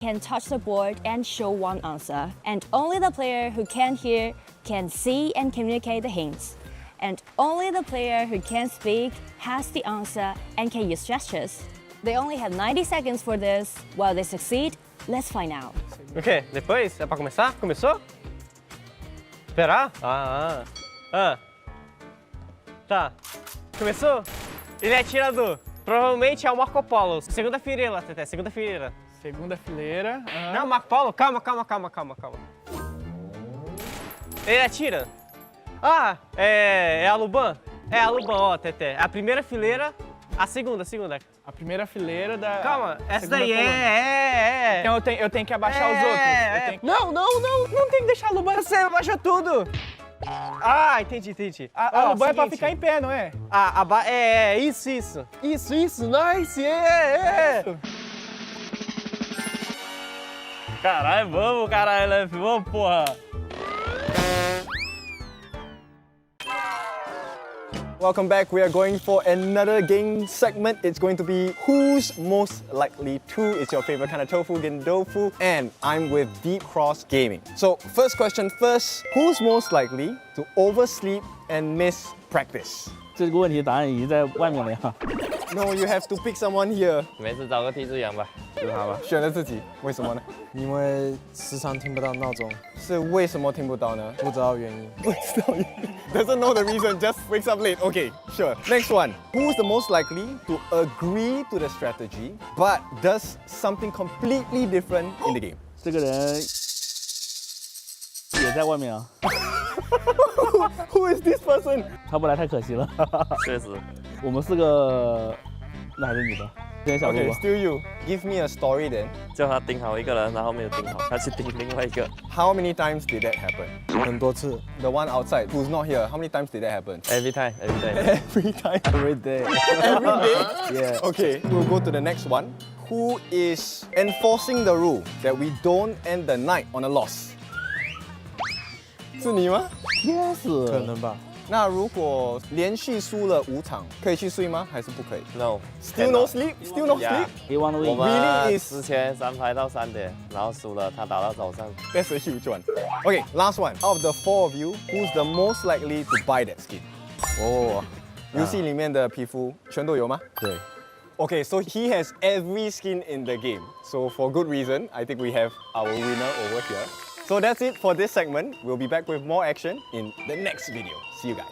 can touch the board and show one answer, and only the player who can hear can see and communicate the hints. And only the player who can speak has the answer and can use gestures. They only have 90 seconds for this. While they succeed, let's find out. Ok, depois é pra começar? Começou? Esperar? Tá. Começou? Ele é atirador. Provavelmente é o Marco Polo. Segunda fileira, Teté, segunda fileira. Segunda fileira. Não, Marco Polo, calma. Ele atira. Ah, é a Luban? É a Luban, ó, Teté. A primeira fileira, a segunda. A primeira fileira da... Calma, essa daí Então eu tenho que abaixar os outros. Não tem que deixar a Luban. Você abaixa tudo. Ah, entendi. A Luban é pra ficar em pé, não é? Isso, nice, Caralho, vamos, porra. Welcome back. We are going for another game segment. It's going to be Who's Most Likely To. It's your favorite kind of tofu, Gendofu. And I'm with Deep Cross Gaming. So first question first. Who's most likely to oversleep and miss practice? 这个问题答案已经在外面了呀。No, you have to pick someone here. 没事，找个替罪羊吧，就是他吧。选了自己，为什么呢？因为时常听不到闹钟，是为什么听不到呢？不知道原因。不知道原因。Doesn't know the reason, just wakes up late. Okay, sure. Next one. Who's the most likely to agree to the strategy but does something completely different in the game? 这个人也在外面啊。Who is this person? 他不来太可惜了。确实。我们4个男还是女的？今天小鹿 Okay, 吧。 still you. Give me a story then. 叫他盯好一个人，然后没有盯好，他去盯另外一个。How many times did that happen? 很多次。 The one outside who's not here, how many times did that happen? Every time. Every time. Every day. Every day? Yeah. Okay, we'll go to the next one. Who is enforcing the rule that we don't end the night on a loss? 是你吗？应该是。可能吧。那如果连续输了5场，可以去睡吗？还是不可以 No. Still no sleep? Still no sleep? He want to 我 win. 们 Really is- 之前3排到3点，然后输了，他打到早上。 That's a huge one. Okay, last one. Out of the 4 of you, who's the most likely to buy that skin? 哦，游戏里面的皮肤全都有吗？对。 Okay, so he has every skin in the game. So for good reason, I think we have our winner over here. So that's it for this segment. We'll be back with more action in the next video. See you guys.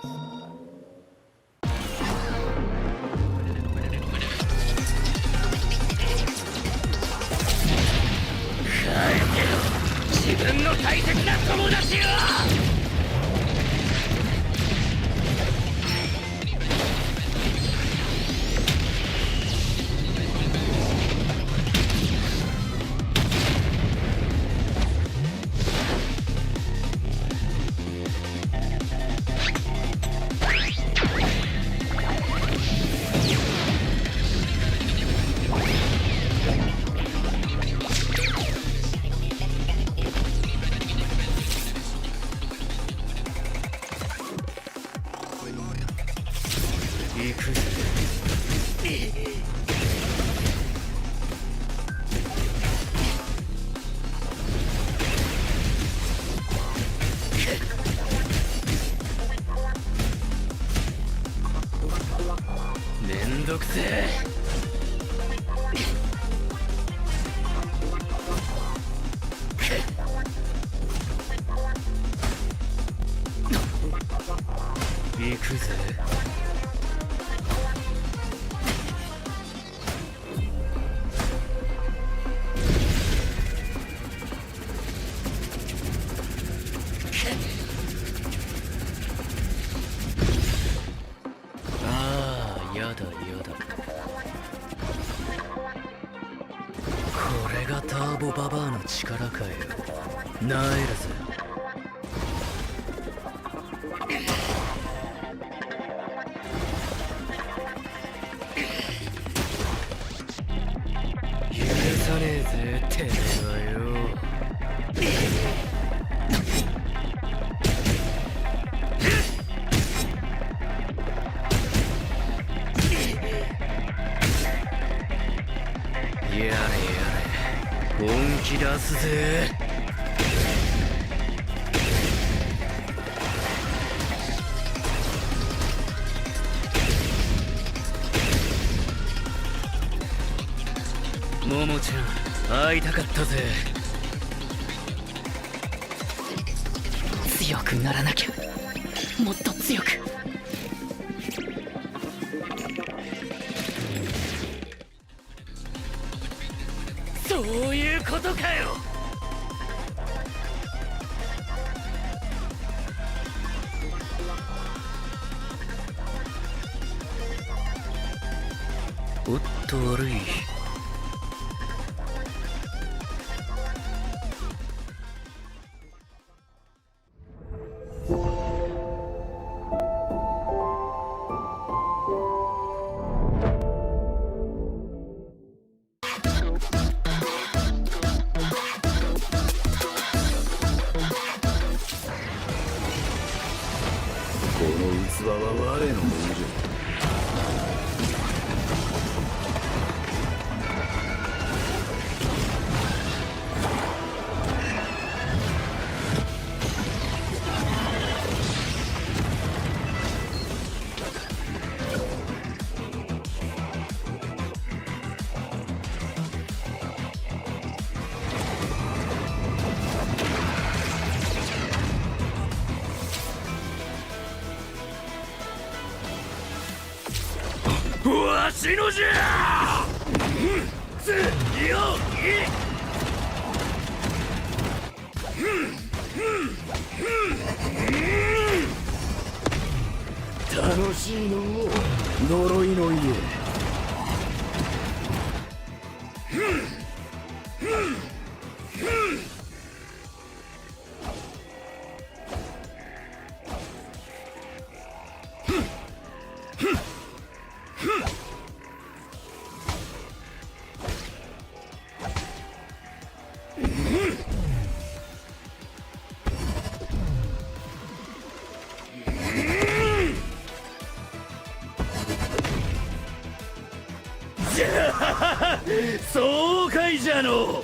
き出すぜ。ももちゃん、会いたかったぜ。強くならなきゃ、もっと強く。そういうことかよ。おっと悪い。この器は我のものじゃ。わしのじゃ。強い。楽しいのう、呪いの家。じゃあそうかいじゃの。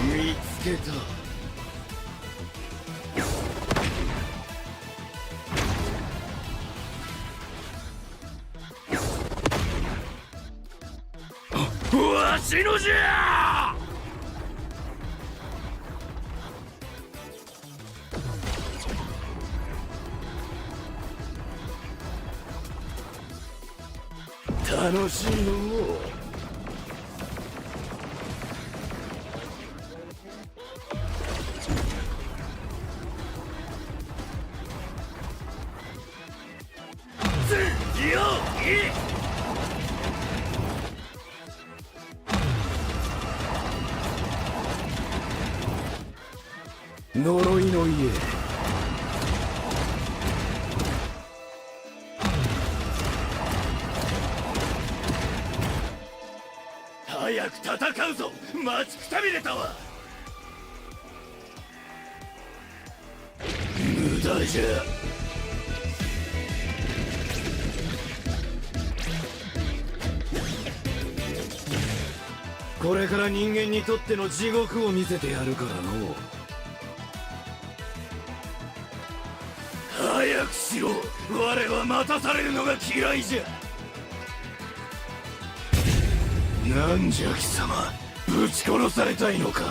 見つけた。わしのじゃ。楽しいのう。強い。呪いの家。早く戦うぞ。待ちくたびれたわ。無駄じゃ。これから人間にとっての地獄を見せてやるからの。早くしろ。我は待たされるのが嫌いじゃ。なんじゃ貴様、ぶち殺されたいのか。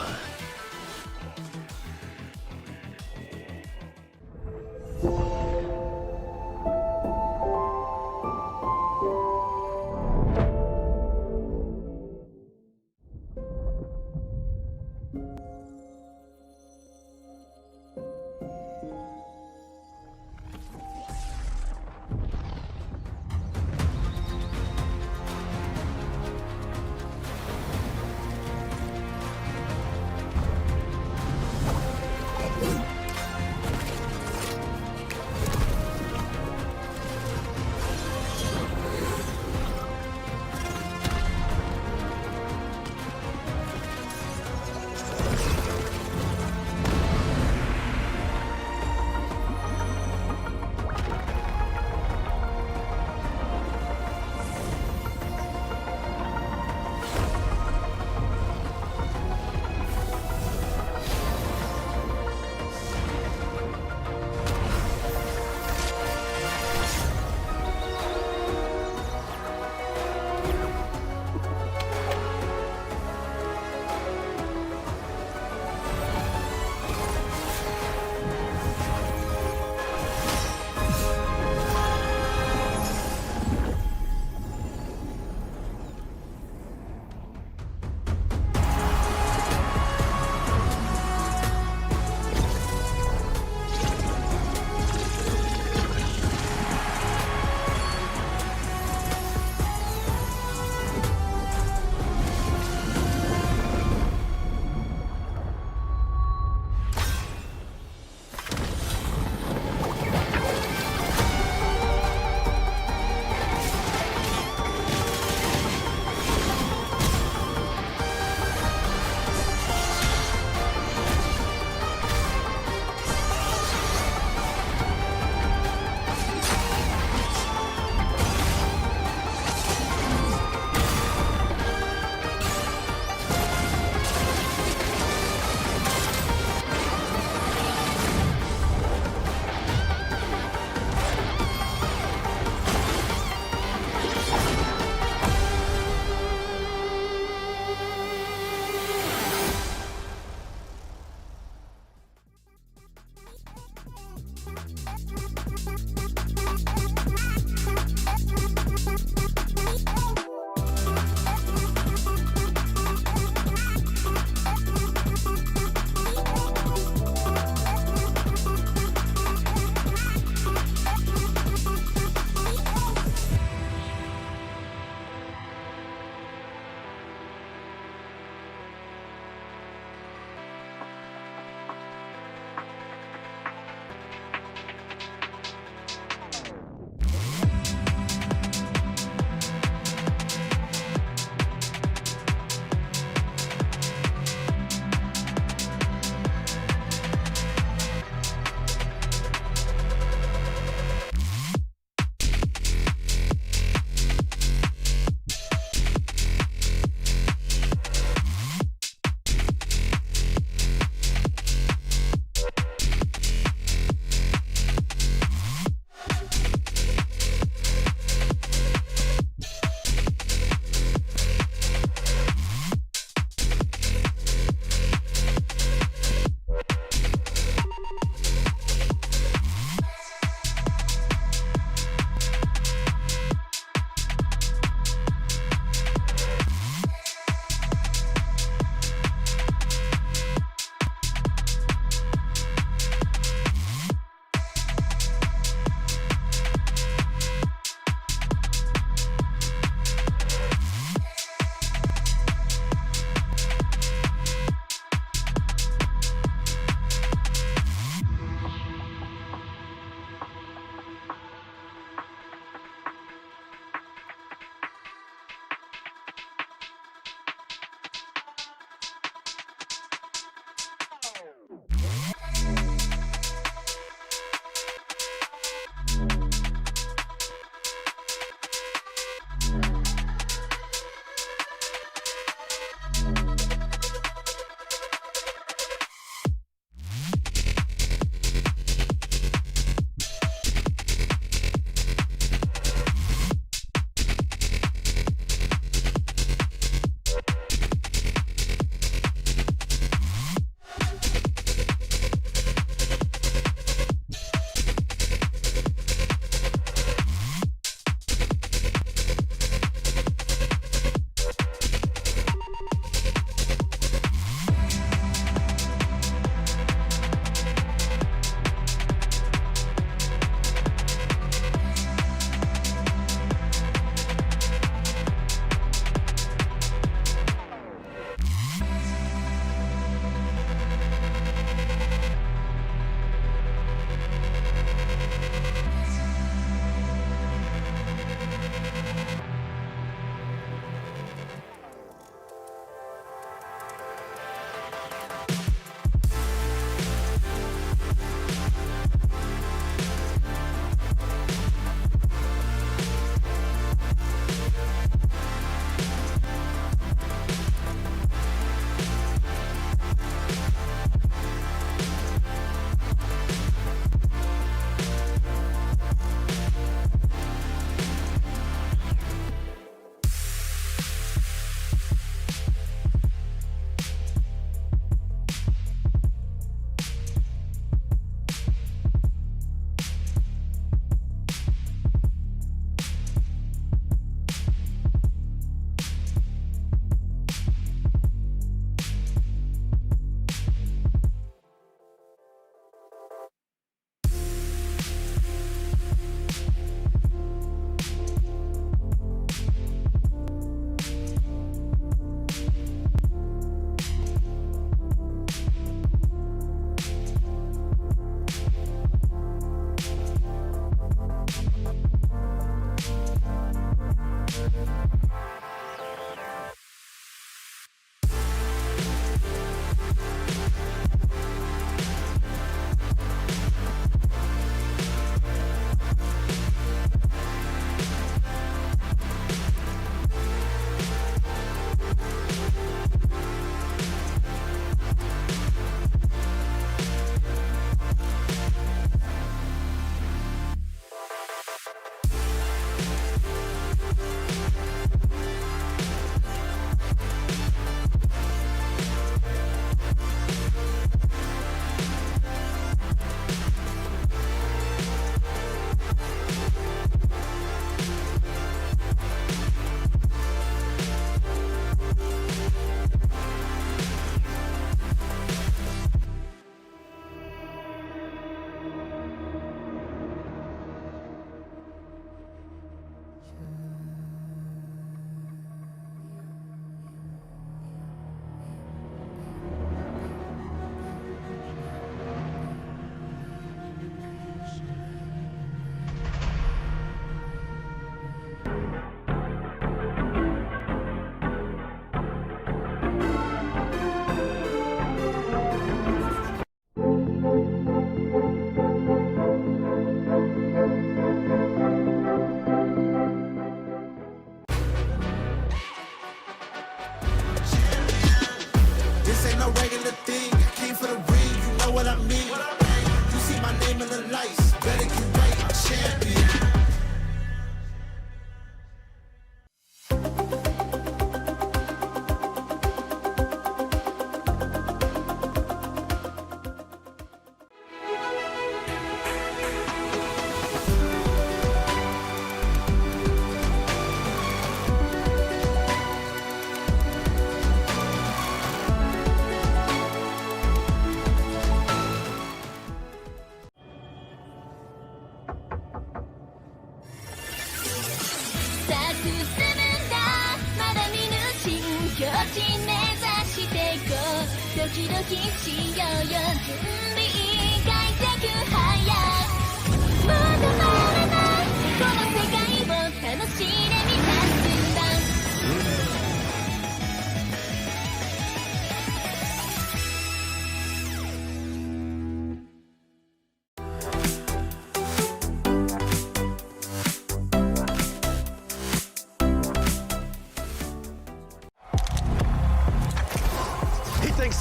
the lights. Better get right, champion.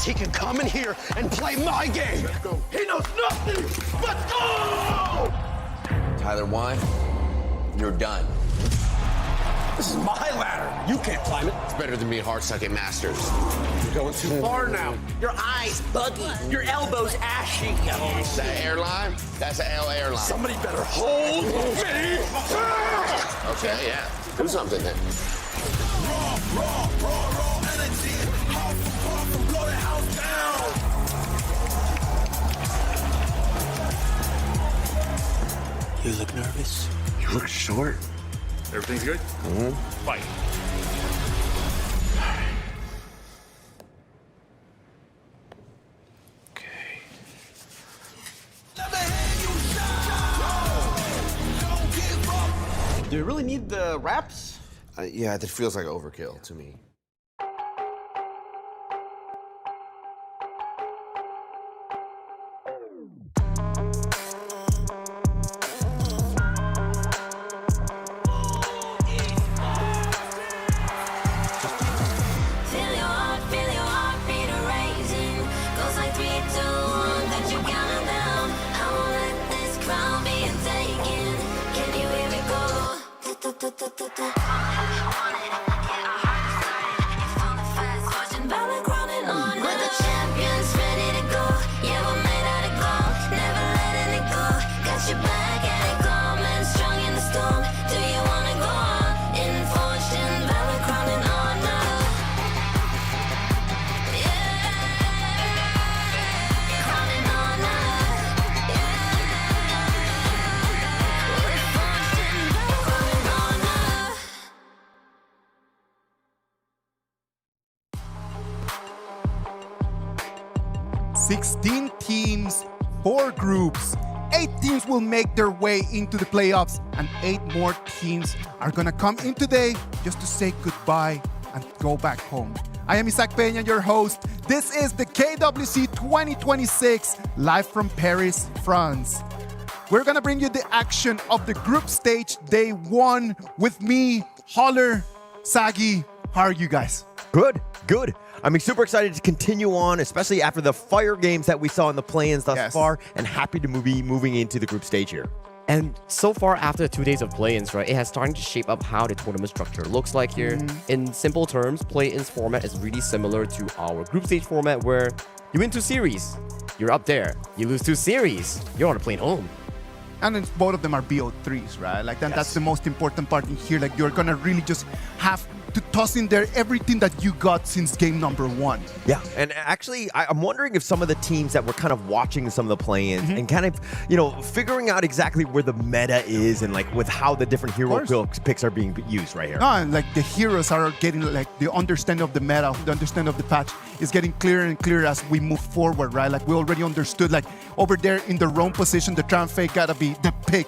He can come in here and play my game. Let's go. He knows nothing. Let's go! Tyler, why? You're done. This is my ladder. You can't climb it. It's better than being hard-sucking masters. You're going too far now. Your eyes buggy. Your elbows ashy. That airline? That's an L airline. Somebody better hold me. Okay, yeah. Do something then. Raw energy. Hard from blow the house down. You look nervous. You look short. Everything's good? Mm-hmm. Fight. Okay. Do you really need the wraps? Yeah, that feels like overkill to me. Valor crowning on with the champions ready to go. Yeah, we're made out of gold, never letting it go. Got your back and it coming strong in the storm. Do you wanna go on? Enforced in valor crowning on us. Yeah, crowning on us. Yeah, we're forged in valor crowning on us. 16 teams, 4 groups. 8 teams will make their way into the playoffs, and 8 more teams are gonna come in today just to say goodbye and go back home. I am Isaac Peña, your host. This is the KWC 2026, live from Paris, France. We're gonna bring you the action of the group stage day 1 with me, Holler, Sagi. How are you guys? Good, good. I'm super excited to continue on, especially after the fire games that we saw in the play-ins thus far, and happy to be moving into the group stage here. And so far, after 2 days of play-ins, right, it has started to shape up how the tournament structure looks like here. In simple terms, play-ins format is really similar to our group stage format, where you win 2 series, you're up there. You lose 2 series, you're on a plane home. And then both of them are BO3s, right? Like that's the most important part in here. Like you're gonna really just have to toss in there everything that you got since game number 1. Yeah, and actually, I'm wondering if some of the teams that were kind of watching some of the play-ins and kind of, you know, figuring out exactly where the meta is and like with how the different hero picks are being used right here. No, and like the heroes are getting like the understanding of the meta, the understanding of the patch is getting clearer and clearer as we move forward, right? Like we already understood, like over there in the roam position, the Tramfei gotta be the pick.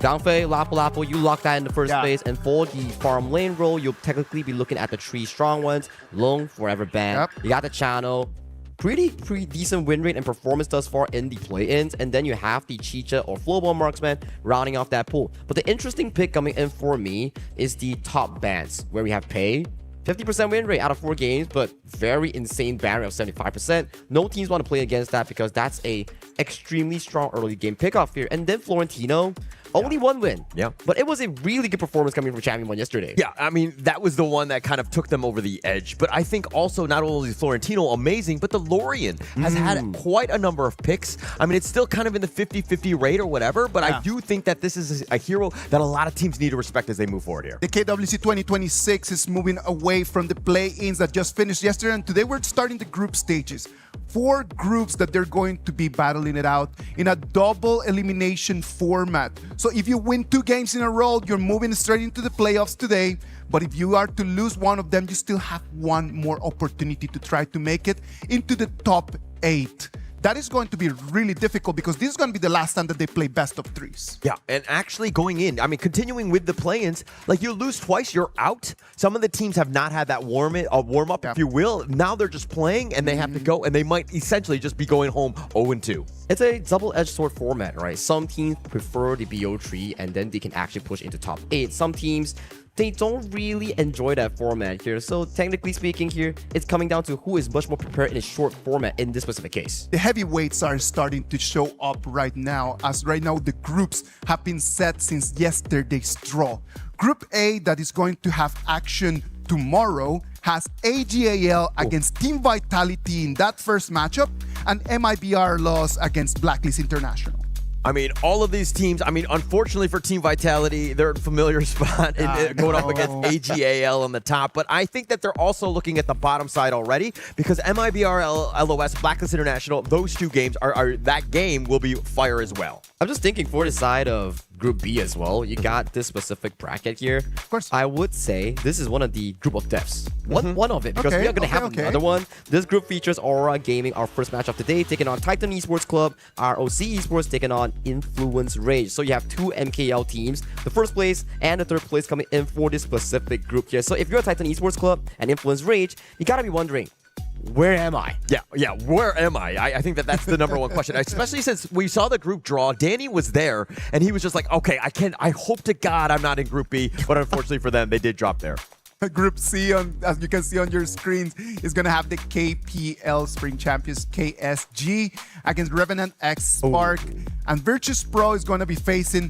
Downfei, Lapu, you lock that in the first place, and for the farm lane role, you'll technically be looking at the 3 strong ones. Long, forever ban. You got the channel. Pretty decent win rate and performance thus far in the play-ins, and then you have the Chicha or Flowball Marksman rounding off that pool. But the interesting pick coming in for me is the top bans, where we have Pei, 50% win rate out of 4 games, but very insane ban rate of 75%. No teams want to play against that because that's a extremely strong early game pickoff here. And then Florentino, only 1 win. Yeah. But it was a really good performance coming from Champion 1 yesterday. Yeah, I mean, that was the one that kind of took them over the edge. But I think also not only Florentino amazing, but the Lorian has had quite a number of picks. I mean, it's still kind of in the 50-50 rate or whatever, but I do think that this is a hero that a lot of teams need to respect as they move forward here. The KWC 2026 is moving away from the play-ins that just finished yesterday, and today we're starting the group stages. 4 groups that they're going to be battling it out in a double elimination format. So if you win 2 games in a row, you're moving straight into the playoffs today. But if you are to lose one of them, you still have one more opportunity to try to make it into the top 8. That is going to be really difficult because this is going to be the last time that they play best of 3s. Yeah, and actually going in, I mean, continuing with the play-ins, like you lose twice, you're out. Some of the teams have not had that warm-up, if you will. Now they're just playing and they have to go, and they might essentially just be going home 0-2. It's a double-edged sword format, right? Some teams prefer the BO3 and then they can actually push into top 8. Some teams, they don't really enjoy that format here. So technically speaking here, it's coming down to who is much more prepared in a short format in this specific case. The heavyweights are starting to show up right now, as right now the groups have been set since yesterday's draw. Group A, that is going to have action tomorrow, has AGAL against Team Vitality in that first matchup, and MIBR loss against Blacklist International. I mean, all of these teams, I mean, unfortunately for Team Vitality, they're in a familiar spot in going up against AGAL on the top. But I think that they're also looking at the bottom side already because MIBR, LOS, Blacklist International, those 2 games, that game will be fire as well. I'm just thinking for the side of Group B as well, you got this specific bracket here. Of course. I would say this is one of the group of deaths. One of it, because we are going to have another one. This group features Aurora Gaming, our first match of the day, taking on Titan Esports Club, ROC Esports taking on Influence Rage. So you have 2 MKL teams, the first place and the third place coming in for this specific group here. So if you're a Titan Esports Club and Influence Rage, you got to be wondering, where am I? Yeah, where am I? I think that that's the number one question, especially since we saw the group draw. Danny was there, and he was just like, okay, I hope to God I'm not in Group B, but unfortunately for them, they did drop there. Group C, as you can see on your screens, is going to have the KPL Spring Champions KSG against Revenant X Spark. And Virtus Pro is going to be facing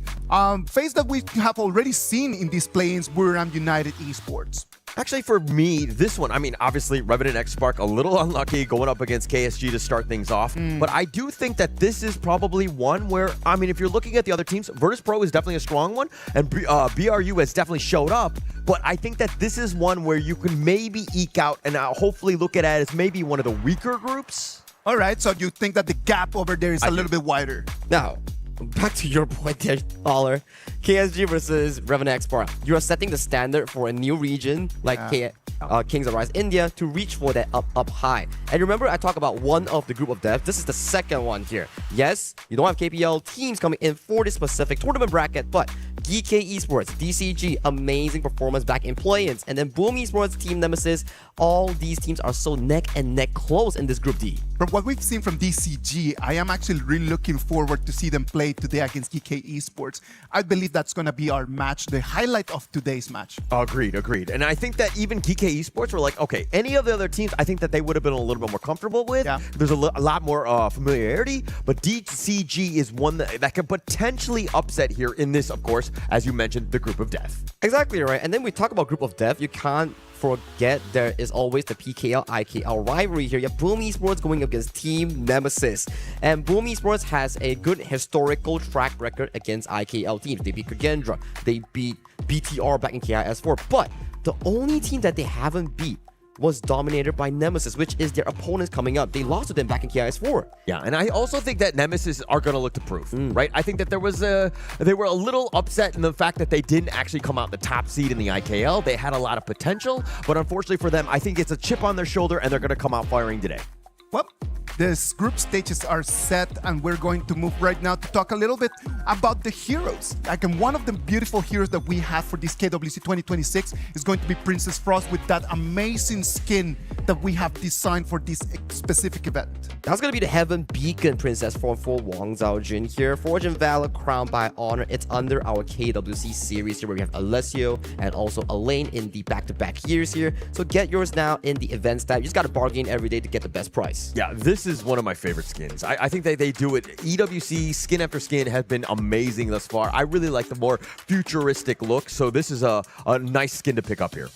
face that we have already seen in these play-ins, Buram United Esports. Actually, for me, this one, I mean, obviously, Revenant X Spark a little unlucky going up against KSG to start things off. But I do think that this is probably one where, I mean, if you're looking at the other teams, Virtus Pro is definitely a strong one, and BRU has definitely showed up. But I think that this is one where you can maybe eke out and hopefully look at it as maybe one of the weaker groups. All right, so you think that the gap over there is a little bit wider? Now, back to your point there, Valor. KSG versus Revenant X Spark. You are setting the standard for a new region like Kings of Rise India to reach for that up high. And remember, I talked about one of the group of death. This is the second one here. Yes, you don't have KPL teams coming in for this specific tournament bracket, but Geekay Esports, DCG, amazing performance back in play-ins. And then Boom Esports, Team Nemesis, all these teams are so neck and neck close in this Group D. From what we've seen from DCG, I am actually really looking forward to see them play today against Geekay Esports. I believe that's going to be our match, the highlight of today's match. Agreed. And I think that even Geekay Esports were like, okay, any of the other teams, I think that they would have been a little bit more comfortable with. Yeah. There's a lot more familiarity, but DCG is one that can potentially upset here in this, of course, as you mentioned, the group of death. Exactly right. And then we talk about group of death. You can't forget there is always the PKL IKL rivalry here. You have Boom Esports going up against Team Nemesis, and Boom Esports has a good historical track record against IKL teams. They beat Kagendra, they beat BTR back in KIS4, but the only team that they haven't beat was dominated by Nemesis, which is their opponents coming up. They lost to them back in KIS4. Yeah, and I also think that Nemesis are going to look to prove, right? I think that they were a little upset in the fact that they didn't actually come out the top seed in the IKL. They had a lot of potential, but unfortunately for them, I think it's a chip on their shoulder, and they're going to come out firing today. Well, these group stages are set, and we're going to move right now to talk a little bit about the heroes. Like, and one of the beautiful heroes that we have for this KWC 2026 is going to be Princess Frost with that amazing skin that we have designed for this specific event? That's going to be the Heaven Beacon Princess form for Wang Zhaojun here. Forge and Valor crowned by Honor. It's under our KWC series here where we have Alessio and also Elaine in the back-to-back years here. So get yours now in the events tab. You just got to bargain every day to get the best price. Yeah, this is one of my favorite skins. I think they do it. EWC skin after skin has been amazing thus far. I really like the more futuristic look. So this is a nice skin to pick up here.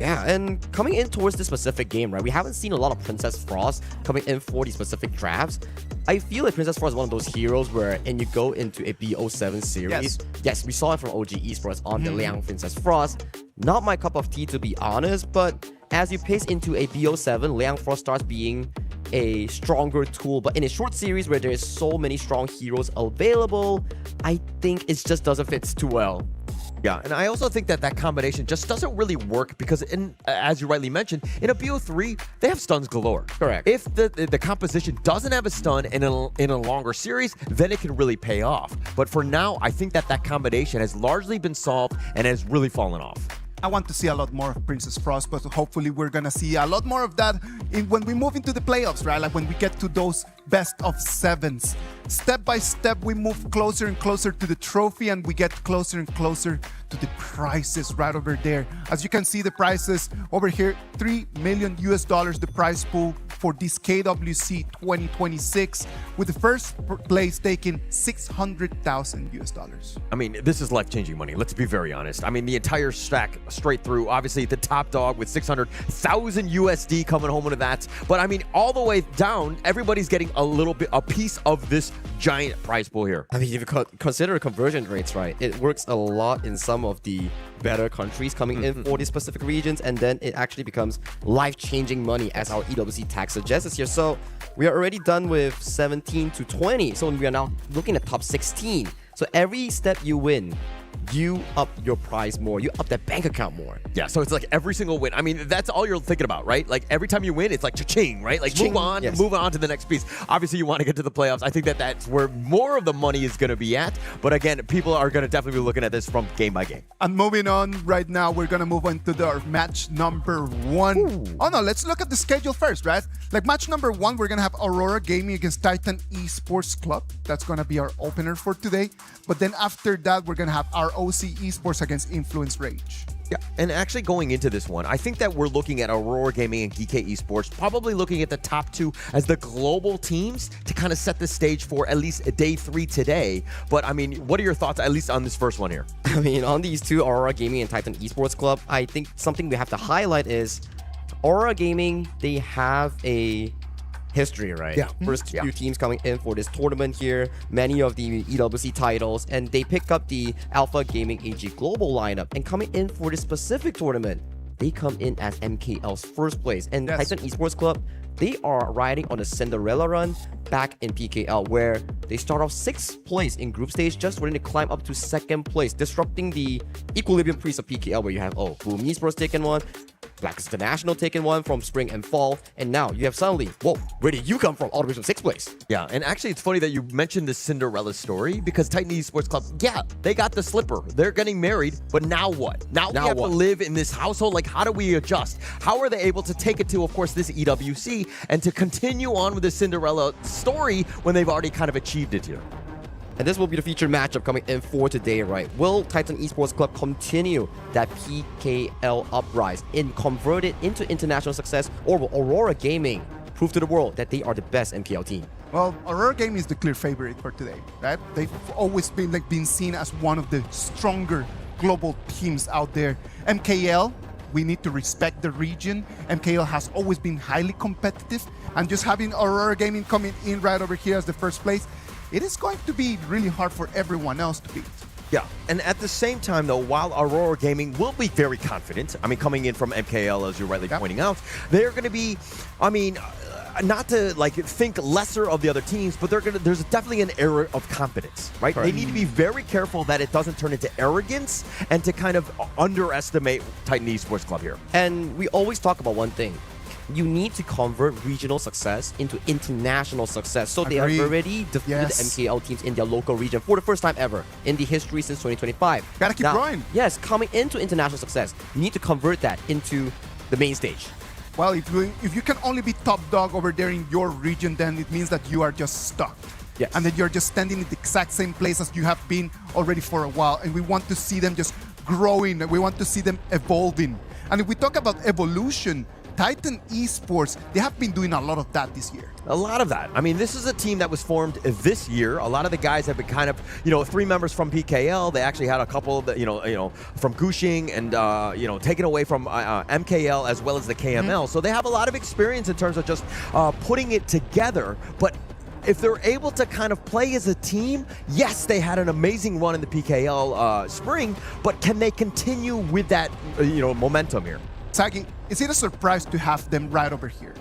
Yeah, and coming in towards this specific game, right, we haven't seen a lot of Princess Frost coming in for these specific drafts. I feel like Princess Frost is one of those heroes where, and you go into a BO7 series. Yes, we saw it from OG Esports on the Liang Princess Frost. Not my cup of tea, to be honest, but as you pace into a BO7, Liang Frost starts being a stronger tool. But in a short series where there is so many strong heroes available, I think it just doesn't fit too well. Yeah, and I also think that combination just doesn't really work because, as you rightly mentioned, in a BO3, they have stuns galore. Correct. If the composition doesn't have a stun in a longer series, then it can really pay off. But for now, I think that combination has largely been solved and has really fallen off. I want to see a lot more of Princess Frost, but hopefully we're gonna see a lot more of that when we move into the playoffs, right? Like when we get to those best of sevens. Step by step, we move closer and closer to the trophy, and we get closer and closer to the prizes right over there. As you can see, the prizes over here, $3 million the prize pool for this KWC 2026, with the first place taking $600,000. I mean, this is life-changing money. Let's be very honest. I mean, the entire stack straight through. Obviously, the top dog with $600,000 USD coming home into that. But I mean, all the way down, everybody's getting a piece of this giant prize pool here. I mean, if you consider conversion rates, right, it works a lot in some of the better countries coming in for these specific regions, and then it actually becomes life-changing money, as our EWC tag suggests here. So we are already done with 17 to 20, so we are now looking at top 16. So every step you win, you up your prize more, you up that bank account more. Yeah, so it's like every single win. I mean, that's all you're thinking about, right? Like every time you win, it's like cha-ching, right? Like move on to the next piece. Obviously, you want to get to the playoffs. I think that's where more of the money is going to be at. But again, people are going to definitely be looking at this from game by game. And moving on right now, we're going to move on to our match number 1. Ooh. Oh no, let's look at the schedule first, right? Like match number 1, we're going to have Aurora Gaming against Titan Esports Club. That's going to be our opener for today. But then after that, we're going to have our OC Esports against Influence Rage. Yeah, and actually going into this one, I think that we're looking at Aurora Gaming and Geekay Esports, probably looking at the top 2 as the global teams to kind of set the stage for at least day 3 today. But I mean, what are your thoughts, at least on this first one here? I mean, on these two, Aurora Gaming and Titan Esports Club, I think something we have to highlight is Aurora Gaming, they have a history, right? Yeah. First few teams coming in for this tournament here, many of the EWC titles, and they pick up the Alpha Gaming AG Global lineup, and coming in for this specific tournament, they come in as MKL's first place. And Titan Esports Club, they are riding on a Cinderella run back in PKL, where they start off 6th place in group stage, just waiting to climb up to 2nd place, disrupting the equilibrium priest of PKL, where you have, Boom Esports taking one, Blackest International taking one from spring and fall, and now you have suddenly, whoa, where did you come from? All the way from 6th place. Yeah, and actually it's funny that you mentioned the Cinderella story, because Titan Esports Club, yeah, they got the slipper. They're getting married, but now what? Now we have to live in this household. Like, how do we adjust? How are they able to take it to, of course, this EWC and to continue on with the Cinderella story when they've already kind of achieved it here? And this will be the featured matchup coming in for today, right? Will Titan Esports Club continue that PKL uprise and convert it into international success, or will Aurora Gaming prove to the world that they are the best MKL team? Well, Aurora Gaming is the clear favorite for today, right? They've always been seen as one of the stronger global teams out there. MKL, we need to respect the region. MKL has always been highly competitive, and just having Aurora Gaming coming in right over here as the first place, it is going to be really hard for everyone else to beat. Yeah, and at the same time, though, while Aurora Gaming will be very confident, I mean, coming in from MKL, as you're rightly pointing out, they're going to be, I mean, not to like think lesser of the other teams, but there's definitely an era of confidence, right? Correct. They need to be very careful that it doesn't turn into arrogance and to kind of underestimate Titan Esports Club here. And we always talk about one thing. You need to convert regional success into international success. So they have already defeated MKL teams in their local region for the first time ever in the history since 2025. Gotta keep growing. Yes, coming into international success, you need to convert that into the main stage. Well, if you can only be top dog over there in your region, then it means that you are just stuck. Yes. And then you're just standing in the exact same place as you have been already for a while. And we want to see them just growing. We want to see them evolving. And if we talk about evolution, Titan Esports, they have been doing a lot of that this year. A lot of that. I mean, this is a team that was formed this year. A lot of the guys have been kind of, 3 members from PKL. They actually had a couple that, from Gushing and, taken away from MKL as well as the KML. So they have a lot of experience in terms of just putting it together. But if they're able to kind of play as a team, yes, they had an amazing run in the PKL spring, but can they continue with that, momentum here? Sagi, is it a surprise to have them right over here?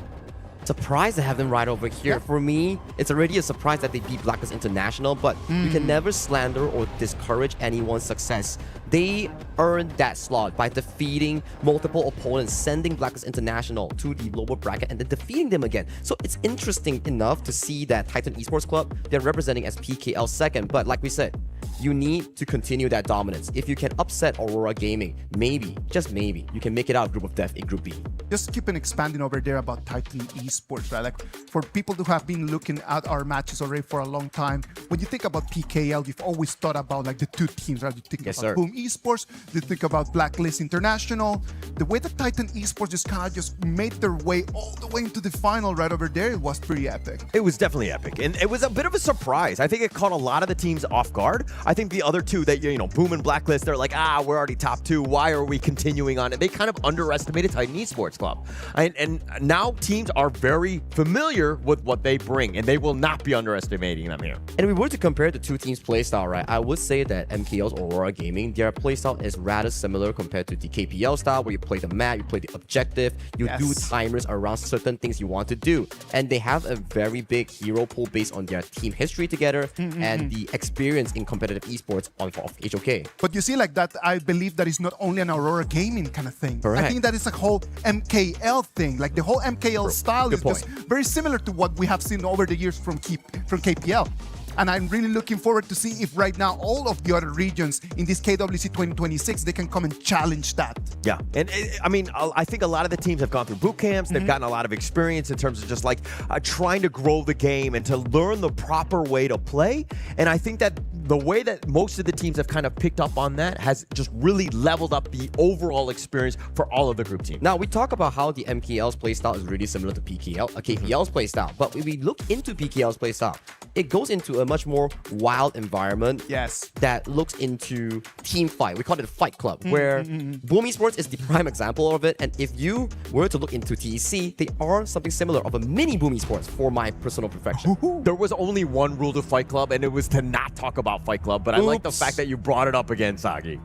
Surprised to have them right over here. Yeah. For me, it's already a surprise that they beat Blacklist International, but you can never slander or discourage anyone's success. They earned that slot by defeating multiple opponents, sending Blacklist International to the lower bracket and then defeating them again. So it's interesting enough to see that Titan Esports Club, they're representing as PKL second, but like we said, you need to continue that dominance. If you can upset Aurora Gaming, maybe, just maybe, you can make it out of Group of Death in Group B. Just keep on expanding over there about Titan Esports, right? Like, for people who have been looking at our matches already for a long time, when you think about PKL, you've always thought about like the 2 teams, right? You think about Boom Esports, you think about Blacklist International. The way that Titan Esports just kind of just made their way all the way into the final right over there, it was pretty epic. It was definitely epic, and it was a bit of a surprise. I think it caught a lot of the teams off guard. I think the other two that, Boom and Blacklist, they're like, we're already top 2. Why are we continuing on? And they kind of underestimated Titan Esports Club. And now teams are very familiar with what they bring, and they will not be underestimating them here. And if we were to compare the 2 teams' playstyle, right, I would say that MKL's Aurora Gaming, their playstyle is rather similar compared to the KPL style, where you play the map, you play the objective, you do timers around certain things you want to do. And they have a very big hero pool based on their team history together and the experience in competitive esports of HOK. But you see, like that, I believe that is not only an Aurora Gaming kind of thing. Correct. I think that is a whole MKL thing. Like the whole MKL style is just very similar to what we have seen over the years from KPL. And I'm really looking forward to see if right now all of the other regions in this KWC 2026, they can come and challenge that. Yeah, and I think a lot of the teams have gone through boot camps. They've gotten a lot of experience in terms of just like trying to grow the game and to learn the proper way to play. And I think that the way that most of the teams have kind of picked up on that has just really leveled up the overall experience for all of the group teams. Now, we talk about how the MKL's playstyle is really similar to KPL's playstyle, but when we look into PKL's playstyle, it goes into a much more wild environment that looks into team fight. We call it a fight club, where Boom Esports is the prime example of it. And if you were to look into TEC, they are something similar of a mini Boom Esports for my personal perfection. There was only one rule to Fight Club, and it was to not talk about Fight Club, but I like the fact that you brought it up again, Sagi.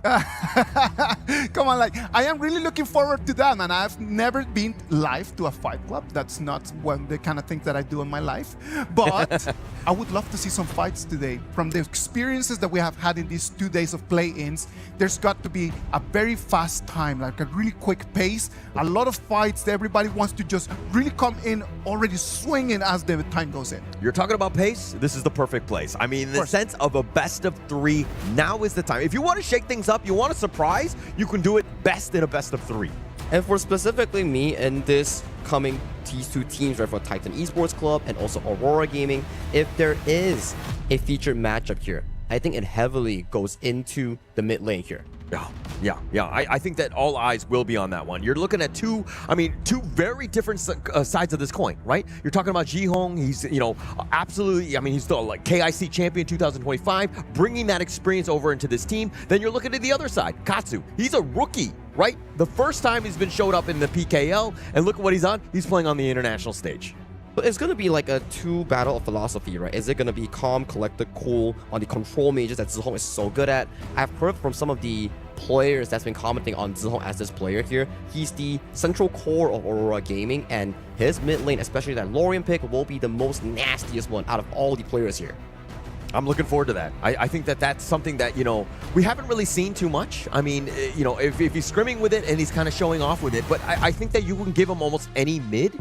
Come on, like, I am really looking forward to that, man. I've never been live to a Fight Club. That's not one of the kind of things that I do in my life. But I would love to see some fights today. From the experiences that we have had in these 2 days of play-ins, there's got to be a very fast time, like a really quick pace, a lot of fights that everybody wants to just really come in already swinging as the time goes in. You're talking about pace? This is the perfect place. I mean, in the sense of a best of 3, now is the time. If you want to shake things up, you want a surprise, you can do it best in a best of 3. And for specifically me and this coming these 2 teams, right, for Titan Esports Club and also Aurora Gaming, if there is a featured matchup here, I think it heavily goes into the mid lane here. Yeah. I think that all eyes will be on that one. You're looking at two very different sides of this coin, right? You're talking about Jihong. He's, absolutely, he's the KIC champion 2025, bringing that experience over into this team. Then you're looking at the other side, Katsu. He's a rookie, right? The first time he's been showed up in the PKL, and look at what he's on. He's playing on the international stage. But it's going to be like a 2 battle of philosophy, right? Is it going to be calm, collected, cool on the control mages that Zihong is so good at? I've heard from some of the players that's been commenting on Zihong as this player here. He's the central core of Aurora Gaming, and his mid lane, especially that Lorien pick, will be the most nastiest one out of all the players here. I'm looking forward to that. I think that that's something that, we haven't really seen too much. I mean, if he's scrimming with it and he's kind of showing off with it, but I think that you can give him almost any mid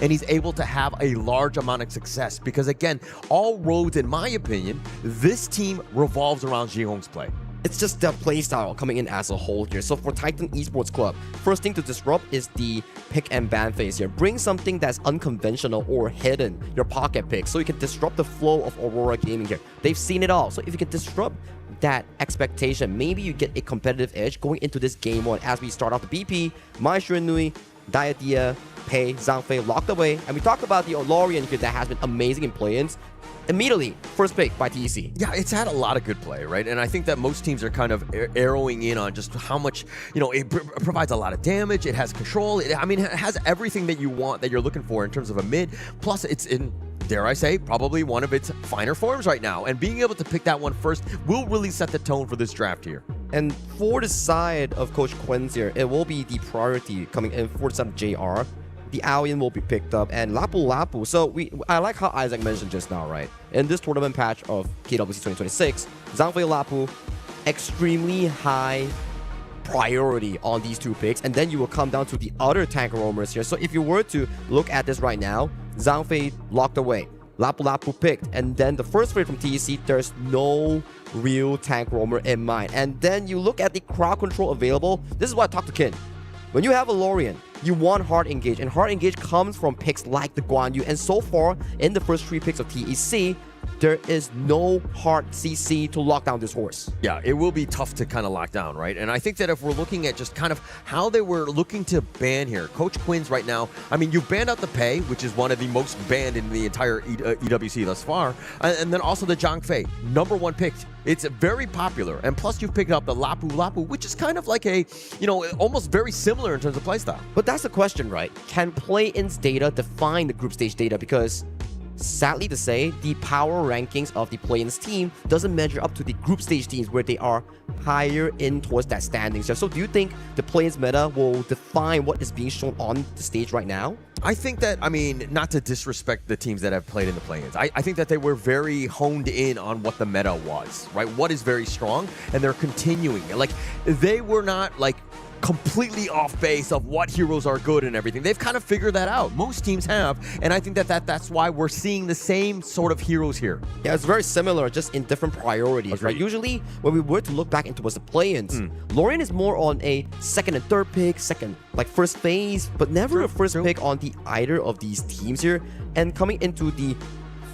and he's able to have a large amount of success because, again, all roads, in my opinion, this team revolves around Jihong's play. It's just the playstyle coming in as a whole here. So for Titan Esports Club, first thing to disrupt is the pick and ban phase here. Bring something that's unconventional or hidden, your pocket pick, so you can disrupt the flow of Aurora gaming here. They've seen it all. So if you can disrupt that expectation, maybe you get a competitive edge going into this game one as we start off the BP, Mai Shiranui, Diadia, Pei, Zhangfei locked away. And we talked about the Olorian here that has been amazing in play-ins. Immediately, first pick by TEC. Yeah, it's had a lot of good play, right? And I think that most teams are kind of arrowing in on just how much, it provides a lot of damage. It has control. It has everything that you want, that you're looking for in terms of a mid. Plus, it's in, dare I say, probably one of its finer forms right now. And being able to pick that one first will really set the tone for this draft here. And for the side of Coach Quinn's here, it will be the priority coming in for the side of JR. The Aoyan will be picked up, and Lapu Lapu. So I like how Isaac mentioned just now, right? In this tournament patch of KWC 2026, Zhangfei Lapu, extremely high priority on these two picks, and then you will come down to the other tank roamers here. So if you were to look at this right now, Zhangfei locked away, Lapu Lapu picked, and then the first trade from TEC, there's no real tank roamer in mind. And then you look at the crowd control available. This is why I talked to Kin. When you have a Lorien, you want hard engage, and hard engage comes from picks like the Guan Yu. And so far, in the first 3 picks of TEC, there is no hard CC to lock down this horse. Yeah, it will be tough to kind of lock down, right? And I think that if we're looking at just kind of how they were looking to ban here, Coach Quinn's right now, you banned out the Pei, which is one of the most banned in the entire EWC thus far, and then also the Zhangfei, #1 picked. It's very popular, and plus you've picked up the Lapu Lapu, which is kind of like a, almost very similar in terms of playstyle. But that's the question, right? Can play-ins data define the group stage data? Because sadly to say, the power rankings of the play-ins team doesn't measure up to the group stage teams where they are higher in towards that standings. So do you think the play-ins meta will define what is being shown on the stage right now? I think that, not to disrespect the teams that have played in the play-ins, I think that they were very honed in on what the meta was, right? What is very strong, and they're continuing. Like, they were not, completely off base of what heroes are good and everything. They've kind of figured that out. Most teams have, and I think that's why we're seeing the same sort of heroes here. Yeah, it's very similar, just in different priorities, Agreed. Right? Usually, when we were to look back into what's the play-ins, Lorien is more on a second and third pick, first phase, but never a first pick on the either of these teams here. And coming into the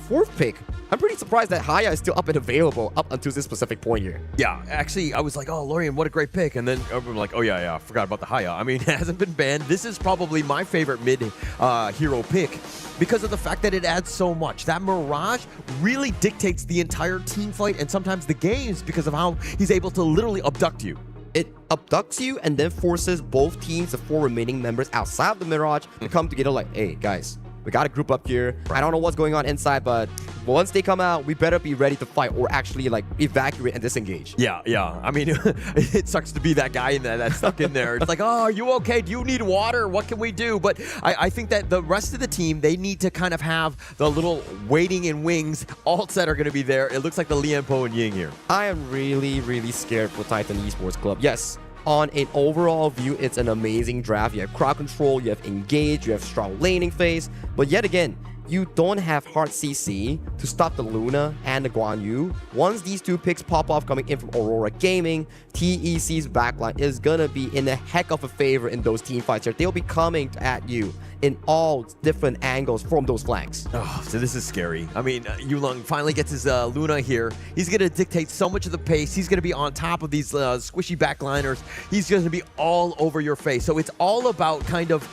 4th pick, I'm pretty surprised that Haya is still up and available up until this specific point here. Yeah, actually, I was like, oh, Lorien, what a great pick. And then everyone like, oh, yeah, I forgot about the Haya. It hasn't been banned. This is probably my favorite mid hero pick because of the fact that it adds so much. That Mirage really dictates the entire team fight and sometimes the games because of how he's able to literally abduct you. It abducts you and then forces both teams, the 4 remaining members outside of the Mirage, to come together like, hey, guys, we got a group up here. I don't know what's going on inside, but once they come out, we better be ready to fight or actually evacuate and disengage. Yeah. It sucks to be that guy in there that's stuck in there. It's like, oh, are you okay? Do you need water? What can we do? But I think that the rest of the team, they need to kind of have the little waiting in wings alts that are going to be there. It looks like the Lianpo and Ying here. I am really, really scared for Titan Esports Club. Yes, on an overall view, it's an amazing draft. You have crowd control, you have engage, you have strong laning phase, but yet again, you don't have hard CC to stop the Luna and the Guan Yu. Once these 2 picks pop off coming in from Aurora Gaming, TEC's backline is gonna be in a heck of a favor in those team fights here. They'll be coming at you in all different angles from those flanks. Oh, so this is scary. Yulong finally gets his Luna here. He's going to dictate so much of the pace. He's going to be on top of these squishy backliners. He's going to be all over your face. So it's all about kind of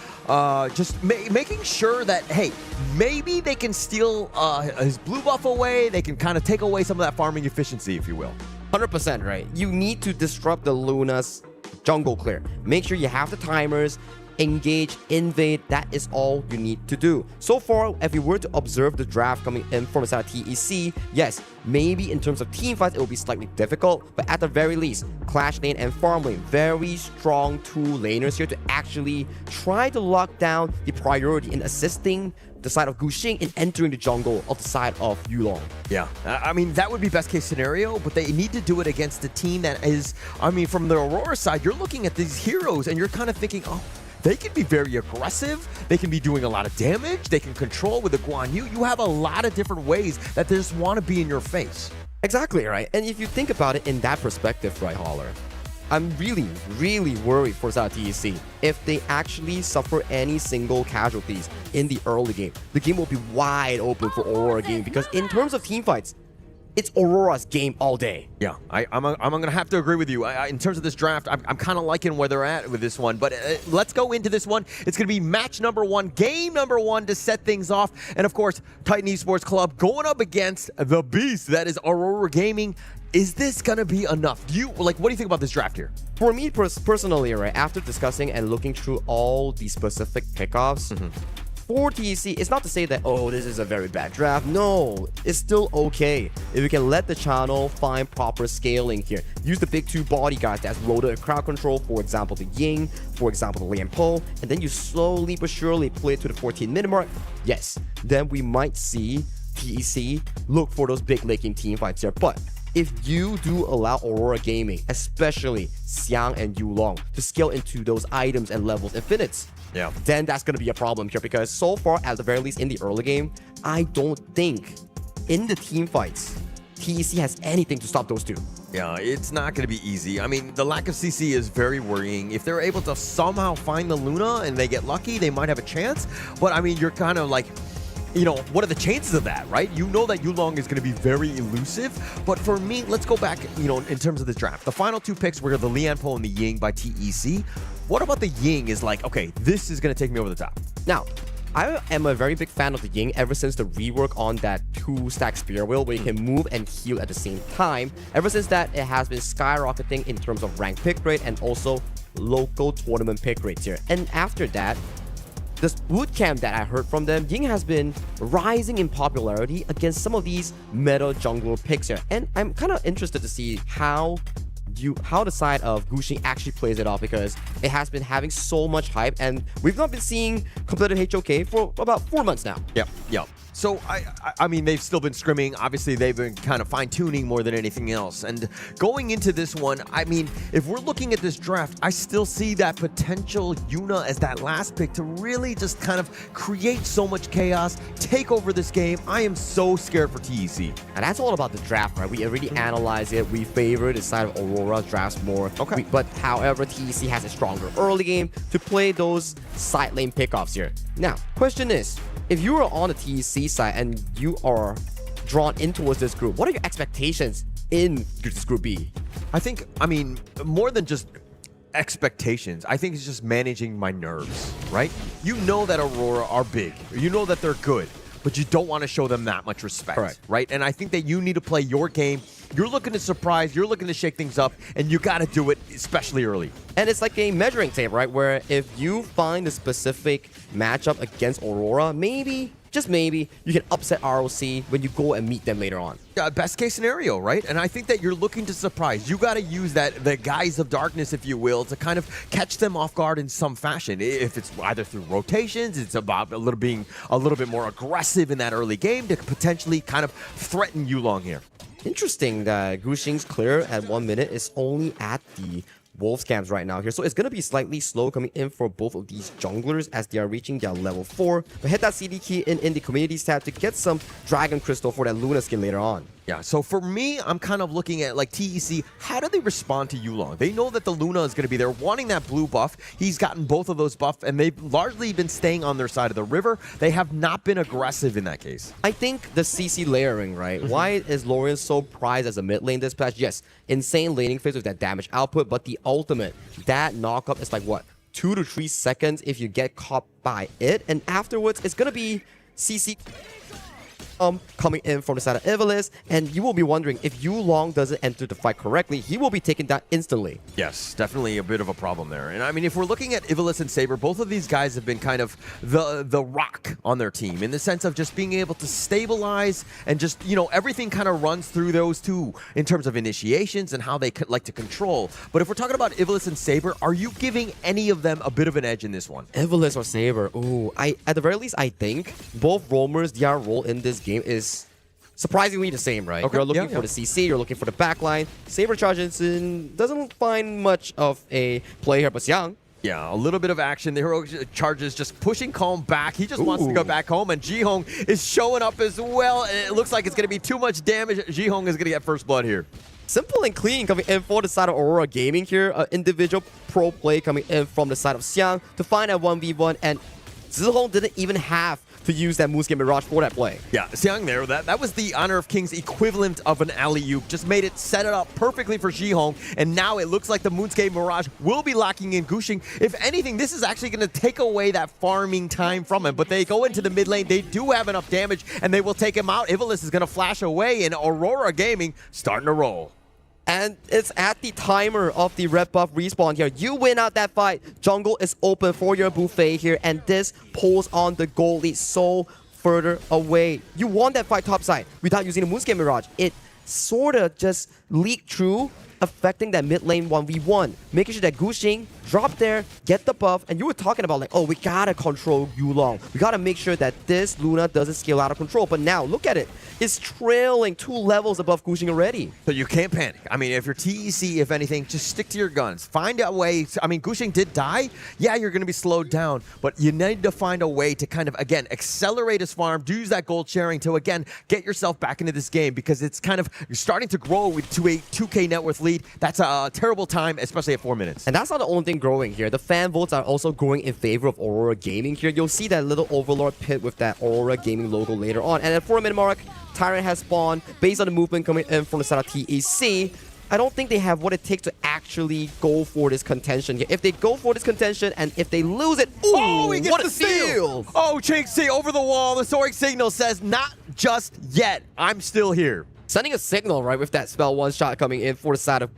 just making sure that, hey, maybe they can steal his blue buff away. They can kind of take away some of that farming efficiency, if you will. 100% right. You need to disrupt the Luna's jungle clear. Make sure you have the timers, engage, invade. That is all you need to do. So far, if you were to observe the draft coming in from inside TEC, yes, maybe in terms of team fights, it will be slightly difficult, but at the very least, Clash Lane and Farm Lane, very strong 2 laners here to actually try to lock down the priority in assisting the side of Guxing in entering the jungle of the side of Yulong. Yeah, that would be best case scenario, but they need to do it against a team that is, from the Aurora side, you're looking at these heroes and you're kind of thinking, oh, they can be very aggressive. They can be doing a lot of damage. They can control with the Guan Yu. You have a lot of different ways that they just want to be in your face. Exactly, right? And if you think about it in that perspective, right, Holler, I'm really, really worried for South TEC. If they actually suffer any single casualties in the early game, the game will be wide open for Aurora Gaming, because in terms of team fights, it's Aurora's game all day. Yeah, I'm going to have to agree with you. In terms of this draft, I'm kind of liking where they're at with this one. But let's go into this one. It's going to be match number 1, game number 1 to set things off. And of course, Titan Esports Club going up against the beast that is Aurora Gaming. Is this going to be enough? What do you think about this draft here? For me personally, right, after discussing and looking through all the specific pickoffs, for TEC, it's not to say that, oh, this is a very bad draft. No, it's still okay. If you can let the channel find proper scaling here, use the big 2 bodyguards that's rotated and crowd control, for example, the Ying, for example, the Lian Po, and then you slowly but surely play it to the 14-minute mark, yes, then we might see TEC look for those big laking team fights here. But if you do allow Aurora Gaming, especially Xiang and Yulong, to scale into those items and levels infinites, then that's going to be a problem here, because so far, at the very least in the early game, I don't think in the team fights, TEC has anything to stop those two. Yeah, it's not going to be easy. I mean, the lack of CC is very worrying. If they're able to somehow find the Luna and they get lucky, they might have a chance. But I mean, you're kind of like, what are the chances of that, right? You know that Yulong is going to be very elusive. But for me, let's go back, in terms of this draft. The final 2 picks were the Lian Po and the Ying by TEC. What about the Ying is like, okay, this is going to take me over the top? Now, I am a very big fan of the Ying ever since the rework on that 2-stack spear wheel where you can move and heal at the same time. Ever since that, it has been skyrocketing in terms of rank pick rate and also local tournament pick rates here. And after that, this bootcamp that I heard from them, Ying has been rising in popularity against some of these meta jungler picks here. And I'm kind of interested to see how the side of Gushing actually plays it off, because it has been having so much hype and we've not been seeing competitive HOK for about 4 months now. Yep. So, I mean, they've still been scrimming. Obviously, they've been kind of fine-tuning more than anything else. And going into this one, I mean, if we're looking at this draft, I still see that potential Yuna as that last pick to really just kind of create so much chaos, take over this game. I am so scared for TEC. And that's all about the draft, right? We already analyzed it. We favor the side of Aurora drafts more. Okay. But however, TEC has a stronger early game to play those side lane pickoffs here. Now, question is, if you are on the TEC side and you are drawn in towards this group, what are your expectations in this group B? I mean, more than just expectations, I think it's just managing my nerves, right? You know that Aurora are big. You know that they're good, but you don't want to show them that much respect, right? And I think that you need to play your game. You're looking to surprise, you're looking to shake things up, and you got to do it, especially early. And it's like a measuring tape, right? Where if you find a specific matchup against Aurora, maybe, just maybe, you can upset ROC when you go and meet them later on. Best case scenario, right? And I think that you're looking to surprise. You got to use the guise of darkness, if you will, to kind of catch them off guard in some fashion. If it's either through rotations, it's about being a little bit more aggressive in that early game to potentially kind of threaten Yulong here. Interesting that Gushing's clear at 1 minute is only at the Wolves camps right now here. So it's going to be slightly slow coming in for both of these junglers as they are reaching their level 4. But hit that CD key in the communities tab to get some Dragon Crystal for that Luna skin later on. Yeah, so for me, I'm kind of looking at like TEC, how do they respond to Yulong? They know that the Luna is going to be there, wanting that blue buff. He's gotten both of those buffs, and they've largely been staying on their side of the river. They have not been aggressive in that case. I think the CC layering, right? Why is Lorian so prized as a mid lane this patch? Yes, insane laning phase with that damage output, but the ultimate, that knockup is like what? 2 to 3 seconds if you get caught by it, and afterwards, it's going to be CC coming in from the side of Ivalice, and you will be wondering if Yulong doesn't enter the fight correctly, he will be taken down instantly. Yes, definitely a bit of a problem there. And I mean, if we're looking at Ivalice and Saber, both of these guys have been kind of the rock on their team in the sense of just being able to stabilize and just, everything kind of runs through those two in terms of initiations and how they like to control. But if we're talking about Ivalice and Saber, are you giving any of them a bit of an edge in this one? Ivalice or Saber? Ooh, at the very least, I think both roamers, their role in this game is surprisingly the same, right? Okay. You're looking for the CC, you're looking for the backline. Saber charges in, doesn't find much of a play here, but Xiang, Yeah, a little bit of action. The hero charges just pushing Calm back. He just wants to go back home, and Jihong is showing up as well. It looks like it's going to be too much damage. Jihong is going to get first blood here. Simple and clean coming in for the side of Aurora Gaming here. Individual pro play coming in from the side of Xiang to find a 1v1, and Zihong didn't even have to use that Moonscape Mirage for that play. Yeah, Xiang there, that was the Honor of Kings equivalent of an alley-oop. Just made it, set it up perfectly for Jihong, and now it looks like the Moonscape Mirage will be locking in Gushing. If anything, this is actually going to take away that farming time from him, but they go into the mid lane, they do have enough damage, and they will take him out. Ivalice is going to flash away, and Aurora Gaming starting to roll. And it's at the timer of the red buff respawn here. You win out that fight. Jungle is open for your buffet here, and this pulls on the goal lead so further away. You won that fight topside without using the Moonscape Mirage. It sort of just leaked through, affecting that mid lane 1v1, making sure that Gushing drop there, get the buff, and you were talking about like, oh, we gotta control Yulong. We gotta make sure that this Luna doesn't scale out of control. But now, look at it. It's trailing 2 levels above Gushing already. So you can't panic. I mean, if you're TEC, if anything, just stick to your guns. Find a way. I mean, Gushing did die. Yeah, you're going to be slowed down, but you need to find a way to kind of, again, accelerate his farm, use that gold sharing to, again, get yourself back into this game, because it's kind of starting to grow to a 2K net worth lead. That's a terrible time, especially at 4 minutes. And that's not the only thing growing here. The fan votes are also growing in favor of Aurora Gaming here. You'll see that little Overlord pit with that Aurora Gaming logo later on. And at 4-minute mark, Tyrant has spawned based on the movement coming in from the side of TEC. I don't think they have what it takes to actually go for this contention here. If they go for this contention and if they lose it, ooh, he gets what the a steal! Oh, Qingxi over the wall. The soaring signal says, not just yet. I'm still here. Sending a signal, right, with that spell one shot coming in for the side of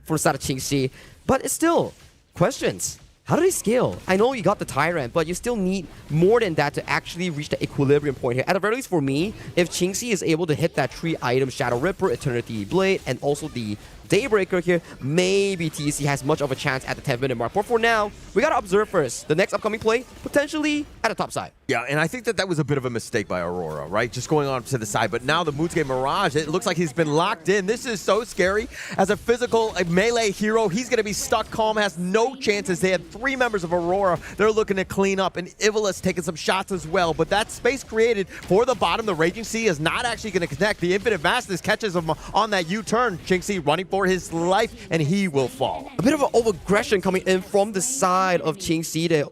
Qingxi. But it's still questions. How do they scale? I know you got the Tyrant, but you still need more than that to actually reach the equilibrium point here. At the very least for me, if Qingxi is able to hit that 3-item Shadow Ripper, Eternity Blade, and also the Daybreaker here, maybe TEC has much of a chance at the 10-minute mark. But for now, we gotta observe first. The next upcoming play, potentially at the top side. Yeah, and I think that was a bit of a mistake by Aurora, right? Just going on to the side. But now the Moonscape Mirage, it looks like he's been locked in. This is so scary. As a physical melee hero, he's going to be stuck. Calm has no chances. They had 3 members of Aurora. They're looking to clean up, and Ivalice taking some shots as well. But that space created for the bottom, the Raging Sea, is not actually going to connect. The Infinite Vastness catches him on that U-turn. Qingxi running for his life, and he will fall. A bit of an overaggression coming in from the side of Qingxi there.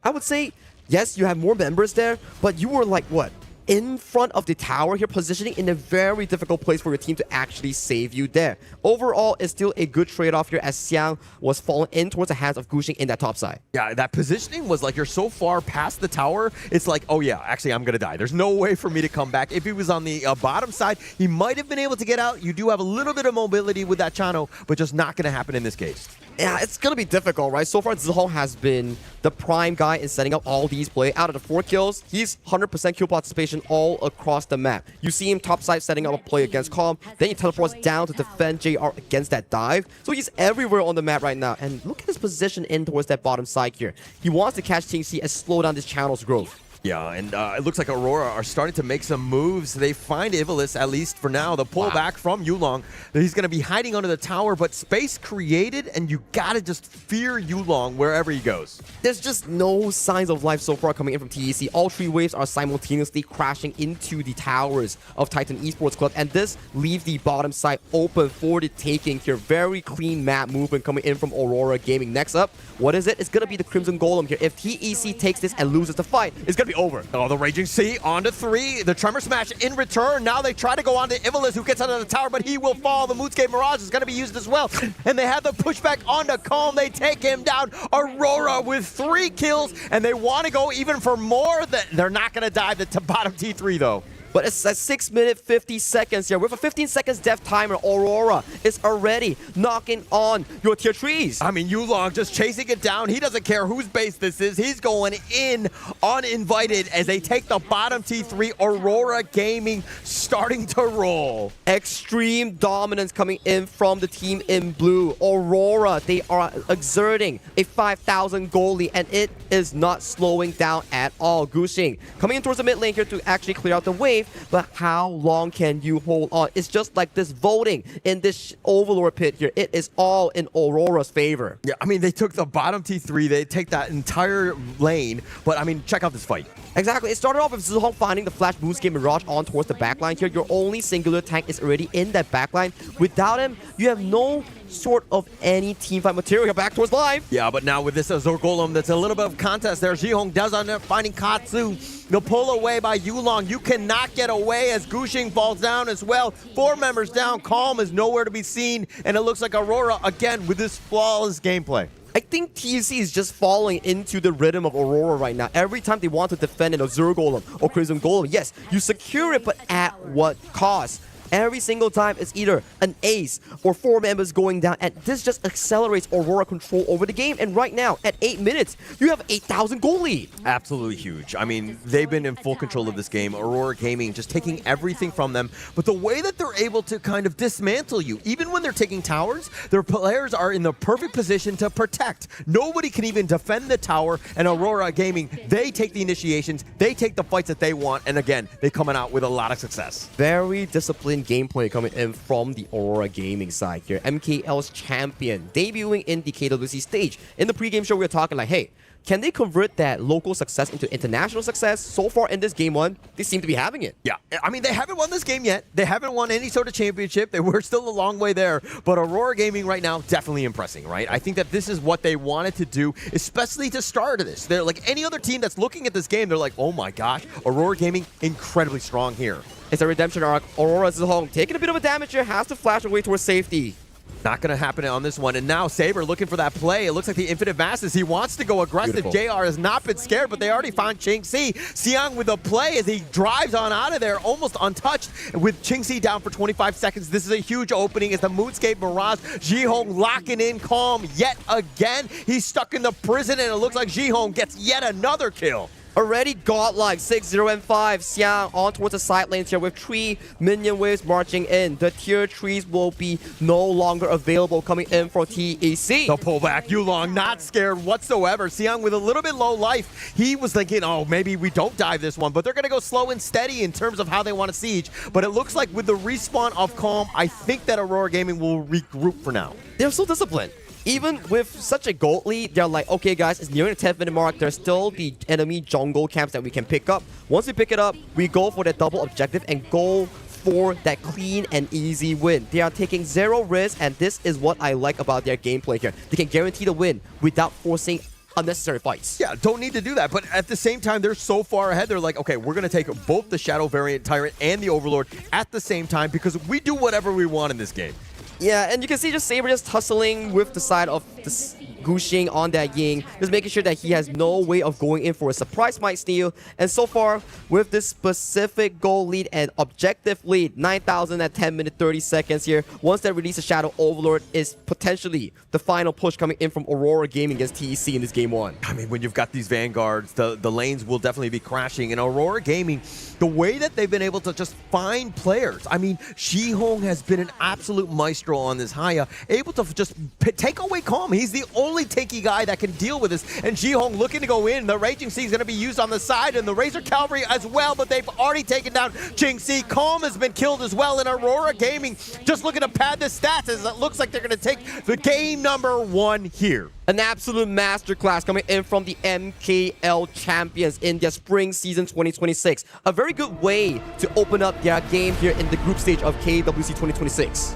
I would say, yes, you have more members there, but you were like, what? In front of the tower here, positioning in a very difficult place for your team to actually save you there. Overall, it's still a good trade-off here as Xiang was falling in towards the hands of Gushing in that top side. Yeah, that positioning was like you're so far past the tower, it's like, oh yeah, actually I'm gonna die. There's no way for me to come back. If he was on the bottom side, he might have been able to get out. You do have a little bit of mobility with that Chano, but just not gonna happen in this case. Yeah, it's gonna be difficult, right? So far, Zihong has been the prime guy in setting up all these plays. Out of the 4 kills, he's 100% kill participation all across the map. You see him topside setting up a play against Calm, then he teleports down to defend JR against that dive. So he's everywhere on the map right now. And look at his position in towards that bottom side here. He wants to catch Qingxi and slow down this channel's growth. Yeah, and it looks like Aurora are starting to make some moves. They find Ivalice, at least for now. The pullback from Yulong. He's going to be hiding under the tower, but space created, and you got to just fear Yulong wherever he goes. There's just no signs of life so far coming in from TEC. All 3 waves are simultaneously crashing into the towers of Titan Esports Club, and this leaves the bottom side open for the taking here. Very clean map movement coming in from Aurora Gaming. Next up, what is it? It's going to be the Crimson Golem here. If TEC takes this and loses the fight, it's going to be over. Oh, the Raging Sea onto 3. The Tremor Smash in return. Now they try to go on to Ivalice, who gets under the tower, but he will fall. The Moonscape Mirage is going to be used as well. And they have the pushback onto Calm. They take him down. Aurora with 3 kills, and they want to go even for more. They're not going to dive the bottom T3, though. But it's at 6 minutes, 50 seconds here. With a 15 seconds death timer, Aurora is already knocking on your tier 3s. I mean, Yulong just chasing it down. He doesn't care whose base this is. He's going in uninvited as they take the bottom T3. Aurora Gaming starting to roll. Extreme dominance coming in from the team in blue. Aurora, they are exerting a 5,000 goal lead, and it is not slowing down at all. Gushing coming in towards the mid lane here to actually clear out the wave. safe, but how long can you hold on? It's just like this voting in this Overlord pit here. It is all in Aurora's favor. Yeah, I mean, they took the bottom T3, they take that entire lane, but I mean, check out this fight. Exactly. It started off with Zihong finding the Flash Moonscape Mirage on towards the backline here. Your only singular tank is already in that backline. Without him, you have no sort of any teamfight material. Back towards live. Yeah, but now with this Azure Golem, that's a little bit of contest there. Jihong does end up finding Katsu. The pull away by Yulong. You cannot get away as Gushing falls down as well. 4 members down. Calm is nowhere to be seen. And it looks like Aurora, again, with this flawless gameplay. I think TC is just falling into the rhythm of Aurora right now. Every time they want to defend an Azure Golem or Crimson Golem, yes, you secure it, but at what cost? Every single time it's either an ace or 4 members going down, and this just accelerates Aurora control over the game. And right now, at 8 minutes, you have 8,000 goal lead. Absolutely huge. I mean, they've been in full control of this game. Aurora Gaming just taking everything from them. But the way that they're able to kind of dismantle you, even when they're taking towers, their players are in the perfect position to protect. Nobody can even defend the tower, and Aurora Gaming, they take the initiations, they take the fights that they want, and again, they're coming out with a lot of success. Very disciplined gameplay coming in from the Aurora Gaming side here. MKL's champion debuting in the KWC stage. In the pregame show, we were talking like, hey, can they convert that local success into international success? So far in this game 1, they seem to be having it. Yeah, I mean, they haven't won this game yet. They haven't won any sort of championship. They were still a long way there. But Aurora Gaming right now, definitely impressing, right? I think that this is what they wanted to do, especially to start this. They're like any other team that's looking at this game, they're like, oh my gosh, Aurora Gaming, incredibly strong here. It's a redemption arc. Aurora Zihong taking a bit of a damage here, has to flash away towards safety. Not going to happen on this one. And now Saber looking for that play. It looks like the Infinite Masses. He wants to go aggressive. Beautiful. JR has not been scared, but they already found Qingxi. Xiang with a play as he drives on out of there, almost untouched. With Qingxi down for 25 seconds, this is a huge opening as the Moonscape Mirage. Jihong locking in Calm yet again. He's stuck in the prison, and it looks like Jihong gets yet another kill. Already godlike, 6-0 and 5. Xiang on towards the side lanes here with 3 minion waves marching in. The tier 3s will be no longer available coming in for TEC. The pullback, Yulong not scared whatsoever. Xiang with a little bit low life. He was thinking, oh, maybe we don't dive this one, but they're going to go slow and steady in terms of how they want to siege. But it looks like with the respawn of Calm, I think that Aurora Gaming will regroup for now. They're so disciplined. Even with such a gold lead, they're like, okay guys, it's nearing the 10th minute mark. There's still the enemy jungle camps that we can pick up. Once we pick it up, we go for that double objective and go for that clean and easy win. They are taking 0 risk, and this is what I like about their gameplay here. They can guarantee the win without forcing unnecessary fights. Yeah, don't need to do that. But at the same time, they're so far ahead. They're like, okay, we're going to take both the Shadow Variant Tyrant and the Overlord at the same time because we do whatever we want in this game. Yeah, and you can see just Saber just hustling with the side of this Gushing on that Ying, just making sure that he has no way of going in for a surprise might steal. And so far, with this specific goal lead and objective lead, 9,000 at 10 minutes 30 seconds here. Once they release the Shadow Overlord is potentially the final push coming in from Aurora Gaming against TEC in this game 1. I mean, when you've got these Vanguards, the lanes will definitely be crashing. And Aurora Gaming, the way that they've been able to just find players. I mean, Jihong has been an absolute maestro on this Haya, able to just take away Calm. He's the only tanky guy that can deal with this. And Jihong looking to go in. The Raging Sea is going to be used on the side, and the Razor Cavalry as well, but they've already taken down Qingxi. Calm has been killed as well, and Aurora Gaming just looking to pad the stats as it looks like they're going to take the game number 1 here. An absolute masterclass coming in from the MKL champions in their spring season 2026. A very good way to open up their game here in the group stage of KWC 2026.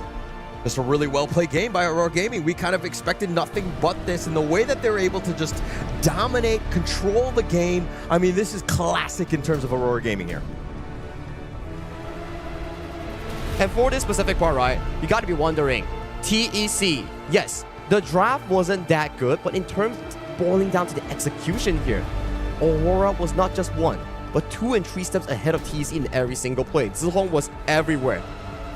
Just a really well-played game by Aurora Gaming. We kind of expected nothing but this, and the way that they're able to just dominate, control the game. I mean, this is classic in terms of Aurora Gaming here. And for this specific part, right, you got to be wondering, TEC, yes, the draft wasn't that good, but in terms of boiling down to the execution here, Aurora was not just 1, but 2 and 3 steps ahead of TEC in every single play. Zihong was everywhere.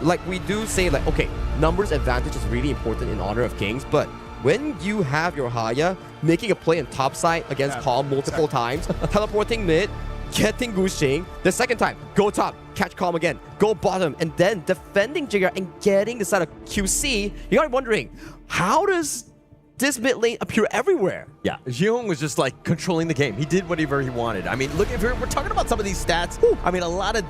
Like we do say, like, okay, numbers advantage is really important in Honor of Kings, but when you have your Haya making a play in top side against Calm multiple times, teleporting mid, getting Gushing, the second time, go top, catch Calm again, go bottom, and then defending Jigger and getting the side of QC, you gotta be wondering, how does this mid lane appear everywhere. Yeah, Jihong was just like controlling the game. He did whatever he wanted. I mean, look, if we're talking about some of these stats, I mean, a lot of,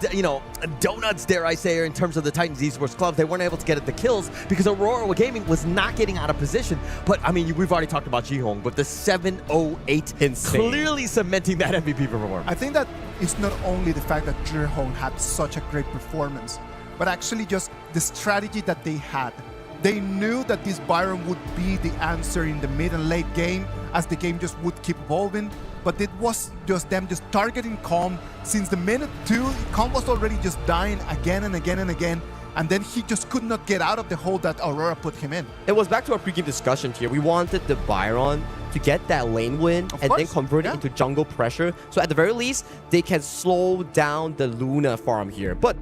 donuts, dare I say, in terms of the Titans Esports Club. They weren't able to get at the kills because Aurora Gaming was not getting out of position. But, I mean, we've already talked about Jihong, but the 708 clearly cementing that MVP performance. I think that it's not only the fact that Jihong had such a great performance, but actually just the strategy that they had. They knew that this Byron would be the answer in the mid and late game as the game just would keep evolving, but it was just them just targeting Calm. Since the minute 2, Calm was already just dying again and again and again, and then he just could not get out of the hole that Aurora put him in. It was back to our pre-game discussion here. We wanted the Byron to get that lane win then convert it into jungle pressure. So at the very least, they can slow down the Luna farm here. But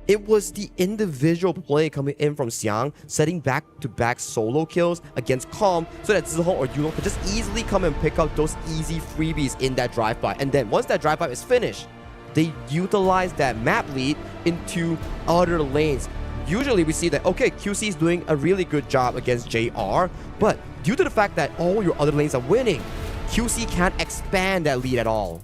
it was the individual play coming in from Xiang, setting back-to-back solo kills against Calm so that Zihong or Yulong could just easily come and pick up those easy freebies in that drive-by. And then once that drive-by is finished, they utilize that map lead into other lanes. Usually we see that, okay, QC is doing a really good job against JR, but due to the fact that all your other lanes are winning, QC can't expand that lead at all.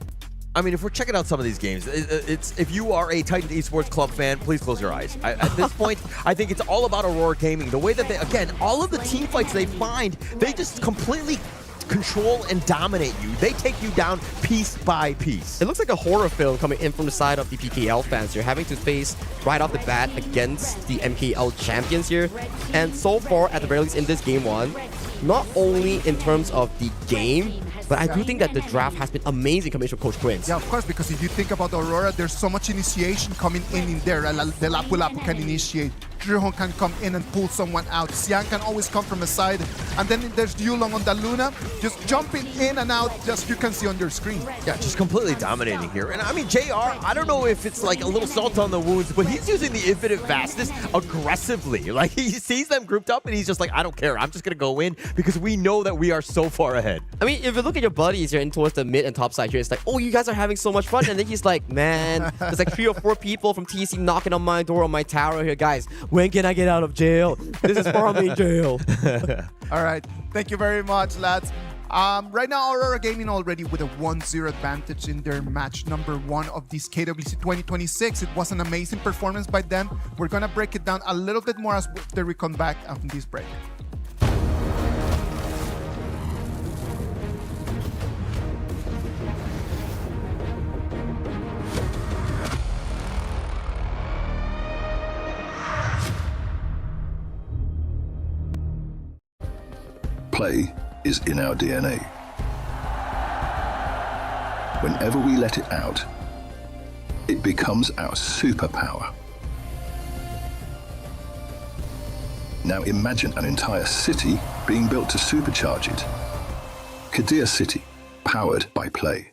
I mean, if we're checking out some of these games, it's if you are a Titan Esports Club fan, please close your eyes. At this point, I think it's all about Aurora Gaming. The way that they, again, all of the team fights they find, they just completely control and dominate you. They take you down piece by piece. It looks like a horror film coming in from the side of the PKL fans. You're having to face right off the bat against the MKL champions here. And so far, at the very least in this game 1, not only in terms of the game, but I do think that the draft has been amazing coming from Coach Quince. Yeah, of course, because if you think about Aurora, there's so much initiation coming in there. The Lapu Lapu can initiate. Zhihong can come in and pull someone out. Xiang can always come from a side. And then there's Yulong on the Luna, just jumping in and out, just you can see on your screen. Yeah, just completely dominating here. And I mean, JR, I don't know if it's like a little salt on the wounds, but he's using the infinite fastness aggressively. Like, he sees them grouped up and he's just like, I don't care. I'm just going to go in because we know that we are so far ahead. I mean, if you look at your buddies here in towards the mid and top side here, it's like, oh, you guys are having so much fun. And then he's like, man, there's like 3 or 4 people from TC knocking on my door on my tower here. Guys, when can I get out of jail? This is farming jail. All right. Thank you very much, lads. Right now, Aurora Gaming already with a 1-0 advantage in their match number 1 of this KWC 2026. It was an amazing performance by them. We're going to break it down a little bit more after we come back after this break. Play is in our DNA. Whenever we let it out, it becomes our superpower. Now imagine an entire city being built to supercharge it. Kadir City, powered by Play.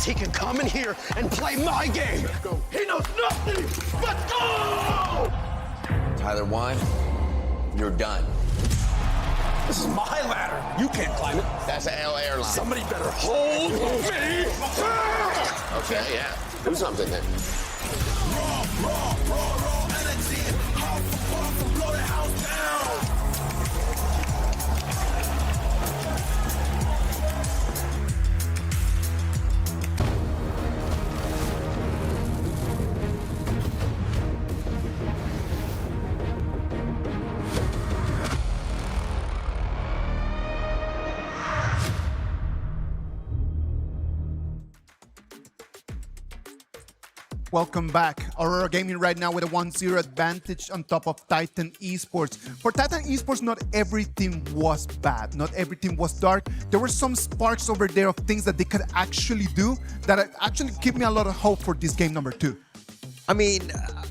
He can come in here and play my game. He knows nothing but go! Tyler 1, you're done. This is my ladder. You can't climb it. That's an L airline. Somebody better hold me. Okay, yeah. Do something then. Raw energy. Half a puff, blow the house down. Welcome back. Aurora Gaming right now with a 1-0 advantage on top of Titan Esports. For Titan Esports, not everything was bad. Not everything was dark. There were some sparks over there of things that they could actually do that actually give me a lot of hope for this game number 2. I mean,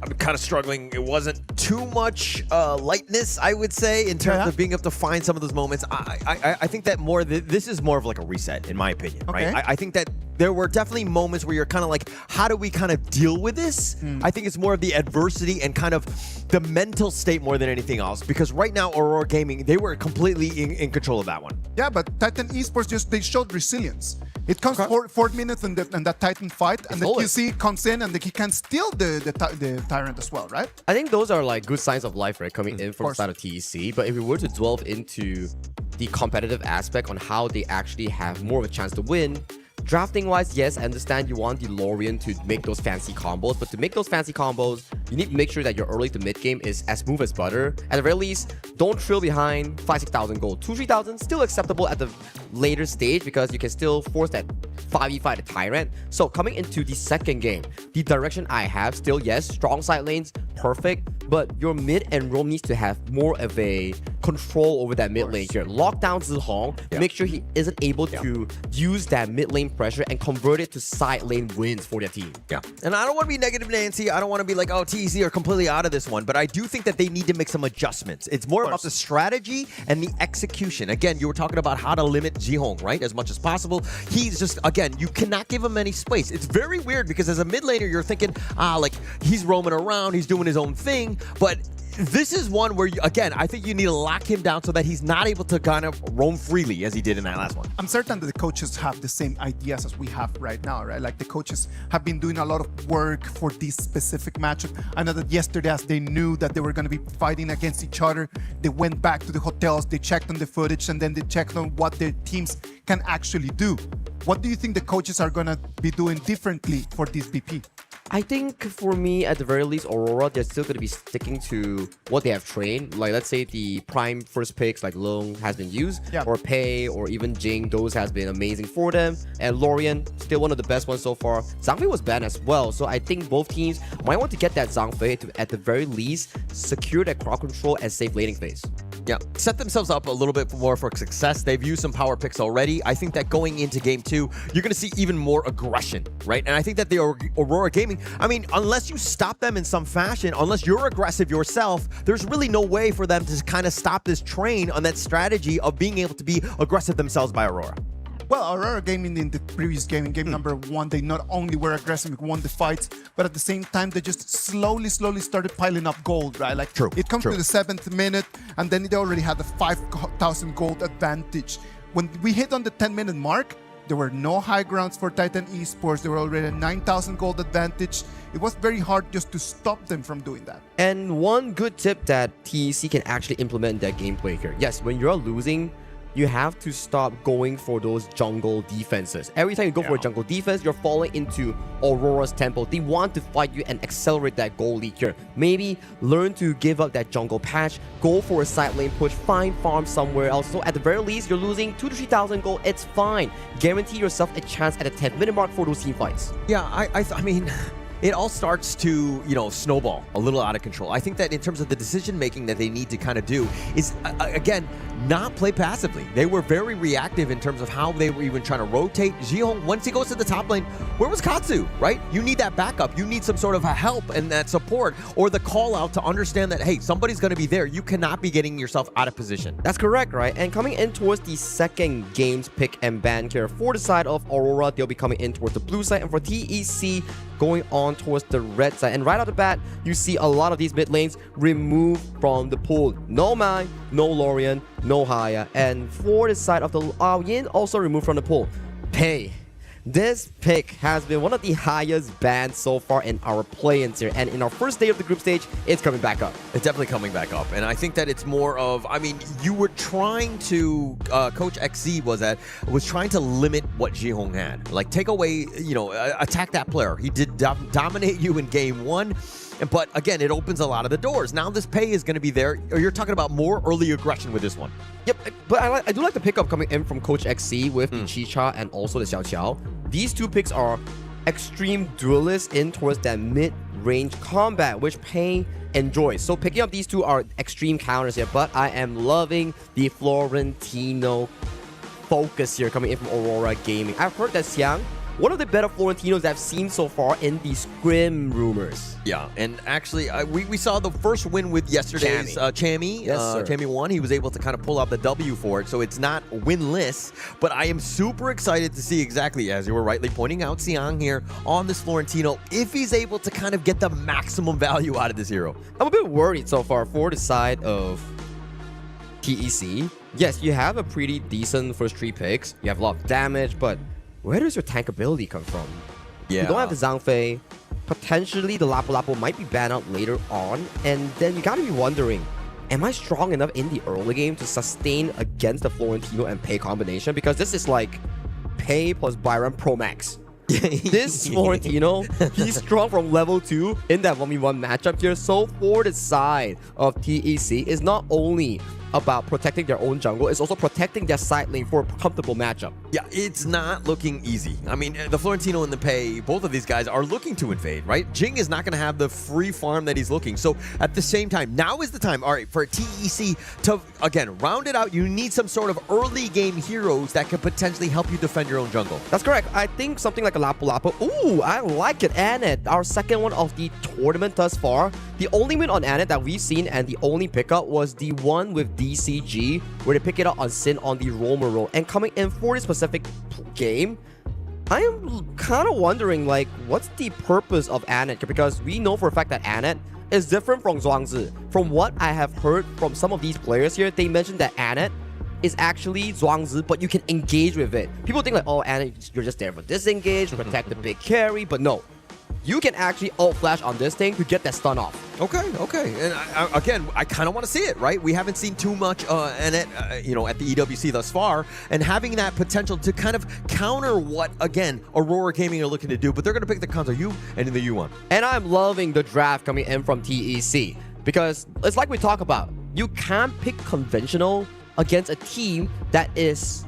I'm kind of struggling. It wasn't too much lightness, I would say, in terms of being able to find some of those moments. I think that this is more of like a reset, in my opinion, right? I think that there were definitely moments where you're kind of like, how do we kind of deal with this? I think it's more of the adversity and kind of the mental state more than anything else. Because right now, Aurora Gaming, they were completely in control of that one. Yeah, but Titan Esports they showed resilience. It comes 4 minutes in that Titan fight, and the QC comes in and he can steal the Tyrant as well, right? I think those are like good signs of life, right? Coming in from the side of TEC. But if we were to delve into the competitive aspect on how they actually have more of a chance to win, drafting wise, yes, I understand you want the Lorian to make those fancy combos, but to make those fancy combos, you need to make sure that your early to mid game is as smooth as butter. At the very least, don't trail behind 5,000-6,000 gold. 2,000-3,000 still acceptable at the later stage because you can still force that 5v5 the Tyrant. So coming into the second game, the direction I have still, yes, strong side lanes, perfect, but your mid and roam needs to have more of a control over that mid lane here. Lock down Zihong, make sure he isn't able to use that mid lane pressure and convert it to side lane wins for their team. Yeah, and I don't want to be negative, Nancy. I don't want to be like, oh, TEC are completely out of this one, but I do think that they need to make some adjustments. It's more about the strategy and the execution. Again, you were talking about how to limit Zihong, right, as much as possible. He's just, again, you cannot give him any space. It's very weird because as a mid laner, you're thinking, like, he's roaming around, he's doing his own thing, but this is one where, again, I think you need to lock him down so that he's not able to kind of roam freely as he did in that last one. I'm certain that the coaches have the same ideas as we have right now, right? Like the coaches have been doing a lot of work for this specific matchup. I know that yesterday, as they knew that they were going to be fighting against each other, they went back to the hotels, they checked on the footage, and then they checked on what their teams can actually do. What do you think the coaches are going to be doing differently for this BP? I think for me, at the very least, Aurora, they're still going to be sticking to what they have trained. Like, let's say the prime first picks like Long has been used, or Pei, or even Jing, those has been amazing for them. And Lorian, still one of the best ones so far. Zhangfei was banned as well, so I think both teams might want to get that Zhangfei to, at the very least, secure that crowd control and safe laning phase. Yeah, set themselves up a little bit more for success. They've used some power picks already. I think that going into game 2, you're going to see even more aggression, right? And I think that the Aurora Gaming, I mean, unless you stop them in some fashion, unless you're aggressive yourself, there's really no way for them to kind of stop this train on that strategy of being able to be aggressive themselves by Aurora. Well, Aurora Gaming in the previous game, in game number 1, they not only were aggressive, won the fights, but at the same time, they just slowly started piling up gold, right? Like, it comes to the 7th minute, and then they already had the 5,000 gold advantage. When we hit on the 10-minute mark, there were no high grounds for Titan Esports. They were already a 9,000 gold advantage. It was very hard just to stop them from doing that. And one good tip that TEC can actually implement in their gameplay here. Yes, when you're losing, you have to stop going for those jungle defenses. Every time you go for a jungle defense, you're falling into Aurora's tempo. They want to fight you and accelerate that goal lead here. Maybe learn to give up that jungle patch, go for a side lane push, find farm somewhere else. So at the very least, you're losing 2,000 to 3,000 gold. It's fine. Guarantee yourself a chance at the 10-minute mark for those team fights. Yeah, I mean, it all starts to, snowball a little out of control. I think that in terms of the decision-making that they need to kind of do is, again, not play passively. They were very reactive in terms of how they were even trying to rotate. Zihong, once he goes to the top lane, where was Katsu, right? You need that backup. You need some sort of a help and that support or the call out to understand that, hey, somebody's going to be there. You cannot be getting yourself out of position. That's correct, right? And coming in towards the second game's pick and ban here, for the side of Aurora, they'll be coming in towards the blue side, and for TEC, going on towards the red side. And right off the bat, you see a lot of these mid lanes removed from the pool. No Mai, no Lorian, no Haya. And for the side of the Yin, also removed from the pool. Pei. This pick has been one of the highest bans so far in our play-ins here. And in our first day of the group stage, it's coming back up. It's definitely coming back up. And I think that it's more of, I mean, you were trying to, Coach XZ was trying to limit what Zihong had. Like, take away, attack that player. He did dominate you in game 1. But again, it opens a lot of the doors. Now this Pei is going to be there. Or you're talking about more early aggression with this one. Yep, but I do like the pickup coming in from Coach XC with the Chicha and also the Xiao Xiao. These two picks are extreme duelist in towards that mid-range combat, which Pei enjoys. So picking up these two are extreme counters here, but I am loving the Florentino focus here coming in from Aurora Gaming. I've heard that Xiang, one of the better Florentinos I've seen so far in the scrim rumors. Yeah, and actually, we saw the first win with yesterday's Chammy. Yes, sir. Chammy won. He was able to kind of pull out the W for it, so it's not winless. But I am super excited to see exactly, as you were rightly pointing out, Xiang here on this Florentino, if he's able to kind of get the maximum value out of this hero. I'm a bit worried so far for the side of TEC. Yes, you have a pretty decent first 3 picks. You have a lot of damage, but where does your tank ability come from? Yeah. You don't have the Zhang Fei. Potentially, the Lapu Lapu might be banned out later on. And then you gotta be wondering, am I strong enough in the early game to sustain against the Florentino and Pei combination? Because this is like Pei plus Byron Pro Max. This Florentino, he's strong from level 2 in that 1v1 matchup here. So for the side of TEC, is not only about protecting their own jungle, it's also protecting their side lane for a comfortable matchup. Yeah, it's not looking easy. I mean, the Florentino and the Pei, both of these guys are looking to invade, right? Jing is not going to have the free farm that he's looking. So at the same time, now is the time, all right, for TEC to, again, round it out. You need some sort of early game heroes that can potentially help you defend your own jungle. That's correct. I think something like a Lapu Lapu. Ooh, I like it. Anet, our second one of the tournament thus far. The only win on Anet that we've seen and the only pickup was the one with DCG, where they pick it up on Sin on the Roamer role. And coming in for this specific game, I am kind of wondering, like, what's the purpose of Anet? Because we know for a fact that Anet is different from Zhuangzi. From what I have heard from some of these players here, they mentioned that Anet is actually Zhuangzi, but you can engage with it. People think like, oh, Anet, you're just there for disengage, protect the big carry, but no. You can actually ult flash on this thing to get that stun off. Okay. And again, I kind of want to see it, right? We haven't seen too much at the EWC thus far, and having that potential to kind of counter what, again, Aurora Gaming are looking to do, but they're going to pick the counter U and the U1. And I'm loving the draft coming in from TEC, because it's like we talk about, you can't pick conventional against a team that is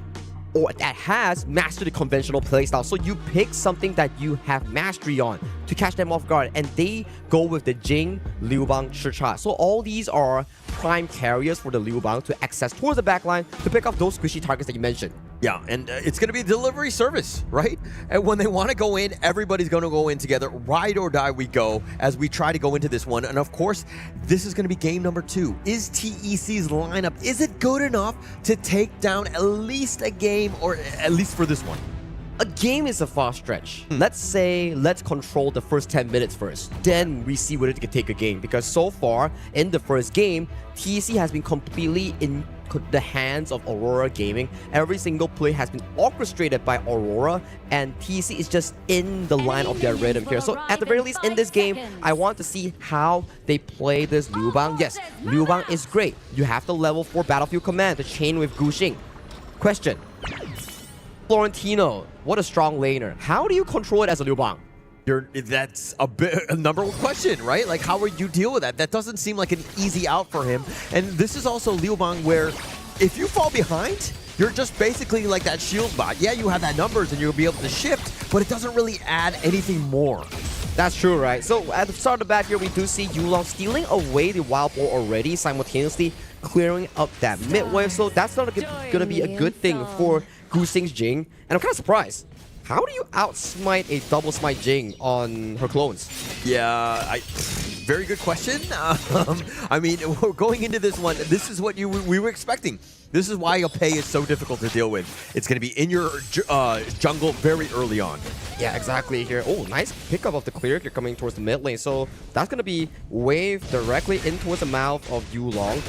or that has mastered the conventional playstyle. So you pick something that you have mastery on to catch them off guard, and they go with the Jing, Liu Bang, Shicha. So all these are prime carriers for the Liu Bang to access towards the backline to pick up those squishy targets that you mentioned. Yeah, and it's going to be a delivery service, right? And when they want to go in, everybody's going to go in together. Ride or die we go as we try to go into this one. And of course, this is going to be game number 2. Is TEC's lineup, is it good enough to take down at least a game, or at least for this one? A game is a far stretch. Let's say, let's control the first 10 minutes first. Then we see whether it can take a game. Because so far, in the first game, TEC has been completely in the hands of Aurora Gaming. Every single play has been orchestrated by Aurora, and TEC is just in the line of their rhythm here. So at the very least in this game, I want to see how they play this Liu Bang. Yes, Liu Bang is great. You have the level 4 Battlefield Command to chain with Guxing. Question. Florentino, what a strong laner. How do you control it as a Liu Bang? That's a number one question, right? Like, how would you deal with that? That doesn't seem like an easy out for him. And this is also Liu Bang where if you fall behind, you're just basically like that shield bot. Yeah, you have that numbers and you'll be able to shift, but it doesn't really add anything more. That's true, right? So at the start of the bat here, we do see Yulong stealing away the Wild Boar already, simultaneously clearing up that mid wave. So that's not going to be a good thing for Guxing's Jing. And I'm kind of surprised. How do you outsmite a double smite Jing on her clones? Yeah, very good question. I mean, going into this one, this is what we were expecting. This is why a Pei is so difficult to deal with. It's going to be in your jungle very early on. Yeah, exactly here. Oh, nice pickup of the clear here coming towards the mid lane. So that's going to be waved directly in towards the mouth of Yulong.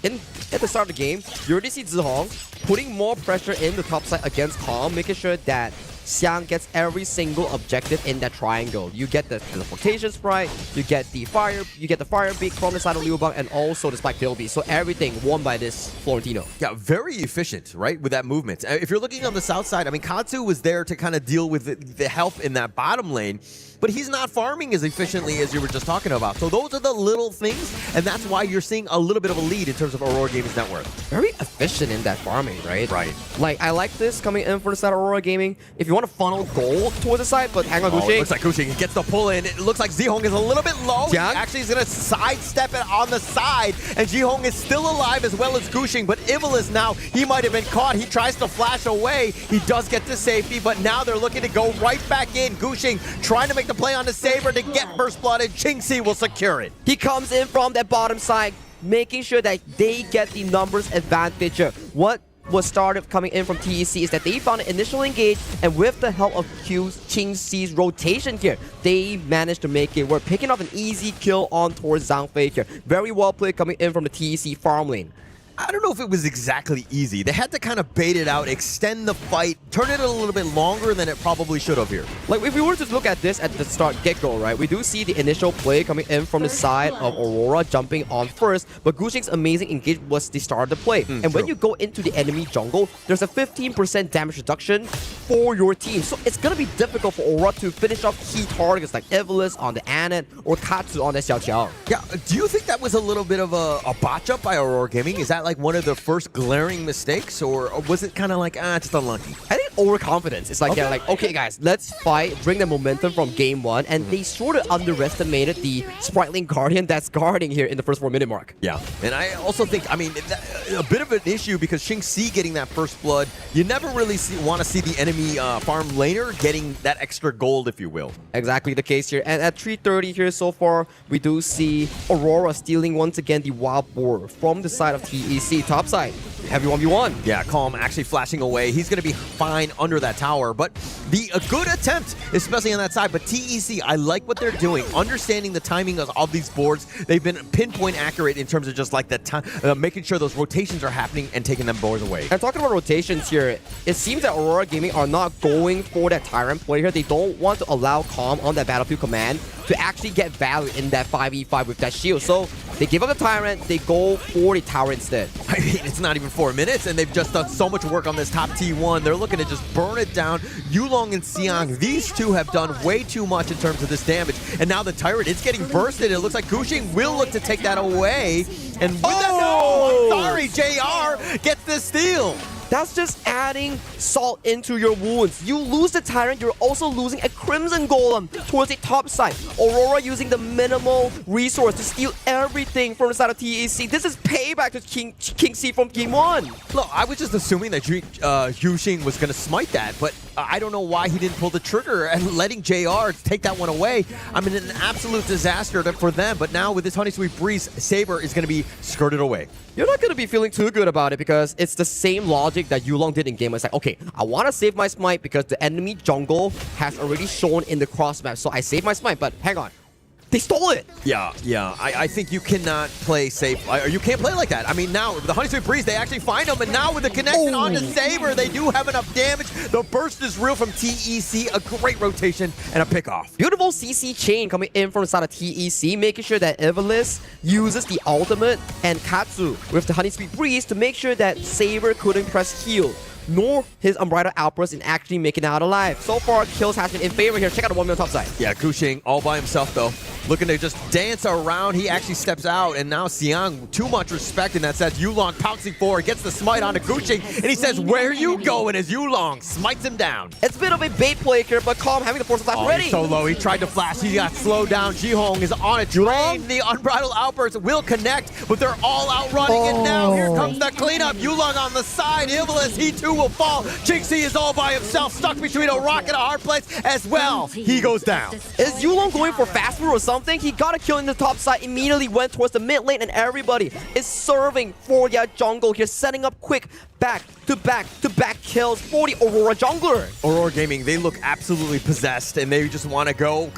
At the start of the game, you already see Zihong putting more pressure in the top side against Calm, making sure that Xiang gets every single objective in that triangle. You get the teleportation sprite, you get the fire beak from the side of Liu Bang, and also the spike tail beast. So everything won by this Florentino. Yeah, very efficient, right, with that movement. If you're looking on the south side, I mean, Katsu was there to kind of deal with the help in that bottom lane, but he's not farming as efficiently as you were just talking about. So those are the little things, and that's why you're seeing a little bit of a lead in terms of Aurora Gaming's net worth. Very efficient in that farming, right? Right. Like, I like this coming in for the side of Aurora Gaming. If you want want to funnel gold towards the side, but hang on, It Gushing. looks like Gushing gets the pull in. It looks like Zihong is a little bit low. He actually is going to sidestep it on the side, and Zihong is still alive as well as Gushing, but Ivalis now, he might have been caught. He tries to flash away. He does get to safety, but now they're looking to go right back in. Gushing trying to make the play on the Saber to get first blood, and Qingxi will secure it. He comes in from that bottom side, making sure that they get the numbers advantage. What was started coming in from TEC is that they found an initial engage, and with the help of Qingxi's rotation here, they managed to make it work, picking up an easy kill on towards Zhang Fei here. Very well played coming in from the TEC farm lane. I don't know if it was exactly easy. They had to kind of bait it out, extend the fight, turn it a little bit longer than it probably should have here. Like, if we were to look at this at the start get-go, right, we do see the initial play coming in from the side of Aurora jumping on first, but Gushing's amazing engage was the start of the play. And when you go into the enemy jungle, there's a 15% damage reduction for your team. So it's going to be difficult for Aurora to finish off key targets like Evalis on the Anet or Katsu on the Xiaoqiao. Yeah, do you think that was a little bit of a botch up by Aurora Gaming? Is that like one of the first glaring mistakes, or was it kind of like, just unlucky? I think overconfidence. It's like, they're like, okay guys, let's fight, bring the momentum from game one, and they sort of underestimated the Spriteling Guardian that's guarding here in the first 4-minute mark. Yeah, and I also think, I mean, a bit of an issue because Qingxi getting that first blood, you never really want to see the enemy farm laner getting that extra gold, if you will. Exactly the case here. And at 3:30 here so far, we do see Aurora stealing once again the wild boar from the side of TEC top side. Heavy 1v1. Yeah, Calm actually flashing away. He's going to be fine under that tower, but a good attempt, especially on that side. But TEC, I like what they're doing, understanding the timing of these boards. They've been pinpoint accurate in terms of just like the time, making sure those rotations are happening and taking them boards away. And talking about rotations here, it seems that Aurora Gaming are not going for that Tyrant play here. They don't want to allow Calm on that Battlefield command to actually get value in that 5v5 with that shield. So they give up the Tyrant, they go for the tower instead. I mean, it's not even 4 minutes, and they've just done so much work on this top T1. They're looking to just burn it down. Yulong and Xiang, these two have done way too much in terms of this damage. And now the Tyrant, it's getting bursted. It looks like Gushing will look to take that away. And with that, no, I'm sorry, JR gets the steal. That's just adding salt into your wounds. You lose the Tyrant, you're also losing a Crimson Golem towards the top side. Aurora using the minimal resource to steal everything from the side of TEC. This is payback to Qingxi from game one. Look, I was just assuming that Yuxing was going to smite that, but I don't know why he didn't pull the trigger and letting JR take that one away. I mean, an absolute disaster for them, but now with this Honey Sweet Breeze, Saber is going to be skirted away. You're not going to be feeling too good about it because it's the same logic that Yulong did in game. It's like, okay, I want to save my smite because the enemy jungle has already shown in the cross map. So I save my smite, but hang on. They stole it! Yeah. I think you cannot play safe. Or you can't play like that. I mean, now, with the Honey Sweet Breeze, they actually find him, and now with the connection onto Saber, they do have enough damage. The burst is real from TEC. A great rotation and a pick-off. Beautiful CC chain coming in from the side of TEC, making sure that Evalis uses the ultimate and Katsu with the Honey Sweet Breeze to make sure that Saber couldn't press heal, nor his Unbridled Outburst in actually making it out alive. So far, kills has been in favor here. Check out the 1 minute top side. Yeah, Gushing all by himself, though. Looking to just dance around. He actually steps out, and now Xiang, too much respect in that sense. Yulong pouncing forward, gets the smite onto Gushing, and he says, "Where are you going?" as Yulong smites him down. It's a bit of a bait play here, but Calm having the force of flash ready. He's so low. He tried to flash. He got slowed down. Jihong is on a train. The Unbridled Outburst will connect, but they're all outrunning it now. Here comes the cleanup. Yulong on the side. Ivalis, he too will fall. Qingxi is all by himself, stuck between a rock and a hard place as well. He goes down. Is Yulong going for fast food or something? He got a kill in the top side, immediately went towards the mid lane, and everybody is serving for their jungle here, setting up quick back-to-back kills for the Aurora jungler. Aurora Gaming, they look absolutely possessed, and they just want to go.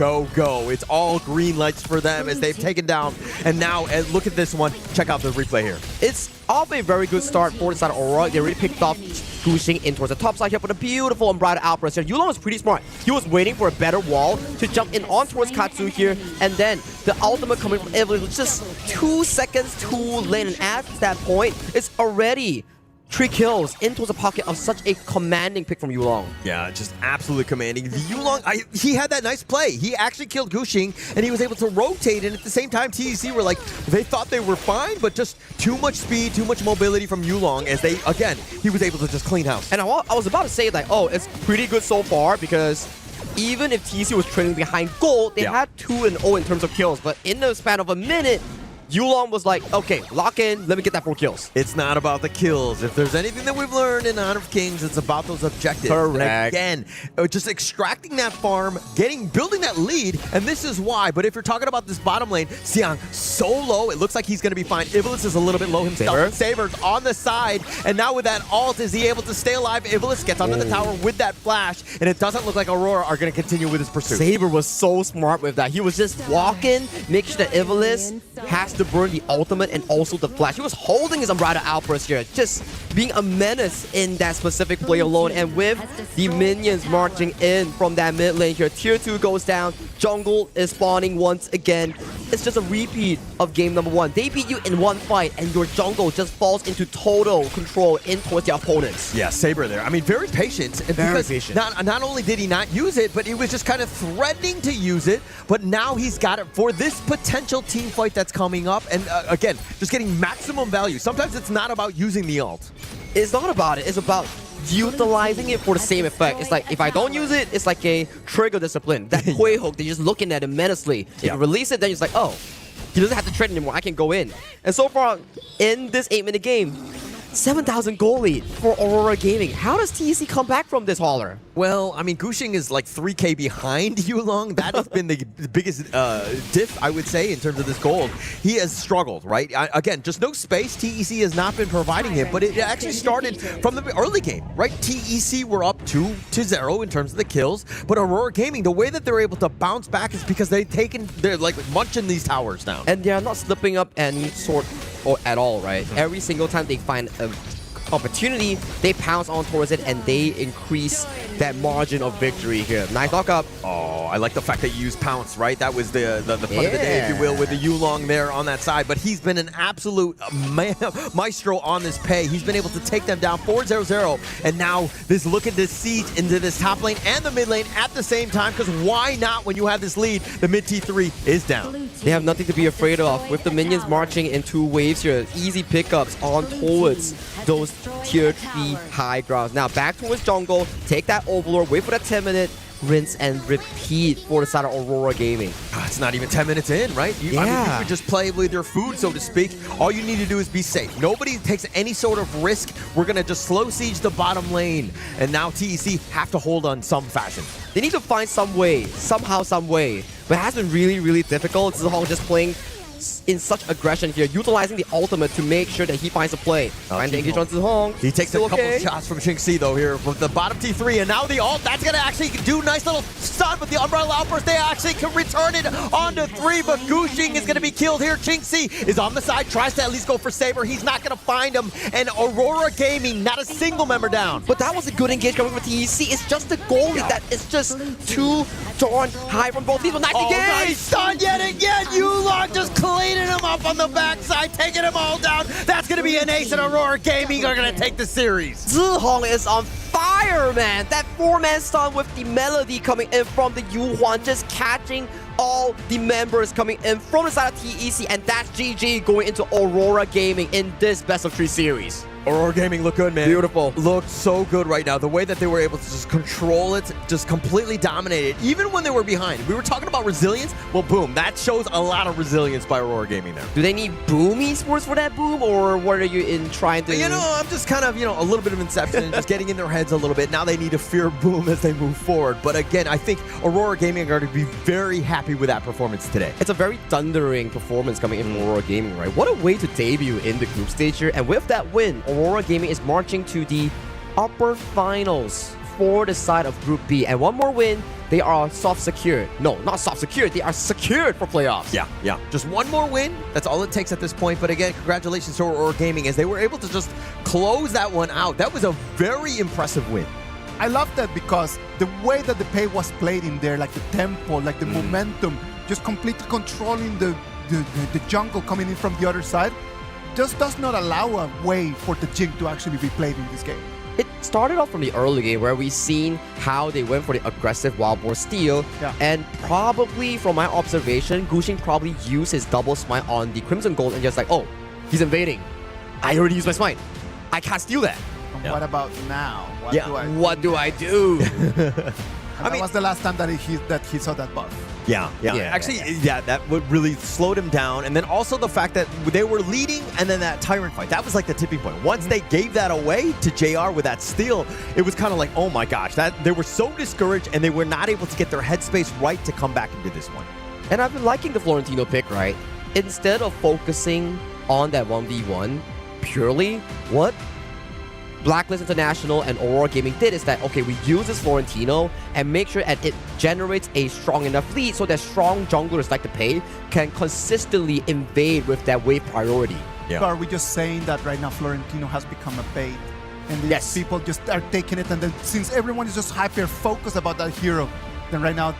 It's all green lights for them as they've taken down. And now, look at this one. Check out the replay here. It's off a very good start for the side of Aurora. They already picked off Gushing in towards the top side here, but a beautiful Unbridled Outburst here. Yulong was pretty smart. He was waiting for a better wall to jump in on towards Katsu here, and then the ultimate coming from Evelyn was just 2 seconds too late, and at that point, it's already 3 kills into the pocket of such a commanding pick from Yulong. Yeah, just absolutely commanding. The Yulong, he had that nice play. He actually killed Gushing, and he was able to rotate, and at the same time, TEC were like, they thought they were fine, but just too much speed, too much mobility from Yulong as they, again, he was able to just clean house. And I was about to say, like, oh, it's pretty good so far because even if TEC was trailing behind gold, they had 2-0 in terms of kills, but in the span of a minute, Yulong was like, okay, lock in, let me get that 4 kills. It's not about the kills. If there's anything that we've learned in Honor of Kings, it's about those objectives. Correct. And again, just extracting that farm, building that lead, and this is why. But if you're talking about this bottom lane, Xiang so low, it looks like he's going to be fine. Ivalice is a little bit low himself. Saber's on the side, and now with that ult, is he able to stay alive? Ivalice gets onto the tower with that flash, and it doesn't look like Aurora are going to continue with his pursuit. Saber was so smart with that. He was just walking, make sure that Ivalice has to burn the ultimate and also the flash. He was holding his Umbrella outburst here, just being a menace in that specific play alone. And with the minions marching in from that mid lane here, tier 2 goes down, jungle is spawning once again. It's just a repeat of game number 1. They beat you in one fight, and your jungle just falls into total control in towards the opponents. Yeah, Saber there. I mean, very patient. And very patient. Not only did he not use it, but he was just kind of threatening to use it. But now he's got it for this potential team fight that's coming up. And again, just getting maximum value. Sometimes it's not about using the ult. It's not about it. It's about utilizing it for the same effect. It's like, if I don't use it, it's like a trigger discipline. That Hui hook, they're just looking at it menacely. If you release it, then it's like, oh, he doesn't have to trade anymore. I can go in. And so far, in this 8-minute game, 7,000 goal lead for Aurora Gaming. How does TEC come back from this hauler? Well, I mean, Gushing is like 3K behind Yulong. That has been the biggest diff, I would say, in terms of this gold. He has struggled, right? Again, just no space. TEC has not been providing him, but it actually started from the early game, right? TEC were up 2-0 in terms of the kills, but Aurora Gaming, the way that they're able to bounce back is because they're like munching these towers down. And they're not slipping up any sort or at all, right? Every single time they find an opportunity, they pounce on towards it and they increase that margin of victory here. Nice knock up. Oh, I like the fact that you use pounce, right? That was the fun of the day, if you will, with the Yulong there on that side. But he's been an absolute maestro on this pay. He's been able to take them down 4-0-0. And now this look at this siege into this top lane and the mid lane at the same time. Because why not when you have this lead? The mid T3 is down. They have nothing to be afraid of. With the minions marching in 2 waves here, easy pickups on towards those tier 3 high grounds. Now back towards jungle, take that overlord, wait for that 10-minute, rinse and repeat for the side of Aurora Gaming. It's not even 10 minutes in, right? I mean, you could just play with your food, so to speak. All you need to do is be safe. Nobody takes any sort of risk. We're going to just slow siege the bottom lane. And now TEC have to hold on some fashion. They need to find some way, somehow, some way. But it has been really, really difficult. Zihong just playing in such aggression here, utilizing the ultimate to make sure that he finds a play. Trying to engage on Zihong. He takes a couple of shots from Qingxi though here with the bottom T3, and now the ult, that's going to actually do a nice little stun with the Umbrella Outburst. They actually can return it onto 3, but Gushing is going to be killed here. Qingxi is on the side, tries to at least go for Saber. He's not going to find him, and Aurora Gaming, not a single member down. But that was a good engage coming from TEC. It's just the goalie that is just too darn high from both people. Nice engage! Nice stun yet again! Yulong just cleaning him up on the backside, taking them all down. That's going to be an ace, and Aurora Gaming are going to take the series. Zihong is on fire, man. That 4-man stun with the melody coming in from the Yuhuan, just catching all the members coming in from the side of TEC, and that's GG going into Aurora Gaming in this best of 3 series. Aurora Gaming look good, man. Beautiful. Looked so good right now. The way that they were able to just control it, just completely dominate it, even when they were behind. We were talking about resilience. Well, boom. That shows a lot of resilience by Aurora Gaming there. Do they need boom esports for that boom, or what are you in trying to... You know, I'm just kind of, a little bit of inception, just getting in their heads a little bit. Now they need to fear boom as they move forward. But again, I think Aurora Gaming are going to be very happy with that performance today. It's a very thundering performance coming in from Aurora Gaming, right? What a way to debut in the group stage here. And with that win, Aurora Gaming is marching to the upper finals for the side of Group B. And one more win, they are soft secured. No, not soft secured. They are secured for playoffs. Yeah. Just one more win. That's all it takes at this point. But again, congratulations to Aurora Gaming as they were able to just close that one out. That was a very impressive win. I love that because the way that the pay was played in there, like the tempo, like the momentum, just completely controlling the jungle coming in from the other side. just does not allow a way for the Jing to actually be played in this game. It started off from the early game where we seen how they went for the aggressive wild boar steal, and probably from my observation, Gushing probably used his double smite on the Crimson Gold and just like, oh, he's invading. I already used my smite. I can't steal that. What about now? What do I do? I mean, that was the last time that he saw that buff. Yeah. Actually, that would really slowed him down. And then also the fact that they were leading and then that Tyrant fight, that was like the tipping point. Once they gave that away to JR with that steal, it was kind of like, oh my gosh, they were so discouraged and they were not able to get their headspace right to come back into this one. And I've been liking the Florentino pick, right? Instead of focusing on that 1v1 purely, what Blacklist International and Aurora Gaming did is that, okay, we use this Florentino and make sure that it generates a strong enough lead so that strong junglers like the Pei can consistently invade with that wave priority. So are we just saying that right now Florentino has become a bait? And these people just are taking it, and then since everyone is just hyper-focused about that hero, then right now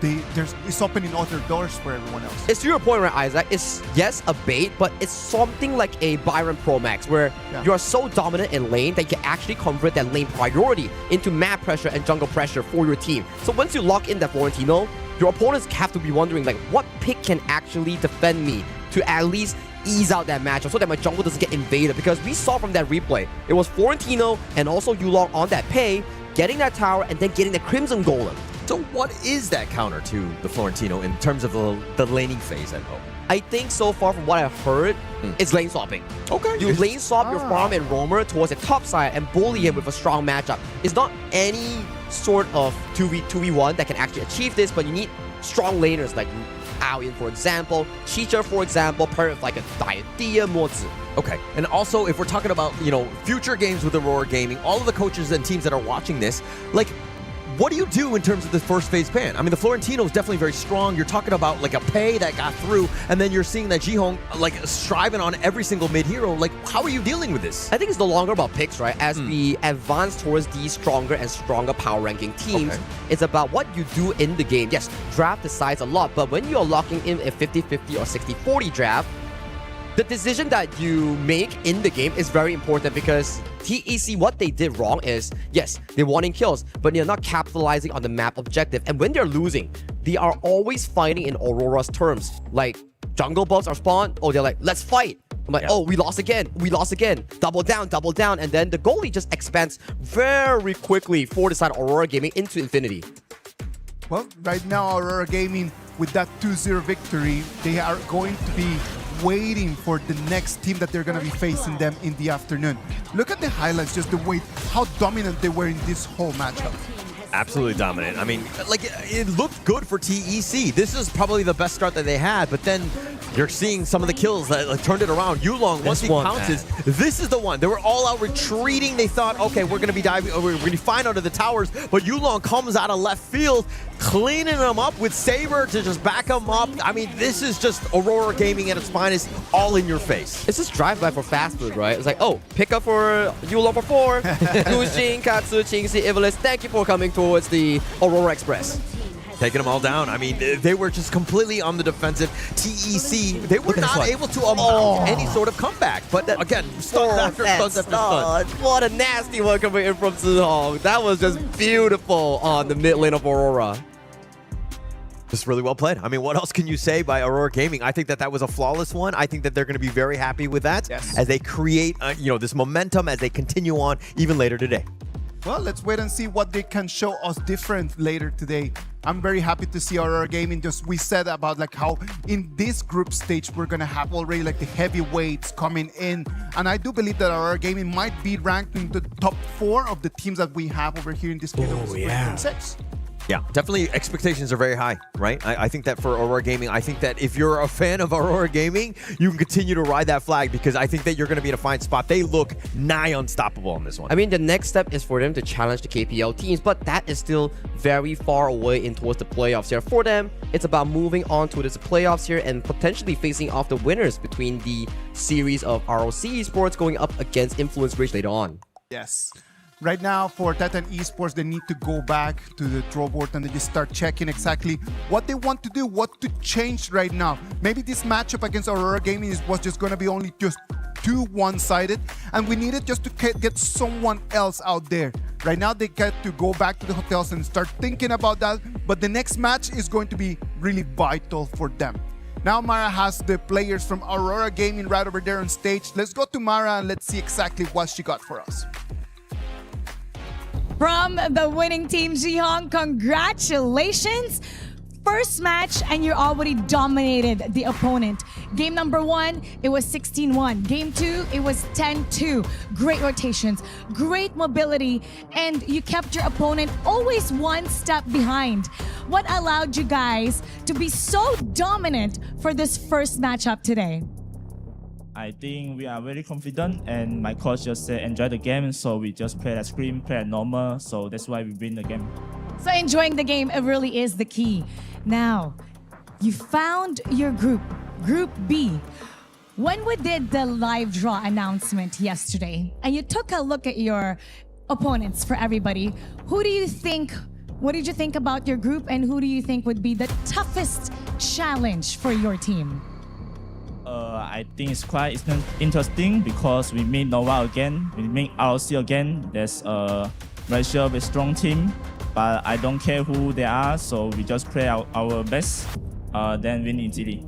it's opening other doors for everyone else. It's to your point, right, Isaac? It's, yes, a bait, but it's something like a Byron Pro Max, where you are so dominant in lane that you can actually convert that lane priority into map pressure and jungle pressure for your team. So once you lock in that Florentino, your opponents have to be wondering, like, what pick can actually defend me to at least ease out that matchup so that my jungle doesn't get invaded? Because we saw from that replay, it was Florentino and also Yulong on that Pei, getting that tower and then getting the Crimson Golem. So what is that counter to the Florentino in terms of the laning phase at home? I think so far from what I've heard, it's lane swapping. Okay. You lane swap your farm and roamer towards the top side and bully him with a strong matchup. It's not any sort of 2v1 that can actually achieve this, but you need strong laners like Aoyin, for example, Chicha, for example, paired with like a Diadea, Mozi. Okay, and also if we're talking about, future games with Aurora Gaming, all of the coaches and teams that are watching this, like, what do you do in terms of the first phase ban? I mean, the Florentino is definitely very strong. You're talking about like a Pei that got through, and then you're seeing that Jihong like striving on every single mid hero. Like, how are you dealing with this? I think it's no longer about picks, right? As we advance towards these stronger and stronger power ranking teams, it's about what you do in the game. Yes, draft decides a lot, but when you're locking in a 50-50 or 60-40 draft, the decision that you make in the game is very important, because TEC, what they did wrong is, yes, they're wanting kills, but they're not capitalizing on the map objective. And when they're losing, they are always fighting in Aurora's terms. Like, jungle buffs are spawned, they're like, let's fight. I'm like, we lost again, double down, and then the goalie just expands very quickly for the side of Aurora Gaming into infinity. Well, right now, Aurora Gaming, with that 2-0 victory, they are going to be waiting for the next team that they're going to be facing them in the afternoon. Look at the highlights, just the way, how dominant they were in this whole matchup. Absolutely dominant. I mean, like, it looked good for TEC. This is probably the best start that they had, but then you're seeing some of the kills that turned it around. Yulong, once he pounces, this is the one. They were all out retreating. They thought, okay, we're going to be diving, we're going to be fine under the towers, but Yulong comes out of left field, cleaning them up with Saber to just back them up. I mean, this is just Aurora Gaming at its finest, all in your face. It's just drive-by for fast food, right? It's like, pick up for Yulong for 4. Gushing, Katsu, Qingxi, Ivalis, thank you for coming towards the Aurora Express. Taking them all down. I mean, they were just completely on the defensive. TEC, they were not able to amount any sort of comeback. But again, stuns after stuns after stuns. What a nasty one coming in from Zihong. That was just beautiful on the mid lane of Aurora. Just really well played. I mean, what else can you say by Aurora Gaming? I think that was a flawless one. I think that they're going to be very happy with that as they create, this momentum as they continue on even later today. Well, let's wait and see what they can show us different later today. I'm very happy to see Aurora Gaming. Just we said about like how in this group stage we're gonna have already like the heavyweights coming in, and I do believe that Aurora Gaming might be ranked in the top 4 of the teams that we have over here in this KW6. Yeah, definitely expectations are very high, right? I think that for Aurora Gaming, I think that if you're a fan of Aurora Gaming, you can continue to ride that flag, because I think that you're going to be in a fine spot. They look nigh unstoppable on this one. I mean, the next step is for them to challenge the KPL teams, but that is still very far away in towards the playoffs here. For them, it's about moving on to the playoffs here and potentially facing off the winners between the series of ROC Esports going up against Influence Bridge later on. Yes. Right now, for Titan Esports, they need to go back to the draw board and they just start checking exactly what they want to do, what to change right now. Maybe this matchup against Aurora Gaming was just going to be only just too one-sided, and we needed just to get someone else out there. Right now, they get to go back to the hotels and start thinking about that, but the next match is going to be really vital for them. Now Mara has the players from Aurora Gaming right over there on stage. Let's go to Mara and let's see exactly what she got for us. From the winning team, Jihong, congratulations! First match and you already dominated the opponent. Game number 1, it was 16-1. Game 2, it was 10-2. Great rotations, great mobility, and you kept your opponent always one step behind. What allowed you guys to be so dominant for this first matchup today? I think we are very confident, and my coach just said enjoy the game, so we just play at scrim, play at normal, so that's why we win the game. So enjoying the game, it really is the key. Now, you found your group, Group B. When we did the live draw announcement yesterday, and you took a look at your opponents for everybody, what did you think about your group, and who do you think would be the toughest challenge for your team? I think it's quite interesting because we meet Nova again, we meet ROC again. There's a very sure, very strong team, but I don't care who they are, so we just play our best, then win easily.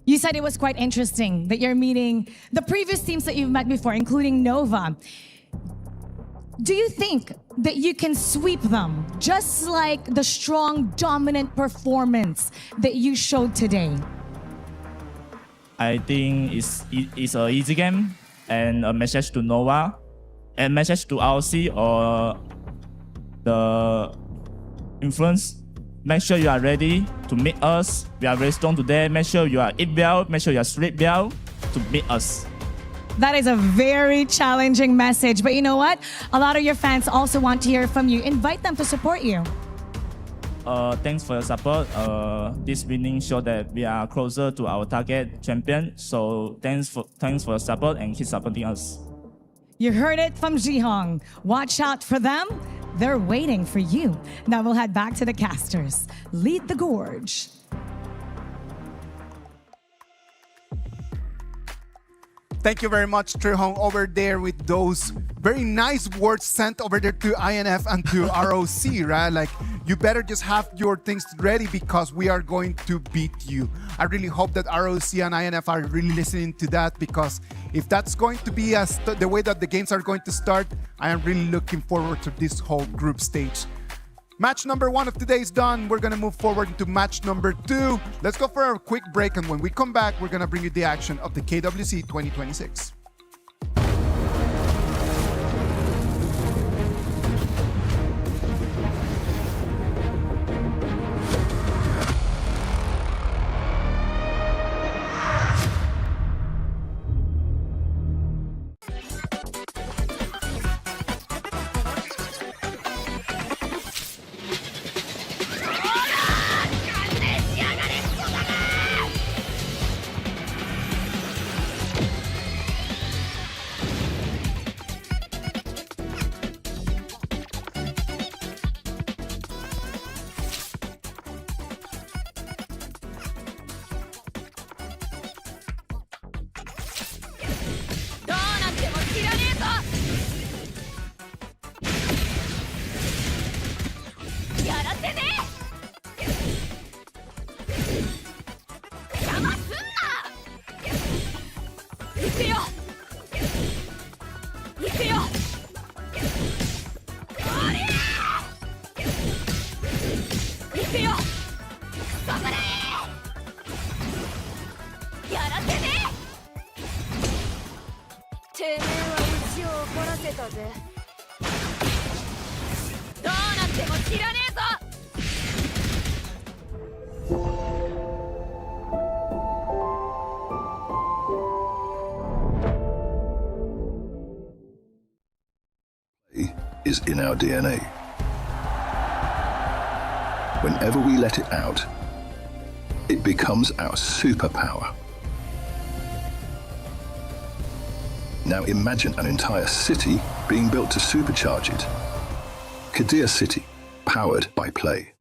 You said it was quite interesting that you're meeting the previous teams that you've met before, including Nova. Do you think that you can sweep them, just like the strong, dominant performance that you showed today? I think it's an easy game, and a message to Nova, and message to ROC or the influence. Make sure you are ready to meet us. We are very strong today. Make sure you are eat well, make sure you are sleep well to meet us. That is a very challenging message, but you know what? A lot of your fans also want to hear from you. Invite them to support you. Thanks for your support. This winning show that we are closer to our target champion. So thanks for your support and keep supporting us. You heard it from Jihong. Watch out for them. They're waiting for you. Now we'll head back to the casters. Lead the gorge. Thank you very much, Trihong, over there with those very nice words sent over there to INF and to ROC, right? Like, you better just have your things ready because we are going to beat you. I really hope that ROC and INF are really listening to that, because if that's going to be the way that the games are going to start, I am really looking forward to this whole group stage. Match number 1 of today is done. We're going to move forward into match number 2. Let's go for a quick break, and when we come back, we're going to bring you the action of the KWC 2026. Is in our DNA. Whenever we let it out, it becomes our superpower. Now imagine an entire city being built to supercharge it. Geekay City, powered by play.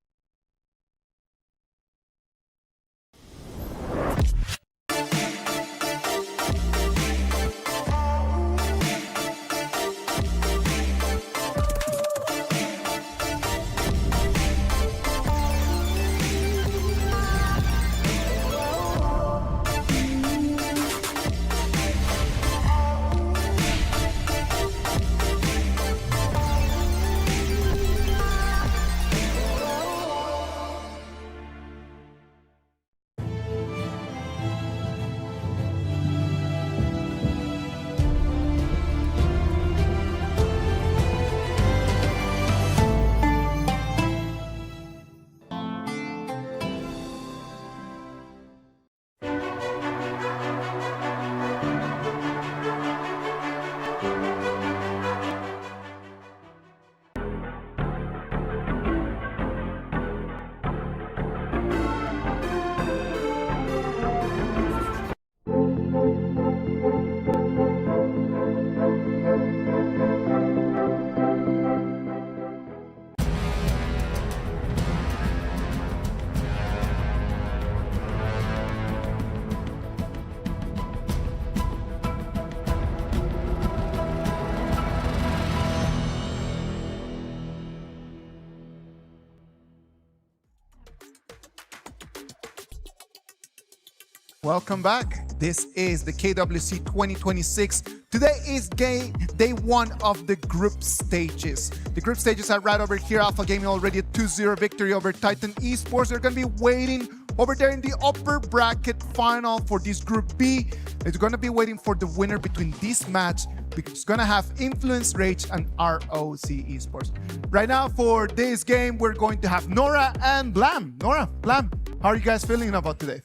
Welcome back. This is the KWC 2026. Today is day one of the group stages. The group stages are right over here. Alpha Gaming already a 2-0 victory over Titan Esports. They're going to be waiting over there in the upper bracket final for this Group B. It's going to be waiting for the winner between this match, because it's going to have Influence Rage and ROC Esports. Right now for this game, we're going to have Nora and Blam. Nora, Blam, how are you guys feeling about today?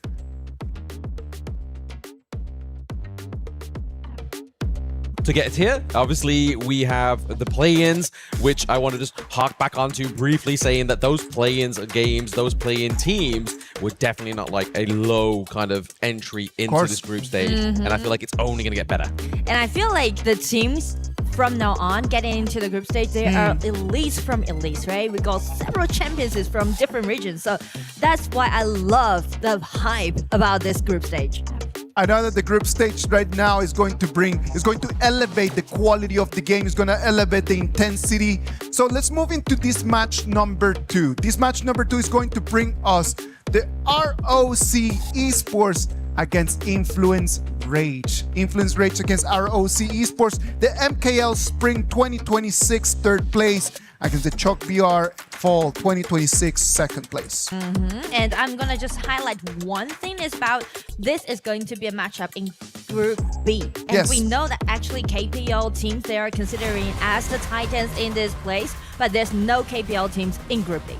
To get here, obviously we have the play-ins, which I want to just hark back onto briefly, saying that those play-ins games, those play-in teams were definitely not like a low kind of entry into this group stage. And I feel like it's only going to get better. And I feel like the teams from now on getting into the group stage, they are elites from elites, right? We got several champions from different regions. So that's why I love the hype about this group stage. I know that the group stage right now is going to elevate the quality of the game, is going to elevate the intensity. So let's move into this match number 2. This match number 2 is going to bring us the ROC Esports against Influence Rage. Influence Rage against ROC Esports, the MKL Spring 2026 third place against the Chalk VR Fall 2026 second place. And I'm gonna just highlight one thing is about this is going to be a matchup in Group B. And we know that actually KPL teams, they are considering as the Titans in this place, but there's no KPL teams in Group B.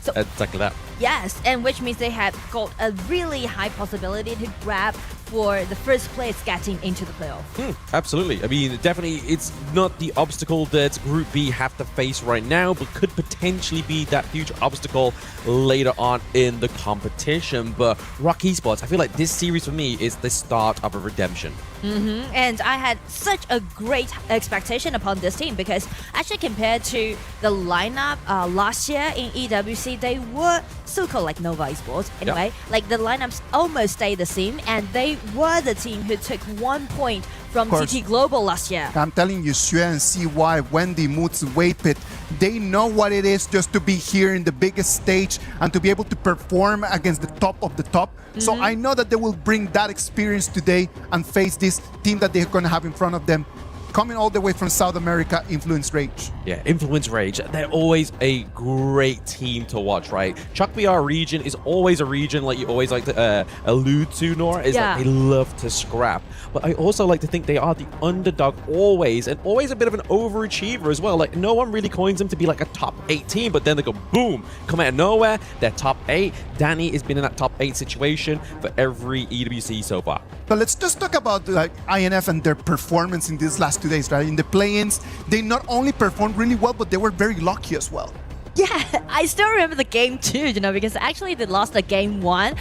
So exactly that. Yes, and which means they have got a really high possibility to grab for the first place getting into the playoff. Absolutely. I mean, definitely it's not the obstacle that Group B have to face right now, but could potentially be that huge obstacle later on in the competition. But Rock Esports, I feel like this series for me is the start of a redemption. And I had such a great expectation upon this team because actually compared to the lineup last year in EWC, they were so-called like Nova Esports anyway. Like the lineups almost stayed the same, and they were the team who took 1 point from TT Global last year. I'm telling you, Xue and CY, Wendy, Moods, Waypit, they know what it is just to be here in the biggest stage and to be able to perform against the top of the top. So I know that they will bring that experience today and face this team that they're going to have in front of them, coming all the way from South America, Influence Rage. Yeah, Influence Rage. They're always a great team to watch, right? Chalk VR region is always a region like you always like to allude to, Nora, is that they love to scrap. But I also like to think they are the underdog always, and always a bit of an overachiever as well. Like no one really coins them to be like a top 8 team, but then they go boom, come out of nowhere, they're top 8. Danny has been in that top 8 situation for every EWC so far. But let's just talk about like INF and their performance in these last 2 days, right? In the play-ins, they not only performed really well, but they were very lucky as well. Yeah, I still remember the game too, you know, because actually they lost the game 1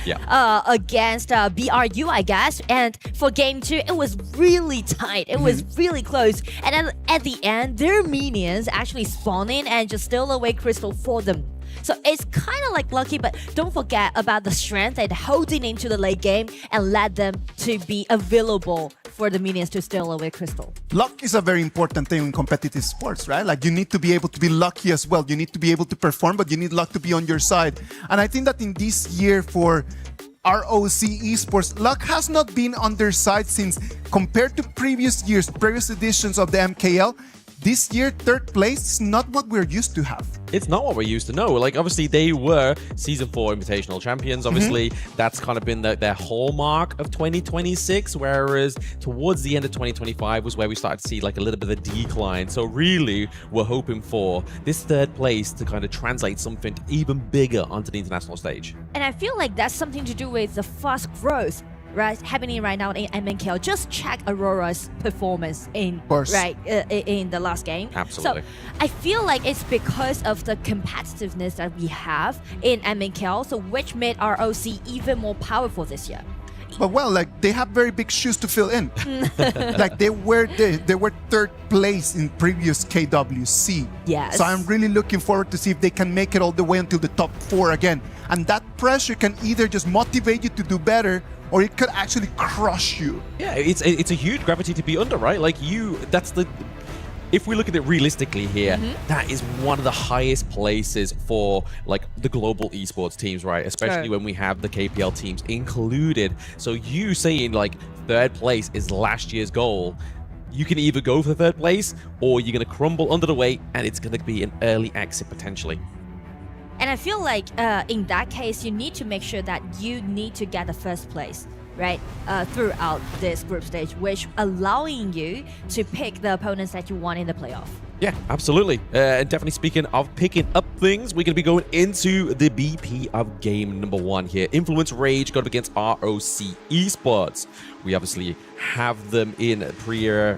against BRU, I guess. And for game 2, it was really tight. It was really close. And then at the end, their minions actually spawned in and just steal away Crystal for them. So it's kind of like lucky, but don't forget about the strength and holding into the late game and let them to be available for the minions to steal away Crystal. Luck is a very important thing in competitive sports, right? Like you need to be able to be lucky as well. You need to be able to perform, but you need luck to be on your side. And I think that in this year for ROC Esports, luck has not been on their side since compared to previous years, previous editions of the MKL. This year, third place is not what we're used to have. It's not what we're used to know. Like, obviously, they were Season 4 Invitational Champions. Obviously, that's kind of been their hallmark of 2026, whereas towards the end of 2025 was where we started to see like a little bit of a decline. So really, we're hoping for this third place to kind of translate something even bigger onto the international stage. And I feel like that's something to do with the fast growth happening right now in MNKL. Just check Aurora's performance in in the last game. Absolutely. So I feel like it's because of the competitiveness that we have in MNKL, so which made ROC even more powerful this year. But well, like they have very big shoes to fill in. Like they were third place in previous KWC. Yes. So I'm really looking forward to see if they can make it all the way until the top 4 again. And that pressure can either just motivate you to do better, or it could actually crush you. Yeah, it's a huge gravity to be under, right? Like that's the if we look at it realistically here, that is one of the highest places for like the global esports teams, right? Especially when we have the KPL teams included. So you saying like 3rd place is last year's goal, you can either go for 3rd place or you're going to crumble under the weight and it's going to be an early exit potentially. And I feel like in that case, you need to make sure that you need to get the 1st place, right? Throughout this group stage, which allowing you to pick the opponents that you want in the playoff. Yeah, absolutely. And definitely speaking of picking up things, we're going to be going into the BP of game number 1 here. Influence Rage going up against ROC Esports. We obviously have them in prior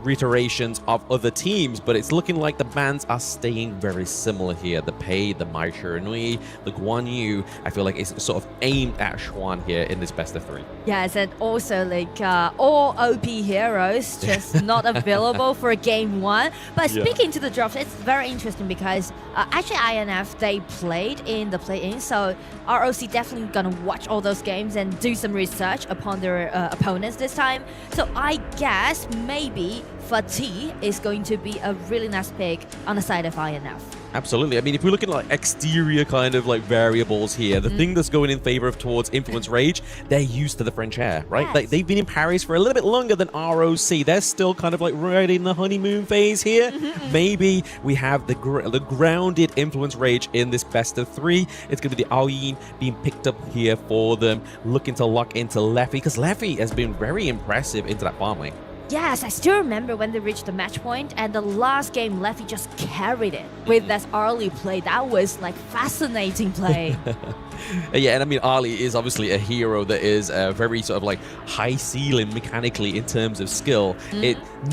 reiterations of other teams, but it's looking like the bans are staying very similar here. The Pei, the Mai Shiranui, the Guan Yu, I feel like it's sort of aimed at Xuan here in this best of 3. Yes, and also like all OP heroes just not available for game 1. But speaking to the drops, it's very interesting because actually INF, they played in the play-in, so ROC definitely gonna watch all those games and do some research upon their opponents this time. So I guess maybe Fatih is going to be a really nice pick on the side of INF. Absolutely. I mean, if we're looking at like exterior kind of like variables here, the thing that's going in favor of towards Influence Rage, they're used to the French air, right? Yes. Like, they've been in Paris for a little bit longer than ROC. They're still kind of like right in the honeymoon phase here. Maybe we have the grounded Influence Rage in this best of 3. It's going to be the Aoyin being picked up here for them, looking to lock into Leffy, because Leffy has been very impressive into that farm lane. Yes, I still remember when they reached the match point and the last game Leffy just carried it with that early play. That was like fascinating play. Yeah, and I mean, Ali is obviously a hero that is very sort of like high ceiling mechanically in terms of skill.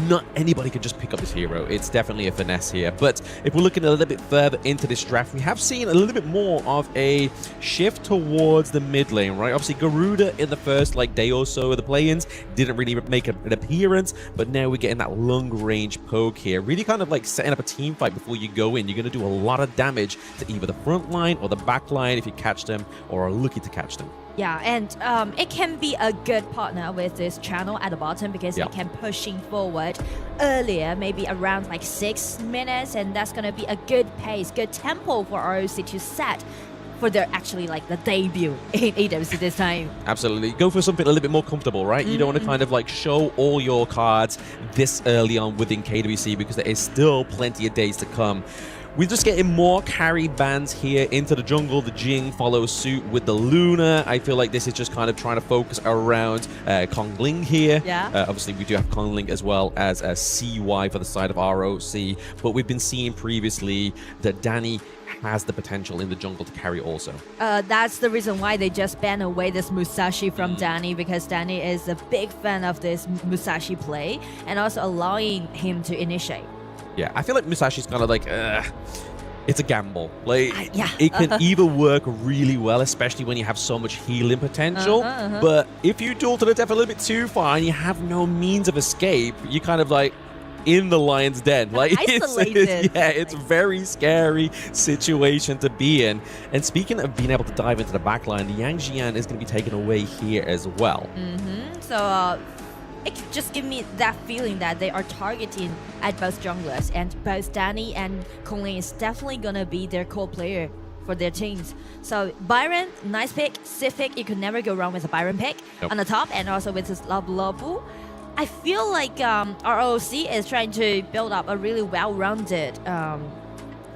Not anybody can just pick up this hero. It's definitely a finesse here. But if we're looking a little bit further into this draft, we have seen a little bit more of a shift towards the mid lane, right? Obviously, Garuda in the first like day or so of the play-ins didn't really make an appearance, but now we're getting that long range poke here. Really kind of like setting up a team fight before you go in. You're going to do a lot of damage to either the front line or the back line if you catch them or are looking to catch them. Yeah, and it can be a good partner with this channel at the bottom because it can pushing forward earlier, maybe around like 6 minutes, and that's going to be a good pace, good tempo for ROC to set for their actually like the debut in AWC this time. Absolutely. Go for something a little bit more comfortable, right? You don't want to kind of like show all your cards this early on within KWC because there is still plenty of days to come. We're just getting more carry bans here into the jungle. The Jing follows suit with the Luna. I feel like this is just kind of trying to focus around Kongling here. Obviously, we do have Kongling as well as CY for the side of ROC. But we've been seeing previously that Danny has the potential in the jungle to carry also. That's the reason why they just banned away this Musashi from Danny, because Danny is a big fan of this Musashi play and also allowing him to initiate. Yeah, I feel like Musashi's kind of like, it's a gamble. Like, it can either work really well, especially when you have so much healing potential, but if you duel to the death a little bit too far and you have no means of escape, you're kind of like in the lion's den. Like, it's a very scary situation to be in. And speaking of being able to dive into the backline, the Yang Jian is going to be taken away here as well. So, it just gives me that feeling that they are targeting at both junglers, and both Danny and Kongling is definitely gonna be their core player for their teams. So Byron, nice pick. Sifik, you could never go wrong with a Byron pick on the top, and also with his Labu. I feel like ROC is trying to build up a really well-rounded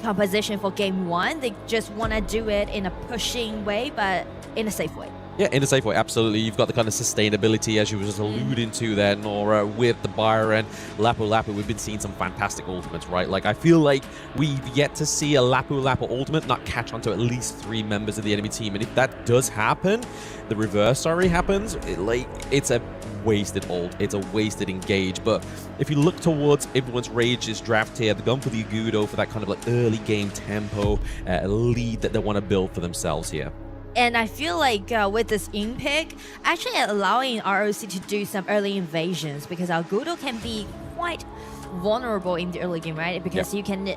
composition for game 1. They just want to do it in a pushing way, but in a safe way. Yeah, in a safe way, absolutely. You've got the kind of sustainability, as you were just alluding to there, Nora, with the Byron. Lapu Lapu, we've been seeing some fantastic ultimates, right? Like, I feel like we've yet to see a Lapu Lapu ultimate not catch onto at least 3 members of the enemy team. And if that does happen, the reverse, happens, it's a wasted ult. It's a wasted engage. But if you look towards Influence Rage's draft here, they're going for the Agudo for that kind of like early game tempo lead that they want to build for themselves here. And I feel like with this in pick, actually allowing ROC to do some early invasions, because Agudo can be quite vulnerable in the early game, right? Because you can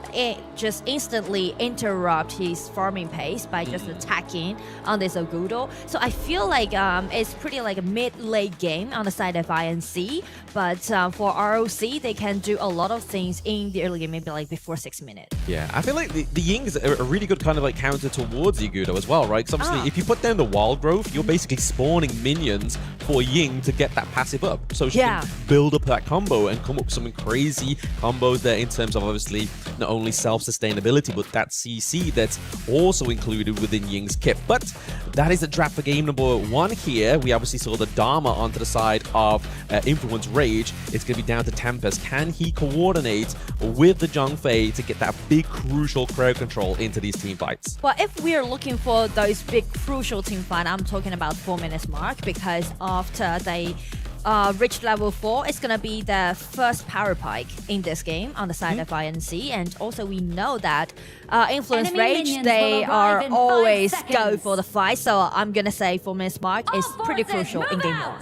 just instantly interrupt his farming pace by just attacking on this Ogudo. So I feel like it's pretty like a mid-late game on the side of INC, but for ROC, they can do a lot of things in the early game, maybe like before 6 minutes. Yeah, I feel like the Ying is a really good kind of like counter towards Ogudo as well, right? Because obviously, if you put down the wild growth, you're basically spawning minions for Ying to get that passive up. So she can build up that combo and come up with some crazy combos there in terms of obviously not only self-sustainability, but that CC that's also included within Ying's kit. But that is the draft for game number 1 here. We obviously saw the Dharma onto the side of Influence Rage. It's going to be down to Tempest. Can he coordinate with the Zhongfei to get that big crucial crowd control into these team fights? Well, if we are looking for those big crucial team fight, I'm talking about 4 minutes mark, because after they reach level 4, it's gonna be the first power pike in this game on the side of INC, and also we know that Influence Rage, they are always go for the fight, so I'm gonna say 4 minutes mark is pretty crucial in game 1.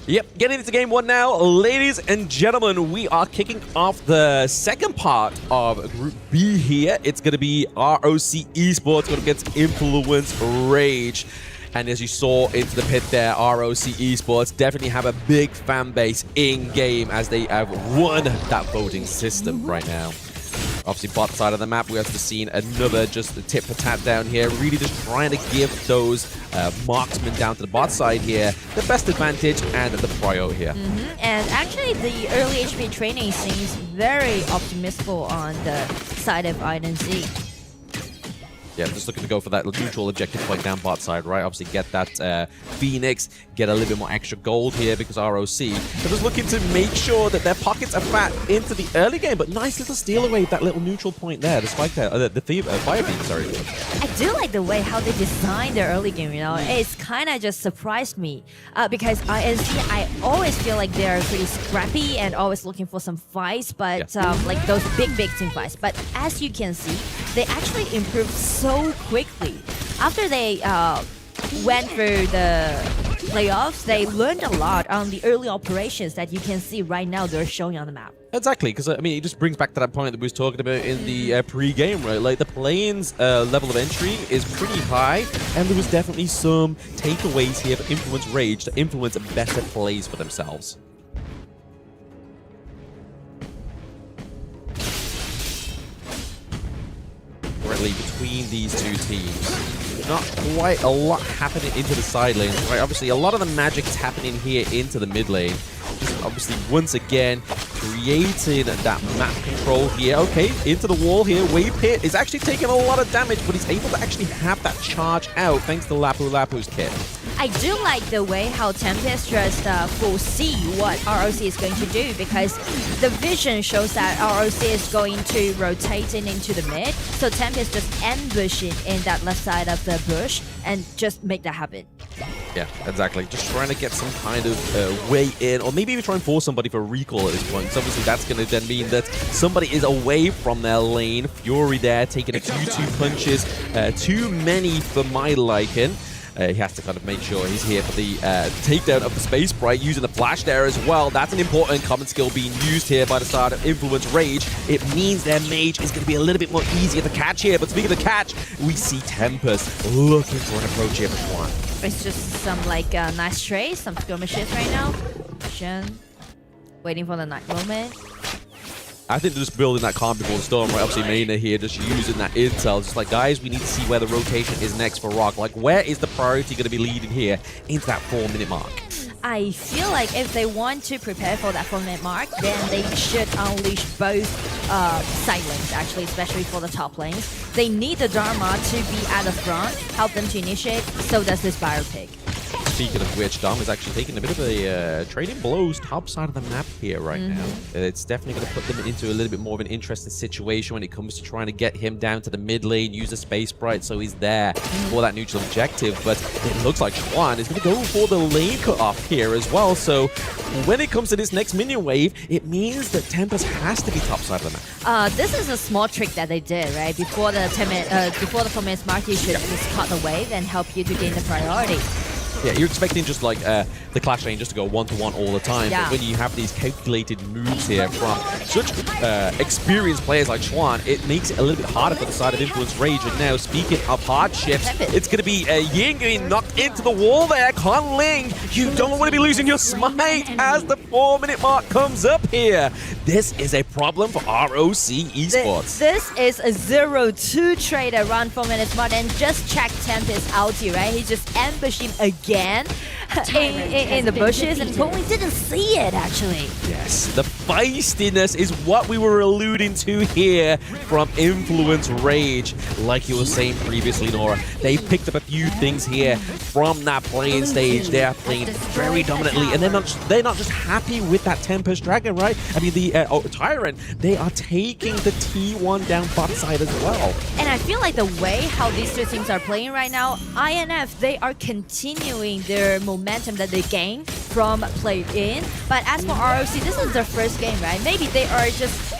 Yep, getting into game 1 now. Ladies and gentlemen, we are kicking off the second part of Group B here. It's going to be ROC Esports going against Influence Rage. And as you saw into the pit there, ROC Esports definitely have a big fan base in-game as they have won that voting system right now. Obviously, bot side of the map, we have seen another just a tit for tat down here, really just trying to give those marksmen down to the bot side here the best advantage and the prio here. And actually, the early HP training seems very optimistic on the side of INC. Yeah, just looking to go for that neutral objective point down bot side, right? Obviously get that Phoenix, get a little bit more extra gold here because ROC. They're just looking to make sure that their pockets are fat into the early game, but nice little steal away that little neutral point there, the spike there, the fire beam, sorry. I do like the way how they designed their early game, you know? It's kind of just surprised me because INC, I always feel like they're pretty scrappy and always looking for some fights, but like those big team fights. But as you can see, they actually improved so quickly. After they went through the playoffs, they learned a lot on the early operations that you can see right now they're showing on the map. Exactly, because I mean, it just brings back to that point that we was talking about in the pre-game, right? Like the plane's level of entry is pretty high, and there was definitely some takeaways here for Influence Rage to influence better plays for themselves. Between these two teams. Not quite a lot happening into the side lanes, right? Obviously, a lot of the magic's happening here into the mid lane. Just obviously, once again, creating that map control here. Okay, into the wall here. Wave Hit is actually taking a lot of damage, but he's able to actually have that charge out thanks to Lapu Lapu's kit. I do like the way how Tempest just foresee what ROC is going to do, because the vision shows that ROC is going to rotate into the mid. So Tempest just ambushing in that left side of the bush and just make that happen. Yeah, exactly. Just trying to get some kind of way in, or maybe even try and force somebody for a recall at this point. So obviously that's going to then mean that somebody is away from their lane. Fury there, taking a few two punches. Too many for my liking. He has to kind of make sure he's here for the takedown of the Space Sprite, using the flash there as well. That's an important common skill being used here by the side of Influence Rage. It means their mage is going to be a little bit more easier to catch here. But speaking of the catch, we see Tempest looking for an approach here for Swan. It's just some like nice trace, some skirmishes right now. Shen waiting for the night moment. I think they're just building that calm before the storm, right? Obviously, Maina here just using that intel. Just like, guys, we need to see where the rotation is next for Rock. Like, where is the priority going to be leading here into that 4-minute mark? I feel like if they want to prepare for that 4-minute mark, then they should unleash both side lanes, actually, especially for the top lanes. They need the Dharma to be at the front, help them to initiate, so does this Fire Pig. Speaking of which, Dom is actually taking a bit of a trading blows top side of the map here right now. It's definitely going to put them into a little bit more of an interesting situation when it comes to trying to get him down to the mid lane, use the Space Sprite so he's there for that neutral objective. But it looks like Schwan is going to go for the lane cut off here as well. So when it comes to this next minion wave, it means that Tempest has to be top side of the map. This is a small trick that they did, right? Before the 4 minutes mark, you should just cut the wave and help you to gain the priority. Yeah, you're expecting just like the Clash Lane just to go 1-to-1 all the time. But when you have these calculated moves here from such experienced players like Chuan, it makes it a little bit harder for the side of Influence Rage. And now, speaking of hardships, it's going to be Ying getting knocked into the wall there. Con Ling, you don't want to be losing your smite as the 4-minute mark comes up here. This is a problem for ROC Esports. This is a 0-2 trade around 4 minutes mark, and just check Tempest ulti, right? He just ambushed him again in the bushes, and Tony didn't see it actually. Yes, the feistiness is what we were alluding to here from Influence Rage. Like you were saying previously, Nora, they picked up a few things here from that playing stage. They are playing very dominantly, and they're not just happy with that Tempest Dragon, right? I mean, the Tyrant, they are taking the T1 down bot side as well. And I feel like the way how these two teams are playing right now, INF, they are continuing their momentum that they gained from play-in. But as for ROC, this is their first game, right? Maybe they are just,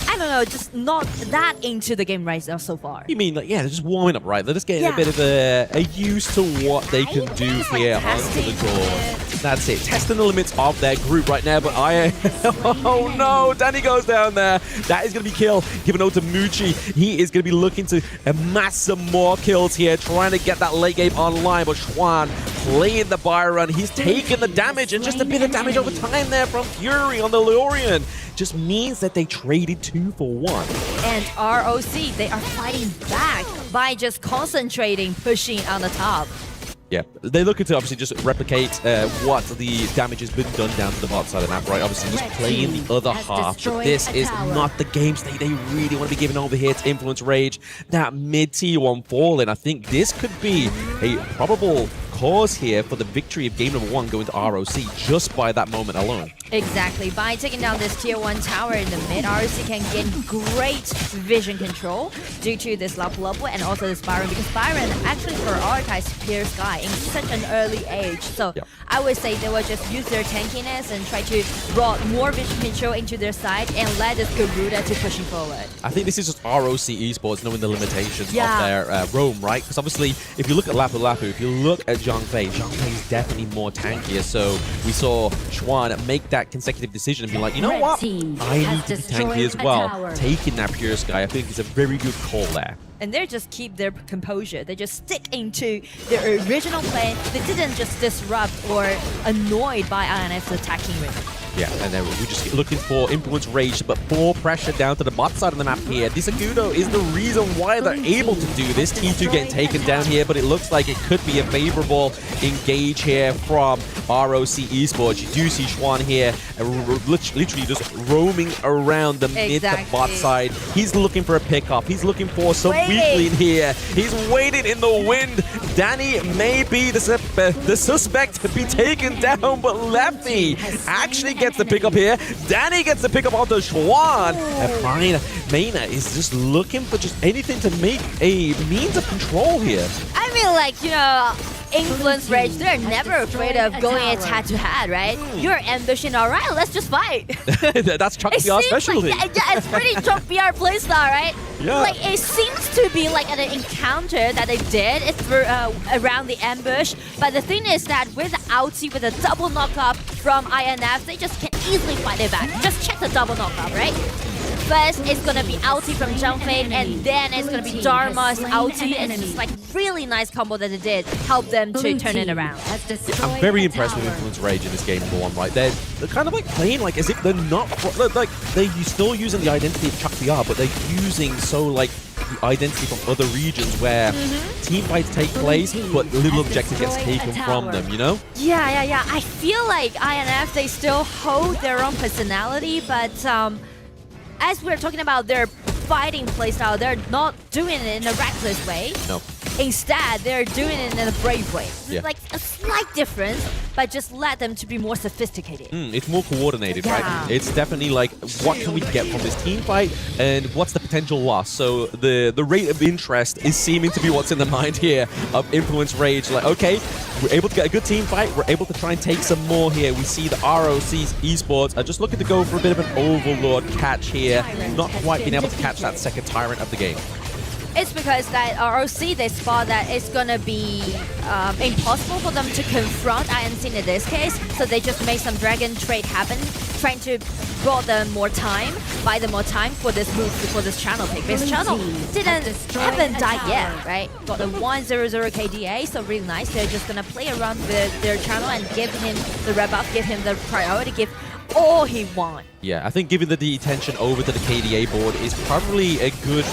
I don't know, just not that into the game right now so far. You mean, like, yeah, they're just warming up, right? They're just getting a bit of a use to what they can do here onto the court. That's it. Testing the limits of their group right now, but oh no, Danny goes down there. That is going to be kill. Giving over to Muchi. He is going to be looking to amass some more kills here, trying to get that late game online, but Chuan playing the buy run. He's taking the damage, and just a bit of damage over time there from Fury on the Lurian just means that they traded 2 for 1. And ROC, they are fighting back by just concentrating, pushing on the top. Yeah, they're looking to obviously just replicate what the damage has been done down to the bot side of the map, right? Obviously just playing the other half, but this is not the game state they really want to be giving over here to Influence Rage. That mid-tier 1 falling, I think this could be a probable cause here for the victory of game number 1 going to ROC just by that moment alone. Exactly. By taking down this tier 1 tower in the mid, ROC can gain great vision control due to this Lapu-Lapu and also this Byron, because Byron actually prioritized Pierce Sky in such an early age. So I would say they will just use their tankiness and try to brought more vision control into their side and let this Garuda to pushing forward. I think this is just ROC Esports knowing the limitations of their roam, right? Because obviously, if you look at Lapu-Lapu, if you look at Zhang Fei is definitely more tankier. So we saw Chuan make that consecutive decision and be like, you know what? I need to be tanky as well. Taking that Pure Sky, I think is a very good call there. And they just keep their composure. They just stick into their original play. They didn't just disrupt or annoyed by INF's attacking rhythm. Yeah, and then we're just looking for Influence Rage, but more pressure down to the bot side of the map here. Disagudo is the reason why they're able to do this. T2 getting taken down here, but it looks like it could be a favorable engage here from ROC Esports. You do see Chuan here literally just roaming around the mid to bot side. He's looking for a pickup. He's looking for some weakling here. He's waiting in the wind. Danny may be the suspect to be taken down, but Lefty actually gets the pickup here. Danny gets the pickup onto Chuan. And Mayna is just looking for just anything to make a means of control here. I mean, like, you know, Influence Rage, they're never afraid of going head-to-head, right? You're ambushing, all right, let's just fight. That's Chuck BR specialty. Like, yeah, it's pretty Chuck BR playstyle, right? Yeah. Like, it seems to be like an encounter that they did. It's around the ambush. But the thing is that with the ulti, with a double knockup from INF, they just can easily fight it back. Just check the double knockup, right? First, it's gonna be ulti from Zhang Fei, and then it's gonna be Dharma's ulti, and it's just like really nice combo that they did, help them to turn it around. I'm very impressed with Influence Rage in this game number 1, right? They're kind of like playing like as if they're not, like they're still using the identity of Chuck BR, but they're using like the identity from other regions where team fights take place, but little objective gets taken from them, you know? Yeah. I feel like INF, they still hold their own personality, but as we're talking about their fighting playstyle, they're not doing it in a reckless way. No. Instead, they're doing it in a brave way. Yeah. Like a slight difference, but just let them to be more sophisticated. It's more coordinated, right? It's definitely like, what can we get from this team fight, and what's the potential loss? So the rate of interest is seeming to be what's in the mind here of Influence Rage. Like, okay, we're able to get a good team fight. We're able to try and take some more here. We see the ROC Esports are just looking to go for a bit of an overlord catch here. Not quite being able to catch that second Tyrant of the game. It's because that ROC, they spot that it's gonna be impossible for them to confront INC in this case, so they just make some dragon trade happen, trying to brought them more time, buy them more time for this move, for this channel pick. This channel haven't died yet, right? Got the 1-0-0 KDA, so really nice. They're just gonna play around with their channel and give him the red buff, give him the priority, give all he wants. Yeah, I think giving the attention over to the KDA board is probably a good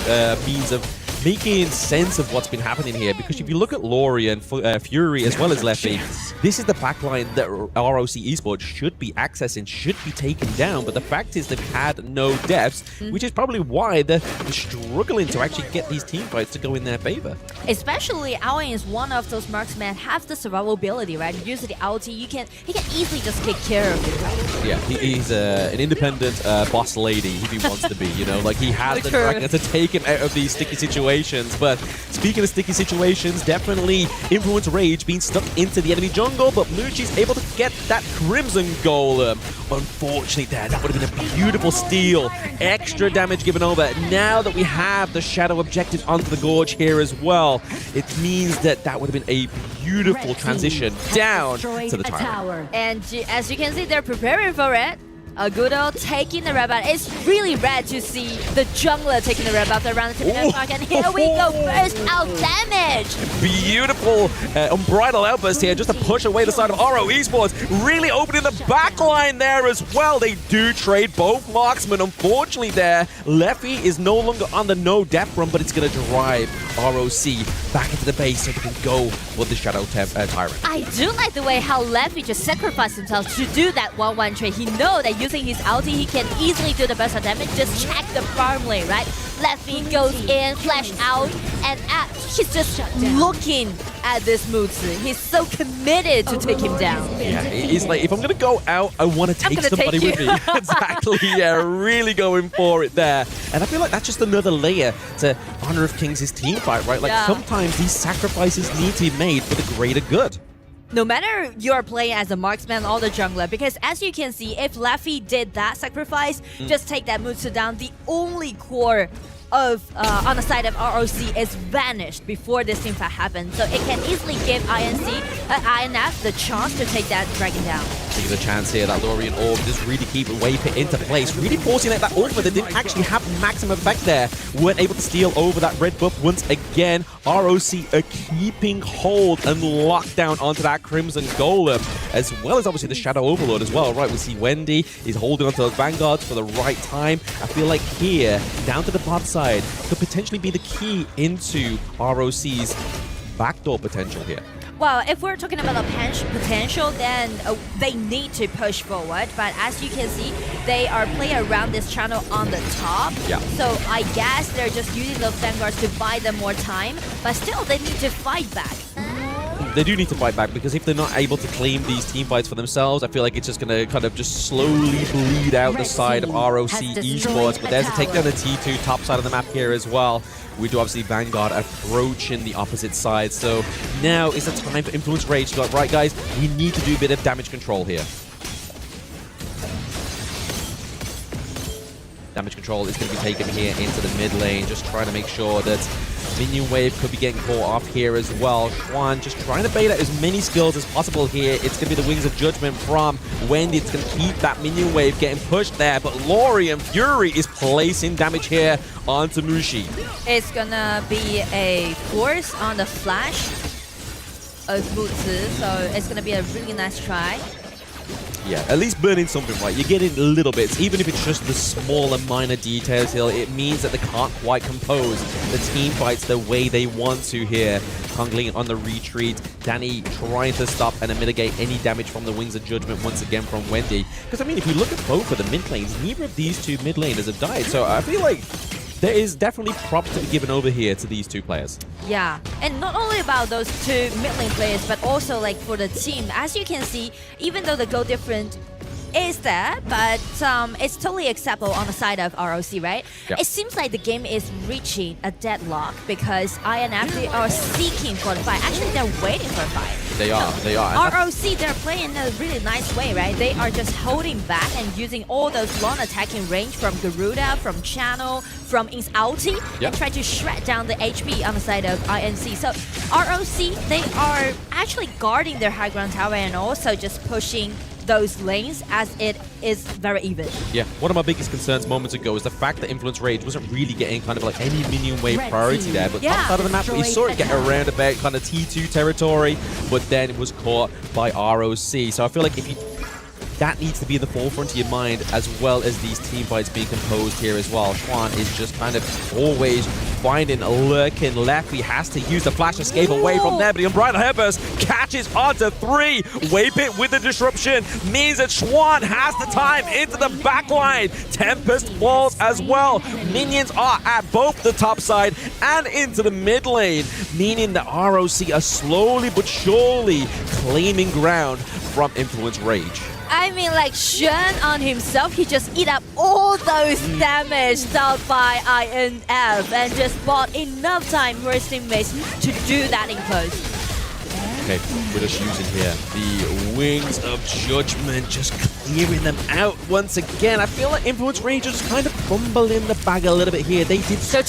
means of making sense of what's been happening here, because if you look at Laurie and Fury as well as Leffy, this is the backline that ROC Esports should be accessing, should be taken down, but the fact is they've had no deaths, which is probably why they're struggling to actually get these team fights to go in their favor. Especially Aowen is one of those marksmen, have the survivability, right? Use the ulti, he can easily just take care of it, right? Yeah, he's an independent boss lady if he wants to be, you know, like he has the dragon to take him out of these sticky situations. But speaking of sticky situations, definitely Influence Rage being stuck into the enemy jungle, but Mushi's able to get that Crimson Golem. Unfortunately that would have been a beautiful steal. Extra damage given over. Now that we have the shadow objectives onto the Gorge here as well, it means that would have been a beautiful transition down to the tower. And as you can see, they're preparing for it. A good old taking the red buff. It's really rare to see the jungler taking the red buff around the tip park, and here we go, burst out damage. Beautiful unbridled outburst here just to push away the side of RO Esports. Really opening the back line there as well. They do trade both marksmen. Unfortunately there, Leffy is no longer on the no death run, but it's going to drive ROC back into the base so they can go for the Shadow Tyrant. I do like the way how Leffy just sacrificed himself to do that 1-1 trade. He knows that using his ulti, he can easily do the burst of damage. Just check the farm lane, right? Leffy goes in, flash out, and he's just looking at this Mutsu. He's so committed to take him down. Yeah, he's like, if I'm gonna go out, I want to take somebody with me. Exactly, yeah, really going for it there. And I feel like that's just another layer to Honor of Kings' team fight, right? Like sometimes these sacrifices need to be made for the greater good. No matter you're playing as a marksman or the jungler, because as you can see, if Leffy did that sacrifice, just take that Mutsu down, the only core of on the side of ROC is vanished before this team fight happens. So it can easily give INF the chance to take that dragon down. Taking a chance here, that Lorien Orb just really keep Wave Pit into place, really forcing that ultimate that didn't actually have maximum effect there. Weren't able to steal over that red buff once again. ROC are keeping hold and lockdown onto that Crimson Golem, as well as obviously the Shadow Overlord as well, right? We see Wendy is holding onto those Vanguards for the right time. I feel like here, down to the bot side, could potentially be the key into ROC's backdoor potential here. Well, if we're talking about the potential, then they need to push forward. But as you can see, they are playing around this channel on the top. Yeah. So I guess they're just using those Vanguards to buy them more time. But still, they need to fight back. They do need to fight back, because if they're not able to claim these team fights for themselves, I feel like it's just going to kind of just slowly bleed out the side of ROC Esports. But there's a takedown the T2 top side of the map here as well. We do obviously Vanguard approaching the opposite side. So now is the time for Influence Rage to go, right guys, we need to do a bit of damage control here. Damage control is going to be taken here into the mid lane, just trying to make sure that minion wave could be getting caught off here as well. Juan just trying to bait out as many skills as possible here. It's going to be the Wings of Judgment from Wendy. It's going to keep that minion wave getting pushed there, but Laurie and Fury is placing damage here onto Mushi. It's going to be a force on the flash of Mutsu, so it's going to be a really nice try. Yeah, at least burning something, right? You're getting little bits, even if it's just the small and minor details here. It means that they can't quite compose the team fights the way they want to here. Kongling on the retreat. Danny trying to stop and mitigate any damage from the Wings of Judgment once again from Wendy. Because, I mean, if you look at both of the mid lanes, neither of these two mid laners have died. So I feel like there is definitely props to be given over here to these two players. Yeah, and not only about those two mid lane players, but also like for the team. As you can see, even though they go different is there, but it's totally acceptable on the side of ROC, right? Yep. It seems like the game is reaching a deadlock because INF, they are seeking for the fight. Actually, they're waiting for a fight. They are. ROC, they're playing in a really nice way, right? They are just holding back and using all those long attacking range from Garuda, from Channel, from In's ulti, and try to shred down the HP on the side of INC. So ROC, they are actually guarding their high ground tower and also just pushing those lanes as it is very even. Yeah, one of my biggest concerns moments ago is the fact that Influence Rage wasn't really getting kind of like any minion wave priority there, but top side of the map, we saw it get around about kind of T2 territory, but then it was caught by ROC. So I feel like that needs to be in the forefront of your mind, as well as these team fights being composed here as well. Xuan is just kind of always finding a lurking left. He has to use the flash escape away from there, but the Unbridled Headburst catches onto 3. Waypit with the disruption means that Xuan has the time into the backline. Tempest falls as well. Minions are at both the top side and into the mid lane, meaning that ROC are slowly but surely claiming ground from Influence Rage. I mean, like, Shen on himself, he just eat up all those damage dealt by INF and just bought enough time for his teammates to do that in close. Okay, we're just using here the Wings of Judgment, just clearing them out once again. I feel like Influence Rangers kind of fumbling the bag a little bit here. They did so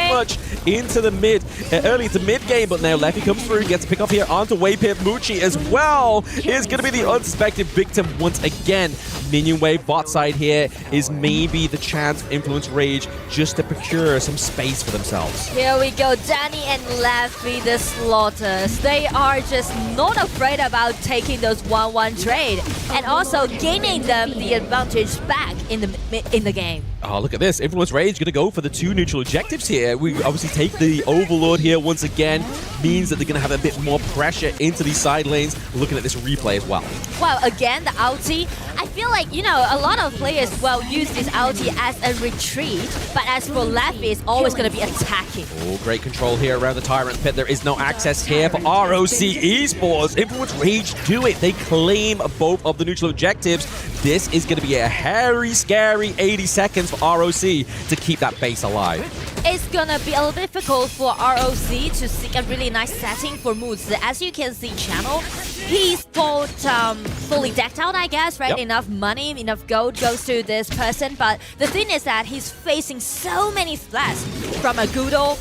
much into the mid, early to mid game, but now Leffy comes through, gets a pick up here onto Waypit. Muchi as well is going to be the unsuspected victim once again. Minion wave bot side here is maybe the chance for Influence Rage just to procure some space for themselves. Here we go, Danny and Leffy, the Slaughters. They are just not afraid about taking those 1-1 trade and also gaining them the advantage back in the game. Oh, look at this. Influence Rage going to go for the 2 neutral objectives here. We obviously take the Overlord here once again. Means that they're going to have a bit more pressure into these side lanes. Looking at this replay as well. Well, again, the ulti. I feel like, you know, a lot of players will use this ulti as a retreat. But as for Leffy, it's always going to be attacking. Oh, great control here around the Tyrant Pit. There is no access here for ROC Esports. Influence Rage do it. They claim both of the neutral objectives. This is going to be a hairy, scary 80 seconds for ROC to keep that base alive. It's gonna be a little difficult for ROC to seek a really nice setting for Moose. As you can see, Channel, he's fully decked out, I guess, right? Yep. Enough money, enough gold goes to this person, but the thing is that he's facing so many threats from a Gudo,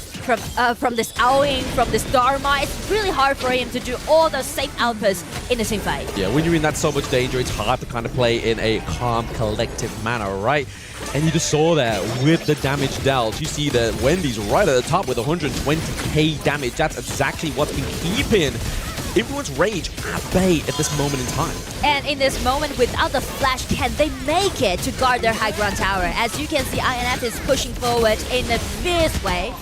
from this Owing, from this Dharma. It's really hard for him to do all those safe outputs in the same fight. Yeah, when you're in that so much danger, it's hard to kind of play in a calm, collective manner, right? And you just saw that with the damage dealt. You see that Wendy's right at the top with 120k damage. That's exactly what's been keeping Influence Rage at bay at this moment in time. And in this moment, without the flash, can they make it to guard their high ground tower? As you can see, INF is pushing forward in a fierce way.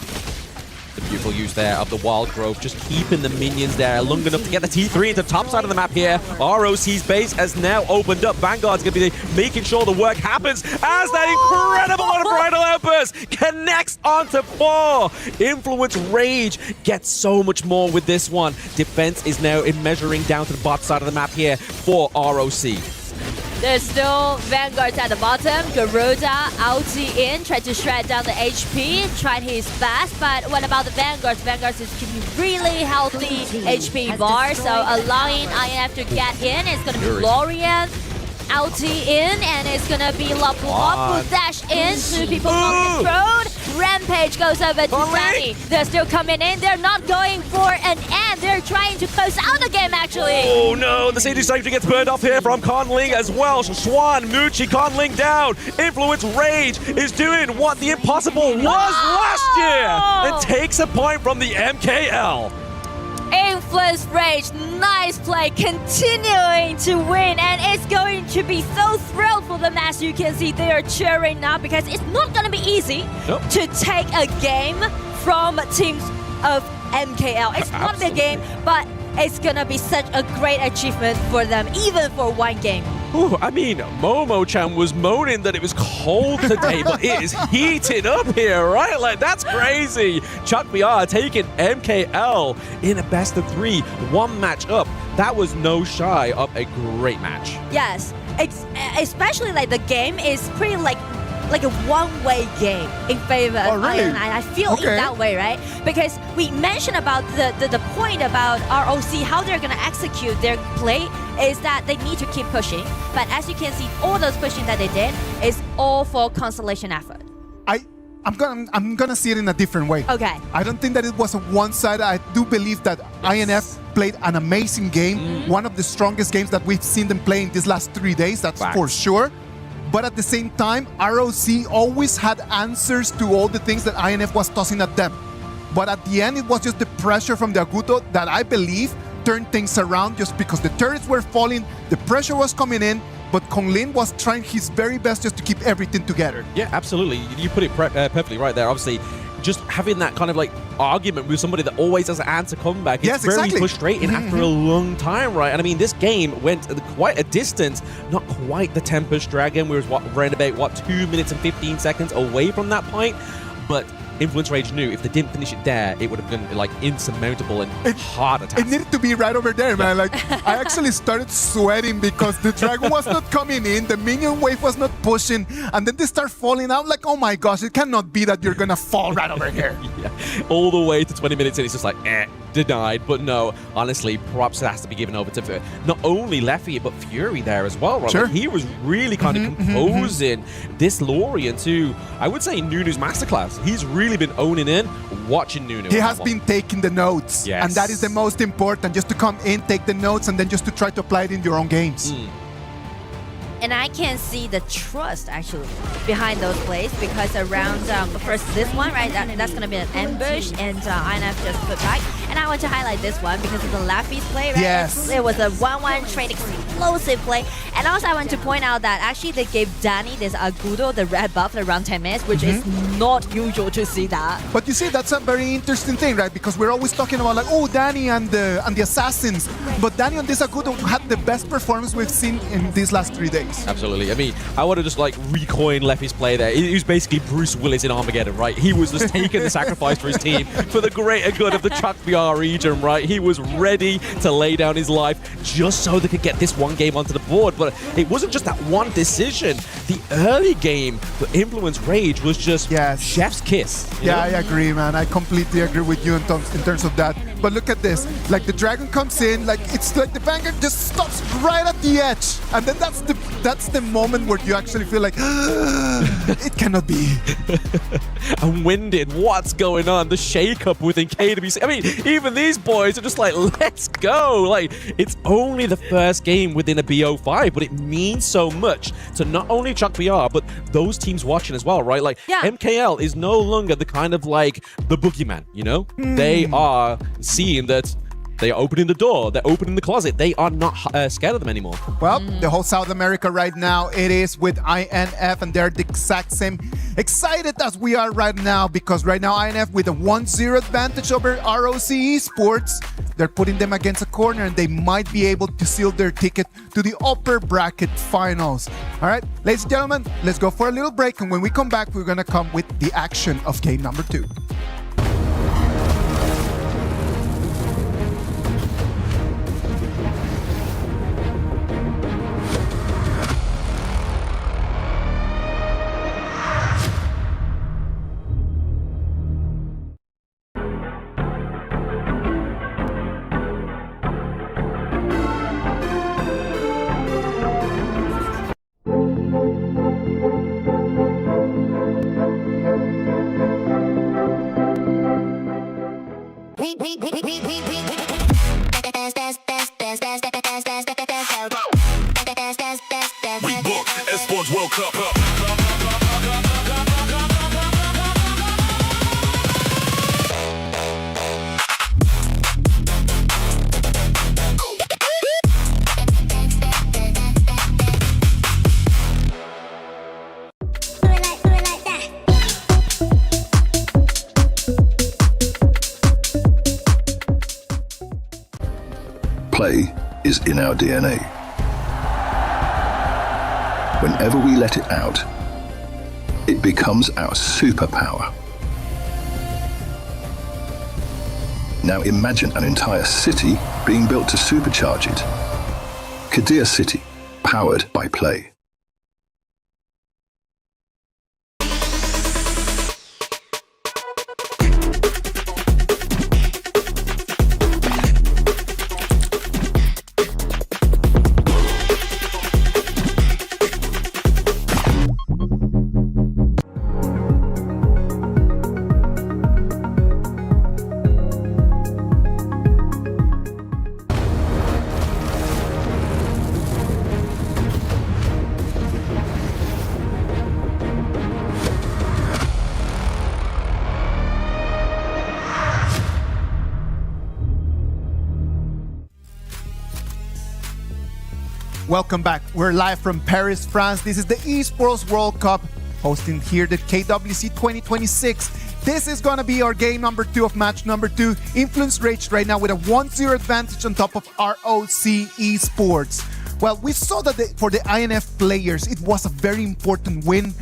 The beautiful use there of the Wild Growth, just keeping the minions there long enough to get the T3 into the top side of the map here. ROC's base has now opened up. Vanguard's going to be making sure the work happens as that incredible Unbridled Outburst connects onto 4. Influence Rage gets so much more with this one. Defense is now measuring down to the bot side of the map here for ROC. There's still Vanguards at the bottom. Garuda, ulti in, tried to shred down the HP, tried his best, but what about the Vanguards? Vanguards is keeping really healthy HP bar, so allowing INF to get in. It's going to be Lorian, ulti in, and it's going to be Lapu who dash in to people on the road. Rampage goes over to Danny. They're still coming in. They're not going for an end. They're trying to close out the game, actually. Oh, no. The CD safety gets burned off here from Conling as well. Xuan, Muchi, Conling down. Influence Rage is doing what the impossible was last year and takes a point from the MKL. Influence Rage, nice play, continuing to win, and it's going to be so thrilled for them. As you can see, they are cheering now because it's not going to be easy to take a game from teams of MKL. It's not a game, but it's going to be such a great achievement for them, even for one game. Ooh, I mean, Momo-chan was moaning that it was cold today, but it is heating up here, right? Like, that's crazy. Chuck BR taking MKL in a best of 3, 1 match up. That was no shy of a great match. Yes, especially like the game is pretty like a one-way game in favor of really? Iron. I feel it that way, right? Because we mentioned about the point about ROC, how they're going to execute their play is that they need to keep pushing. But as you can see, all those pushing that they did is all for consolation effort. I'm gonna see it in a different way. Okay. I don't think that it was a one-sided. I do believe that INF played an amazing game, one of the strongest games that we've seen them play in these last 3 days. That's for sure. But at the same time, ROC always had answers to all the things that INF was tossing at them. But at the end, it was just the pressure from the Agudo that I believe turned things around, just because the turrets were falling, the pressure was coming in, but Konglin was trying his very best just to keep everything together. Yeah, absolutely. You put it perfectly right there. Obviously, just having that kind of like argument with somebody that always has an answer comeback, it's very frustrating after a long time, right? And I mean, this game went quite a distance, not quite the Tempest Dragon. We were around about 2 minutes and 15 seconds away from that point, but Influence Rage knew if they didn't finish it there, it would have been like insurmountable and hard attack. It needed to be right over there, man. Like, I actually started sweating because the dragon was not coming in, the minion wave was not pushing, and then they start falling out. Like, oh my gosh, it cannot be that you're gonna fall right over here. Yeah, all the way to 20 minutes in, it's just like, denied. But no, honestly, props has to be given over to not only Leffy, but Fury there as well, right? Sure. Like, he was really kind of composing this Lorien to, I would say, Nunu's masterclass. He's really been owning in, watching Nunu. He has been taking the notes, and that is the most important, just to come in, take the notes, and then just to try to apply it in your own games. And I can see the trust actually behind those plays, because around first this one, right, that's going to be an ambush, and INF just put back. And I want to highlight this one because of the Laffy's play, right? Yes. It was a 1-1 trade explosive play. And also I want to point out that actually they gave Danny this Agudo, the red buff, around 10 minutes, which is not usual to see that. But you see, that's a very interesting thing, right? Because we're always talking about like, oh, Danny and the assassins. But Danny and this Agudo had the best performance we've seen in these last 3 days. Absolutely. I mean, I want to just like recoin Leffy's play there. He was basically Bruce Willis in Armageddon, right? He was just taking the sacrifice for his team for the greater good of the Chuck BR region, right? He was ready to lay down his life just so they could get this one game onto the board. But it wasn't just that one decision. The early game for Influence Rage was just chef's kiss. Yeah, I agree, man. I completely agree with you in terms of that. But look at this. Like, the dragon comes in, like, it's like the Vanguard just stops right at the edge. And then that's the moment where you actually feel like, it cannot be. And Winded, what's going on? The shake-up within KWC. I mean, even these boys are just like, let's go. Like, it's only the first game within a BO5, but it means so much to not only Chuck BR, but those teams watching as well, right? Like, MKL is no longer the kind of like the boogeyman, you know? They are seeing that they are opening the door, they're opening the closet. They are not scared of them anymore. Well, the whole South America right now, it is with INF, and they're the exact same excited as we are right now, because right now INF with a 1-0 advantage over ROC Esports. They're putting them against a corner, and they might be able to seal their ticket to the upper bracket finals. All right, ladies and gentlemen, let's go for a little break, and when we come back, we're gonna come with the action of game number 2. We book Esports World Cup up. Play is in our DNA. whenever we let it out, it becomes our superpower. Now imagine an entire city being built to supercharge it. Kadir City, powered by play. Welcome back. We're live from Paris, France. This is the Esports World Cup, hosting here the KWC 2026. This is going to be our game number 2 of match number 2. Influence Rage right now with a 1-0 advantage on top of ROC Esports. Well, we saw that for the INF players, it was a very important win.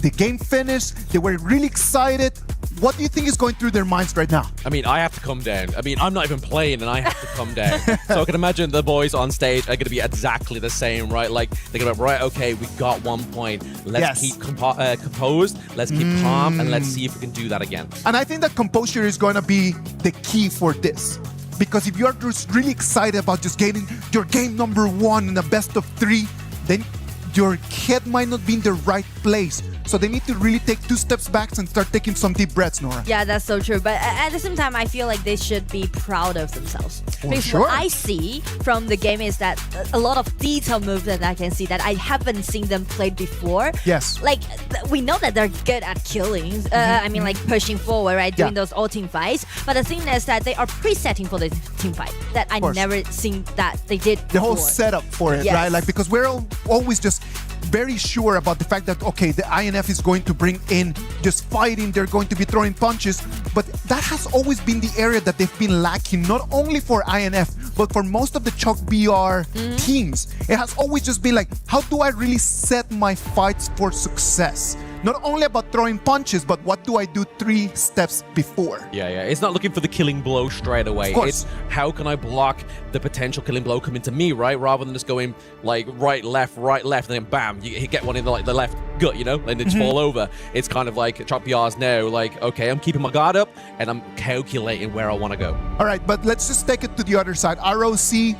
The game finished. They were really excited. What do you think is going through their minds right now? I mean, I have to come down. I mean, I'm not even playing and I have to come down. So I can imagine the boys on stage are going to be exactly the same, right? Like, they're going to be, right, okay, we got 1 point. Let's keep composed, let's keep calm, and let's see if we can do that again. And I think that composure is going to be the key for this. Because if you're just really excited about just getting your game number 1 in the best of 3, then your head might not be in the right place. So they need to really take 2 steps back and start taking some deep breaths, Nora. Yeah, that's so true. But at the same time, I feel like they should be proud of themselves. Because sure. what I see from the game is that a lot of detail moves that I can see that I haven't seen them play before. Yes. Like, we know that they're good at killing. I mean, like pushing forward, right? Doing those all team fights. But the thing is that they are presetting for the team fight. That I never seen that they did the whole setup for it, right? Like, because we're always just very sure about the fact that, okay, the INF is going to bring in just fighting, they're going to be throwing punches, but that has always been the area that they've been lacking, not only for INF, but for most of the Chuck BR teams. It has always just been like, how do I really set my fights for success? Not only about throwing punches, but what do I do 3 steps before? Yeah. It's not looking for the killing blow straight away. It's how can I block the potential killing blow coming to me, right? Rather than just going like right, left, and then bam, you get one in the left gut, you know, and it's fall over. It's kind of like Chop BR's now, like, okay, I'm keeping my guard up and I'm calculating where I want to go. All right, but let's just take it to the other side. ROC,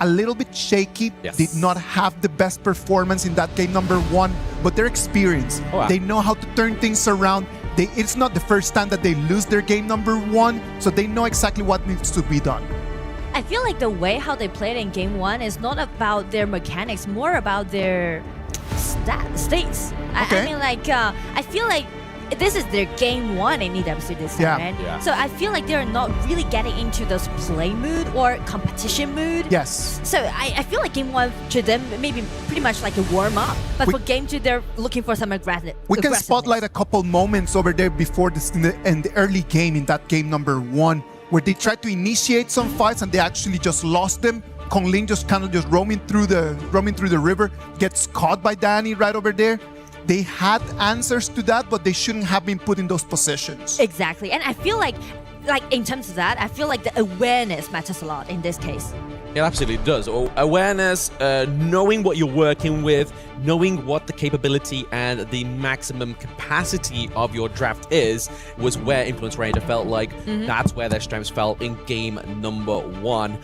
a little bit shaky, did not have the best performance in that game number 1, but they're experienced. They know how to turn things around. It's not the first time that they lose their game number 1, so they know exactly what needs to be done. I feel like the way how they played in game 1 is not about their mechanics, more about their states. I mean, like, I feel like this is their game 1 in EWC this time, man. So I feel like they're not really getting into those play mood or competition mood. Yes. So I feel like game 1 to them maybe pretty much like a warm-up, but for game 2 they're looking for some aggressive. We can spotlight a couple moments over there before this in the early game in that game number 1, where they tried to initiate some fights and they actually just lost them. Kong Ling just kind of just roaming through the river, gets caught by Danny right over there. They had answers to that, but they shouldn't have been put in those positions. Exactly. And I feel like in terms of that, I feel like the awareness matters a lot in this case. It absolutely does. Awareness, knowing what you're working with, knowing what the capability and the maximum capacity of your draft is, was where Influence Ranger felt like that's where their strengths fell in game number 1.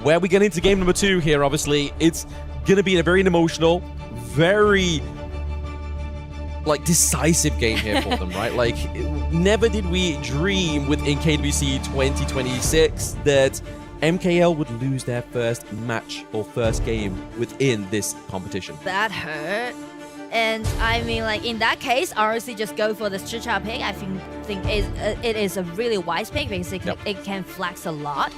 Where we get into game number 2 here, obviously, it's going to be a very emotional, very like decisive game here for them, right? Like, never did we dream within KWC 2026 that MKL would lose their first match or first game within this competition. That hurt. And I mean, like, in that case, ROC just go for the Chicha pick. I think it is a really wise pick because it can flex a lot.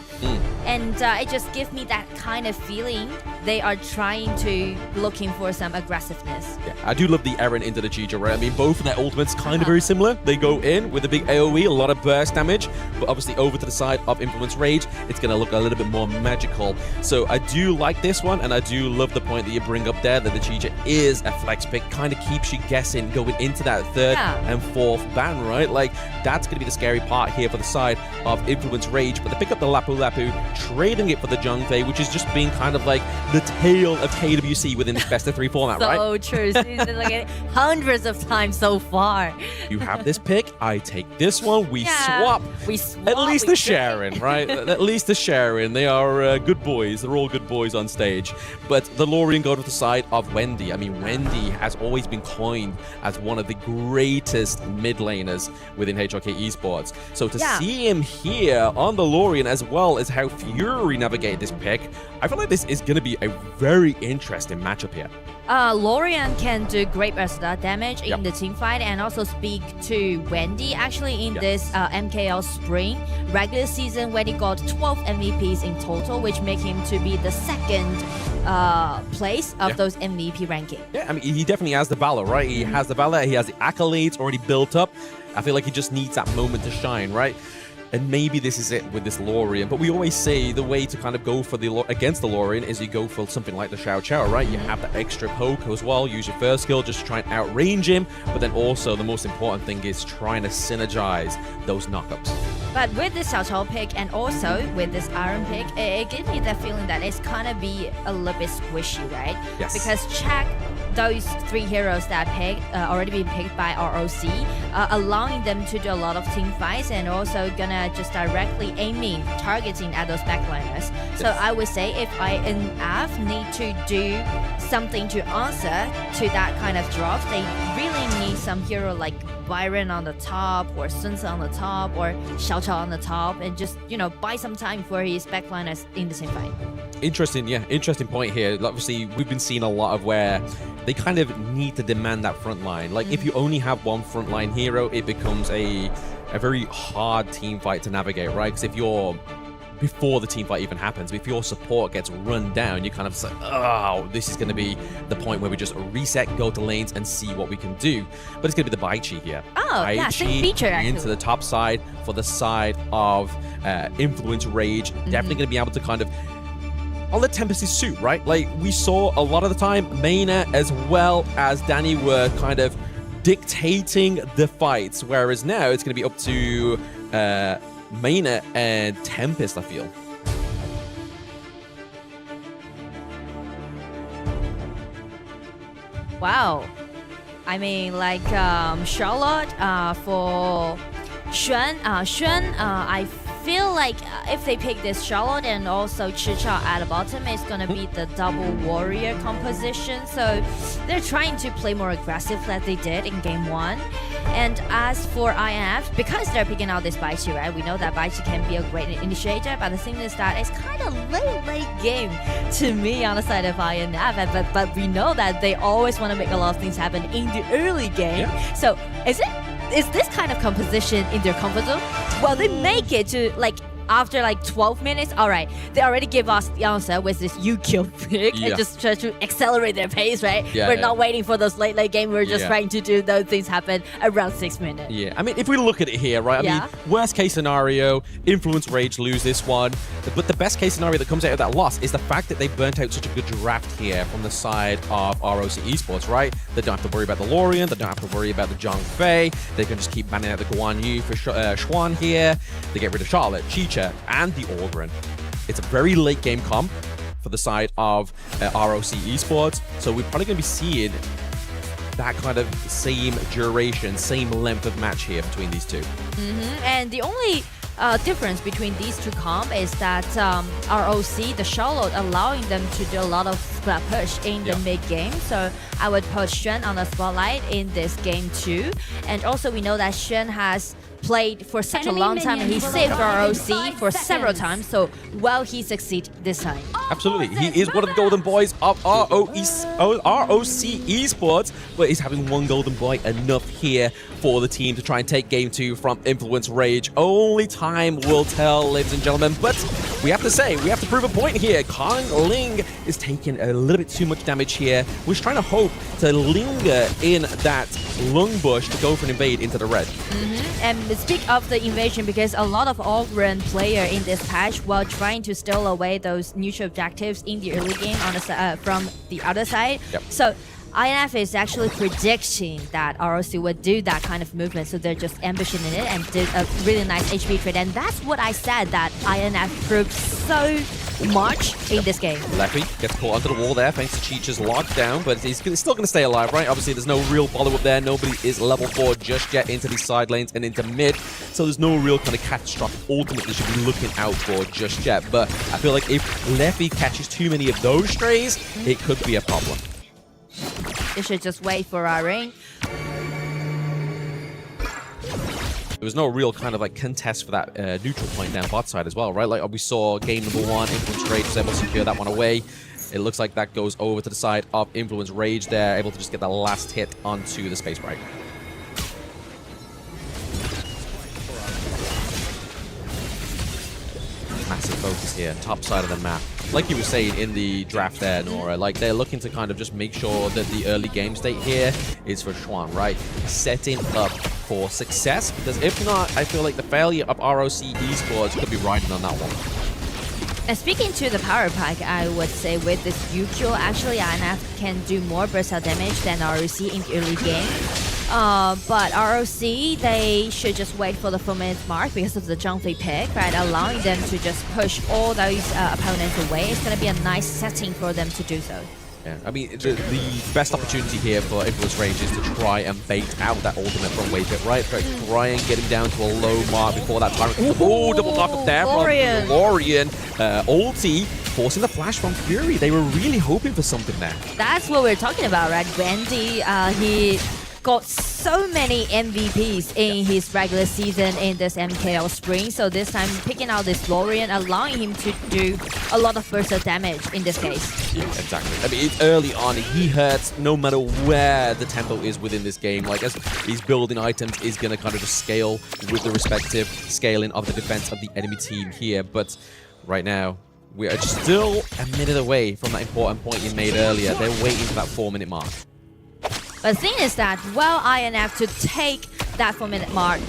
And it just gives me that kind of feeling they are trying to looking for some aggressiveness. Yeah, I do love the Eren into the Chicha, right? I mean, both of their ultimates kind of very similar. They go in with a big AoE, a lot of burst damage, but obviously over to the side of Influence Rage, it's going to look a little bit more magical. So I do like this one, and I do love the point that you bring up there, that the Chicha is a flex pick, kind of keeps you guessing going into that third and fourth ban, right? Like, that's going to be the scary part here for the side of Influence Rage, but they pick up the Lapu Lapu, trading it for the Zhongfei, which is just being kind of like the tail of KWC within this best of 3 format, right? So true. Like hundreds of times so far. You have this pick, I take this one, we swap. At least the sharing, right? At least the sharing. They are good boys. They're all good boys on stage. But the Lorien go to the side of Wendy. I mean, Wendy has always been coined as one of the greatest mid laners within HRK Esports. So to see him here on the Lorien, as well as how Fury navigate this pick, I feel like this is going to be a very interesting matchup here. Lorien can do great versatile damage in the team fight and also speak to Wendy. Actually, in this MKL Spring regular season, Wendy got 12 MVPs in total, which make him to be the second place of those MVP ranking. Yeah, I mean, he definitely has the Valor, right? He has the Valor, he has the accolades already built up. I feel like he just needs that moment to shine, right? And maybe this is it with this Lorien. But we always say the way to kind of go for against the Lorien is you go for something like the Xiao Chao, right? You have the extra poke as well. Use your first skill just to try and outrange him. But then also the most important thing is trying to synergize those knockups. But with this Xiao Chao pick and also with this Iron pick, it gives me that feeling that it's kind of be a little bit squishy, right? Yes. Because check those 3 heroes that picked already been picked by ROC, allowing them to do a lot of team fights and also gonna just directly aiming, targeting at those backliners. So I would say if INF need to do something to answer to that kind of drops, they really need some hero like Byron on the top or Sun Tzu on the top or Xiao Chao on the top and just, you know, buy some time for his backliners in the same fight. Interesting, yeah, interesting point here. Obviously, we've been seeing a lot of where they kind of need to demand that front line. Like, if you only have one frontline hero, it becomes a very hard team fight to navigate, right? Because if you're before the team fight even happens, if your support gets run down, you kind of say, oh, this is going to be the point where we just reset, go to lanes, and see what we can do. But it's going to be the Baichi here. Oh, yeah, same feature, actually. Into the top side for the side of Influence Rage. Definitely going to be able to kind of I'll let Tempest's suit, right? Like, we saw a lot of the time, Mayna as well as Danny were kind of dictating the fights, whereas now it's going to be up to Mayna and Tempest, I feel. Wow. I mean, like, Charlotte for Xuan, I feel like if they pick this Charlotte and also Chicha at the bottom, it's gonna be the double warrior composition. So they're trying to play more aggressive like they did in game 1. And as for INF, because they're picking out this Baichi, right? We know that Baichi can be a great initiator, but the thing is that it's kind of late game to me on the side of INF. But we know that they always want to make a lot of things happen in the early game. Yeah. So is this kind of composition in their comfort zone? Well, they make it to like after like 12 minutes, all right, they already give us the answer with this Yu-Gi-Oh pick and just try to accelerate their pace, right? We're not waiting for those late game. We're just trying to do those things happen around 6 minutes. Yeah, I mean, if we look at it here, right? I mean, worst case scenario, Influence Rage lose this one. But the best case scenario that comes out of that loss is the fact that they burnt out such a good draft here from the side of ROC Esports, right? They don't have to worry about the Lorien. They don't have to worry about the Zhongfei. They can just keep banning out the Guan Yu for Xuan here. They get rid of Charlotte, Chicha, and the Orgren. It's a very late game comp for the side of ROC Esports, so we're probably going to be seeing that kind of same duration, same length of match here between these two. And the only difference between these two comp is that ROC, the Charlotte, allowing them to do a lot of splat push in the mid game. So I would put Xuan on the spotlight in this game too. And also we know that Xuan has played for such a long time, and he saved ROC for several times. So well, he succeeded this time. Absolutely. He is one of the golden boys of ROC Esports, but he's having one golden boy enough here for the team to try and take game 2 from Influence Rage. Only time will tell, ladies and gentlemen, but we have to say, we have to prove a point here. Kong Ling is taking a little bit too much damage here. We're trying to hope to linger in that lung bush to go for an invade into the red. And speak of the invasion, because a lot of all-run player in this patch while trying to steal away those neutral objectives in the early game on the from the other side. Yep. So INF is actually predicting that ROC would do that kind of movement, so they're just ambushing in it and did a really nice HP trade. And that's what I said, that INF proved so much in this game. Leffy gets caught onto the wall there thanks to Cheech's lockdown, but he's still going to stay alive, right? Obviously, there's no real follow-up there. Nobody is level 4 just yet into these side lanes and into mid, so there's no real kind of catastrophic ultimate that should be looking out for just yet. But I feel like if Leffy catches too many of those strays, it could be a problem. You should just wait for our ring. There was no real kind of like contest for that neutral point down bot side as well, right? Like we saw game number 1, Influence Rage was able to secure that one away. It looks like that goes over to the side of Influence Rage there, able to just get the last hit onto the space break. Massive focus here, top side of the map. Like you were saying in the draft there, Nora, like they're looking to kind of just make sure that the early game state here is for Chuan, right? Setting up for success, because if not, I feel like the failure of ROC Esports could be riding on that one. And speaking to the power pack, I would say with this UQ, actually INF can do more burst out damage than ROC in the early game. But ROC, they should just wait for the 4-minute mark because of the Zhangfei pick, right? Allowing them to just push all those opponents away. It's going to be a nice setting for them to do so. Yeah, I mean, the best opportunity here for Influence Rage is to try and bait out that ultimate from wave pit, right? Try and get him down to a low mark before that Tyrant. Oh, double block up there from Lorian. Ulti forcing the flash from Fury. They were really hoping for something there. That's what we're talking about, right? Wendy, he got so many MVPs in his regular season in this MKL spring, so this time picking out this Lorian, allowing him to do a lot of burst of damage in this case. Yeah, exactly. I mean, it's early on, he hurts no matter where the tempo is within this game. Like, as he's building items, is going to kind of just scale with the respective scaling of the defense of the enemy team here. But right now, we are still a minute away from that important point you made earlier. They're waiting for that 4-minute mark. But the thing is that, well, INF to take that 4-minute mark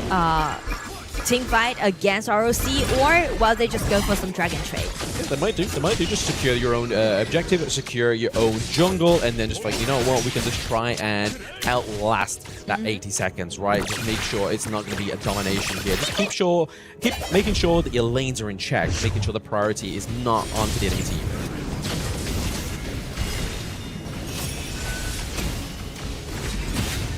team fight against ROC, or, well, they just go for some dragon trade. Yeah, they might do. Just secure your own objective, secure your own jungle, and then just like, you know what, we can just try and outlast that 80 seconds, right? Just make sure it's not going to be a domination here. Just keep making sure that your lanes are in check, making sure the priority is not onto the enemy team.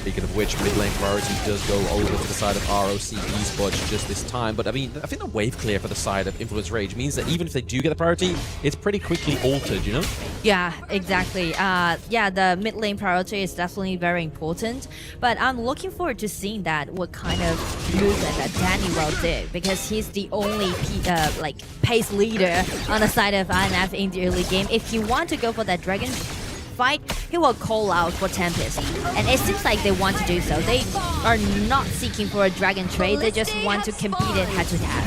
Speaking of which, mid lane priority does go over to the side of ROC Esports just this time. But I mean, I think the wave clear for the side of Influence Rage means that even if they do get the priority, it's pretty quickly altered, you know? Yeah, exactly. Yeah, the mid lane priority is definitely very important. But I'm looking forward to seeing that, what kind of movement that Danny will do, because he's the only pace leader on the side of INF in the early game. If you want to go for that dragon fight, he will call out for Tempest, and it seems like they want to do so. They are not seeking for a dragon trade, they just want to compete it head to head.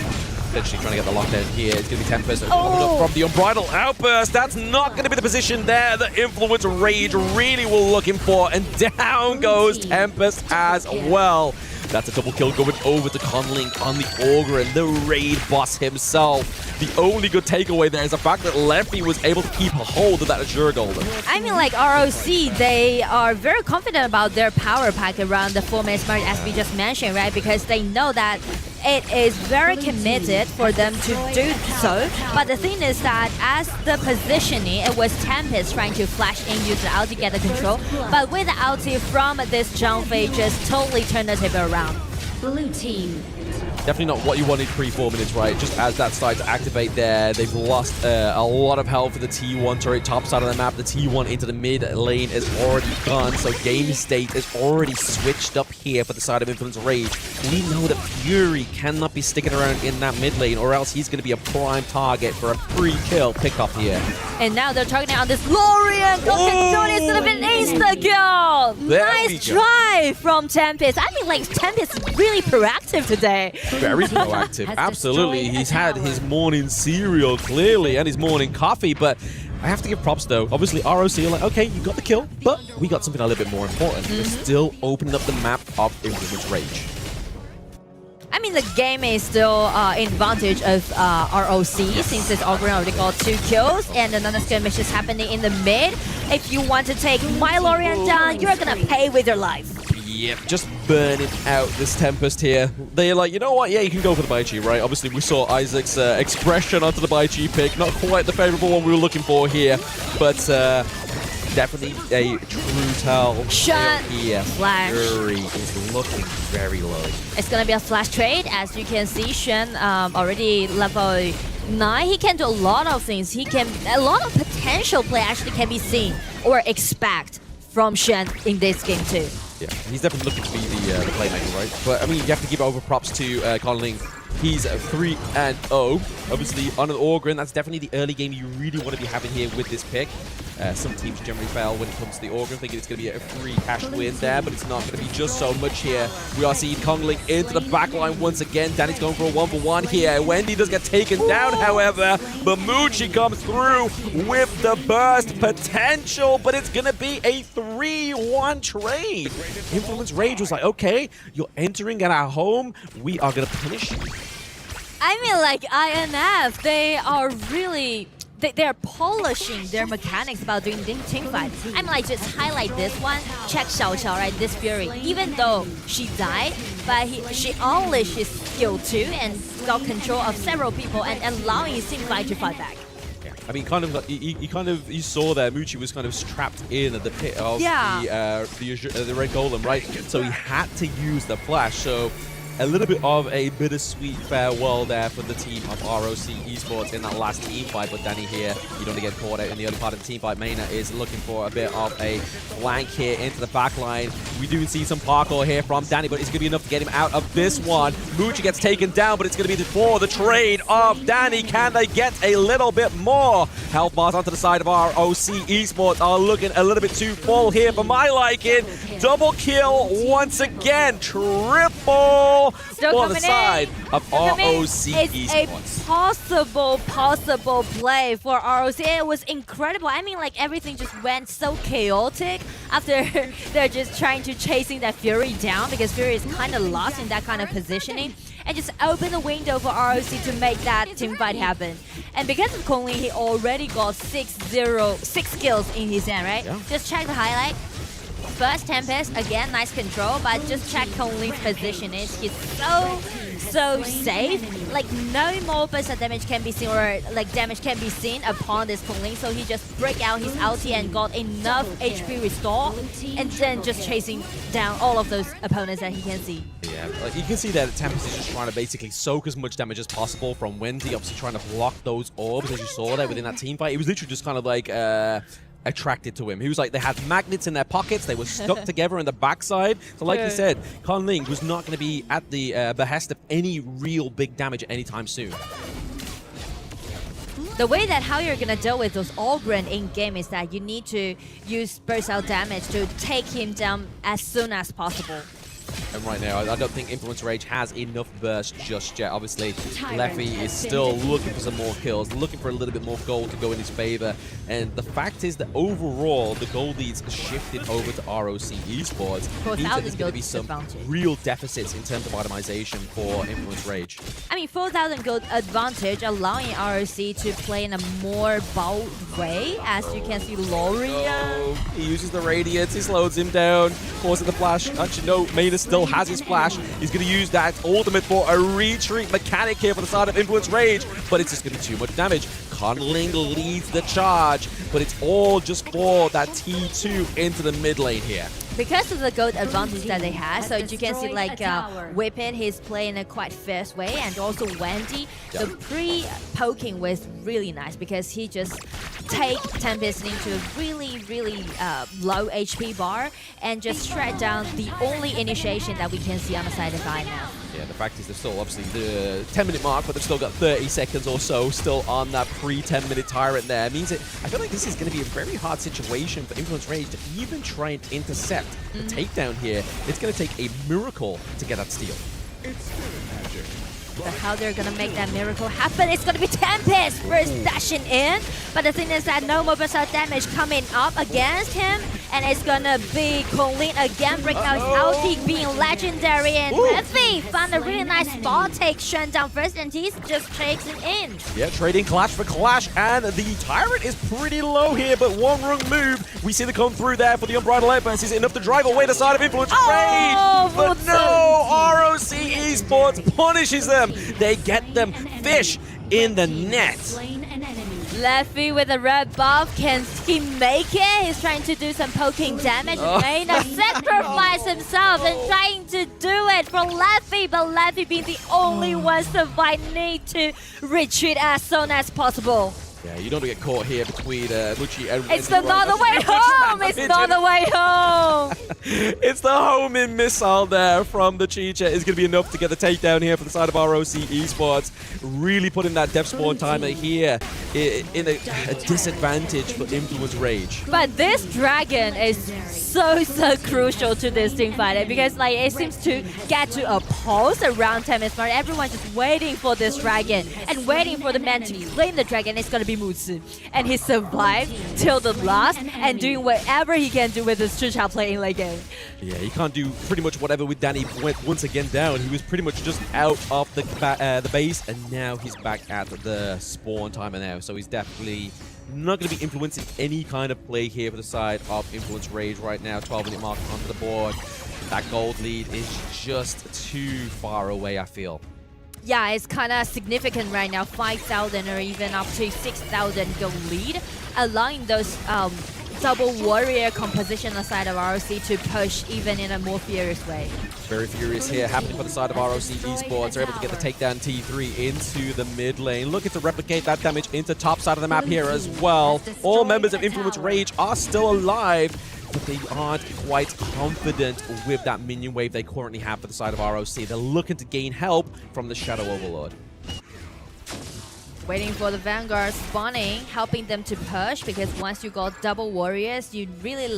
Potentially trying to get the lockdown here. It's going to be Tempest from the Unbridled Outburst. That's not going to be the position there that Influence Rage really were looking for, and down goes Tempest as well. That's a double kill going over to Conlink on the Augur, and the raid boss himself. The only good takeaway there is the fact that Leffy was able to keep a hold of that Azure Golden. I mean, like ROC, they are very confident about their power pack around the 4-minute mark, as we just mentioned, right? Because they know that it is very committed for them to do so. But the thing is that as the positioning, it was Tempest trying to flash in, use the ulti to get the control. But with the ulti from this Zhangfei, just totally turned the table around. Blue team Definitely not what you wanted pre-4 minutes, right? Just as that started to activate there, they've lost a lot of health for the T1 turret top side of the map. The T1 into the mid lane is already gone, so game state is already switched up here for the side of Influence Rage. We know that Fury cannot be sticking around in that mid lane, or else he's going to be a prime target for a free kill pickup here. And now they're targeting on this Lorian. It's gonna be an insta-kill. Nice try from Tempest. I mean, like, Tempest is really proactive today. Very proactive, absolutely. He's had his morning cereal, clearly, and his morning coffee, but I have to give props, though. Obviously, ROC are like, okay, you got the kill, but we got something a little bit more important. We're still opening up the map of Influence Rage. I mean, the game is still in advantage of ROC since it's already got 2 kills and another skirmish is happening in the mid. If you want to take my Lorian down, you're gonna pay with your life. Yep, just burning out this Tempest here. They're like, you know what? Yeah, you can go for the Baichi, right? Obviously, we saw Isaac's expression onto the Baichi pick. Not quite the favorable one we were looking for here, but definitely a true tell. Shot. Yeah, Flash. Fury is looking very low. It's gonna be a flash trade. As you can see, Shen already level 9. He can do a lot of things. A lot of potential play actually can be seen or expect from Shen in this game too. Yeah, he's definitely looking to be the playmaker, right? But I mean, you have to give over props to Conling. He's 3-0. Obviously, on an Orgrin, that's definitely the early game you really want to be having here with this pick. Some teams generally fail when it comes to the Orgrin, thinking it's going to be a free cash win there, but it's not going to be just so much here. We are seeing Conling into the backline once again. Danny's going for a 1-for-1 here. Wendy does get taken down, however, but Muchi comes through with the burst potential, but it's going to be a 3-1 trade. Influence Rage was like, okay, you're entering at our home. We are going to punish you. I mean, like, INF, they are really... They're polishing their mechanics about doing team fight. I'm like, just highlight this one. Check Xiao Qiao, right? This Fury. Even though she died, but she unleashed his skill too and got control of several people and allowing his team fight to fight back. I mean, kind of, like, you saw there, Muchi was kind of trapped in at the pit of the Red Golem, right? So he had to use the flash. So a little bit of a bittersweet farewell there for the team of ROC Esports in that last team fight. But Danny here, you don't get caught out in the early part of the team fight. Maina is looking for a bit of a flank here into the back line. We do see some parkour here from Danny, but it's going to be enough to get him out of this one. Muchi gets taken down, but it's going to be for the trade of Danny. Can they get a little bit more? Health bars onto the side of ROC Esports are looking a little bit too full here for my liking. Double kill once again. Triple for the side of ROC Esports. It's a possible play for ROC. It was incredible. I mean, like, everything just went so chaotic after they're just trying to chasing that Fury down because Fury is kind of lost in that kind of positioning. And just open the window for ROC to make that team fight happen. And because of Conley, he already got 6 kills in his hand, right? Yeah. Just check the highlight. First Tempest, again, nice control, but just check Conley's position. He's so safe. Like, no more burst of damage can be seen, or like damage can be seen upon this Conley. So he just break out his ulti and got enough HP restore, and then just chasing down all of those opponents that he can see. Yeah, like you can see that Tempest is just trying to basically soak as much damage as possible from Wendy, obviously trying to block those orbs, as you saw there within that team fight. It was literally just kind of like attracted to him. He was like, they had magnets in their pockets, they were stuck together in the backside. So like you said, Conling was not going to be at the behest of any real big damage anytime soon. The way that how you're gonna deal with those Orgrin in game is that you need to use burst out damage to take him down as soon as possible. And right now, I don't think Influence Rage has enough burst just yet. Obviously, Leffy is still looking for some more kills, looking for a little bit more gold to go in his favor. And the fact is that overall, the gold leads shifted over to ROC Esports. Means that there's going to be some real deficits in terms of itemization for Influence Rage. I mean, 4,000 gold advantage, allowing ROC to play in a more bold way. As you can see, Lorian. He uses the Radiance, he slows him down, forcing the flash. Actually, no, Maina still has his flash. He's going to use that ultimate for a retreat mechanic here for the side of Influence Rage, but it's just going to be too much damage. Conling leads the charge, but it's all just for that T2 into the mid lane here. because of the gold advantage that they have, so you can see like Whippin, he's playing a quite fierce way, and also Wendy, the pre-poking was really nice because he just take Tempest into a really low HP bar and just shred down the only initiation that we can see on the side of IMF. Yeah, the fact is they're still obviously the 10-minute mark, but they've still got 30 seconds or so still on that pre-10-minute tyrant there. It means I feel like this is going to be a very hard situation for Influence Rage to even try and intercept the takedown here. It's going to take a miracle to get that steal. But how they're gonna make that miracle happen, it's gonna be Tempest first dashing in. But the thing is that no movement style damage coming up against him, and it's gonna be Colleen again breaking out his ulti, being legendary, and Reffy found a really nice spot take Shen down first, and he's just chasing in. Yeah, trading clash for clash, and the tyrant is pretty low here, but one wrong move. We see the come through there for the Unbridled Outburst. Is it enough to drive away the side of Influence Rage? But no, ROC Esports punishes them. They get them fish in the net. Leffy with a red buff, can he make it? He's trying to do some poking damage. Reina sacrifice himself and trying to do it for Leffy, but Leffy being the only one surviving, need to retreat as soon as possible. Yeah, you don't want to get caught here between Muchi and... It's not the way home! It's not the way home! It's the homing missile there from the Chicha is going to be enough to get the takedown here for the side of ROC Esports. Really putting that death spawn timer here in a disadvantage for Influence Rage. But this dragon is so crucial to this team fight because like it seems to get to a pulse around Tempest. Everyone's just waiting for this dragon and waiting for the man to claim the dragon. It's going to be Mutsu. And he survived till the last and doing whatever he can do with his Chucha playing late game. Yeah, he can't do pretty much whatever with Danny went once again down. He was pretty much just out of the base, and now he's back at the spawn timer now. So he's definitely not going to be influencing any kind of play here for the side of Influence Rage right now. 12-minute mark onto the board. That gold lead is just too far away, I feel. Yeah, it's kind of significant right now. 5,000 or even up to 6,000 gold lead, allowing those double warrior composition on the side of ROC to push even in a more furious way. Very furious here, happening for the side of ROC Esports. They're able to get the takedown T3 into the mid lane. Looking to replicate that damage into top side of the map here as well. All members of Influence Rage are still alive, but they aren't quite confident with that minion wave they currently have for the side of ROC. They're looking to gain help from the Shadow Overlord. Waiting for the Vanguard spawning, helping them to push, because once you got double warriors, you really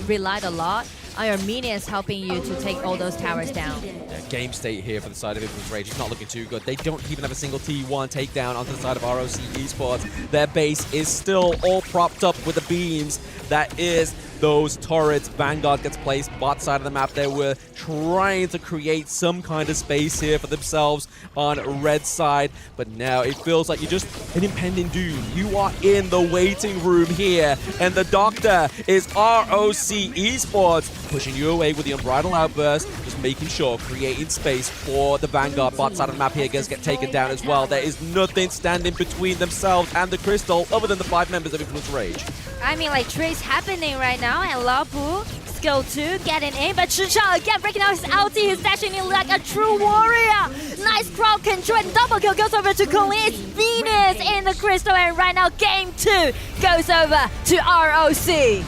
relied a lot on your minions helping you to take all those towers down. Yeah, game state here for the side of Influence Rage. It's not looking too good. They don't even have a single T1 takedown onto the side of ROC Esports. Their base is still all propped up with the beams. That is those turrets. Vanguard gets placed bot side of the map. They were trying to create some kind of space here for themselves on red side, but now it feels like you're just an impending doom. You are in the waiting room here, and the doctor is ROC Esports, pushing you away with the Unbridled Outburst, just making sure, creating space for the Vanguard bot side of the map here. Gonna get taken down as well. There is nothing standing between themselves and the Crystal other than the 5 members of Influence Rage. I mean, like, trade's happening right now, and Lapu, skill 2, getting in, but Chucha again breaking out his ulti, he's dashing in like a true warrior. Nice crowd control, and double kill goes over to Colleen. It's Venus in the Crystal, and right now game 2 goes over to ROC.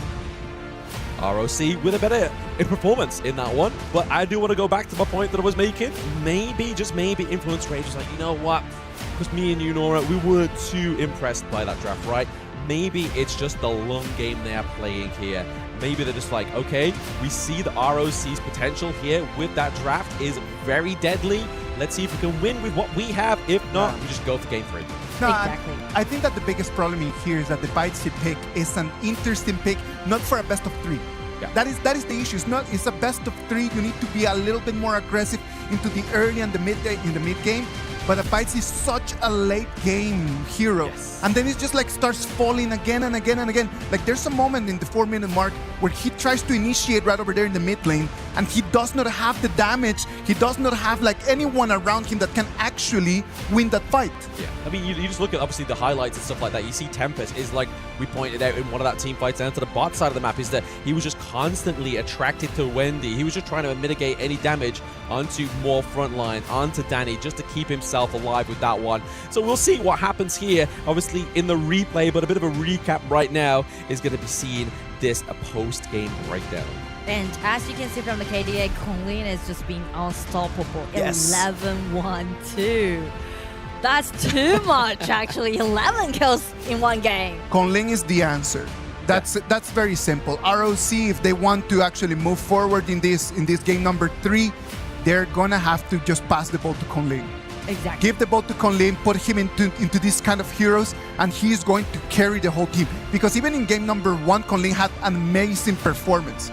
ROC with a better performance in that one, but I do want to go back to my point that I was making. Maybe, just maybe, Influence Rage is like, you know what, because me and you, Nora, we weren't too impressed by that draft, right? Maybe it's just the long game they are playing here. Maybe they're just like, okay, we see the ROC's potential here with that draft is very deadly. Let's see if we can win with what we have. If not, we just go for game 3. No, exactly. I think that the biggest problem in here is that the Bitesy pick is an interesting pick, not for a best of 3. Yeah. That is the issue. It's a best of 3. You need to be a little bit more aggressive into the early and the mid game. But the Bitesy is such a late game hero. Yes. And then it just like starts falling again and again and again. Like there's a moment in the 4-minute mark where he tries to initiate right over there in the mid lane, and he does not have the damage. He does not have like anyone around him that can actually win that fight. Yeah, I mean, you just look at obviously the highlights and stuff like that. You see Tempest is like we pointed out in one of that team fights down to the bot side of the map, is that he was just constantly attracted to Wendy. He was just trying to mitigate any damage onto more frontline, onto Danny, just to keep himself alive with that one. So we'll see what happens here, obviously in the replay, but a bit of a recap right now is going to be seeing this a post-game breakdown. And as you can see from the KDA, Konglin is just being unstoppable. Yes. 11-1-2. That's too much, actually. 11 kills in one game. Konglin is the answer. That's very simple. ROC, if they want to actually move forward in this game number 3, they're gonna have to just pass the ball to Konglin. Exactly. Give the ball to Konglin, put him into this kind of heroes, and he's going to carry the whole team. Because even in game number 1, Konglin had an amazing performance.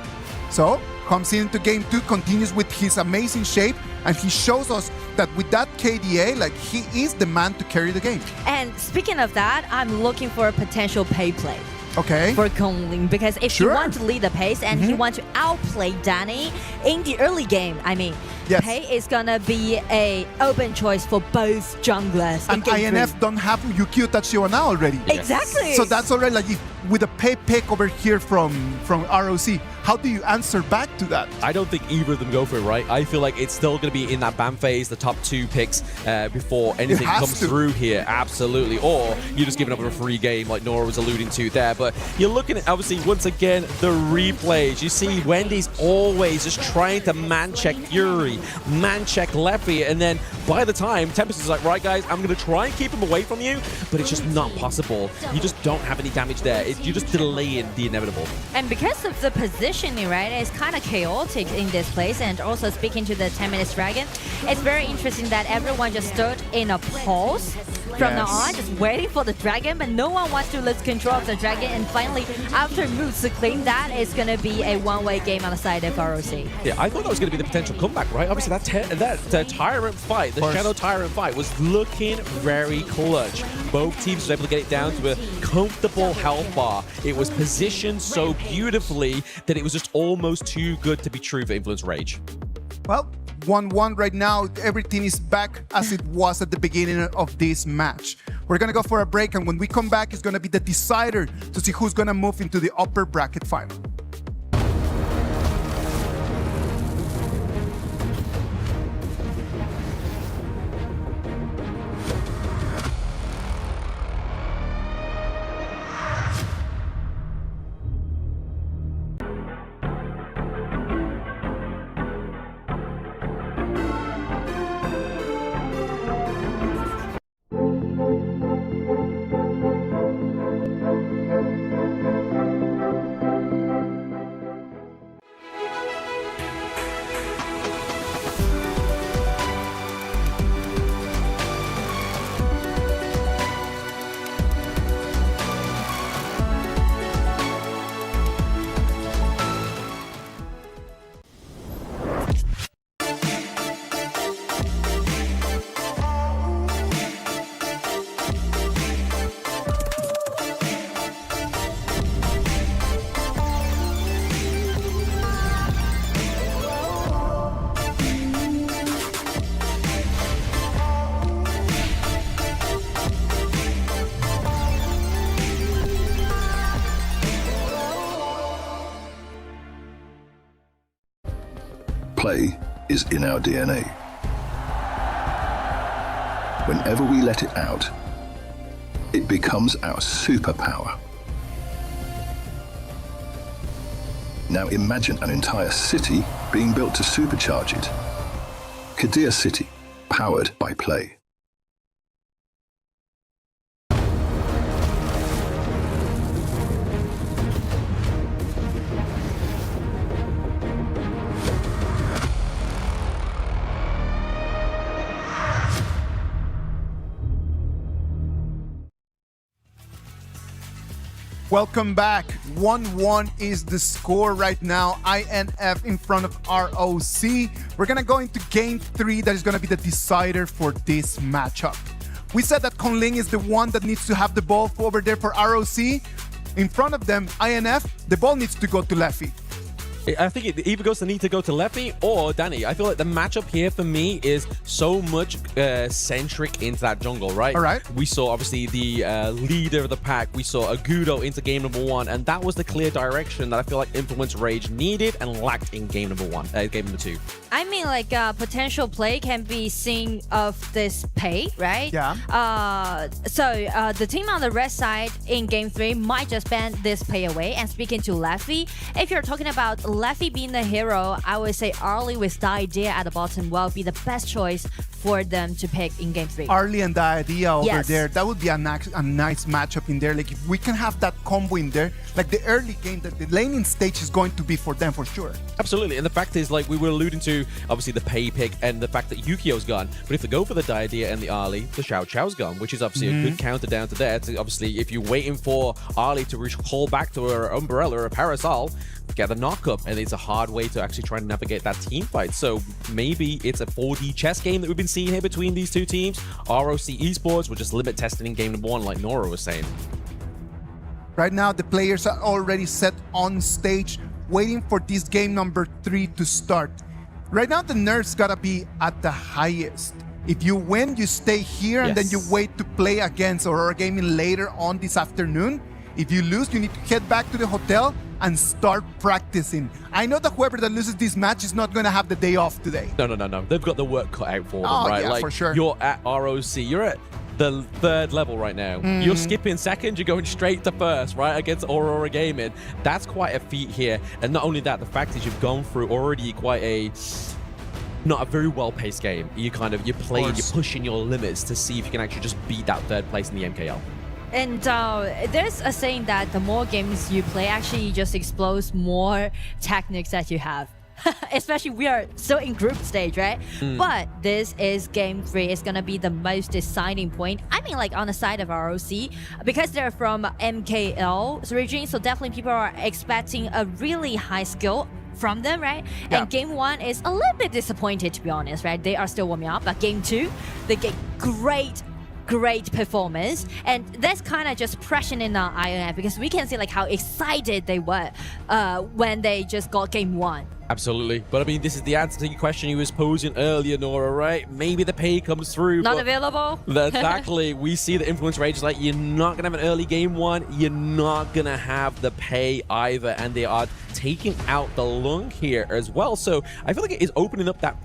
So, comes into game 2, continues with his amazing shape, and he shows us that with that KDA, like, he is the man to carry the game. And speaking of that, I'm looking for a potential pay play. Okay. For Konglin, because if you want to lead the pace and he wants to outplay Danny in the early game, I mean, Pei is gonna be a open choice for both junglers. And INF don't have Yukio Tachioana already. Exactly. So that's already like, with a Pei pick over here from ROC, how do you answer back to that? I don't think either of them go for it, right? I feel like it's still going to be in that ban phase, the top 2 picks before anything comes through here. Absolutely. Or you're just giving up a free game like Nora was alluding to there. But you're looking at, obviously, once again, the replays. You see Wendy's always just trying to man-check Fury, man-check Leffy, and then by the time, Tempest is like, right, guys, I'm going to try and keep him away from you, but it's just not possible. You just don't have any damage there. You're just delaying the inevitable. And because of the positioning, right, it's kind of chaotic in this place. And also speaking to the 10-minute dragon, it's very interesting that everyone just stood in a pause from now on, just waiting for the dragon, but no one wants to lose control of the dragon. And finally, after moves to claim that, it's going to be a one-way game on the side of ROC. Yeah, I thought that was going to be the potential comeback, right? Obviously, that Tyrant fight, the Shadow Tyrant fight, was looking very clutch. Both teams were able to get it down to a comfortable health bar. It was positioned so beautifully that it was just almost too good to be true for Influence Rage. Well, 1-1 right now. Everything is back as it was at the beginning of this match. We're going to go for a break, and when we come back, it's going to be the decider to see who's going to move into the upper bracket final. Play is in our DNA. Whenever we let it out, it becomes our superpower. Now imagine an entire city being built to supercharge it. Geekay City, powered by play. Welcome back. 1-1 is the score right now. INF in front of ROC. We're going to go into game 3. That is going to be the decider for this matchup. We said that Konglin is the one that needs to have the ball over there for ROC. In front of them, INF, the ball needs to go to Leffy. I think it either goes to need to go to Leffy or Danny. I feel like the matchup here for me is so much centric into that jungle, right? All right. We saw obviously the leader of the pack. We saw Agudo into game number 1, and that was the clear direction that I feel like Influence Rage needed and lacked in game number 2. I mean, like potential play can be seen of this pay, right? Yeah. So the team on the red side in game 3 might just ban this pay away. And speaking to Leffy, if you're talking about Leffy being the hero, I would say Arlie with the idea at the bottom will be the best choice for them to pick in game 3. Arlie and the idea over Yes. there, that would be a nice matchup in there. Like if we can have that combo in there, like the early game, that the laning stage is going to be for them for sure. Absolutely, and the fact is, like we were alluding to, obviously the pay pick and the fact that Yukio's gone. But if they go for the Diadea and the Arlie, the Xiao Chao's gone, which is obviously a good counter down to there. So obviously, if you're waiting for Arlie to call back to her umbrella or a parasol, get the knock-up, and it's a hard way to actually try and navigate that team fight. So maybe it's a 4D chess game that we've been seeing here between these two teams. ROC Esports will just limit testing in game number 1, like Nora was saying. Right now, the players are already set on stage, waiting for this game number 3 to start. Right now, the nerfs gotta be at the highest. If you win, you stay here, and then you wait to play against Aurora Gaming later on this afternoon. If you lose, you need to head back to the hotel and start practicing. I know that whoever that loses this match is not going to have the day off today. No. They've got the work cut out for them, right? Yeah, like, for sure. You're at ROC. You're at the 3rd level right now. You're skipping 2nd. You're going straight to 1st, right? Against Aurora Gaming. That's quite a feat here. And not only that, the fact is you've gone through already quite a... not a very well-paced game. You're playing, you're pushing your limits to see if you can actually just beat that 3rd place in the MKL. And there's a saying that the more games you play, actually you just expose more techniques that you have. Especially we are still in group stage, right? But this is game 3. It's gonna be the most deciding point. I mean, like on the side of ROC, because they're from MKL region, so definitely people are expecting a really high skill from them, right? Yeah. And game 1 is a little bit disappointed, to be honest, right? They are still warming up, but game 2, they get great performance, and that's kind of just pressing in our INF because we can see like how excited they were when they just got game 1. Absolutely. But I mean, this is the answer to your question you was posing earlier, Nora, right? Maybe the pay comes through. Not available. Exactly. We see the Influence Rage is like, you're not going to have an early game 1. You're not going to have the pay either. And they are taking out the lung here as well. So I feel like it is opening up that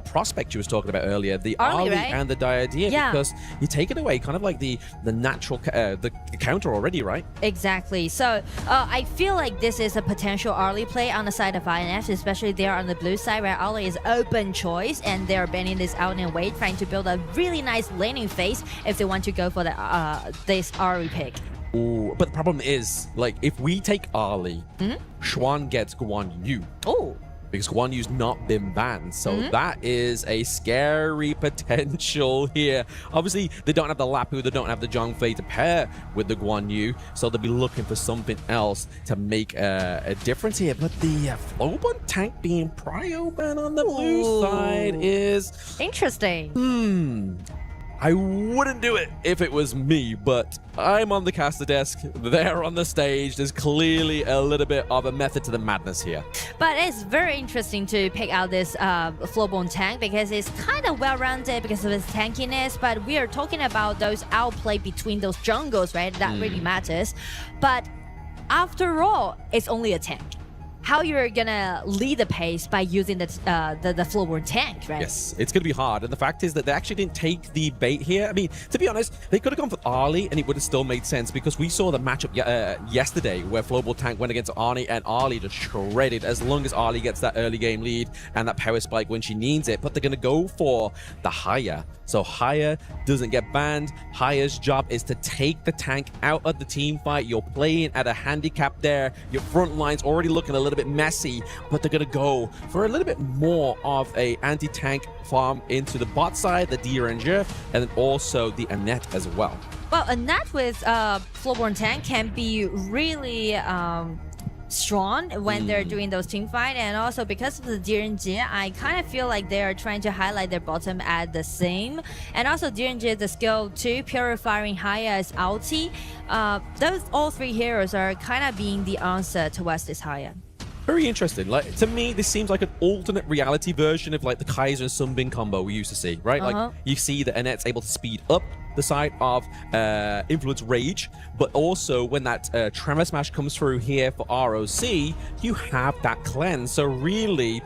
prospect you was talking about earlier. The Arlie, right? And the Diadea. Yeah. Because you're taking away kind of like the natural the counter already, right? Exactly. So I feel like this is a potential Arlie play on the side of INF, especially there on the blue side where Arlie is open choice and they're banning this out and wait, trying to build a really nice laning phase if they want to go for the this Arlie pick. Ooh, but the problem is, like, if we take Arlie, Xuan gets Guan Yu. Oh. Because Guan Yu's not been banned. So that is a scary potential here. Obviously, they don't have the Lapu, they don't have the Zhongfei to pair with the Guan Yu. So they'll be looking for something else to make a difference here. But the Flowbun tank being prio ban on the blue side is... interesting. I wouldn't do it if it was me, but I'm on the caster desk, they're on the stage. There's clearly a little bit of a method to the madness here. But it's very interesting to pick out this Flowbone tank because it's kind of well-rounded because of its tankiness, but we are talking about those outplay between those jungles, right? That really matters. But after all, it's only a tank. How you're gonna lead the pace by using the Flowborn tank, right? Yes, it's gonna be hard. And the fact is that they actually didn't take the bait here. I mean, to be honest, they could have gone for Arlie and it would have still made sense because we saw the matchup yesterday where Flowball tank went against Arnie and Arlie just shredded as long as Arlie gets that early game lead and that power spike when she needs it. But they're gonna go for the Haya. So Haya doesn't get banned. Haya's job is to take the tank out of the team fight. You're playing at a handicap there. Your front line's already looking a little bit messy, but they're gonna go for a little bit more of a anti-tank farm into the bot side, the D-Ranger, and then also the Annette as well. Well, Annette with Flowborn tank can be really strong when they're doing those team fight, and also because of the DRNG, I kind of feel like they're trying to highlight their bottom at the same, and also DRNG the skill 2 purifying Haya's ulti. Those all 3 heroes are kind of being the answer towards this Haya. Very interesting. Like, to me, this seems like an alternate reality version of like the Kaiser and Sunbin combo we used to see, right? Like, you see that Annette's able to speed up the side of Influence Rage, but also when that Tremor Smash comes through here for ROC, you have that cleanse. So really,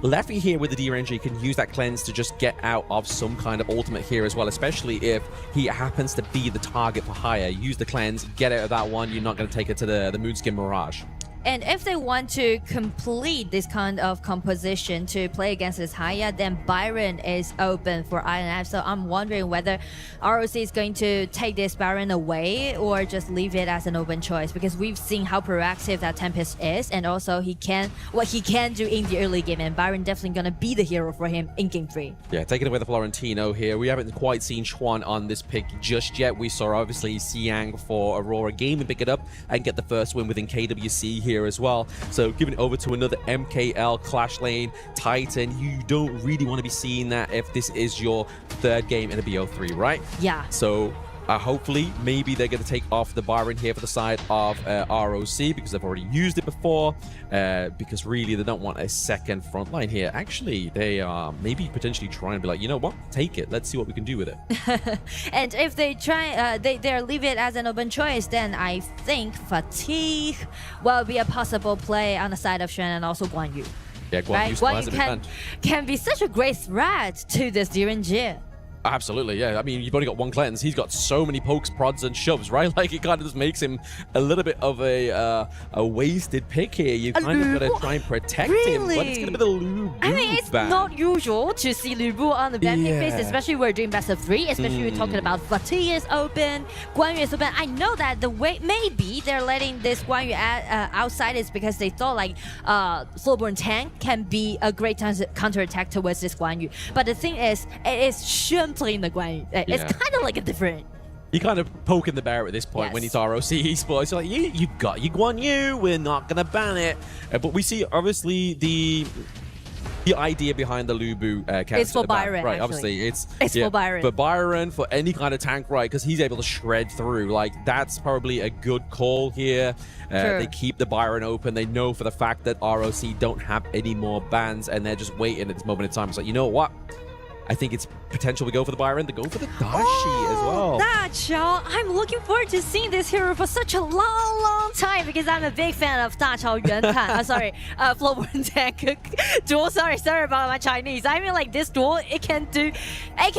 Leffy here with the DRNG can use that cleanse to just get out of some kind of ultimate here as well, especially if he happens to be the target for Haya. Use the cleanse, get out of that one, you're not going to take it to the Moonskin Mirage. And if they want to complete this kind of composition to play against this Haya, then Byron is open for INF. So I'm wondering whether ROC is going to take this Byron away or just leave it as an open choice, because we've seen how proactive that Tempest is, and also what he can do in the early game, and Byron definitely going to be the hero for him in Game 3. Yeah, taking away the Florentino here. We haven't quite seen Chuan on this pick just yet. We saw obviously Siang for Aurora game and pick it up and get the first win within KWC here as well. So giving it over to another MKL Clash Lane Titan. You don't really want to be seeing that if this is your third game in a BO3, right? Yeah. So hopefully, maybe they're going to take off the Byron here for the side of ROC because they've already used it before. Because really, they don't want a second front line here. Actually, they are maybe potentially trying to be like, you know what? Take it. Let's see what we can do with it. And if they try, they leave it as an open choice, then I think Fatigue will be a possible play on the side of Shen and also Guan Yu. Yeah, Guan Yu still hasn't been banned. Can be such a great threat to this DRNG. Absolutely, yeah. I mean, you've only got one cleanse. He's got so many pokes, prods, and shoves, right? Like, it kind of just makes him a little bit of a wasted pick here. You kind of got to try and protect him. But it's going to be the Lu Bu I mean, it's ban. not usual to see Lu Bu on the ban pick phase, especially we're doing best of 3, especially we're talking about Fatigue is open, Guan Yu is open. I know that the way maybe they're letting this Guan Yu outside is because they thought like Flowborn Tank can be a great counterattack towards this Guan Yu. But the thing is, it is shouldn't playing the Guan Yu. It's kind of like a different. You kind of poking the bear at this point when it's ROC Esports. You're like, you got your Guan Yu, we're not going to ban it. But we see, obviously, the idea behind the Lu Bu character. It's for Byron, right? Actually. Obviously, it's for Byron. For Byron, for any kind of tank, right? Because he's able to shred through. Like, that's probably a good call here. They keep the Byron open. They know for the fact that ROC don't have any more bans, and they're just waiting at this moment in time. It's like, you know what? I think it's potential we go for the Byron, to go for the Dashi as well. Dachao, I'm looking forward to seeing this hero for such a long time because I'm a big fan of Dachao Yuantan. Flowborn Tank duel. Sorry about my Chinese. I mean, like this duel, it can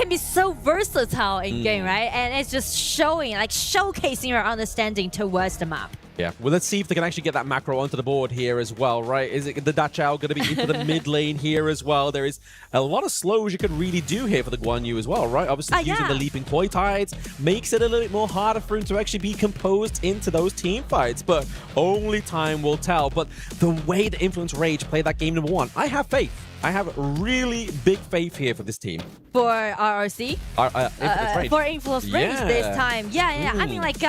be so versatile in game, right? And it's just showcasing your understanding towards the map. Yeah, well, let's see if they can actually get that macro onto the board here as well, right? Is it the Dachao going to be into the mid lane here as well? There is a lot of slows you could really do here for the Guan Yu as well, right? Obviously, using the Leaping Koi Tides makes it a little bit more harder for him to actually be composed into those team fights, but only time will tell. But the way the Influence Rage played that game number 1, I have faith. I have really big faith here for this team. For RRC? Influence Rage. For Influence Rage this time. Yeah. I mean, like,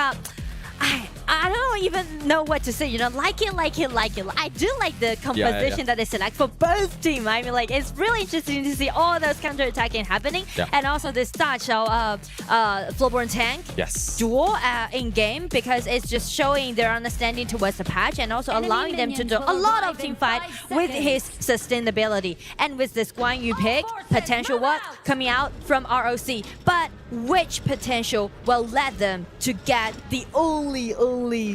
I don't even know what to say. You know, like it. I do like the composition that they select for both teams. I mean, like, it's really interesting to see all those counter-attacking happening. And also this Dachao Flowborn Tank duel in game, because it's just showing their understanding towards the patch and also allowing them to do a lot of team fight with his sustainability. And with this Guan Yu pick, potential what? Coming out from ROC. But which potential will let them to get the only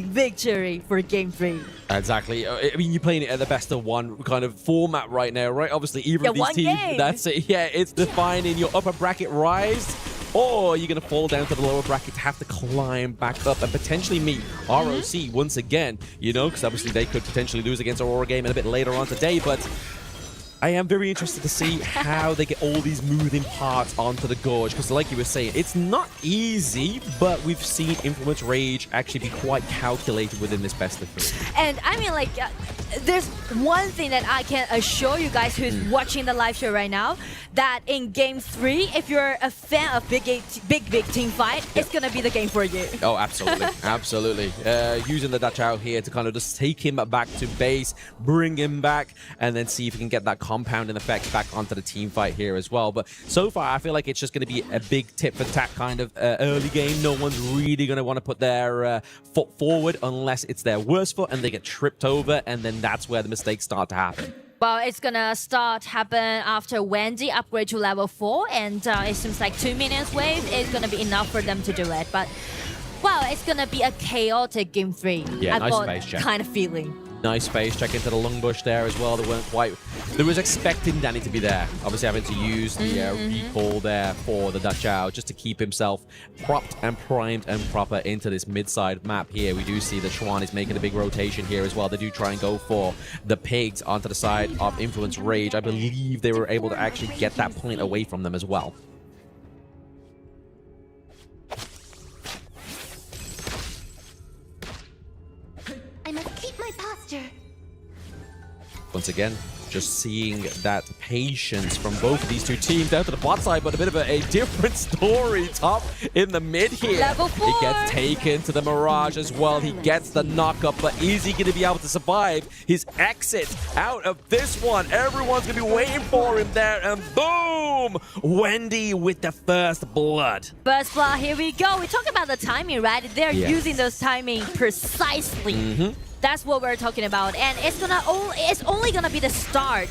victory for Game 3? Exactly. I mean, you're playing it at the best of 1 kind of format right now, right? Obviously, either of these teams, that's it. Yeah, it's defining your upper bracket rise, or you're going to fall down to the lower bracket to have to climb back up and potentially meet ROC once again, you know, because obviously they could potentially lose against Aurora game a bit later on today, but I am very interested to see how they get all these moving parts onto the Gorge, because like you were saying, it's not easy, but we've seen Influence Rage actually be quite calculated within this best of 3. And I mean, like, there's one thing that I can assure you guys who's watching the live show right now, that in Game 3, if you're a fan of big team fight, it's gonna be the game for you. Oh, absolutely. Absolutely. Using the Dachao here to kind of just take him back to base, bring him back, and then see if we can get that compounding effect back onto the team fight here as well. But so far, I feel like it's just going to be a big tip for tack kind of early game. No one's really going to want to put their foot forward unless it's their worst foot and they get tripped over, and then that's where the mistakes start to happen. Well, it's gonna happen after Wendy upgrade to level 4, and it seems like 2 minions wave is gonna be enough for them to do it. But well, it's gonna be a chaotic game 3. Yeah, I've nice got space check. kind of feeling. Nice space check into the lung bush there as well. They weren't quite. They was expecting Danny to be there. Obviously having to use the recall there for the Dutch out just to keep himself propped and primed and proper into this mid-side map here. We do see that Chuan is making a big rotation here as well. They do try and go for the pigs onto the side of Influence Rage. I believe they were able to actually get that point away from them as well. I must keep my posture. Once again, just seeing that patience from both of these two teams down to the bot side, but a bit of a different story. Top in the mid here. Level 4. He gets taken to the Mirage as well. He gets the knock-up, but is he going to be able to survive his exit out of this one? Everyone's going to be waiting for him there, and boom! Wendy with the first blood. First blood, here we go. We talk about the timing, right? They're using those timing precisely. That's what we're talking about, and it's only gonna be the start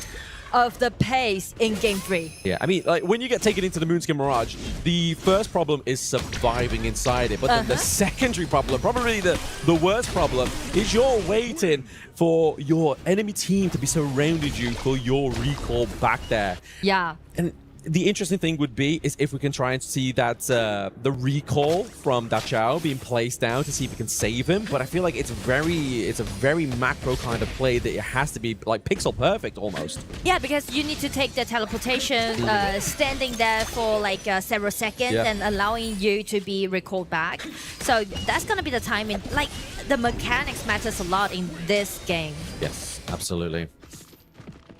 of the pace in game 3. Yeah, I mean, like when you get taken into the Moonskin Mirage, the first problem is surviving inside it, but then the secondary problem, probably the worst problem, is you're waiting for your enemy team to be surrounded you for your recall back there. Yeah. And the interesting thing would be is if we can try and see that the recall from Da Chao being placed down to see if we can save him. But I feel like it's a very macro kind of play that it has to be like pixel perfect almost. Yeah, because you need to take the teleportation, standing there for like several seconds and allowing you to be recalled back. So that's gonna be the timing. Like the mechanics matters a lot in this game. Yes, absolutely.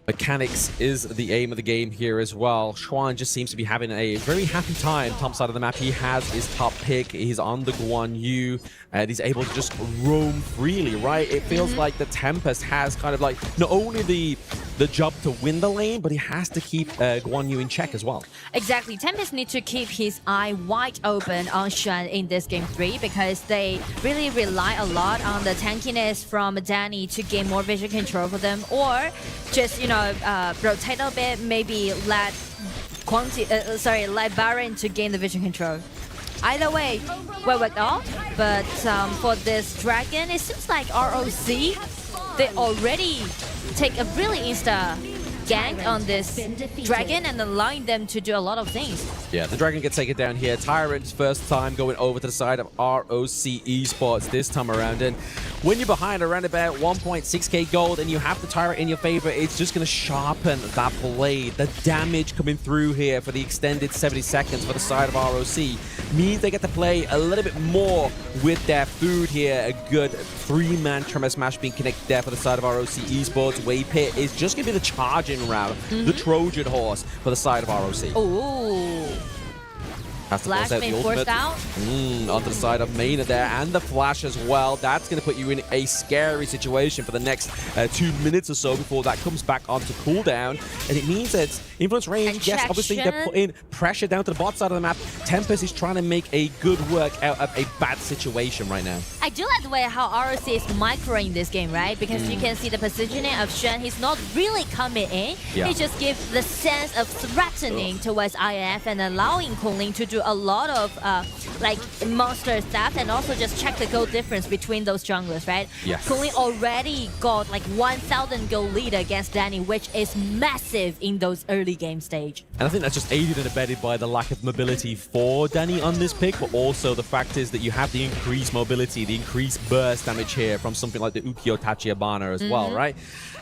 Mechanics is the aim of the game here as well. Chuan just seems to be having a very happy time. Top side of the map, he has his top pick. He's on the Guan Yu, and he's able to just roam freely, right? It feels like the Tempest has kind of like not only the job to win the lane, but he has to keep Guan Yu in check as well. Exactly. Tempest needs to keep his eye wide open on Shen in this game 3 because they really rely a lot on the tankiness from Danny to gain more vision control for them, or just, you know, rotate a bit, maybe let Baron to gain the vision control. Either way, well worked out. But for this dragon, it seems like ROC, they already take a really insta gank on this dragon and allowing them to do a lot of things. Yeah, the dragon gets taken down here. Tyrant's first time going over to the side of ROC Esports this time around. And when you're behind around about 1.6k gold and you have the Tyrant in your favor, it's just going to sharpen that blade. The damage coming through here for the extended 70 seconds for the side of ROC means they get to play a little bit more with their food here. A good 3-man Tremor Smash being connected there for the side of ROC Esports. Wave Pit is just going to be the charging round, the Trojan horse for the side of ROC. Ooh. Flash being forced out. Onto the side of Maynard there, and the flash as well. That's going to put you in a scary situation for the next 2 minutes or so before that comes back onto cooldown. And it means that Influence Range, yes, obviously they're putting pressure down to the bot side of the map. Tempest is trying to make a good work out of a bad situation right now. I do like the way how ROC is microing this game, right? Because you can see the positioning of Shen. He's not really coming in. He just gives the sense of threatening towards IF and allowing Kunling to do a lot of like monster stuff and also just check the gold difference between those junglers, right? Yes. Kunling already got like 1,000 gold lead against Danny, which is massive in those early game stage. And I think that's just aided and abetted by the lack of mobility for Danny on this pick, but also the fact is that you have the increased mobility, the increased burst damage here from something like the Ukiyo Tachibana as well, right?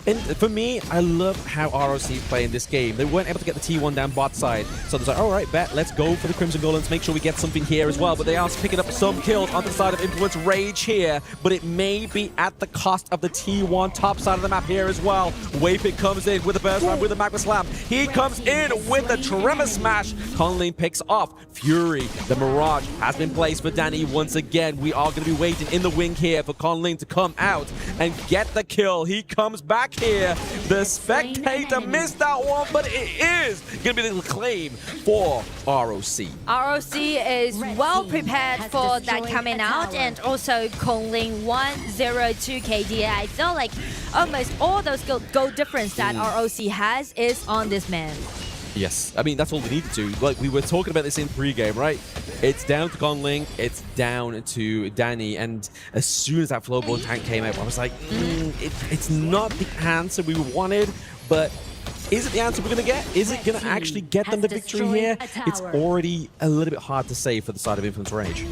And for me, I love how ROC play in this game. They weren't able to get the T1 down bot side, so they're like, all right, bet, let's go for the Crimson Golems, make sure we get something here as well. But they are picking up some kills on the side of Influence Rage here, but it may be at the cost of the T1 top side of the map here as well. Waypick comes in with a burst round, with a Magma Slam. He comes in with the Tremor Smash. Conley picks off Fury. The Mirage has been placed for Danny once again. We are going to be waiting in the wing here for Conley to come out and get the kill. He comes back back here. The spectator missed that one, but it is going to be the claim for ROC. ROC is well prepared for that coming out, and also Kongling 102 KD. I feel like almost all those goal difference that ROC has is on this man. Yes, I mean, that's all they needed to. Like, we were talking about this in pre-game, right? It's down to Kongling, it's down to Danny, and as soon as that Flowborn tank came out, I was like, it's not the answer we wanted, but is it the answer we're going to get? Is it going to actually get them the victory here? It's already a little bit hard to say for the side of Influence Rage.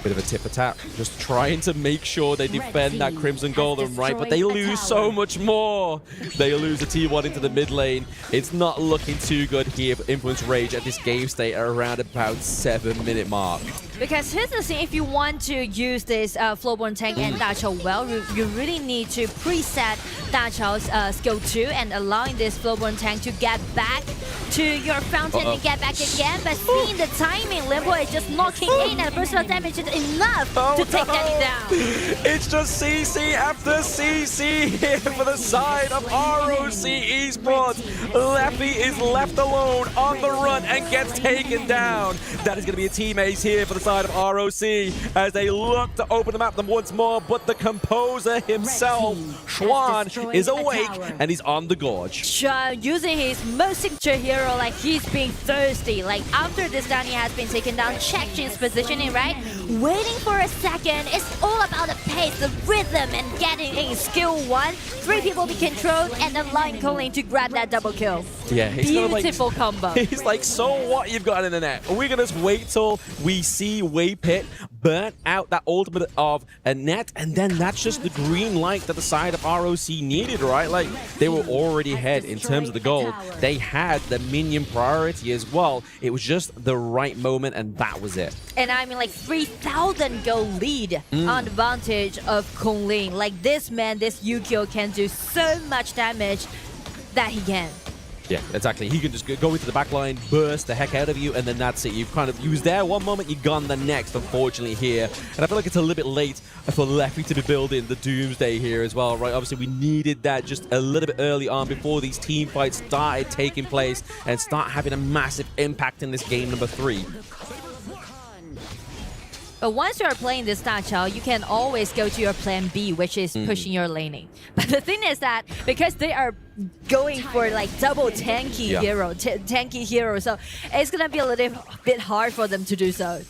Bit of a tip for tap, just trying to make sure they defend that Crimson Golden, right? But they lose so much more. They lose the T1 into the mid lane. It's not looking too good here for Influence Rage at this game state at around about 7-minute mark. Because here's the thing, if you want to use this Flowborn tank and Da Chao well, you really need to preset Da Chao's skill 2 and allowing this Flowborn tank to get back to your fountain and get back again. But seeing the timing, Limbo is just knocking in, and personal damage is enough to take Danny down. It's just CC after CC here for the side of ROC Esports. Leffy is left alone on the run and gets taken down. That is going to be a team ace here for the side of ROC as they look to open the map once more, but the composer himself, Xuan, is awake and he's on the gorge. Xuan using his most signature hero, like he's being thirsty. Like after this Danny has been taken down, check Jin's positioning, right? Waiting for a second. It's all about the pace, the rhythm, and getting in skill 1. 3 people be controlled and allowing Kongling to grab that double kill. Yeah, he's beautiful combo. He's like, so what you've got in the net? We're gonna just wait till we see Waypit burn out that ultimate of a net, and then that's just the green light that the side of ROC needed, right? Like, they were already ahead in terms of the gold. They had the minion priority as well. It was just the right moment, and that was it. And I mean, like 3,000 gold lead on advantage of Kongling. Like this man, this Yukio can do so much damage that he can. Yeah, exactly. He can just go into the backline, burst the heck out of you, and then that's it. You've kind of used there one moment, you're gone the next, unfortunately, here. And I feel like it's a little bit late for Leffy to be building the Doomsday here as well, right? Obviously, we needed that just a little bit early on before these team fights started taking place and start having a massive impact in this game number 3. But once you are playing this Da Chao, you can always go to your plan B, which is pushing your laning. But the thing is that because they are going for like double tanky hero, so it's gonna be a little bit hard for them to do so.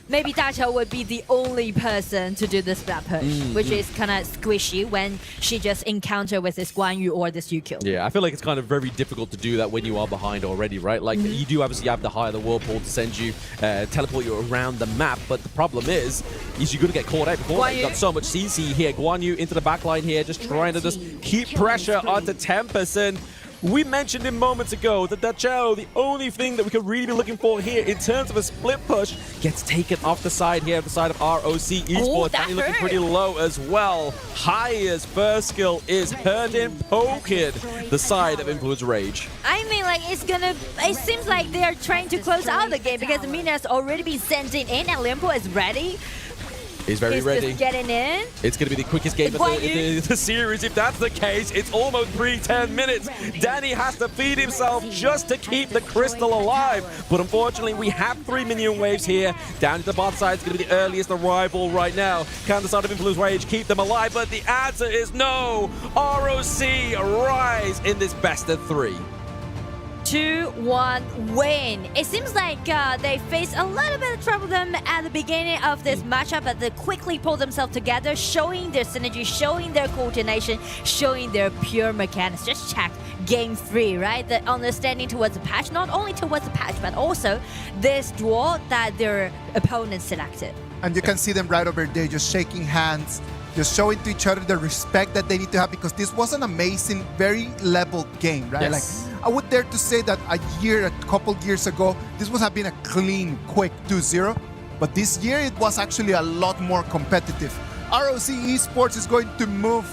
Maybe Da Chao would be the only person to do this splat push, which is kind of squishy when she just encounter with this Guan Yu or this Yukio. Yeah, I feel like it's kind of very difficult to do that when you are behind already, right? Like, you do obviously have the High of the Whirlpool to send you, teleport you around the map, but the problem is you're going to get caught out before. You've got so much CC here. Guan Yu into the backline here, just trying to just keep pressure onto Tempest. And we mentioned him moments ago that Da Chao, the only thing that we could really be looking for here in terms of a split push, gets taken off the side here, the side of ROC Esports. Danny looking pretty low as well. Haya's first skill is hurting, poking the side of Influence Rage. I mean, like, it seems like they are trying to close out the game because the minion has already been sent in and Limbo is ready. He's very ready. Just getting in. It's going to be the quickest game of the series. If that's the case, it's almost 10 minutes. Danny has to feed himself just to keep the crystal alive. But unfortunately, we have 3 minion waves here. Down to the bot side is going to be the earliest arrival right now. Can the side of Influence Rage keep them alive? But the answer is no. ROC rise in this best of 3. 2-1 win. It seems like they faced a little bit of trouble them at the beginning of this matchup, but they quickly pulled themselves together, showing their synergy, showing their coordination, showing their pure mechanics. Just check game 3, right? The understanding towards the patch, not only towards the patch, but also this duel that their opponents selected. And you can see them right over there just shaking hands, just showing to each other the respect that they need to have, because this was an amazing, very leveled game, right? Yes. Like, I would dare to say that a couple years ago, this would have been a clean, quick 2-0. But this year, it was actually a lot more competitive. ROC Esports is going to move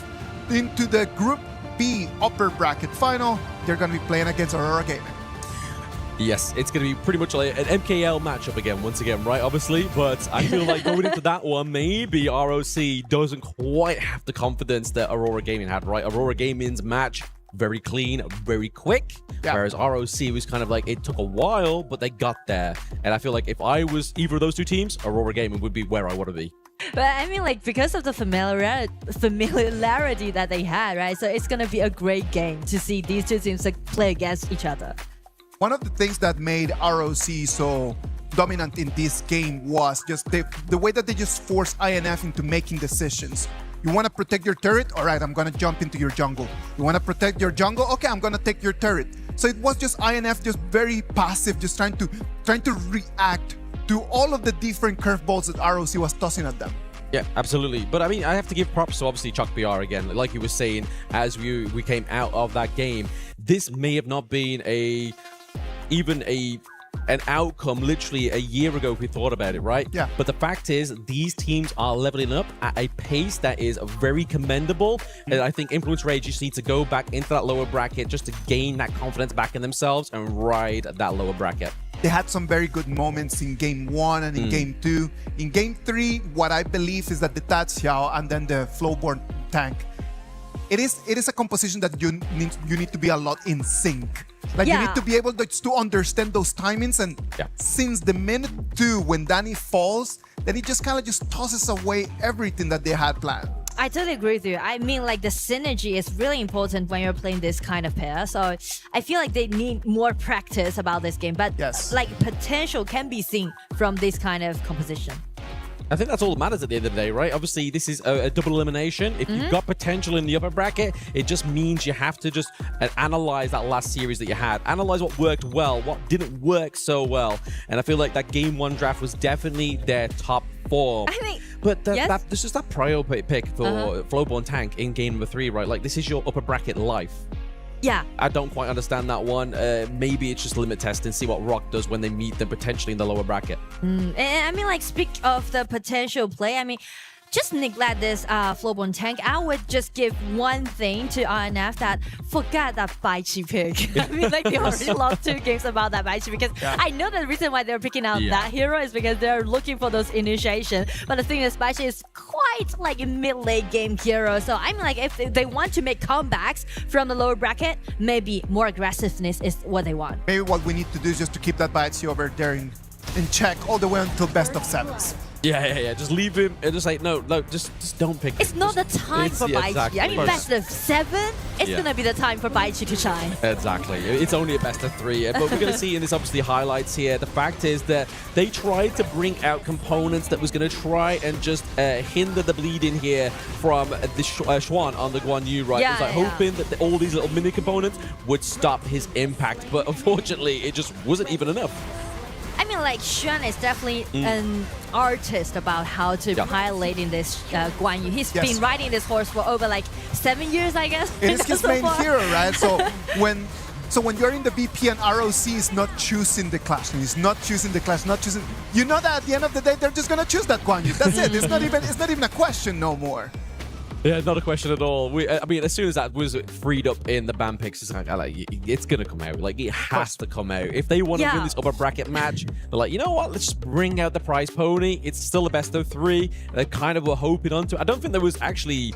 into the Group B upper bracket final. They're going to be playing against Aurora Gaming. Yes, it's going to be pretty much like an MKL matchup again, once again, right? Obviously, but I feel like going into that one, maybe ROC doesn't quite have the confidence that Aurora Gaming had, right? Aurora Gaming's match, very clean, very quick, whereas ROC was kind of like, it took a while, but they got there. And I feel like if I was either of those two teams, Aurora Gaming would be where I want to be. But I mean, like, because of the familiarity that they had, right? So it's gonna be a great game to see these two teams like play against each other. One of the things that made ROC so dominant in this game was just the way that they just forced INF into making decisions. You want to protect your turret? All right, I'm going to jump into your jungle. You want to protect your jungle? Okay, I'm going to take your turret. So it was just INF just very passive, just trying to react to all of the different curveballs that ROC was tossing at them. Yeah, absolutely. But I mean, I have to give props to obviously Chuck BR again. Like he was saying, as we came out of that game, this may have not been an outcome literally a year ago if we thought about it, right? Yeah. But the fact is, these teams are leveling up at a pace that is very commendable. And I think Influence Rage just needs to go back into that lower bracket just to gain that confidence back in themselves and ride that lower bracket. They had some very good moments in Game 1 and in Game 2. In Game 3, what I believe is that the Tat Xiao and then the Flowborn tank, it is a composition that you need to be a lot in sync. Like you need to be able to understand those timings, and since the minute 2 when Danny falls, then he just kind of just tosses away everything that they had planned. I totally agree with you. I mean, like, the synergy is really important when you're playing this kind of pair. So I feel like they need more practice about this game. But like, potential can be seen from this kind of composition. I think that's all that matters at the end of the day, right? Obviously, this is a double elimination. If you've got potential in the upper bracket, it just means you have to just analyze that last series that you had. Analyze what worked well, what didn't work so well. And I feel like that Game 1 draft was definitely their top 4. I think, but there's just that prio pick for Flowborn tank in Game number 3, right? Like, this is your upper bracket life. Yeah. I don't quite understand that one. Maybe it's just limit testing, see what Rock does when they meet them potentially in the lower bracket. And I mean, like, speak of the potential play, I mean, just neglect this Flowborn tank. I would just give one thing to INF, that forget that Baichi pick. I mean, like, they already lost 2 games about that Baichi, because I know the reason why they're picking out that hero is because they're looking for those initiation. But the thing is, Baichi is quite like a mid-late game hero. So I mean, like, if they want to make comebacks from the lower bracket, maybe more aggressiveness is what they want. Maybe what we need to do is just to keep that Baichi over there in check all the way until best of 7s. Yeah. Just leave him and just like, no, just don't pick him. It's not the time for Baichi. Exactly. I mean, best of 7, it's going to be the time for Baichi to shine. Exactly. It's only a best of 3. But we're going to see in this, obviously, highlights here. The fact is that they tried to bring out components that was going to try and just hinder the bleeding here from the Xuan on the Guan Yu, right? It's like hoping that all these little mini components would stop his impact. But unfortunately, it just wasn't even enough. I mean, like, Xuan is definitely an artist about how to pilot in this Guan Yu. He's been riding this horse for over like 7 years, I guess. It is his main hero, right? So when you're in the VP and ROC is not choosing the clash, and he's not choosing the clash, you know that at the end of the day they're just gonna choose that Guan Yu. That's it. It's not even a question no more. Yeah, not a question at all. I mean, as soon as that was freed up in the ban picks, it's like, it's going to come out. Like, it has to come out. If they want to win this upper bracket match, they're like, you know what? Let's just bring out the prize pony. It's still a best of 3. They kind of were hoping onto it. I don't think there was actually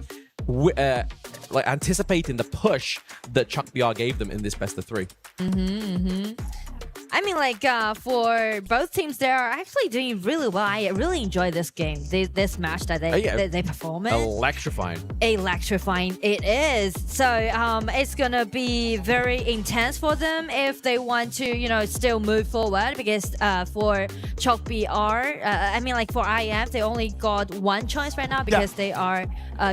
like anticipating the push that Chuck BR gave them in this best of 3. I mean, like, for both teams, they are actually doing really well. I really enjoy this game, this match that they perform in. Electrifying it is. So it's gonna be very intense for them if they want to, you know, still move forward, because for Chalk BR, I mean, like, for IF, they only got one choice right now because they are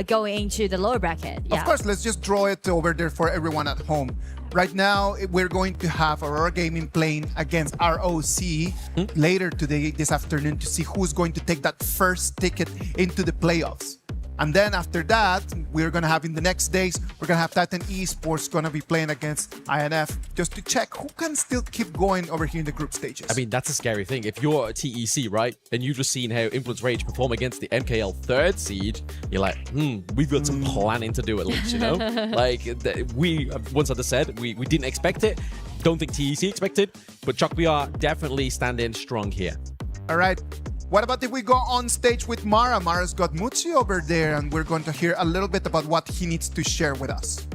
going into the lower bracket. Of course, let's just draw it over there for everyone at home. Right now, we're going to have Aurora Gaming playing against ROC later today, this afternoon, to see who's going to take that first ticket into the playoffs. And then after that, we're going to have in the next days, we're going to have Titan Esports going to be playing against INF just to check who can still keep going over here in the group stages. I mean, that's a scary thing. If you're a TEC, right, and you've just seen how Influence Rage perform against the MKL 3rd seed, you're like, we've got some planning to do at least, you know? Like, we, once I just said, we didn't expect it. don't think TEC expected, but ChocBR definitely standing strong here. All right. What about if we go on stage with Mara? Mara's got Muchi over there, and we're going to hear a little bit about what he needs to share with us.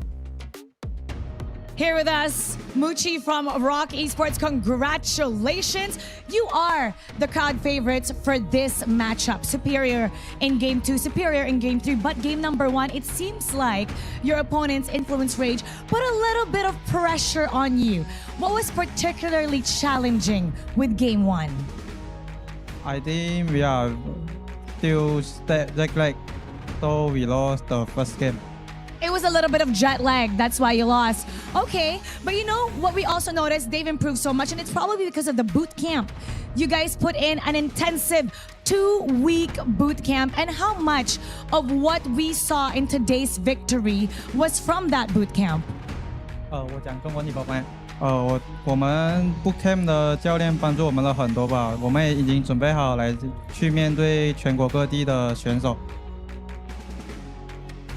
Here with us, Muchi from Rock Esports. Congratulations. You are the crowd favorites for this matchup. Superior in Game 2, superior in Game 3. But Game number 1, it seems like your opponent's influence rage put a little bit of pressure on you. What was particularly challenging with Game 1? I think we are still jet lag, so we lost the first game. It was a little bit of jet lag. That's why you lost. Okay, but you know what we also noticed? They've improved so much, and it's probably because of the boot camp. You guys put in an intensive 2-week boot camp, and how much of what we saw in today's victory was from that boot camp? 我讲中文你宝贝。我们 bootcamp 的教练帮助我们了很多吧，我们也已经准备好来去面对全国各地的选手。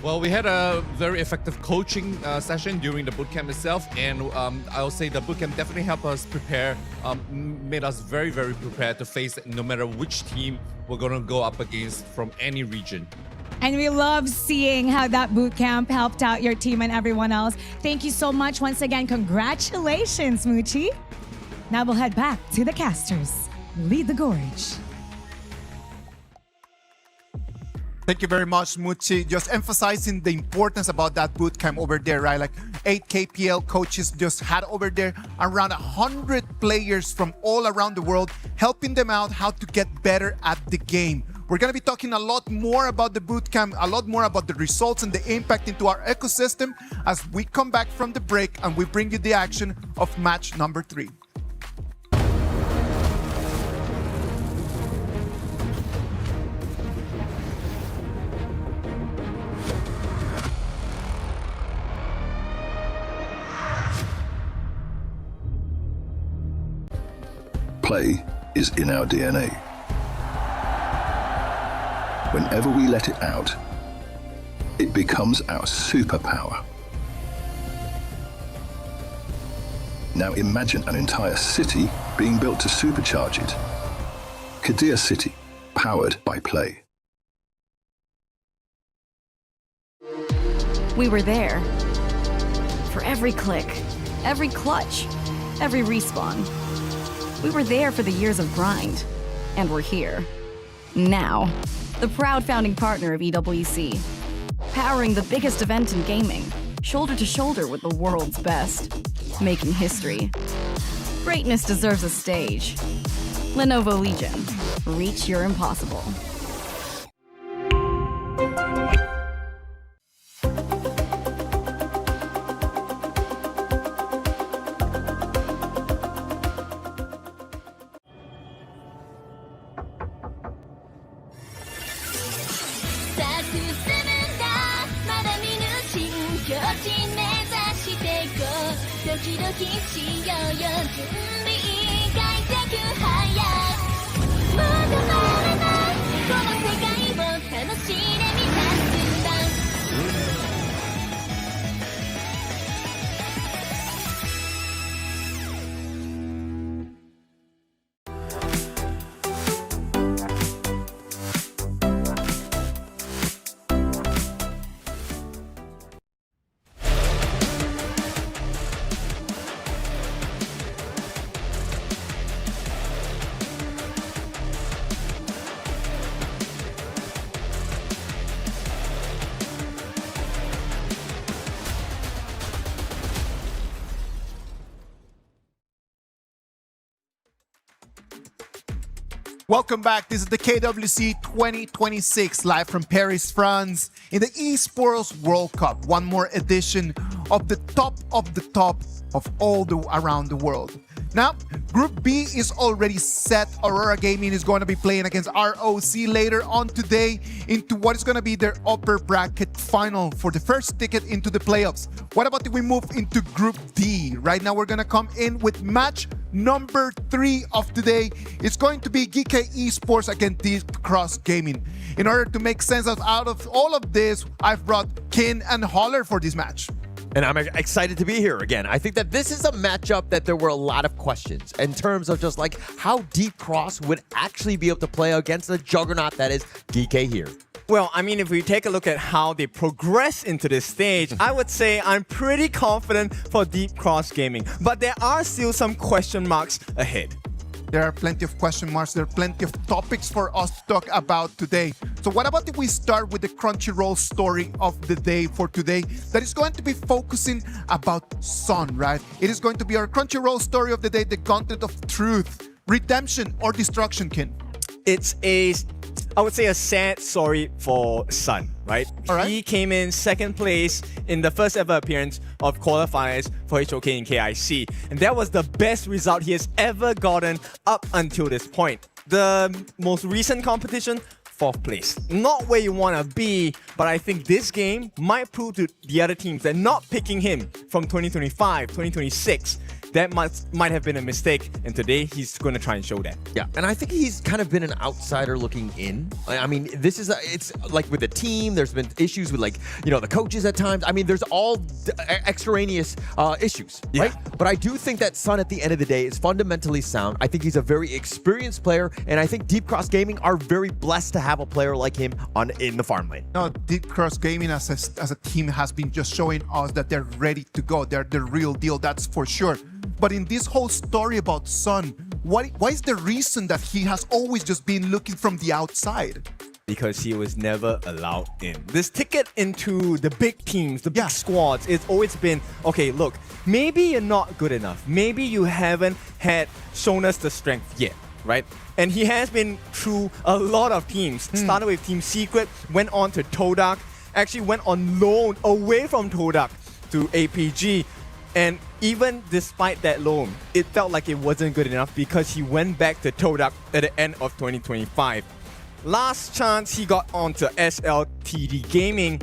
Well, we had a very effective coaching session during the bootcamp itself, and I'll say the bootcamp definitely helped us prepare, made us very, very prepared to face no matter which team we're going to go up against from any region. And we love seeing how that boot camp helped out your team and everyone else. Thank you so much once again. Congratulations, Muchi. Now we'll head back to the casters. Lead the gorge. Thank you very much, Muchi. Just emphasizing the importance about that boot camp over there, right? Like 8 KPL coaches just had over there around 100 players from all around the world, helping them out how to get better at the game. We're going to be talking a lot more about the bootcamp, a lot more about the results and the impact into our ecosystem as we come back from the break and we bring you the action of match number 3. Play is in our DNA. Whenever we let it out, it becomes our superpower. Now imagine an entire city being built to supercharge it. Kadir City, powered by play. We were there. For every click, every clutch, every respawn. We were there for the years of grind. And we're here. Now. The proud founding partner of EWC. Powering the biggest event in gaming. Shoulder to shoulder with the world's best. Making history. Greatness deserves a stage. Lenovo Legion. Reach your impossible. Welcome back. This is the KWC 2026 live from Paris, France in the Esports World Cup. One more edition of the top of all around the world. Now, Group B is already set. Aurora Gaming is going to be playing against ROC later on today into what is going to be their upper bracket final for the first ticket into the playoffs. What about if we move into Group D? Right now, we're going to come in with match number 3 of today. It's going to be Geekay Esports against Deep Cross Gaming. In order to make sense out of all of this, I've brought Kin and Holler for this match. And I'm excited to be here again. I think that this is a matchup that there were a lot of questions in terms of just like how Deep Cross would actually be able to play against the juggernaut that is Geekay here. Well, I mean, if we take a look at how they progress into this stage, I would say I'm pretty confident for Deep Cross Gaming. But there are still some question marks ahead. There are plenty of question marks. There are plenty of topics for us to talk about today. So what about if we start with the Crunchyroll story of the day for today that is going to be focusing about Sun, right? It is going to be our Crunchyroll story of the day, the Gauntlet of Truth, Redemption or Destruction, Kin. It's I would say a sad story for Sun, right? He came in second place in the first ever appearance of qualifiers for HOK and KIC. And that was the best result he has ever gotten up until this point. The most recent competition, 4th place. Not where you want to be, but I think this game might prove to the other teams that not picking him from 2025, 2026, that might have been a mistake, and today he's going to try and show that. Yeah, and I think he's kind of been an outsider looking in. I mean, this is it's like with the team, there's been issues with like, you know, the coaches at times. I mean, there's all extraneous issues, right? But I do think that Sun at the end of the day is fundamentally sound. I think he's a very experienced player, and I think Deep Cross Gaming are very blessed to have a player like him in the farm lane. No, Deep Cross Gaming as a team has been just showing us that they're ready to go. They're the real deal, that's for sure. But in this whole story about Sun, why is the reason that he has always just been looking from the outside? Because he was never allowed in. This ticket into the big teams, the big squads, it's always been, okay, look, maybe you're not good enough. Maybe you haven't shown us the strength yet, right? And he has been through a lot of teams. Started with Team Secret, went on to Todak, actually went on loan away from Todak to APG. And even despite that loan, it felt like it wasn't good enough because he went back to Todak at the end of 2025. Last chance he got onto SLTD Gaming,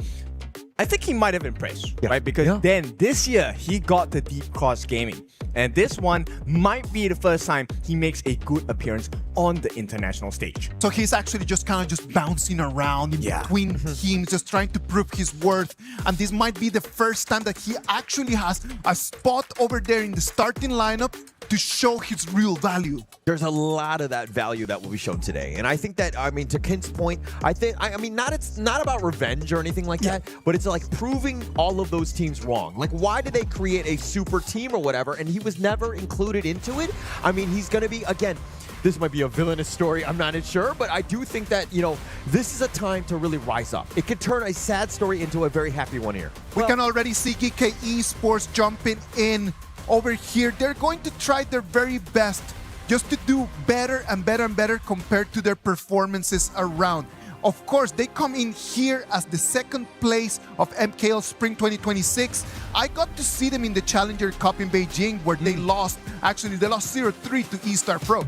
I think he might have impressed, right? Because then this year he got to Deep Cross Gaming. And this one might be the first time he makes a good appearance on the international stage. So he's actually just kind of just bouncing around in between teams, just trying to prove his worth. And this might be the first time that he actually has a spot over there in the starting lineup to show his real value. There's a lot of that value that will be shown today. And I think that, I mean, to Kin's point, I mean, it's not about revenge or anything like that, but it's like proving all of those teams wrong. Like, why did they create a super team or whatever, and he was never included into it? I mean, he's going to be, again, this might be a villainous story, I'm not sure, but I do think that, you know, this is a time to really rise up. It could turn a sad story into a very happy one here. We can already see Geekay Esports jumping in over here. They're going to try their very best just to do better and better and better compared to their performances around. Of course, they come in here as the second place of MKL Spring 2026. I got to see them in the Challenger Cup in Beijing where they lost, actually they lost 0-3 to E-Star Pro.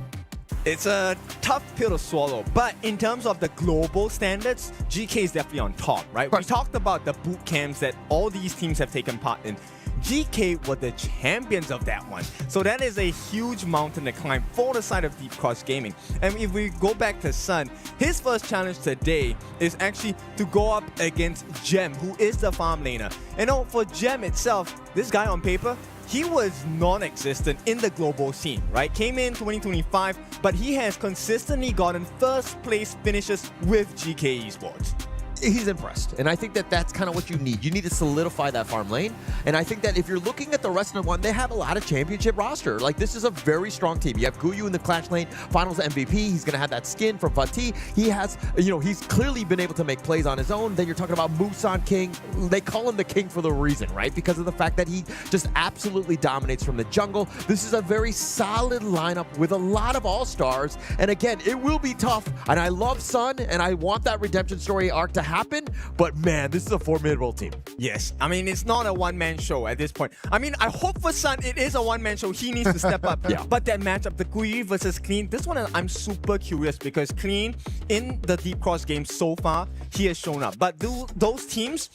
It's a tough pill to swallow, but in terms of the global standards, GK is definitely on top, right? We talked about the boot camps that all these teams have taken part in. GK were the champions of that one. So that is a huge mountain to climb for the side of Deep Cross Gaming. And if we go back to Sun, his first challenge today is actually to go up against Gem, who is the farm laner. And for Gem itself, this guy on paper, he was non-existent in the global scene, right? Came in 2025, but he has consistently gotten first place finishes with GK Esports. He's impressed, and I think that that's kind of what you need. You need to solidify that farm lane, and I think that if you're looking at the rest of the one, they have a lot of championship roster. Like, this is a very strong team. You have Guyu in the Clash lane, Finals MVP. He's going to have that skin from Fatih. He has, you know, he's clearly been able to make plays on his own. Then you're talking about Musan King. They call him the King for the reason, right? Because of the fact that he just absolutely dominates from the jungle. This is a very solid lineup with a lot of all-stars, and again, it will be tough, and I love Sun, and I want that redemption story arc to happen, but man, this is a formidable team. Yes, I mean, it's not a one-man show at this point. I mean, I hope for Sun it is a one-man show. He needs to step up. But that matchup, the Guyu versus Clean, this one I'm super curious because Clean in the Deep Cross game so far, he has shown up. But those teams,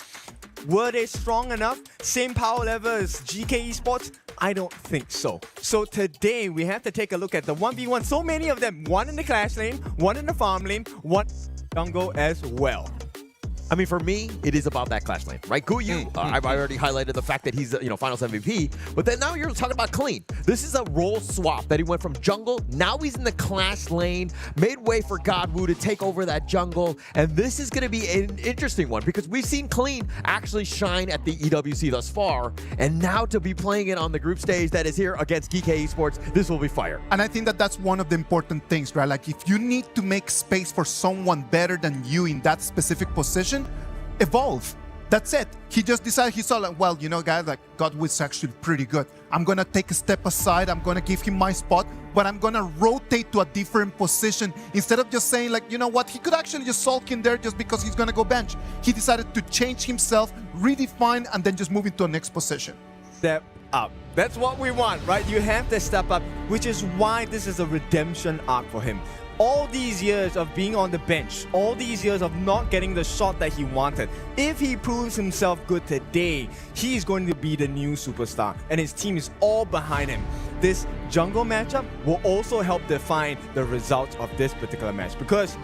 were they strong enough? Same power level as GK Esports? I don't think so. So today we have to take a look at the 1v1. So many of them, one in the Clash lane, one in the farm lane, one jungle as well. I mean, for me, it is about that Clash lane, right? Guyu, I've already highlighted the fact that he's, Finals MVP, but then now you're talking about Clean. This is a role swap that he went from jungle, now he's in the Clash lane, made way for Godwoo to take over that jungle, and this is going to be an interesting one because we've seen Clean actually shine at the EWC thus far, and now to be playing it on the group stage that is here against Geekay Esports, this will be fire. And I think that that's one of the important things, right? Like, if you need to make space for someone better than you in that specific position, evolve. That's it. He just decided, he saw like, well, guys, like Godwoo is actually pretty good. I'm gonna take a step aside. I'm gonna give him my spot, but I'm gonna rotate to a different position instead of just saying like, you know what, he could actually just sulk in there just because he's gonna go bench. He decided to change himself, redefine, and then just move into the next position. Step up. That's what we want, right? You have to step up, which is why this is a redemption arc for him. All these years of being on the bench, all these years of not getting the shot that he wanted, if he proves himself good today, he's going to be the new superstar, and his team is all behind him. This jungle matchup will also help define the results of this particular match because,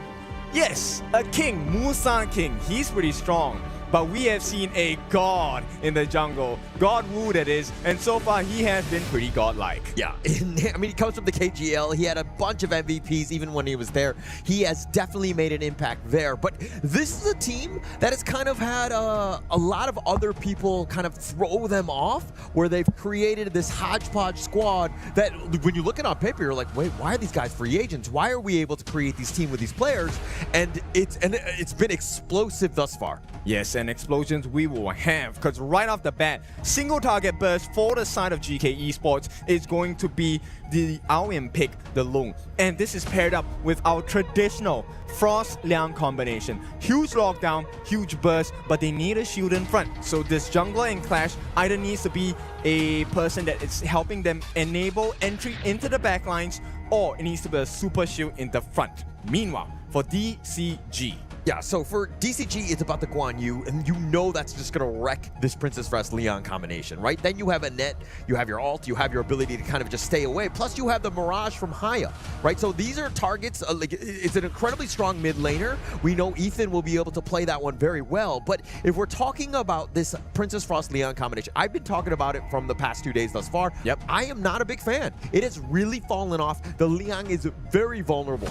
yes, a king, Musan King, he's pretty strong. But we have seen a god in the jungle, Godwoo that is, and so far he has been pretty godlike. Yeah, I mean, he comes from the KGL. He had a bunch of MVPs even when he was there. He has definitely made an impact there. But this is a team that has kind of had a lot of other people kind of throw them off, where they've created this hodgepodge squad that when you look at it on paper, you're like, wait, why are these guys free agents? Why are we able to create these teams with these players? And it's been explosive thus far. Yes, and explosions we will have, because right off the bat, single target burst for the side of Geekay Esports is going to be the Aoyan pick, the Lung. And this is paired up with our traditional Frost Liang combination. Huge lockdown, huge burst, but they need a shield in front. So this jungler in Clash either needs to be a person that is helping them enable entry into the backlines, or it needs to be a super shield in the front. Meanwhile, for DCG, yeah, so for DCG, it's about the Guan Yu, and you know that's just going to wreck this Princess Frost Leon combination, right? Then you have a net, you have your ult, you have your ability to kind of just stay away, plus you have the Mirage from Haya, right? So these are targets, it's an incredibly strong mid laner. We know Ethan will be able to play that one very well, but if we're talking about this Princess Frost Leon combination, I've been talking about it from the past 2 days thus far. Yep. I am not a big fan. It has really fallen off. The Liang is very vulnerable.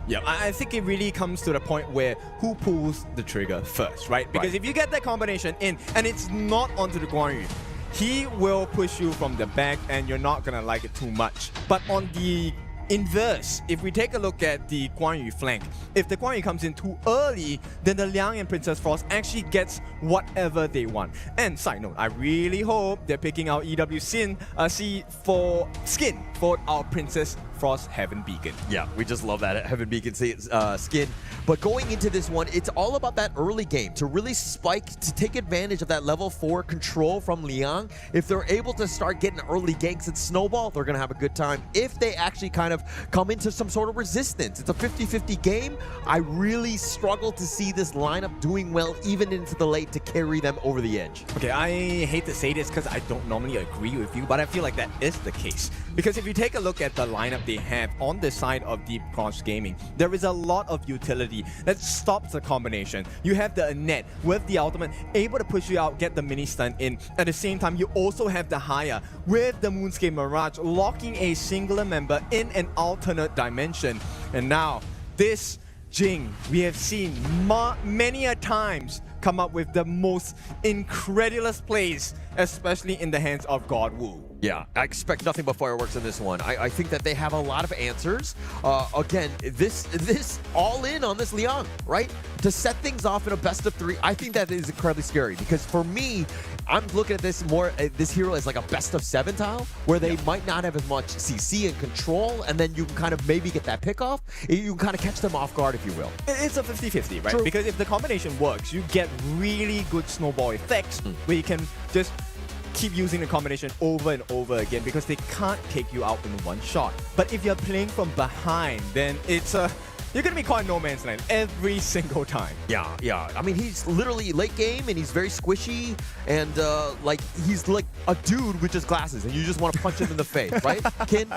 Yeah, I think it really comes to the point where who pulls the trigger first, right? Because if you get that combination in and it's not onto the Guan Yu, he will push you from the back and you're not gonna like it too much. But on the inverse, if we take a look at the Guan Yu flank, if the Guan Yu comes in too early, then the Liang and Princess Frost actually gets whatever they want. And side note, I really hope they're picking out EWC for skin for our Princess Frost Heaven Beacon. Yeah, we just love that Heaven Beacon skin. But going into this one, it's all about that early game to really spike, to take advantage of that level 4 control from Liang. If they're able to start getting early ganks and snowball, they're going to have a good time. If they actually kind of come into some sort of resistance, it's a 50-50 game. I really struggle to see this lineup doing well even into the late to carry them over the edge. Okay, I hate to say this because I don't normally agree with you, but I feel like that is the case. Because if you take a look at the lineup they have on the side of Deep Cross Gaming, there is a lot of utility that stops the combination. You have the Annette with the ultimate, able to push you out, get the mini stun in. At the same time, you also have the Haya with the Moonscape Mirage, locking a singular member in an alternate dimension. And now, this Jing, we have seen many a times come up with the most incredulous plays, especially in the hands of Godwoo. Yeah, I expect nothing but fireworks in this one. I think that they have a lot of answers. Again, this all in on this Liang, right? To set things off in a best of 3, I think that is incredibly scary because for me, I'm looking at this more, this hero as like a best of 7 tile where they might not have as much CC and control, and then you can kind of maybe get that pick off. You can kind of catch them off guard, if you will. It's a 50-50, right? True. Because if the combination works, you get really good snowball effects where you can just keep using the combination over and over again because they can't take you out in one shot. But if you're playing from behind, then it's you're gonna be caught in no man's land every single time. Yeah. I mean, he's literally late game and he's very squishy and like he's like a dude with just glasses and you just want to punch him in the face, right, Kin?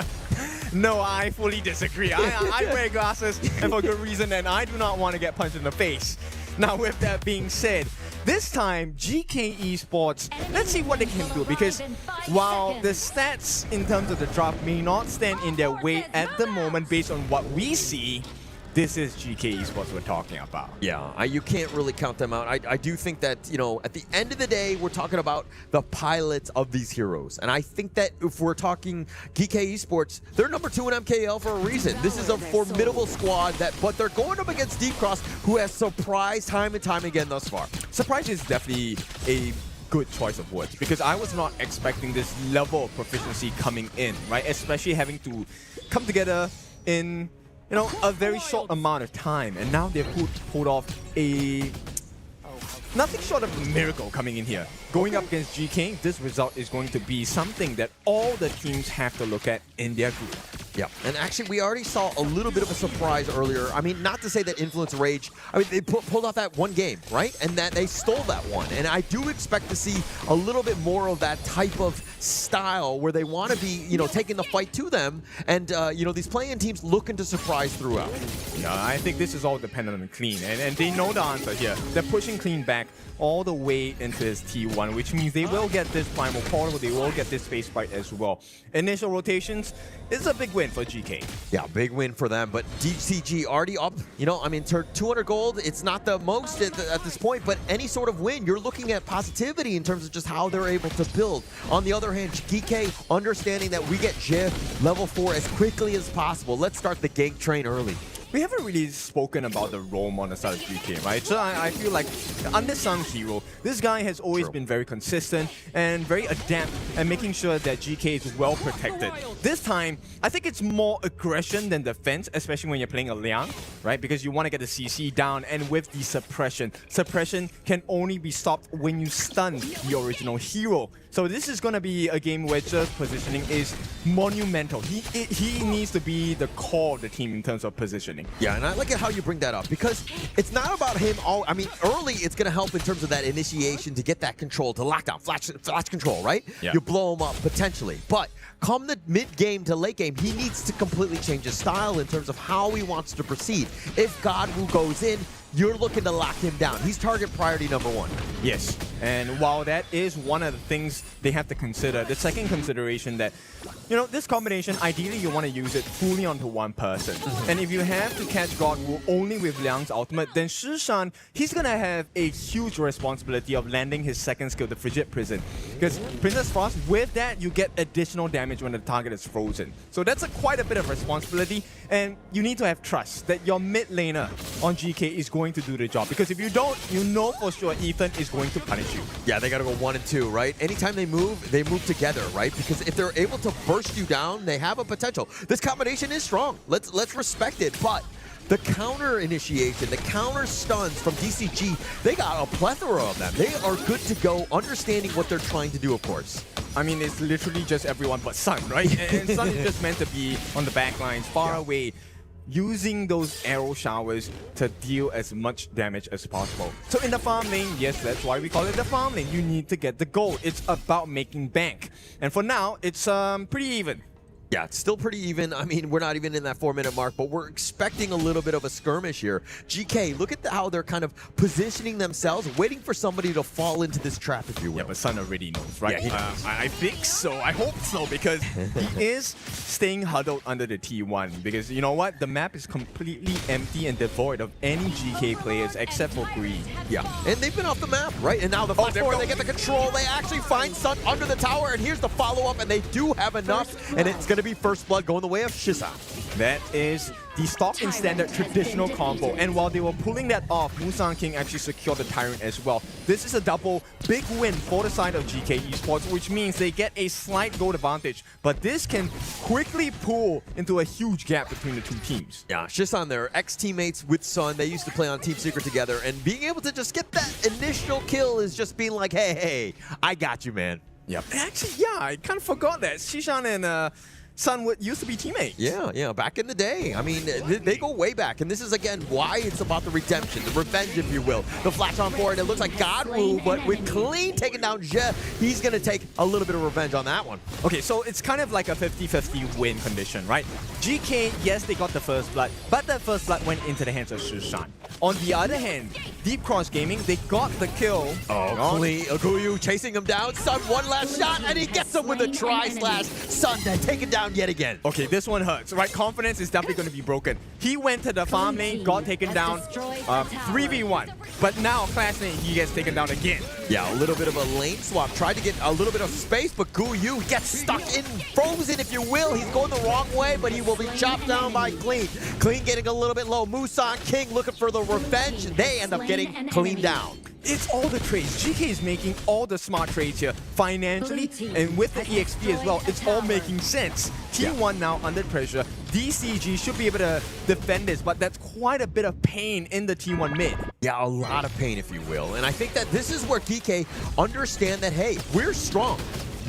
No, I fully disagree. I wear glasses and for good reason, and I do not want to get punched in the face. Now, with that being said, this time, Geekay Esports, let's see what they can do, because while the stats in terms of the draft may not stand in their way at the moment based on what we see, this is Geekay Esports we're talking about. Yeah, you can't really count them out. I do think that, you know, at the end of the day, we're talking about the pilots of these heroes. And I think that if we're talking Geekay Esports, they're number 2 in MKL for a reason. This is a formidable squad, but they're going up against Deep Cross, who has surprised time and time again thus far. Surprise is definitely a good choice of words, because I was not expecting this level of proficiency coming in, right? Especially having to come together in, you know, a very short amount of time, and now they've pulled off a nothing short of a miracle coming in here. Going up against Geekay, this result is going to be something that all the teams have to look at in their group. Yeah, and actually we already saw a little bit of a surprise earlier. I mean, not to say that Influence Rage, I mean, they pulled off that one game, right? And that they stole that one. And I do expect to see a little bit more of that type of style where they want to be, you know, taking the fight to them. And, you know, these playing teams looking to surprise throughout. Yeah, I think this is all dependent on Clean. And they know the answer here. They're pushing Clean back all the way into his T1, which means they will get this Primal Portal, they will get this Space Bite as well. Initial rotations is a big win for Geekay. Yeah, big win for them, but DCG already up, you know, I mean, 200 gold, it's not the most at this point, but any sort of win, you're looking at positivity in terms of just how they're able to build. On the other hand, Geekay understanding that we get Jiff level 4 as quickly as possible. Let's start the gank train early. We haven't really spoken about the roam on the side of Geekay, right? So I feel like unsung hero, this guy has always been very consistent and very adept at making sure that Geekay is well protected. This time, I think it's more aggression than defense, especially when you're playing a Liang, right? Because you want to get the CC down, and with the suppression can only be stopped when you stun the original hero. So this is going to be a game where just positioning is monumental. He needs to be the core of the team in terms of positioning. Yeah, and I like how you bring that up, because it's not about him I mean, early it's going to help in terms of that initiation to get that control, to lock down, flash control, right? Yeah. You blow him up, potentially. But come the mid-game to late game, he needs to completely change his style in terms of how he wants to proceed. If Godwu goes in, you're looking to lock him down. He's target priority #1. Yes, and while that is one of the things they have to consider, the second consideration that, you know, this combination, ideally you want to use it fully onto one person. And if you have to catch Godwu only with Liang's ultimate, then Shishan, he's going to have a huge responsibility of landing his second skill, the Frigid Prison. Because Princess Frost, with that, you get additional damage when the target is frozen. So that's quite a bit of responsibility, and you need to have trust that your mid laner on Geekay is going to do the job. Because if you don't, you know for sure Ethan is going to punish you. Yeah, they got to go 1 and 2, right? Anytime they move together, right? Because if they're able to burst you down, they have a potential. This combination is strong. Let's respect it, but the counter initiation, the counter stuns from DCG, they got a plethora of them. They are good to go, understanding what they're trying to do, of course. I mean, it's literally just everyone but Sun, right? And Sun is just meant to be on the back lines, far away, using those arrow showers to deal as much damage as possible. So in the farm lane, yes, that's why we call it the farm lane. You need to get the gold. It's about making bank. And for now, it's pretty even. Yeah, it's still pretty even. I mean, we're not even in that 4-minute mark, but we're expecting a little bit of a skirmish here. Geekay, look at how they're kind of positioning themselves, waiting for somebody to fall into this trap, if you will. Yeah, but Sun already knows, right? Yeah, I think so. I hope so, because he is staying huddled under the T1. Because you know what? The map is completely empty and devoid of any Geekay players except for Green. Yeah, and they've been off the map, right? And now the Flash Forward, they get the control. They actually find Sun under the tower, and here's the follow-up, and they do have enough, and it's going to be first blood going the way of Shisa. That is the stock and standard traditional combo, and while they were pulling that off, Musang King actually secured the Tyrant as well. This is a double big win for the side of Geekay Esports, which means they get a slight gold advantage, but this can quickly pull into a huge gap between the two teams. Yeah, Shisan, their ex-teammates with Sun, they used to play on Team Secret together, and being able to just get that initial kill is just being like, hey, I got you, man. Yep. Actually, yeah, I kind of forgot that Shishan and Sun used to be teammates. Yeah, back in the day. I mean, they go way back, and this is, again, why it's about the redemption, the revenge, if you will. The flash on forward, it looks like Godwu, but with Clean taking down Je, he's going to take a little bit of revenge on that one. Okay, so it's kind of like a 50-50 win condition, right? Geekay, yes, they got the first blood, but that first blood went into the hands of Shishan. On the other hand, Deep Cross Gaming, they got the kill. Oh, Clean. Guyu chasing him down. Sun, one last shot, and he gets him with a tri-slash. Sun then taken down yet again. Okay, this one hurts, right? Confidence is definitely going to be broken. He went to the farm lane, got taken down, 3v1. But now, Clash lane, he gets taken down again. Yeah, a little bit of a lane swap. Tried to get a little bit of space, but Guyu gets stuck in, frozen if you will. He's going the wrong way, but he will be chopped down by Clean. Clean getting a little bit low. Musan King looking for the revenge. They end up getting Clean down. It's all the trades. Geekay is making all the smart trades here financially and with the EXP as well. It's all making sense. T1 now under pressure. DCG should be able to defend this, but that's quite a bit of pain in the T1 mid. Yeah, a lot of pain, if you will. And I think that this is where Geekay understand that, hey, we're strong.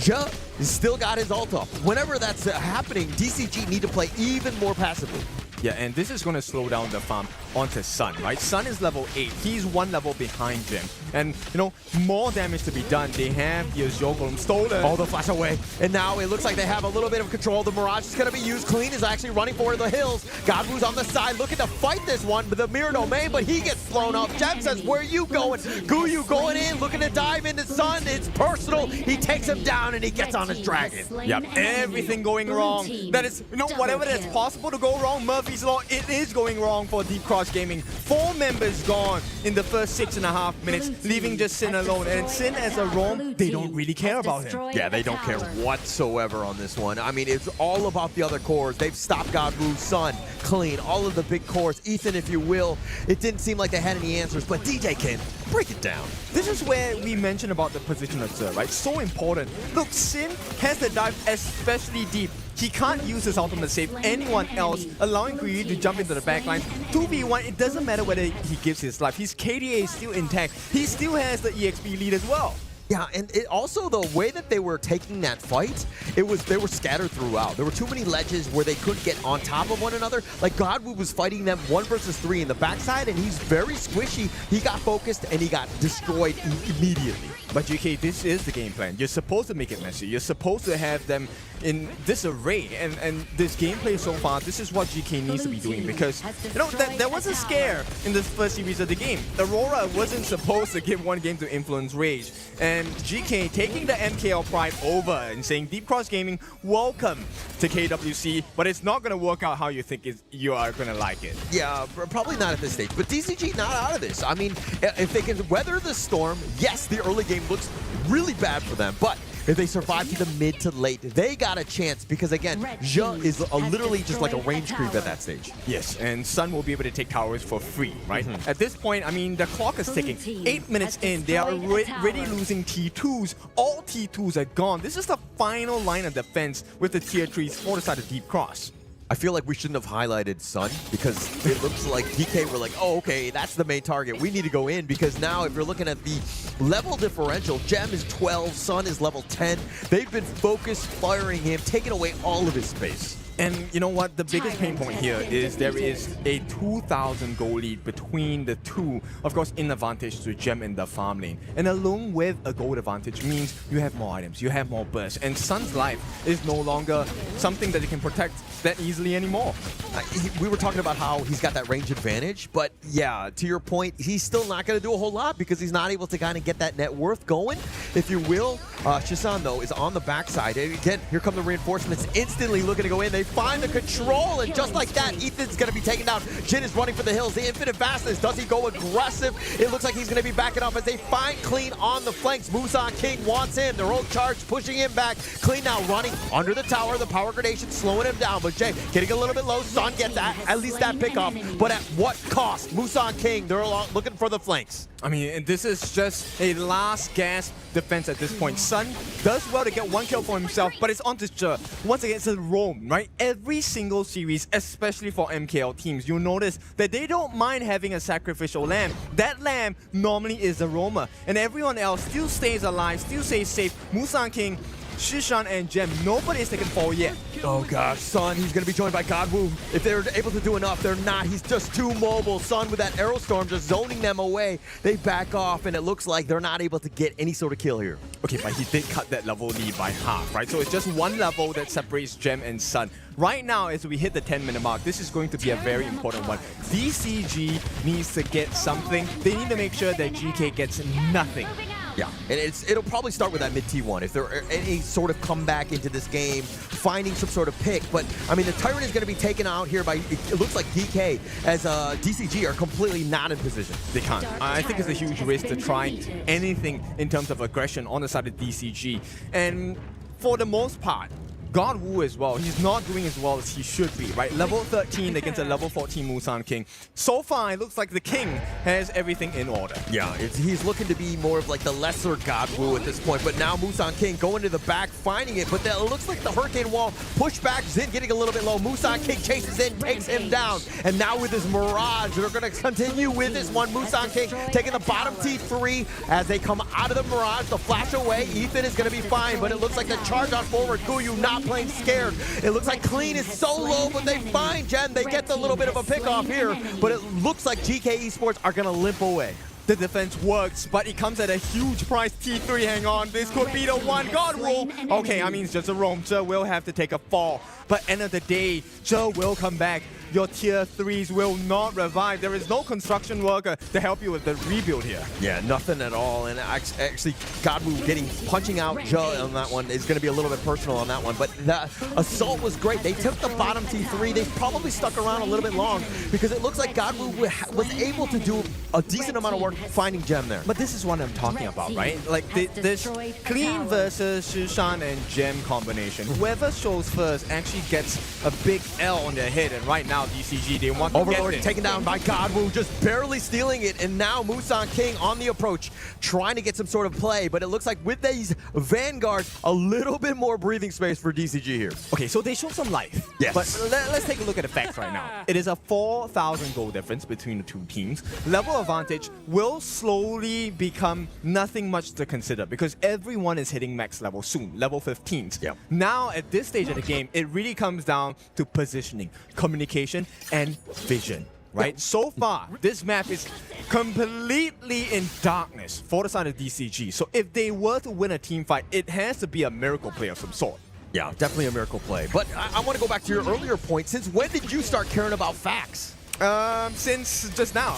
Ja still got his ult up. Whenever that's happening, DCG need to play even more passively. Yeah, and this is going to slow down the farm onto Sun, right? Sun is level 8. He's one level behind Jim. And, you know, more damage to be done. They have the Azure Golem stolen. All the flash away. And now it looks like they have a little bit of control. The Mirage is going to be used. Clean is actually running for the hills. Godwoo's on the side looking to fight this one with the Mirror Domain, but he gets blown up. Jem says, where are you going? Guyu going in, looking to dive into Sun. It's personal. He takes him down and he gets on his dragon. Yep, everything going wrong. That is, you know, whatever that's possible to go wrong, Murphy's Law, it is going wrong for Deep Cross Gaming. 4 members gone in the first 6.5 minutes, leaving just Sin alone. And Sin as a roam, they don't really care about him. Yeah, they don't care whatsoever on this one. I mean, it's all about the other cores. They've stopped Godwoo, Sun, Clean, all of the big cores. Ethan, if you will. It didn't seem like they had any answers, but DJ can break it down. This is where we mentioned about the position of Sir, right? So important. Look, Sin has the dive especially deep. He can't use his ultimate to save anyone else, allowing Guyu to jump into the backline. 2v1, it doesn't matter whether he gives his life. His KDA is still intact. He still has the EXP lead as well. Yeah, and it also the way that they were taking that fight, they were scattered throughout. There were too many ledges where they couldn't get on top of one another. Like Godwoo was fighting them 1 versus 3 in the backside, and he's very squishy. He got focused and he got destroyed immediately. But GK, this is the game plan. You're supposed to make it messy. You're supposed to have them in this array. And this gameplay so far, this is what GK needs to be doing, because, you know, there was a scare in this first series of the game. Aurora wasn't supposed to give one game to influence Rage. And GK taking the MKL pride over and saying, Deep Cross Gaming, welcome to KWC, but it's not going to work out how you think you are going to like it. Yeah, probably not at this stage. But DCG not out of this. I mean, if they can weather the storm, yes, the early game looks really bad for them, but if they survive to the mid to late, they got a chance, because again, Ja is literally just like a range creep at that stage. Yes, and Sun will be able to take towers for free, right? At this point, I mean, the clock is ticking. 8 minutes in, they are already losing T2s. All T2s are gone. This is the final line of defense with the tier 3s for the side of Deep Cross. I feel like we shouldn't have highlighted Sun, because it looks like DK were like, oh, okay, that's the main target. We need to go in, because now if you're looking at the level differential, Gem is 12, Sun is level 10. They've been focused firing him, taking away all of his space. And you know what? The biggest pain point here is there is a 2,000 gold lead between the two. Of course, in advantage to Gem in the farm lane. And along with a gold advantage means you have more items, you have more bursts. And Sun's life is no longer something that he can protect that easily anymore. We were talking about how he's got that range advantage, but yeah, to your point, he's still not going to do a whole lot because he's not able to kind of get that net worth going, if you will. Shisan, though, is on the backside. And again, here come the reinforcements, instantly looking to go in. They find the control, and just like that, Ethan's going to be taken down. Jin is running for the hills. The infinite fastness. Does he go aggressive? It looks like he's going to be backing up as they find Clean on the flanks. Musan King wants him. Their own charge pushing him back. Clean now running under the tower. The power gradation slowing him down, but Jay getting a little bit low. Sun gets at least that pickup, but at what cost? Musan King, they're looking for the flanks. I mean, this is just a last gasp defense at this point. Sun does well to get one kill for himself, but it's on to Ja. Once again, it's a roam, right? Every single series, especially for MKL teams, you'll notice that they don't mind having a sacrificial lamb. That lamb normally is a roamer, and everyone else still stays alive, still stays safe. Musan King Shishan and Gem, nobody is taken fall yet. Oh gosh, Sun, he's gonna be joined by Godwoo. If they're able to do enough, they're not. He's just too mobile. Sun with that Arrow Storm just zoning them away. They back off, and it looks like they're not able to get any sort of kill here. Okay, but he did cut that level lead by half, right? So it's just one level that separates Gem and Sun. Right now, as we hit the 10-minute mark, this is going to be a very important one. DCG needs to get something. They need to make sure that GK gets nothing. Yeah, and it'll probably start with that mid T1 if there are any sort of comeback into this game, finding some sort of pick. But I mean, the Tyrant is going to be taken out here by, it looks like Geekay as DCG are completely not in position. They can't. I think it's a huge risk to try anything in terms of aggression on the side of DCG. And for the most part, Godwoo as well, he's not doing as well as he should be, right? Level 13 against a level 14 Musan King. So far, it looks like the King has everything in order. Yeah, he's looking to be more of like the lesser Godwoo at this point, but now Musan King going to the back, finding it, but it looks like the Hurricane Wall pushback Zin getting a little bit low. Musan King chases in, takes him down, and now with his Mirage, they're going to continue with this one. Musan King taking the bottom T3 as they come out of the Mirage, the flash away. Ethan is going to be fine, but it looks like the charge on forward. Guyu not playing scared. It looks like Clean is so low, but they find Gen. They get the little bit of a pick off here, but it looks like GK Esports are going to limp away. The defense works, but it comes at a huge price. T3, hang on. This could be the one. God rule. Okay, I mean, it's just a roam. Zhe will have to take a fall. But end of the day, Zhe will come back. Your tier 3s will not revive. There is no construction worker to help you with the rebuild here. Yeah, nothing at all. And actually, Godwoo punching out Zhe on that one is going to be a little bit personal on that one. But the assault was great. They took the bottom T3. They probably stuck around a little bit long because it looks like Godwoo was able to do a decent amount of work finding Gem there. But this is what I'm talking about, right? Like this Clean versus Shishan and Gem combination. Whoever shows first actually gets a big L on their head, and right now DCG, they want to Overlord get it. taken down by Godwoo, just barely stealing it, and now Musan King on the approach, trying to get some sort of play, but it looks like with these Vanguards, a little bit more breathing space for DCG here. Okay, so they show some life. Yes. But let's take a look at the facts right now. It is a 4,000 gold difference between the two teams. Level advantage will slowly become nothing much to consider because everyone is hitting max level soon, level 15s. Yep. Now, at this stage of the game, it really comes down to positioning, communication, and vision. Right? So far, this map is completely in darkness for the side of DCG. So if they were to win a team fight, it has to be a miracle play of some sort. Yeah, definitely a miracle play. But I want to go back to your earlier point. Since when did you start caring about facts? Since just now.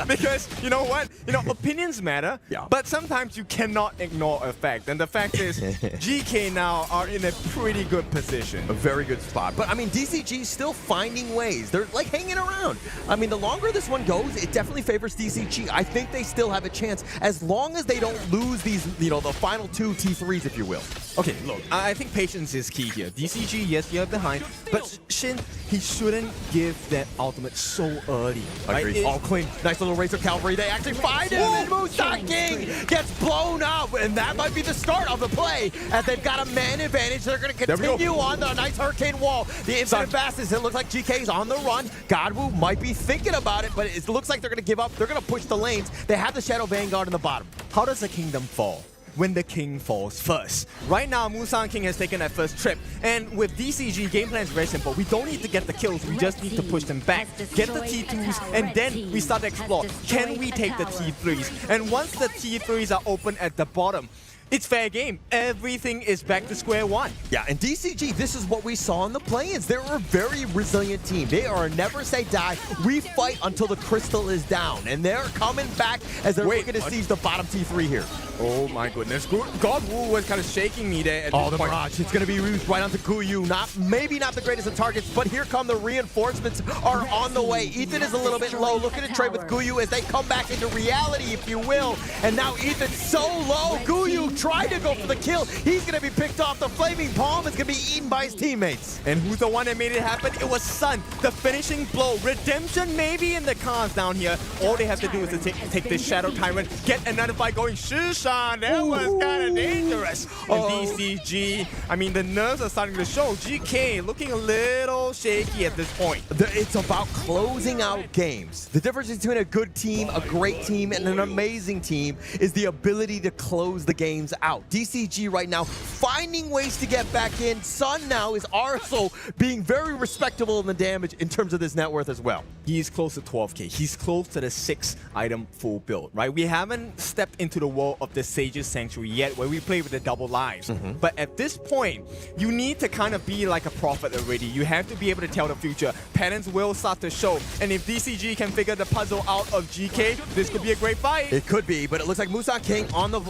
Because, you know what? Opinions matter, but sometimes you cannot ignore a fact. And the fact is, GK now are in a pretty good position. A very good spot. But, I mean, DCG still finding ways. They're, like, hanging around. I mean, the longer this one goes, it definitely favors DCG. I think they still have a chance as long as they don't lose these, the final two T3s, if you will. Okay, look, I think patience is key here. DCG, yes, you're behind, but Shin, he shouldn't give that ultimate so early. Agreed. All clean. Nice little Razor Cavalry. They actually find him, and Musan King gets blown up, and that might be the start of the play as they've got a man advantage. They're going to continue on the nice Hurricane Wall. The infinite fastest. It looks like GK's on the run. Godwoo might be thinking about it, but it looks like they're going to give up. They're going to push the lanes. They have the Shadow Vanguard in the bottom. How does the kingdom fall? When the king falls first. Right now, Musan King has taken that first trip, and with DCG, game plan is very simple. We don't need to get the kills, we just need to push them back, get the T2s, and then we start to explore. Can we take the T3s? And once the T3s are open at the bottom, it's fair game. Everything is back to square one. Yeah, and DCG, this is what we saw in the play-ins. They're a very resilient team. They are a never say die. We fight until the crystal is down, and they're coming back as they're looking to seize the bottom T3 here. Oh my goodness. Godwoo was kind of shaking me there at the Mirage. It's going to be used right onto Guyu. Maybe not the greatest of targets, but here come the reinforcements are on the way. Ethan is a little bit low, looking to trade with Guyu as they come back into reality, if you will. And now Ethan's so low. Guyu tried to go for the kill. He's going to be picked off. The Flaming Palm is going to be eaten by his teammates. And who's the one that made it happen? It was Sun. The finishing blow. Redemption maybe in the cards down here. All they have to do is to take this Shadow Tyrant, get another fight going. Shishan, that was kind of dangerous. press. And DCG, I mean, the nerves are starting to show. GK looking a little shaky at this point. It's about closing out games. The difference between a good team, a great team, and an amazing team is the ability to close the games out. DCG right now finding ways to get back in. Sun now is also being very respectable in the damage in terms of this net worth as well. He's close to 12k. He's close to the 6-item full build, right? We haven't stepped into the world of the Sage's Sanctuary yet where we play with the double lives. But at this point, you need to kind of be like a prophet already. You have to be able to tell the future. Patterns will start to show. And if DCG can figure the puzzle out of GK, this could be a great fight. It could be, but it looks like Musang King on the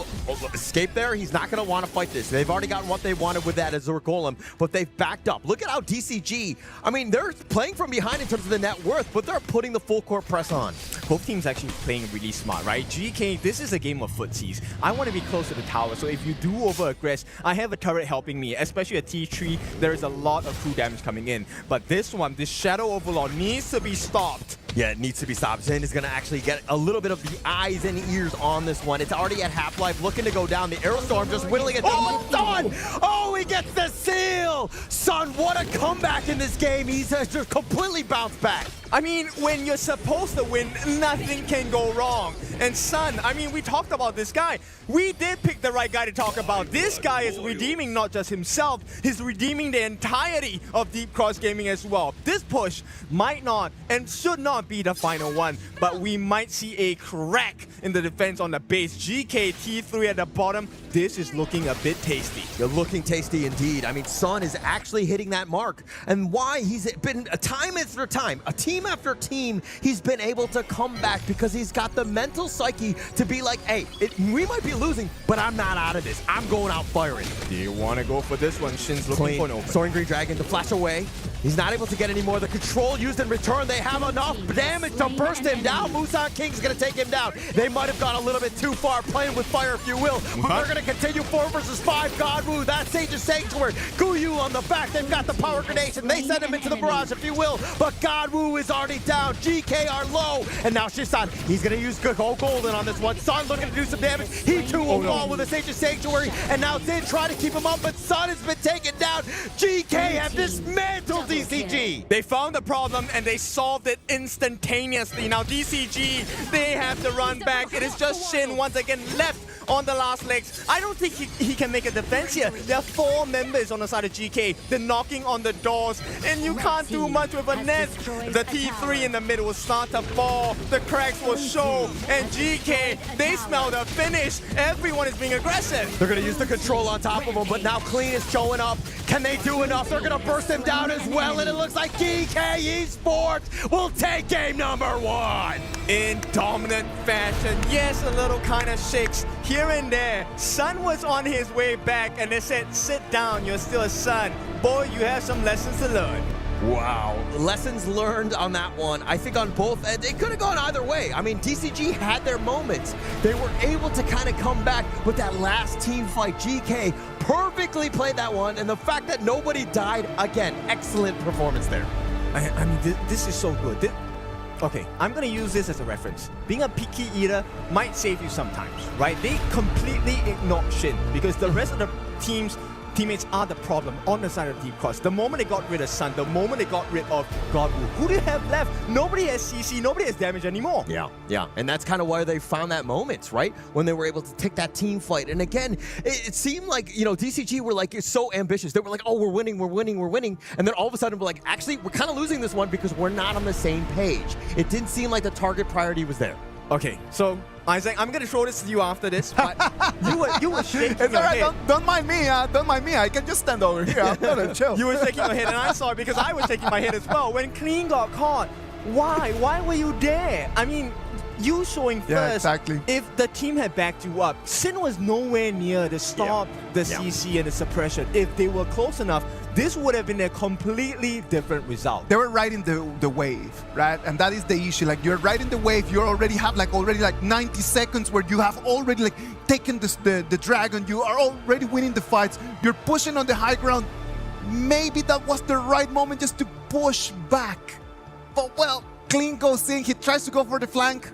escape there. He's not going to want to fight this. They've already gotten what they wanted with that Azure Golem, but they've backed up. Look at how DCG, I mean, they're playing from behind in terms of the net worth, but they're putting the full court press on. Both teams actually playing really smart, right? GK, this is a game of footsies. I want to be close to the tower, so if you do over-aggress, I have a turret helping me, especially a T3. There is a lot of true damage coming in. But this one, this Shadow Overlord needs to be stopped. Yeah, it needs to be stopped. Zen is going to actually get a little bit of the eyes and ears on this one. It's already at half-life, looking to go down. The Aerostorm just whittling it. Oh, Sun! Oh, he gets the seal! Sun, what a comeback in this game. He's just completely bounced back. I mean, when you're supposed to win, nothing can go wrong. And Sun, I mean, we talked about this guy. We did pick the right guy to talk about. This guy is redeeming not just himself, he's redeeming the entirety of Deep Cross Gaming as well. This push might not and should not be the final one, but we might see a crack in the defense on the base. GK T3 at the bottom. This is looking a bit tasty. You're looking tasty indeed. I mean, Sun is actually hitting that mark. And why? He's been time after time, a team after team, he's been able to come back because he's got the mental psyche to be like, hey, we might be losing, but I'm not out of this. I'm going out firing. Do you want to go for this one? Shin's looking for an open. Soaring Green Dragon to flash away. He's not able to get any more. The control used in return. They have enough damage to burst him down. Musang King's going to take him down. They might have gone a little bit too far playing with fire, if you will. But they're going to continue 4 versus 5. Godwoo, that's Sage's Sanctuary. Guyu on the back. They've got the power grenation. They send him into the barrage, if you will. But Godwoo is already down. GK are low. And now Shisan, he's going to use Golden on this one. Sun looking to do some damage. He too will fall with the Sage's Sanctuary. And now Zin trying to keep him up, but Sun has been taken down. GK have dismantled DCG. They found the problem and they solved it instantaneously. Now DCG, they have to run back. It is just Shin once again left on the last legs. I don't think he can make a defense here. There are 4 members on the side of GK. They're knocking on the doors, and you can't do much with a net. The T3 in the middle will start to fall. The cracks will show, and GK, they smell the finish. Everyone is being aggressive. They're going to use the control on top of him, but now Clean is showing up. Can they do enough? They're going to burst him down as well, and it looks like Geekay Esports will take game number 1. In dominant fashion. Yes, a little kind of shakes here and there. Sun was on his way back, and they said, sit down, you're still a Sun. Boy, you have some lessons to learn. Wow. Lessons learned on that one. I think on both ends, it could have gone either way. I mean, DCG had their moments. They were able to kind of come back with that last team fight. GK perfectly played that one, and the fact that nobody died, again, excellent performance there. I mean, this is so good. Okay, I'm going to use this as a reference. Being a picky eater might save you sometimes, right? They completely ignored Shin because the rest of the teammates are the problem on the side of Deep Cross. The moment they got rid of Sun, the moment they got rid of Godwoo, who do they have left? Nobody has CC, nobody has damage anymore. Yeah, and that's kind of why they found that moment, right? When they were able to take that team fight. And again, it seemed like, you know, DCG were like so ambitious. They were like, oh, we're winning. And then all of a sudden we're like, actually, we're kind of losing this one because we're not on the same page. It didn't seem like the target priority was there. Okay, so Isaac, I'm gonna throw this to you after this, but you were shaking your head. Don't mind me, don't mind me. I can just stand over here. I'm gonna chill. You were shaking your head, and I saw it because I was shaking my head as well. When Clean got caught, why? Why were you there? I mean, you showing first. Yeah, exactly. If the team had backed you up, Sin was nowhere near to stop the CC and the suppression. If they were close enough, this would have been a completely different result. They were riding the wave, right? And that is the issue. Like, you're riding the wave, you already have like 90 seconds where you have already like taken the dragon, you are already winning the fights, you're pushing on the high ground. Maybe that was the right moment just to push back. But well, Clean goes in, he tries to go for the flank.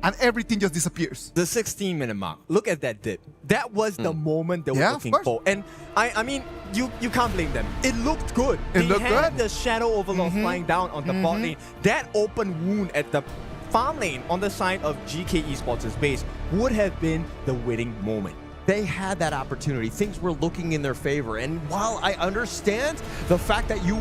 and everything just disappears. The 16-minute mark. Look at that dip. That was the moment they were looking for. And I mean, you can't blame them. It looked good. It looked had good. The Shadow Overlord flying down on the bot lane. That open wound at the farm lane on the side of Geekay Esports' base would have been the winning moment. They had that opportunity. Things were looking in their favor. And while I understand the fact that you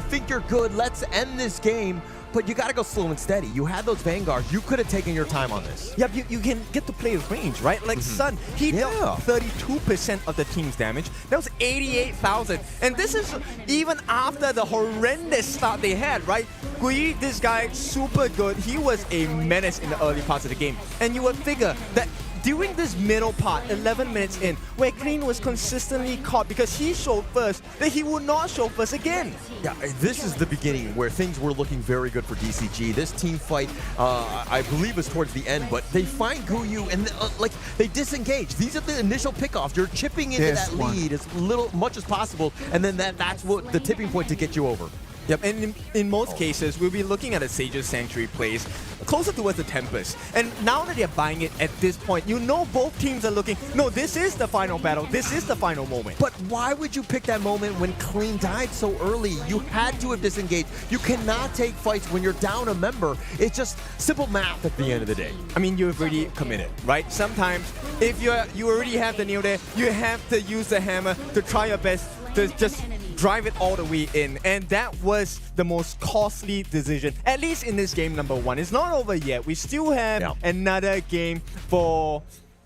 think you're good, let's end this game, but you got to go slow and steady. You had those Vanguards. You could have taken your time on this. Yeah, you can get to play range, right? Like Sun, he dealt 32% of the team's damage. That was 88,000. And this is even after the horrendous start they had, right? Gui, this guy, super good. He was a menace in the early parts of the game. And you would figure that during this middle part, 11 minutes in, where Clean was consistently caught because he showed first, that he would not show first again. Yeah, this is the beginning where things were looking very good for DCG. This team fight, I believe, is towards the end, but they find Guyu and like they disengage. These are the initial pickoffs. You're chipping into that lead as much as possible, and then that's what the tipping point to get you over. Yep, and in most cases, we'll be looking at a Sage's Sanctuary plays closer towards the Tempest. And now that they're buying it at this point, you know both teams are looking, no, this is the final battle, this is the final moment. But why would you pick that moment when Clean died so early? You had to have disengaged. You cannot take fights when you're down a member. It's just simple math at the end of the day. I mean, you've already committed, right? Sometimes, if you already have the nail there, you have to use the hammer to try your best to just drive it all the way in, and that was the most costly decision, at least in this game number 1. It's not over yet. We still have another game for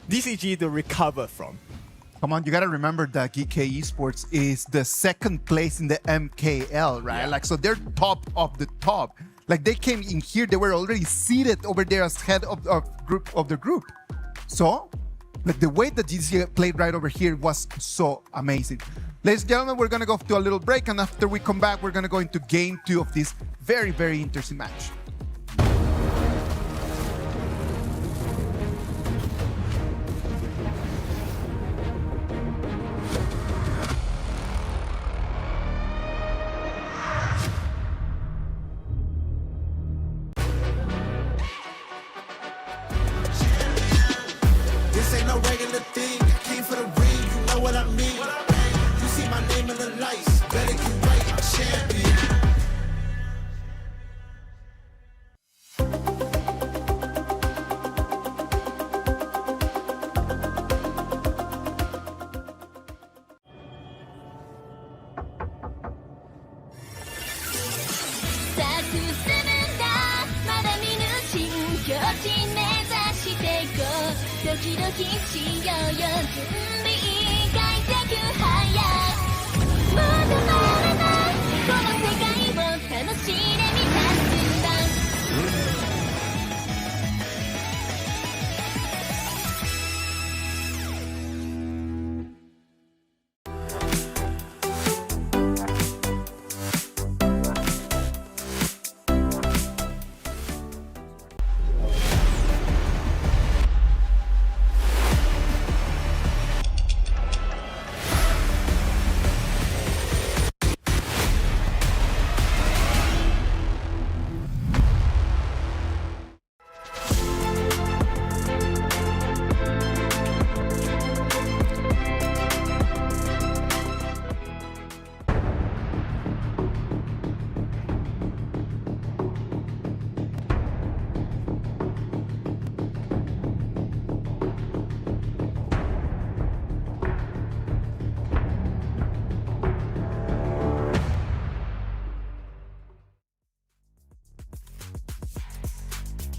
DCG to recover from. Come on, you gotta remember that Geekay Esports is the 2nd place in the MKL, right? Yeah. Like, so they're top of the top. Like, they came in here, they were already seated over there as head of the group. So, like, the way that DCG played right over here was so amazing. Ladies and gentlemen, we're gonna go to a little break, and after we come back, we're gonna go into game 2 of this very, very interesting match. This ain't no regular thing. I came for the ring, you know what I mean. You see my name in the lights, better get right, I'm champion.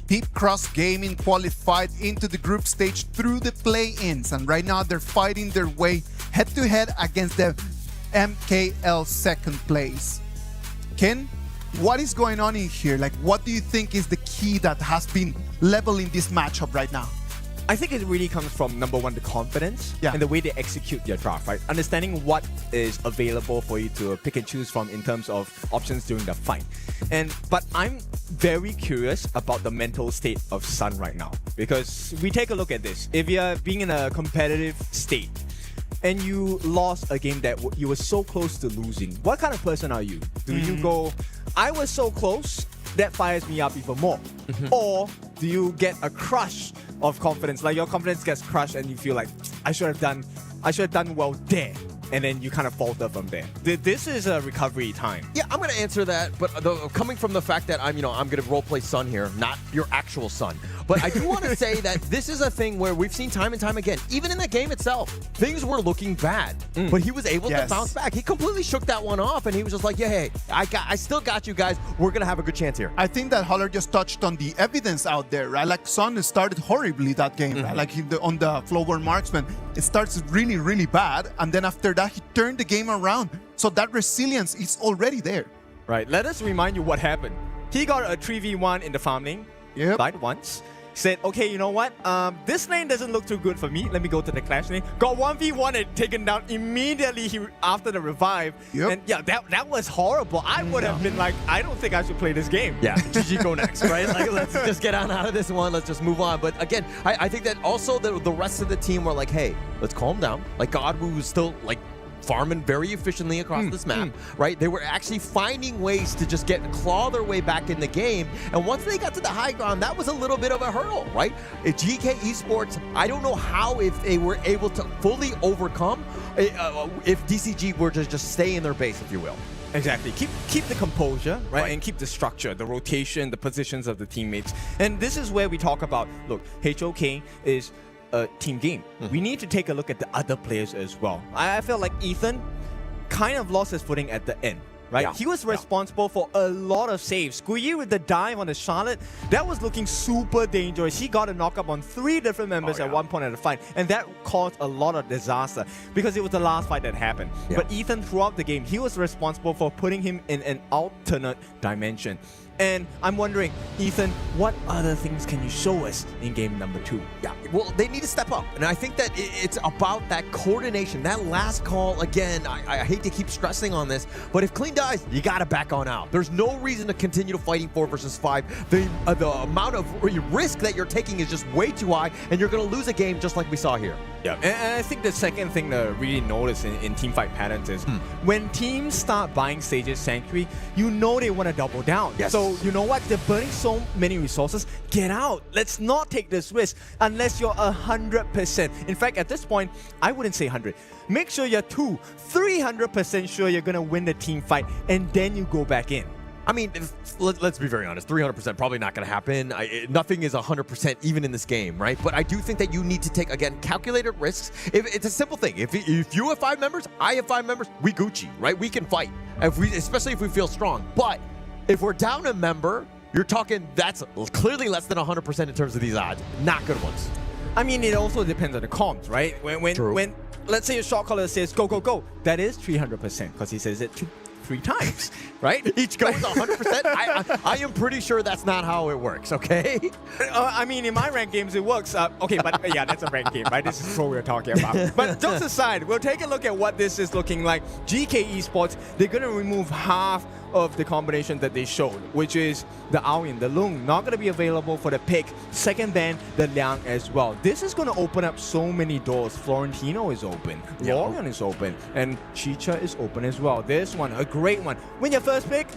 Deep Cross Gaming qualified into the group stage through the play-ins, and right now they're fighting their way head-to-head against the MKL 2nd place. Ken, what is going on in here? Like, what do you think is the key that has been leveling this matchup right now? I think it really comes from, number 1, the confidence and the way they execute their draft, right? Understanding what is available for you to pick and choose from in terms of options during the fight. But I'm very curious about the mental state of Sun right now, because we take a look at this. If you're being in a competitive state and you lost a game that you were so close to losing, what kind of person are you? Do you go, I was so close, that fires me up even more? Or do you get a crush of confidence? Like your confidence gets crushed and you feel like, I should have done well there. And then you kind of falter from there. This is a recovery time. Yeah, I'm going to answer that, but coming from the fact that I'm going to roleplay Son here, not your actual son. But I do want to say that this is a thing where we've seen time and time again, even in the game itself, things were looking bad, but he was able to bounce back. He completely shook that one off, and he was just like, yeah, hey, I still got you guys. We're going to have a good chance here. I think that Holler just touched on the evidence out there, right? Like Son started horribly that game, right? Like on the Flowborn Marksman, it starts really, really bad, and then after that, he turned the game around. So that resilience is already there. Right, let us remind you what happened. He got a 3v1 in the farm lane, died once. Said, okay, you know what? This lane doesn't look too good for me. Let me go to the clash lane. Got 1v1 and taken down immediately after the revive. And yeah, that was horrible. I would have been like, I don't think I should play this game. Yeah, GG go next, right? Like, let's just get out of this one. Let's just move on. But again, I think that also the rest of the team were like, hey, let's calm down. Like Godwoo was still like farming very efficiently across this map, right? They were actually finding ways to just claw their way back in the game. And once they got to the high ground, that was a little bit of a hurdle, right? If Geekay Esports, I don't know how if they were able to fully overcome if DCG were to just stay in their base, if you will. Exactly. Keep the composure, right? And keep the structure, the rotation, the positions of the teammates. And this is where we talk about, look, HOK is a team game. We need to take a look at the other players as well. I felt like Ethan kind of lost his footing at the end, right? Yeah. He was responsible for a lot of saves. Guyi with the dive on the Charlotte, that was looking super dangerous. He got a knock-up on 3 different members at one point of the fight, and that caused a lot of disaster because it was the last fight that happened. But Ethan, throughout the game, he was responsible for putting him in an alternate dimension. And I'm wondering, Ethan, what other things can you show us in game number 2? Yeah, well, they need to step up. And I think that it's about that coordination, that last call. Again, I hate to keep stressing on this, but if Clean dies, you got to back on out. There's no reason to continue fighting 4 versus 5. The amount of risk that you're taking is just way too high, and you're going to lose a game just like we saw here. Yeah, and I think the second thing to really notice in teamfight patterns is when teams start buying Sage's Sanctuary, you know they want to double down. So you know what? They're burning so many resources. Get out. Let's not take this risk unless you're 100%. In fact, at this point, I wouldn't say 100. Make sure you're 300% sure you're going to win the team fight, and then you go back in. I mean, let's be very honest. 300% probably not going to happen. Nothing is 100% even in this game, right? But I do think that you need to take, again, calculated risks. It's a simple thing. If you have 5 members, I have 5 members, we Gucci, right? We can fight, especially if we feel strong. But if we're down a member, you're talking that's clearly less than 100% in terms of these odds. Not good ones. I mean, it also depends on the comms, right? When let's say a shot caller says go, go, go, that is 300% because he says it 3 times, right? Each goes 100%. I am pretty sure that's not how it works, okay? I mean, in my ranked games, it works. Okay, but yeah, that's a ranked game, right? This is what we're talking about. But jokes aside, we'll take a look at what this is looking like. Geekay Esports, they're going to remove half of the combination that they showed, which is the Aoyin, the Lung, not going to be available for the pick. Second ban, the Liang as well. This is going to open up so many doors. Florentino is open, Lorian is open, and Chicha is open as well. This one, a great one. Win your first pick,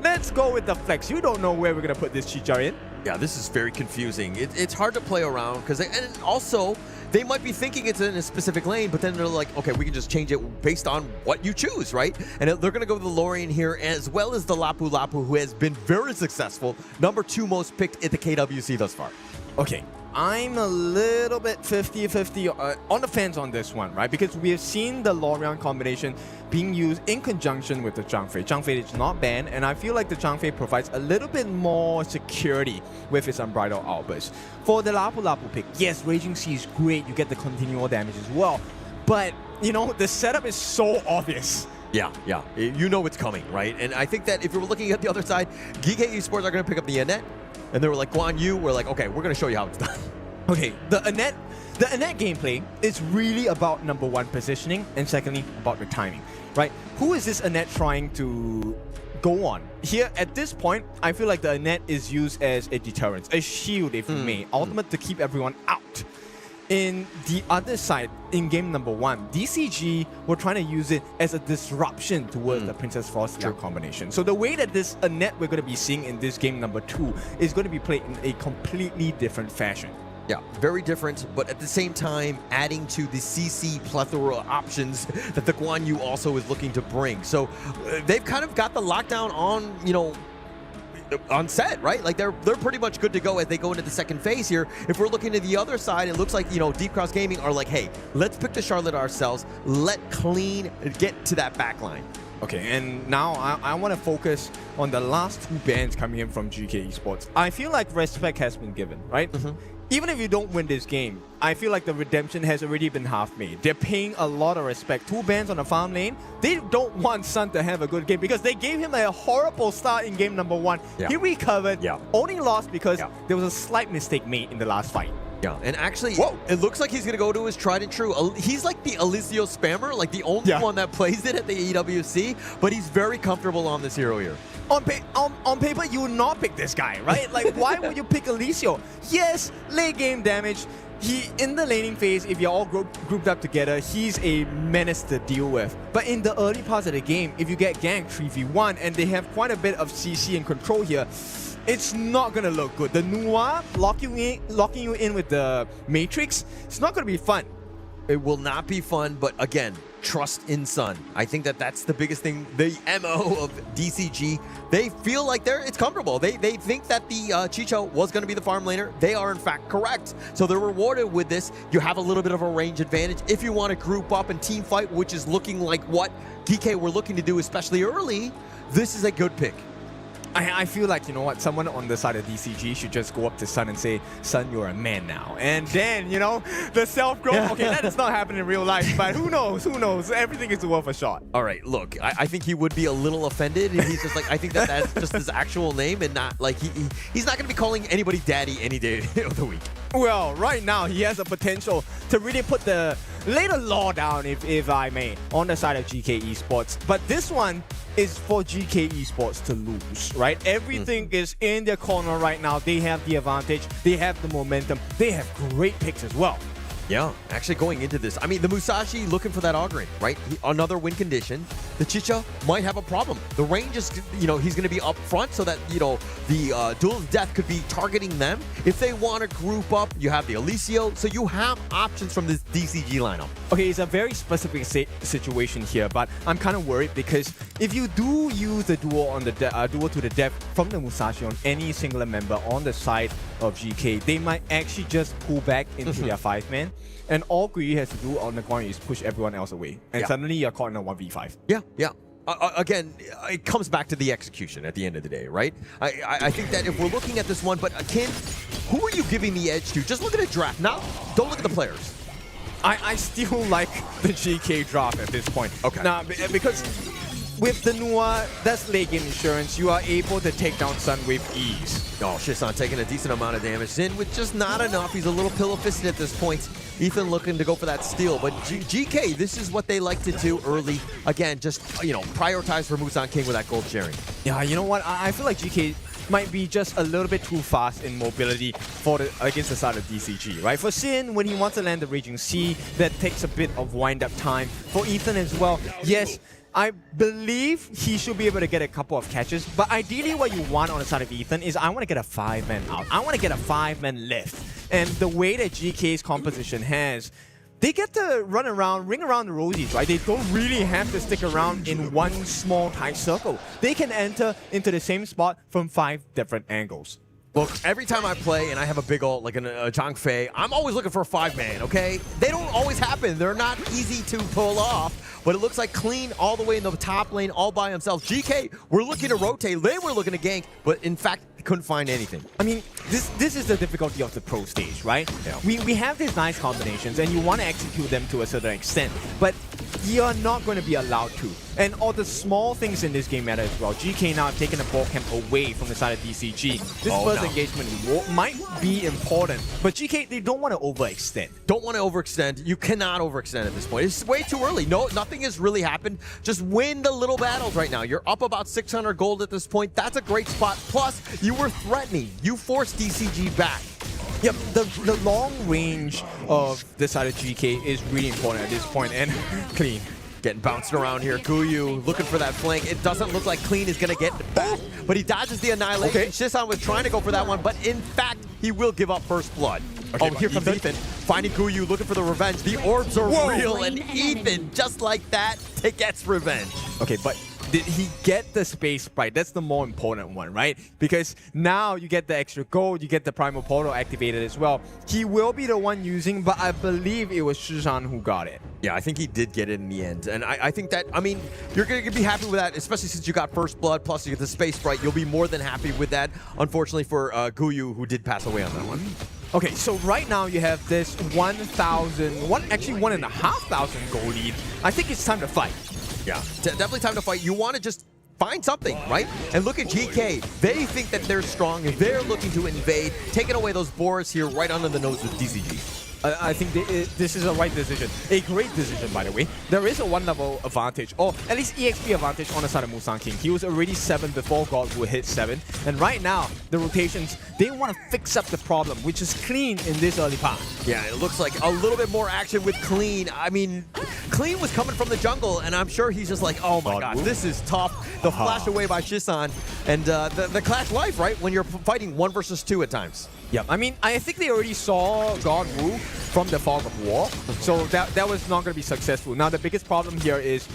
let's go with the flex. You don't know where we're going to put this Chicha in. Yeah, this is very confusing. It's hard to play around because, and also, they might be thinking it's in a specific lane, but then they're like, okay, we can just change it based on what you choose, right? And they're going to go with the Lorian here, as well as the Lapu Lapu, who has been very successful. Number 2 most picked at the KWC thus far. Okay, I'm a little bit 50-50 on the fence on this one, right? Because we have seen the Lorian combination being used in conjunction with the Zhangfei. Zhangfei is not banned, and I feel like the Zhangfei provides a little bit more security with its Unbridled Outburst. For the Lapu Lapu pick, yes, Raging Sea is great. You get the continual damage as well. But, you know, the setup is so obvious. Yeah, you know it's coming, right? And I think that if you're looking at the other side, Geekay Esports are going to pick up the Annette, and they were like, Guan Yu, we're like, okay, we're going to show you how it's done. Okay, the Annette gameplay is really about number 1, positioning, and secondly, about the timing, right? Who is this Annette trying to go on? Here, at this point, I feel like the Annette is used as a deterrent, a shield, if you may, ultimate to keep everyone out. in the other side, in game number 1, DCG were trying to use it as a disruption towards the Princess Frostia combination. So the way that this net we're going to be seeing in this game number 2 is going to be played in a completely different fashion. Yeah, very different, but at the same time, adding to the CC plethora options that the Guan Yu also is looking to bring. So they've kind of got the lockdown on, you know, on set, right? Like they're pretty much good to go as they go into the second phase here. If we're looking to the other side, it looks like, you know, Deep Cross Gaming are like, hey, let's pick the Charlotte ourselves. Let Clean get to that back line. Okay, and now I want to focus on the last 2 bans coming in from Geekay Esports. I feel like respect has been given, right? Even if you don't win this game, I feel like the redemption has already been half made. They're paying a lot of respect. 2 bans on the farm lane. They don't want Sun to have a good game because they gave him a horrible start in game number 1. He recovered, only lost because there was a slight mistake made in the last fight. Yeah, and actually, it looks like he's going to go to his tried and true. He's like the Alizio spammer, like the only one that plays it at the EWC, but he's very comfortable on this hero here. On paper, you would not pick this guy, right? Like, why would you pick Alizio? Yes, late game damage. He, in the laning phase, if you're all grouped up together, he's a menace to deal with. But in the early parts of the game, if you get ganked 3v1 and they have quite a bit of CC and control here, it's not gonna look good. The Noir locking you in with the Matrix, it's not gonna be fun. It will not be fun, but again, trust in Sun. I think that's the biggest thing. The MO of DCG, they feel like it's comfortable. They think that the Chicho was going to be the farm laner. They are in fact correct. So they're rewarded with this. You have a little bit of a range advantage. If you want to group up and team fight, which is looking like what Geekay were looking to do, especially early, this is a good pick. I feel like, you know what, someone on the side of DCG should just go up to Sun and say, Sun, you're a man now. And then, you know, the self-growth, okay, that does not happen in real life, but who knows, everything is worth a shot. All right, look, I think he would be a little offended. He's just like, I think that's just his actual name and not, like, he's not going to be calling anybody daddy any day of the week. Well, right now, he has the potential to really lay the law down, if I may, on the side of Geekay Esports. But this one is for Geekay Esports to lose, right? Everything is in their corner right now. They have the advantage. They have the momentum. They have great picks as well. Yeah, actually going into this, I mean, the Musashi looking for that Ogren, right? Another win condition. The Chicha might have a problem. The range is, you know, he's going to be up front so that, you know, the Duel of Death could be targeting them. If they want to group up, you have the Alizio. So you have options from this DCG lineup. Okay, it's a very specific situation here, but I'm kind of worried because if you do use the duel on the duel to the death from the Musashi on any singular member on the side of GK, they might actually just pull back into their 5-man. And all Gui has to do on the Guan Yu is push everyone else away. And suddenly you're caught in a 1v5. Yeah. Again, it comes back to the execution at the end of the day, right? I think that if we're looking at this one, but Kin, who are you giving the edge to? Just look at the draft. Now, don't look at the players. I still like the GK draft at this point. Okay. Now, because with the Noir, that's late game insurance. You are able to take down Sun with ease. Oh, Shisan taking a decent amount of damage. Sin with just not enough. He's a little pillow-fisted at this point. Ethan looking to go for that steal. But GK, this is what they like to do early. Again, just, you know, prioritize for Musan King with that gold sharing. Yeah, you know what? I feel like GK might be just a little bit too fast in mobility against the side of DCG, right? For Sin, when he wants to land the Raging Sea, that takes a bit of wind-up time. For Ethan as well, yes, I believe he should be able to get a couple of catches, but ideally what you want on the side of Ethan is I want to get a 5-man out. I want to get a 5-man lift. And the way that GK's composition has, they get to run around, ring around the rosies, right? They don't really have to stick around in one small tight circle. They can enter into the same spot from 5 different angles. Look, every time I play and I have a big ult like a Zhang Fei, I'm always looking for a 5-man, okay? They don't always happen. They're not easy to pull off, but it looks like Clean all the way in the top lane all by himself. GK, we're looking to rotate. They were looking to gank, but in fact, couldn't find anything. I mean, this is the difficulty of the pro stage, right? Yeah. We have these nice combinations and you want to execute them to a certain extent, but you're not going to be allowed to. And all the small things in this game matter as well. GK now have taken the ball camp away from the side of DCG. This first engagement might be important, but GK, they don't want to overextend. Don't want to overextend. You cannot overextend at this point. It's way too early. No, nothing has really happened. Just win the little battles right now. You're up about 600 gold at this point. That's a great spot. Plus, you were threatening. You forced DCG back. Yep, the long range of this side of Geekay is really important at this point, and Clean. Getting bounced around here. Guyu looking for that flank. It doesn't look like Clean is going to get back, but he dodges the annihilation. Okay. Shisan was trying to go for that one, but in fact, he will give up first blood. Okay, oh, here comes Ethan. Finding Guyu, looking for the revenge. The orbs are real, and Ethan, just like that, gets revenge. Okay, but did he get the space right? That's the more important one, right? Because now you get the extra gold, you get the primal portal activated as well. He will be the one using, but I believe it was Shisan who got it. Yeah, I think he did get it in the end. And I think that, I mean, you're going to be happy with that, especially since you got first blood, plus you get the space right. You'll be more than happy with that. Unfortunately for Guyu, who did pass away on that one. Okay, so right now you have this 1,500 gold lead. I think it's time to fight. Yeah, definitely time to fight. You want to just find something, right? And look at GK. They think that they're strong, and they're looking to invade, taking away those boars here right under the nose with DCG. I think this is a right decision. A great decision, by the way. There is a 1-level advantage, or at least EXP advantage on the side of Musang King. He was already 7 before God would hit 7. And right now, the rotations, they want to fix up the problem, which is Clean in this early part. Yeah, it looks like a little bit more action with Clean. I mean, Clean was coming from the jungle, and I'm sure he's just like, oh my gosh, this is tough. The flash away by Shisan, and the clash life, right? When you're fighting 1 versus 2 at times. Yeah, I mean, I think they already saw God Wu from the Fog of War, so that was not going to be successful. Now, the biggest problem here is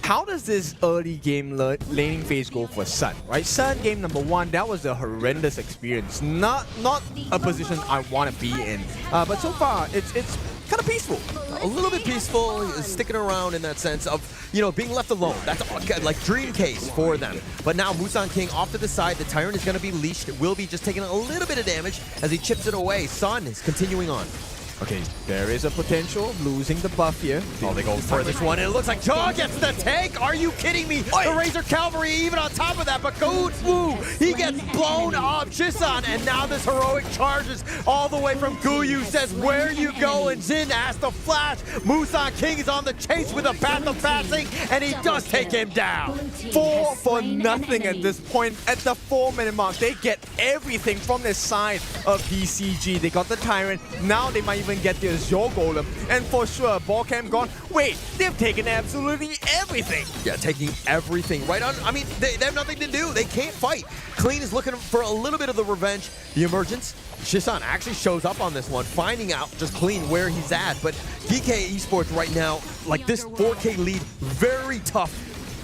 how does this early game laning phase go for Sun, right? Sun game number 1, that was a horrendous experience. Not a position I want to be in, but so far it's kind of peaceful. A little bit peaceful, sticking around in that sense of, you know, being left alone. That's like dream case for them. But now Musang King off to the side. The Tyrant is going to be leashed. It will be just taking a little bit of damage as he chips it away. Sun is continuing on. Okay, there is a potential of losing the buff here. Oh, they go for this one, and it looks like Jaw gets the take. Are you kidding me? The Razor Cavalry even on top of that, but Wu, he gets blown up. Shisan, and now this heroic charges all the way from Guyu, says, where are you going? Jin has to flash. Musang King is on the chase with a path of passing, and he does take him down. 4 for nothing at this point. At the 4-minute mark, they get everything from the side of DCG. They got the Tyrant. Now they might even get the Azure Golem, and for sure, Ballcam gone. Wait, they've taken absolutely everything. Yeah, taking everything right on. I mean, they have nothing to do. They can't fight. Clean is looking for a little bit of the revenge. The emergence. Shisan actually shows up on this one, finding out just Clean where he's at. But Geekay Esports right now, like this 4K lead, very tough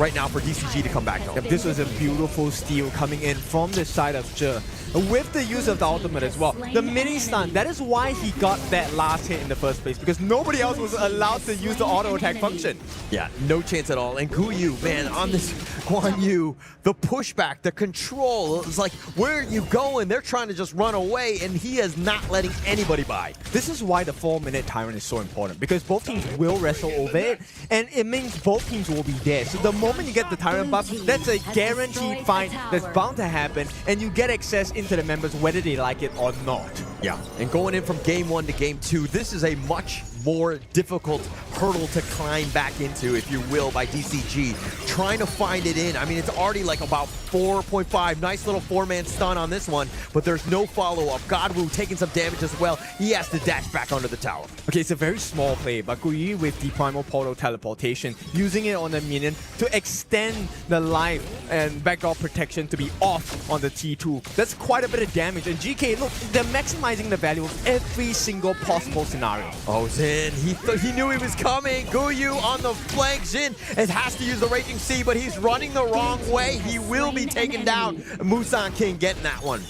right now for DCG to come back home. This was a beautiful steal coming in from the side of Zhe, with the use of the ultimate as well. The mini stun, that is why he got that last hit in the first place, because nobody else was allowed to use the auto attack function. Yeah, no chance at all. And Guyu, man, on this Guan Yu, the pushback, the control, it's like, where are you going? They're trying to just run away, and he is not letting anybody by. This is why the 4-minute Tyrant is so important, because both teams will wrestle over it, and it means both teams will be there. So the moment you get the Tyrant buff, that's a guaranteed fight that's bound to happen, and you get access into the members whether they like it or not. Yeah, and going in from game 1 to game 2, this is a much more difficult hurdle to climb back into, if you will, by DCG. Trying to find it in. I mean, it's already like about 4.5. Nice little 4-man stun on this one, but there's no follow-up. Godwu taking some damage as well. He has to dash back under the tower. Okay, it's a very small play, but Guyu with the Primal Portal teleportation, using it on the minion to extend the life and backdoor protection to be off on the T2. That's quite a bit of damage, and GK, look, they're maximizing the value of every single possible scenario. Oh, Zin, he knew he was coming. Guyu on the flank. Zin has to use the Raging Sea, but he's running the wrong way. He will be taken down. Musang King getting that one.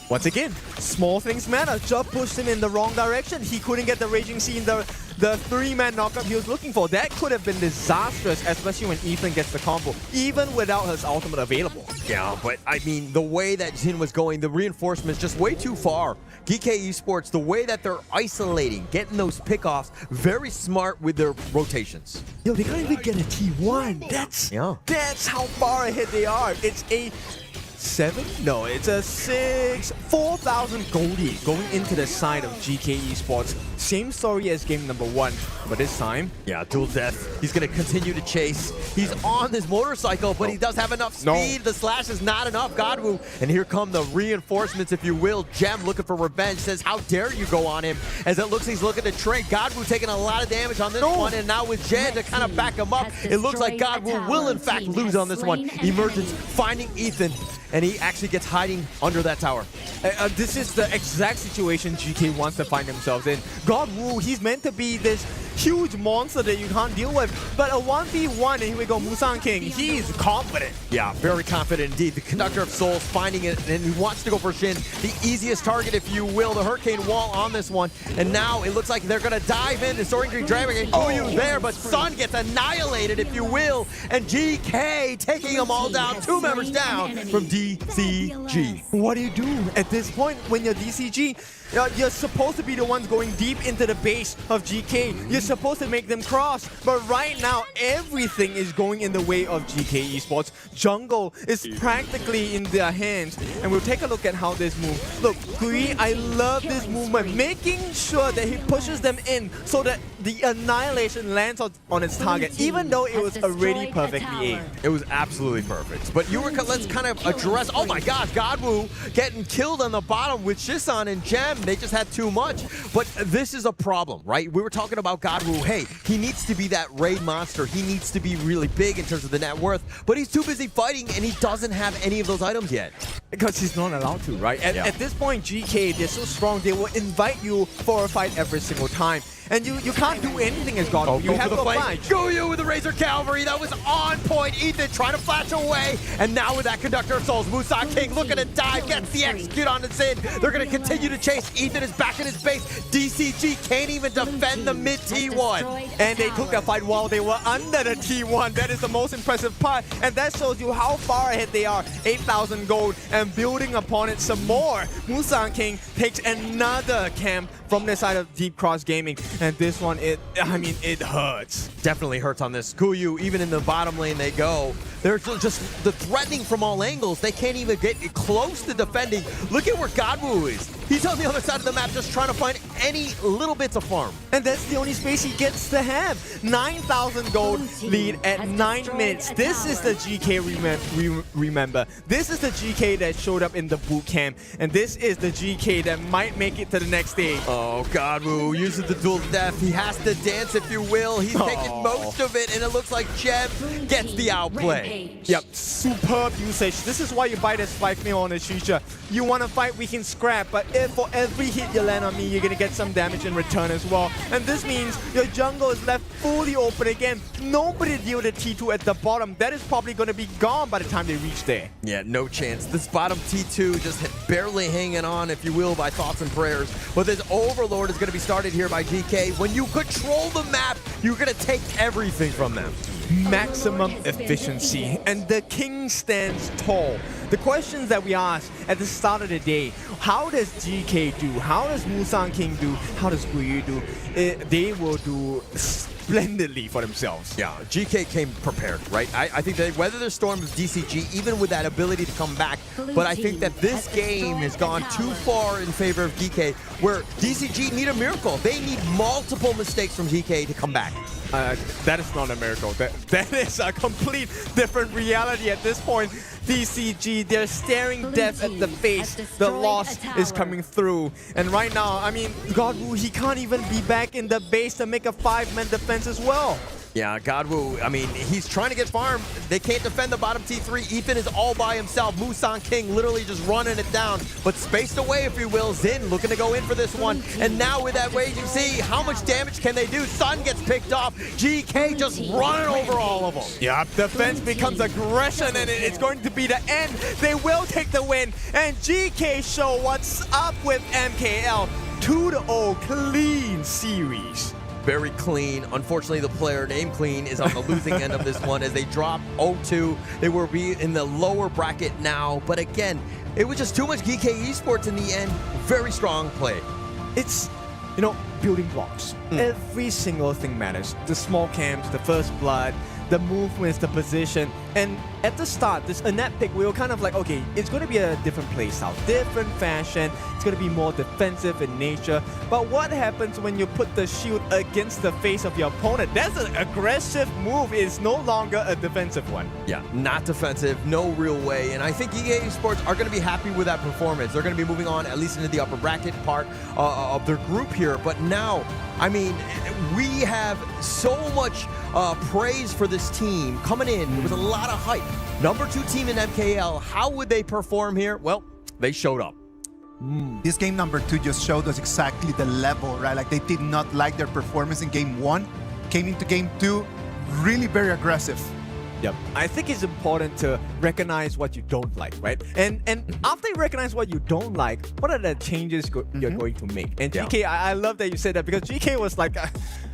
Once again, small things matter. Just pushed him in the wrong direction. He couldn't get the Raging Sea in the 3-man knockup he was looking for. That could have been disastrous, especially when Ethan gets the combo, even without his ultimate available. Yeah, but I mean, the way that Jin was going, the reinforcements just way too far. Geekay Esports, the way that they're isolating, getting those pickoffs, very smart with their rotations. Yo, they can't even get a T1. That's how far ahead they are. It's a 7? No, it's a 4,000 gold lead going into the side of GK Esports. Same story as game number 1, but this time, yeah, dual death. He's gonna continue to chase. He's on this motorcycle, but he does have enough speed. The slash is not enough. Godwoo, and here come the reinforcements, if you will. Gem looking for revenge, says, how dare you go on him? As it looks, he's looking to trade. Godwoo taking a lot of damage on this one, and now with Jen to kind of back him up, it looks like Godwoo will in fact lose on this one. Emergence finding Ethan, and he actually gets hiding under that tower. This is the exact situation GK wants to find themselves in. Godwoo, he's meant to be this huge monster that you can't deal with, but a 1v1, and here we go, Musang King, he's confident. Yeah, very confident indeed. The Conductor of Souls finding it, and he wants to go for Shin, the easiest target, if you will, the Hurricane Wall on this one, and now it looks like they're gonna dive in. The Soaring Green Dragon and Kuyu there, but Sun gets annihilated, if you will, and GK taking them all down, 2 members down from DCG. What do you do at this point when you're DCG? You're supposed to be the ones going deep into the base of GK. You're supposed to make them cross, but right now everything is going in the way of GK Esports. Jungle is practically in their hands, and we'll take a look at how this moves. Look, Gui, I love this movement, making sure that he pushes them in so that the annihilation lands on its target, even though it was already perfectly aimed. It was absolutely perfect. But let's kind of address, oh my gosh, Godwoo getting killed on the bottom with Shisan and Gem. They just had too much. But this is a problem, right? We were talking about Godwoo. Hey, he needs to be that raid monster. He needs to be really big in terms of the net worth. But he's too busy fighting, and he doesn't have any of those items yet. Because he's not allowed to, right? At this point, GK, they're so strong, they will invite you for a fight every single time. And you can't do anything as God. You have to fight. Kuyu with the Razor Cavalry. That was on point. Ethan trying to flash away. And now with that Conductor of Souls, Musang King looking to dive, gets the execute on the Zin. They're going to continue to chase. Ethan is back in his base. DCG can't even defend the mid T1. And they took that fight while they were under the T1. That is the most impressive part. And that shows you how far ahead they are. 8,000 gold and building upon it some more. Musang King takes another camp from the side of Deep Cross Gaming. And this one, it hurts. Definitely hurts on this. Kuyu, even in the bottom lane they go. They're just the threatening from all angles. They can't even get close to defending. Look at where Godwoo is. He's on the other side of the map just trying to find any little bits of farm. And that's the only space he gets to have. 9,000 gold lead at 9 minutes. This is the GK remember. This is the GK that showed up in the boot camp. And this is the GK that might make it to the next stage. Oh, Godwoo uses the dual death. He has to dance, if you will. He's taking most of it, and it looks like Gem gets the outplay. Yep, superb usage. This is why you buy this 5 mil on the Shisha. You want to fight, we can scrap, but if for every hit you land on me, you're going to get some damage in return as well. And this means your jungle is left fully open again. Nobody deal with T2 at the bottom. That is probably going to be gone by the time they reach there. Yeah, no chance. This bottom T2 just barely hanging on, if you will, by thoughts and prayers. But this Overlord is going to be started here by GK. When you control the map, you're going to take everything from them. Maximum efficiency, and the king stands tall. The questions that we asked at the start of the day, how does GK do? How does Musang King do? How does Guyu do? They will do splendidly for themselves. Yeah, GK came prepared, right? I think they weathered the storm of DCG, even with that ability to come back. But I think that this game has gone too far in favor of GK, where DCG need a miracle. They need multiple mistakes from GK to come back. That is not a miracle. That is a complete different reality at this point. DCG, they're staring death at the face. The loss is coming through. And right now, I mean, Godwoo, he can't even be back in the base to make a 5-man defense as well. Yeah, Godwoo, I mean, he's trying to get farm. They can't defend the bottom T3. Ethan is all by himself. Musang King literally just running it down, but spaced away, if you will. Zin looking to go in for this one. And now with that rage, you see how much damage can they do? Sun gets picked off. GK just running over all of them. Yeah, defense becomes aggression, and it's going to be the end. They will take the win. And GK show what's up with MKL. 2-0 clean series. Very clean. Unfortunately, the player named Clean is on the losing end of this one as they drop 0-2. They will be in the lower bracket now. But again, it was just too much Geekay Esports in the end. Very strong play. It's, you know, building blocks. Every single thing matters. The small camps, the first blood, the movements, the position. And at the start, this Annette pick, we were kind of like, okay, it's going to be a different playstyle, different fashion. It's going to be more defensive in nature. But what happens when you put the shield against the face of your opponent? That's an aggressive move. It's no longer a defensive one. Yeah, not defensive, no real way. And I think Geekay Esports are going to be happy with that performance. They're going to be moving on at least into the upper bracket part of their group here. But now, I mean, we have so much praise for this team coming in with a lot of hype. Number 2 team in MKL, how would they perform here? Well, they showed up. This game number 2 just showed us exactly the level, right? Like they did not like their performance in game 1, came into game 2, really very aggressive. Yep. I think it's important to recognize what you don't like, right? And after you recognize what you don't like, what are the changes you're going to make? And GK, I love that you said that, because GK was like,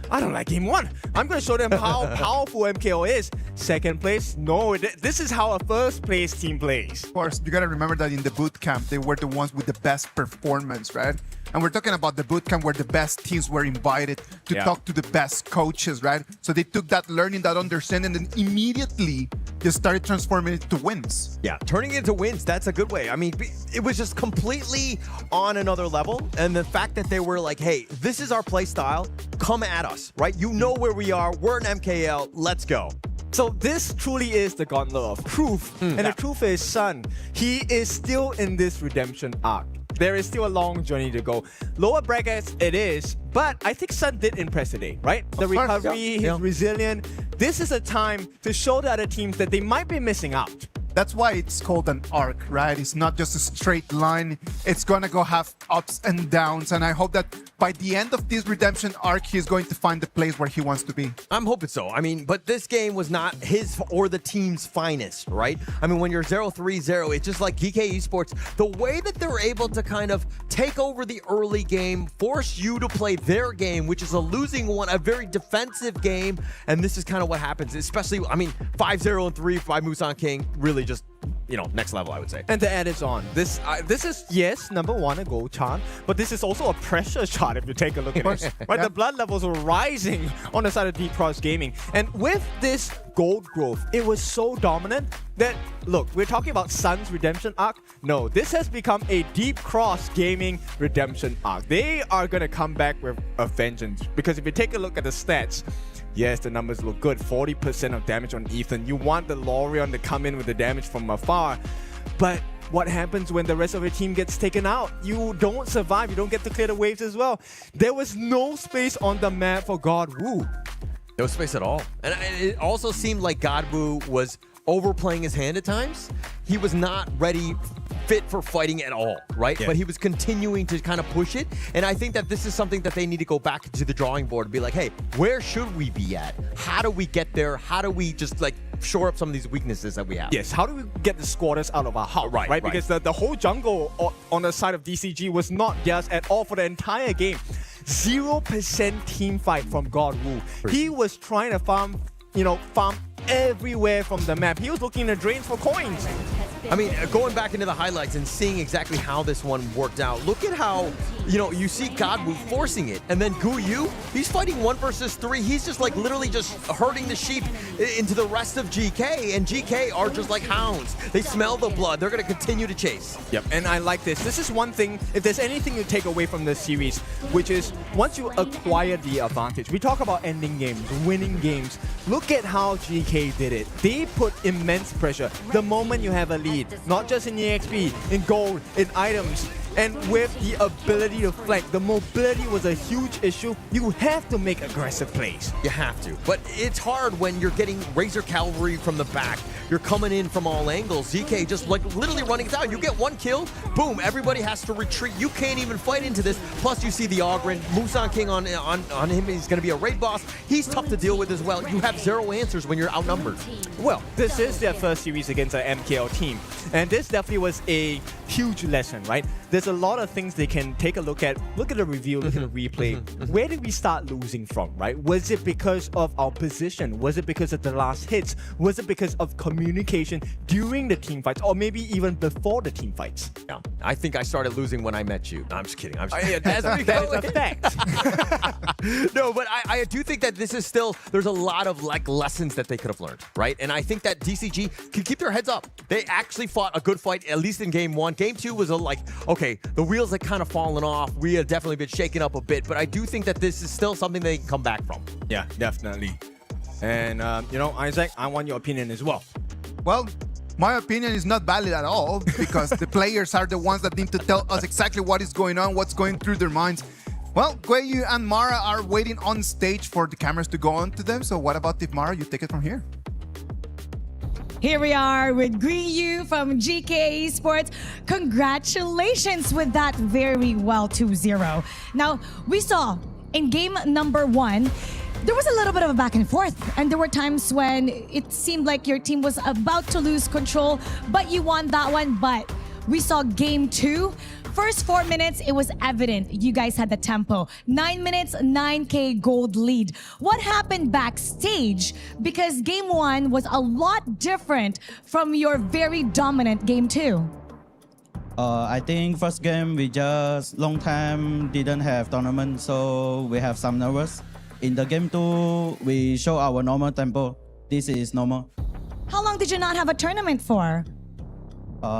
I don't like game 1. I'm going to show them how powerful MKO is. Second place, no, this is how a first place team plays. Of course, you got to remember that in the boot camp, they were the ones with the best performance, right? And we're talking about the boot camp where the best teams were invited to talk to the best coaches, right? So they took that learning, that understanding, and immediately just started transforming it to wins. Yeah, turning it into wins, that's a good way. I mean, it was just completely on another level. And the fact that they were like, hey, this is our play style, come at us, right? You know where we are, we're an MKL, let's go. So this truly is the gauntlet of truth. And the truth is, Sun, he is still in this redemption arc. There is still a long journey to go. Lower brackets it is, but I think Sun did impress today, right? The recovery, he's resilient. This is a time to show the other teams that they might be missing out. That's why it's called an arc, right? It's not just a straight line. It's gonna go have ups and downs, and I hope that by the end of this redemption arc, he's going to find the place where he wants to be. I'm hoping so. I mean, but this game was not his or the team's finest, right? I mean, when you're 0-3-0, it's just like Geekay Esports, the way that they're able to kind of take over the early game, force you to play their game, which is a losing one, a very defensive game, and this is kind of what happens, especially, I mean, 5-0-3 by Musan King, really just, you know, next level, I would say. And to add it on, this is, yes, number 1, a gold chart, but this is also a pressure chart if you take a look at it. Right? The blood levels were rising on the side of Deep Cross Gaming. And with this gold growth, it was so dominant that, look, we're talking about Sun's redemption arc. No, this has become a Deep Cross Gaming redemption arc. They are going to come back with a vengeance, because if you take a look at the stats, yes, the numbers look good. 40% of damage on Ethan. You want the Lorion to come in with the damage from afar. But what happens when the rest of your team gets taken out? You don't survive. You don't get to clear the waves as well. There was no space on the map for God Wu. No space at all. And it also seemed like God Wu was overplaying his hand at times. He was not ready, fit for fighting at all, right? Yeah. But he was continuing to kind of push it. And I think that this is something that they need to go back to the drawing board and be like, hey, where should we be at? How do we get there? How do we just like shore up some of these weaknesses that we have? Yes, how do we get the squatters out of our house? Right? Because the whole jungle on the side of DCG was not just at all for the entire game. 0% team fight from God Wu. He was trying to farm everywhere from the map. He was looking in the drains for coins. I mean, going back into the highlights and seeing exactly how this one worked out, look at how, you see Godwu forcing it, and then Guyu, he's fighting 1 versus 3. He's just like literally just herding the sheep into the rest of GK, and GK are just like hounds. They smell the blood. They're going to continue to chase. Yep, and I like this. This is one thing, if there's anything you take away from this series, which is once you acquire the advantage, we talk about ending games, winning games. Look at how GK did it. They put immense pressure the moment you have a lead. Not just in EXP, in gold, in items, and with the ability to flank. The mobility was a huge issue. You have to make aggressive plays. You have to. But it's hard when you're getting Razor Cavalry from the back. You're coming in from all angles. ZK just like literally running down. You get 1 kill, boom, everybody has to retreat. You can't even fight into this. Plus you see the Ogren, Musan King on him. He's going to be a raid boss. He's tough to deal with as well. You have 0 answers when you're outnumbered. Well, this is their first series against an MKL team. And this definitely was a huge lesson, right? The there's a lot of things they can take a look at. Look at the review, look at the replay. Where did we start losing from, right? Was it because of our position? Was it because of the last hits? Was it because of communication during the team fights, or maybe even before the team fights? Yeah, I think I started losing when I met you. No, I'm just kidding. I'm just kidding. That's a fact. No, but I do think that this is still, there's a lot of like lessons that they could have learned, right? And I think that DCG can keep their heads up. They actually fought a good fight, at least in game 1. Game 2 was okay, the wheels had kind of fallen off. We have definitely been shaken up a bit, but I do think that this is still something they can come back from. Yeah, definitely. And, Isaac, I want your opinion as well. Well, my opinion is not valid at all because the players are the ones that need to tell us exactly what is going on, what's going through their minds. Well, Guiyu and Mara are waiting on stage for the cameras to go on to them. So what about if Mara, you take it from here? Here we are with Guiyu from Geekay Esports. Congratulations with that very well 2-0. Now, we saw in game number 1, there was a little bit of a back and forth, and there were times when it seemed like your team was about to lose control, but you won that one. But we saw game 2. First 4 minutes, it was evident you guys had the tempo. 9 minutes, 9K gold lead. What happened backstage? Because game 1 was a lot different from your very dominant game 2. I think first game we just long time didn't have tournament, so we have some nervous. In the game 2, we show our normal tempo. This is normal. How long did you not have a tournament for?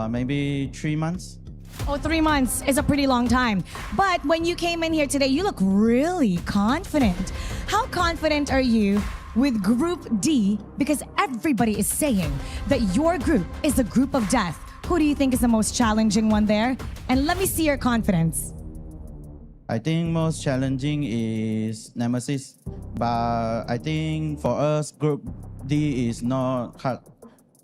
Maybe 3 months. Oh, 3 months is a pretty long time. But when you came in here today, you look really confident. How confident are you with Group D? Because everybody is saying that your group is a group of death. Who do you think is the most challenging one there? And let me see your confidence. I think most challenging is NMSS. But I think for us, Group D is not hard.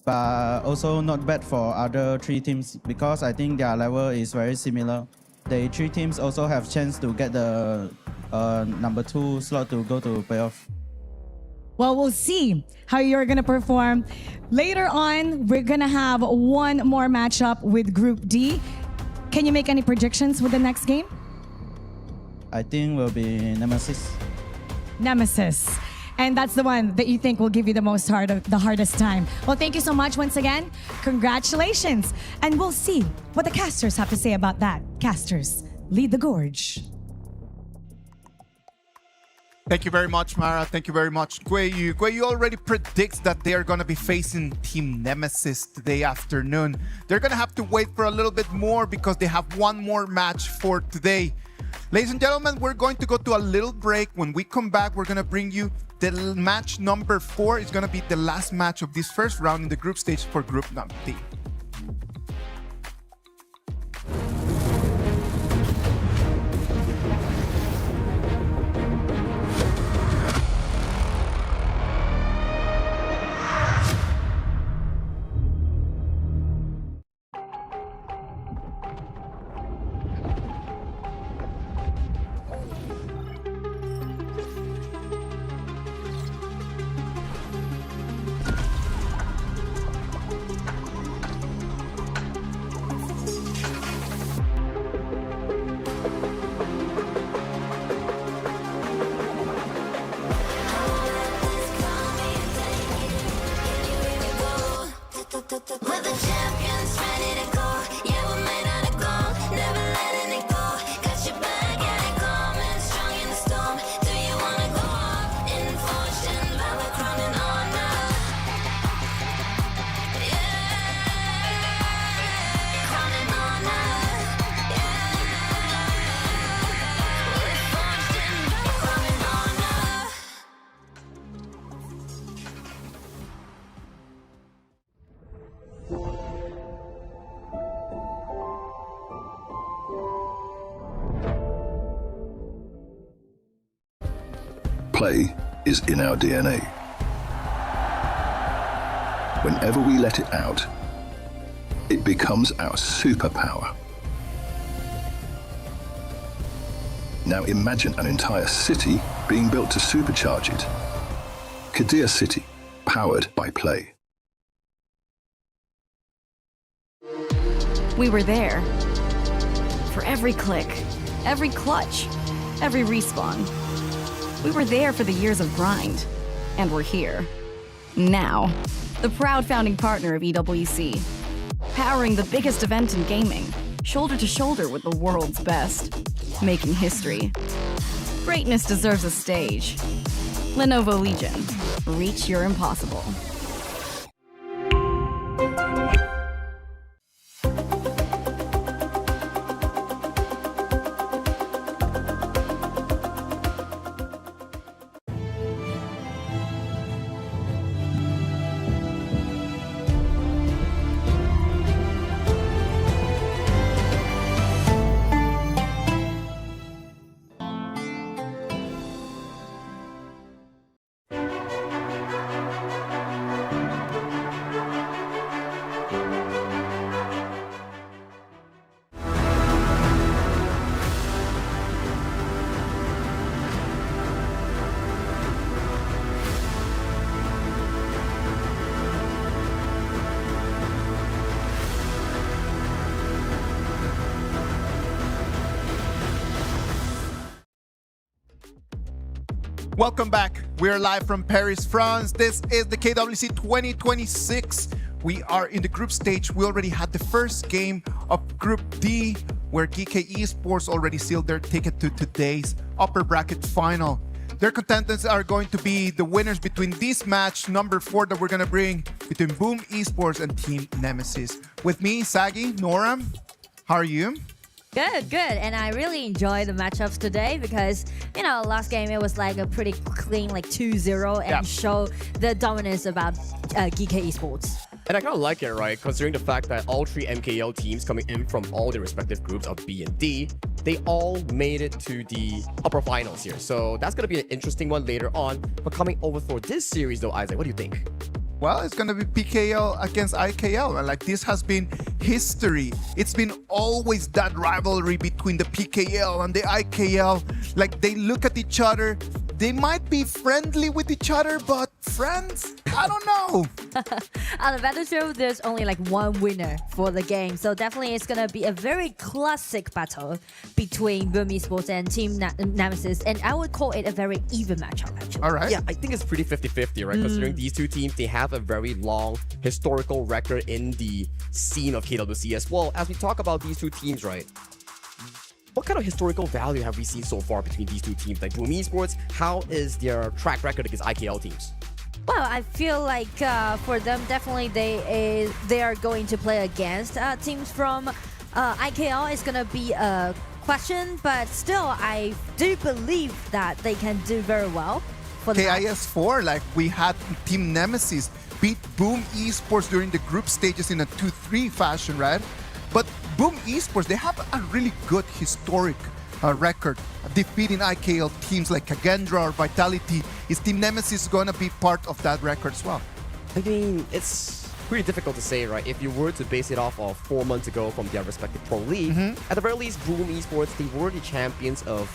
But also not bad for other 3 teams because I think their level is very similar. The 3 teams also have chance to get the number 2 slot to go to playoff. Well, we'll see how you're going to perform. Later on, we're going to have one more matchup with Group D. Can you make any predictions with the next game? I think will be NMSS. Nemesis. And that's the one that you think will give you the hardest time. Well, thank you so much once again. Congratulations. And we'll see what the casters have to say about that. Casters, lead the gorge. Thank you very much, Mara. Thank you very much, Guiyu. Guiyu already predicts that they are going to be facing Team Nemesis today afternoon. They're going to have to wait for a little bit more because they have one more match for today. Ladies and gentlemen, we're going to go to a little break. When we come back, we're going to bring you the match number 4. It's going to be the last match of this first round in the group stage for Group number D. We're the champions, ready to go. Yeah, we're made out of gold, never letting it go. Got your back, yeah, they coming, strong in the storm. Do you wanna go up in fortune, Valor, crown and honor? Yeah, crown and honor. Yeah, we're forged in Valor, crown and honor. Play is in our DNA. Whenever we let it out, it becomes our superpower. Now imagine an entire city being built to supercharge it. Geekay City, powered by play. We were there for For every click, every clutch, every respawn. We were there for the years of grind, and we're here. Now, the proud founding partner of EWC, powering the biggest event in gaming, shoulder to shoulder with the world's best, making history. Greatness deserves a stage. Lenovo Legion, reach your impossible. Welcome back. We're live from Paris, France. This is the KWC 2026. We are in the group stage. We already had the first game of Group D, where Geekay Esports already sealed their ticket to today's upper bracket final. Their contenders are going to be the winners between this match, number 4, that we're going to bring between Boom Esports and Team Nemesis. With me, Sagi, Nora, how are you? Good. And I really enjoy the matchups today because, last game it was like a pretty clean, like 2-0 and show the dominance about Geekay Esports. And I kind of like it, right? Considering the fact that all 3 MKL teams coming in from all their respective groups of B and D, they all made it to the upper finals here. So that's going to be an interesting one later on. But coming over for this series though, Isaac, what do you think? Well, it's going to be PKL against IKL. And like, this has been history. It's been always that rivalry between the PKL and the IKL. Like, they look at each other. They might be friendly with each other, but friends? I don't know. On the battlefield, there's only like one winner for the game. So definitely it's going to be a very classic battle between Boom Esports and Team Nemesis. And I would call it a very even matchup, actually. All right. Yeah, I think it's pretty 50-50, right? Considering these two teams, they have a very long historical record in the scene of KWC as well. As we talk about these two teams, right? What kind of historical value have we seen so far between these two teams? Like Boom Esports, how is their track record against IKL teams? Well, I feel like for them, definitely they are going to play against teams from IKL. It's going to be a question, but still, I do believe that they can do very well. For the KIS4, like we had Team Nemesis beat Boom Esports during the group stages in a 2-3 fashion, right? But Boom Esports, they have a really good historic record defeating IKL teams like Kagendra or Vitality. Is Team Nemesis going to be part of that record as well? I mean, it's pretty difficult to say, right? If you were to base it off of 4 months ago from their respective pro league, at the very least, Boom Esports, they were the champions of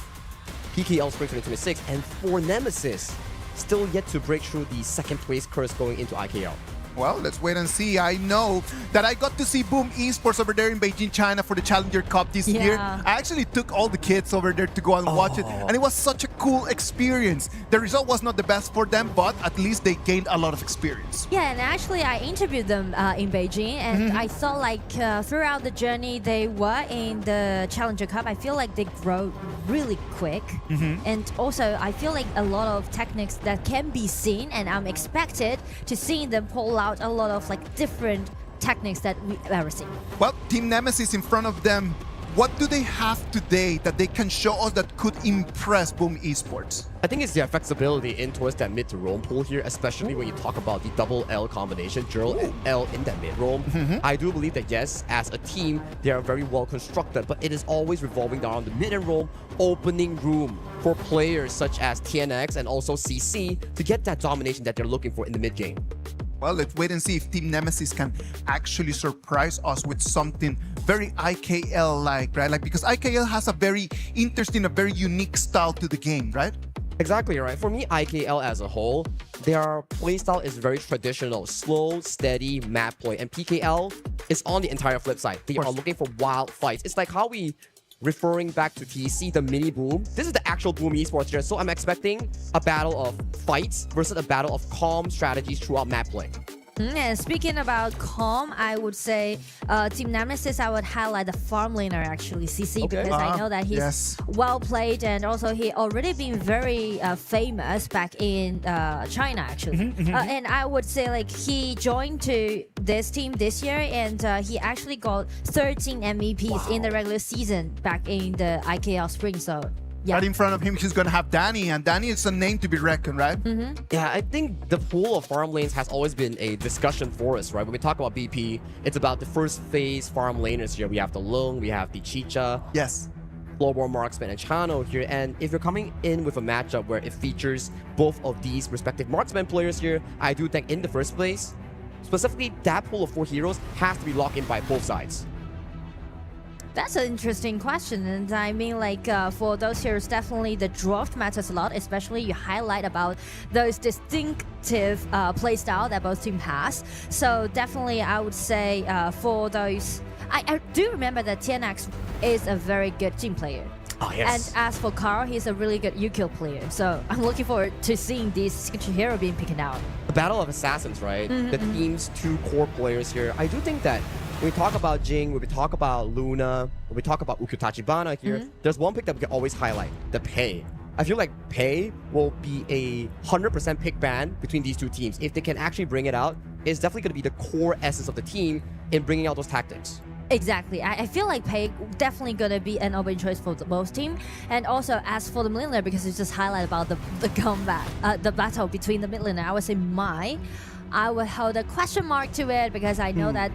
PKL Spring 2026, and for Nemesis, still yet to break through the second place curse going into IKL. Well, let's wait and see. I know that I got to see Boom Esports over there in Beijing, China for the Challenger Cup this year. I actually took all the kids over there to go and watch it, and it was such a cool experience. The result was not the best for them, but at least they gained a lot of experience. Yeah, and actually I interviewed them in Beijing, and I saw like throughout the journey they were in the Challenger Cup. I feel like they grow really quick, and also I feel like a lot of techniques that can be seen, and I'm expected to see them pull out a lot of like different techniques that we've ever seen. Well, Team Nemesis in front of them, what do they have today that they can show us that could impress Boom Esports? I think it's their flexibility in towards that mid to roam pool here, especially when you talk about the double L combination, Gerald and L in that mid roam. I do believe that yes, as a team, they are very well constructed, but it is always revolving around the mid and roam opening room for players such as TNX and also CC to get that domination that they're looking for in the mid game. Well, let's wait and see if Team Nemesis can actually surprise us with something very IKL-like, right? Like, because IKL has a very interesting, a very unique style to the game, right? Exactly, right? For me, IKL as a whole, their playstyle is very traditional, slow, steady map play. And PKL is on the entire flip side. They are looking for wild fights. It's like how we referring back to TC, the mini boom. This is the actual boom esports here. So I'm expecting a battle of fights versus a battle of calm strategies throughout map play. And speaking about calm, I would say Team NMSS, I would highlight the farm laner actually, CC, because I know that he's well played and also he already been very famous back in China actually. And I would say like he joined to this team this year and he actually got 13 MVPs in the regular season back in the IKL spring. So yeah. Right in front of him, he's going to have Danny, and Danny is a name to be reckoned, right? Yeah, I think the pool of farm lanes has always been a discussion for us, right? When we talk about BP, it's about the first phase farm laners here. We have the Lung, we have the Chicha. Yes. Floorborn Marksman and Chano here. And if you're coming in with a matchup where it features both of these respective marksman players here, I do think in the first place, specifically that pool of 4 heroes has to be locked in by both sides. That's an interesting question, and I mean, like, for those heroes, definitely the draft matters a lot, especially you highlight about those distinctive playstyle that both teams has. So definitely, I would say for those, I do remember that TNX is a very good team player. Oh, yes. And as for Carl, he's a really good UQ player. So I'm looking forward to seeing this signature hero being picked out. The Battle of Assassins, right? The team's 2 core players here. I do think that when we talk about Jing, when we talk about Luna, when we talk about Ukutachibana here, there's one pick that we can always highlight, the Pei. I feel like Pei will be a 100% pick ban between these 2 teams. If they can actually bring it out, it's definitely going to be the core essence of the team in bringing out those tactics. Exactly. I feel like Pei definitely gonna be an open choice for both team. And also as for the mid laner, because you just highlight about the combat, the battle between the mid laner, I would say I would hold a question mark to it because I know that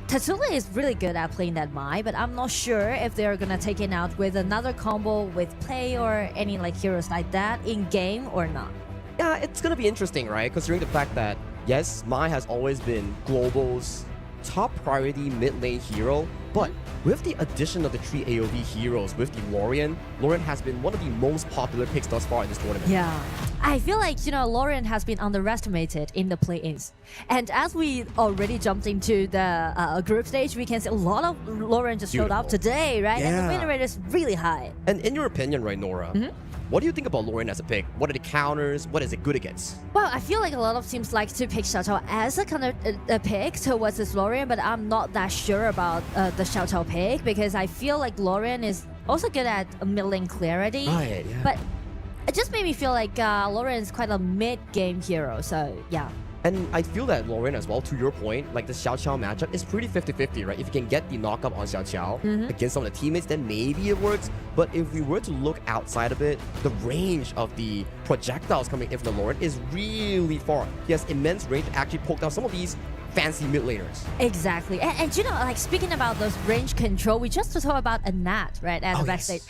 Tatsula is really good at playing that Mai, but I'm not sure if they're gonna take it out with another combo with Play or any like heroes like that in game or not. Yeah, it's gonna be interesting, right? Considering the fact that yes, Mai has always been Global's top priority mid lane hero, but with the addition of the 3 AoV heroes with the Lorien has been one of the most popular picks thus far in this tournament. Yeah, I feel like, you know, Lorien has been underestimated in the play-ins. And as we already jumped into the group stage, we can see a lot of Lorien just showed up today, right? Yeah. And the win rate is really high. And in your opinion, right, Nora, what do you think about Lorien as a pick? What are the counters? What is it good against? Well, I feel like a lot of teams like to pick Xiao Xiao as a kind of a pick towards this Lorien, but I'm not that sure about the Xiao Xiao pick because I feel like Lorien is also good at mid lane clarity. Right, yeah. But it just made me feel like Lorien is quite a mid-game hero, so yeah. And I feel that Lorien as well, to your point, like the Xiao Xiao matchup is pretty 50-50, right? If you can get the knockup on Xiao Xiao against some of the teammates, then maybe it works. But if we were to look outside of it, the range of the projectiles coming in from the Lorien is really far. He has immense range to actually poke down some of these fancy mid laners. Exactly. And you know, like speaking about those range control, we just talked about Anat, right, at the backstage.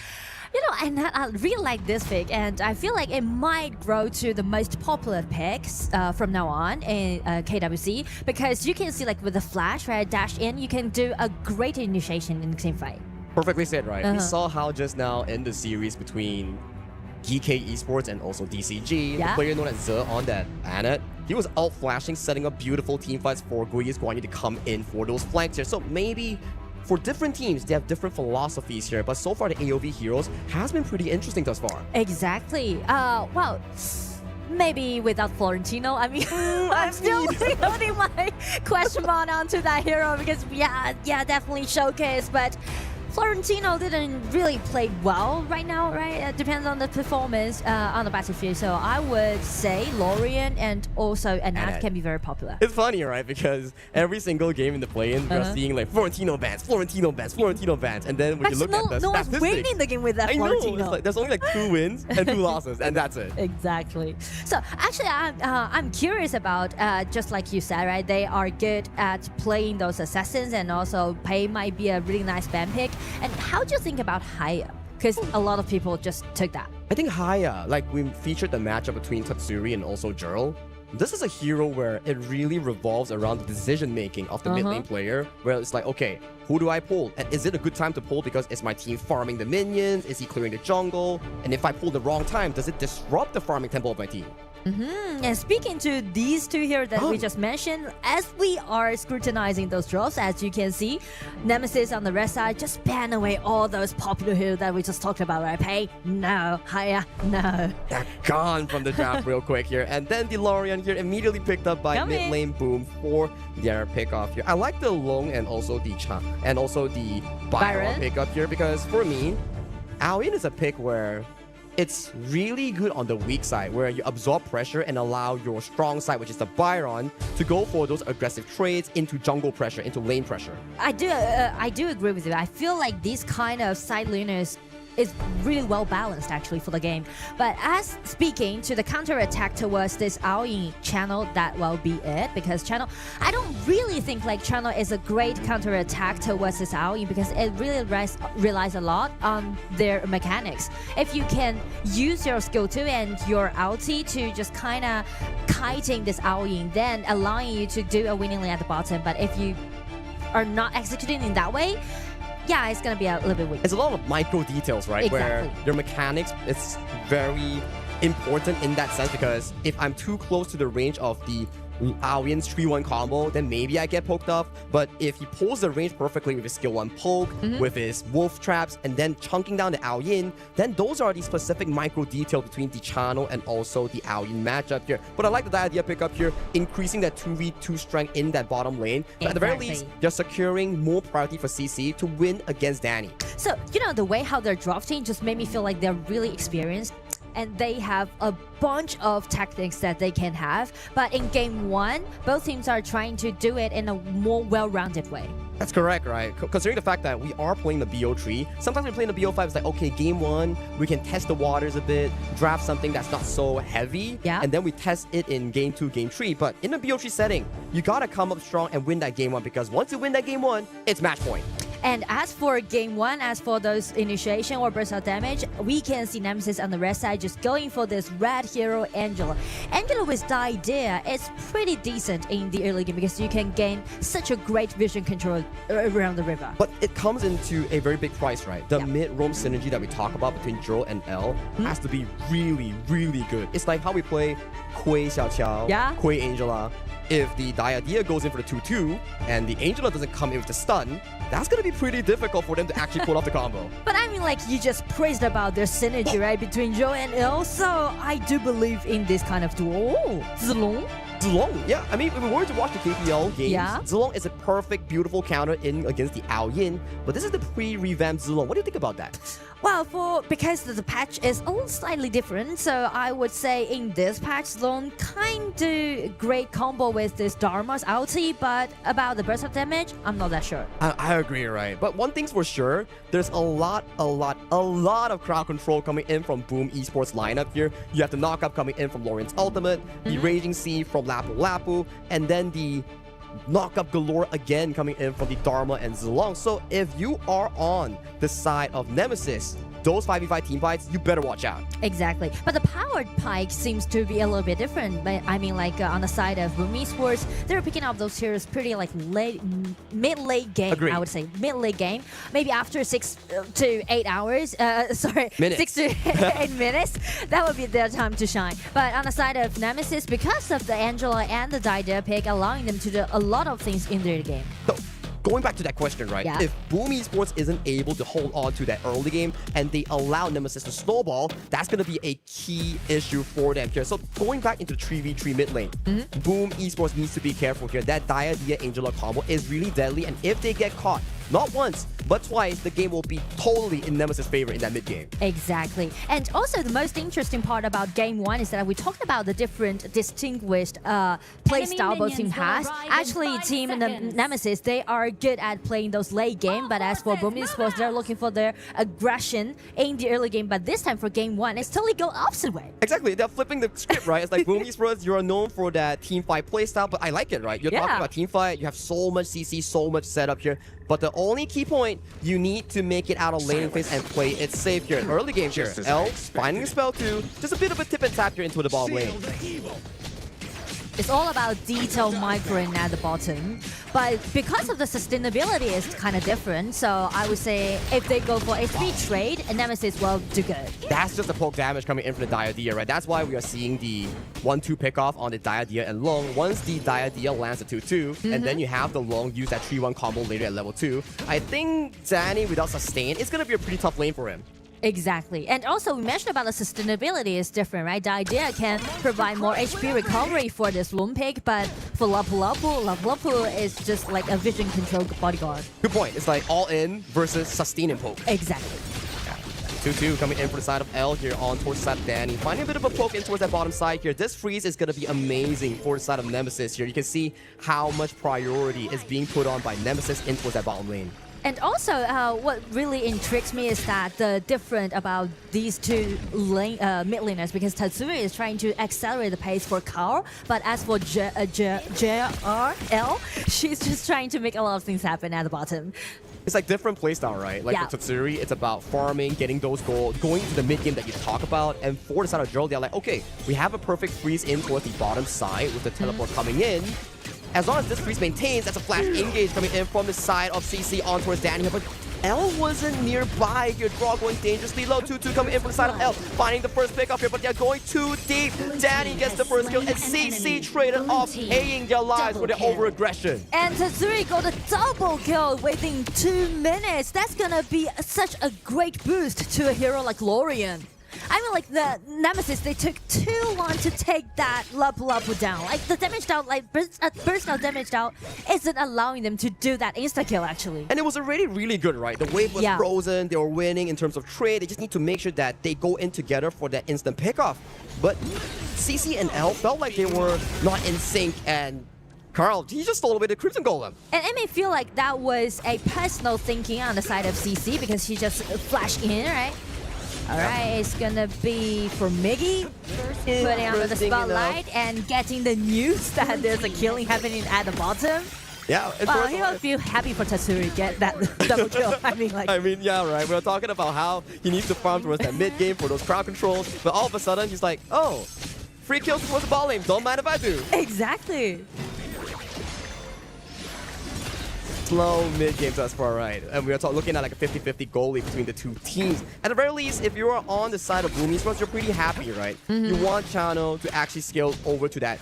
You know, and I really like this pick, and I feel like it might grow to the most popular picks from now on in KWC, because you can see, like, with the flash, right, dash in, you can do a great initiation in the team fight. Perfectly said, right? We saw how just now in the series between Geekay Esports and also DCG, the player known as Ze on that Anat, he was out flashing, setting up beautiful team fights for Guiyu's Guanyi to come in for those flanks here. So maybe for different teams, they have different philosophies here, but so far the AoV heroes has been pretty interesting thus far. Exactly. Well, maybe without Florentino. I mean, I'm still holding my question mark onto that hero because, yeah, definitely showcase, but Florentino didn't really play well right now, right? It depends on the performance on the battlefield. So I would say Lorien and also Anat can be very popular. It's funny, right? Because every single game in the play-in, we're seeing like Florentino bans, Florentino bans, Florentino bans, and then when you look at the no statistics, one's winning the game with that Florentino. I know, it's like, there's only like 2 wins and 2 losses, and that's it. Exactly. So actually, I'm curious about just like you said, right? They are good at playing those assassins, and also Pei might be a really nice ban pick. And how do you think about Haya? Because a lot of people just took that. I think Haya, like we featured the matchup between Tatsuri and also Jurl. This is a hero where it really revolves around the decision making of the mid lane player, where it's like, okay, who do I pull? And is it a good time to pull because is my team farming the minions? Is he clearing the jungle? And if I pull the wrong time, does it disrupt the farming tempo of my team? And speaking to these two here that we just mentioned, as we are scrutinizing those drops, as you can see, Nemesis on the red side just ban away all those popular heroes that we just talked about, right? Pei, no. Haya, no. They're gone from the draft real quick here. And then DeLorean here immediately picked up by mid lane Boom for their pickoff here. I like the Long and also the Byron pickup here because for me, Aoyin is a pick where it's really good on the weak side, where you absorb pressure and allow your strong side, which is the Byron, to go for those aggressive trades into jungle pressure, into lane pressure. I do agree with you. I feel like these kind of side laners is really well balanced actually for the game. But as speaking to the counter attack towards this Aoyin channel, that will be it, because channel, I don't really think like channel is a great counter attack towards this Aoyin because it really relies a lot on their mechanics. If you can use your skill 2 and your ulti to just kind of kiting this Aoyin, then allowing you to do a winning lane at the bottom. But if you are not executing in that way, yeah, it's gonna be a little bit weak. It's a lot of micro details, right? Exactly. Where your mechanics is very important in that sense, because if I'm too close to the range of the Aoyin's 3-1 combo, then maybe I get poked off. But if he pulls the range perfectly with his skill 1 poke, with his wolf traps, and then chunking down the Aoyin, then those are the specific micro details between the channel and also the Aoyin matchup here. But I like the idea pickup here, increasing that 2v2 strength in that bottom lane. But at the very least, they're securing more priority for CC to win against Danny. So, you know, the way how they're drafting just made me feel like they're really experienced. And they have a bunch of tactics that they can have. But in game 1, both teams are trying to do it in a more well-rounded way. That's correct, right? Considering the fact that we are playing the BO3, sometimes we're playing the BO5, it's like, okay, game 1, we can test the waters a bit, draft something that's not so heavy, and then we test it in game 2, game 3. But in the BO3 setting, you gotta come up strong and win that game 1, because once you win that game 1, it's match point. And as for game 1, as for those initiation or burst out damage, we can see Nemesis on the red side just going for this red hero Angela. Angela with the idea is pretty decent in the early game because you can gain such a great vision control around the river. But it comes into a very big price, right? The mid-roam synergy that we talk about between Zhou and L has to be really, really good. It's like how we play Kui Xiaoqiao, Kui Angela. If the Diadea goes in for the 2-2 and the Angela doesn't come in with the stun, that's going to be pretty difficult for them to actually pull off the combo. But I mean, like, you just praised about their synergy, right, between Zhou and Il, so I do believe in this kind of duo. Zilong? Zilong, yeah. I mean, if we were to watch the KPL games, Zilong is a perfect, beautiful counter in against the Aoyin, but this is the pre-revamped Zilong. What do you think about that? Well, because the patch is a little slightly different, so I would say in this patch, Zilong kind of great combo with this Dharma's ulti, but about the burst of damage, I'm not that sure. I agree, right? But one thing's for sure, there's a lot of crowd control coming in from Boom Esports lineup here. You have the knockup coming in from Lawrence Ultimate, the Raging Sea from Lapu Lapu, and then the knockup galore again coming in from the Dharma and Zilong. So if you are on the side of Nemesis, those 5v5 team fights, you better watch out. Exactly. But the powered pike seems to be a little bit different. But I mean, like on the side of Boom Esports, they're picking up those heroes pretty like mid-late game. Agreed. I would say mid-late game. Maybe after 6 to 8 hours. Minutes. 6 to 8 minutes. That would be their time to shine. But on the side of Nemesis, because of the Angela and the Diadea pick, allowing them to do a lot of things in their game. So, going back to that question, right? Yeah. If Boom Esports isn't able to hold on to that early game and they allow Nemesis to snowball, that's going to be a key issue for them here. So going back into the 3v3 mid lane, Boom Esports needs to be careful here. That Diadea Angela combo is really deadly, and if they get caught, not once, but twice, the game will be totally in Nemesis' favor in that mid game. Exactly. And also the most interesting part about game 1 is that we talked about the different distinguished play style both team has. Actually, team Nemesis, they are good at playing those late game, but as for Boom Esports, they're looking for their aggression in the early game. But this time for game 1, it's totally go opposite way. Exactly. They're flipping the script, right? It's like Boom Esports, you're known for that team fight play style, but I like it, right? You're talking about team fight, you have so much CC, so much setup here. But the only key point, you need to make it out of laning phase and play it safe here. Early game here, L finding a spell too, just a bit of a tip and tap here into the bottom lane. It's all about detail microing at the bottom. But because of the sustainability, it's kind of different. So I would say if they go for HP trade, Nemesis will do good. That's just the poke damage coming in from the Diadea, right? That's why we are seeing the 1-2 pickoff on the Diadea and Long. Once the Diadea lands a 2-2, and then you have the Long use that 3-1 combo later at level 2, I think Danny, without sustain, it's going to be a pretty tough lane for him. Exactly. And also, we mentioned about the sustainability is different, right? The idea can provide more HP recovery for this Loom pick, but for Lapu Lapu is just like a vision control bodyguard. Good point. It's like all in versus sustain and poke. Exactly. 2-2 coming in for the side of L here on towards the side of Danny. Finding a bit of a poke in towards that bottom side here. This freeze is going to be amazing for the side of Nemesis here. You can see how much priority is being put on by Nemesis in towards that bottom lane. And also, what really intrigues me is that the difference about these two mid laners, because Tatsuri is trying to accelerate the pace for Carl, but as for JRL, she's just trying to make a lot of things happen at the bottom. It's like different playstyle, right? Like for Tatsuri, it's about farming, getting those goals, going to the mid game that you talk about. And for the side of Joel, they're like, okay, we have a perfect freeze in towards the bottom side with the teleport coming in. As long as this freeze maintains, that's a flash engage coming in from the side of CC on towards Danny. But L wasn't nearby here. Draw going dangerously low. 2-2 coming in from the side of L. Finding the first pick up here, but they're going too deep. Danny gets the first kill, and CC traded off, paying their lives for their over-aggression. And Tatsuri got a double kill within 2 minutes. That's gonna be such a great boost to a hero like Lorian. I mean, like, the Nemesis, they took too long to take that Lapu Lapu down. Like, the damage down, like, burst now damage down isn't allowing them to do that insta-kill, actually. And it was already really good, right? The wave was frozen, they were winning in terms of trade. They just need to make sure that they go in together for that instant pickoff. But CC and L felt like they were not in sync, and Carl, he just stole away the Crimson Golem. And it may feel like that was a personal thinking on the side of CC because he just flashed in, right? Alright, it's gonna be for Miggy, putting on the spotlight and getting the news that there's a killing happening at the bottom. Yeah, well, he will feel happy for Tatsuri to get that double kill. I mean, yeah, right. We were talking about how he needs to farm towards that mid game for those crowd controls, but all of a sudden he's like, oh, free kills towards the ball lane. Don't mind if I do. Exactly. Slow mid-game thus far, right? And we are looking at like a 50-50 goalie between the two teams. At the very least, if you are on the side of Boom Esports, you're pretty happy, right? You want Channel to actually scale over to that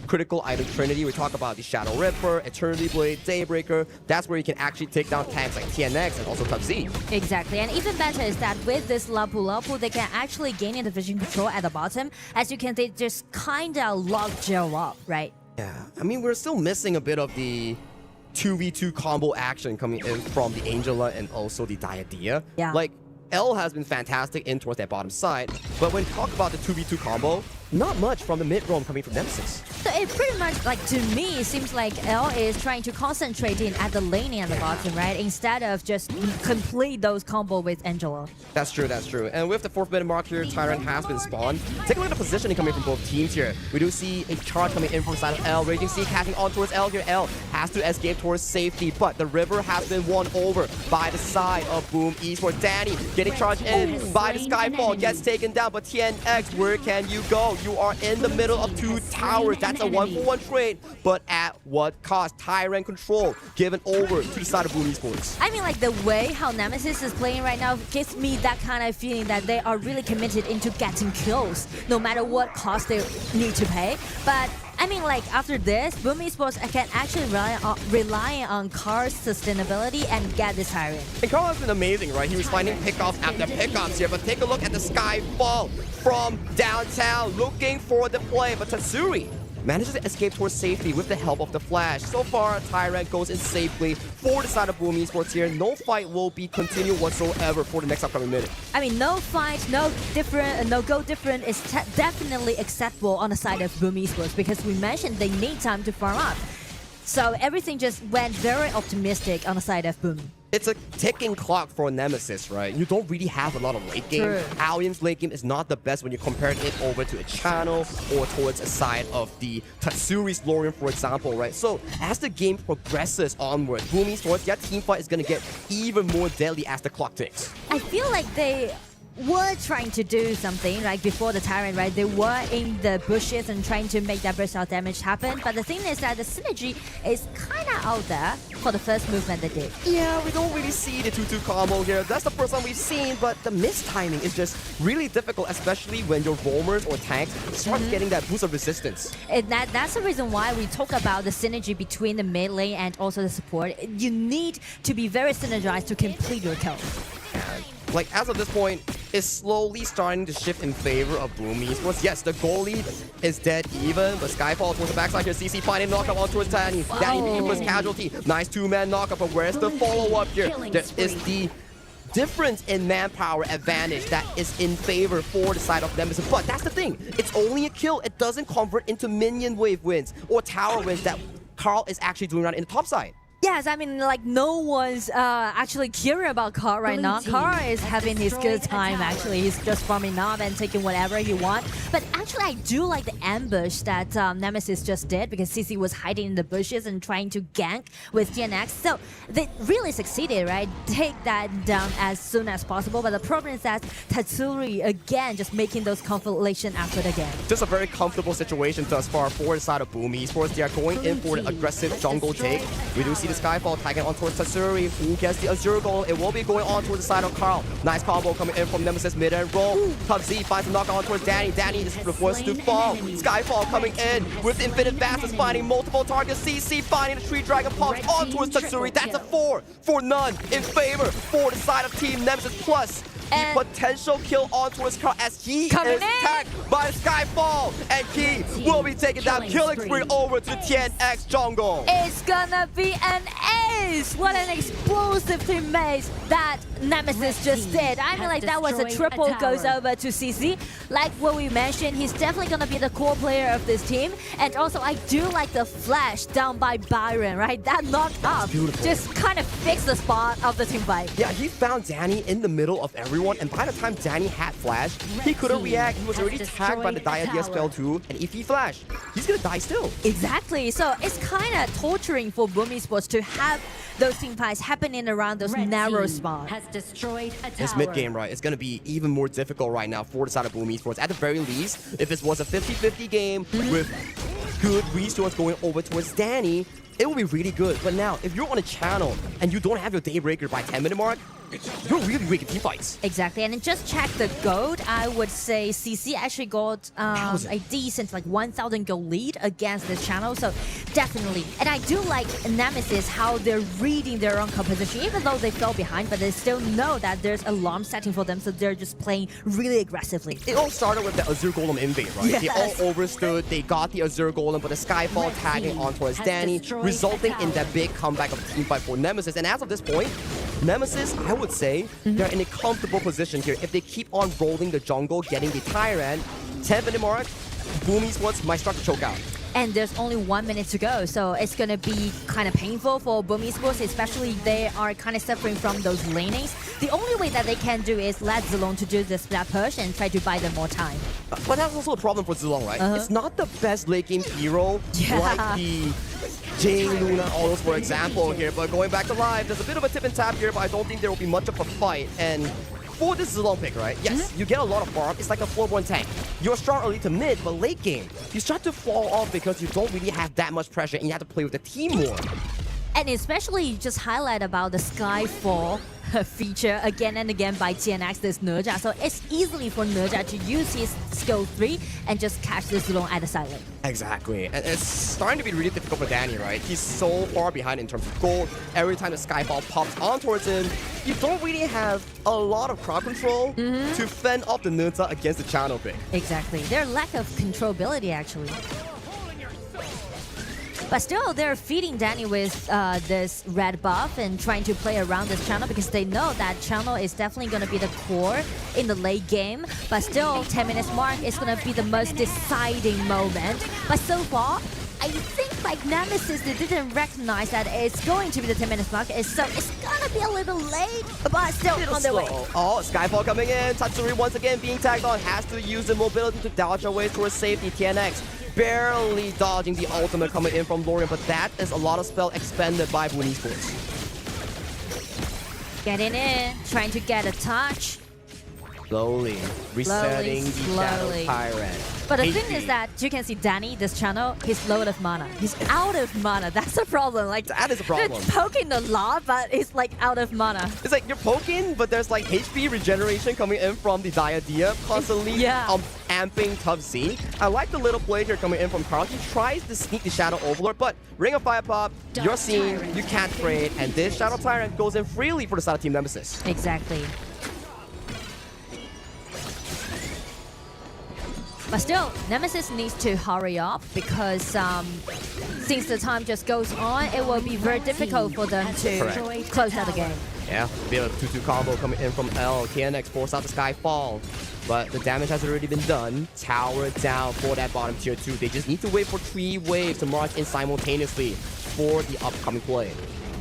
critical item trinity. We talk about the Shadow Ripper, Eternity Blade, Daybreaker. That's where you can actually take down tanks like TNX and also Top Z. Exactly, and even better is that with this Lapu Lapu, they can actually gain in the vision control at the bottom. As you can, they just kind of lock Gel up, right? Yeah, I mean, we're still missing a bit of the 2v2 combo action coming in from the Angela and also the Diadea. Yeah. Like, L has been fantastic in towards that bottom side, but when talk about the 2v2 combo, not much from the mid roam coming from Nemesis. So it pretty much, like, to me, it seems like L is trying to concentrate in at the laning at the bottom, right? Instead of just complete those combo with Angela. That's true, that's true. And with the 4th minute mark here, Tyrant has been spawned. Take a look at the positioning coming from both teams here. We do see a charge coming in from the side of L. Raging Sea casting on towards L here. L has to escape towards safety, but the river has been won over by the side of Boom Esports. Danny getting charged in by the Skyfall, gets taken down, but TNX, where can you go? You are in the middle of 2 towers. That's a 1-for-1 trade, but at what cost? Tyrant control given over to the side of Boom Esports. I mean, like, the way how Nemesis is playing right now gives me that kind of feeling that they are really committed into getting kills, no matter what cost they need to pay. But I mean, like, after this, Boom Esports can actually rely on Carl's sustainability and get this Tyrant. And Carl has been amazing, right? He was finding pickoffs after pickoffs here, but take a look at the Skyfall from downtown, looking for the play, but Tatsuri manages to escape towards safety with the help of the flash. So far, Tyrant goes in safely for the side of Boom Esports here. No fight will be continued whatsoever for the next upcoming minute. I mean, no fight, no go different is definitely acceptable on the side of Boom Esports because we mentioned they need time to farm up. So everything just went very optimistic on the side of Boom. It's a ticking clock for Nemesis, right? You don't really have a lot of late game. True. Allian's late game is not the best when you compare it over to a Channel or towards a side of the Tatsuri's Lorian, for example, right? So as the game progresses onward, Boom Esports, their team fight is going to get even more deadly as the clock ticks. I feel like they were trying to do something like before the Tyrant, right? They were in the bushes and trying to make that burst out damage happen. But the thing is that the synergy is kind of out there for the first movement they did. Yeah, we don't really see the 2-2 combo here. That's the first one we've seen, but the mistiming is just really difficult, especially when your roamers or tanks start getting that boost of resistance. And that's the reason why we talk about the synergy between the mid lane and also the support. You need to be very synergized to complete your kill. Like, as of this point, it's slowly starting to shift in favor of Boom Esports. Yes, the goal lead is dead even, but Skyfall towards the backside here. CC finding knockup on towards Danny. Danny was casualty. Nice two-man knockup, but where's the follow-up here? There is the difference in manpower advantage that is in favor for the side of Nemesis. But that's the thing. It's only a kill. It doesn't convert into minion wave wins or tower wins that Carl is actually doing right in the top side. Yes, I mean, like, no one's actually curious about Carl right now. Carl is having his good time, actually. He's just farming up and taking whatever he wants. But actually, I do like the ambush that Nemesis just did, because CC was hiding in the bushes and trying to gank with TNX. So they really succeeded, right? Take that down as soon as possible. But the problem is that Tatsuri, again, just making those conflation effort again. Just a very comfortable situation thus far for the side of Boom Esports. They are going in for the aggressive jungle take. We do see the Skyfall tagging on towards Tatsuri, who gets the Azure Golem. It will be going on towards the side of Carl. Nice combo coming in from Nemesis mid and roll. Top Z finds a knock on towards Danny. Danny is forced to fall. Skyfall coming in with Infinite Fastness, finding multiple targets. CC finding the Tree Dragon pops on towards Tatsuri. That's a 4 for none in favor for the side of Team Nemesis. Plus, the potential kill on towards Carl as he is tagged by Skyfall, and he will be taking that killing spree over to TNX jungle. It's gonna be an ace! What an explosive teammate that Nemesis just did. I mean, like, that was a triple goes over to CC. Like what we mentioned, he's definitely gonna be the core player of this team. And also, I do like the flash down by Byron, right? That knocked up just kind of fixed the spot of the team fight. Yeah, he found Danny in the middle of everyone, and by the time Danny had flash, he couldn't react. He was already tagged by the Diadia spell too, and if he flashed, he's gonna die still. Exactly, so it's kind of torturing for Boom Esports to have those team fights happening around those narrow spots. This mid-game, right, it's gonna be even more difficult right now for the side of Boom Esports. At the very least, if it was a 50-50 game with good resource going over towards Danny, it will be really good. But now, if you're on a channel and you don't have your Daybreaker by 10-minute mark, you're really weak in team fights. Exactly, and just check the gold. I would say CC actually got a decent, like, 1,000 gold lead against this channel, so definitely. And I do like Nemesis, how they're reading their own composition, even though they fell behind, but they still know that there's alarm setting for them, so they're just playing really aggressively. It all started with the Azure Golem invade, right? Yes. They all overstood, they got the Azure Golem, but the Skyfall tagging on towards Danny, resulting in that big comeback of team fight for Nemesis. And as of this point, Nemesis, I would say, they're in a comfortable position here. If they keep on rolling the jungle, getting the Tyrant, 10-minute mark, Boom Esports might start to choke out. And there's only 1 minute to go, so it's gonna be kind of painful for Boom Esports, especially they are kind of suffering from those lanings. The only way that they can do is let Zilong to do the splat push and try to buy them more time. But that's also a problem for Zilong, right? It's not the best late game hero like the Jane, Luna, all those for example here. But going back to live, there's a bit of a tip and tap here, but I don't think there will be much of a fight. And for this Zilong pick, right? Yes, you get a lot of farm. It's like a 4-1 tank. You're strong early to mid, but late game, you start to fall off because you don't really have that much pressure and you have to play with the team more. And especially just highlight about the Skyfall feature again and again by TNX, this Nerja. So it's easily for Nerja to use his skill 3 and just catch this Zilong at the side lane. Exactly. And it's starting to be really difficult for Danny, right? He's so far behind in terms of gold. Every time the Skyfall pops on towards him, you don't really have a lot of crowd control to fend off the Nerja against the channel pick. Exactly. Their lack of controllability, actually. But still, they're feeding Danny with this red buff and trying to play around this channel because they know that channel is definitely going to be the core in the late game. But still, 10 minutes mark is going to be the most deciding moment. But so far, I think like Nemesis, they didn't recognize that it's going to be the 10 minutes mark. So it's going to be a little late, but still on their way. Oh, Skyfall coming in. Tatsuri once again being tagged on. Has to use the mobility to dodge away towards safety. TNX barely dodging the ultimate coming in from Lorian, but that is a lot of spell expended by Boom Esports. Getting in, trying to get a touch. Slowly resetting the Shadow Tyrant. But the HP. thing is that you can see Danny, this channel, he's low of mana. He's out of mana. That's the problem. Like that is a problem. You're poking a lot, but it's like out of mana. It's like you're poking, but there's like HP regeneration coming in from the Diadem, constantly amping Tough Z. I like the little play here coming in from Carl. He tries to sneak the Shadow Overlord, but Ring of Fire pop, you're seen, you can't trade, and this Shadow Tyrant goes in freely for the side of Team Nemesis. Exactly. But still, Nemesis needs to hurry up because since the time just goes on, it will be very difficult for them to close out the game. Yeah, a bit of 2-2 combo coming in from L. TNX force out the Skyfall. But the damage has already been done. Tower down for that bottom tier 2. They just need to wait for 3 waves to march in simultaneously for the upcoming play.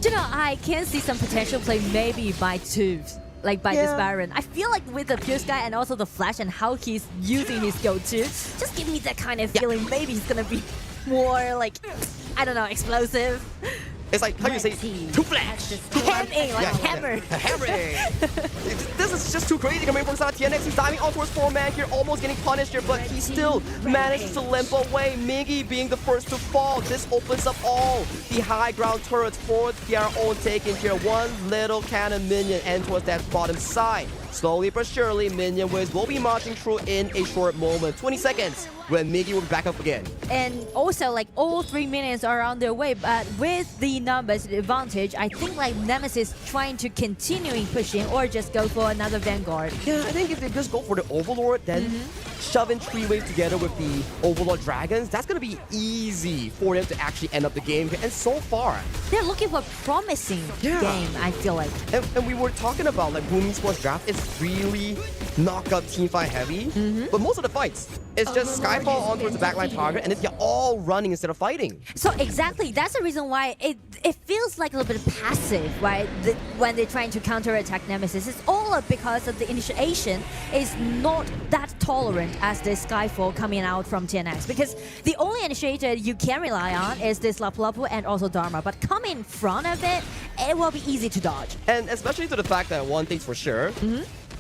You know, I can see some potential play maybe by Tubes. Like by this Baron. I feel like with the Pure Sky and also the Flash and how he's using his go-to, just give me that kind of feeling maybe he's gonna be more like, I don't know, explosive. It's like, how you say, too flash. Hammering, like hammer. Hammering. This is just too crazy coming from side TNX. He's diving on towards 4-man here, almost getting punished here, but he still manages to limp away. Miggy being the first to fall. This opens up all the high ground turrets for their own taking here. One little cannon minion and towards that bottom side. Slowly but surely, minion waves will be marching through in a short moment. 20 seconds when Miggy will be back up again. And also, like, all 3 minions are on their way, but with the numbers advantage, I think like Nemesis trying to continuing pushing or just go for another Vanguard. Yeah, I think if they just go for the Overlord, then shoving 3 waves together with the Overlord Dragons, that's going to be easy for them to actually end up the game. And so far, they're looking for a promising game, I feel like. And we were talking about like Boom Esports draft is really knock-up teamfight heavy, but most of the fights, it's just Skyfall on towards the backline target, and then they're all running instead of fighting. So exactly, that's the reason why it feels like a little bit passive, right? When they're trying to counter-attack Nemesis, it's all because of the initiation is not that tolerant as the Skyfall coming out from TNX, because the only initiator you can rely on is this Lapu Lapu and also Dharma, but coming in front of it, it will be easy to dodge. And especially to the fact that one thing's for sure,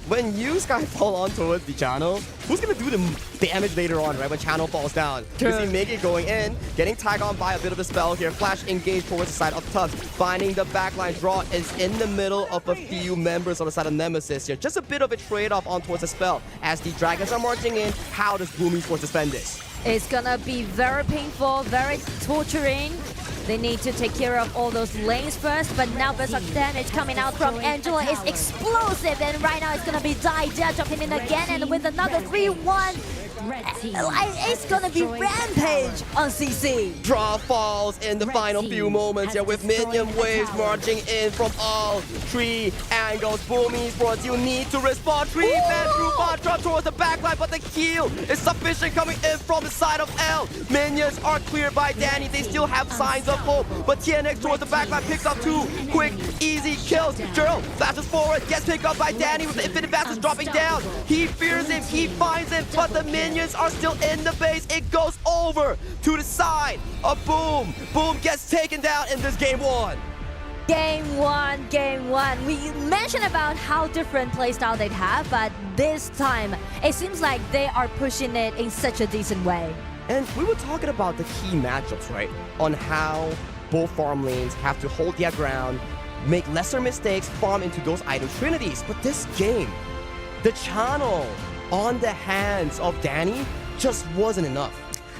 when you Skyfall on towards the channel, who's gonna do the damage later on, right? When channel falls down. You see Miggy going in, getting tagged on by a bit of a spell here. Flash engaged towards the side of Tusk. Finding the backline draw is in the middle of a few members on the side of Nemesis here. Just a bit of a trade-off on towards the spell. As the Dragons are marching in, how does Boom Esports defend this? It's gonna be very painful, very torturing. They need to take care of all those lanes first, but now Berserk damage coming out from Angela is explosive, and right now it's gonna be Dai jumping in again, and with another 3-1, it's gonna be Rampage on CC. Draw falls in the final few moments here with minion waves marching in from all 3 angles. Boom Esports, you need to respond. 3-man through Batra towards the backline, but the kill is sufficient coming in from the side of L. Minions are cleared by Danny. They still have signs of hope, but TNX towards the backline picks up 2 quick, easy kills. Gerald flashes forward, gets picked up by Danny with the Infinite Bastards dropping down. He fears him, he finds him, but the minions are still in the base. It goes over to the side of Boom. Boom gets taken down in this game 1. Game one. We mentioned about how different playstyle they have, but this time it seems like they are pushing it in such a decent way. And we were talking about the key matchups, right? On how both farm lanes have to hold their ground, make lesser mistakes, farm into those item trinities. But this game, the channel on the hands of Danny just wasn't enough.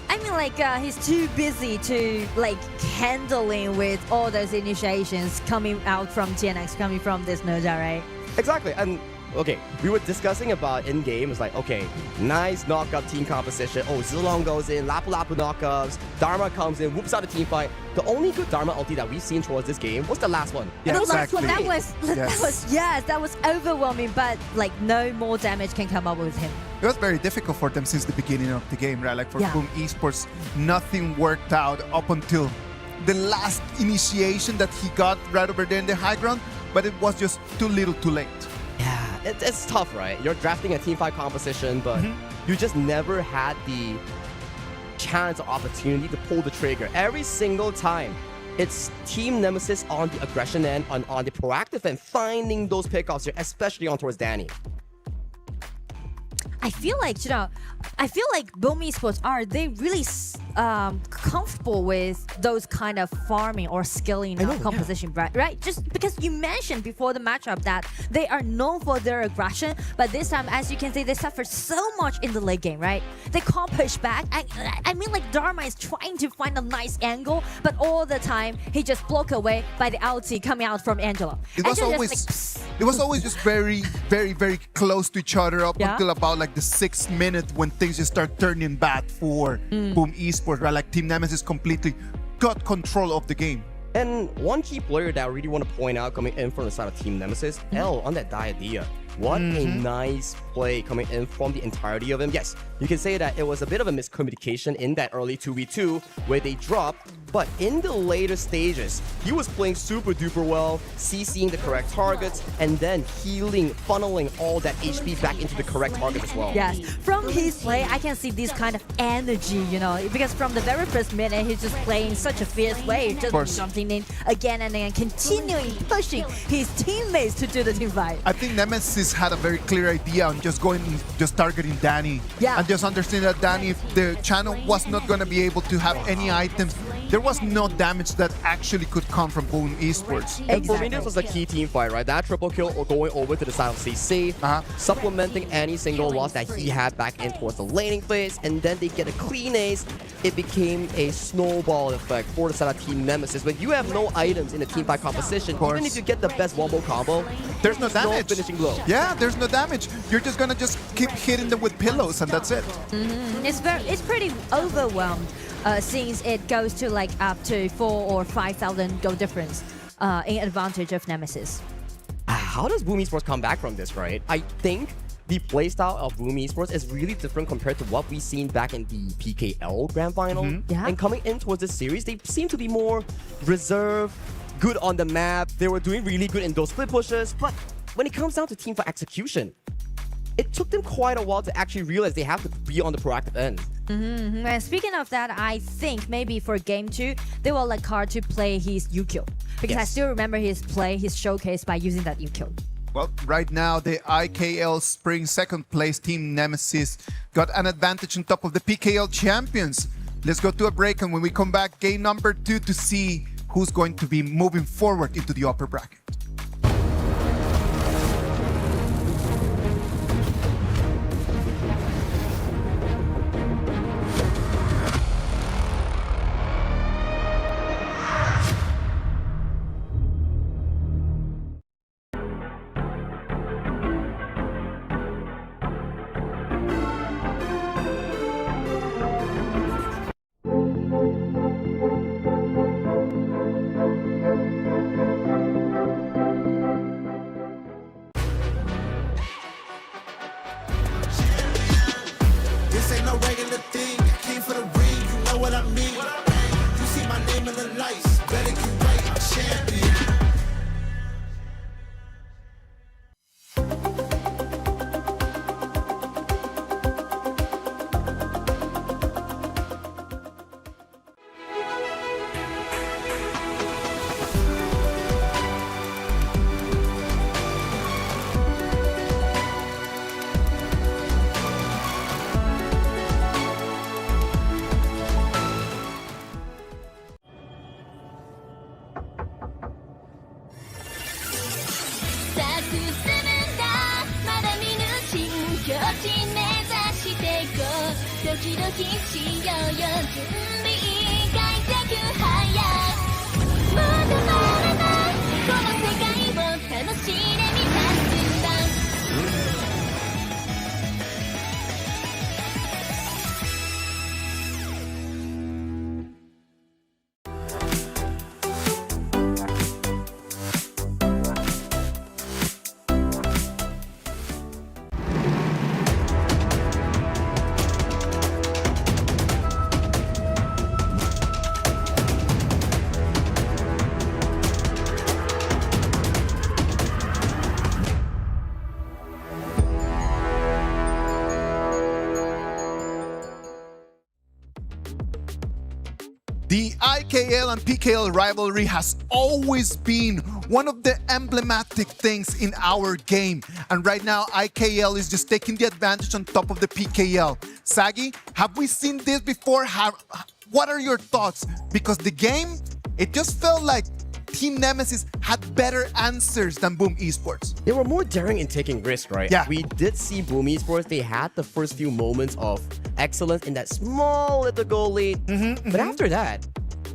I mean, like, he's too busy to, like, handling with all those initiations coming out from TNX, coming from this Noja, right? Exactly, and okay, we were discussing about in-game, it's like, okay, nice knockup team composition. Oh, Zilong goes in, Lapu Lapu knockups, Dharma comes in, whoops out the team fight. The only good Dharma ulti that we've seen towards this game was the last one. Yeah, exactly. That was overwhelming, but like no more damage can come up with him. It was very difficult for them since the beginning of the game, right? Like for Boom Esports, nothing worked out up until the last initiation that he got right over there in the high ground, but it was just too little too late. Yeah, it's tough, right? You're drafting a teamfight composition, but you just never had the chance or opportunity to pull the trigger. Every single time, it's Team Nemesis on the aggression end, on the proactive end, finding those pickoffs here, especially on towards Danny. I feel like Boom Esports they really comfortable with those kind of farming or skilling composition, right? Just because you mentioned before the matchup that they are known for their aggression, but this time, as you can see, they suffered so much in the late game, right? They can't push back. I mean, like Dharma is trying to find a nice angle, but all the time he just blocked away by the ulti coming out from Angela. It was always just very, very, very close to each other up until about like the 6th minute when things just start turning bad for Boom Esports, right? Like Team Nemesis completely got control of the game. And one key player that I really want to point out coming in from the side of Team Nemesis, L on that Diadea. What a nice play coming in from the entirety of him. Yes, you can say that it was a bit of a miscommunication in that early 2v2 where they dropped, but in the later stages, he was playing super duper well, CCing the correct targets, and then healing, funneling all that HP back into the correct target as well. Yes, from his play, I can see this kind of energy, because from the very first minute, he's just playing such a fierce way, just jumping in again and again, continuing pushing his teammates to do the team fight. I think Nemesis had a very clear idea on just going and just targeting Danny. Yeah. And just understanding that Danny, if the channel was not going to be able to have any items, there was no damage that actually could come from Boom Esports. And for me, this was a key team fight, right? That triple kill or going over to the side of CC, supplementing any single loss that he had back in towards the laning phase, and then they get a clean ace. It became a snowball effect for the side of Team Nemesis. When you have no items in the team fight composition, even if you get the best wombo combo, there's no damage. No finishing blow. Yeah, there's no damage. You're just gonna just keep hitting them with pillows, and that's it. It's pretty overwhelmed. Since it goes to like up to 4,000 or 5,000 goal difference in advantage of Nemesis. How does Boom Esports come back from this, right? I think the playstyle of Boom Esports is really different compared to what we've seen back in the PKL Grand Final. And coming in towards this series, they seem to be more reserved, good on the map. They were doing really good in those split pushes, but when it comes down to team fight execution, it took them quite a while to actually realize they have to be on the proactive end. And speaking of that, I think maybe for game 2, they will like hard to play his UQ. Because I still remember his showcase by using that UQ. Well, right now, the IKL Spring 2nd place Team Nemesis got an advantage on top of the PKL champions. Let's go to a break, and when we come back, game number 2 to see who's going to be moving forward into the upper bracket. This ain't no regular thing. I came for the ring, you know what I mean. You see my name in the lights, better get right, I'm champion. The IKL and PKL rivalry has always been one of the emblematic things in our game. And right now, IKL is just taking the advantage on top of the PKL. Sagi, have we seen this before? What are your thoughts? Because the game, it just felt like Team Nemesis had better answers than Boom Esports. They were more daring in taking risks, right? Yeah. We did see Boom Esports. They had the first few moments of excellence in that small little goal lead. But after that,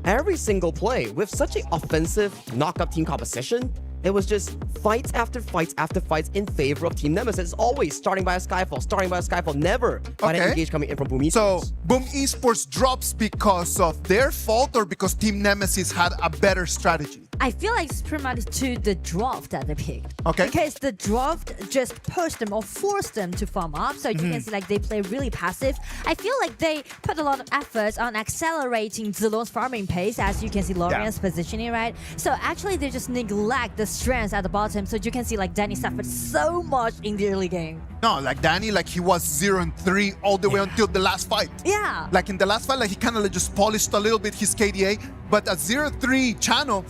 every single play with such an offensive knockup team composition, it was just fights after fights after fights in favor of Team Nemesis. Always starting by a Skyfall, never fighting engage coming in from Boom Esports. So Boom Esports drops because of their fault or because Team Nemesis had a better strategy? I feel like it's pretty much to the draft that they picked. Okay. Because the draft just pushed them or forced them to farm up. So you can see like they play really passive. I feel like they put a lot of efforts on accelerating Zilong's farming pace, as you can see Lorian's positioning, right? So actually they just neglect the strengths at the bottom. So you can see like Danny suffered so much in the early game. No, like Danny, like he was 0-3 all the way until the last fight. Yeah. Like in the last fight, like he kind of like just polished a little bit his KDA, but at 0-3 channel,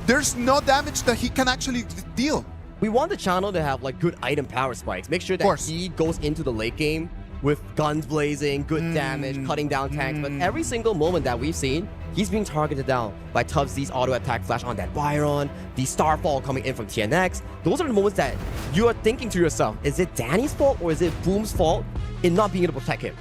there's no damage that he can actually deal. We want the channel to have like good item power spikes. Make sure that he goes into the late game with guns blazing, good damage, cutting down tanks. But every single moment that we've seen, he's being targeted down by Tubsy's auto attack flash on that Byron, the Starfall coming in from TNX. Those are the moments that you are thinking to yourself, is it Danny's fault or is it Boom's fault in not being able to protect him?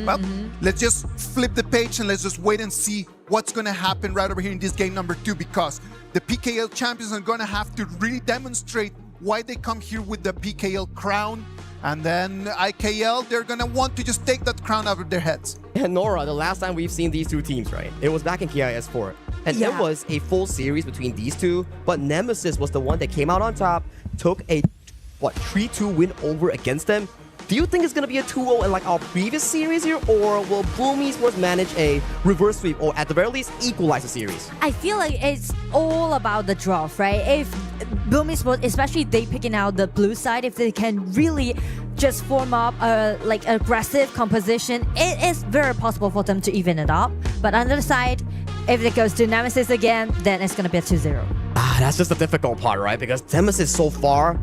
Well, let's just flip the page and let's just wait and see what's going to happen right over here in this game number 2, because the PKL champions are going to have to really demonstrate why they come here with the PKL crown. And then IKL, they're going to want to just take that crown out of their heads. And Nora, the last time we've seen these two teams, right? It was back in KIS4. And it was a full series between these two. But Nemesis was the one that came out on top, took a, 3-2 win over against them. Do you think it's going to be a 2-0 in like our previous series here? Or will Boom Esports manage a reverse sweep or at the very least equalize the series? I feel like it's all about the draft, right? If Boom Esports, especially they picking out the blue side, if they can really just form up a like aggressive composition, it is very possible for them to even it up. But on the other side, if it goes to Nemesis again, then it's going to be a 2-0. That's just the difficult part, right? Because Nemesis so far,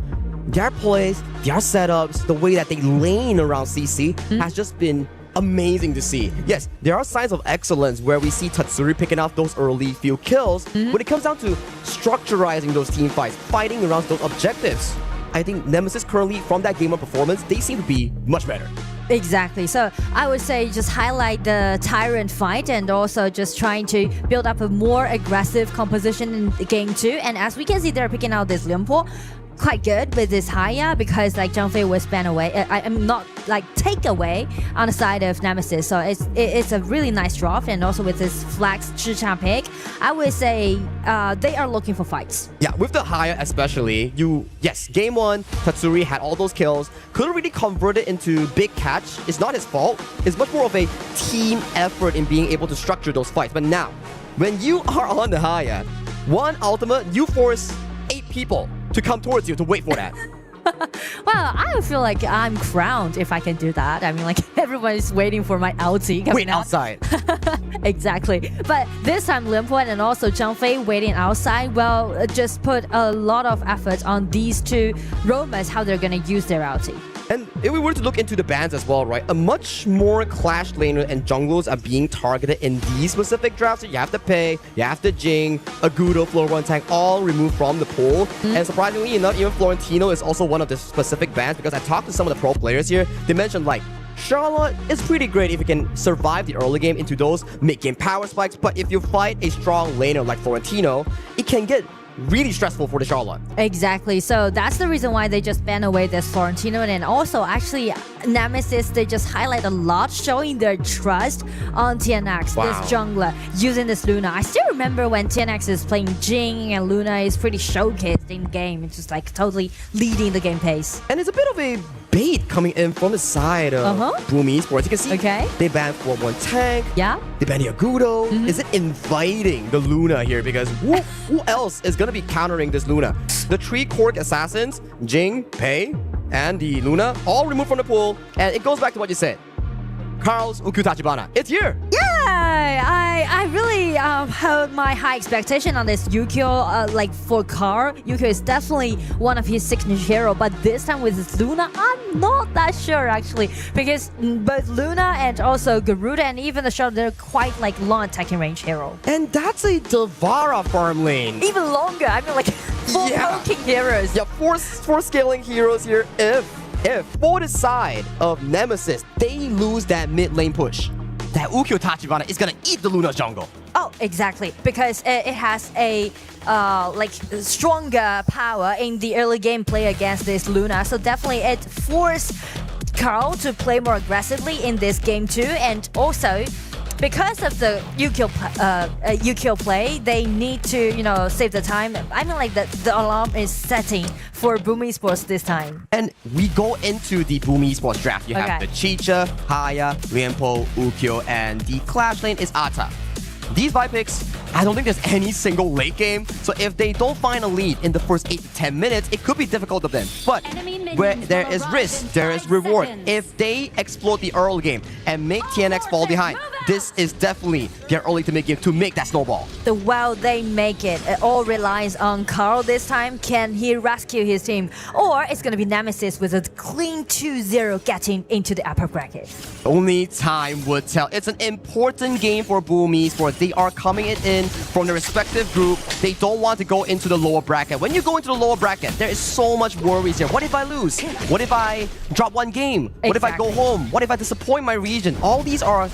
their plays, their setups, the way that they lane around CC has just been amazing to see. Yes, there are signs of excellence where we see Tatsuri picking out those early few kills. When it comes down to structurizing those team fights, fighting around those objectives, I think Nemesis currently, from that game of performance, they seem to be much better. Exactly. So I would say just highlight the Tyrant fight and also just trying to build up a more aggressive composition in game 2. And as we can see, they're picking out this Lianpo quite good with this Haya because like Zhang Fei was banned away. I'm not like take away on the side of Nemesis. So it's a really nice draft, and also with this Flax Zhicha pick, I would say they are looking for fights. Yeah, with the Haya especially, yes, game 1, Tatsuri had all those kills, couldn't really convert it into big catch. It's not his fault. It's much more of a team effort in being able to structure those fights. But now, when you are on the Haya, one ultimate, you force 8 people to come towards you to wait for that. Well, I feel like I'm crowned if I can do that. I mean, like everyone is waiting for my ulti. Wait outside. Exactly. But this time, Lianpo and also Zhang Fei waiting outside. Well, just put a lot of effort on these two roamers, how they're gonna use their ulti. And if we were to look into the bans as well, right, a much more Clash laner and junglers are being targeted in these specific drafts. You have to pay, you have to Jing, Agudo, Floor 1 tank, all removed from the pool. And surprisingly enough, even Florentino is also one of the specific bans, because I talked to some of the pro players here. They mentioned like, Charlotte is pretty great if you can survive the early game into those mid-game power spikes, but if you fight a strong laner like Florentino, it can get really stressful for the Charlotte. Exactly. So that's the reason why they just ban away this Florentino. And also, actually, Nemesis, they just highlight a lot, showing their trust on TNX, this jungler, using this Luna. I still remember when TNX is playing Jing and Luna is pretty showcased in the game. It's just like totally leading the game pace. And it's a bit of a bait coming in from the side of Boom Esports. You can see they banned Floor 1 tank. Yeah. They banned Agudo. Is it inviting the Luna here? Because who else is going to be countering this Luna? The 3 Cork assassins, Jing, Pei, and the Luna, all removed from the pool. And it goes back to what you said. Carl's Uku Tachibana. It's here. Yeah, I really had my high expectation on this Yukio. Like for Carl, Yukio is definitely one of his signature hero, but this time with Luna, I'm not that sure actually, because both Luna and also Garuda and even the Shadow, they're quite like long attacking range hero. And that's a Devara farm lane. Even longer. I mean like full poking heroes. Yeah, four scaling heroes here. If for the side of Nemesis, they lose that mid lane push, that Ukyo Tachibana is gonna eat the Luna jungle. Oh, exactly, because it has a like stronger power in the early game play against this Luna. So definitely it forced Carl to play more aggressively in this game too, and also because of the Yukio play, they need to, save the time. I mean, like the alarm is setting for Boom Esports this time. And we go into the Boom Esports draft. You have the Chicha, Haya, Lianpo, Ukyo, and the Clash lane is Ata. These 5 picks, I don't think there's any single late game. So if they don't find a lead in the first 8 to 10 minutes, it could be difficult of them. But where there is risk, there is reward. If they explode the early game and make TNX fall behind, this is definitely their early to mid game to make that snowball. The while they make it, it all relies on Carl this time. Can he rescue his team? Or it's going to be Nemesis with a clean 2-0 getting into the upper bracket. Only time would tell. It's an important game for Boom Esports. They are coming in from their respective group. They don't want to go into the lower bracket. When you go into the lower bracket, there is so much worries here. What if I lose? What if I drop one game? What if I go home? What if I disappoint my region? All these are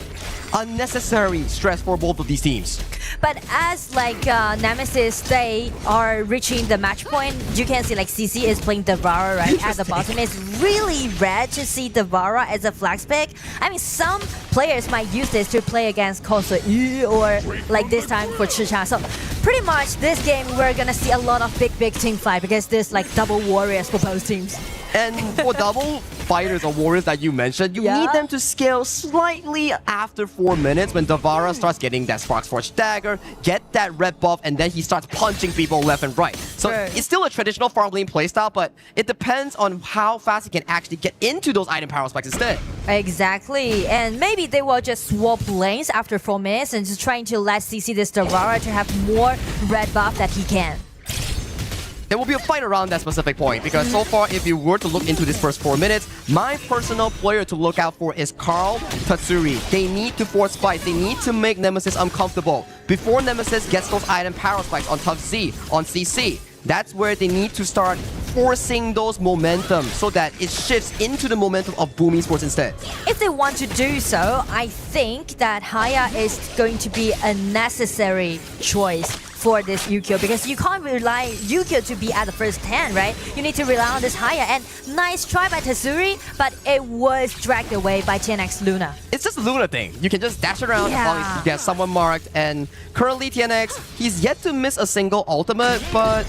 unnecessary stress for both of these teams. But as like Nemesis, they are reaching the match point. You can see like CC is playing Devara right at the bottom. It's really rare to see Devara as a flex pick. I mean, some players might use this to play against Koso E or like this time for Chicha. So pretty much this game we're gonna see a lot of big team fight because there's like double warriors for both teams. And for double fighters or warriors that you mentioned, you need them to scale slightly after 4 minutes when Devara starts getting that Sparks Forge dagger, get that red buff, and then he starts punching people left and right. So it's still a traditional farm lane playstyle, but it depends on how fast he can actually get into those item power spikes instead. Exactly, and maybe they will just swap lanes after 4 minutes and just trying to let CC this Devara to have more red buff that he can. There will be a fight around that specific point because so far, if you were to look into this first 4 minutes, my personal player to look out for is Carl, Tatsuri. They need to force spikes. They need to make Nemesis uncomfortable. Before Nemesis gets those item power spikes on Tough Z, on CC, that's where they need to start forcing those momentum so that it shifts into the momentum of Boom Esports instead. If they want to do so, I think that Haya is going to be a necessary choice for this Yukio because you can't rely Yukio to be at the first 10, right? You need to rely on this Haya, and nice try by Tatsuri, but it was dragged away by TNX Luna. It's just a Luna thing. You can just dash around as long as you get someone marked, and currently TNX, he's yet to miss a single ultimate, but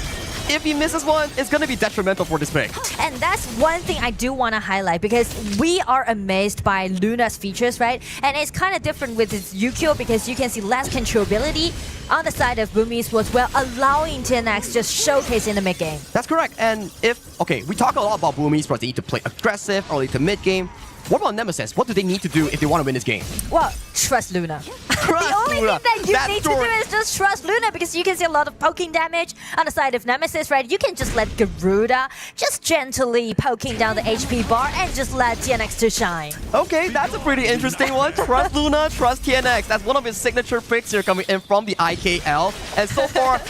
if he misses one, it's going to be detrimental for this pick. And that's one thing I do want to highlight because we are amazed by Luna's features, right? And it's kind of different with its Yukio because you can see less controllability on the side of Boom Esports while allowing TNX just showcase in the mid game. That's correct. And we talk a lot about Boom Esports. They need to play aggressive early to mid game. What about Nemesis? What do they need to do if they want to win this game? Well, trust Luna. The only thing that you need to do is just trust Luna because you can see a lot of poking damage on the side of Nemesis, right? You can just let Garuda just gently poking down the HP bar and just let TNX to shine. Okay, that's a pretty interesting one. Trust Luna, trust TNX. That's one of his signature picks here coming in from the IKL. And so far,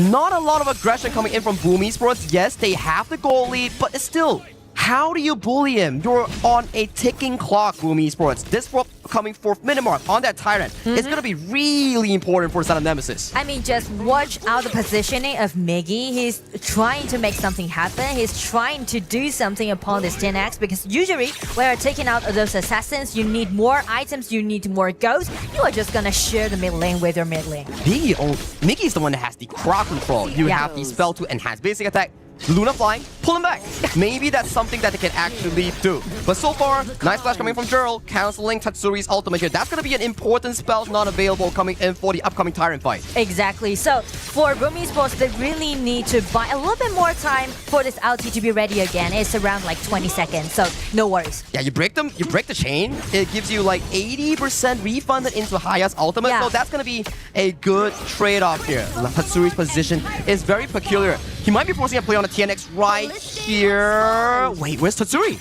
not a lot of aggression coming in from Boom Esports. Yes, they have the goal lead, but it's still... How do you bully him? You're on a ticking clock, Boom Esports. This coming 4th minute mark on that Tyrant is going to be really important for the side of Nemesis. I mean, just watch out the positioning of Miggy. He's trying to make something happen. He's trying to do something upon this 10x because usually when you're taking out those assassins, you need more items, you need more ghosts. You are just going to share the mid lane with your mid lane. Miggy's the one that has the crowd control. You have the spell to enhance basic attack. Luna flying, pull him back. Maybe that's something that they can actually do. But so far, nice flash coming from Gerald, canceling Tatsuri's ultimate here. That's going to be an important spell not available coming in for the upcoming Tyrant fight. Exactly. So for Boom Esports, they really need to buy a little bit more time for this ulti to be ready again. It's around like 20 seconds, so no worries. Yeah, you break the chain. It gives you like 80% refunded into Haya's ultimate. Yeah. So that's going to be a good trade-off here. Tatsuri's position is very peculiar. He might be forcing a play on the TNX right here. Wait, where's Tatsuri?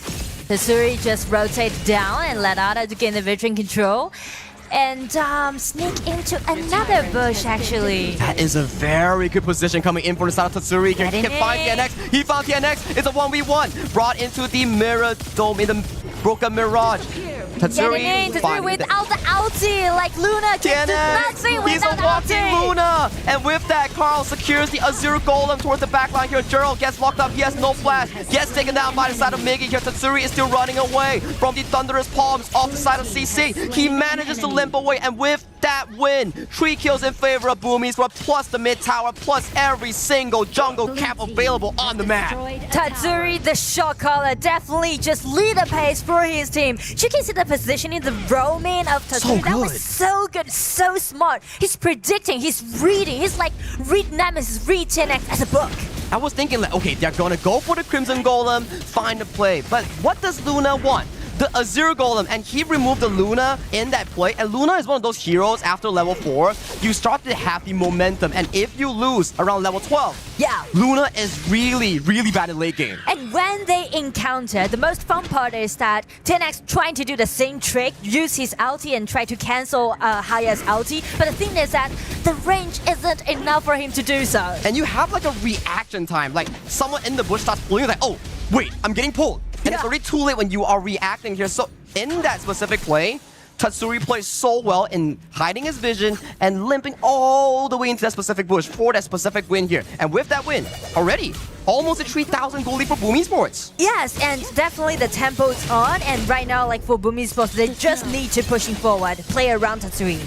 Tatsuri just rotates down and let Ada to gain the vision control. And sneak into another bush, actually. That is a very good position coming in for the side of Tatsuri. He can find TNX. He found TNX. It's a 1v1. Brought into the mirror dome in the broken mirage. Tatsuri without the ulti, like Luna can do nothing He's without a walking ulti. Luna, and with that, Carl secures the Azure Golem towards the backline here. Gerald gets locked up. He has no flash. Gets taken down by the side of Miggy here. Tatsuri is still running away from the thunderous palms off the side of CC. He manages to limp away, and with that win, 3 kills in favor of Boom Esports, plus the mid tower, plus every single jungle cap available on the map. Tatsuri, the shot caller, definitely just lead the pace for his team. You can see the positioning, the roaming of Tatsuri. That was so good, so smart. He's predicting, he's reading. He's like, read Nemesis, read TNX as a book. I was thinking like, okay, they're gonna go for the Crimson Golem, find the play. But what does Luna want? The Azure Golem, and he removed the Luna in that play. And Luna is one of those heroes after level 4. You start to have the momentum, and if you lose around level 12, yeah, Luna is really, really bad in late game. And when they encounter, the most fun part is that TNX trying to do the same trick, use his ulti and try to cancel Haya's ulti. But the thing is that the range isn't enough for him to do so. And you have like a reaction time, like someone in the bush starts pulling, like, oh, wait, I'm getting pulled. And it's already too late when you are reacting here. So in that specific play, Tatsuri plays so well in hiding his vision and limping all the way into that specific bush for that specific win here. And with that win, already almost a 3,000 goal lead for Boom Esports. Yes, and definitely the tempo's on. And right now, like for Boom Esports, they just need to pushing forward, play around Tatsuri.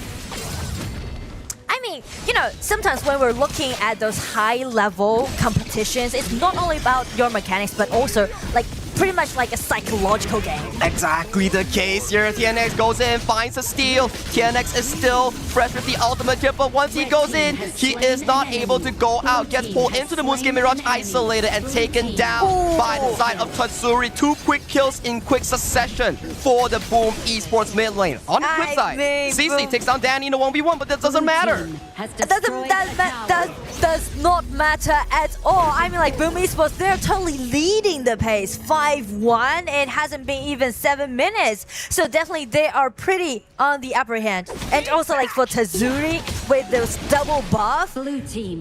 I mean, you know, sometimes when we're looking at those high-level competitions, it's not only about your mechanics, but also like pretty much like a psychological game. Exactly the case here. TNX goes in, finds a steal. TNX is still fresh with the ultimate here, but once he goes in, he is not able to go out. Gets pulled into the Moonscape Mirage, isolated and taken down by the side of Tatsuri. 2 quick kills in quick succession for the Boom Esports mid lane. On the flip side, CC takes down Danny in a 1v1, but that doesn't matter. That does not matter at all. I mean, like Boom Esports, they're totally leading the pace. 5-1. It hasn't been even 7 minutes. So definitely they are pretty on the upper hand. And also like for Tatsuri with those double buff,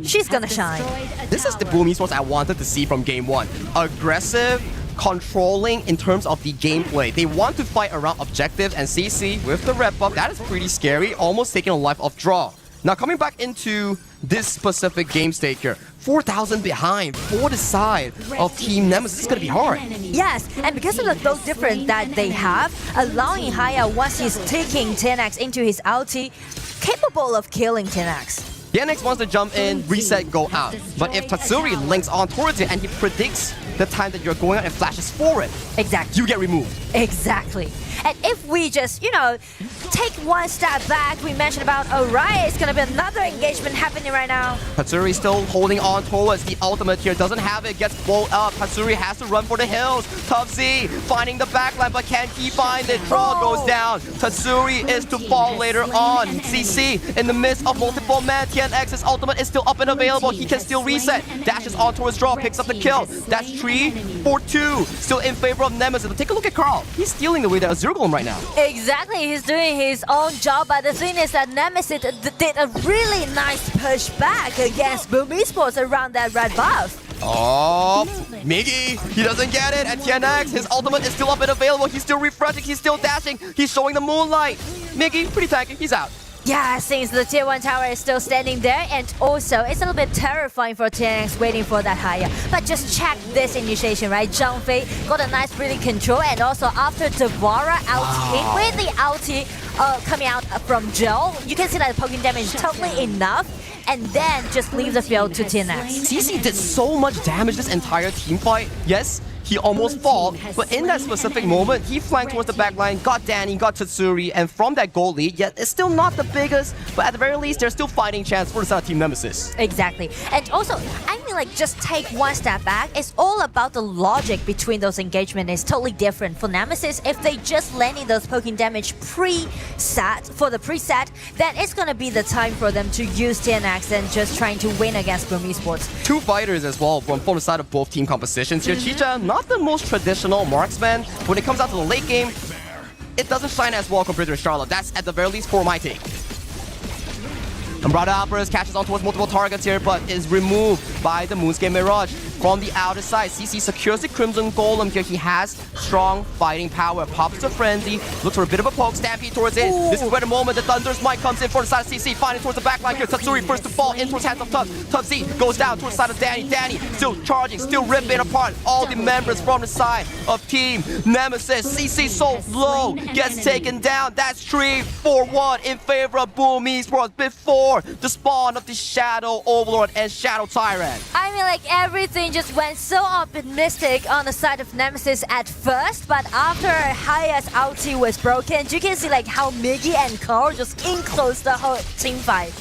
she's gonna shine. This is the Boom Esports I wanted to see from game 1. Aggressive, controlling in terms of the gameplay. They want to fight around objectives, and CC with the red buff, that is pretty scary, almost taking a life of draw. Now coming back into this specific game state here, 4,000 behind for the side of Team Nemesis. It's gonna be hard. Yes, and because of the build difference that they have, allowing Haya, once he's taking TNX into his ulti, capable of killing TNX. TNX wants to jump in, reset, go out. But if Tatsuri links on towards it and he predicts the time that you're going out and flashes forward, exactly, you get removed. Exactly. And if we just, you know, take one step back, we mentioned about Aurora, it's gonna be another engagement happening right now. Tatsuri still holding on towards the ultimate here, doesn't have it, gets blown up. Tatsuri has to run for the hills. Tough Z finding the backline, but can he find it? Draw goes down. Tatsuri is to fall later on. CC in the midst of multiple men. TNX's ultimate is still up and available. He can still reset. Dashes on towards draw, picks up the kill. That's 3 for 2. Still in favor of Nemesis. But take a look at Carl. He's stealing the way that Azure Golem right now. Exactly, he's doing his own job, but the thing is that Nemesis did a really nice push back against Boom Esports around that red buff. Oh, Miggy, he doesn't get it, and TNX, his ultimate is still up and available. He's still refreshing, he's still dashing, he's showing the moonlight. Miggy, pretty tanky, he's out. Yeah, since the tier 1 tower is still standing there, and also it's a little bit terrifying for TNX waiting for that higher. But just check this initiation, right? Zhang Fei got a nice breathing control, and also after Devora ulti, with the ulti coming out from Joe, you can see that the poking damage is totally enough and then just leave the field to TNX. CC did so much damage this entire team fight. Yes, he almost fought, but in that specific moment, he flanked towards the backline, got Danny, got Tatsuri, and from that goal lead, yet it's still not the biggest, but at the very least, there's still fighting chance for the side of Team Nemesis. Exactly. And also, I mean, like, just take one step back. It's all about the logic between those engagements. It's totally different. For Nemesis, if they just landing those poking damage pre-set, for the preset, then it's gonna be the time for them to use TNX and just trying to win against Boom Esports. Two fighters as well from the side of both team compositions here. Chicha, not the most traditional marksman. When it comes out to the late game, it doesn't shine as well compared to Charlotte. That's at the very least for my take. Umbrella Alvarez catches on towards multiple targets here, but is removed by the Moonscape Mirage. From the outer side, CC secures the Crimson Golem here. He has strong fighting power. Pops to Frenzy, looks for a bit of a poke, stampede towards it. This is where the moment the Thunder's Might comes in for the side of CC, finding towards the back line here. Tatsuri first to fall in towards hands of Tub. Tub Z goes down towards the side of Danny. Danny still charging, still ripping apart all the members from the side of Team Nemesis. CC so low, gets taken down. That's 3-4-1 in favor of Boom Esports before the spawn of the Shadow Overlord and Shadow Tyrant. I mean, like, everything just went so optimistic on the side of Nemesis at first, but after Haya's ulti was broken, you can see like how Miggy and Carl just enclosed the whole team fight.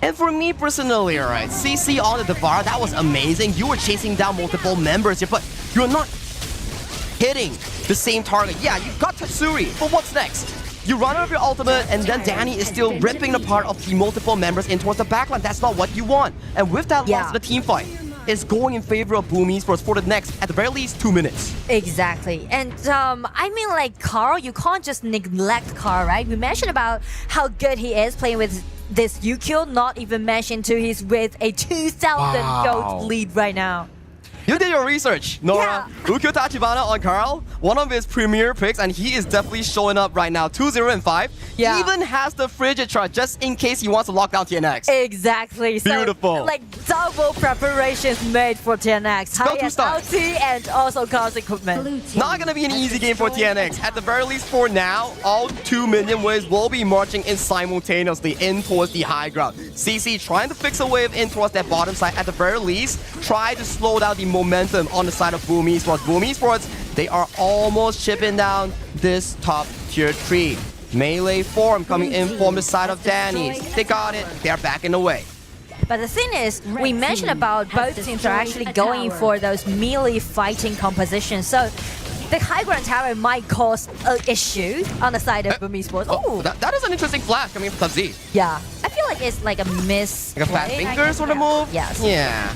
And for me personally, alright, CC on the Devour, that was amazing. You were chasing down multiple members here, but you're not hitting the same target. Yeah, you got Tatsuri, but what's next? You run out of your ultimate, and then Danny is still ripping apart of the multiple members in towards the backline. That's not what you want. And with that loss of the team fight, is going in favor of Boom Esports for the next, at the very least, 2 minutes. Exactly. And I mean, like, Carl, you can't just neglect Carl, right? We mentioned about how good he is playing with this UQ, not even mentioned to he's with a 2,000 gold lead right now. You did your research, Nora. Ukyo Tachibana on Carl, one of his premier picks, and he is definitely showing up right now. 2-0-5. Yeah. Even has the frigid chart just in case he wants to lock down TNX. Exactly. Beautiful. So, like, double preparations made for TNX. Highest ulti and also Carl's equipment. Not gonna be an easy game for TNX. At the very least for now, all 2 minion waves will be marching in simultaneously in towards the high ground. CC trying to fix a wave in towards that bottom side. At the very least, try to slow down the momentum on the side of Boom Esports. Boom Esports, they are almost chipping down this top tier tree. Melee form coming in from the side of Danny's. They got it. They're backing away. But the thing is, we mentioned about both teams are actually going for those melee fighting compositions. So the high ground tower might cause an issue on the side of Boom Esports. Oh, that is an interesting flash coming from Z. Yeah, I feel like it's like a miss. Like a fat finger sort of move? Yes. Yeah.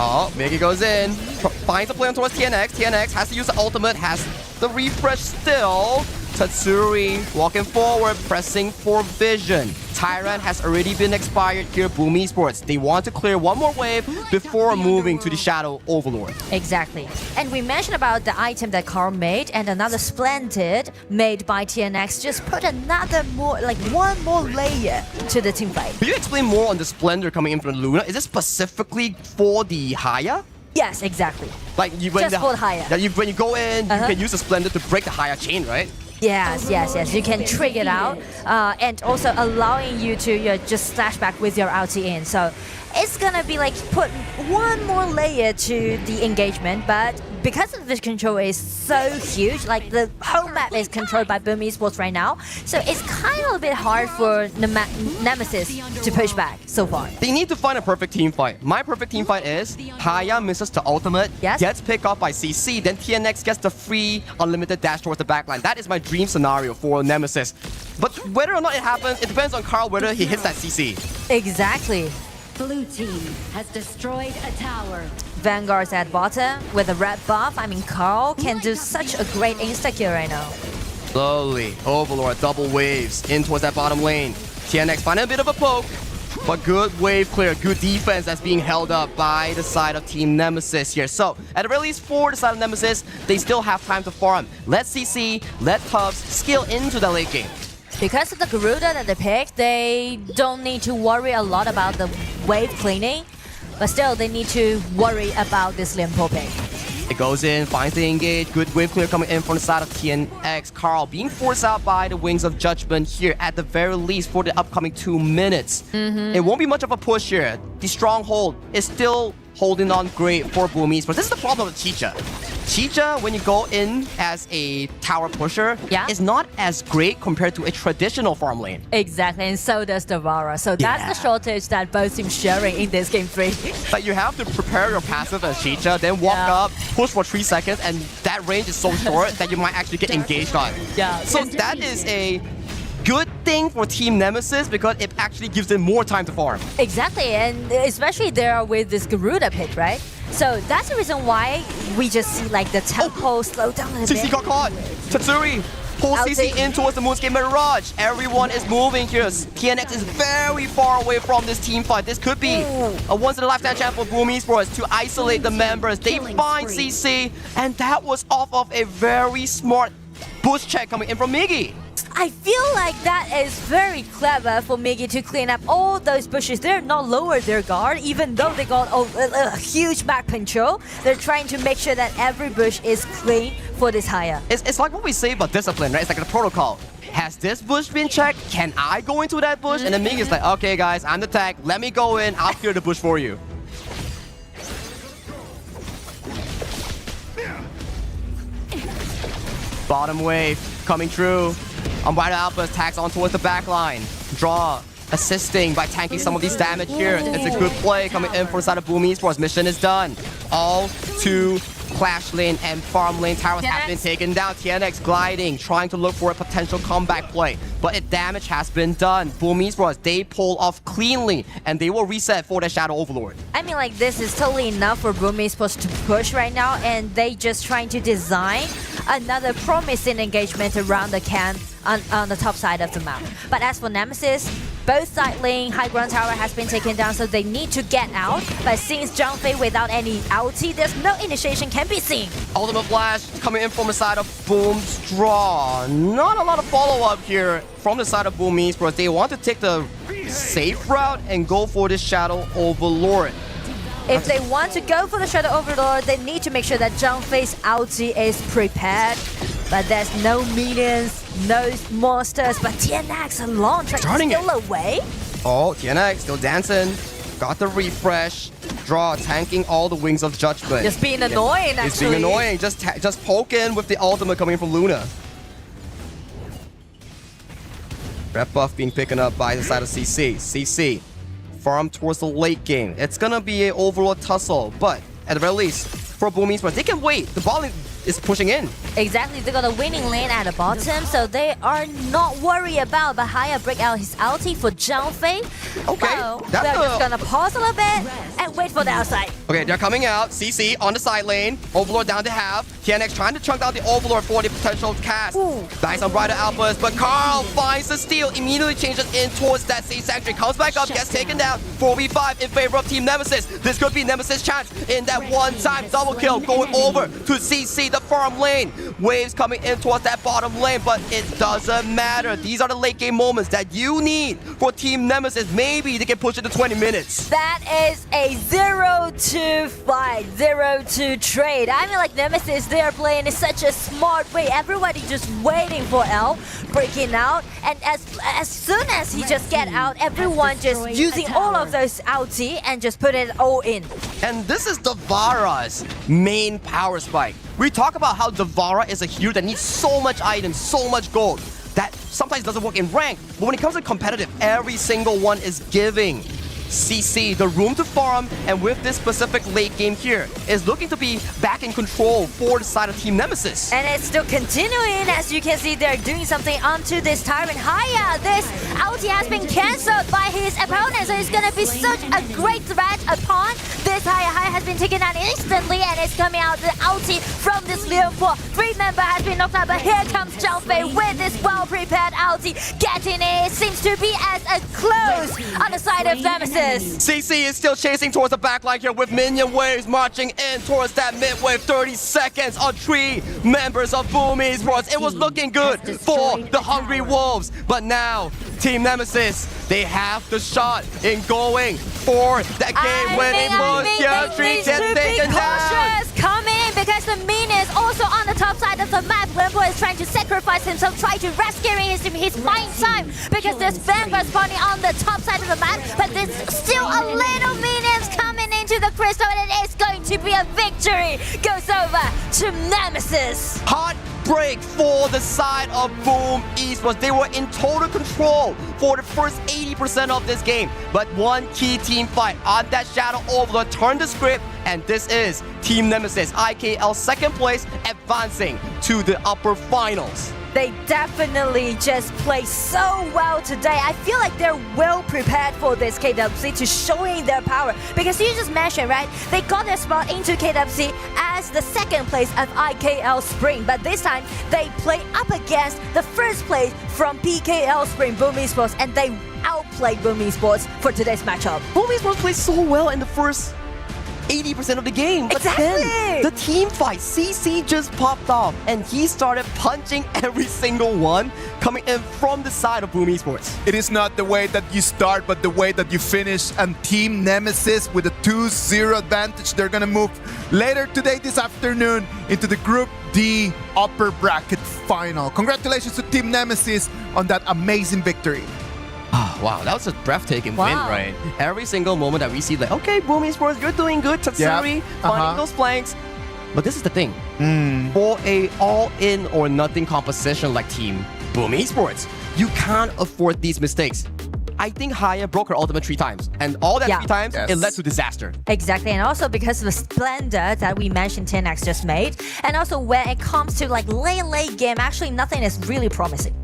Oh, Miggy goes in, finds a play towards TNX. TNX has to use the ultimate, has the refresh still. Tatsuri walking forward, pressing for vision. Tyrant has already been expired here, Boom Esports. They want to clear one more wave before moving to the Shadow Overlord. Exactly. And we mentioned about the item that Carl made and another Splendid made by TNX. Just put another more, like one more layer to the team fight. Can you explain more on the Splendor coming in from Luna? Is it specifically for the Haya? Yes, exactly. Like just for the Haya. When you go in, you can use the Splendor to break the Haya chain, right? Yes, yes, yes. You can trigger it out and also allowing you to just slash back with your ulti in. So it's gonna be like put one more layer to the engagement, but because the vision control is so huge, like the whole map is controlled by Boom Esports right now, so it's kind of a bit hard for Nemesis to push back so far. They need to find a perfect team fight. My perfect team fight is Haya misses the ultimate, gets picked off by CC, then TNX gets the free unlimited dash towards the backline. That is my dream scenario for Nemesis. But whether or not it happens, it depends on Carl whether he hits that CC. Exactly. Blue team has destroyed a tower. Vanguard's at bottom with a red buff. I mean, Carl can do such a great insta-kill right now. Slowly, Overlord double waves in towards that bottom lane. TNX finding a bit of a poke, but good wave clear, good defense that's being held up by the side of Team Nemesis here. So, at the very least for the side of Nemesis, they still have time to farm. Let CC, let Tubbs skill into the late game. Because of the Garuda that they picked, they don't need to worry a lot about the wave cleaning, but still they need to worry about this Limpo pick. It goes in, finds the engage. Good wave clear coming in from the side of TNX. Carl being forced out by the Wings of Judgment here at the very least for the upcoming 2 minutes. It won't be much of a push here. The stronghold is still holding on great for Boom Esports. This is the problem with Chicha. Chicha, when you go in as a tower pusher, is not as great compared to a traditional farm lane. Exactly, and so does the Valor. So that's the shortage that both teams sharing in this game 3. But you have to prepare your passive as Chicha, then walk up, push for 3 seconds, and that range is so short that you might actually get engaged on. So that is a good thing for Team Nemesis because it actually gives them more time to farm. Exactly, and especially there with this Garuda pit, right? So that's the reason why we just see like the tempo slow down a bit. CC got caught. Tatsuri pulls CC in towards the Moonscape Mirage. Everyone is moving here. TNX is very far away from this team fight. This could be a once-in-a-lifetime chance for Boom Esports to isolate the members. They find CC, and that was off of a very smart bush check coming in from Miggy. I feel like that is very clever for Miggy to clean up all those bushes. They're not lower their guard, even though they got a huge back control. They're trying to make sure that every bush is clean for this hire. It's like what we say about discipline, right? It's like the protocol. Has this bush been checked? Can I go into that bush? And then Miggy's like, okay guys, I'm the tag. Let me go in. I'll clear the bush for you. Bottom wave coming through. Unbridled Alpha tags on towards the back line. Draw, assisting by tanking some of these damage here. It's a good play coming in from the side of Boom Esports. Mission is done. All 2 Clash lane and farm lane towers have been taken down. TNX gliding, trying to look for a potential comeback play. But damage has been done. Boom Esports, they pull off cleanly and they will reset for the Shadow Overlord. I mean, like, this is totally enough for Boom Esports to push right now, and they just trying to design another promising engagement around the camp on the top side of the map. But as for Nemesis, both side lane, high ground tower has been taken down, so they need to get out. But since Zhangfei without any ulti, there's no initiation can be seen. Ultimate Flash coming in from the side of Boom's draw. Not a lot of follow-up here from the side of Boom Esports. They want to take the safe route and go for this Shadow Overlord. If they want to go for the Shadow Overlord, they need to make sure that Zhangfei's ulti is prepared. But there's no minions, no monsters, but TNX alone trying to steal away. Oh, TNX still dancing. Got the refresh. Draw, tanking all the Wings of Judgment. Just being annoying, actually. It's being annoying. Just poke in with the ultimate coming from Luna. Red buff being picked up by the side of CC. CC, farm towards the late game. It's gonna be an overall tussle, but at the very least, for Boom Esports, they can wait. The ball is pushing in. Exactly, they got a winning lane at the bottom, so they are not worried about Bahaya break out his ulti for Zhangfei. Okay, so they're just gonna pause a little bit and wait for the outside. Okay, they're coming out. CC on the side lane. Overlord down to half. TNX trying to chunk out the Overlord for the potential cast. Nice Unbridled Alphas, but Carl finds the steal. Immediately changes in towards that Sage Sanctuary. Comes back up, gets taken down. 4v5 in favor of Team Nemesis. This could be Nemesis' chance in that one-time double kill. Going over to CC, the farm lane. Waves coming in towards that bottom lane, but it doesn't matter. These are the late game moments that you need for Team Nemesis. Maybe they can push it to 20 minutes. That is a 0-2 fight, 0-2 trade. I mean, like, Nemesis, they are playing in such a smart way. Everybody just waiting for L breaking out, and as soon as he just get out, everyone just using all of those ulti and just put it all in. And this is Devara's main power spike. We talk about how Devara is a hero that needs so much items, so much gold, that sometimes doesn't work in rank. But when it comes to competitive, every single one is giving CC the room to farm, and with this specific late game here, is looking to be back in control for the side of Team Nemesis. And it's still continuing. As you can see, they're doing something onto this Tyrant Haya. This ulti has been cancelled by his opponent, so it's gonna be such a great threat upon this Haya. Haya has been taken out instantly, and it's coming out the ulti from this Leon 4. 3 member has been knocked out, but here comes Zhangfei with this well-prepared ulti. Getting it seems to be as a close on the side of Nemesis. CC is still chasing towards the backline here with minion waves marching in towards that mid wave. 30 seconds on 3 members of Boom Esports. It was looking good for the Hungry Wolves, but now Team Nemesis, they have the shot in going for that game-winning push. They need to be cautious. Come in, because the minions also on the top side of the map. Limbo is trying to sacrifice himself, trying to rescue his buying time because there's Vanguard spawning on the top side of the map, but there's still a little minions coming into the crystal, and it is going to be a victory. Goes over to Nemesis. Heartbreak for the side of Boom Esports. They were in total control for the first 80% of this game, but one key team fight on that Shadow Overlord turned the script, and this is Team Nemesis, IKL second place, advancing to the upper finals. They definitely just play so well today. I feel like they're well prepared for this KWC to showing their power. Because you just mentioned, right? They got their spot into KWC as the second place of IKL Spring. But this time, they play up against the first place from PKL Spring, Boom Esports. And they outplayed Boom Esports for today's matchup. Boom Esports played so well in the first 80% of the game, but then the team fight, CC just popped off and he started punching every single one coming in from the side of Boom Esports. It is not the way that you start, but the way that you finish. And Team Nemesis with a 2-0 advantage, they're gonna move later today, this afternoon, into the Group D upper bracket final. Congratulations to Team Nemesis on that amazing victory. Oh, wow, that was a breathtaking win, right? Every single moment that we see, like, okay, Boom Esports, you're doing good, Tatsuri, finding those flanks. But this is the thing. For a all-in or nothing composition like Team Boom Esports, you can't afford these mistakes. I think Haya broke her ultimate 3 times, and all that 3 times, it led to disaster. Exactly, and also because of the splendor that we mentioned 10x just made, and also when it comes to like late game, actually nothing is really promising.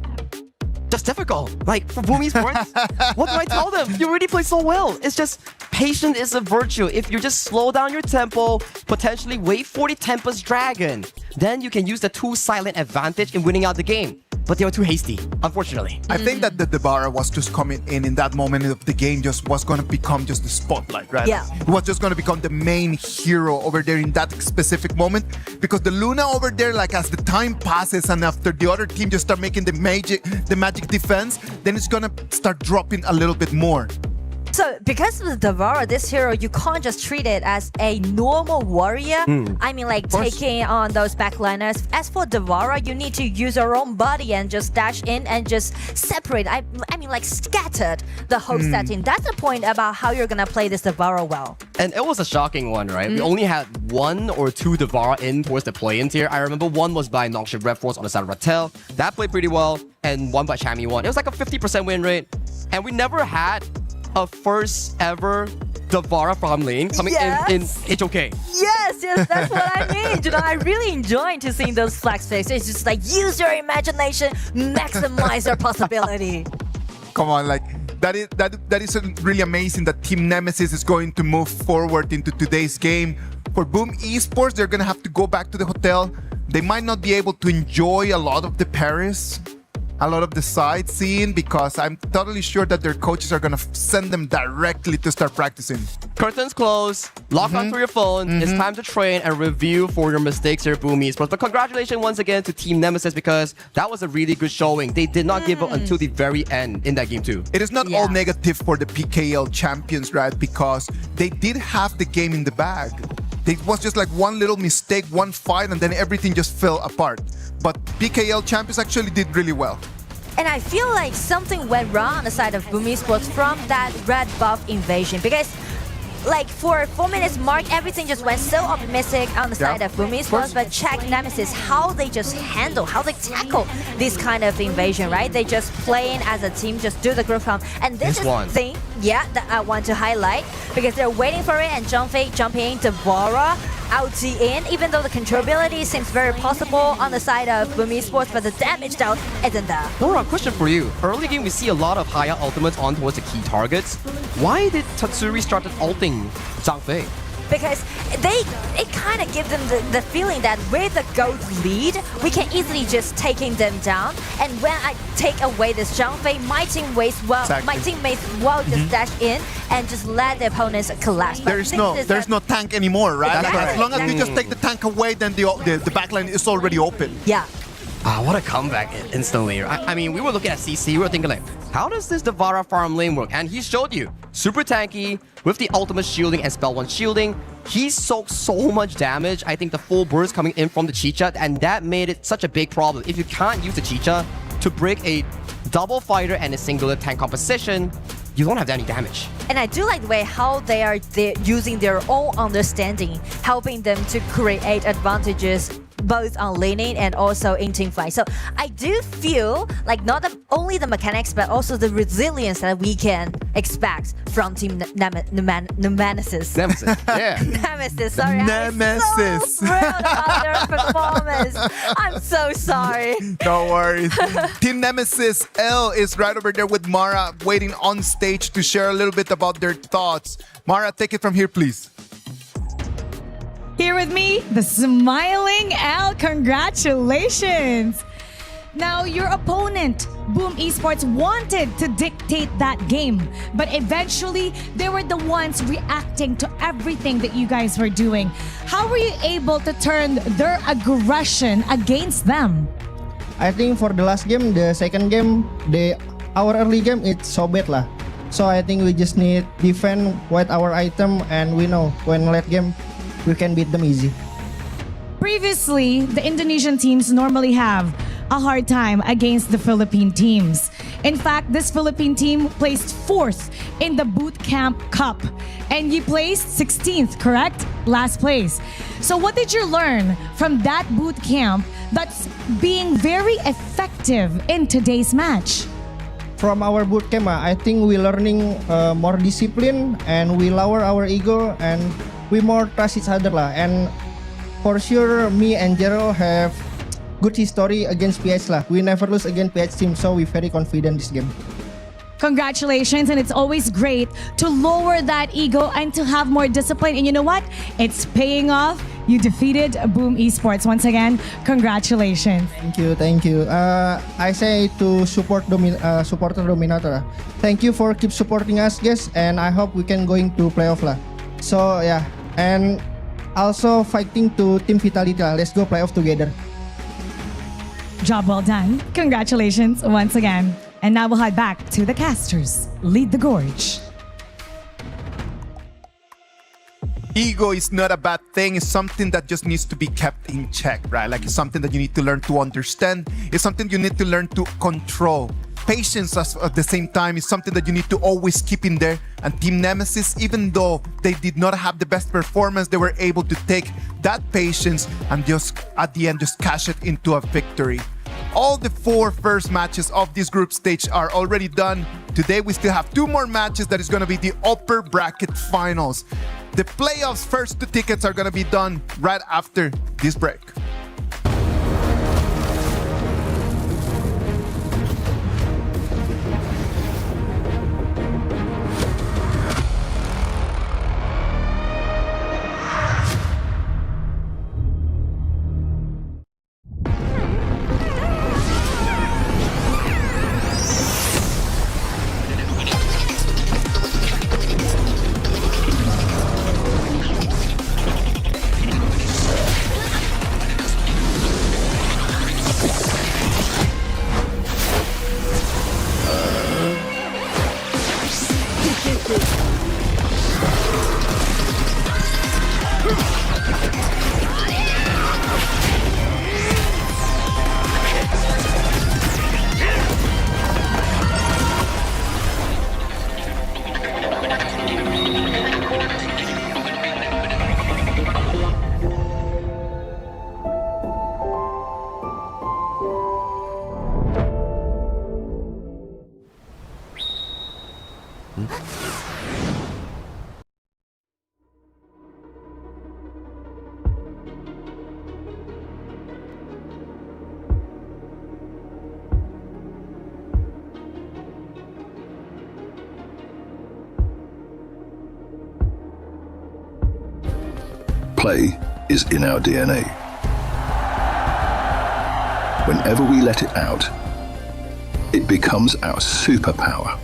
Just difficult. Like, for Boom Esports, what do I tell them? You already play so well. It's just, patience is a virtue. If you just slow down your tempo, potentially wait for the Tempest Dragon, then you can use the 2 silent advantage in winning out the game. But they were too hasty, unfortunately. I think that the Devara was just coming in that moment of the game, just was going to become just the spotlight, right? Yeah. It was just going to become the main hero over there in that specific moment, because the Luna over there, like as the time passes and after the other team just start making the magic defense, then it's going to start dropping a little bit more. So, because of the Devara, this hero, you can't just treat it as a normal warrior. I mean, like taking on those backliners. As for Devara, you need to use your own body and just dash in and just separate. I mean, like scattered the whole setting. That's the point about how you're gonna play this Devara well. And it was a shocking one, right? We only had 1 or 2 Devara in towards the play-in tier. I remember one was by Nongship Red Force on the side of Rattel. That played pretty well. And one by Chami won. It was like a 50% win rate. And we never had a first ever Devara farm lane coming in HOK. Yes, that's what I mean. You know, I really enjoy to seeing those flags face. It's just like use your imagination, maximize your possibility. Come on, like that is really amazing that Team Nemesis is going to move forward into today's game. For Boom Esports, they're gonna have to go back to the hotel. They might not be able to enjoy a lot of the Paris, a lot of the sightseeing, because I'm totally sure that their coaches are gonna send them directly to start practicing. Curtains closed, log onto your phone. It's time to train and review for your mistakes here, Boom Esports. But congratulations once again to Team Nemesis, because that was a really good showing. They did not give up until the very end in that game too. It is not all negative for the PKL champions, right? Because they did have the game in the bag. It was just like one little mistake, one fight, and then everything just fell apart. But PKL champions actually did really well. And I feel like something went wrong on the side of Boom Esports from that red buff invasion, because like for 4 minutes mark, everything just went so optimistic on the side of Boom Esports, but check Nemesis, how they just handle, how they tackle this kind of invasion, right? They just playing as a team, just do the group count. And this is the thing, that I want to highlight, because they're waiting for it, and jumping Devara out in, even though the controllability seems very possible on the side of Boom Esports, but the damage down isn't there. Laura, question for you. Early game, we see a lot of higher ultimates on towards the key targets. Why did Tatsuri start ulting Zhang Fei? Because it kind of gives them the feeling that with the gold lead, we can easily just taking them down. And when I take away this Zhang Fei, my teammates will just dash in and just let the opponents collapse. There's no tank anymore, right? Like, as long as you just take the tank away, then the backline is already open. Yeah. What a comeback instantly. I mean, we were looking at CC, we were thinking like, how does this Devara farm lane work? And he showed you. Super tanky, with the ultimate shielding and spell 1 shielding. He soaked so much damage. I think the full burst coming in from the Chicha, and that made it such a big problem. If you can't use the Chicha to break a double fighter and a singular tank composition, you don't have any damage. And I do like the way how they're using their own understanding, helping them to create advantages both on laning and also in teamfight. So I do feel like not only the mechanics, but also the resilience that we can expect from Team NMSS. Nemesis, yeah. Nemesis, sorry. Nemesis. I'm so thrilled about their performance. I'm so sorry. No worries. Team Nemesis L is right over there with Mara, waiting on stage to share a little bit about their thoughts. Mara, take it from here, please. Here with me, the smiling L. Congratulations! Now, your opponent, Boom Esports, wanted to dictate that game, but eventually they were the ones reacting to everything that you guys were doing. How were you able to turn their aggression against them? I think for the last game, the second game, our early game, it's so bad lah. So I think we just need defend with our item, and we know when late game, we can beat them easy. Previously, the Indonesian teams normally have a hard time against the Philippine teams. In fact, this Philippine team placed 4th in the Boot Camp Cup, and you placed 16th, correct? Last place. So what did you learn from that boot camp that's being very effective in today's match? From our boot camp, I think we learning more discipline, and we lower our ego, and we more trust each other lah. And for sure, me and Gerald have good history against PH lah. We never lose against PH team, so we're very confident this game. Congratulations, and it's always great to lower that ego and to have more discipline. And you know what? It's paying off. You defeated Boom Esports once again. Congratulations. Thank you. I say to supporter Dominator, thank you for keep supporting us, guys, and I hope we can going to playoff lah. So yeah, and also fighting to Team Vitality lah. Let's go playoff together. Job well done. Congratulations once again. And now we'll head back to the casters. Lead the gorge. Ego is not a bad thing. It's something that just needs to be kept in check, right? Like, it's something that you need to learn to understand. It's something you need to learn to control. Patience at the same time is something that you need to always keep in there. And Team Nemesis, even though they did not have the best performance, they were able to take that patience and just at the end just cash it into a victory. All the 4 first matches of this group stage are already done. Today we still have 2 more matches that is going to be the upper bracket finals. The playoffs first 2 tickets are going to be done right after this break. Play is in our DNA. Whenever we let it out, it becomes our superpower.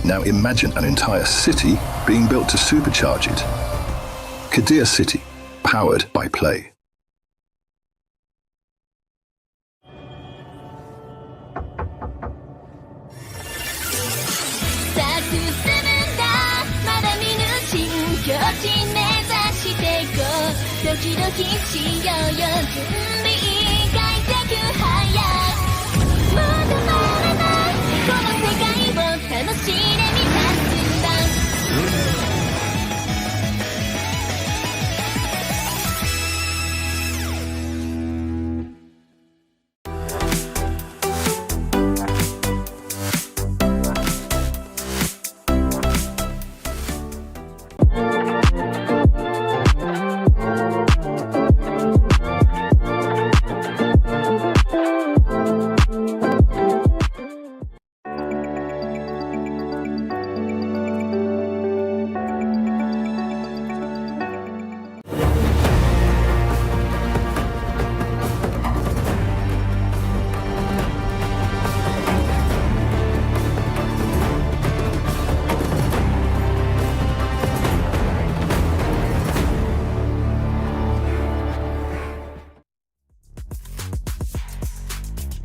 Now imagine an entire city being built to supercharge it. Geekay City, powered by play. ドキしようよ準備開脚早くまだまだないこの世界を楽しんでみたんだ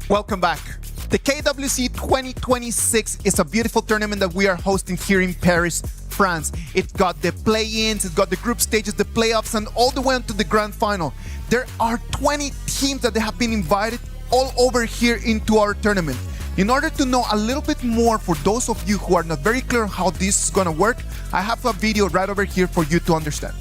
Welcome back. The KWC 2026 is a beautiful tournament that we are hosting here in Paris, France. It got the play-ins, it got the group stages, the playoffs, and all the way to the grand final. There are 20 teams that have been invited all over here into our tournament. In order to know a little bit more for those of you who are not very clear how this is going to work, I have a video right over here for you to understand.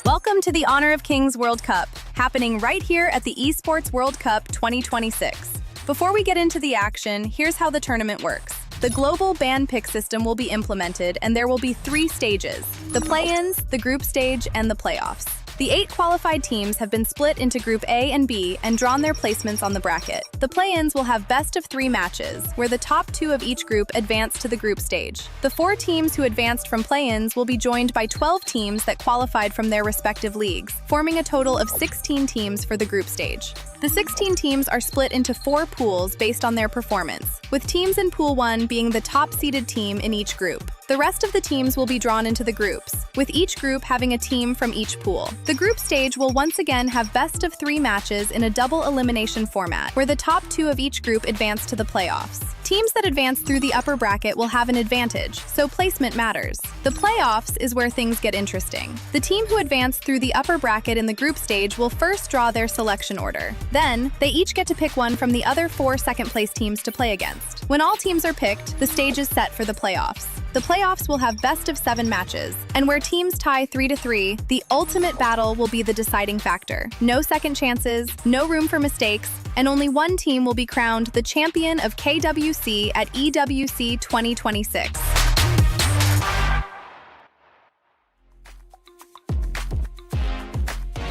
Welcome to the Honor of Kings World Cup, happening right here at the Esports World Cup 2026. Before we get into the action, here's how the tournament works. The global ban pick system will be implemented, and there will be 3 stages: the play-ins, the group stage, and the playoffs. The 8 qualified teams have been split into Group A and B and drawn their placements on the bracket. The play-ins will have best of 3 matches, where the top 2 of each group advance to the group stage. The 4 teams who advanced from play-ins will be joined by 12 teams that qualified from their respective leagues, forming a total of 16 teams for the group stage. The 16 teams are split into 4 pools based on their performance, with teams in Pool 1 being the top-seeded team in each group. The rest of the teams will be drawn into the groups, with each group having a team from each pool. The group stage will once again have best of 3 matches in a double-elimination format, where the top 2 of each group advance to the playoffs. Teams that advance through the upper bracket will have an advantage, so placement matters. The playoffs is where things get interesting. The team who advanced through the upper bracket in the group stage will first draw their selection order. Then, they each get to pick one from the other 4 second-place teams to play against. When all teams are picked, the stage is set for the playoffs. The playoffs will have best of 7 matches, and where teams tie 3-3, the ultimate battle will be the deciding factor. No second chances, no room for mistakes, and only one team will be crowned the champion of KWC at EWC 2026.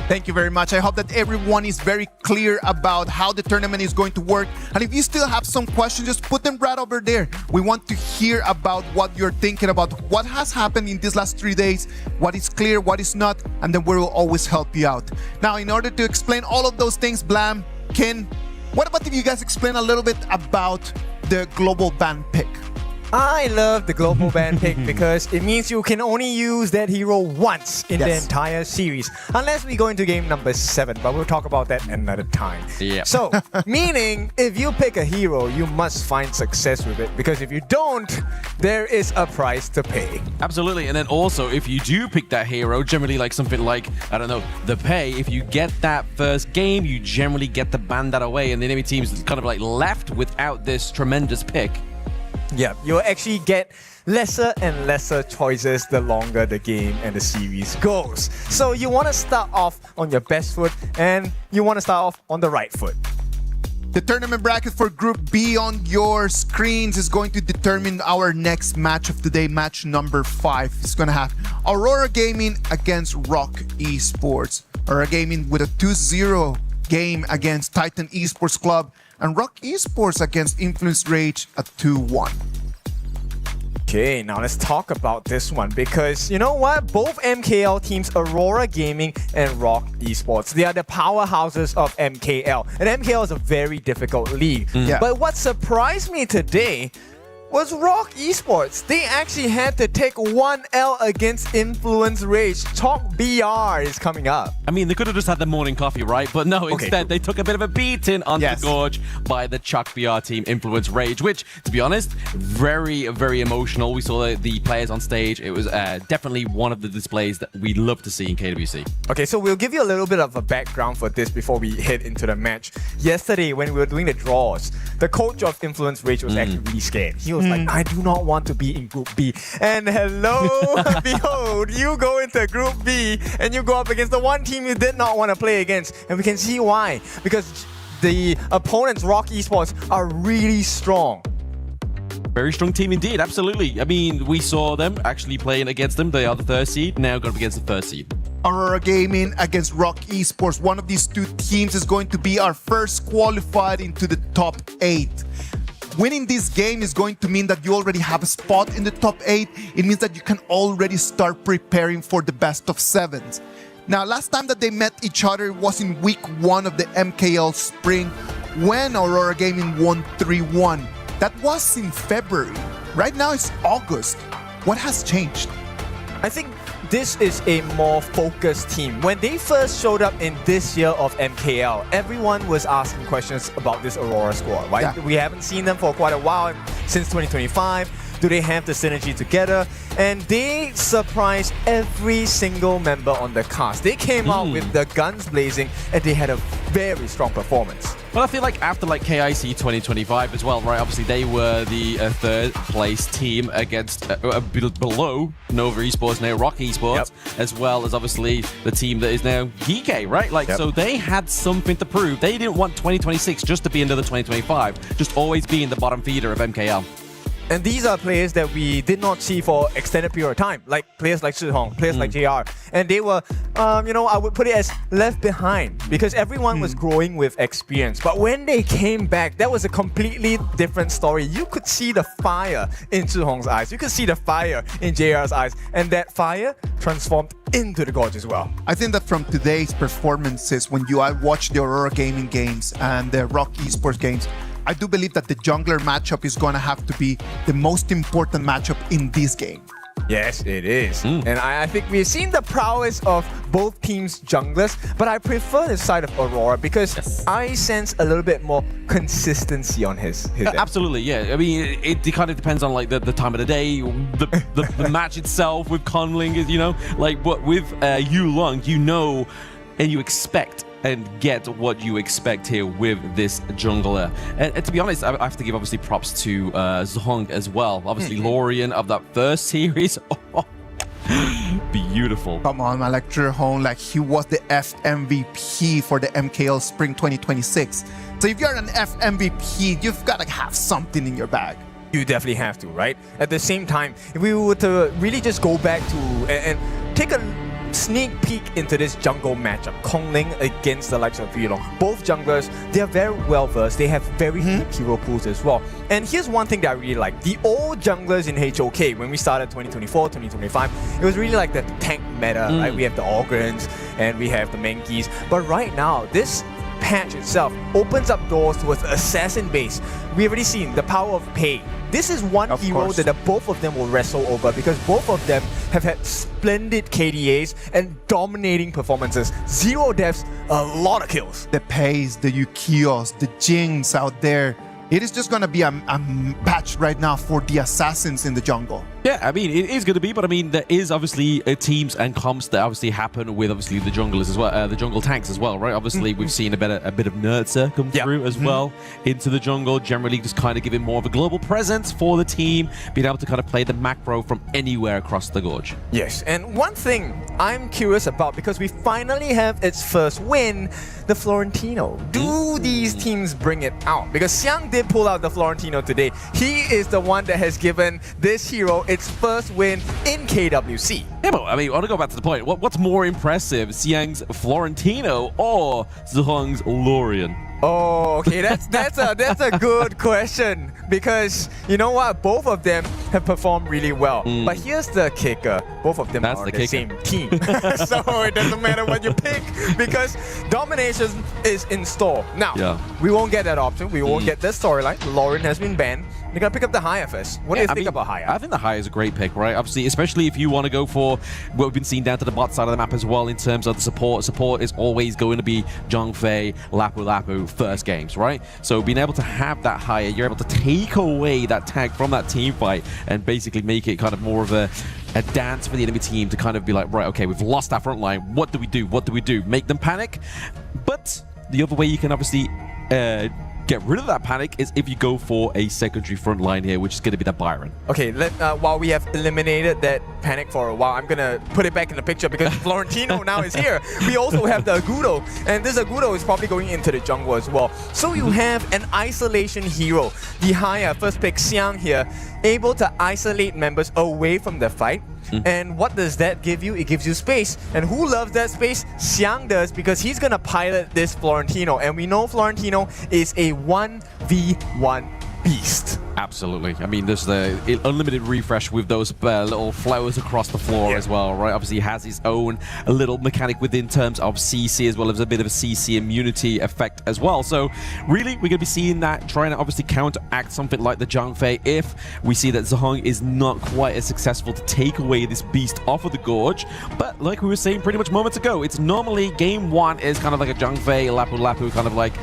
Thank you very much. I hope that everyone is very clear about how the tournament is going to work. And if you still have some questions, just put them right over there. We want to hear about what you're thinking about, what has happened in these last 3 days, what is clear, what is not, and then we will always help you out. Now, in order to explain all of those things, Blam, Ken, what about if you guys explain a little bit about the global ban pick? I love the global ban pick because it means you can only use that hero once in the entire series, unless we go into game number 7, but we'll talk about that another time. Yeah. So, meaning if you pick a hero, you must find success with it, because if you don't, there is a price to pay. Absolutely, and then also if you do pick that hero, generally like something like, I don't know, the pay, if you get that first game, you generally get to ban that away, and the enemy team's kind of like left without this tremendous pick. Yeah, you'll actually get lesser and lesser choices the longer the game and the series goes. So you want to start off on your best foot, and you want to start off on the right foot. The tournament bracket for Group B on your screens is going to determine our next match of the day, match number 5. It's going to have Aurora Gaming against Rock Esports. Aurora Gaming with a 2-0 game against Titan Esports Club, and Rock Esports against Influence Rage at 2-1. Okay, now let's talk about this one, because you know what? Both MKL teams, Aurora Gaming and Rock Esports, they are the powerhouses of MKL. And MKL is a very difficult league. Yeah. But what surprised me today was Rock Esports. They actually had to take 1L against Influence Rage. Talk BR is coming up. I mean, they could have just had the morning coffee, right? But no, instead they took a bit of a beating on the gorge by the Chuck BR team, Influence Rage, which, to be honest, very, very emotional. We saw the players on stage. It was definitely one of the displays that we love to see in KWC. Okay, so we'll give you a little bit of a background for this before we head into the match. Yesterday, when we were doing the draws, the coach of Influence Rage was actually really scared. He was like, I do not want to be in Group B. And hello, behold, you go into Group B and you go up against the one team you did not want to play against. And we can see why. Because the opponents, Rock Esports, are really strong. Very strong team indeed, absolutely. I mean, we saw them actually playing against them. They are the third seed, now going up against the first seed. Aurora Gaming against Rock Esports. One of these two teams is going to be our first qualified into the top 8. Winning this game is going to mean that you already have a spot in the top 8. It means that you can already start preparing for the best of 7s. Now, last time that they met each other was in week 1 of the MKL Spring when Aurora Gaming won 3-1. That was in February. Right now it's August. What has changed? I think this is a more focused team. When they first showed up in this year of MKL, everyone was asking questions about this Aurora squad, right? Yeah. We haven't seen them for quite a while, since 2025. Do they have the synergy together? And they surprised every single member on the cast. They came out with the guns blazing and they had a very strong performance. Well, I feel like after KIC 2025 as well, right? Obviously, they were the third place team against below Nova Esports, now Rock Esports, as well as obviously the team that is now Geekay, right? So they had something to prove. They didn't want 2026 just to be another 2025, just always being the bottom feeder of MKL. And these are players that we did not see for extended period of time, like players like Shihong, players like JR. And they were, I would put it as left behind because everyone was growing with experience. But when they came back, that was a completely different story. You could see the fire in Shihong's eyes. You could see the fire in JR's eyes. And that fire transformed into the Gorge as well. I think that from today's performances, when I watch the Aurora Gaming games and the Rock Esports games, I do believe that the jungler matchup is going to have to be the most important matchup in this game. Yes, it is. And I think we've seen the prowess of both teams' junglers, but I prefer the side of Aurora because I sense a little bit more consistency on his end. Absolutely, yeah. I mean, it kind of depends on the time of the day, the match itself with Conling is, but with Yulong, and you expect and get what you expect here with this jungler. And to be honest, I have to give obviously props to Zhong as well. Obviously, Lorian of that first series. Beautiful. Come on, man. Zhong, he was the FMVP for the MKL Spring 2026. So if you're an FMVP, you've got to have something in your bag. You definitely have to, right? At the same time, if we were to really just go back to and take a sneak peek into this jungle matchup, Conling against the likes of Yulong. Both junglers, they are very well versed. They have very deep hero pools as well. And here's one thing that I really like. The old junglers in HOK, when we started 2024, 2025, it was really like the tank meta, right? We have the Ogrins and we have the Menkeys. But right now, this patch itself opens up doors towards the assassin base. We've already seen the power of Pei. This is one hero that the both of them will wrestle over because both of them have had splendid KDAs and dominating performances. 0 deaths, a lot of kills. The Peis, the Yukios, the Jings out there. It is just going to be a patch right now for the assassins in the jungle. Yeah, I mean, it is going to be, but I mean, there is obviously teams and comps that obviously happen with obviously the junglers as well, the jungle tanks as well, right? Obviously, we've seen a bit of Nurtser come through as well into the jungle, generally just kind of giving more of a global presence for the team, being able to kind of play the macro from anywhere across the gorge. Yes, and one thing I'm curious about, because we finally have its first win, the Florentino. Do these teams bring it out? Because Xiang did pull out the Florentino today. He is the one that has given this hero its first win in KWC. Yeah, but I mean, I want to go back to the point. What's more impressive, Xiang's Florentino or Zhong's Lorian? Oh, okay, that's a good question, because you know what, both of them have performed really well. But here's the kicker: both of them are on the same team, so it doesn't matter what you pick because domination is in store. Now, we won't get that option. We won't get this storyline. Lauren has been banned. They're going to pick up the Haya first. What do you think about Haya? I think the Haya is a great pick, right? Obviously, especially if you want to go for what we've been seeing down to the bot side of the map as well in terms of the support. Support is always going to be Zhongfei, Lapu Lapu first games, right? So being able to have that Haya, you're able to take away that tag from that team fight and basically make it kind of more of a dance for the enemy team to kind of be like, right, okay, we've lost our front line. What do we do? What do we do? Make them panic? But the other way you can obviously get rid of that panic is if you go for a secondary front line here, which is going to be the Byron. Okay, while we have eliminated that panic for a while, I'm going to put it back in the picture because Florentino now is here. We also have the Agudo, and this Agudo is probably going into the jungle as well. So you have an isolation hero. The Haya, first pick Xiang here, able to isolate members away from the fight. And what does that give you? It gives you space. And who loves that space? Xiang does, because he's going to pilot this Florentino. And we know Florentino is a 1v1 beast. Absolutely. I mean, there's the unlimited refresh with those little flowers across the floor as well, right? Obviously, he has his own little mechanic within terms of CC, as well as a bit of a CC immunity effect as well. So, really, we're going to be seeing that, trying to obviously counteract something like the Zhongfei if we see that Zhong is not quite as successful to take away this beast off of the Gorge. But, like we were saying pretty much moments ago, it's normally game one is kind of like a Zhongfei, Lapu Lapu, kind of like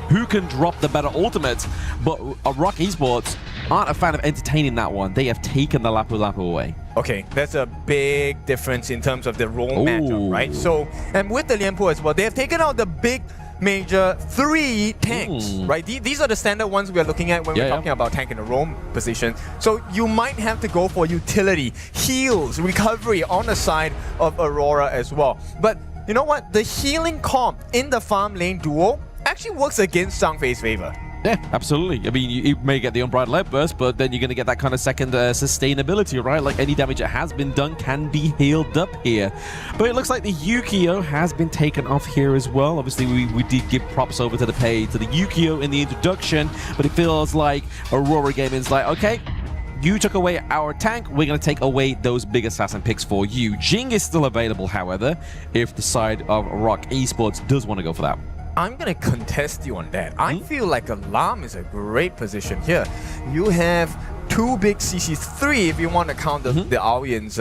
who can drop the better ultimates. But Rock Esports aren't a fan of entertaining that one. They have taken the Lapu Lapu away. Okay, that's a big difference in terms of the role matchup, right? So, and with the Lianpo as well, they have taken out the big major 3 tanks, right? These are the standard ones we are looking at when we're talking about tank in the roam position. So you might have to go for utility, heals, recovery on the side of Aurora as well. But you know what? The healing comp in the farm lane duo actually works against Zhongfei's favor. Yeah, absolutely. I mean, you may get the Unbridled Burst, but then you're going to get that kind of second sustainability, right? Like any damage that has been done can be healed up here. But it looks like the Yukio has been taken off here as well. Obviously, we did give props over to the Yukio in the introduction, but it feels like Aurora Gaming's like, okay, you took away our tank, we're going to take away those big assassin picks for you. Jing is still available, however, if the side of Rock Esports does want to go for that. I'm going to contest you on that. I feel like Alarm is a great position here. You have 2 big CCs, 3 if you want to count the Aoyans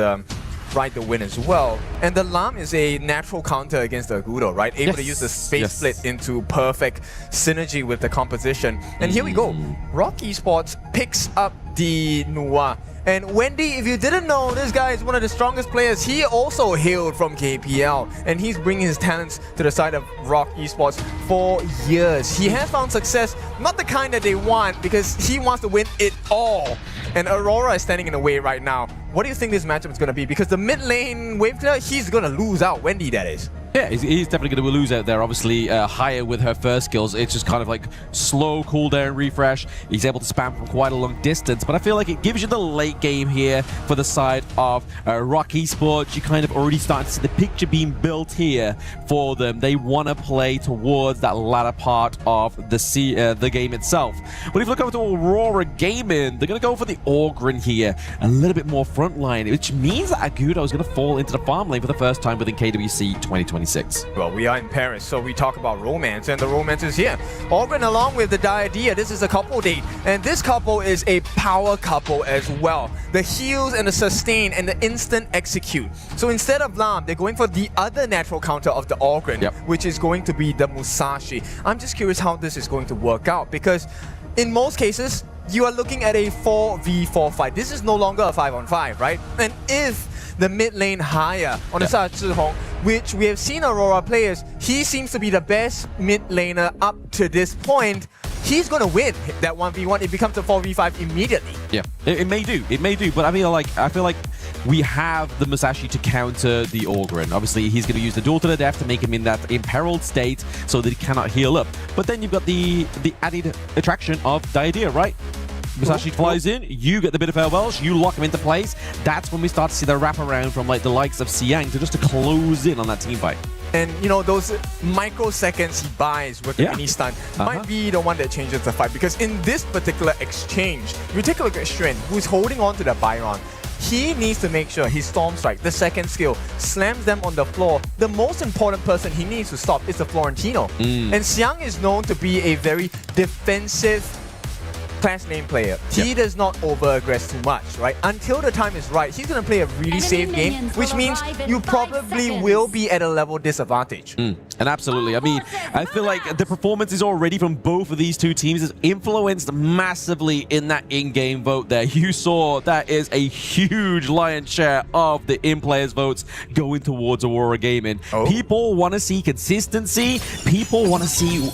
ride the win as well. And the Lam is a natural counter against the Agudo, right? Able to use the space split into perfect synergy with the composition. And here we go. Rock Esports picks up the Nua. And Wendy, if you didn't know, this guy is one of the strongest players. He also hailed from KPL, and he's bringing his talents to the side of Rock Esports for years. He has found success, not the kind that they want, because he wants to win it all. And Aurora is standing in the way right now. What do you think this matchup is going to be? Because the mid lane wave clear, he's going to lose out. Wendy, that is. Yeah, he's definitely going to lose out there. Obviously, Haya with her first skills, it's just kind of like slow cooldown refresh. He's able to spam from quite a long distance, but I feel like it gives you the late game here for the side of Rock Esports. You kind of already starting to see the picture being built here for them. They want to play towards that latter part of the game itself. But if you look over to Aurora Gaming, they're going to go for the Orgrin here, a little bit more frontline, which means that Agudo is going to fall into the farm lane for the first time within KWC 2026. Well, we are in Paris, so we talk about romance, and the romance is here. Orgrin along with the Diadea, this is a couple date, and this couple is a power couple as well. The heals and the sustain and the instant execute. So instead of Lam, they're going for the other natural counter of the Orgrin, which is going to be the Musashi. I'm just curious how this is going to work out, because in most cases, you are looking at a 4v4 fight. This is no longer a 5-on-5, right? And if the mid lane Haya on the side of Zhihong, which we have seen Aurora players, he seems to be the best mid laner up to this point. He's going to win that 1v1. It becomes a 4v5 immediately. Yeah, it may do. It may do. But I feel like we have the Musashi to counter the Orgrin. Obviously, he's going to use the duel to the death to make him in that imperiled state so that he cannot heal up. But then you've got the added attraction of Diadea, right? Musashi flies in, you get the bit of farewells, you lock him into place. That's when we start to see the wraparound from like the likes of Siang to close in on that team fight. And you know, those microseconds he buys with the mini stun might be the one that changes the fight. Because in this particular exchange, you take a look at Shren, who's holding on to the Byron. He needs to make sure his Storm Strike, the second skill, slams them on the floor. The most important person he needs to stop is the Florentino. And Xiang is known to be a very defensive Clash lane player. He does not over-aggress too much, right? Until the time is right, he's going to play a really safe game, which means you probably will be at a level disadvantage. And absolutely. I mean, I feel like the performances already from both of these two teams is influenced massively in that in-game vote there. You saw that is a huge lion's share of the in-players votes going towards Aurora Gaming. People want to see consistency. People want to see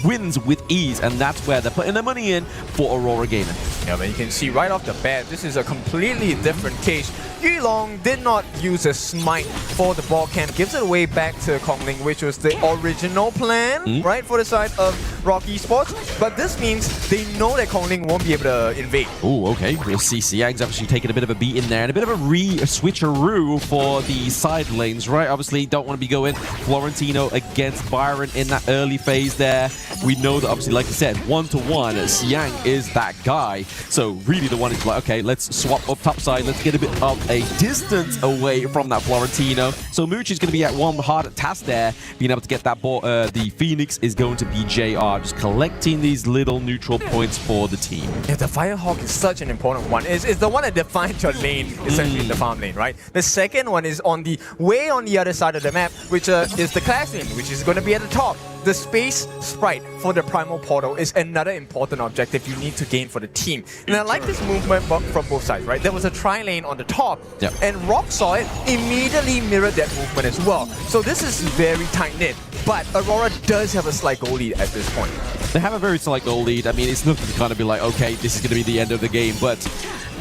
wins with ease, and that's where they're putting their money in for Aurora Gaming. Yeah, but you can see right off the bat, this is a completely different case. Yulong did not use a smite for the ball camp, gives it away back to Kongling, which was the original plan, right, for the side of Rock Esports. But this means they know that Kongling won't be able to invade. Oh, okay. We'll see Siang's actually taking a bit of a beat in there and a bit of a switcheroo for the side lanes, right? Obviously, don't want to be going Florentino against Byron in that early phase there. We know that, obviously, like I said, 1-to-1, Siang is that guy. So really the one is like, okay, let's swap up top side. Let's get a bit of a distance away from that Florentino. So Muchi's going to be at one hard task there, being able to get that ball. The Phoenix is going to be JR, just collecting these little neutral points for the team. Yeah, the Firehawk is such an important one. It's the one that defines your lane, essentially in the farm lane, right? The second one is on the way on the other side of the map, which is the clash lane, which is going to be at the top. The space sprite for the Primal Portal is another important objective you need to gain for the team. And I like this movement from both sides, right? There was a tri-lane on the top, and Rock saw it, immediately mirrored that movement as well. So this is very tight-knit, but Aurora does have a slight goal lead at this point. They have a very slight goal lead. I mean, it's nothing to kind of be like, okay, this is going to be the end of the game, but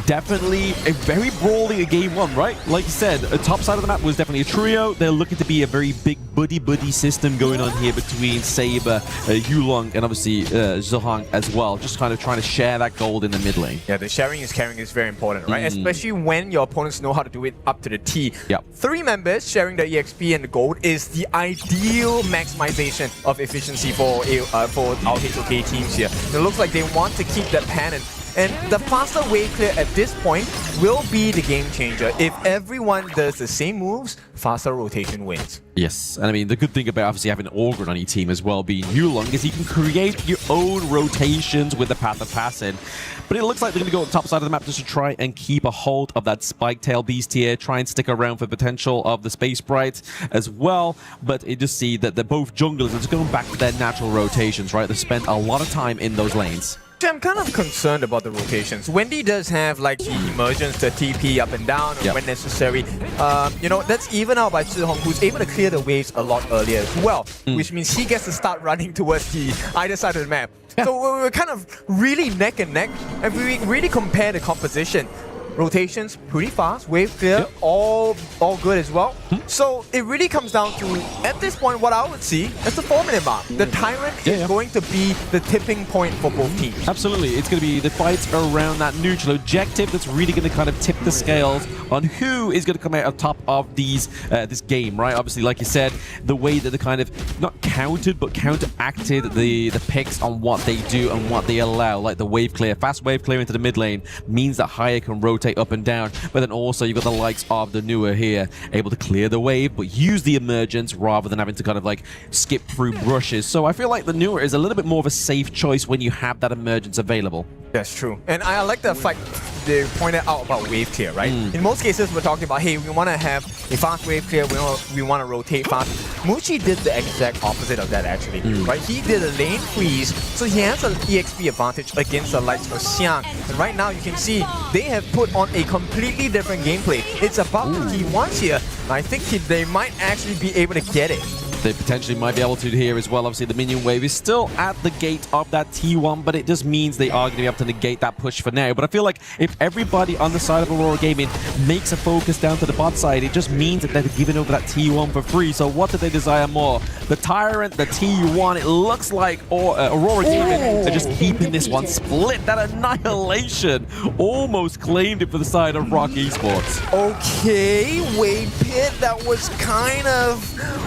definitely a very brawling game one, right? Like you said, the top side of the map was definitely a trio. They're looking to be a very big buddy system going on here between Saber, Yulong, and obviously Zhang as well. Just kind of trying to share that gold in the mid lane. Yeah, the sharing is caring is very important, right? Especially when your opponents know how to do it up to the T. Yep. 3 members sharing the EXP and the gold is the ideal maximization of efficiency for our HOK teams here. It looks like they want to keep that pennant. And the faster wave clear at this point will be the game changer. If everyone does the same moves, faster rotation wins. Yes, and I mean, the good thing about obviously having Orgrin on your team as well, being Yulong, is you can create your own rotations with the Path of Passing. But it looks like they're going to go on the top side of the map just to try and keep a hold of that Spike Tail Beast here, try and stick around for potential of the Space Sprite as well. But you just see that they're both junglers, and just going back to their natural rotations, right? They've spent a lot of time in those lanes. I'm kind of concerned about the rotations. Wendy does have like the emergence, the TP up and down when necessary. You know, that's even out by Zhihong, who's able to clear the waves a lot earlier as well, which means he gets to start running towards the either side of the map. So we're kind of really neck and neck, and we really compare the composition. Rotations pretty fast, wave clear, all good as well. So it really comes down to, at this point, what I would see is the 4-minute mark. The Tyrant is going to be the tipping point for both teams. Absolutely, it's going to be the fights around that neutral objective that's really going to kind of tip the scales on who is going to come out on top of these this game, right? Obviously, like you said, the way that they kind of not countered but counteracted the picks on what they do and what they allow, like the wave clear, fast wave clear into the mid lane means that Haya can rotate up and down, but then also you've got the likes of the newer here able to clear the wave but use the emergence rather than having to kind of like skip through brushes. So I feel like the newer is a little bit more of a safe choice when you have that emergence available. That's true. And I like the fact they pointed out about wave clear, right? In most cases, we're talking about, hey, we want to have a fast wave clear, we want to rotate fast. Muchi did the exact opposite of that, actually, right? He did a lane freeze, so he has an EXP advantage against the likes of Xiang. And right now, you can see they have put on a completely different gameplay. It's about the T1s here. I think they might actually be able to get it. They potentially might be able to here as well. Obviously, the minion wave is still at the gate of that T1, but it just means they are going to be able to negate that push for now. But I feel like if everybody on the side of Aurora Gaming makes a focus down to the bot side, it just means that they're giving over that T1 for free. So what do they desire more? The Tyrant, the T1, it looks like Aurora Gaming are just keeping this one split. That Annihilation almost claimed it for the side of Rock Esports. Okay, Wave Pit, that was kind of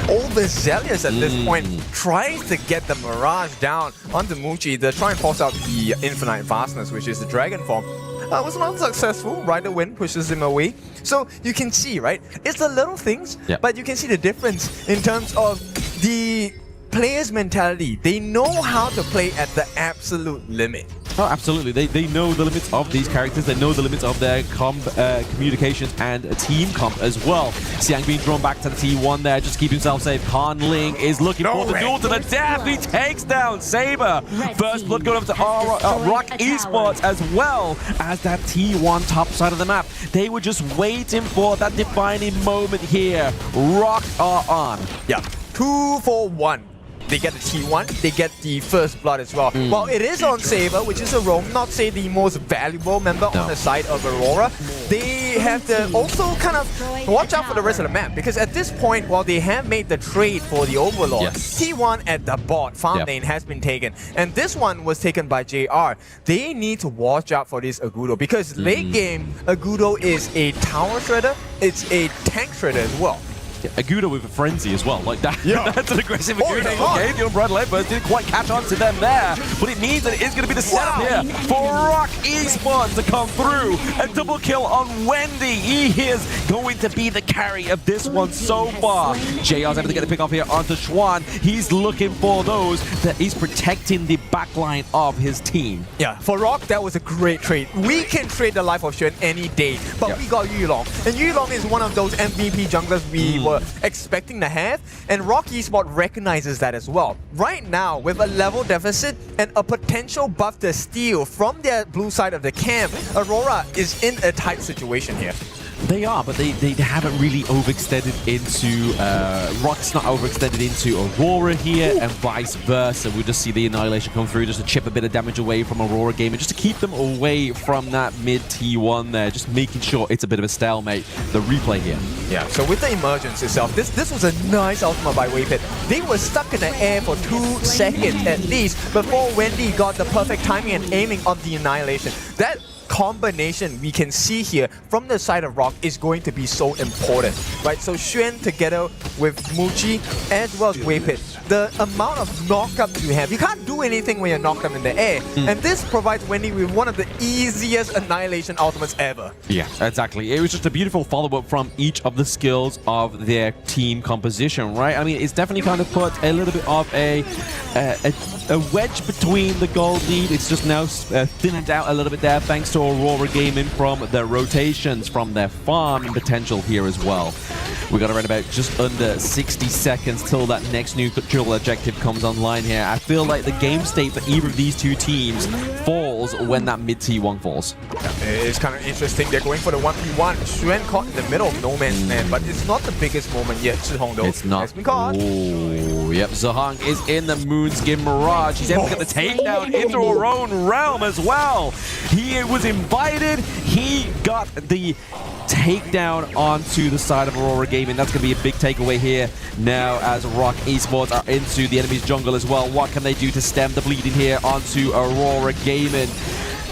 overzealous at this point. Tries to get the Mirage down onto Muchi to try and force out the Infinite Vastness, which is the Dragon form. Was not successful. Rider Wind pushes him away. So you can see, right? It's the little things, but you can see the difference in terms of the players' mentality. They know how to play at the absolute limit. Oh, absolutely. They know the limits of these characters. They know the limits of their communications and team comp as well. Xiang being drawn back to the T1 there, just keep himself safe. Conling is looking for the duel to the death. He takes down Saber. First blood going up to Rock Esports as well as that T1 top side of the map. They were just waiting for that defining moment here. Rock are on. Yeah, 2 for 1. They get the T1, they get the first blood as well. Well, it is on Saber, which is a roam, not say the most valuable member on the side of Aurora. They have to also kind of watch out for the rest of the map, because at this point, while they have made the trade for the Overlord, T1 at the bot farm lane has been taken, and this one was taken by JR. They need to watch out for this Agudo, because late game, Agudo is a tower shredder, it's a tank shredder as well. Agudo with a frenzy as well, like that. That's an aggressive Agudo. Okay, the Unbridled Lightburst didn't quite catch on to them there, but it means that it is going to be the setup here for Rock Esports to come through. A double kill on Wendy. He is going to be the carry of this one so far. JR's able to get the pick off here onto Schwan. He's looking for those that he's protecting the backline of his team. Yeah, for Rock, that was a great trade. We can trade the life of Xuan any day, but we got Yulong. And Yulong is one of those MVP junglers we were expecting to have, and Rock Esports recognizes that as well. Right now, with a level deficit and a potential buff to steal from their blue side of the camp, Aurora is in a tight situation here. They are, but they haven't really overextended into... Rock's not overextended into Aurora here, and vice versa. We just see the Annihilation come through just to chip a bit of damage away from Aurora Gaming, just to keep them away from that mid T1 there, just making sure it's a bit of a stalemate. The replay here. Yeah, so with the emergence itself, this was a nice ultimate by Waypit. They were stuck in the air for 2 seconds at least before Wendy got the perfect timing and aiming on the Annihilation. That combination we can see here from the side of Rock is going to be so important, right? So Xuan together with Muchi as well as Waypit, the amount of knockups you have, you can't do anything when you're knocked up in the air, and this provides Wendy with one of the easiest Annihilation ultimates ever. Yeah, exactly. It was just a beautiful follow-up from each of the skills of their team composition, right? I mean, it's definitely kind of put a little bit of a wedge between the gold lead. It's just now thinned out a little bit there thanks to Aurora Gaming from their rotations, from their farming potential here as well. We got around about just under 60 seconds till that next neutral objective comes online here. I feel like the game state for either of these two teams falls when that mid T1 falls. Yeah, it's kind of interesting. They're going for the 1v1. Xuan caught in the middle of no man's land, but it's not the biggest moment yet. Zhihong though it's not. Has been caught. Oh, yep. Zhihong is in the Moonskin Mirage. He's able to get the takedown into her own realm as well. He was invited. He got the takedown onto the side of Aurora Gaming. That's going to be a big takeaway here now as Rock Esports are into the enemy's jungle as well. What can they do to stem the bleeding here onto Aurora Gaming?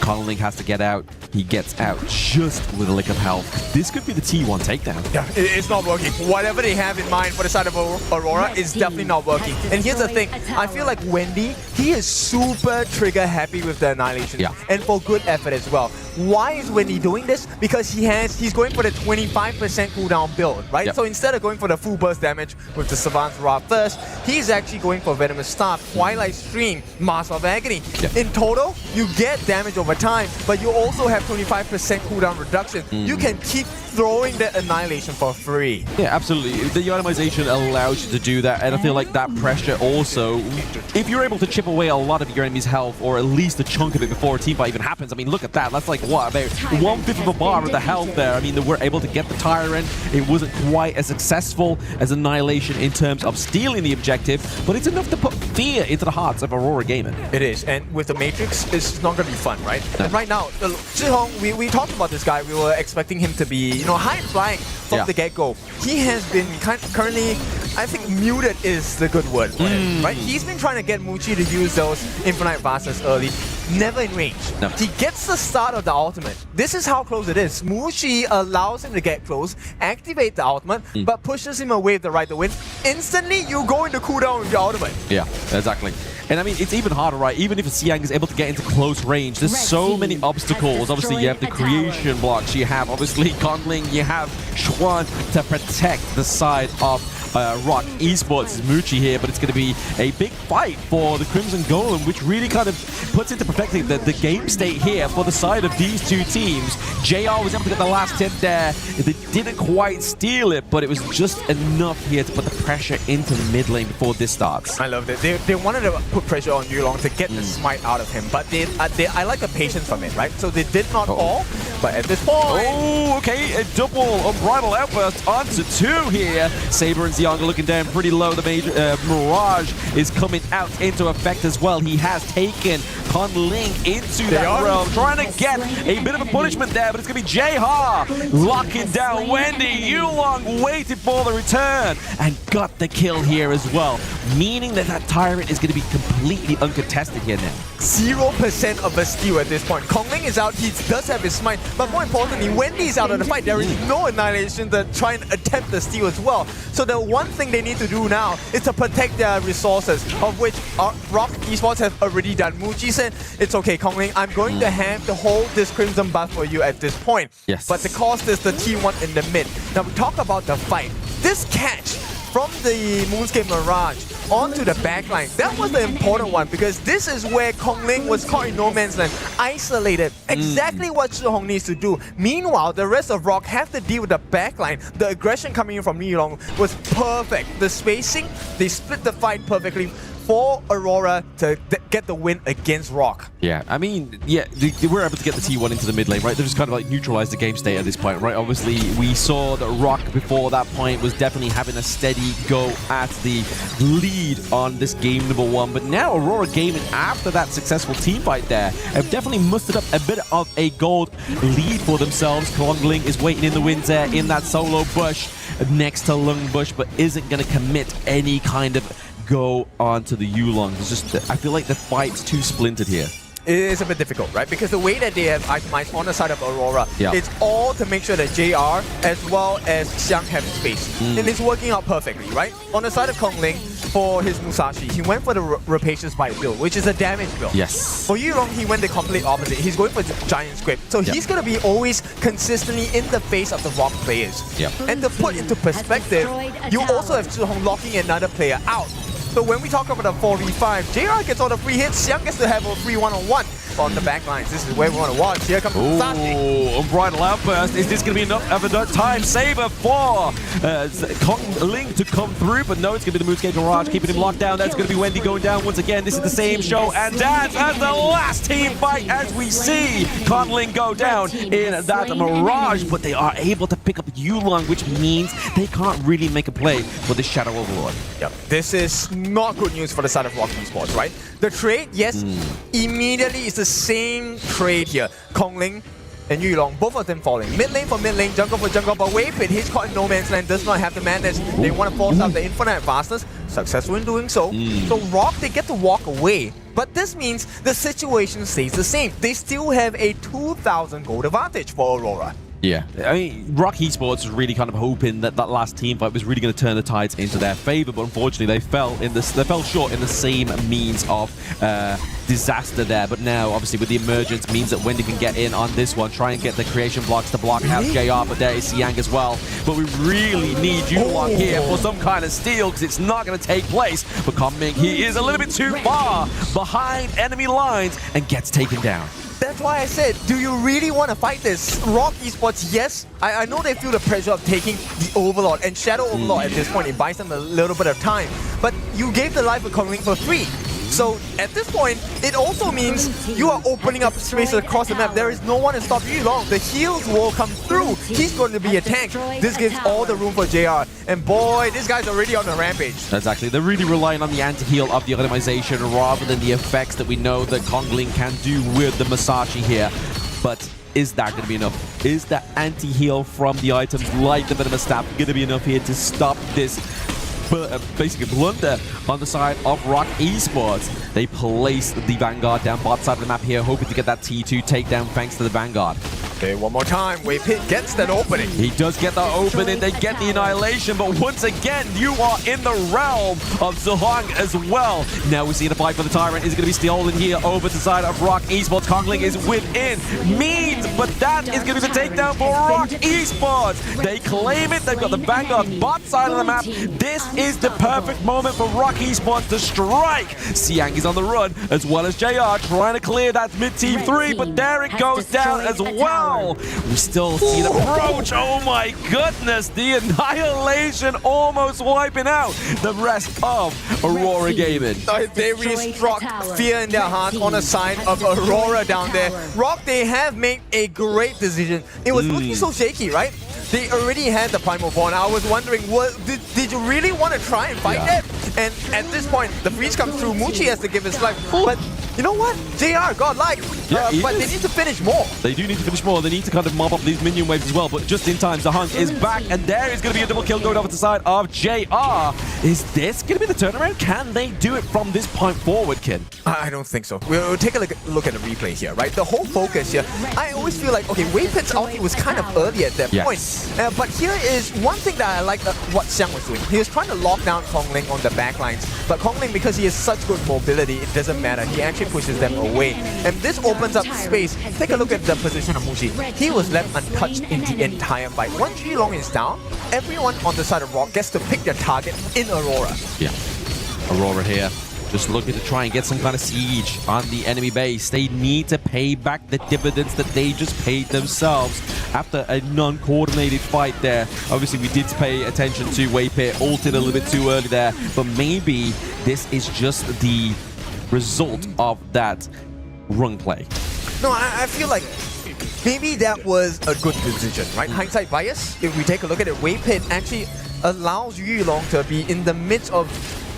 Conling has to get out. He gets out just with a lick of health. This could be the T1 takedown. Yeah, it's not working. Whatever they have in mind for the side of Aurora is definitely not working. And here's the thing. I feel like Wendy, he is super trigger happy with the Annihilation. Yeah. And for good effort as well. Why is Wendy doing this? Because he's going for the 25% cooldown build, right? Yep. So instead of going for the full burst damage with the Savant's Ra first, he's actually going for Venomous Staff, Twilight Stream, Mask of Agony. Yep. In total, you get damage over time, but you also have 25% cooldown reduction. You can keep throwing that Annihilation for free. Yeah, absolutely. The itemization allows you to do that, and I feel like that pressure also, if you're able to chip away a lot of your enemy's health, or at least a chunk of it before a teamfight even happens, I mean, look at that. That's like, what, about 1/5 of a bar of the health there. I mean, they were able to get the Tyrant. It wasn't quite as successful as Annihilation in terms of stealing the objective, but it's enough to put fear into the hearts of Aurora Gaming. It is, and with the Matrix, it's not going to be fun, right? No. And right now, Zhihong, we talked about this guy. We were expecting him to be, high flying from the get-go. He has been currently, I think muted is the good word for him, right? He's been trying to get Muchi to use those Infinite Vastness early, never in range. No. He gets the start of the ultimate. This is how close it is. Muchi allows him to get close, activate the ultimate, but pushes him away with the right to win. Instantly, you go into cooldown with your ultimate. Yeah, exactly. And I mean, it's even harder, right? Even if Xiang is able to get into close range, there's so many obstacles. Obviously, you have the creation blocks. You have, obviously, Conling. You have Schwan to protect the side of Rock Esports' Moochie here, but it's going to be a big fight for the Crimson Golem, which really kind of puts into perspective the game state here for the side of these two teams. JR was able to get the last hit there. They didn't quite steal it, but it was just enough here to put the pressure into the mid lane before this starts. I loved it. They wanted to put pressure on Yulong to get the smite out of him, but I like the patience from it, right? So they did not fall, but at this point... Oh, okay, a double unbridled outburst onto 2 here. Saber and Xiong are looking down pretty low. The major Mirage is coming out into effect as well. He has taken Con Ling into that realm, trying to get a bit of a punishment there, but it's going to be Jehar locking down Wendy. Yulong waited for the return and got the kill here as well, meaning that Tyrant is going to be completely uncontested here now. 0% of a steal at this point. Kong Ling is out, he does have his smite, but more importantly, Wendy is out of the fight. There is no Annihilation to try and attempt the steal as well. So the one thing they need to do now is to protect their resources, of which Rock Esports have already done. Muji said, it's okay, Kong Ling, I'm going to have to hold this Crimson buff for you at this point. Yes. But the cost is the T1 in the mid. Now we talk about the fight. This catch from the Moonscape Mirage onto the backline, that was the important one, because this is where Kong Ling was caught in no man's land, isolated. Exactly what Zhihong needs to do. Meanwhile, the rest of Rock have to deal with the backline. The aggression coming in from Yulong was perfect. The spacing, they split the fight perfectly for Aurora to get the win against Rock. Yeah, I mean, yeah, they were able to get the T1 into the mid lane, right? They just kind of like neutralized the game state at this point, right? Obviously, we saw that Rock before that point was definitely having a steady go at the lead on this game number 1, but now Aurora Gaming, after that successful team fight there, have definitely mustered up a bit of a gold lead for themselves. Kong Ling is waiting in the winds there in that solo bush next to Lung Bush, but isn't going to commit any kind of go on to the Yulong. It's just, I feel like the fight's too splintered here. It is a bit difficult, right? Because the way that they have itemized on the side of Aurora, it's all to make sure that JR as well as Xiang have space. And it's working out perfectly, right? On the side of Kong Ling, for his Musashi, he went for the Rapacious Bite build, which is a damage build. Yes. For Yulong, he went the complete opposite. He's going for Giant Script. So he's going to be always consistently in the face of the Rock players. And to put into perspective, you also have Zhihong locking another player out. So when we talk about the 4v5, JR gets all the free hits, Xiang gets to have a free one-on-one on the backlines. This is where we want to watch. Here comes Musashi. Oh, Unbridled Outburst. Is this going to be enough of a time saver for Kong Ling to come through? But no, it's going to be the Moonscape Mirage keeping him locked down. That's going to be Wendy going down once again. This is the same show and dance as the last team fight as we see Kong Ling go down in that Mirage. But they are able to pick up Yulong, which means they can't really make a play for the Shadow Overlord. Yep. This is not good news for the side of Rock Esports, right? The trade, yes, immediately is the same trade here. Kong Ling and Yulong, both of them falling. Mid lane for mid lane, jungle for jungle, but wait a bit, he's caught in no man's land, does not have the manage. They want to force out the infinite vastness, successful in doing so. So Rock, they get to walk away. But this means the situation stays the same. They still have a 2,000 gold advantage for Aurora. Yeah, I mean, Rock Esports was really kind of hoping that that last team fight was really going to turn the tides into their favor, but unfortunately they fell short in the same means of disaster there. But now, obviously, with the emergence, means that Wendy can get in on this one, try and get the creation blocks to block out JR, but there is Xiang as well. But we really need Yulong here for some kind of steal, because it's not going to take place. But Kong Ling, he is a little bit too far behind enemy lines and gets taken down. That's why I said, do you really want to fight this? Rock Esports, yes, I know they feel the pressure of taking the Overlord and Shadow Overlord at this point. It buys them a little bit of time. But you gave the life of Kong Ling for free. So at this point, it also means you are opening up spaces across the map. There is no one to stop you long. The heals will come through. He's going to be a tank. This gives all the room for JR. And boy, this guy's already on the rampage. Exactly. They're really relying on the anti-heal of the itemization rather than the effects that we know that Kong Ling can do with the Musashi here. But is that going to be enough? Is the anti-heal from the items like the Venomous Staff going to be enough here to stop this basically blunder on the side of Rock Esports? They place the Vanguard down bot side of the map here, hoping to get that T2 takedown thanks to the Vanguard. Okay, one more time. Wave Hit gets that opening. He does get the opening. They get the Annihilation, but once again, you are in the realm of Zhihong as well. Now we see the fight for the Tyrant is going to be stolen here over to the side of Rock Esports. Kong Ling is within means but that is going to be the takedown for Rock Esports. They claim it. They've got the Vanguard bot side of the map. This is the perfect moment for Rock Esports to strike. Siang is on the run, as well as JR trying to clear that mid-team 3, but there it goes down as well. We still see the approach. Oh my goodness, the annihilation almost wiping out the rest of Aurora Gaming. They really struck fear in their hearts on the side of Aurora down there. Rock, they have made a great decision. It was looking so shaky, right? They already had the Primal Bond. I was wondering, did you really want to try and fight that? And at this point, the freeze comes through. Muchi has to give his life. But you know what? JR got life. But they need to finish more. They do need to finish more. They need to kind of mop up these minion waves as well. But just in time, Zahang is back. And there is going to be a double kill going over to the side of JR. Is this going to be the turnaround? Can they do it from this point forward, Kin? I don't think so. We'll take a look at the replay here, right? The whole focus here, I always feel like, okay, Waypit's ulti was kind of early at that point. But here is one thing that I like what Xiang was doing. He was trying to lock down Kongling on the backlines. But Kongling, because he has such good mobility, it doesn't matter. He actually pushes them away. And this opens up space. Take a look at the position of Mushi. He was left untouched in the entire fight. Once Yulong is down, everyone on the side of Rock gets to pick their target in Aurora. Yeah. Aurora here. Just looking to try and get some kind of siege on the enemy base. They need to pay back the dividends that they just paid themselves after a non-coordinated fight there. Obviously, we did pay attention to Waypit, ulted a little bit too early there, but maybe this is just the result of that rung play. No, I feel like maybe that was a good decision, right? Hindsight bias. If we take a look at it, Waypit actually allows Yulong to be in the midst of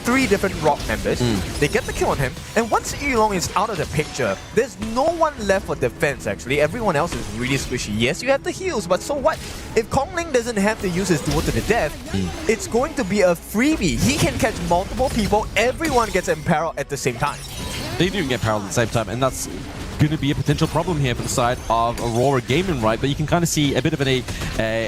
3 different Rock members. They get the kill on him, and once Yulong is out of the picture, there's no one left for defense actually. Everyone else is really squishy. Yes, you have the heals, but so what? If Kongling doesn't have to use his duel to the death, it's going to be a freebie. He can catch multiple people, everyone gets imperiled at the same time. They do get imperiled at the same time, and that's going to be a potential problem here for the side of Aurora Gaming, right? But you can kind of see a bit of a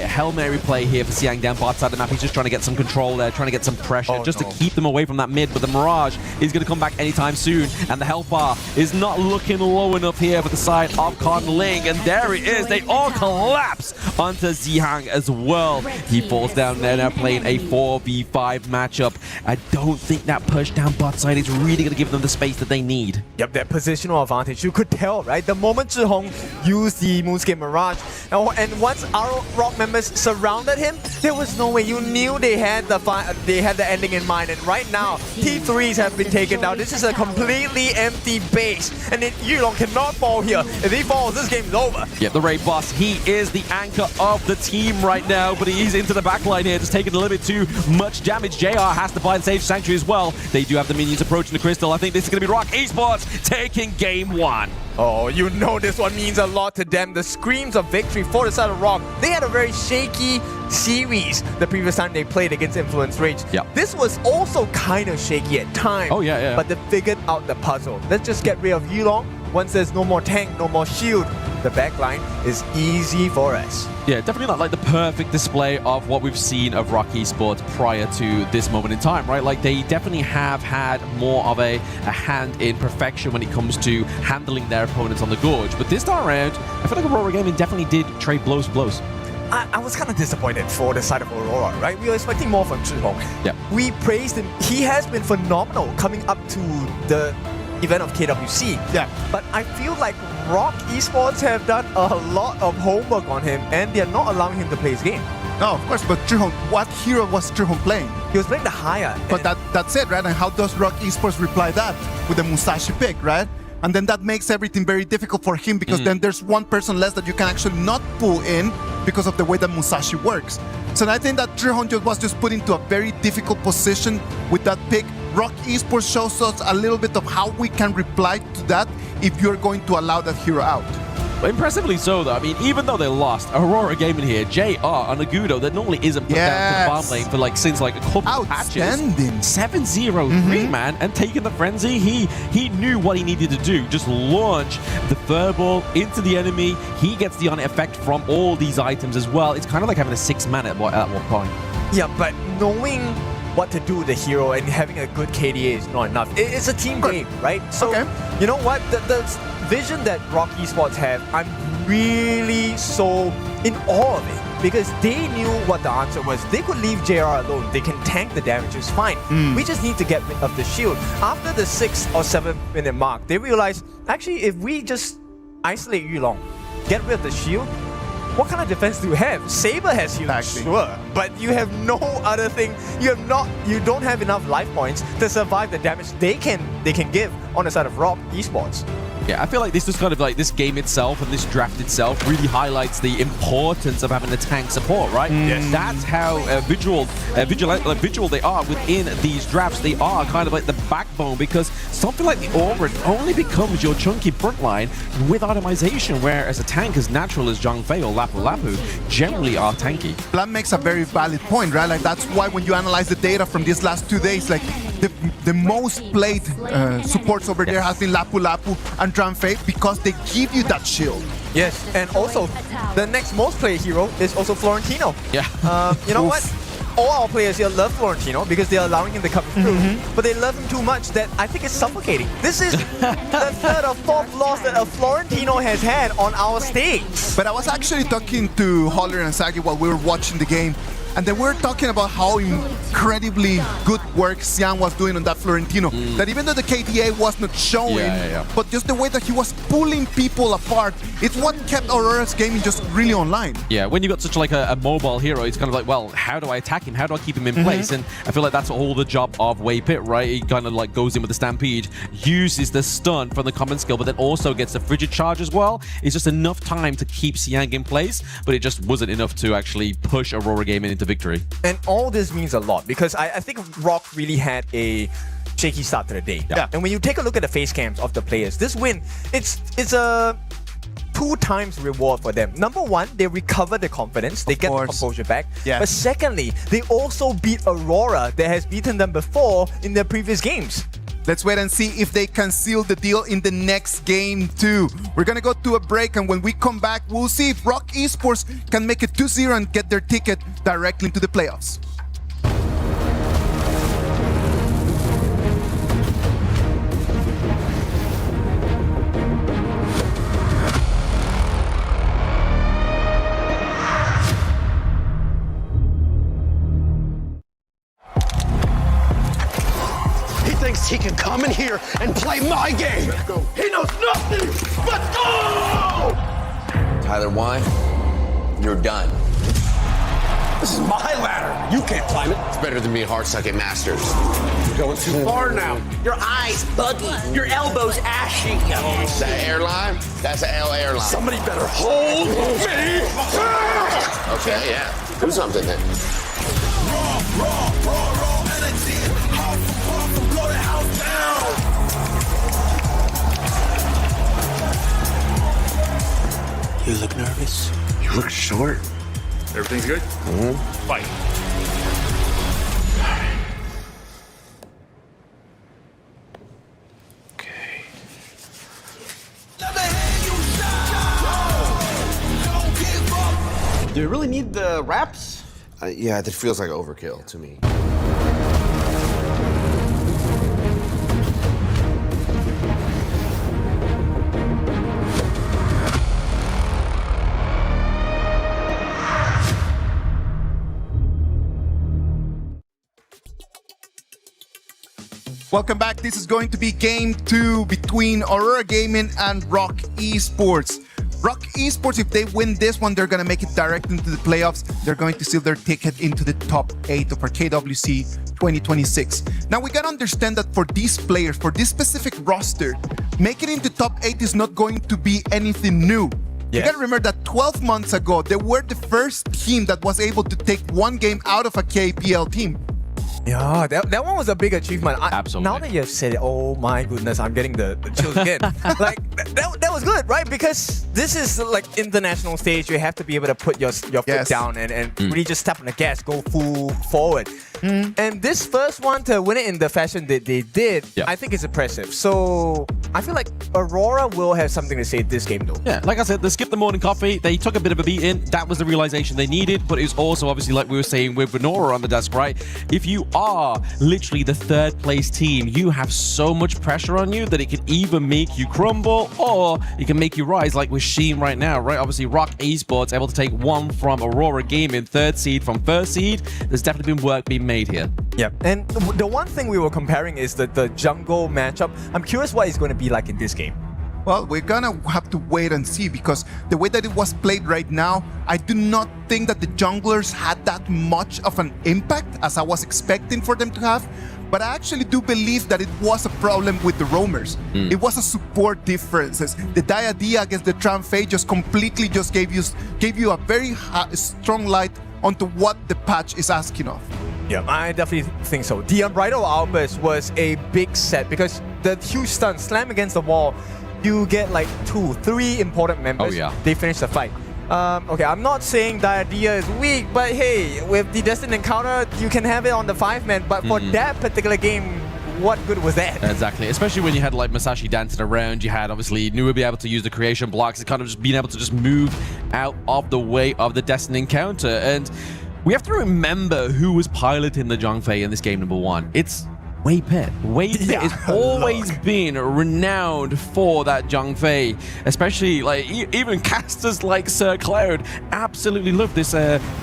Hail Mary play here for Siang down bot side of the map. He's just trying to get some control there, trying to get some pressure to keep them away from that mid. But the Mirage is going to come back anytime soon, and the health bar is not looking low enough here for the side of Conling. And there it is. They all collapse onto Zihang as well. He falls down there now playing a 4v5 matchup. I don't think that push down bot side is really going to give them the space that they need. Yep, that positional advantage. You could tell, right? The moment Zhihong used the Moonscape Mirage, and once our Rock members surrounded him, there was no way. You knew they had the ending in mind. And right now, T3s have been taken down. This is a completely empty base, and Yulong cannot fall here. If he falls, this game's over. Yeah, the Raid boss, he is the anchor of the team right now, but he's into the backline here, just taking a little bit too much damage. JR has to buy the Sage Sanctuary as well. They do have the minions approaching the Crystal. I think this is going to be Rock Esports taking game 1. Oh, you know this one means a lot to them. The screams of victory for the side of Rock. They had a very shaky series the previous time they played against Influence Rage. This was also kind of shaky at times. Oh, yeah. But they figured out the puzzle. Let's just get rid of Yulong. Once there's no more tank, no more shield, the backline is easy for us. Yeah, definitely not like the perfect display of what we've seen of Rock Esports prior to this moment in time, right? Like, they definitely have had more of a hand in perfection when it comes to handling their opponents on the Gorge. But this time around, I feel like Aurora Gaming definitely did trade blows for blows. I was kind of disappointed for the side of Aurora, right? We were expecting more from Zhihong. Yeah. We praised him. He has been phenomenal coming up to the event of KWC. Yeah. But I feel like Rock Esports have done a lot of homework on him, and they're not allowing him to play his game. No, of course, but Zhihong, what hero was Zhihong playing? He was playing the Haya. But that's it, right? And how does Rock Esports reply that? With the Musashi pick, right? And then that makes everything very difficult for him, because then there's one person less that you can actually not pull in because of the way that Musashi works. So I think that Zhihong was just put into a very difficult position with that pick. Rock Esports shows us a little bit of how we can reply to that if you're going to allow that hero out. Impressively so, though. I mean, even though they lost, Aurora Gaming here, JR on Agudo, that normally isn't put down to the farm lane for like since like a couple of patches. 7-0-3, man, and taking the frenzy, he knew what he needed to do. Just launch the furball into the enemy. He gets the on effect from all these items as well. It's kind of like having a 6-man at one point. Yeah, but knowing what to do with the hero and having a good KDA is not enough. It's a team game, right? So, you know what? The vision that Rock Esports have, I'm really so in awe of it. Because they knew what the answer was. They could leave JR alone. They can tank the damage. It's fine. We just need to get rid of the shield. After the 6 or 7 minute mark, they realized, actually, if we just isolate Yulong, get rid of the shield, what kind of defense do you have? Saber has healed, sure, but you have no other thing. You don't have enough life points to survive the damage they can give on the side of Rock Esports. Yeah, I feel like this is kind of like this game itself and this draft itself really highlights the importance of having a tank support, right? Yes. That's how vigilant they are within these drafts. They are kind of like the backbone, because something like the Aurora only becomes your chunky frontline with itemization, whereas a tank as natural as Zhang Fei or Lapu Lapu generally are tanky. Plan makes a very valid point, right? Like that's why when you analyze the data from these last 2 days, like the most played supports over there have been Lapu Lapu and Zhang Fei, because they give you that shield. Yes, and also the next most played hero is also Florentino. Yeah. You know what? All our players here love Florentino because they're allowing him to come through, but they love him too much that I think it's suffocating. This is the third or fourth loss that a Florentino has had on our stage. But I was actually talking to Holler and Sagi while we were watching the game, and they were talking about how incredibly good work Xiang was doing on that Florentino. That even though the KDA was not showing, but just the way that he was pulling people apart, it's what kept Aurora's gaming just really online. Yeah, when you've got such like a mobile hero, it's kind of like, well, how do I attack him? How do I keep him in place? And I feel like that's all the job of Wei Pit, right? He kind of like goes in with the Stampede, uses the stun from the common skill, but then also gets the Frigid Charge as well. It's just enough time to keep Xiang in place, but it just wasn't enough to actually push Aurora gaming into victory. And all this means a lot, because I think Rock really had a shaky start to the day. Yeah. And when you take a look at the face cams of the players, this win, it's a 2 times reward for them. Number one, they recover the confidence, they get the composure back. Yes. But secondly, they also beat Aurora that has beaten them before in their previous games. Let's wait and see if they can seal the deal in the next game too. We're gonna go to a break, and when we come back, we'll see if Rock Esports can make it 2-0 and get their ticket directly into the playoffs. He can come in here and play my game. Let's go. He knows nothing. Let's go! Tyler, why? You're done. This is my ladder. You can't climb it. It's better than being hard-sucking masters. You're going too far now. Your eyes buggy. Your elbows ashy. That airline? That's an L airline. Somebody better hold me. Okay, yeah. Do something then. Raw energy. Blow the house down. You look nervous. You look short. Everything's good? Fight. Do you really need the wraps? Yeah, that feels like overkill to me. Welcome back. This is going to be game 2 between Aurora Gaming and Rock Esports. Rock Esports, if they win this one, they're going to make it direct into the playoffs. They're going to seal their ticket into the top 8 of our KWC 2026. Now, we got to understand that for these players, for this specific roster, making it into top 8 is not going to be anything new. You got to remember that 12 months ago, they were the first team that was able to take 1 game out of a KPL team. Yeah, that one was a big achievement. Absolutely. Now that you've said it, oh my goodness, I'm getting the chills again. Like, that was good, right? Because this is like international stage. You have to be able to put your foot down and really just step on the gas, go full forward. And this first one to win it in the fashion that they did, I think is impressive. So I feel like Aurora will have something to say this game though. Yeah, like I said, they skipped the morning coffee. They took a bit of a beating. That was the realization they needed, but it was also obviously like we were saying with Aurora on the desk, right? If you are literally the third place team, you have so much pressure on you that it can either make you crumble or it can make you rise, like we're seeing right now, right? Obviously, Rock Esports able to take one from Aurora Gaming, third seed from first seed. There's definitely been work being made here. Yeah, and the one thing we were comparing is the jungle matchup. I'm curious what it's going to be like in this game. Well, we're gonna have to wait and see, because the way that it was played right now, I do not think that the junglers had that much of an impact as I was expecting for them to have. But I actually do believe that it was a problem with the roamers. It was a support differences. The Dia against the Tramfei just completely just gave you a very strong light onto what the patch is asking of. Yeah, I definitely think so. The Unbridled Outburst was a big set because the huge stun slam against the wall, you get like 2-3 important members. Oh, yeah. They finish the fight. Okay, I'm not saying Dia is weak, but hey, with the Destined Encounter, you can have it on the 5-man, but for that particular game, what good was that? Exactly, especially when you had like Masashi dancing around, you had obviously Nua be able to use the creation blocks, and kind of just being able to just move out of the way of the Destined Encounter. And we have to remember who was piloting the Zhongfei in this game number 1. It's Wei Pit. Wei Pit has always been renowned for that Zhongfei, especially like even casters like Sir Cloud absolutely love this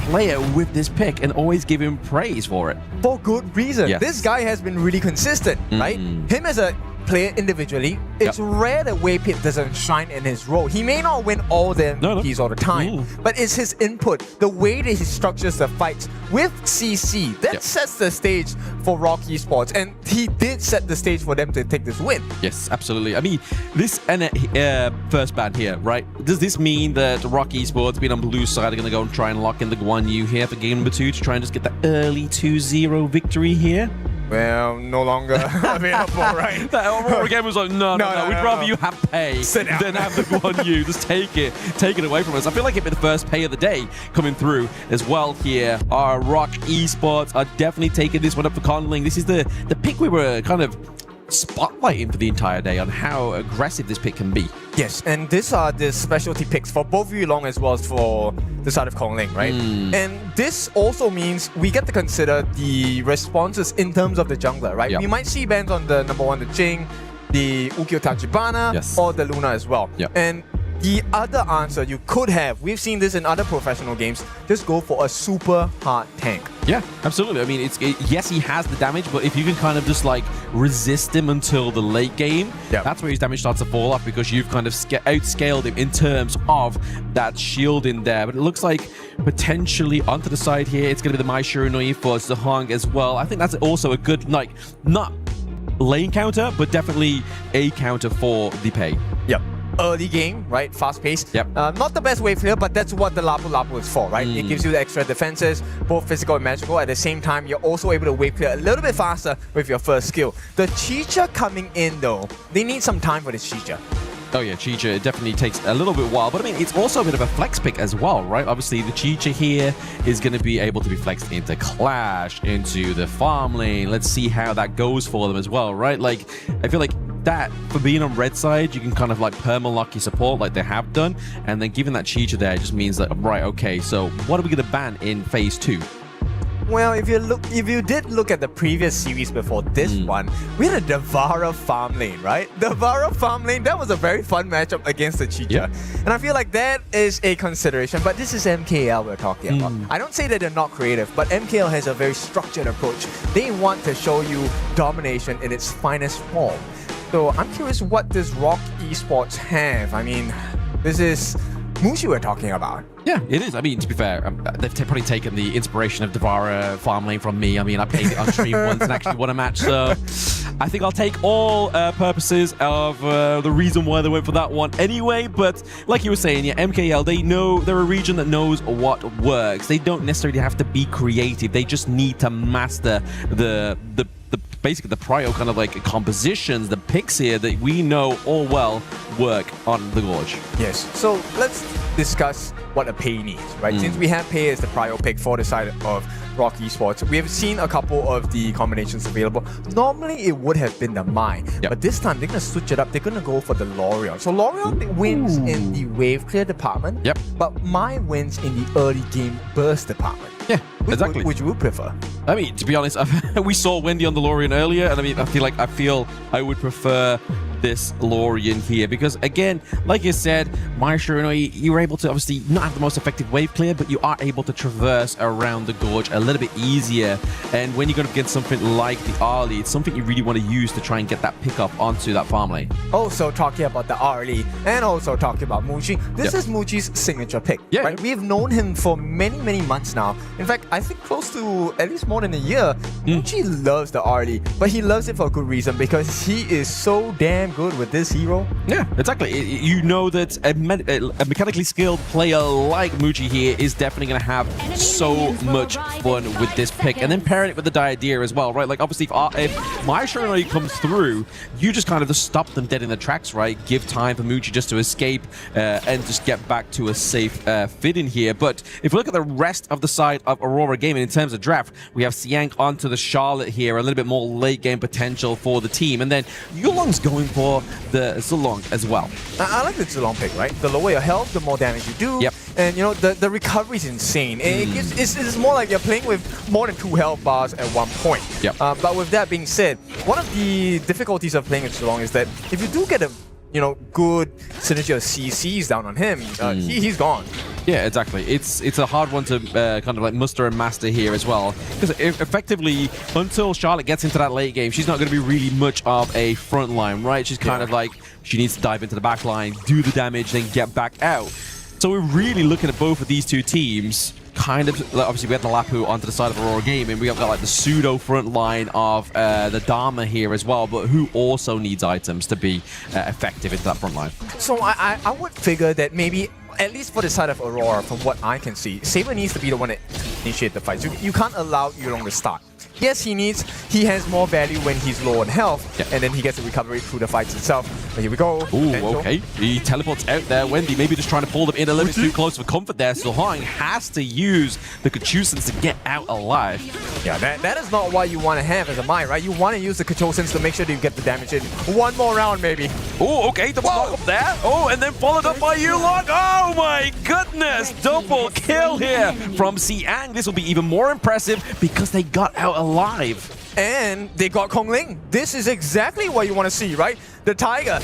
player with this pick and always give him praise for it. For good reason. Yes. This guy has been really consistent, right? Him as a player individually, it's rare that Wei Pit doesn't shine in his role. He may not win all the MVPs all the time, but it's his input, the way that he structures the fights with CC, that sets the stage for Rock Esports, and he did set the stage for them to take this win. Yes, absolutely. I mean, this first ban here, right? Does this mean that Rock Esports, being on blue side, are going to go and try and lock in the Guan Yu here for game number 2 to try and just get the early 2-0 victory here? Well, no longer available, right? That Aurora game was like, no. We'd rather you have pay than have the Guan Yu. Just take it away from us. I feel like it'd be the first pay of the day coming through as well here. Our Rock Esports are definitely taking this one up for Conling. This is the pick we were kind of spotlighting for the entire day on how aggressive this pick can be. Yes, and these are the specialty picks for both Yulong as well as for the side of Kongling, right? And this also means we get to consider the responses in terms of the jungler, right? We might see bans on the number 1, the Jing, the Ukyo Tachibana, or the Luna as well. And the other answer you could have, we've seen this in other professional games, just go for a super hard tank. Yeah, absolutely. I mean, yes, he has the damage, but if you can kind of just like resist him until the late game, that's where his damage starts to fall off, because you've kind of outscaled him in terms of that shield in there. But it looks like potentially onto the side here, it's going to be the Mai Shiranui for Zahong as well. I think that's also a good, like, not lane counter, but definitely a counter for the pay. Early game, right? Fast paced. Not the best wave clear, but that's what the Lapu Lapu is for, right? It gives you the extra defenses, both physical and magical. At the same time, you're also able to wave clear a little bit faster with your first skill. The Chicha coming in though, they need some time for this Chicha. Oh yeah, Chicha, it definitely takes a little bit while, but I mean, it's also a bit of a flex pick as well, right? Obviously, the Chicha here is going to be able to be flexed into Clash, into the farm lane. Let's see how that goes for them as well, right? Like, I feel like that, for being on red side, you can kind of like perma-lock your support like they have done, and then giving that Chicha there just means that, right, okay, so what are we going to ban in phase 2? Well, if you did look at the previous series before this one, we had a Devara farm lane, right? Devara farm lane, that was a very fun matchup against the Chicha. And I feel like that is a consideration, but this is MKL we're talking about. I don't say that they're not creative, but MKL has a very structured approach. They want to show you domination in its finest form. So I'm curious what does Rock Esports have? I mean, this is Mushi we're talking about. Yeah, it is. I mean, to be fair, they've probably taken the inspiration of Devara farm lane from me. I mean, I played it on stream once and actually won a match, so I think I'll take all purposes of the reason why they went for that one anyway. But like you were saying, yeah, MKL, they know they're a region that knows what works. They don't necessarily have to be creative. They just need to master the basically the prio kind of like compositions, the picks here that we know all well work on the Gorge. Yes. So let's discuss what a pay needs, right? Since we have pay as the prio pick for the side of Rock Esports, we have seen a couple of the combinations available. Normally it would have been the mine, but this time they're gonna switch it up. They're gonna go for the L'Oreal. So L'Oreal wins in the wave clear department, but mine wins in the early game burst department. Yeah, exactly. Which you would prefer? I mean, to be honest, we saw Wendy on the Lorian earlier, and I mean, I feel I would prefer this Lorian here because, again, like you said, Maestro, you were able to obviously not have the most effective wave clear, but you are able to traverse around the gorge a little bit easier. And when you're going to get something like the Arlie, it's something you really want to use to try and get that pickup onto that farm lane. Also talking about the Arlie and also talking about Muji, this is Muji's signature pick. Yeah, right? We've known him for many months now. In fact, I think close to at least more than a year. Muji loves the Arlie, but he loves it for a good reason because he is so damn good with this hero. Yeah, exactly. You know that a mechanically skilled player like Muji here is definitely going to have so much fun with this pick, and then pairing it with the Diadea as well, right? Like obviously if Maestro comes through, you just kind of just stop them dead in the tracks, right? Give time for Muji just to escape and just get back to a safe fit in here. But if we look at the rest of the side of Aurora Gaming in terms of draft, we have Siang onto the Charlotte here, a little bit more late game potential for the team, and then Yulong's going for the Zilong as well. I like the Zilong pick, right? The lower your health, the more damage you do. Yep. And you know, the recovery is insane. It's more like you're playing with more than 2 health bars at one point. Yep. But with that being said, one of the difficulties of playing with Zilong is that if you do get a good synergy of CCs down on him, he's gone. Yeah, exactly. It's a hard one to kind of like muster and master here as well. Because effectively, until Charlotte gets into that late game, she's not going to be really much of a front line, right? She's kind of like, she needs to dive into the back line, do the damage, then get back out. So we're really looking at both of these two teams. Kind of, obviously we have the Lapu onto the side of Aurora Gaming. We have got like the pseudo front line of the Dharma here as well, but who also needs items to be effective into that front line. So I would figure that maybe, at least for the side of Aurora, from what I can see, Saber needs to be the one that initiate the fight. You can't allow Yulong to start. Yes, he has more value when he's low on health, and then he gets a recovery through the fights itself. But here we go. Ooh, okay. He teleports out there. Wendy maybe just trying to pull them in a little bit too close for comfort there. So Hong has to use the Kachusans to get out alive. Yeah, that is not what you want to have as a mine, right? You want to use the Kachusans to make sure that you get the damage in. One more round, maybe. Oh, okay. The block up there. Oh, and then followed up by Yulong. Oh my goodness. Double kill here from Siang. This will be even more impressive because they got out alive. And they got Kong Ling. This is exactly what you want to see, right? The Tiger.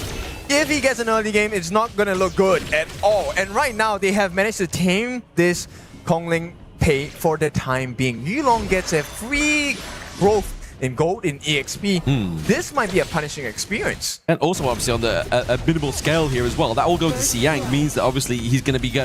If he gets an early game, it's not going to look good at all. And right now, they have managed to tame this Kong Ling pay for the time being. Yulong gets a free growth in gold, in EXP. This might be a punishing experience. And also, obviously, on a minimal scale here as well, that all going to Siang means that obviously he's going to be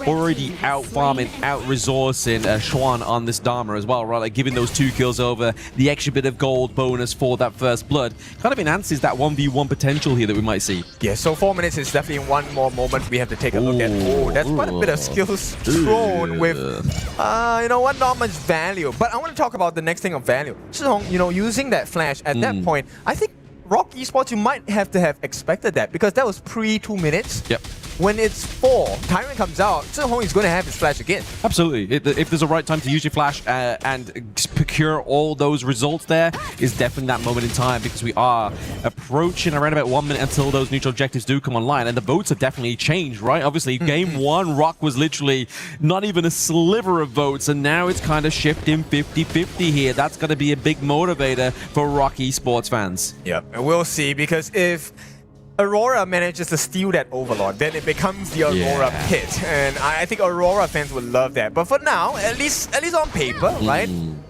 already out-farming, out-resourcing Xuan on this Dharma as well, right? Like giving those 2 kills over, the extra bit of gold bonus for that first blood kind of enhances that 1v1 potential here that we might see. Yeah, so 4 minutes is definitely one more moment we have to take a look at. Oh, that's quite a bit of skills thrown with, you know what, not much value. But I want to talk about the next thing of value. Zhong, using that flash at that point, I think Rock Esports, you might have to have expected that because that was pre-2 minutes. Yep. When it's 4, Tyrant comes out, Zhong is going to have his flash again. Absolutely. If there's a right time to use your flash and procure all those results, there is definitely that moment in time because we are approaching around about 1 minute until those neutral objectives do come online, and the votes have definitely changed, right? Obviously, game 1, Rock was literally not even a sliver of votes, and now it's kind of shifting 50-50 here. That's going to be a big motivator for Rock Esports fans. Yep, and we'll see, because if Aurora manages to steal that Overlord, then it becomes the Aurora pit, and I think Aurora fans would love that. But for now, at least on paper, right?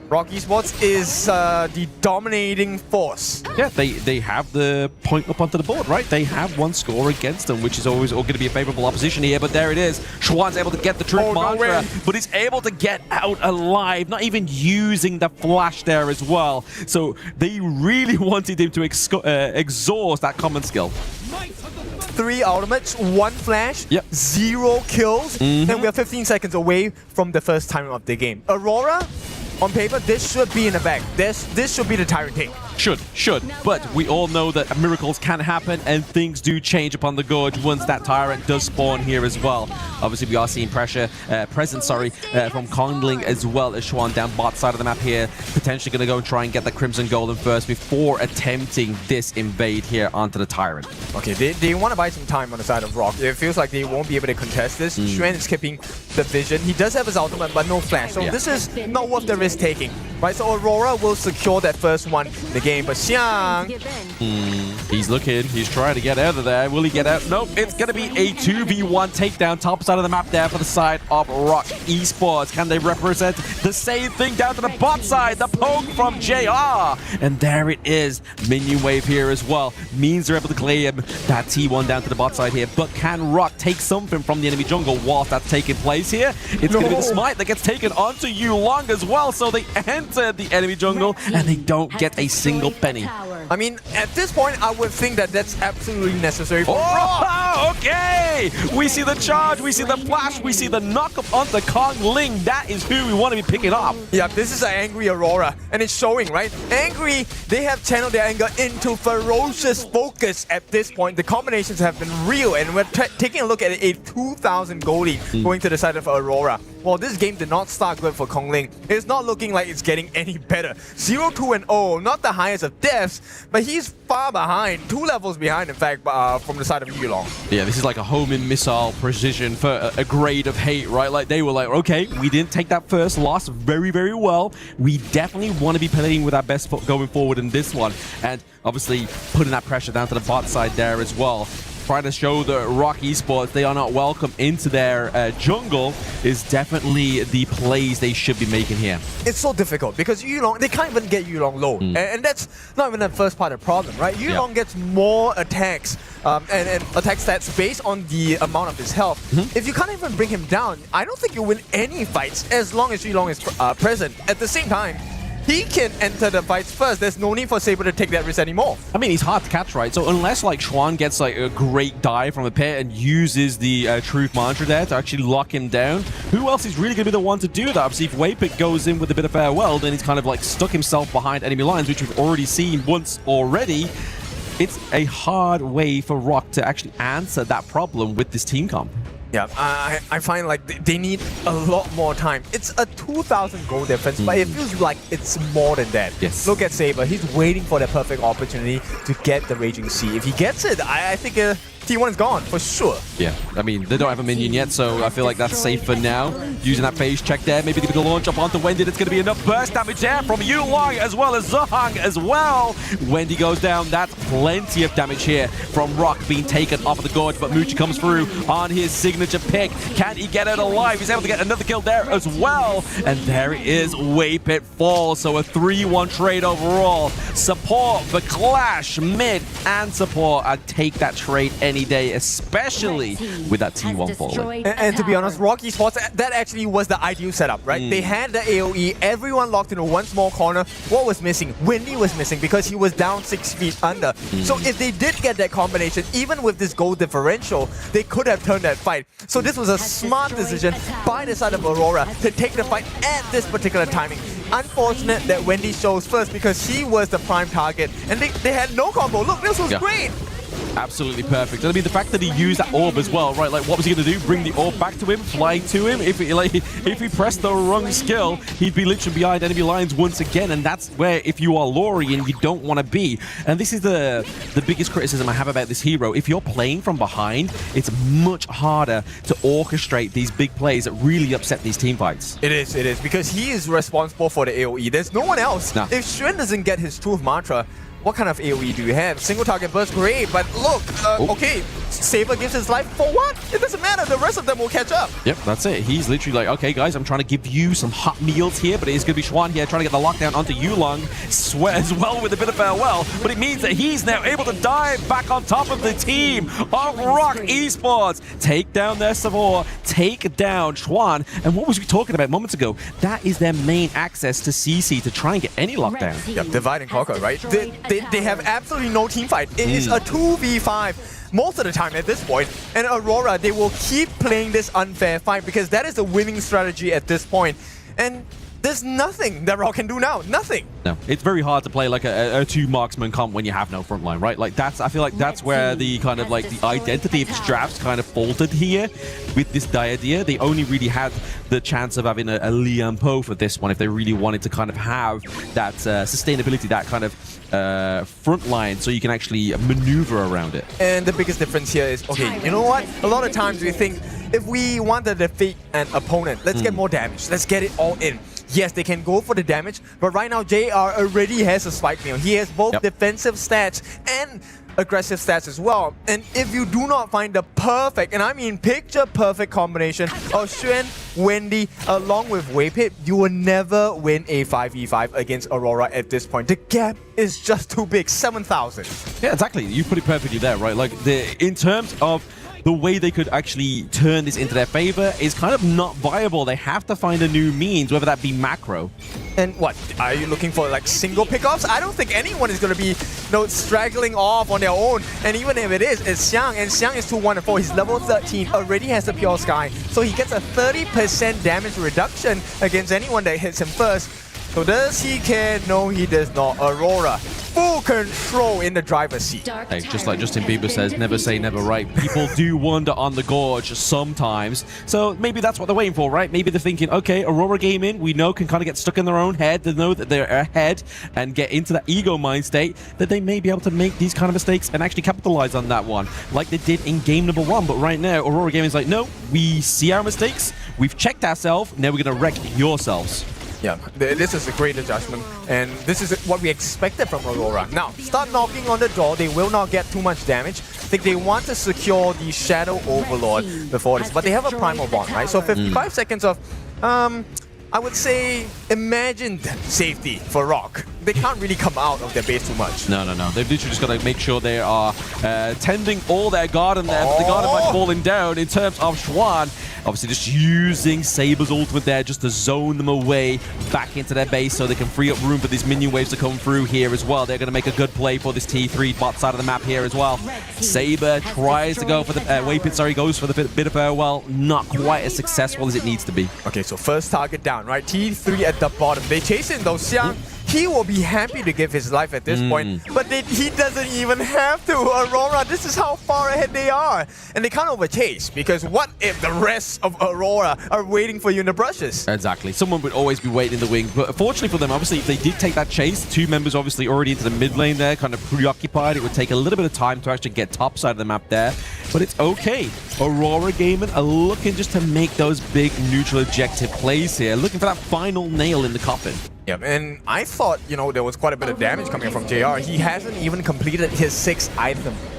Rock Esports is the dominating force. Yeah, they have the point up onto the board, right? They have 1 score against them, which is always going to be a favorable opposition here. But there it is. Xuan's able to get the trick mantra, but he's able to get out alive, not even using the flash there as well. So they really wanted him to exhaust that common skill. 3 ultimates, 1 flash, 0 kills, and we are 15 seconds away from the first time of the game. Aurora, on paper, this should be in the bag. This should be the Tyrant take. Should. But we all know that miracles can happen and things do change upon the gorge once that tyrant does spawn here as well. Obviously, we are seeing presence from Kongling as well as Xuan down bot side of the map here. Potentially going to go and try and get the Crimson Golden first before attempting this invade here onto the tyrant. Okay, they want to buy some time on the side of Rock. It feels like they won't be able to contest this. Xuan is keeping the vision. He does have his ultimate, but no flash. So this is not worth the risk taking, right? So Aurora will secure that first one in the game, but Xiang... He's looking. He's trying to get out of there. Will he get out? Nope. It's going to be a 2v1 takedown. Top side of the map there for the side of Rock Esports. Can they represent the same thing down to the bot side? The poke from JR. And there it is. Minion wave here as well. Means they're able to claim that T1 down to the bot side here. But can Rock take something from the enemy jungle whilst that's taking place here? It's going to be the smite that gets taken onto Yulong as well. So they enter the enemy jungle and they don't get a single penny. I mean, at this point, I would think that that's absolutely necessary for Rock. Okay! We see the charge, we see the flash, we see the knock-up onto Kongling. That is who we want to be picking up. Yeah, this is an angry Aurora, and it's showing, right? Angry, they have channeled their anger into ferocious focus at this point. The combinations have been real, and we're taking a look at a 2,000 goal lead going to the side of Aurora. Well, this game did not start good for Kongling. It's not looking like it's getting any better. 0-2-0, not the highest of deaths, but he's far behind, 2 levels behind, in fact, from the side of Yulong. Yeah, this is like a homing missile precision for a grade of hate, right? Like, they were like, okay, we didn't take that first loss very, very well. We definitely want to be playing with our best foot going forward in this one. And obviously, putting that pressure down to the bot side there as well. Trying to show the Rock Esports they are not welcome into their jungle is definitely the plays they should be making here. It's so difficult because Yulong, they can't even get Yulong low. And that's not even the first part of the problem, right? Yulong gets more attacks and attack stats based on the amount of his health. If you can't even bring him down, I don't think you win any fights as long as Yulong is present. At the same time, he can enter the fights first. There's no need for Saber to take that risk anymore. I mean, he's hard to catch, right? So unless like Xuan gets like a great dive from the pit and uses the Truth Mantra there to actually lock him down, who else is really going to be the one to do that? Obviously, if Waypick goes in with a bit of farewell, then he's kind of like stuck himself behind enemy lines, which we've already seen once already. It's a hard way for Rock to actually answer that problem with this team comp. Yeah, I find like they need a lot more time. It's a 2,000 goal difference, but it feels like it's more than that. Yes. Look at Saber. He's waiting for the perfect opportunity to get the Raging Sea. If he gets it, I think T1 is gone for sure. Yeah, I mean, they don't have a minion yet, so I feel like that's safe for now. Using that phase check there, maybe they're going to launch up onto Wendy. It's going to be enough burst damage there from Yulong as well as Zhang as well. Wendy goes down. That's plenty of damage here from Rock being taken off of the gorge, but Muchi comes through on his signature pick. Can he get it alive? He's able to get another kill there as well. And there it is, Waypit falls. So a 3-1 trade overall. Support for Clash, mid and support. I'd take that trade any day, especially with that T1 falling. And to be honest, Rock Esports, that actually was the ideal setup, right? They had the AoE, everyone locked into one small corner. What was missing? Wendy was missing because he was down 6 feet under. So if they did get that combination, even with this goal differential, they could have turned that fight. So this was a smart decision by the side of Aurora to take the fight at this particular timing. Unfortunate that Wendy shows first because he was the prime target and they had no combo. Look, this was great. Absolutely perfect. I mean, the fact that he used that orb as well, right? Like, what was he going to do? Bring the orb back to him? Fly to him? If he pressed the wrong skill, he'd be literally behind enemy lines once again, and that's where, if you are Lorian, you don't want to be. And this is the biggest criticism I have about this hero. If you're playing from behind, it's much harder to orchestrate these big plays that really upset these team fights. It is, because he is responsible for the AoE. There's no one else. Nah. If Xuan doesn't get his Truth Mantra, what kind of AoE do you have? Single target burst, great, but look, okay, Saber gives his life for what? It doesn't matter, the rest of them will catch up. Yep, that's it. He's literally like, okay guys, I'm trying to give you some hot meals here, but it's going to be Xuan here trying to get the lockdown onto Yulong, sweat as well with a bit of farewell, but it means that he's now able to dive back on top of the team of Rock Esports, take down their Savor, take down Xuan, and what was we talking about moments ago? That is their main access to CC to try and get any lockdown. Yep, divide and conquer, right? They have absolutely no team fight. It is a 2v5 most of the time at this point. And Aurora, they will keep playing this unfair fight because that is the winning strategy at this point. And there's nothing that Rock can do now. Nothing. No, it's very hard to play like a two marksman comp when you have no front line, right? Like I feel like that's where the kind of like the identity of Straps kind of faltered here with this idea. They only really had the chance of having a Liam Poe for this one if they really wanted to kind of have that sustainability, that kind of front line, so you can actually maneuver around it. And the biggest difference here is, okay, you know what? A lot of times we think if we want to defeat an opponent, let's get more damage. Let's get it all in. Yes, they can go for the damage, but right now JR already has a spike meal. He has both defensive stats and aggressive stats as well. And if you do not find the perfect, and I mean picture perfect combination of Xuan, Wendy, along with Waypit, you will never win a 5v5 against Aurora at this point. The gap is just too big, 7,000. Yeah, exactly. You put it perfectly there, right? Like, in terms of the way they could actually turn this into their favor is kind of not viable. They have to find a new means, whether that be macro. And what, are you looking for like single pickoffs? I don't think anyone is going to be straggling off on their own. And even if it is, it's Xiang, and Xiang is 2-1-4. He's level 13, already has the Pure Sky. So he gets a 30% damage reduction against anyone that hits him first. So does he care? No, he does not. Aurora, full control in the driver's seat. Hey, just like Justin Bieber says, never say never, right? People do wander on the gorge sometimes. So maybe that's what they're waiting for, right? Maybe they're thinking, okay, Aurora Gaming, we know can kind of get stuck in their own head. They know that they're ahead and get into that ego mind state, that they may be able to make these kind of mistakes and actually capitalize on that one, like they did in game number 1. But right now, Aurora Gaming is like, no, we see our mistakes, we've checked ourselves, now we're going to wreck yourselves. Yeah, this is a great adjustment, and this is what we expected from Aurora. Now, start knocking on the door. They will not get too much damage. I think they want to secure the Shadow Overlord before this, but they have a Primal Bond, right? So 55 seconds of, I would say, imagined safety for Rock. They can't really come out of their base too much. No. They've literally just got to make sure they are tending all their garden there. The garden might falling down in terms of Xuan. Obviously just using Saber's ultimate there just to zone them away back into their base so they can free up room for these minion waves to come through here as well. They're going to make a good play for this T3 bot side of the map here as well. Saber tries to go for the Waypit, goes for the bit of farewell. Not quite as successful as it needs to be. Okay, so first target down, right? T3 at the bottom. They chase in though. Xiang, he will be happy to give his life at this point, but he doesn't even have to. Aurora, this is how far ahead they are. And they can't overchase, because what if the rest of Aurora are waiting for you in the brushes? Exactly. Someone would always be waiting in the wing. But fortunately for them, obviously, if they did take that chase, 2 members obviously already into the mid lane there, kind of preoccupied. It would take a little bit of time to actually get top side of the map there. But it's okay. Aurora Gaming are looking just to make those big neutral objective plays here, looking for that final nail in the coffin. Yeah, and I thought, there was quite a bit of damage coming from JR. He hasn't even completed his 6th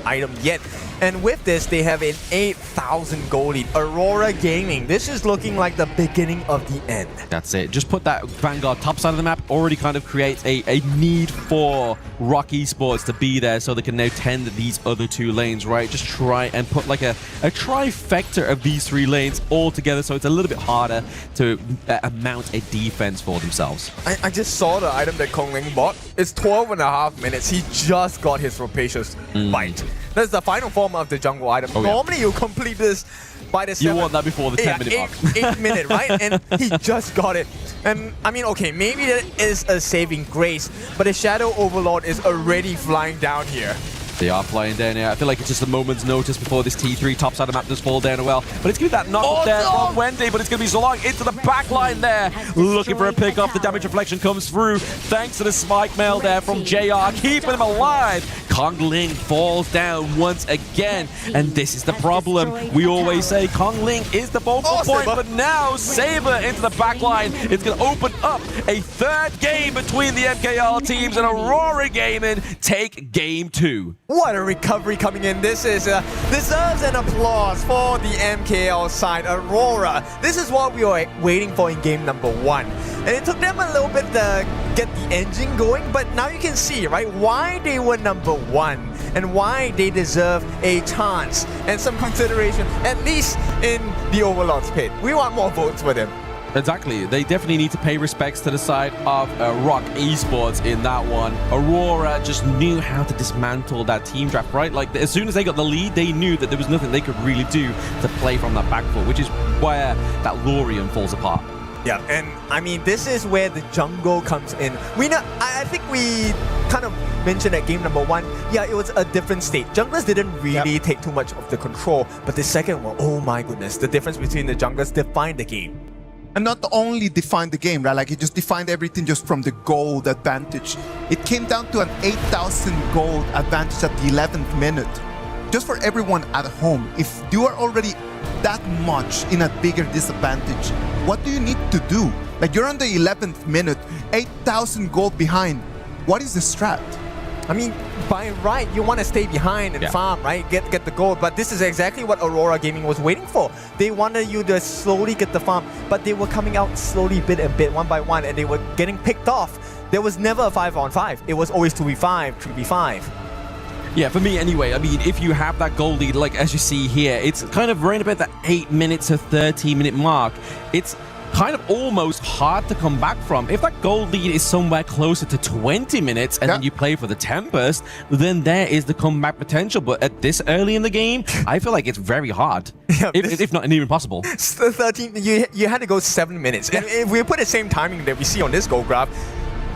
item yet. And with this, they have an 8,000 gold lead. Aurora Gaming, this is looking like the beginning of the end. That's it. Just put that Vanguard top side of the map, already kind of creates a need for Rock Esports to be there so they can now tend these other 2 lanes, right? Just try and put like a trifecta of these 3 lanes all together so it's a little bit harder to mount a defense for themselves. I just saw the item that Kong Ling bought. It's 12.5 minutes. He just got his Rapacious Bite. That's the final form of the jungle item. Normally you complete this by the 7th. You want that before the 10-minute mark. 8 minute, right? And he just got it. And I mean, okay, maybe that is a saving grace, but the Shadow Overlord is already flying down here. They are flying down here. I feel like it's just a moment's notice before this T3 top side of the map does fall down as well. But it's going to be that knock there from Wendy, but it's going to be so long into the back line there. Looking for a pick off. The damage reflection comes through thanks to the spike mail there from JR, keeping him alive. Kong Ling falls down once again. And this is the problem. We always say Kong Ling is the focal point, but now Saber into the back line. It's going to open up a 3rd game between the MKR teams, and Aurora Gaming take game 2. What a recovery coming in. This is deserves an applause for the MKL side. Aurora, this is what we were waiting for in game number 1. And it took them a little bit to get the engine going, but now you can see, right, why they were number 1 and why they deserve a chance and some consideration, at least in the Overlord's pit. We want more votes for them. Exactly. They definitely need to pay respects to the side of Rock Esports in that one. Aurora just knew how to dismantle that team draft, right? Like, as soon as they got the lead, they knew that there was nothing they could really do to play from that back foot, which is where that Lorian falls apart. Yeah, and I mean, this is where the jungle comes in. We know, I think we kind of mentioned at game number 1, yeah, it was a different state. Junglers didn't really take too much of the control, but the second one, oh my goodness, the difference between the junglers defined the game. And not only defined the game, right? Like it just defined everything just from the gold advantage. It came down to an 8,000 gold advantage at the 11th minute. Just for everyone at home, if you are already that much in a bigger disadvantage, what do you need to do? Like you're on the 11th minute, 8,000 gold behind. What is the strat? I mean, by right, you want to stay behind and farm, right? Get the gold. But this is exactly what Aurora Gaming was waiting for. They wanted you to slowly get the farm, but they were coming out slowly, bit and bit, one by one, and they were getting picked off. There was never a 5-on-5. It was always 2v5, 3v5. Yeah, for me anyway, I mean, if you have that goal lead, like as you see here, it's kind of right about the 8 minutes to 13-minute mark. It's kind of almost hard to come back from. If that goal lead is somewhere closer to 20 minutes and then you play for the Tempest, then there is the comeback potential. But at this early in the game, I feel like it's very hard, if not even possible. 13, you had to go 7 minutes. And if we put the same timing that we see on this goal graph,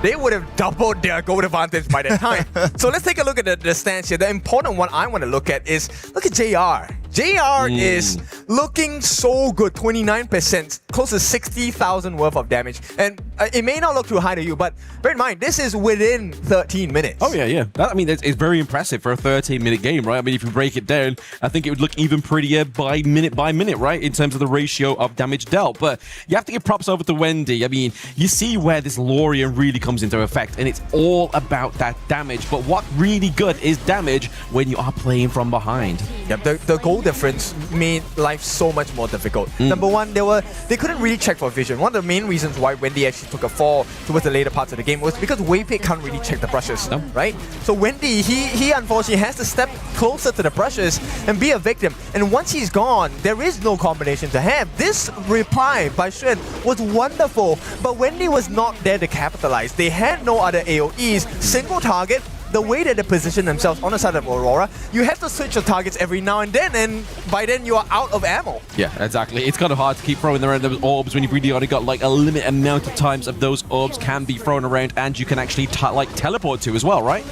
they would have doubled their goal advantage by that time. So let's take a look at the stats here. The important one I want to look at is, look at JR. JR is looking so good, 29%, close to 60,000 worth of damage. And it may not look too high to you, but bear in mind, this is within 13 minutes. Oh, yeah. I mean, it's very impressive for a 13-minute game, right? I mean, if you break it down, I think it would look even prettier by minute, right? In terms of the ratio of damage dealt. But you have to give props over to Wendy. I mean, you see where this Lorien really comes into effect, and it's all about that damage. But what really good is damage when you are playing from behind. Yep, the goal difference made life so much more difficult. Number one, they couldn't really check for vision. One of the main reasons why Wendy actually took a fall towards the later parts of the game was because Waypick can't really check the brushes, right? So Wendy, he unfortunately has to step closer to the brushes and be a victim. And once he's gone, there is no combination to have. This reply by Xuan was wonderful, but Wendy was not there to capitalize. They had no other AoEs, single target. The way that they position themselves on the side of Aurora, you have to switch your targets every now and then, and by then you are out of ammo. Yeah, exactly. It's kind of hard to keep throwing around those orbs when you've really only got like a limited amount of times of those orbs can be thrown around, and you can actually teleport to as well, right?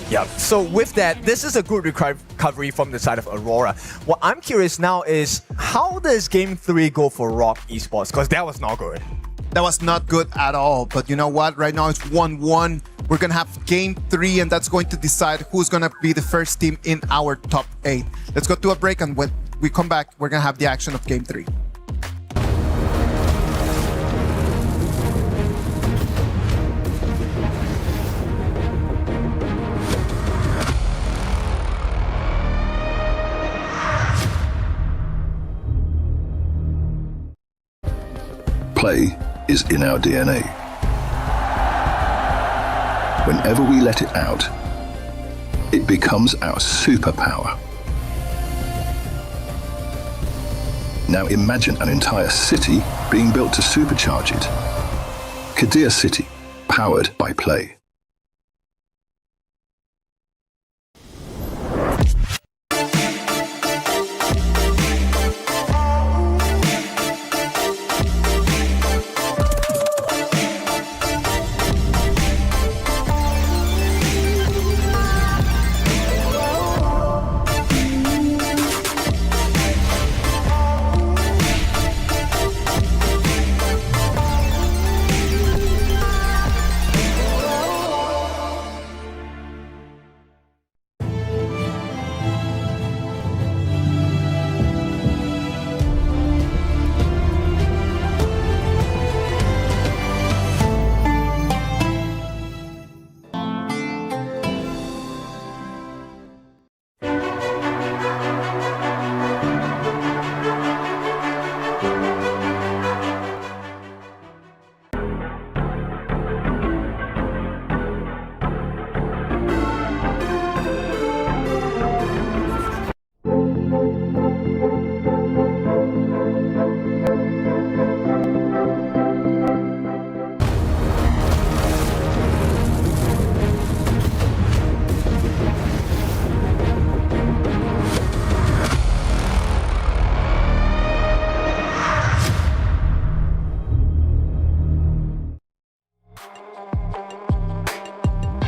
Yeah, so with that, this is a good recovery from the side of Aurora. What I'm curious now is, how does Game 3 go for Rock Esports? Because that was not good. That was not good at all. But you know what? Right now it's 1-1. We're going to have Game 3, and that's going to decide who's going to be the first team in our top 8. Let's go to a break, and when we come back, we're going to have the action of Game 3. Play is in our DNA. Whenever we let it out, it becomes our superpower. Now imagine an entire city being built to supercharge it. Kadir City, powered by play.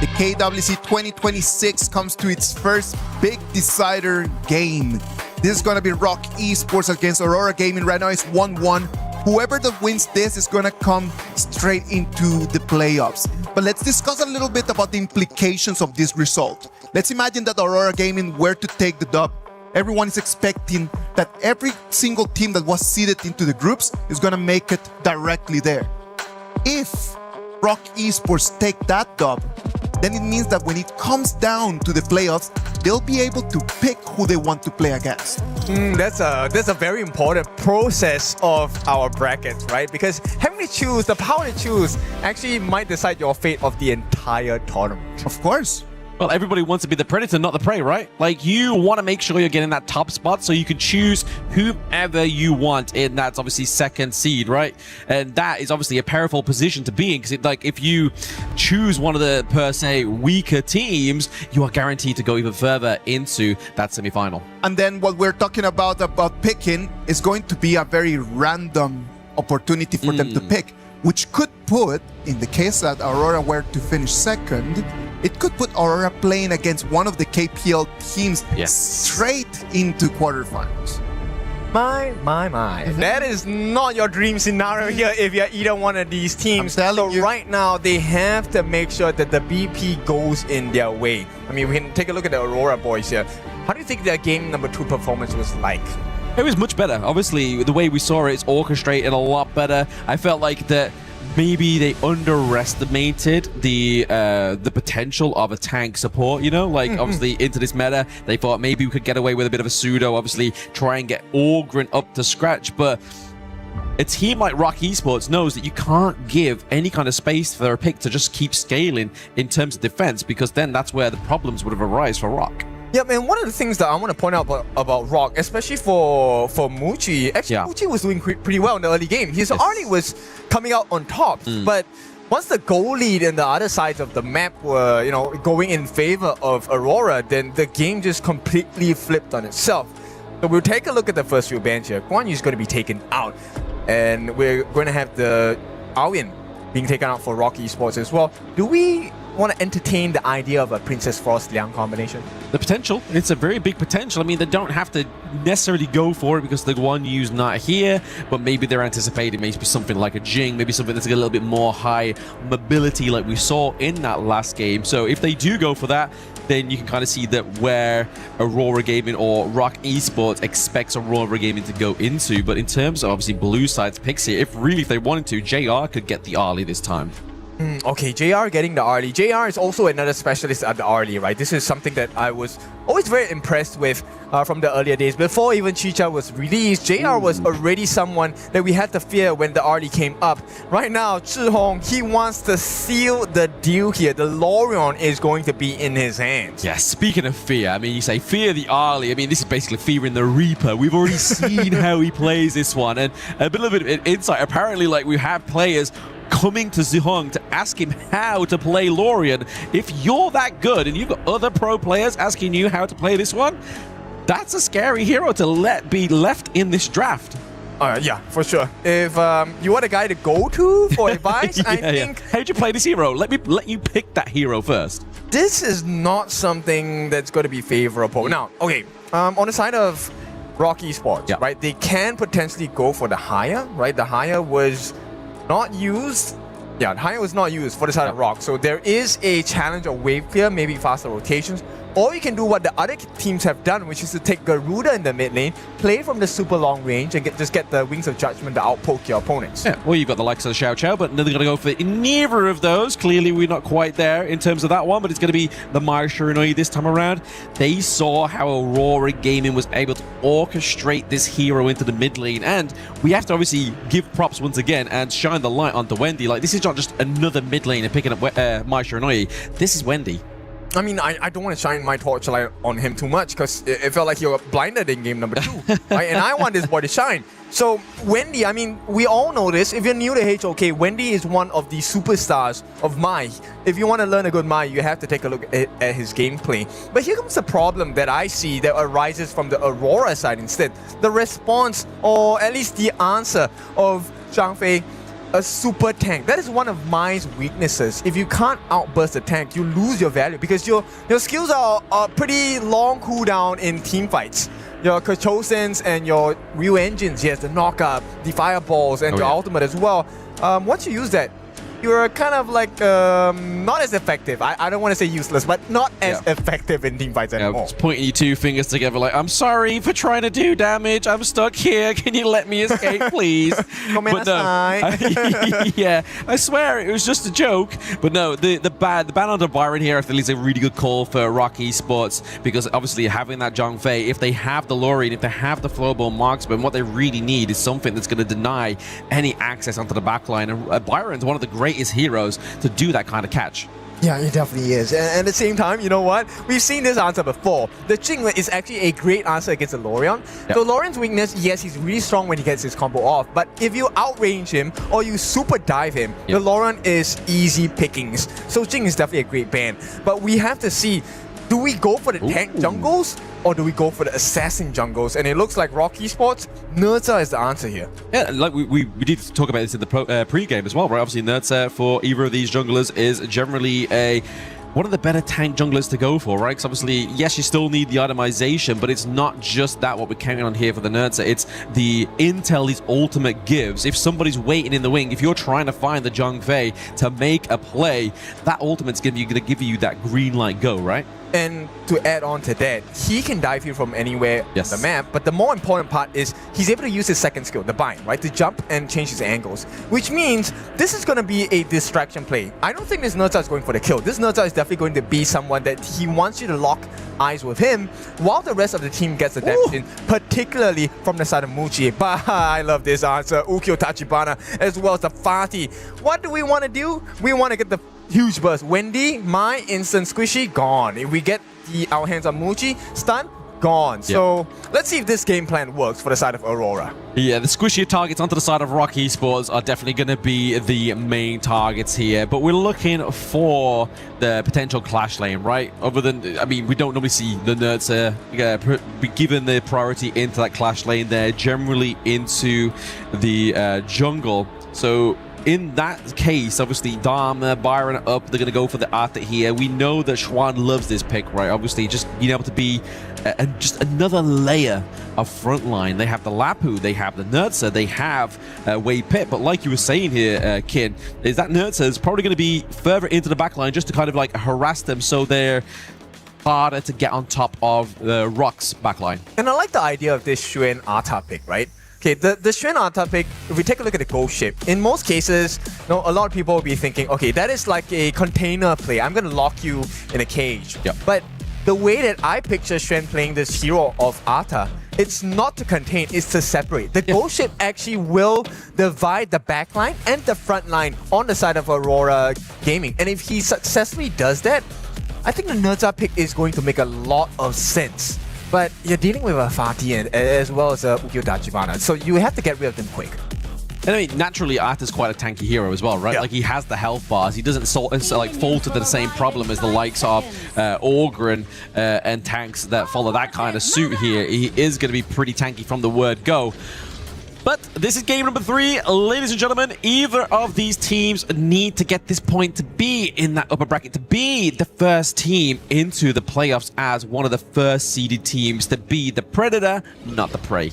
The KWC 2026 comes to its first big decider game. This is going to be Rock Esports against Aurora Gaming. Right now it's 1-1. Whoever that wins this is going to come straight into the playoffs. But let's discuss a little bit about the implications of this result. Let's imagine that Aurora Gaming were to take the dub. Everyone is expecting that every single team that was seeded into the groups is going to make it directly there. If Rock Esports take that dub, then it means that when it comes down to the playoffs, they'll be able to pick who they want to play against. That's a very important process of our brackets, right? Because having to choose, the power to choose, actually might decide your fate of the entire tournament. Of course. Well, everybody wants to be the predator, not the prey, right? Like, you want to make sure you're getting that top spot so you can choose whomever you want, and that's obviously second seed, right? And that is obviously a powerful position to be in, because like if you choose one of the per se weaker teams, you are guaranteed to go even further into that semi-final. And then what we're talking about picking is going to be a very random opportunity for them to pick, which could put, in the case that Aurora were to finish second, it could put Aurora playing against one of the KPL teams straight into quarterfinals. My. That is not your dream scenario here if you're either one of these teams. So right now, they have to make sure that the BP goes in their way. I mean, we can take a look at the Aurora boys here. How do you think their game number 2 performance was like? It was much better. Obviously, the way we saw it, it's orchestrated a lot better. I felt like that maybe they underestimated the potential of a tank support, you know? Like, obviously, into this meta, they thought maybe we could get away with a bit of a pseudo, obviously, try and get Orgrin up to scratch, but a team like Rock Esports knows that you can't give any kind of space for their pick to just keep scaling in terms of defense, because then that's where the problems would have arisen for Rock. Yeah, man, one of the things that I want to point out about Rock, especially for Muchi, actually Muchi was doing pretty well in the early game. His early was coming out on top, but once the goal lead and the other sides of the map were, going in favor of Aurora, then the game just completely flipped on itself. So we'll take a look at the first few bans here. Guan Yu is going to be taken out, and we're going to have the Aoyan being taken out for Rock Esports as well. Do we want to entertain the idea of a Princess Frost Liang combination? The potential, it's a very big potential. I mean, they don't have to necessarily go for it because the Guan Yu's not here, but maybe they're anticipating maybe something like a Jing, maybe something that's a little bit more high mobility like we saw in that last game. So if they do go for that, then you can kind of see that where Aurora Gaming or Rock Esports expects Aurora Gaming to go into. But in terms of obviously blue side's picks here, if they wanted to, JR could get the early this time. Okay, JR getting the early. JR is also another specialist at the early, right? This is something that I was always very impressed with from the earlier days. Before even Chicha was released, JR was already someone that we had to fear when the early came up. Right now, Zhihong, he wants to seal the deal here. The Lorion is going to be in his hands. Yeah, speaking of fear, I mean, you say fear the early. I mean, this is basically fearing the Reaper. We've already seen how he plays this one. And a little bit of insight. Apparently, like, we have players coming to Zhihong to ask him how to play Lorian. If you're that good and you've got other pro players asking you how to play this one, that's a scary hero to be left in this draft. Yeah, for sure. If you want a guy to go to for advice, I think... How'd you play this hero? Let you pick that hero first. This is not something that's going to be favorable. Now, okay, on the side of Rock Esports, right, they can potentially go for the Haya, right? The Haya was not used. Yeah, Haya was not used for the side of Rock. So there is a challenge of wave clear, maybe faster rotations. Or you can do what the other teams have done, which is to take Garuda in the mid lane, play from the super long range, and just get the Wings of Judgment to outpoke your opponents. Yeah, well, you've got the likes of the Xiao Qiao, but they're going to go for neither of those. Clearly, we're not quite there in terms of that one, but it's going to be the Maya Shiranui this time around. They saw how Aurora Gaming was able to orchestrate this hero into the mid lane, and we have to obviously give props once again and shine the light onto Wendy. Like, this is not just another mid laner picking up Maya Shiranui. This is Wendy. I mean, I don't want to shine my torchlight on him too much because it felt like you were blinded in game number 2, right? And I want this boy to shine. So Wendy, I mean, we all know this. If you're new to HOK, Wendy is one of the superstars of Mai. If you want to learn a good Mai, you have to take a look at his gameplay. But here comes the problem that I see that arises from the Aurora side instead. The response, or at least the answer of Zhang Fei a super tank. That is one of my weaknesses. If you can't outburst the tank, you lose your value because your skills are pretty long cooldown in team fights. Your Kachosens and your Ryu engines, yes, the knockup, the fireballs, and your ultimate as well. Once you use that, you're kind of like not as effective. I don't want to say useless, but not as effective in team fights anymore. Just pointing your two fingers together like, I'm sorry for trying to do damage. I'm stuck here. Can you let me escape, please? But no, yeah, I swear it was just a joke. But no, the ban on Byron here I feel is a really good call for Rock Esports because obviously having that Zhang Fei, if they have the Lorien, if they have the Flowball Marksman, what they really need is something that's going to deny any access onto the backline. And Byron's one of the greatest heroes to do that kind of catch. Yeah, it definitely is. And at the same time, you know what? We've seen this answer before. The Jinglet is actually a great answer against the Lorien. Yep. So Lorien's weakness, yes, he's really strong when he gets his combo off. But if you outrange him or you super dive him, the Lorien is easy pickings. So Jing is definitely a great ban. But we have to see, do we go for the tank jungles or do we go for the assassin jungles? And it looks like Rock Esports, Nerdza is the answer here. Yeah, like we did talk about this in the pre-game as well, right? Obviously, Nerdza for either of these junglers is generally one of the better tank junglers to go for, right? Because obviously, yes, you still need the itemization, but it's not just that what we're counting on here for the Nerdza. It's the intel his ultimate gives. If somebody's waiting in the wing, if you're trying to find the Zhang Fei to make a play, that ultimate's going to give you that green light go, right? And to add on to that, he can dive you from anywhere on the map, but the more important part is he's able to use his second skill, the bind, right? To jump and change his angles, which means this is going to be a distraction play. I don't think this Nerdza is going for the kill. This Nerdza is definitely going to be someone that he wants you to lock eyes with him while the rest of the team gets the damage in, particularly from the side of Muchi. But I love this answer. Ukyo Tachibana as well as the Fati. What do we want to do? We want to get the huge burst. Wendy, my instant squishy, gone. If we get our hands on Muchi, stun, gone. So let's see if this game plan works for the side of Aurora. Yeah, the squishier targets onto the side of Rock Esports are definitely going to be the main targets here, but we're looking for the potential clash lane, right? Other than, I mean, we don't normally see the Nerdza be given the priority into that clash lane. They're generally into the jungle. So in that case, obviously, Dharma, Byron up, they're going to go for the Arthur here. We know that Schwan loves this pick, right? Obviously, just being able to be just another layer of frontline. They have the Lapu, they have the Nerdza, they have Wei Pit. But like you were saying here, Kin, is that Nerdza is probably going to be further into the backline just to kind of like harass them so they're harder to get on top of the Rock's backline. And I like the idea of this Xuan Arta pick, right? Okay, the Xuan Arta pick, if we take a look at the gold ship, in most cases, a lot of people will be thinking, okay, that is like a container play. I'm going to lock you in a cage. Yep. But the way that I picture Xuan playing this hero of Arta, it's not to contain, it's to separate. The gold ship actually will divide the backline and the front line on the side of Aurora Gaming. And if he successfully does that, I think the Nerdza pick is going to make a lot of sense. But you're dealing with a Fati as well as a Ukyo Tachibana, so you have to get rid of them quick. And I mean, naturally, Arthur's quite a tanky hero as well, right? Like, he has the health bars. He doesn't fall to the same problem as the likes of Ogre and tanks that follow that kind of suit here. He is going to be pretty tanky from the word go. But this is game number 3. Ladies and gentlemen, either of these teams need to get this point to be in that upper bracket, to be the first team into the playoffs as one of the first seeded teams, to be the predator, not the prey.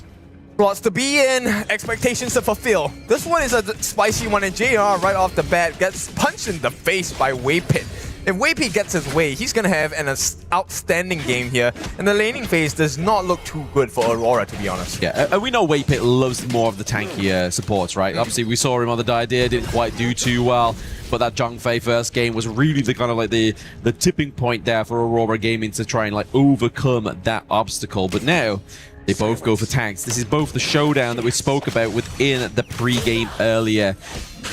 Lots to be in, expectations to fulfill. This one is a spicy one, and JR right off the bat gets punched in the face by Wei Pit. If Wei Pit gets his way, he's going to have an outstanding game here, and the laning phase does not look too good for Aurora, to be honest. Yeah, we know Wei Pit loves more of the tanky supports, right? Obviously, we saw him on the Diadea, didn't quite do too well, but that Zhang Fei first game was really the kind of like the tipping point there for Aurora Gaming to try and like overcome that obstacle. But now, they both go for tanks. This is both the showdown that we spoke about within the pre-game earlier.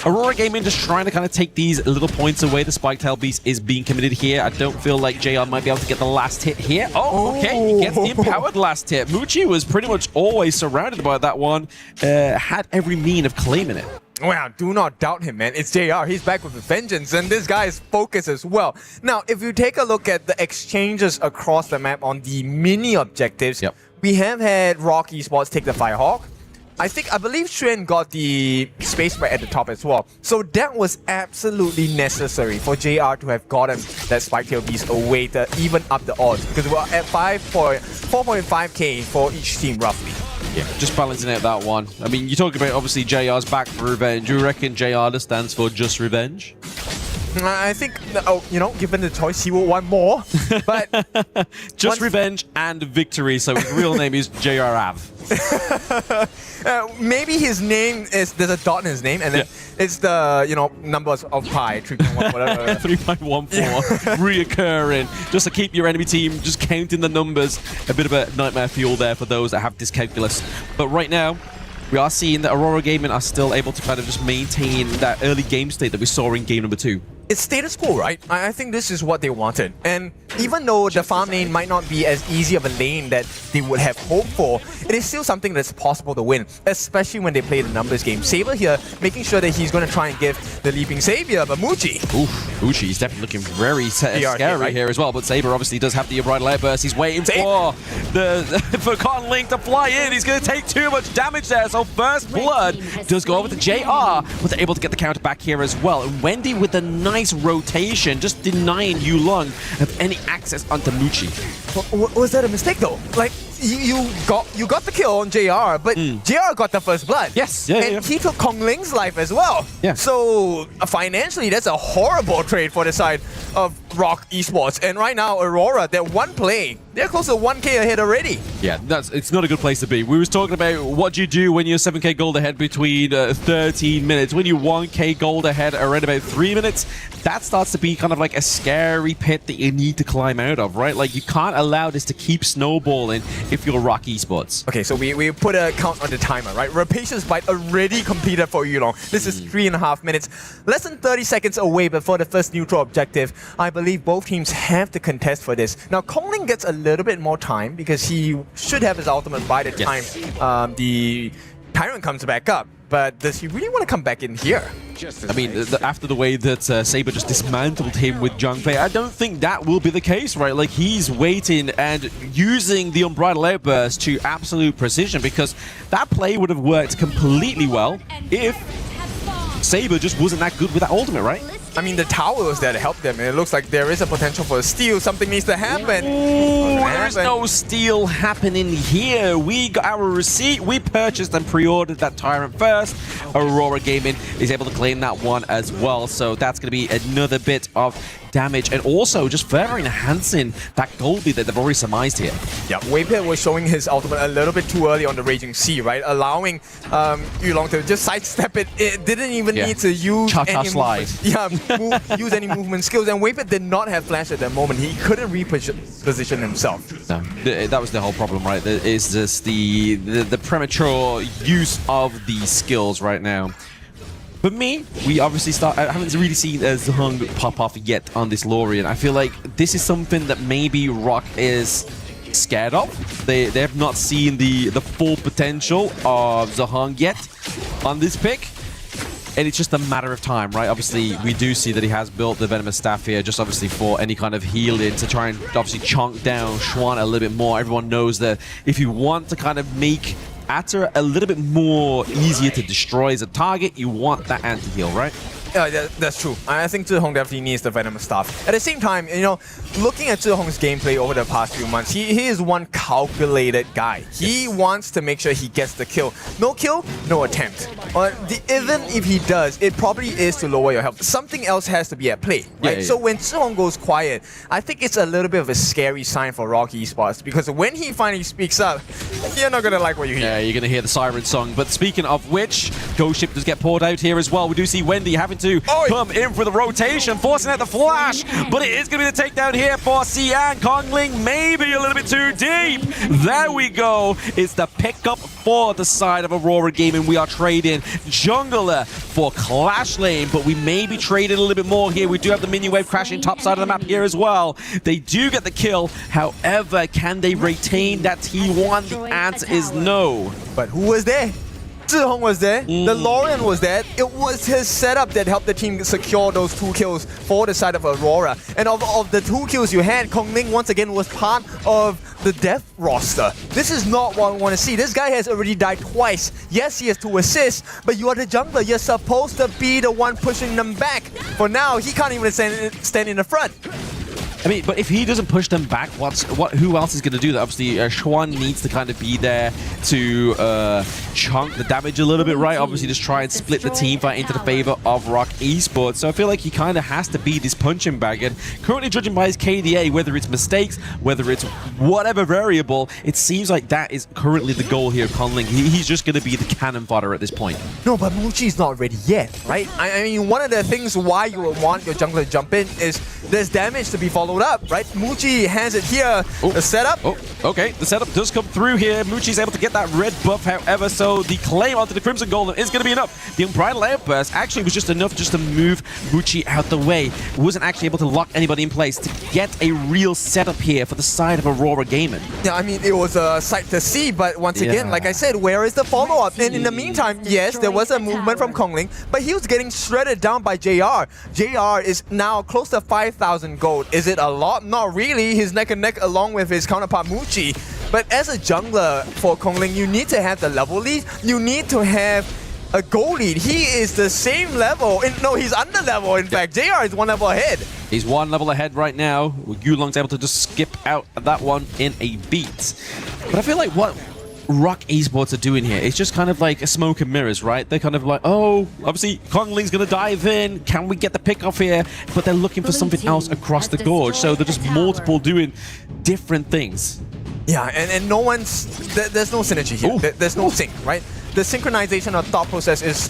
Aurora Gaming just trying to kind of take these little points away. The Spike-Tail Beast is being committed here. I don't feel like JR might be able to get the last hit here. Oh, okay. He gets the empowered last hit. Muchi was pretty much always surrounded by that one. Had every mean of claiming it. Wow, do not doubt him, man. It's JR. He's back with a vengeance, and this guy is focused as well. Now, if you take a look at the exchanges across the map on the mini objectives, we have had Rock Esports take the Firehawk. I believe Xuan got the space right at the top as well. So that was absolutely necessary for JR to have gotten that Spike Tail Beast away to even up the odds, because we're at 4.5k for each team roughly. Yeah, just balancing out that one. I mean, you talk about obviously JR's back for revenge. Do you reckon JR stands for just revenge? I think, given the choice, he will want more. But just revenge and victory. So his real name is JR Av. Maybe his name is, there's a dot in his name, and then it's the numbers of pi, 3.1 whatever. 3.14 reoccurring, just to keep your enemy team just counting the numbers. A bit of a nightmare fuel there for those that have dyscalculus. But right now, we are seeing that Aurora Gaming are still able to kind of just maintain that early game state that we saw in game number 2. It's status quo, right? I think this is what they wanted. And even though the farm lane might not be as easy of a lane that they would have hoped for, it is still something that's possible to win, especially when they play the numbers game. Saber here, making sure that he's going to try and give the Leaping Savior, but Muji. Oof, Muji is definitely looking very scary here as well, but Saber obviously does have the Unbridled Outburst. He's waiting for the Forgotten Link to fly in. He's going to take too much damage there, so first blood does go over to JR, but they're able to get the counter back here as well. And Wendy with the nice rotation, just denying Yulong of any access onto Muji. Was that a mistake though? Like, you got the kill on JR, but JR got the first blood. Yes. And he took Kong Ling's life as well. Yeah. So financially, that's a horrible trade for the side of Rock Esports. And right now, Aurora, that one play, they're close to 1k ahead already. Yeah, it's not a good place to be. We was talking about what do you do when you're 7k gold ahead between 13 minutes. When you're 1k gold ahead around about 3 minutes, that starts to be kind of like a scary pit that you need to climb out of, right? Like, you can't allow this to keep snowballing if you're Rock Esports. Okay, so we put a count on the timer, right? Rapacious Bite already completed for Yulong. This is 3.5 minutes. Less than 30 seconds away before the first neutral objective. I believe both teams have to contest for this. Now, Kong Ling gets a little bit more time because he should have his ultimate by the time the Tyrant comes back up. But does he really want to come back in here? I mean, after the way that Saber just dismantled him with Zhang Fei, I don't think that will be the case, right? Like, he's waiting and using the Unbridled Outburst to absolute precision, because that play would have worked completely well if Saber just wasn't that good with that ultimate, right? I mean, the tower was there to help them, and it looks like there is a potential for a steal. Something needs to happen. There is no steal happening here. We got our receipt. We purchased and pre-ordered that Tyrant first. Aurora Gaming is able to claim that one as well. So that's going to be another bit of damage, and also just further enhancing that gold lead that they've already surmised here. Yeah, Waypit was showing his ultimate a little bit too early on the Raging Sea, right? Allowing Yulong to just sidestep it. It didn't even need to use any slide. use any movement skills, and Waypit did not have flash at that moment. He couldn't reposition himself. No, that was the whole problem, right? It's just the premature use of these skills right now. For me, we obviously I haven't really seen Zhong pop off yet on this Lorien. I feel like this is something that maybe Rock is scared of. They have not seen the full potential of Zhong yet on this pick. And it's just a matter of time, right? Obviously, we do see that he has built the Venomous Staff here, just obviously for any kind of healing, to try and obviously chunk down Xuan a little bit more. Everyone knows that if you want to kind of make Atter a little bit more easier to destroy as a target, you want that anti-heal, right? Yeah, that's true. I think Zhong definitely needs the Venomous Staff. At the same time, looking at Zhong's gameplay over the past few months, he is one calculated guy. He wants to make sure he gets the kill. No kill, no attempt. Even if he does, it probably is to lower your health. Something else has to be at play, right? So when Zhong goes quiet, I think it's a little bit of a scary sign for Rock Esports, because when he finally speaks up, you're not going to like what you hear. Yeah, you're going to hear the siren song. But speaking of which, Ghost Ship does get poured out here as well. We do see Wendy having to come in for the rotation, forcing out the flash, but it is going to be the takedown here for Xian. Kong Ling maybe a little bit too deep. There we go. It's the pickup for the side of Aurora Gaming. We are trading Jungler for Clash Lane, but we may be trading a little bit more here. We do have the minion wave crashing top side of the map here as well. They do get the kill. However, can they retain that T1? The answer is no. But who was there? Zhihong was there, the Lorian was there. It was his setup that helped the team secure those 2 kills for the side of Aurora. And of the 2 kills you had, Kong Ling once again was part of the death roster. This is not what we want to see. This guy has already died twice. Yes, he has 2 assists, but you are the jungler. You're supposed to be the one pushing them back. For now, he can't even stand in the front. I mean, but if he doesn't push them back, who else is going to do that? Obviously, Xuan needs to kind of be there to chunk the damage a little bit, right? Obviously, just try and split the team fight into the favor of Rock Esports. So I feel like he kind of has to be this punching bag. And currently, judging by his KDA, whether it's mistakes, whether it's whatever variable, it seems like that is currently the goal here of Conling. He's just going to be the cannon fodder at this point. No, but Muchi's not ready yet, right? I mean, one of the things why you would want your jungler to jump in is there's damage to be followed up, right? Muchi has it here, the setup. Oh, okay, the setup does come through here. Muchi's able to get that red buff, however, so the claim onto the Crimson Golem is going to be enough. The Unbridled Outburst actually was just enough just to move Muchi out the way. Wasn't actually able to lock anybody in place to get a real setup here for the side of Aurora Gaming. Yeah, I mean, it was a sight to see, but once again, like I said, where is the follow-up? And in the meantime, yes, there was a movement from Kongling, but he was getting shredded down by JR. JR is now close to 5,000 gold. Is it a lot? Not really. He's neck and neck along with his counterpart Muchi. But as a jungler for Kongling, you need to have the level lead. You need to have a goal lead. He is the same level. No, he's under level. In fact, JR is 1 level ahead. He's 1 level ahead right now. Yulong's able to just skip out that one in a beat. But I feel like what Rock Esports are doing here, it's just kind of like a smoke and mirrors, right? They're kind of like, oh, obviously Kongling's gonna dive in, can we get the pick off here? But they're looking for something else across the gorge, so they're just multiple doing different things. Yeah, and no one's, there's no synergy here. There's no sync, right? The synchronization of thought process is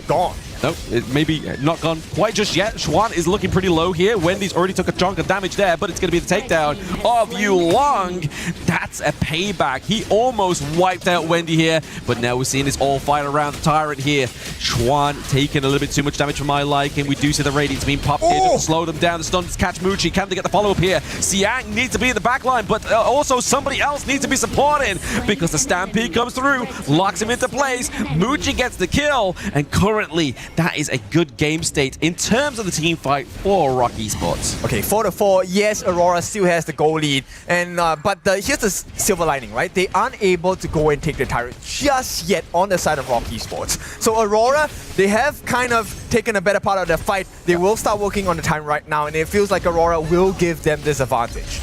gone. No, it may be not gone quite just yet. Xuan is looking pretty low here. Wendy's already took a chunk of damage there, but it's going to be the takedown of Yulong. That's a payback. He almost wiped out Wendy here, but now we're seeing this all fight around the Tyrant here. Xuan taking a little bit too much damage for my liking. We do see the Radiance being popped here to slow them down. The stuns catch Muchi. Can they get the follow-up here? Siang needs to be in the back line, but also somebody else needs to be supporting because the Stampede comes through, locks him into place. Muchi gets the kill, and currently that is a good game state in terms of the team fight for Rock Esports. Okay, 4-4. Yes, Aurora still has the goal lead, and but here's the silver lining, right? They aren't able to go and take the Tyrant just yet on the side of Rock Esports. So Aurora, they have kind of taken a better part of the fight. They will start working on the time right now, and it feels like Aurora will give them this advantage.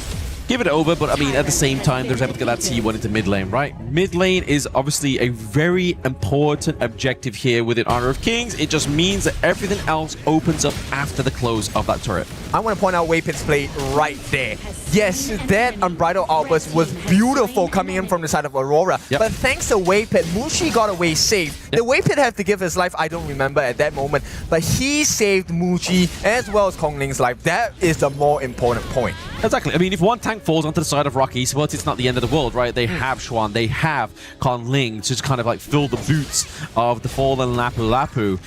Give it over, but I mean, at the same time, they're able to get that T1 into mid lane, right? Mid lane is obviously a very important objective here within Honor of Kings. It just means that everything else opens up after the close of that turret. I want to point out Waypit's play right there. Yes, that Unbridled Outburst was beautiful coming in from the side of Aurora. But thanks to Waypit, Muchi got away safe. The Waypit had to give his life, I don't remember at that moment, but he saved Muchi as well as Kongling's life. That is the more important point. Exactly. I mean, if one tank falls onto the side of Rock Esports, it's not the end of the world, right? They have Xuan, they have Konling to just kind of like fill the boots of the fallen Lapu Lapu.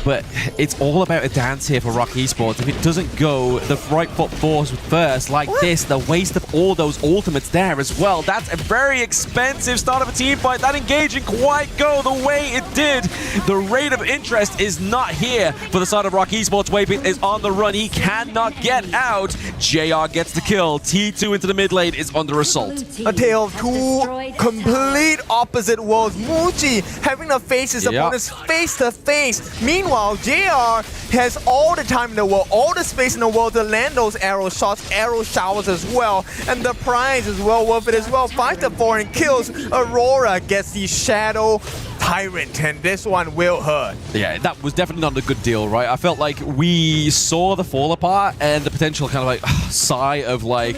But it's all about a dance here for Rock Esports. If it doesn't go the right foot first like this, the waste of all those ultimates there as well. That's a very expensive start of a team fight. That engaging quite go the way it did. The rate of interest is not here for the side of Rock Esports. Waypit is on the run. He cannot get out. JR gets the kill. T2 into the mid lane is under assault. A tale of two complete opposite worlds. Muchi having to face his opponents face to face. Meanwhile, JR has all the time in the world, all the space in the world to land those arrow shots, arrow showers as well. And the prize is well worth it as well. 5-4 and kills. Aurora gets the Shadow Tyrant, and this one will hurt. Yeah, that was definitely not a good deal, right? I felt like we saw the fall apart and the potential kind of like sigh of like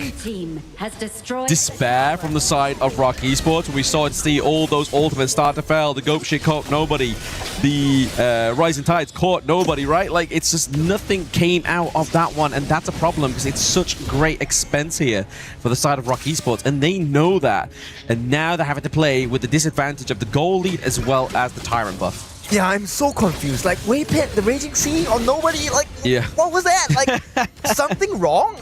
despair from the side of Rock Esports. We saw it see all those ultimates start to fail. The Goat shit caught nobody. The Rising Tides caught nobody, right? Like, it's just nothing came out of that one, and that's a problem because it's such great expense here for the side of Rock Esports, and they know that. And now they're having to play with the disadvantage of the goal lead as well as the Tyrant buff. Yeah, I'm so confused. Like, Waypit, the Raging Sea, or nobody? Like, yeah. What was that? Like, something wrong?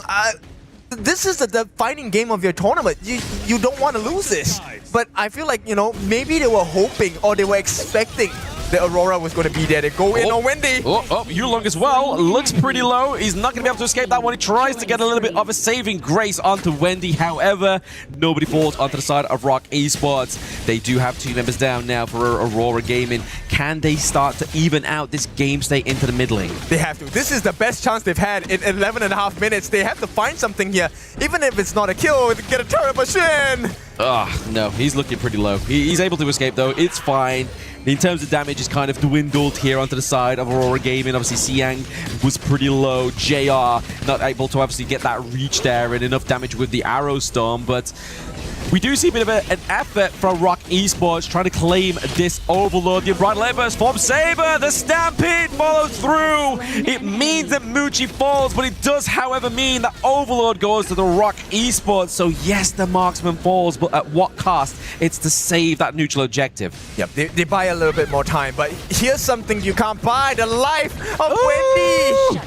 this is the defining game of your tournament. You don't want to lose this. But I feel like, maybe they were hoping or they were expecting that Aurora was going to be there. They go in on Wendy. Yulong as well. Looks pretty low. He's not going to be able to escape that one. He tries to get a little bit of a saving grace onto Wendy. However, nobody falls onto the side of Rock Esports. They do have 2 members down now for Aurora Gaming. Can they start to even out this game state into the mid lane? They have to. This is the best chance they've had in 11.5 minutes. They have to find something here. Even if it's not a kill, they get a turret machine. No, he's looking pretty low. He's able to escape though. It's fine. In terms of damage, it's kind of dwindled here onto the side of Aurora Gaming. Obviously, Siang was pretty low. JR not able to obviously get that reach there and enough damage with the Arrow Storm, but we do see a bit of an effort from Rock Esports trying to claim this Overlord. The Unbridled Embers from Saber. The Stampede follows through. It means that Muchi falls, but it does, however, mean that Overlord goes to the Rock Esports. So yes, the Marksman falls, but at what cost? It's to save that neutral objective. Yep, they buy a little bit more time, but here's something you can't buy: the life of Wendy.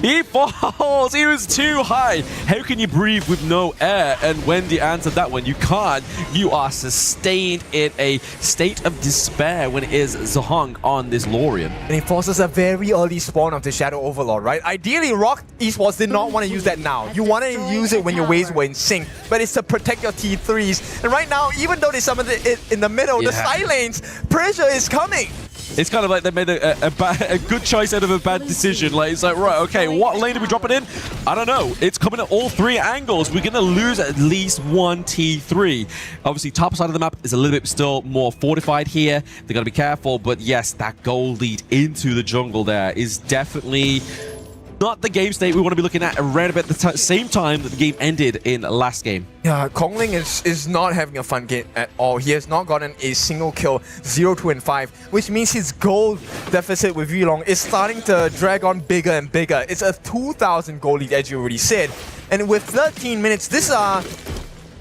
He falls. He was too high. How can you breathe with no air? And Wendy answered that one. You can't. You are sustained in a state of despair when it is Zhong on this Lorien. And it forces a very early spawn of the Shadow Overlord, right? Ideally, Rock Esports did not want to use that now. You want to use it when your waves were in sync, but it's to protect your T3s. And right now, even though they summoned it in the middle, the side lanes, pressure is coming. It's kind of like they made a good choice out of a bad decision. Like, it's like, right, okay, what lane are we dropping in? I don't know. It's coming at all 3 angles. We're going to lose at least 1 T3. Obviously, top side of the map is a little bit still more fortified here. They've got to be careful. But yes, that gold lead into the jungle there is definitely not the game state we want to be looking at around about the same time that the game ended in last game. Yeah, Kongling is not having a fun game at all. He has not gotten a single kill, 0, 2, and 5, which means his gold deficit with Yulong is starting to drag on bigger and bigger. It's a 2,000 gold lead, as you already said. And with 13 minutes, these are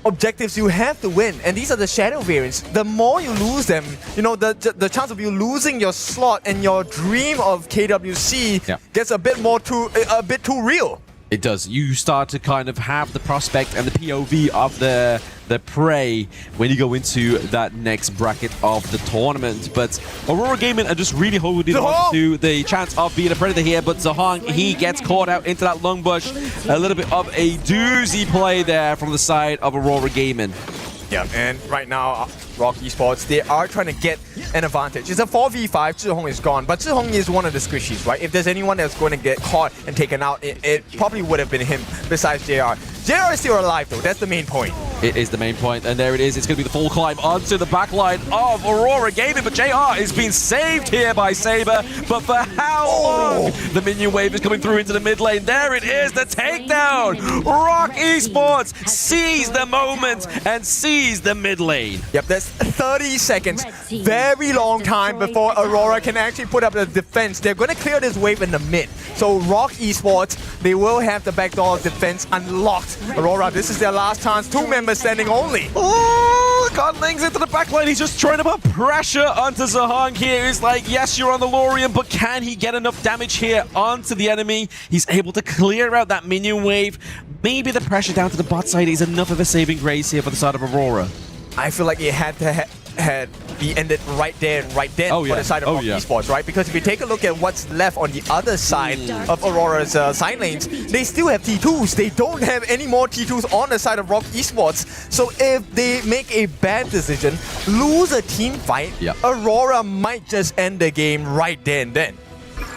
objectives you have to win, and these are the shadow variants. The more you lose them, the chance of you losing your slot and your dream of KWC gets a bit too real. It does. You start to kind of have the prospect and the POV of the prey when you go into that next bracket of the tournament. But Aurora Gaming are just really holding on to the chance of being a predator here. But Zhong, he gets caught out into that lung bush. A little bit of a doozy play there from the side of Aurora Gaming. Yeah, and right now, Rock Esports, they are trying to get an advantage. It's a 4v5, Zhihong is gone, but Zhihong is one of the squishies, right? If there's anyone that's going to get caught and taken out, it probably would have been him besides JR. JR is still alive though, that's the main point. It is the main point, and there it is. It's going to be the full climb onto the backline of Aurora Gaming, but JR is being saved here by Saber, but for how long? The minion wave is coming through into the mid lane. There it is, the takedown. Rock Esports seize the moment and seize the mid lane. Yep, that's 30 seconds. Very long time before Aurora can actually put up the defense. They're going to clear this wave in the mid. So Rock Esports, they will have the backdoor defense unlocked. Aurora, this is their last chance. 2 members standing only. Oh, Godling's into the backline. He's just trying to put pressure onto Zhong here. He's like, yes, you're on the Lorien, but can he get enough damage here onto the enemy? He's able to clear out that minion wave. Maybe the pressure down to the bot side is enough of a saving grace here for the side of Aurora. I feel like it had to be ended right there and right then for the side of Rock Esports, right? Because if you take a look at what's left on the other side of Aurora's side lanes, they still have T2s. They don't have any more T2s on the side of Rock Esports. So if they make a bad decision, lose a team fight, Aurora might just end the game right there and then.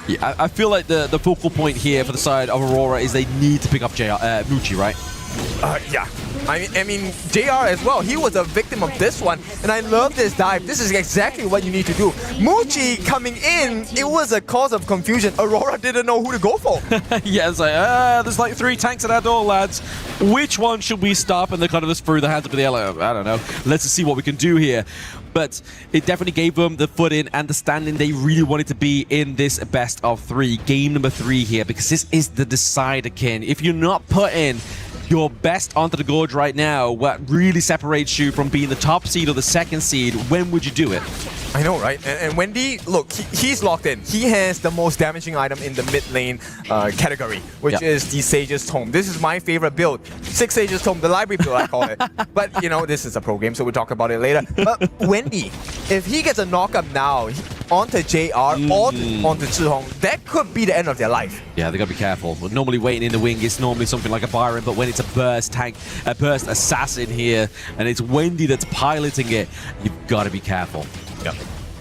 Yeah, I feel like the focal point here for the side of Aurora is they need to pick up Muchi, right? Yeah. I mean, JR as well, he was a victim of this one, and I love this dive. This is exactly what you need to do. Muchi coming in, it was a cause of confusion. Aurora didn't know who to go for. Yeah, it's like, there's like 3 tanks at our door, lads. Which one should we stop? And they kind of just threw their hands up in the air, like, I don't know. Let's just see what we can do here. But it definitely gave them the footing and the standing they really wanted to be in this best of 3. Game number 3 here, because this is the decider, Ken. If you're not putting your best onto the gorge right now, what really separates you from being the top seed or the second seed, when would you do it? I know, right? And Wendy, look, he's locked in. He has the most damaging item in the mid lane category, which is the Sage's Tome. This is my favorite build. 6 Sage's Tome, the library build, I call it. But, you know, this is a pro game, so we'll talk about it later. But Wendy, if he gets a knock-up now onto JR or onto Zhihong, that could be the end of their life. Yeah, they gotta be careful. But normally waiting in the wing is normally something like a Byron, but when it's a burst tank, a burst assassin here, and it's Wendy that's piloting it, you've gotta be careful. Yep.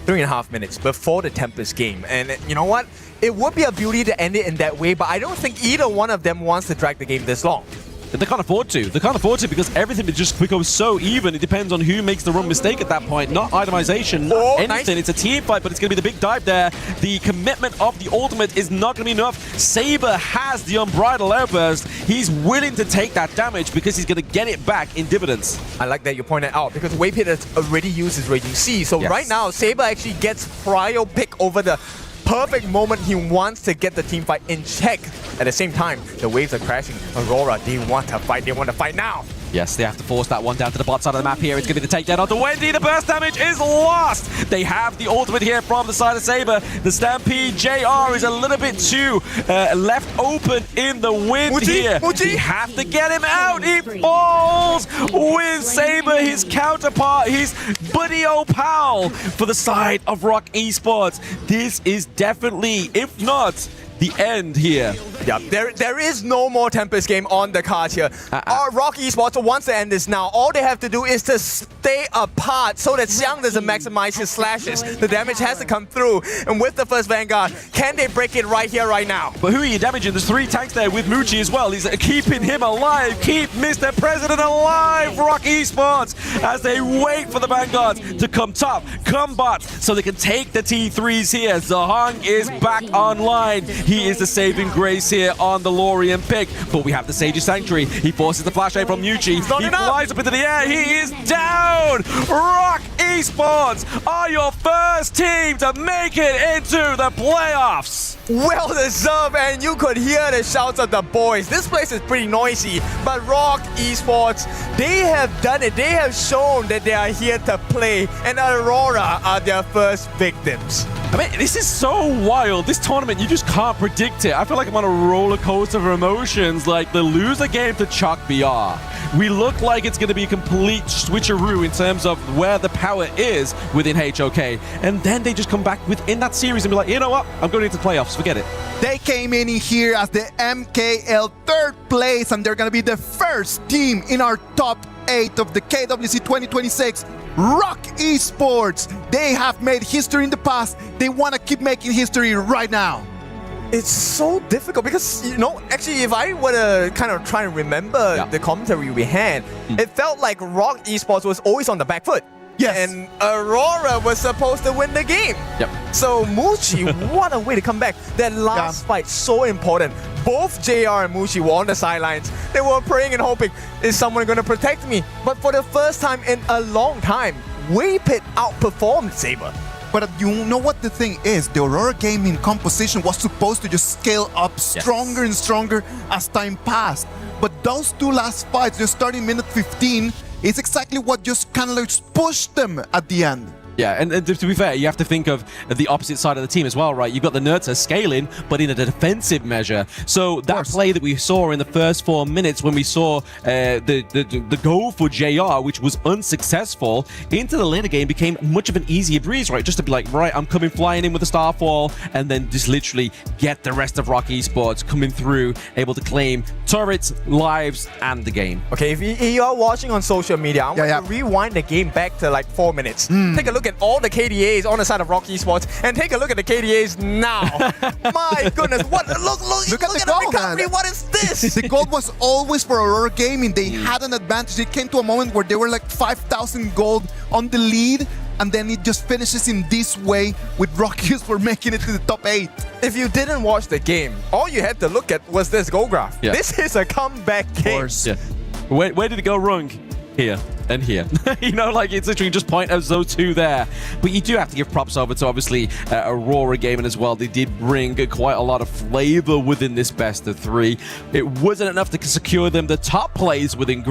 3.5 minutes before the Tempest game. And you know what? It would be a beauty to end it in that way, but I don't think either one of them wants to drag the game this long. They can't afford to. They can't afford to because everything just becomes so even. It depends on who makes the wrong mistake at that point. Not itemization, not anything. Nice. It's a team fight, but it's going to be the big dive there. The commitment of the ultimate is not going to be enough. Saber has the unbridled airburst. He's willing to take that damage because he's going to get it back in dividends. I like that you pointed out because Wave Hit has already used his Raging Sea. So right now, Saber actually gets prio pick over the perfect moment he wants to get the team fight in check. At the same time, the waves are crashing. Aurora, they want to fight. They want to fight now. Yes, they have to force that one down to the bot side of the map here. It's going to be the takedown onto Wendy. The burst damage is lost. They have the ultimate here from the side of Saber. The Stampede JR is a little bit too left open in the wind here. They have to get him out. He falls with Saber, his counterpart, his buddy pal for the side of Rock Esports. This is definitely, if not the end here. Yeah, there is no more Tempest game on the card here. Our Rock Esports wants to end this now. All they have to do is to stay apart so that Xiang doesn't maximize his slashes. The damage has to come through. And with the first Vanguard, can they break it right here, right now? But who are you damaging? There's 3 tanks there with Muchi as well. He's keeping him alive. Keep Mr. President alive, Rock Esports, as they wait for the Vanguards to come top, come bot, so they can take the T3s here. Zhihong is back online. He is the saving grace here on the Lorien pick. But we have the Sage's Sanctuary. He forces the flash A from Yuchi. He flies up into the air. He is down. Rock Esports are your first team to make it into the playoffs. Well deserved, and you could hear the shouts of the boys. This place is pretty noisy, but Rock Esports, they have done it. They have shown that they are here to play, and Aurora are their first victims. I mean, this is so wild. This tournament, you just can't predict it. I feel like I'm on a roller coaster of emotions. Like the loser game to Chuck BR. We look like it's going to be a complete switcheroo in terms of where the power is within HOK. And then they just come back within that series and be like, you know what? I'm going into playoffs. Forget it. They came in here as the MKL 3rd place, and they're going to be the first team in our top 8 of the KWC 2026. Rock Esports. They have made history in the past. They want to keep making history right now. It's so difficult because, you know, actually, if I were to kind of try and remember the commentary we had, it felt like Rock Esports was always on the back foot. Yes. And Aurora was supposed to win the game. Yep. So Muchi, what a way to come back. That last fight, so important. Both JR and Muchi were on the sidelines. They were praying and hoping, is someone going to protect me? But for the first time in a long time, Waypit outperformed Saber. But you know what the thing is? The Aurora gaming composition was supposed to just scale up stronger and stronger as time passed. But those 2 last fights, just starting minute 15, is exactly what just kind of like pushed them at the end. Yeah, and to be fair, you have to think of the opposite side of the team as well, right? You've got the Nerds scaling, but in a defensive measure. So that play that we saw in the first 4 minutes when we saw the goal for JR, which was unsuccessful, into the later game became much of an easier breeze, right? Just to be like, right, I'm coming flying in with a Starfall, and then just literally get the rest of Rock Esports coming through, able to claim turrets, lives, and the game. Okay, if you are watching on social media, I want to rewind the game back to like 4 minutes. Take a look at all the KDAs on the side of Rock Esports and take a look at the KDAs now. My goodness, what? Look at the goal, man. What is this? The gold was always for Aurora Gaming. They had an advantage. It came to a moment where they were like 5,000 gold on the lead, and then it just finishes in this way with Rock Esports making it to the top 8. If you didn't watch the game, all you had to look at was this goal graph. Yeah. This is a comeback game. Yeah. Where did it go wrong here? and here. You know, like it's literally just point as those two there. But you do have to give props over to obviously Aurora Gaming as well. They did bring quite a lot of flavor within this best of 3. It wasn't enough to secure them the top plays within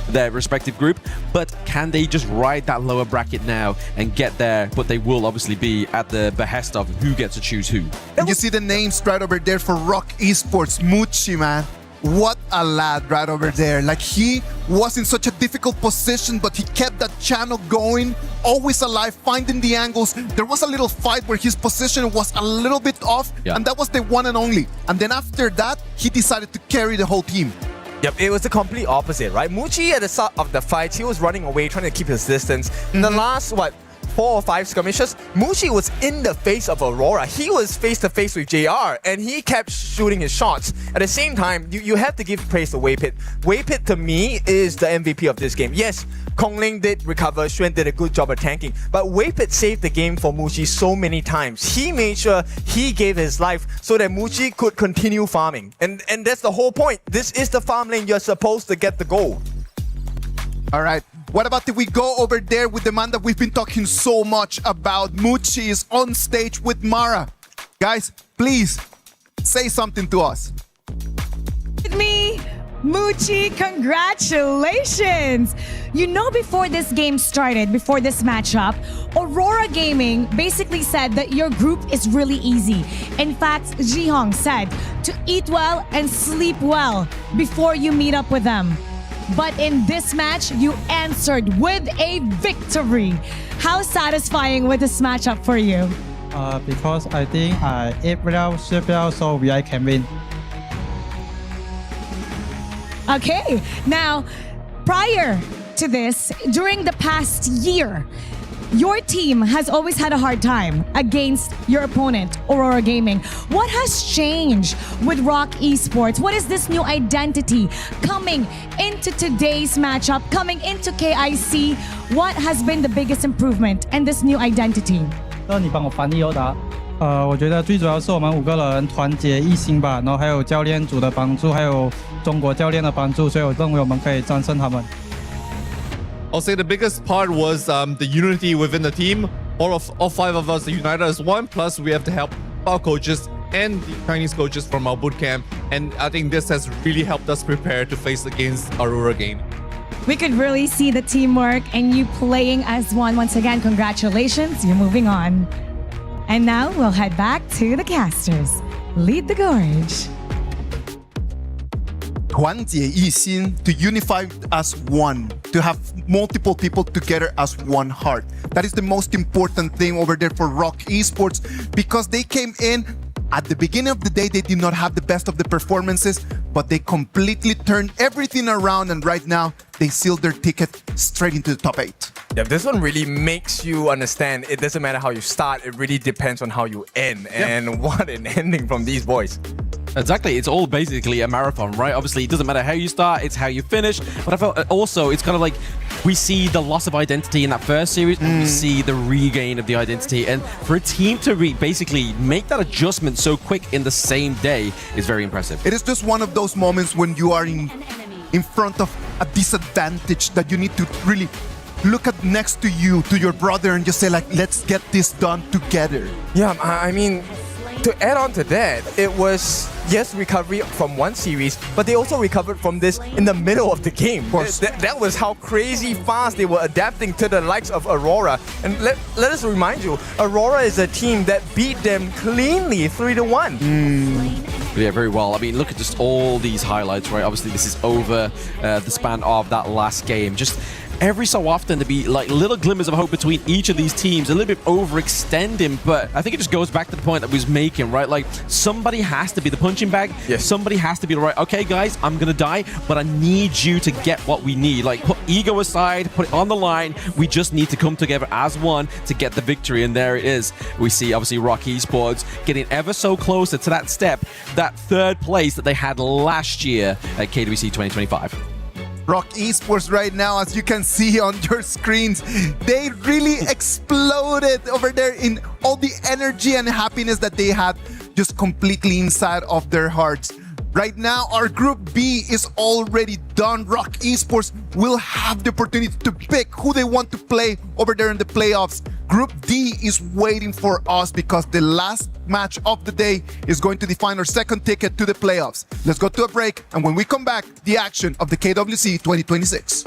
their respective group, but can they just ride that lower bracket now and get there? But they will obviously be at the behest of who gets to choose who. And you see the names right over there for Rock Esports, Muchi, man. What a lad right over there. Like, he was in such a difficult position, but he kept that channel going, always alive, finding the angles. There was a little fight where his position was a little bit off, and that was the one and only. And then after that, he decided to carry the whole team. Yep, it was the complete opposite, right? Muchi at the start of the fight, he was running away, trying to keep his distance. In the last, 4 or 5 skirmishes, Muchi was in the face of Aurora. He was face to face with JR, and he kept shooting his shots. At the same time, you have to give praise to Waypit. Waypit, to me, is the MVP of this game. Yes, Kongling did recover, Xuan did a good job at tanking, but Waypit saved the game for Muchi so many times. He made sure he gave his life so that Muchi could continue farming. And that's the whole point. This is the farm lane. You're supposed to get the goal. All right. What about if we go over there with the man that we've been talking so much about? Muchi is on stage with Mara. Guys, please say something to us. With me, Muchi, congratulations! You know, before this game started, before this matchup, Aurora Gaming basically said that your group is really easy. In fact, Jihong said to eat well and sleep well before you meet up with them. But in this match, you answered with a victory. How satisfying was this matchup for you? Because I think I ate well, slept well, so I can win. Okay, now, prior to this, during the past year, your team has always had a hard time against your opponent, Aurora Gaming. What has changed with Rock Esports? What is this new identity coming into today's matchup, coming into KIC? What has been the biggest improvement in this new identity? 你帮我翻译我觉得最主要是我们5个人团结一心吧，然后还有教练组的帮助，还有中国教练的帮助，所以我认为我们可以战胜他们。I'll say the biggest part was the unity within the team. All 5 of us are united as one. Plus, we have to help our coaches and the Chinese coaches from our bootcamp. And I think this has really helped us prepare to face against Aurora Game. We could really see the teamwork and you playing as one. Once again, congratulations. You're moving on. And now we'll head back to the casters. Lead the gorge. 团结一心, to unify as one, to have multiple people together as one heart. That is the most important thing over there for Rock Esports, because they came in at the beginning of the day, they did not have the best of the performances, but they completely turned everything around, and right now they sealed their ticket straight into the top 8. Yeah, this one really makes you understand it doesn't matter how you start, it really depends on how you end. And what an ending from these boys. Exactly, it's all basically a marathon, right? Obviously, it doesn't matter how you start, it's how you finish. But I felt also, it's kind of like we see the loss of identity in that first series, and we see the regain of the identity. And for a team to basically make that adjustment so quick in the same day is very impressive. It is just one of those moments when you are in front of a disadvantage that you need to really look at next to you, to your brother, and just say like, let's get this done together. Yeah, I mean, to add on to that, it was, yes, recovery from one series, but they also recovered from this in the middle of the game. Of course. That was how crazy fast they were adapting to the likes of Aurora. And let us remind you, Aurora is a team that beat them cleanly 3-1. Yeah, very well. I mean, look at just all these highlights, right? Obviously, this is over the span of that last game. Just every so often to be like little glimmers of hope between each of these teams, a little bit overextending, but I think it just goes back to the point that we was making, right? Like, somebody has to be the punching bag. Yes. Somebody has to be right. Okay, guys, I'm gonna die, but I need you to get what we need. Like, put ego aside, put it on the line. We just need to come together as one to get the victory, and there it is. We see, obviously, Rock Esports getting ever so closer to that step, that 3rd place that they had last year at KWC 2025. Rock Esports right now, as you can see on your screens, they really exploded over there in all the energy and happiness that they had just completely inside of their hearts. Right now, our Group B is already done. Rock Esports will have the opportunity to pick who they want to play over there in the playoffs. Group D is waiting for us because the last match of the day is going to define our second ticket to the playoffs. Let's go to a break, and when we come back, the action of the KWC 2026.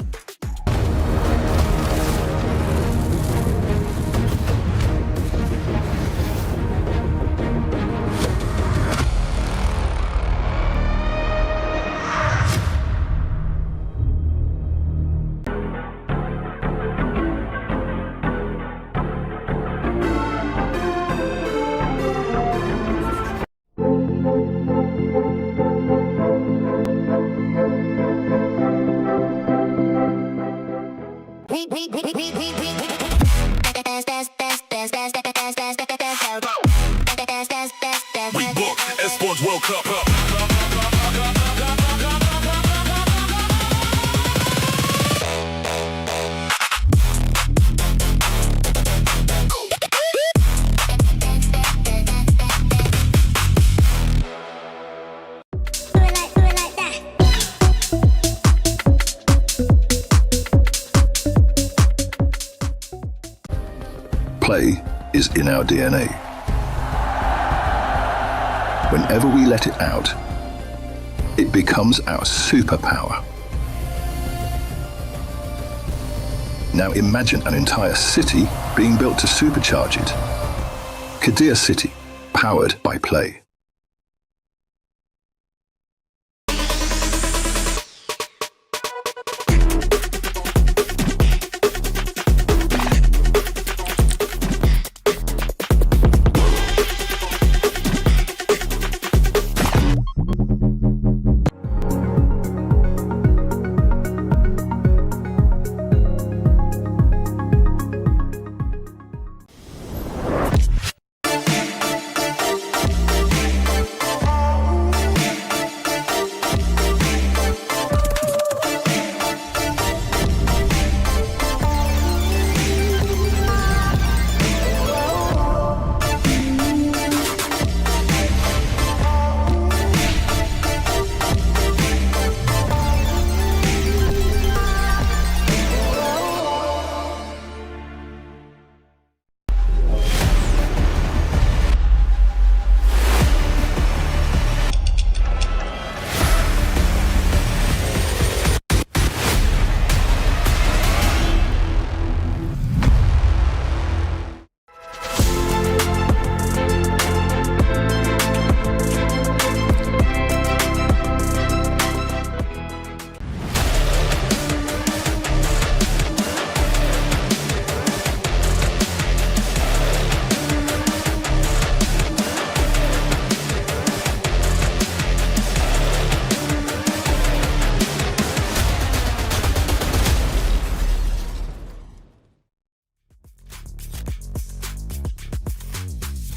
We book Esports World Cup. Play is in our DNA. Whenever we let it out, it becomes our superpower. Now imagine an entire city being built to supercharge it. Kadir City, powered by play.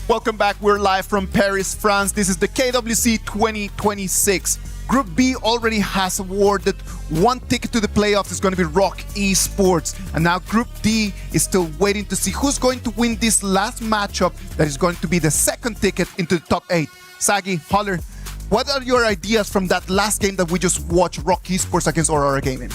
Welcome back. We're live from Paris, France. This is the KWC 2026. Group B already has awarded one ticket to the playoffs. It's going to be Rock Esports. And now Group D is still waiting to see who's going to win this last matchup that is going to be the second ticket into the top 8. Sagi, Holler, what are your ideas from that last game that we just watched, Rock Esports against Aurora Gaming?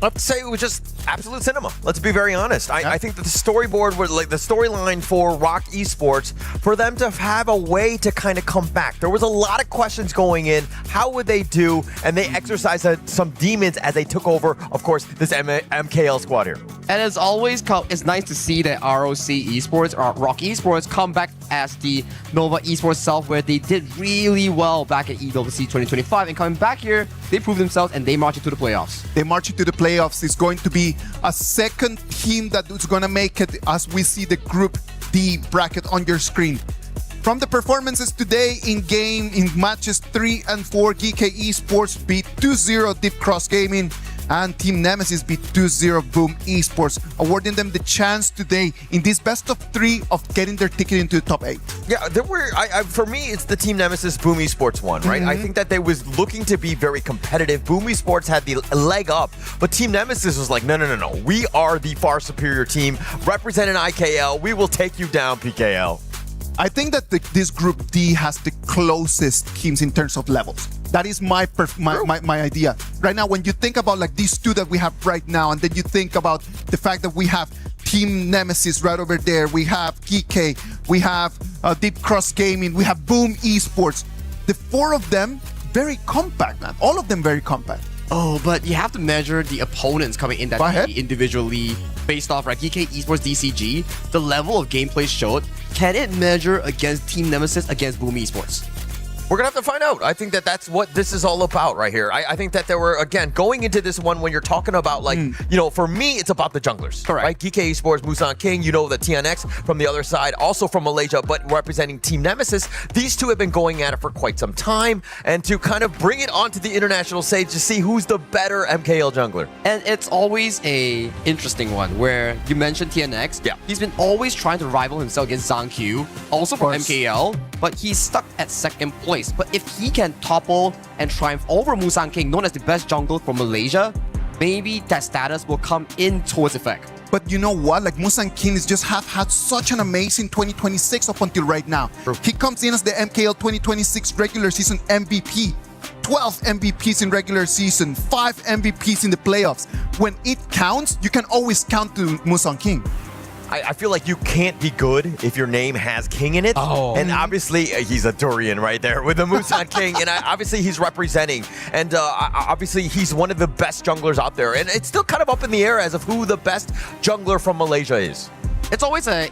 I'd say it was just absolute cinema. Let's be very honest. I think that the storyboard was like the storyline for Rock Esports, for them to have a way to kind of come back. There was a lot of questions going in. How would they do? And they exercised some demons as they took over, of course, this MKL squad here. And as always, it's nice to see that ROC Esports or Rock Esports come back as the Nova Esports self, where they did really well back at EWC 2025. And coming back here, they proved themselves and they march into the playoffs. They march into the playoffs. It's going to be a second team that is going to make it as we see the Group D bracket on your screen. From the performances today in matches 3 and 4, Geekay Esports beat 2-0 Deep Cross Gaming, and Team Nemesis beat 2-0 Boom Esports, awarding them the chance today in this best of 3 of getting their ticket into the top 8. Yeah, there were. For me, it's the Team Nemesis Boom Esports one, right? I think that they was looking to be very competitive. Boom Esports had the leg up, but Team Nemesis was like, no. We are the far superior team. Representing IKL, we will take you down, PKL. I think that this Group D has the closest teams in terms of levels. That is my idea. Right now, when you think about like these two that we have right now, and then you think about the fact that we have Team Nemesis right over there, we have Geekay, we have Deep Cross Gaming, we have Boom Esports. The four of them, very compact, man. All of them very compact. Oh, but you have to measure the opponents coming in that individually based off, right? Geekay Esports DCG, the level of gameplay showed. Can it measure against Team Nemesis against Boom Esports? We're going to have to find out. I think that that's what this is all about right here. I think that there were, again, going into this one when you're talking about, like, you know, for me, it's about the junglers. Correct. Right? Geekay Esports, Musang King, you know, the TNX from the other side, also from Malaysia, but representing Team Nemesis. These two have been going at it for quite some time. And to kind of bring it onto the international stage to see who's the better MKL jungler. And it's always a interesting one where you mentioned TNX. Yeah. He's been always trying to rival himself against Zhang Q, also from MKL, but he's stuck at second place. But if he can topple and triumph over Musang King, known as the best jungler from Malaysia, maybe that status will come in towards effect. But you know what? Like Musang King has just had such an amazing 2026 up until right now. He comes in as the MKL 2026 regular season MVP. 12 MVPs in regular season, 5 MVPs in the playoffs. When it counts, you can always count to Musang King. I feel like you can't be good if your name has King in it. Oh. And obviously, he's a durian right there with the Musang King. And obviously, he's representing. And obviously, he's one of the best junglers out there. And it's still kind of up in the air as of who the best jungler from Malaysia is. It's always a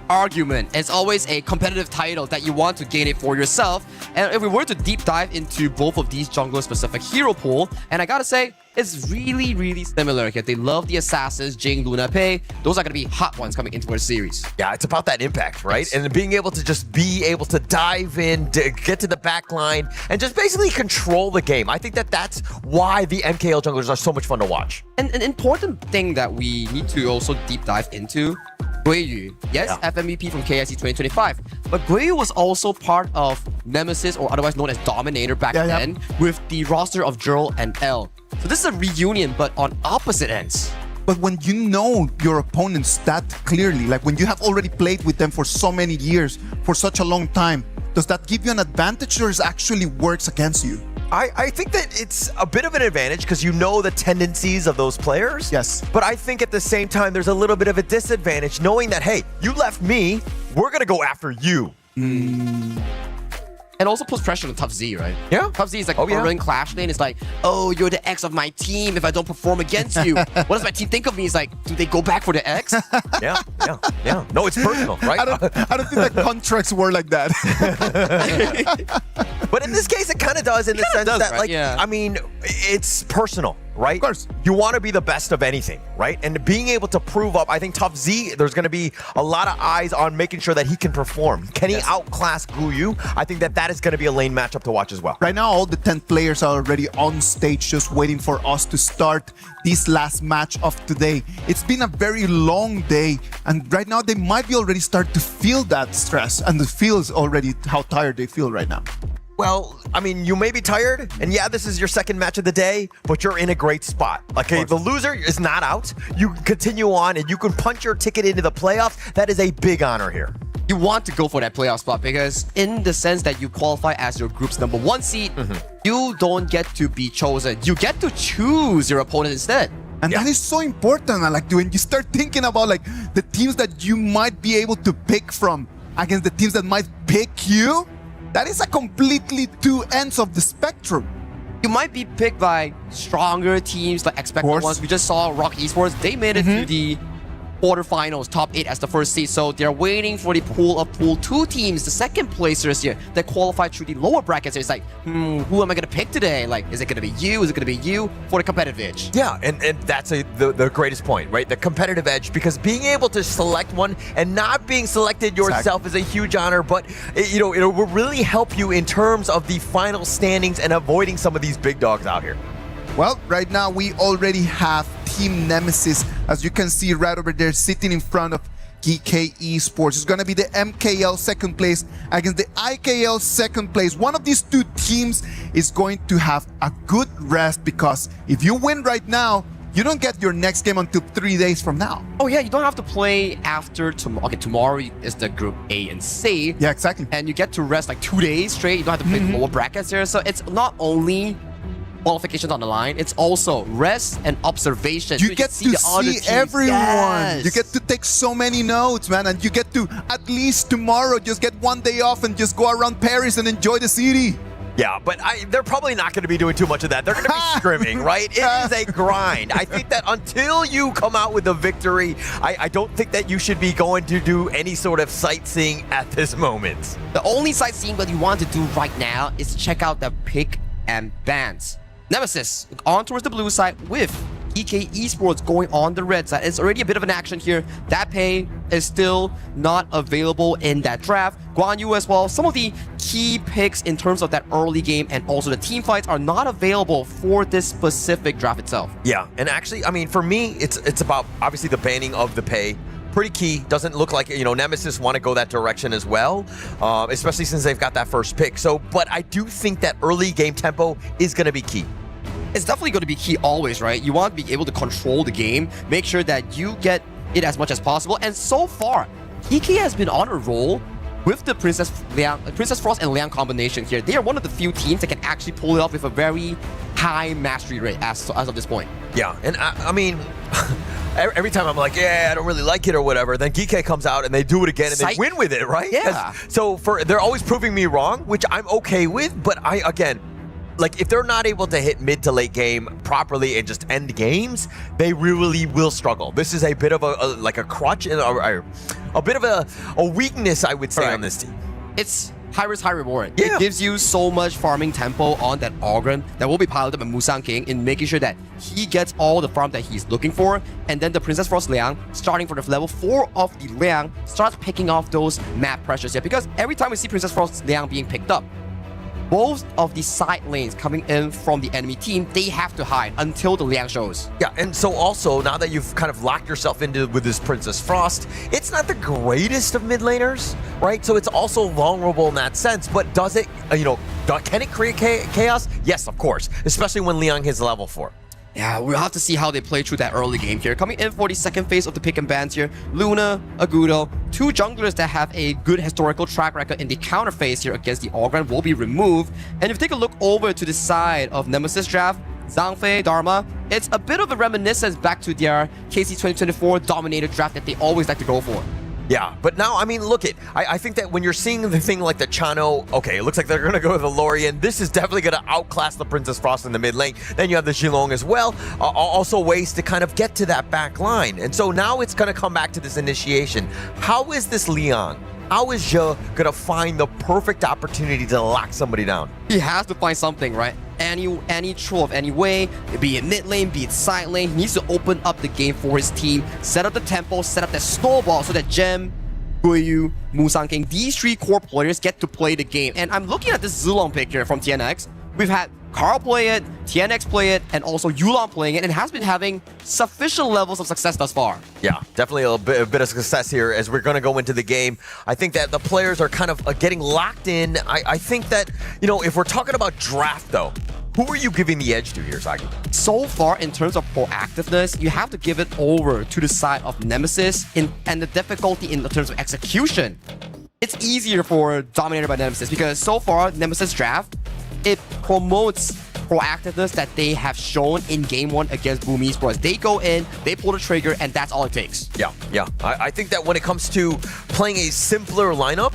argument. It's always a competitive title that you want to gain it for yourself. And if we were to deep dive into both of these jungler-specific hero pool, and I gotta say, it's really, really similar. Okay? They love the assassins, Jing, Luna, Pei. Those are going to be hot ones coming into our series. Yeah, it's about that impact, right? Yes. And being able to just be able to dive in, to get to the back line, and just basically control the game. I think that that's why the MKL junglers are so much fun to watch. And an important thing that we need to also deep dive into, Guiyu. Yes, FMVP from KSC 2025. But Guiyu was also part of Nemesis, or otherwise known as Dominator back then, with the roster of Jurl and L. So this is a reunion, but on opposite ends. But when you know your opponents that clearly, like when you have already played with them for so many years, for such a long time, does that give you an advantage or it actually works against you? I think that it's a bit of an advantage because you know the tendencies of those players. Yes. But I think at the same time, there's a little bit of a disadvantage knowing that, hey, you left me, we're going to go after you. And also puts pressure on Tough Z, right? Yeah. Tough Z is like in Clash lane. It's like, oh, you're the X of my team if I don't perform against you. What does my team think of me? It's like, do they go back for the X? Yeah. No, it's personal, right? I don't think the contracts were like that. But in this case, it kind of does in the sense that, like, I mean, it's personal, right? Of course. You want to be the best of anything, right? And being able to prove up, I think Tough Z, there's going to be a lot of eyes on making sure that he can perform. Can he outclass Guiyu? I think that is going to be a lane matchup to watch as well. Right now, all the 10 players are already on stage just waiting for us to start this last match of today. It's been a very long day, and right now they might be already start to feel that stress and feels already how tired they feel right now. Well, I mean, you may be tired, and yeah, this is your second match of the day, but you're in a great spot. Okay, the loser is not out. You can continue on, and you can punch your ticket into the playoffs. That is a big honor here. You want to go for that playoff spot because in the sense that you qualify as your group's #1 seed, you don't get to be chosen. You get to choose your opponent instead. And that is so important. Like when you start thinking about like the teams that you might be able to pick from against the teams that might pick you, that is a completely two ends of the spectrum. You might be picked by stronger teams like expected ones. We just saw Rock Esports. They made it to the quarterfinals, top 8 as the first seed. So they're waiting for the pool of Pool 2 teams, the second placers here, that qualified through the lower brackets. It's like, who am I going to pick today? Like, is it going to be you? Is it going to be you? For the competitive edge. Yeah, and that's the greatest point, right? The competitive edge, because being able to select one and not being selected yourself is a huge honor, but it will really help you in terms of the final standings and avoiding some of these big dogs out here. Well, right now we already have Team Nemesis, as you can see right over there, sitting in front of Geekay Esports. It's going to be the MKL second place against the IKL second place. One of these two teams is going to have a good rest, because if you win right now, you don't get your next game until 3 days from now. Oh yeah, you don't have to play after tomorrow. Okay, tomorrow is the group A and C. Yeah, exactly. And you get to rest like 2 days straight. You don't have to play lower brackets here. So it's not only qualifications on the line, it's also rest and observation. You get to see everyone. Yes. You get to take so many notes, man, and you get to at least tomorrow just get 1 day off and just go around Paris and enjoy the city. Yeah, but they're probably not going to be doing too much of that. They're going to be scrimming, right? It is a grind. I think that until you come out with a victory, I don't think that you should be going to do any sort of sightseeing at this moment. The only sightseeing that you want to do right now is check out the pick and bans. NMSS on towards the blue side with Geekay Esports going on the red side. It's already a bit of an action here. That pay is still not available in that draft. Guan Yu as well. Some of the key picks in terms of that early game and also the team fights are not available for this specific draft itself. Yeah, and actually, I mean, for me, it's about obviously the banning of the pay. Pretty key. Doesn't look like, NMSS want to go that direction as well, especially since they've got that first pick. So, but I do think that early game tempo is going to be key. It's definitely going to be key always, right? You want to be able to control the game, make sure that you get it as much as possible. And so far, Geekay has been on a roll with the Princess Frost and Liang combination here. They are one of the few teams that can actually pull it off with a very high mastery rate as of this point. Yeah, and I mean, every time I'm like, yeah, I don't really like it or whatever, then Geekay comes out and they do it again and they win with it, right? Yeah. So they're always proving me wrong, which I'm okay with, but like if they're not able to hit mid to late game properly and just end games, they really will struggle. This is a bit of a crutch and a bit of a weakness, I would say, on this team. It's high risk, high reward. Yeah. It gives you so much farming tempo on that Ogren that will be piloted by Musang King in making sure that he gets all the farm that he's looking for. And then the Princess Frost Liang, starting for the level 4 of the Liang, starts picking off those map pressures here. Because every time we see Princess Frost Liang being picked up, both of the side lanes coming in from the enemy team, they have to hide until the Liang shows. Yeah, and so also, now that you've kind of locked yourself into with this Princess Frost, it's not the greatest of mid laners, right? So it's also vulnerable in that sense, but does it, can it create chaos? Yes, of course, especially when Liang hits level 4. Yeah, we'll have to see how they play through that early game here. Coming in for the second phase of the pick and bans here, Luna, Agudo, two junglers that have a good historical track record in the counter phase here against the Ogren will be removed. And if you take a look over to the side of NMSS draft, Zhangfei, Dharma, it's a bit of a reminiscence back to their KC 2024 dominated draft that they always like to go for. Yeah, but now, I mean, look I think that when you're seeing the thing like the Chano, okay, it looks like they're going to go with the Lorien. This is definitely going to outclass the Princess Frost in the mid lane. Then you have the Zhilong as well. Also ways to kind of get to that back line. And so now it's going to come back to this initiation. How is this Leon? How is Zhe going to find the perfect opportunity to lock somebody down? He has to find something, right? Any troll of any way, be it mid lane, be it side lane, he needs to open up the game for his team, set up the tempo, set up that snowball so that Gem, Guiyu, Musang King, these three core players get to play the game. And I'm looking at this Zilong pick here from TNX. We've had Carl play it, TNX play it, and also Yulon playing it, and has been having sufficient levels of success thus far. Yeah, definitely a bit of success here as we're going to go into the game. I think that the players are kind of getting locked in. I think that, if we're talking about draft, though, who are you giving the edge to here, Saki? So far, in terms of proactiveness, you have to give it over to the side of Nemesis, and the difficulty in terms of execution. It's easier for dominated by Nemesis because so far, Nemesis draft, it promotes proactiveness that they have shown in game 1 against Boom Esports. They go in, they pull the trigger, and that's all it takes. Yeah. I think that when it comes to playing a simpler lineup,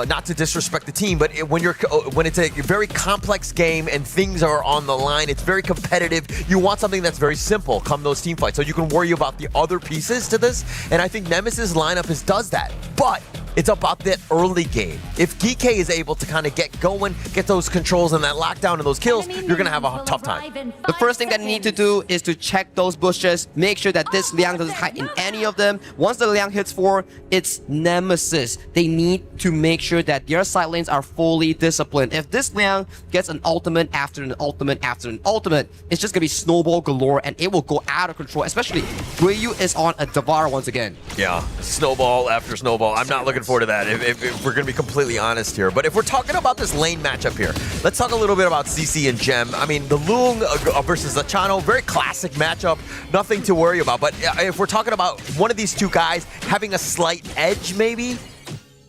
not to disrespect the team, but when it's a very complex game and things are on the line, it's very competitive. You want something that's very simple come those team fights, so you can worry about the other pieces to this. And I think Nemesis lineup does that, but it's about that early game. If Geekay is able to kind of get going, get those controls and that lockdown and those kills, you're going to have a tough time. The first thing that you need to do is to check those bushes, make sure that this Liang doesn't hide in any of them. Once the Liang hits 4, it's Nemesis. They need to make sure that their side lanes are fully disciplined. If this Liang gets an ultimate after an ultimate after an ultimate, it's just going to be snowball galore and it will go out of control, especially Guiyu is on a Devar once again. Yeah, snowball after snowball. I'm not looking looking forward to that, if we're going to be completely honest here. But if we're talking about this lane matchup here, let's talk a little bit about CC and Gem. I mean, the Lung versus the Chano, very classic matchup, nothing to worry about. But if we're talking about one of these two guys having a slight edge, maybe?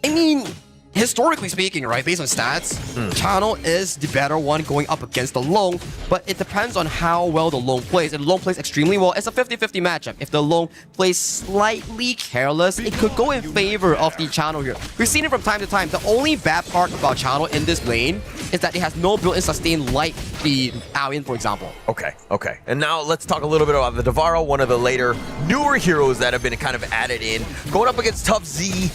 I mean, historically speaking, right, based on stats, Chano is the better one going up against the Long, but it depends on how well the Long plays. If the Long plays extremely well, it's a 50-50 matchup. If the Long plays slightly careless, it could go in favor of the Chano here. We've seen it from time to time. The only bad part about Chano in this lane is that it has no built-in sustain like the Aoyin, for example. Okay. And now let's talk a little bit about the Davaro, one of the later, newer heroes that have been kind of added in. Going up against Tough Z,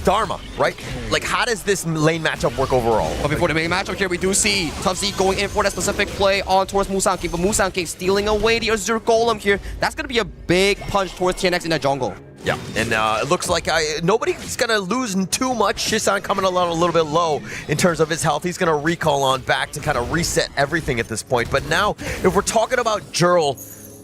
Dharma, right? Like, how does this lane matchup work overall? But before the main matchup here, we do see Tough Z going in for that specific play on towards Musang King, but Musang King stealing away the Azure Golem here. That's going to be a big punch towards TNX in the jungle. Yeah, and it looks like nobody's going to lose too much. Shisan coming along a little bit low in terms of his health. He's going to recall on back to kind of reset everything at this point. But now, if we're talking about Jurl,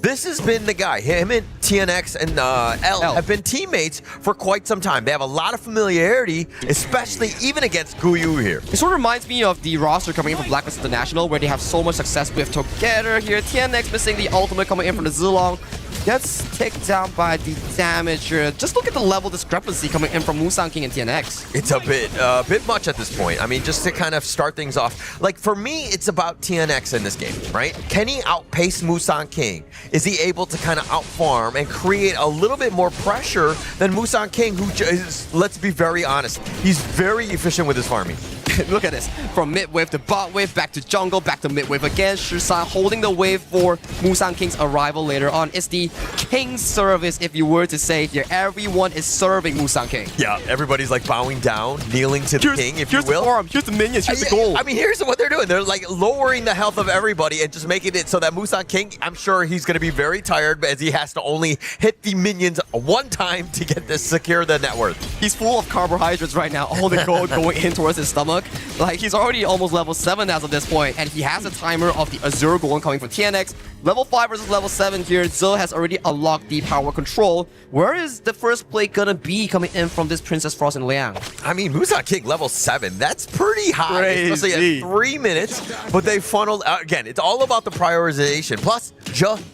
this has been the guy. Him and TNX and L have been teammates for quite some time. They have a lot of familiarity, especially even against Guyu here. It sort of reminds me of the roster coming in from Blacklist International, where they have so much success with together here. TNX missing the ultimate coming in from the Zilong. Gets taken down by the damage here. Just look at the level discrepancy coming in from Musang King and TNX. It's a bit much at this point. I mean, just to kind of start things off. Like, for me, it's about TNX in this game, right? Can he outpace Musang King? Is he able to kind of outfarm and create a little bit more pressure than Musang King, who is, let's be very honest, he's very efficient with his farming. Look at this. From mid wave to bot wave, back to jungle, back to mid wave again. Shisan holding the wave for Musang King's arrival later on. It's the King's service, if you were to say here. Everyone is serving Musang King. Yeah, everybody's like bowing down, kneeling to the king, if you will. Here's the farm, here's the minions, here's the gold. I mean, here's what they're doing. They're like lowering the health of everybody and just making it so that Musang King, I'm sure he's going to be very tired as he has to only hit the minions one time to get this secure the net worth. He's full of carbohydrates right now. All the gold going in towards his stomach. Like, he's already almost level 7 as of this point, and he has a timer of the Azure Golem coming from TNX. Level 5 versus level 7 here. Zil has already unlocked the power control. Where is the first play gonna be coming in from this Princess Frost and Liang? I mean, Musang King level 7, that's pretty high, Crazy. especially at 3 minutes. But they funneled, again, it's all about the prioritization. Plus,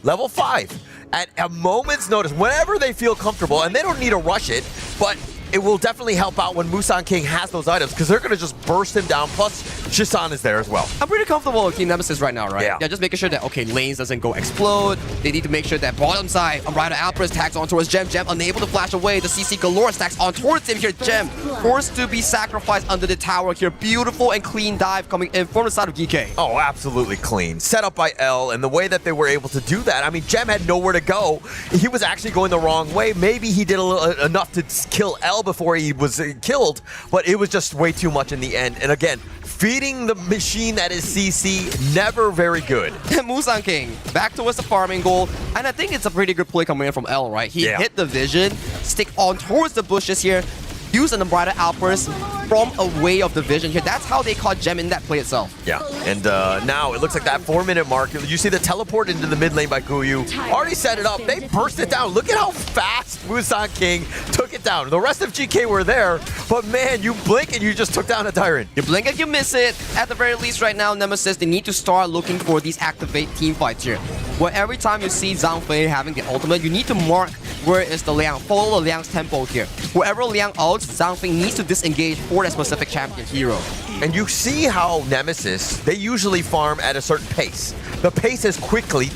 level 5. At a moment's notice, whenever they feel comfortable, and they don't need to rush it, but it will definitely help out when Musang King has those items, because they're going to just burst him down. Plus, Shisan is there as well. I'm pretty comfortable with Team Nemesis right now, right? Yeah. Just making sure that, okay, lanes doesn't go explode. They need to make sure that bottom side, Rider Alpers tags on towards Gem. Gem unable to flash away. The CC Galore stacks on towards him here. Gem forced to be sacrificed under the tower here. Beautiful and clean dive coming in from the side of Geekay. Oh, absolutely clean. Set up by L, and the way that they were able to do that, I mean, Gem had nowhere to go. He was actually going the wrong way. Maybe he did enough to kill L before he was killed, but it was just way too much in the end. And again, feeding the machine that is CC, never very good. Musang King back towards the farming goal, and I think it's a pretty good play coming in from L, right? He hit the vision, stick on towards the bushes here, use an Umbrella Outburst from away of the vision here. That's how they caught Gem in that play itself. Yeah, and now it looks like that 4-minute mark. You see the teleport into the mid lane by Guyu. Already set it up. They burst it down. Look at how fast Musang King took it down. The rest of GK were there, but man, you blink and you just took down a Tyrant. You blink and you miss it. At the very least right now, Nemesis, they need to start looking for these activate team fights here. Where every time you see Zhang Fei having the ultimate, you need to mark where is the Liang. Follow the Liang's tempo here. Wherever Liang ults, Zhang Fei needs to disengage for that specific champion hero. And you see how Nemesis, they usually farm at a certain pace. The pace is quickened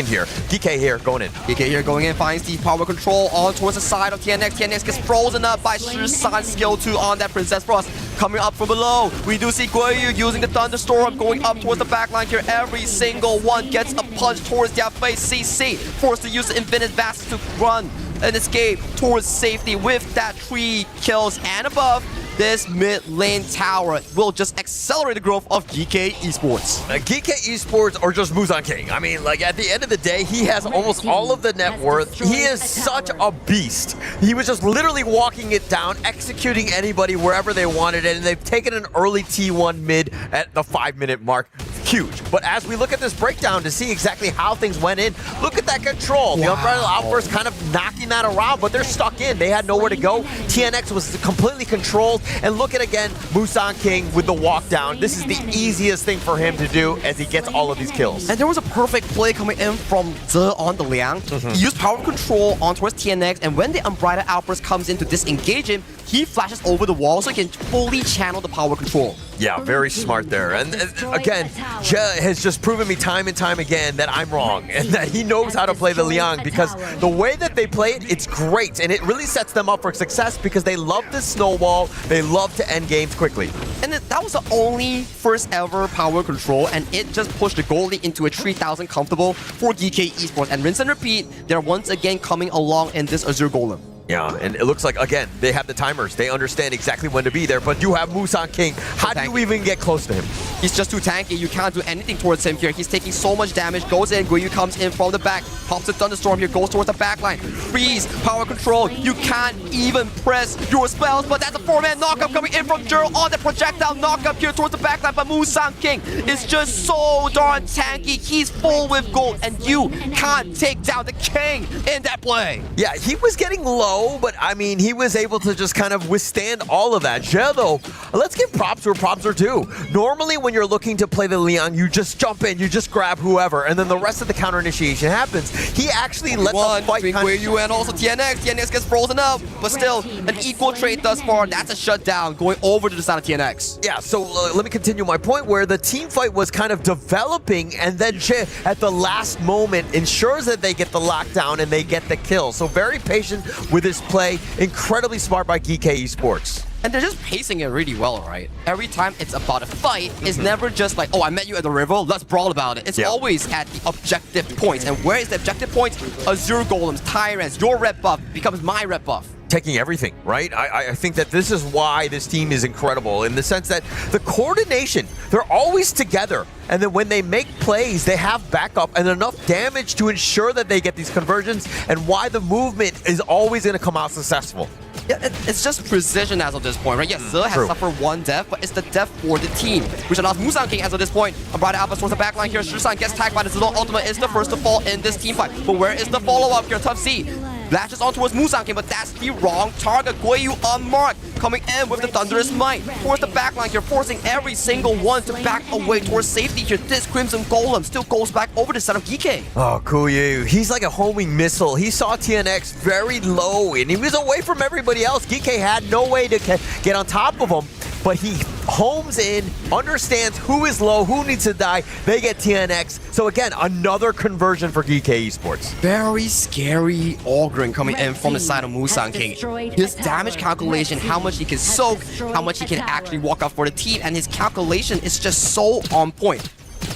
here. Geekay here going in. Geekay here going in, finds the power control on towards the side of TNX. TNX gets frozen up by Shisan's skill 2 on that Princess Frost. Coming up from below, we do see Guoyu using the Thunderstorm going up towards the backline here. Every single one gets a punch towards their face. CC forced to use the Infinite Vast to run and escape towards safety with that 3 kills and above. This mid lane tower will just accelerate the growth of Geekay Esports. Geekay Esports or just Musang King. I mean, like at the end of the day, he has almost all of the net worth. He is such a beast. He was just literally walking it down, executing anybody wherever they wanted it, and they've taken an early T1 mid at the 5-minute mark. huge. But as we look at this breakdown to see exactly how things went in, look at that control. The Unbridled Outburst kind of knocking that around, but they're stuck in. They had nowhere to go. TNX was completely controlled. And look at, again, Musan King with the walk down. This is the easiest thing for him to do as he gets all of these kills. And there was a perfect play coming in from Ze on the Liang. He used power control on towards TNX, and when the Unbridled Outburst comes in to disengage him, he flashes over the wall so he can fully channel the power control. Yeah, very smart there. And again, Je has just proven me time and time again that I'm wrong and that he knows how to play the Liang, because the way that they play it, it's great. And it really sets them up for success because they love the snowball. They love to end games quickly. And that was the only first ever power control, and it just pushed the goalie into a 3000 comfortable for Geekay Esports. And rinse and repeat, they're once again coming along in this Azure Golem. Yeah, and it looks like, again, they have the timers. They understand exactly when to be there, but you have Musan King. How do you even get close to him? He's just too tanky. You can't do anything towards him here. He's taking so much damage. Goes in. Guiyu comes in from the back. Pops a Thunderstorm here. Goes towards the back line. Freeze. Power control. You can't even press your spells, but that's a 4-man knockup coming in from Jero on the projectile knockup here towards the back line. But Musan King is just so darn tanky. He's full with gold, and you can't take down the king in that play. Yeah, he was getting low, but I mean, he was able to just kind of withstand all of that. Je, though, let's give props where props are due. Normally, when you're looking to play the Leon, you just jump in, you just grab whoever, and then the rest of the counter initiation happens. He actually let the fight between Guiyu and also TNX. TNX gets frozen up, but still an equal trade thus far. That's a shutdown going over to the side of TNX. Yeah, so let me continue my point where the team fight was kind of developing, and then Je, at the last moment, ensures that they get the lockdown and they get the kill. So very patient with his play, incredibly smart by Geekay Esports. And they're just pacing it really well, right? Every time it's about a fight, it's never just like, oh, I met you at the river, let's brawl about it. It's always at the objective points. And where is the objective points? Azure Golems, Tyrants, your red buff becomes my red buff. Taking everything, right? I think that this is why this team is incredible, in the sense that the coordination, they're always together. And then when they make plays, they have backup and enough damage to ensure that they get these conversions, and why the movement is always going to come out successful. Yeah, it's just precision as of this point, right? Yes, Ze has suffered one death, but it's the death for the team, which allows Musan King as of this point. Unbridled Alpha towards the backline here. Shisan gets tagged by the Zilong Ultimate, is the first to fall in this team fight. But where is the follow-up here? Tough C latches on towards Musan King, but that's the wrong target. Guiyu unmarked, coming in with the Thunderous Might towards the backline here, forcing every single one to back away towards safety here. This Crimson Golem still goes back over the side of Geekay. Oh, Guiyu, he's like a homing missile. He saw TNX very low, and he was away from everybody else. Geekay had no way to get on top of him, but he homes in, understands who is low, who needs to die. They get TNX. So again, another conversion for Geekay Esports. Very scary Ogren coming in from the side of Musan King. His damage calculation, how much he can soak, how much he can actually walk out for the team, and his calculation is just so on point.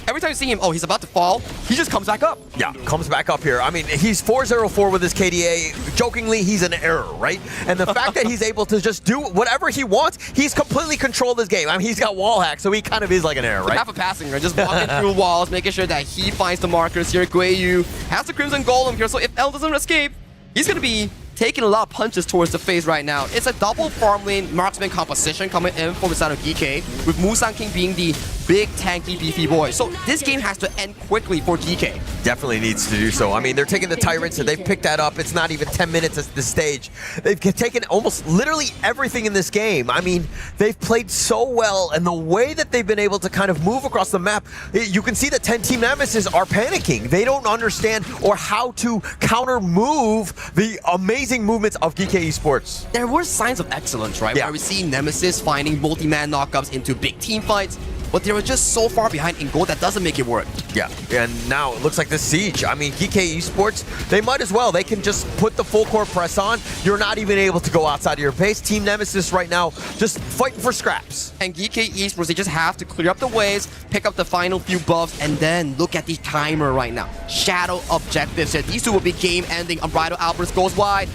Every time you see him, oh, he's about to fall, he just comes back up. Yeah, comes back up here. I mean, he's 4-0-4 with his KDA. Jokingly, he's an error, right? And the fact that he's able to just do whatever he wants, he's completely controlled this game. I mean, he's got wall hack, so he kind of is like an error, right? Half a passing, right? Just walking through walls, making sure that he finds the markers here. Guiyu has the Crimson Golem here, so if L doesn't escape, he's going to be taking a lot of punches towards the face right now. It's a double farm lane marksman composition coming in from the side of Geekay, with Musan King being the big, tanky, beefy boy. So this game has to end quickly for Geekay. Definitely needs to do so. I mean, they're taking the Tyrants and they've picked that up. It's not even 10 minutes at this stage. They've taken almost literally everything in this game. I mean, they've played so well, and the way that they've been able to kind of move across the map, you can see that 10 Team Nemesis are panicking. They don't understand or how to counter move the amazing movements of Geekay Esports. There were signs of excellence, right? Where we see Nemesis finding multi-man knockups into big team fights, but they were just so far behind in gold that doesn't make it work. Yeah, and now it looks like this Siege. I mean, Geekay Esports, they might as well. They can just put the full core press on. You're not even able to go outside of your base. Team Nemesis right now just fighting for scraps. And Geekay Esports, they just have to clear up the waves, pick up the final few buffs, and then look at the timer right now. Shadow objectives here. These two will be game ending. Unbridled Outburst goes wide.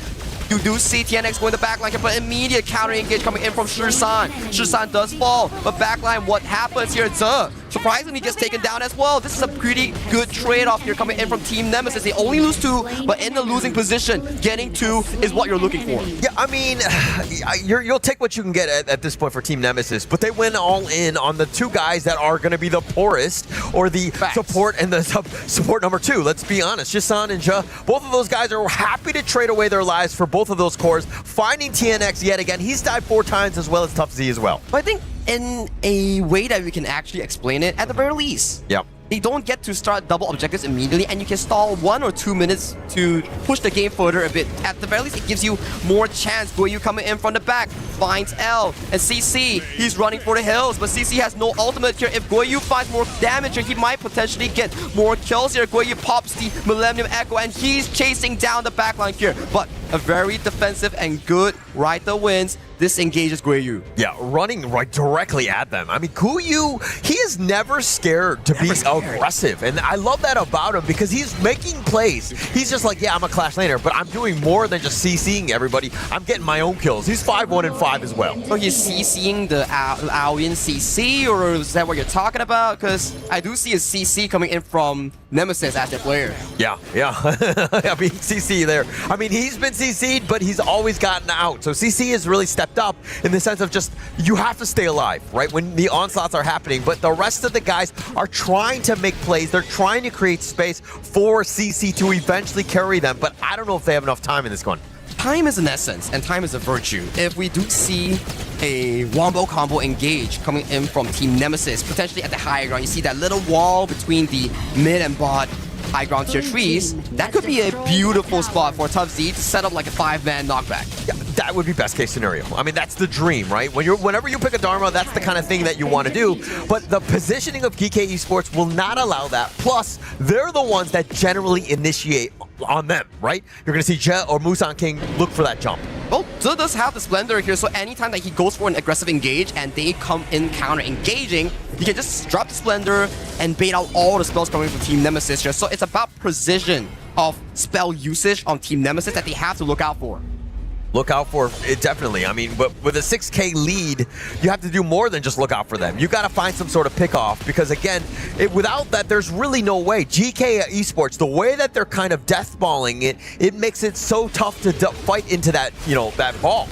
You do see TNX going to backline here, but immediate counter engage coming in from Shisan. Shisan does fall, but backline, what happens here? Ze surprisingly gets taken down as well. This is a pretty good trade-off here coming in from Team Nemesis. They only lose 2, but in the losing position, getting 2 is what you're looking for. Yeah, I mean, you'll take what you can get at this point for Team Nemesis, but they went all in on the 2 guys that are going to be the poorest, or the support and the support number 2. Let's be honest, Shisan and Ja, both of those guys are happy to trade away their lives for both of those cores. Finding TNX yet again, he's died 4 times as well as Tough Z as well. But I think in a way that we can actually explain it, at the very least, yep, they don't get to start double objectives immediately, and you can stall 1 or 2 minutes to push the game further a bit. At the very least, it gives you more chance. Guoyu coming in from the back, finds L, and CC, he's running for the hills, but CC has no ultimate here. If Guoyu finds more damage here, he might potentially get more kills here. Guoyu pops the Millennium Echo, and he's chasing down the backline here, but a very defensive and good Ryder wins. This engages Guoyu. Yeah, running right directly at them. I mean, Guoyu, he is never scared to be aggressive. And I love that about him because he's making plays. He's just like, yeah, I'm a Clash laner, but I'm doing more than just CCing everybody. I'm getting my own kills. He's 5-1 and 5 as well. So he's CCing the Aoyin CC, or is that what you're talking about? Because I do see a CC coming in from Nemesis as their player. Yeah. I mean, CC there. I mean, he's been CC'd, but he's always gotten out. So CC has really stepped up in the sense of just, you have to stay alive, right? When the onslaughts are happening, but the rest of the guys are trying to make plays. They're trying to create space for CC to eventually carry them, but I don't know if they have enough time in this one. Time is an essence, and time is a virtue. If we do see a wombo combo engage coming in from Team Nemesis, potentially at the higher ground, you see that little wall between the mid and bot high ground tier trees, that could be a beautiful spot for Tough Z to set up like a 5-man knockback. Yeah, that would be best case scenario. I mean, that's the dream, right? Whenever you pick a Dharma, that's the kind of thing that you want to do. But the positioning of Geekay Esports will not allow that. Plus, they're the ones that generally initiate on them, right? You're going to see Jet or Musan King look for that jump. Well, Zhe does have the Splendor here, so anytime that he goes for an aggressive engage and they come in counter-engaging, you can just drop the Splendor and bait out all the spells coming from Team Nemesis here. So it's about precision of spell usage on Team Nemesis that they have to look out for. Look out for it, definitely. I mean, but with a 6K lead, you have to do more than just look out for them. You got to find some sort of pick-off because, again, without that, there's really no way. Geekay Esports, the way that they're kind of deathballing it, it makes it so tough to fight into that, that ball.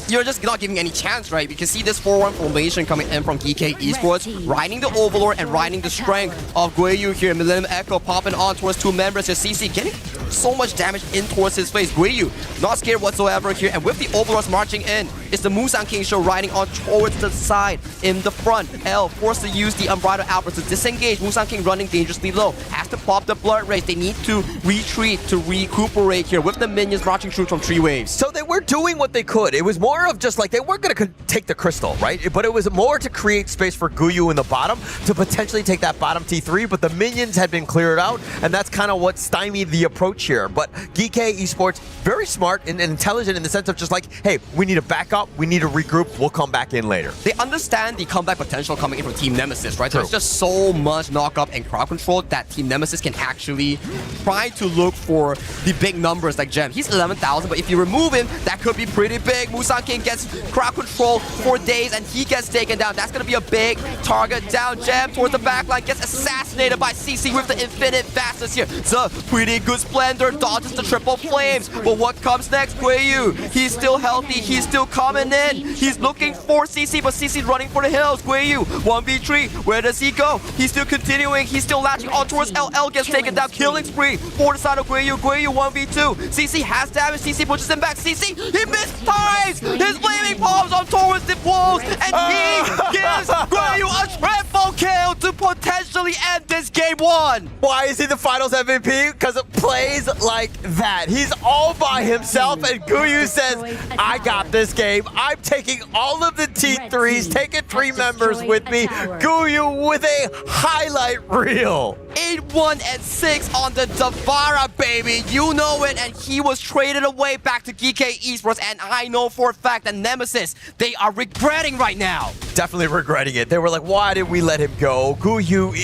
You're just not giving any chance, right? You can see this 4-1 formation coming in from Geekay Esports, riding the Overlord and riding the strength of Guoyu here. Millennium Echo popping on towards 2 members here. CC getting so much damage in towards his face. Guoyu not scared whatsoever here. And with the Overlords marching in, it's the Musan King show riding on towards the side in the front. L forced to use the Unbridled Outburst to disengage. Musan King running dangerously low. Has to pop the Blood Race. They need to retreat to recuperate here with the minions marching through from 3 waves. So they were doing what they could. It was more of just like, they weren't going to take the crystal, right? But it was more to create space for Guoyu in the bottom to potentially take that bottom T3, but the minions had been cleared out, and that's kind of what stymied the approach here. But Geekay Esports, very smart and intelligent in the sense of just like, hey, we need to back up, we need to regroup, we'll come back in later. They understand the comeback potential coming in from Team Nemesis, right? True. There's just so much knock-up and crowd control that Team Nemesis can actually try to look for the big numbers like Gem. He's 11,000, but if you remove him, that could be pretty big. Musan King gets crowd control for days, and he gets taken down. That's going to be a big target down. Gem towards the backline, gets assassinated by CC with the infinite fastness here. The pretty good Splendor dodges the triple flames, but what comes next? Guoyu, he's still healthy, he's still coming in. He's looking for CC, but CC's running for the hills. Guoyu, 1v3, where does he go? He's still continuing, he's still latching on towards LL, gets taken down, killing spree for the side of Guoyu. Guoyu 1v2, CC has damage, CC pushes him back, CC, he mistimes his flaming palms on towards the walls, and he gives Guoyu a triple kill to potentially end this game 1. Why is he the finals MVP? Because it plays like that. He's all by himself, and Guoyu says, I got this game. I'm taking all of the T3s, taking 3 members with me. Guoyu with a highlight reel. 8-1 and 6 on the Davara, baby. You know it, and he was traded away back to Geekay Esports, and I know for a fact that NMSS, they are regretting right now. Definitely regretting it. They were like, why did we let him go? Guyu,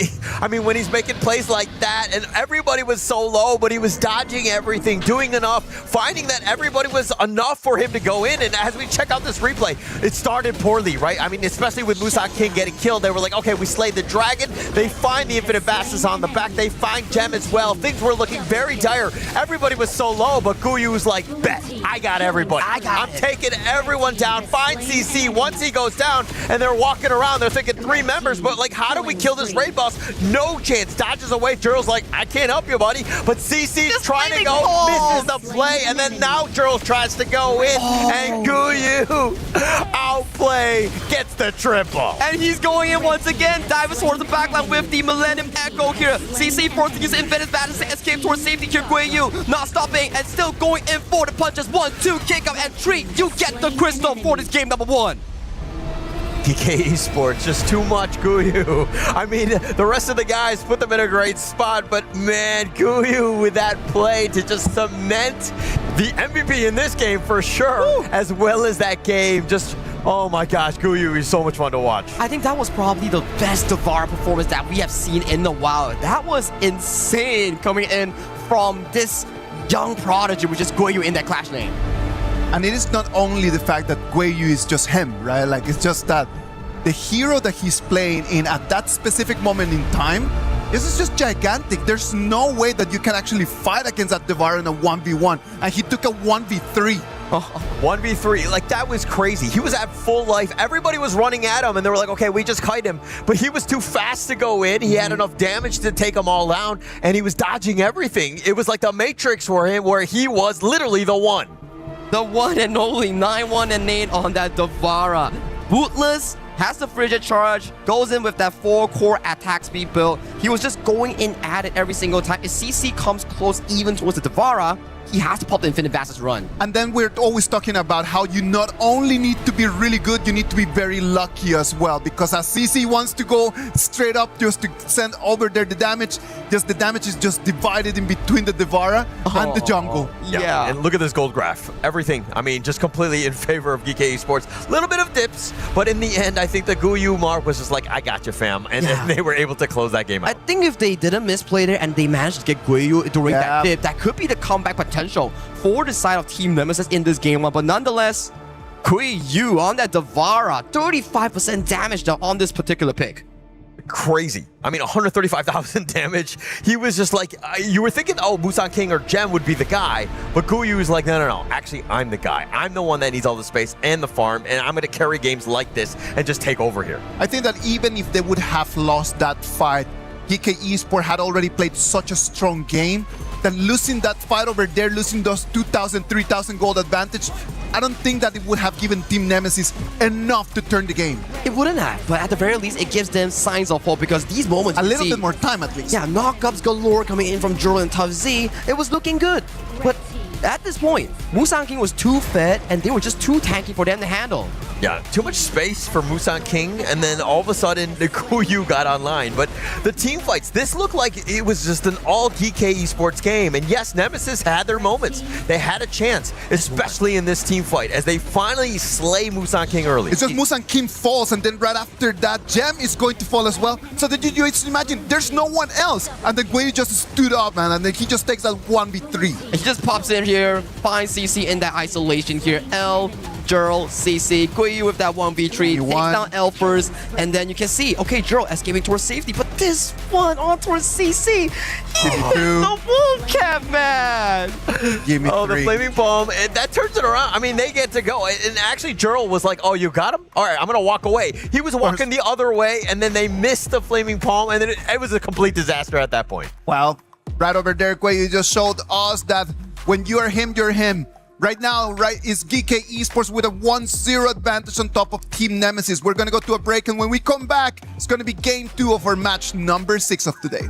I mean, when he's making plays like that, and everybody was so low, but he was dodging everything, doing enough, finding that everybody was enough for him to go in, and as we check out this replay, it started poorly, right? I mean, especially with Musang King getting killed, they were like, okay, we slayed the dragon, they find the Infinite Bastards on the back, they find Gem as well. Things were looking very dire. Everybody was so low, but Guyu was like, bet, I got everybody. I'm taking everyone down, find CC once he goes down, and they're walking around, they're thinking 3 members, but like, how do we kill this raid boss? No chance, dodges away, Jurl's like, I can't help you, buddy, but CC's trying to go, misses the play, and then now Jurl tries to go in, and Guyu, outplay, gets the triple. And he's going in once again, diving towards the backline with the Millennium Echo here. CC forced to use Infinite Battle to escape towards safety here. Guyu not stopping and still going in for the punches. 1, 2, kick up and 3. You get the crystal for this game number 1. Geekay Esports, just too much Guyu. I mean, the rest of the guys put them in a great spot, but man, Guyu with that play to just cement the MVP in this game for sure, as well as that game. Just, oh my gosh, Guyu is so much fun to watch. I think that was probably the best Davara performance that we have seen in a while. That was insane coming in from this young prodigy, which is Guyu in that Clash lane. And it is not only the fact that Guyu is just him, right? Like, it's just that the hero that he's playing in at that specific moment in time, this is just gigantic. There's no way that you can actually fight against that Davara in a 1v1. And he took a 1v3. 1v3, like that was crazy. He was at full life. Everybody was running at him and they were like, okay, we just kite him. But he was too fast to go in. He had enough damage to take them all down and he was dodging everything. It was like the Matrix for him where he was literally the one. The one and only 9-1 and 8 on that Davara. Bootless has the frigid charge, goes in with that 4-core attack speed build. He was just going in at it every single time. If CC comes close even towards the Davara, he has to pop the Infinite Bastards run. And then we're always talking about how you not only need to be really good, you need to be very lucky as well. Because as CC wants to go straight up just to send over there the damage is just divided in between the Davara and the jungle. Yeah, and look at this gold graph. Everything, I mean, just completely in favor of Geekay Esports. Little bit of dips, but in the end, I think the Guyu mark was just like, I got you, fam. And they were able to close that game out. I think if they didn't misplay there and they managed to get Guyu during that dip, that could be the comeback potential for the side of Team Nemesis in this game one. But nonetheless, Guyu on that Davara, 35% damage on this particular pick. Crazy. I mean, 135,000 damage. He was just like, you were thinking, oh, Musang King or Gem would be the guy, but Guyu was like, no. Actually, I'm the guy. I'm the one that needs all the space and the farm, and I'm going to carry games like this and just take over here. I think that even if they would have lost that fight, Geekay Esports had already played such a strong game that losing that fight over there, losing those 2,000, 3,000 gold advantage, I don't think that it would have given Team Nemesis enough to turn the game. It wouldn't have, but at the very least, it gives them signs of hope because these moments... A little bit more time at least. Yeah, knockups galore coming in from Juro and Tough Z. It was looking good. But at this point, Musang King was too fed and they were just too tanky for them to handle. Yeah, too much space for Musang King, and then all of a sudden, the Guyu got online. But the team fights, this looked like it was just an all Geekay Esports game. And yes, Nemesis had their moments. They had a chance, especially in this team fight, as they finally slay Musang King early. It's just Musang King falls, and then right after that, Gem is going to fall as well. So then you just imagine, there's no one else. And then Guyu just stood up, man, and then he just takes that 1v3. He just pops in here, finds CC in that isolation here. L, Jurl, CC, Guyu with that 1v3, takes down L first, and then you can see, okay, Jurl escaping towards safety, but this one on towards CC, he hit the wolf cap, man! Give me the flaming bomb, and that turns it around. I mean, they get to go, and actually Jurl was like, oh, you got him? All right, I'm gonna walk away. He was walking the other way, and then they missed the flaming palm, and then it was a complete disaster at that point. Well, right over there, Guyu just showed us that when you are him, you're him. Right now, is Geekay Esports with a 1-0 advantage on top of Team Nemesis. We're going to go to a break, and when we come back, it's going to be game 2 of our match number 6 of today.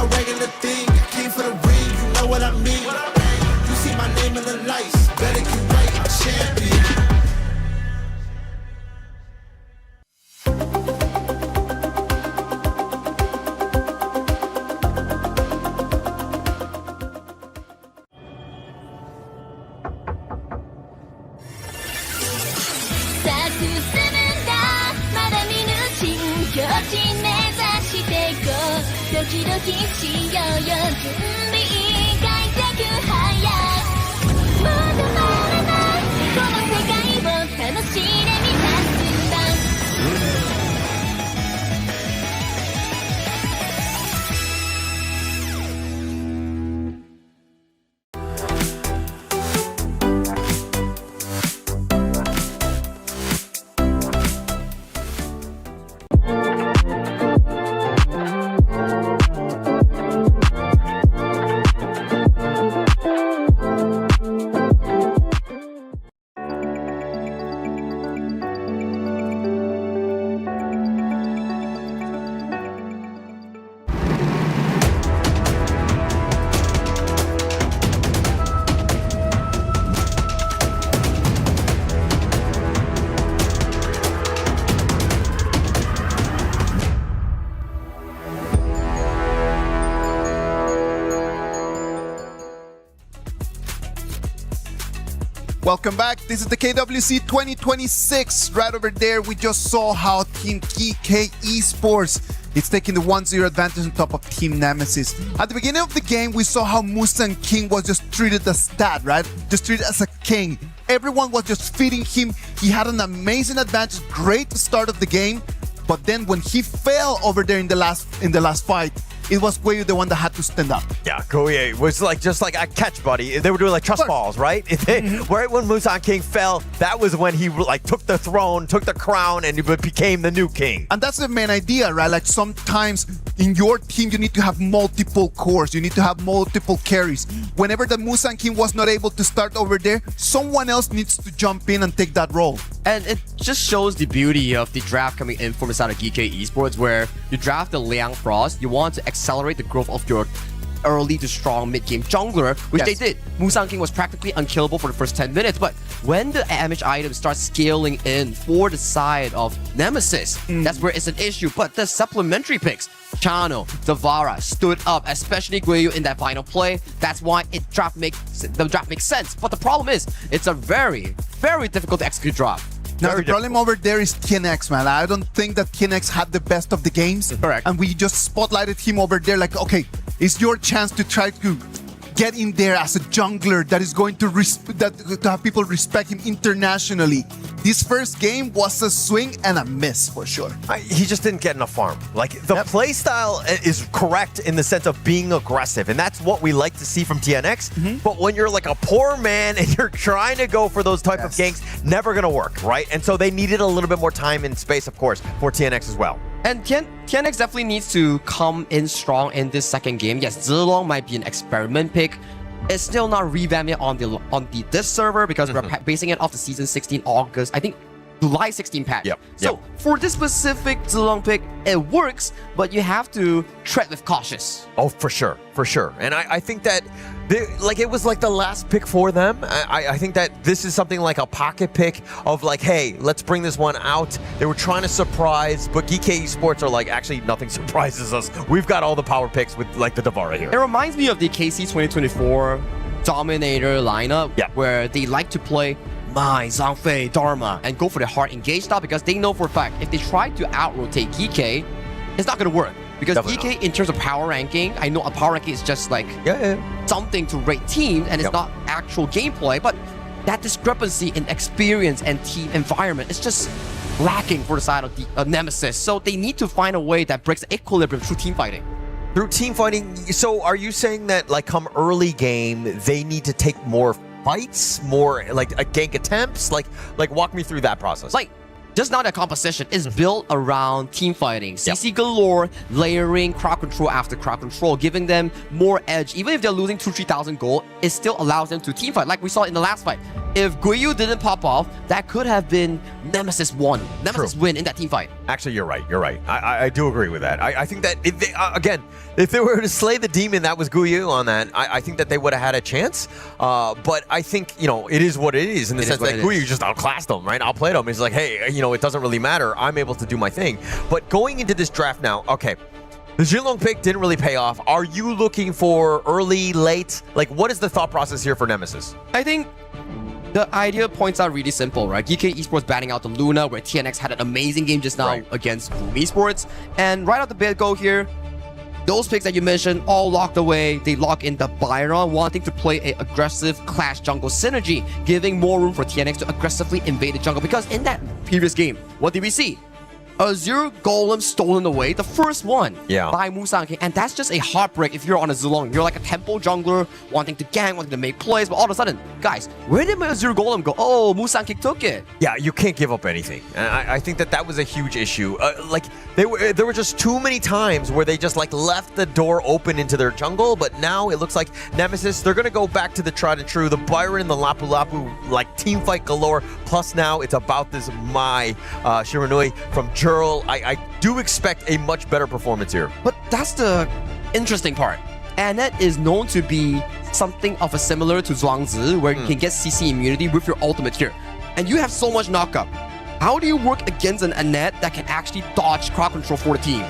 a regular thing. I came for the ring, you know what I mean. You see my name in the lights, better get right, I'm champion. Welcome back. This is the KWC 2026. Right over there, we just saw how Team Geekay Esports is taking the 1-0 advantage on top of Team Nemesis. At the beginning of the game, we saw how Mustang King was just treated as stat, right? Just treated as a king. Everyone was just feeding him. He had an amazing advantage, great start of the game. But then when he fell over there in the last fight, it was Guayu the one that had to stand up. Yeah, Guayu was like just like a catch, buddy. They were doing like trust falls, right? Right when Mustang King fell, that was when he like took the throne, took the crown, and he became the new king. And that's the main idea, right? Like sometimes in your team, you need to have multiple cores. You need to have multiple carries. Whenever the Mustang King was not able to start over there, someone else needs to jump in and take that role. And it just shows the beauty of the draft coming in from inside of Geekay Esports, where you draft the Liang Frost, you want to accelerate the growth of your early to strong mid-game jungler, which they did. Mustang King was practically unkillable for the first 10 minutes, but when the damage items start scaling in for the side of Nemesis, that's where it's an issue. But the supplementary picks, Chano, Davara, stood up, especially Guayu in that final play. That's why the draft makes sense. But the problem is, it's a very, very difficult to execute draft. Now, the problem over there is TNX, man. I don't think that TNX had the best of the games. Correct. And we just spotlighted him over there like, okay, it's your chance to try to get in there as a jungler that is going to have people respect him internationally. This first game was a swing and a miss for sure. He just didn't get enough farm. Like the play style is correct in the sense of being aggressive, and that's what we like to see from TNX. But when you're like a poor man and you're trying to go for those type of ganks, never gonna work, right? And so they needed a little bit more time and space, of course, for TNX as well. And TNX definitely needs to come in strong in this second game. Yes, Zilong might be an experiment pick. It's still not revamping on this server because we're basing it off the season 16 August, I think July 16 patch. So for this specific Zilong pick, it works, but you have to tread with cautious. Oh, for sure, for sure. And I think that it was like the last pick for them. I think that this is something like a pocket pick of like, hey, let's bring this one out. They were trying to surprise, but Geekay Esports are like, actually nothing surprises us. We've got all the power picks with like the Davara here. It reminds me of the KC 2024 Dominator lineup, where they like to play Mai, Zhangfei, Dharma, and go for the hard engage style because they know for a fact if they try to out-rotate Geekay, it's not going to work. Because Geekay, in terms of power ranking, I know a power ranking is just like something to rate teams and it's not actual gameplay, but that discrepancy in experience and team environment is just lacking for the side of the Nemesis. So they need to find a way that breaks the equilibrium through team fighting. Through team fighting, so are you saying that like come early game, they need to take more fights, more like gank attempts? Like walk me through that process. Like, just now that composition is built around team fighting. CC galore, layering crowd control after crowd control, giving them more edge. Even if they're losing 2,000-3,000 gold, it still allows them to team fight. Like we saw in the last fight. If Guayu didn't pop off, that could have been Nemesis won. Nemesis win in that team fight. Actually, you're right. You're right. I do agree with that. I think that, again, if they were to slay the demon that was Guyu on that, I think that they would have had a chance. But I think, it is what it is in the sense that Guyu just outclassed them, right? Outplayed them. It's like, hey, it doesn't really matter. I'm able to do my thing. But going into this draft now, okay, the Jinlong pick didn't really pay off. Are you looking for early, late? Like, what is the thought process here for Nemesis? I think the idea points out really simple, right? Geekay Esports batting out the Luna, where TNX had an amazing game just now against Boom Esports. And right out the get-go here, those picks that you mentioned all locked away. They lock in the Byron, wanting to play an aggressive Clash jungle synergy, giving more room for TNX to aggressively invade the jungle. Because in that previous game, what did we see? Azure Golem stolen away, the first one by Musang King, and that's just a heartbreak if you're on a Zilong. You're like a tempo jungler, wanting to gank, wanting to make plays, but all of a sudden, guys, where did my Azure Golem go? Oh, Musang King took it. Yeah, you can't give up anything. And I think that was a huge issue. There were just too many times where they just left the door open into their jungle, but now it looks like Nemesis, they're going to go back to the tried and true, the Byron and the Lapu Lapu, team fight galore, plus now it's about this Mai Shiranui from Jurl. I do expect a much better performance here. But that's the interesting part. Annette is known to be something of a similar to Zhuangzi, where you can get CC immunity with your ultimate here. And you have so much knockup. How do you work against an Annette that can actually dodge crowd control for the team?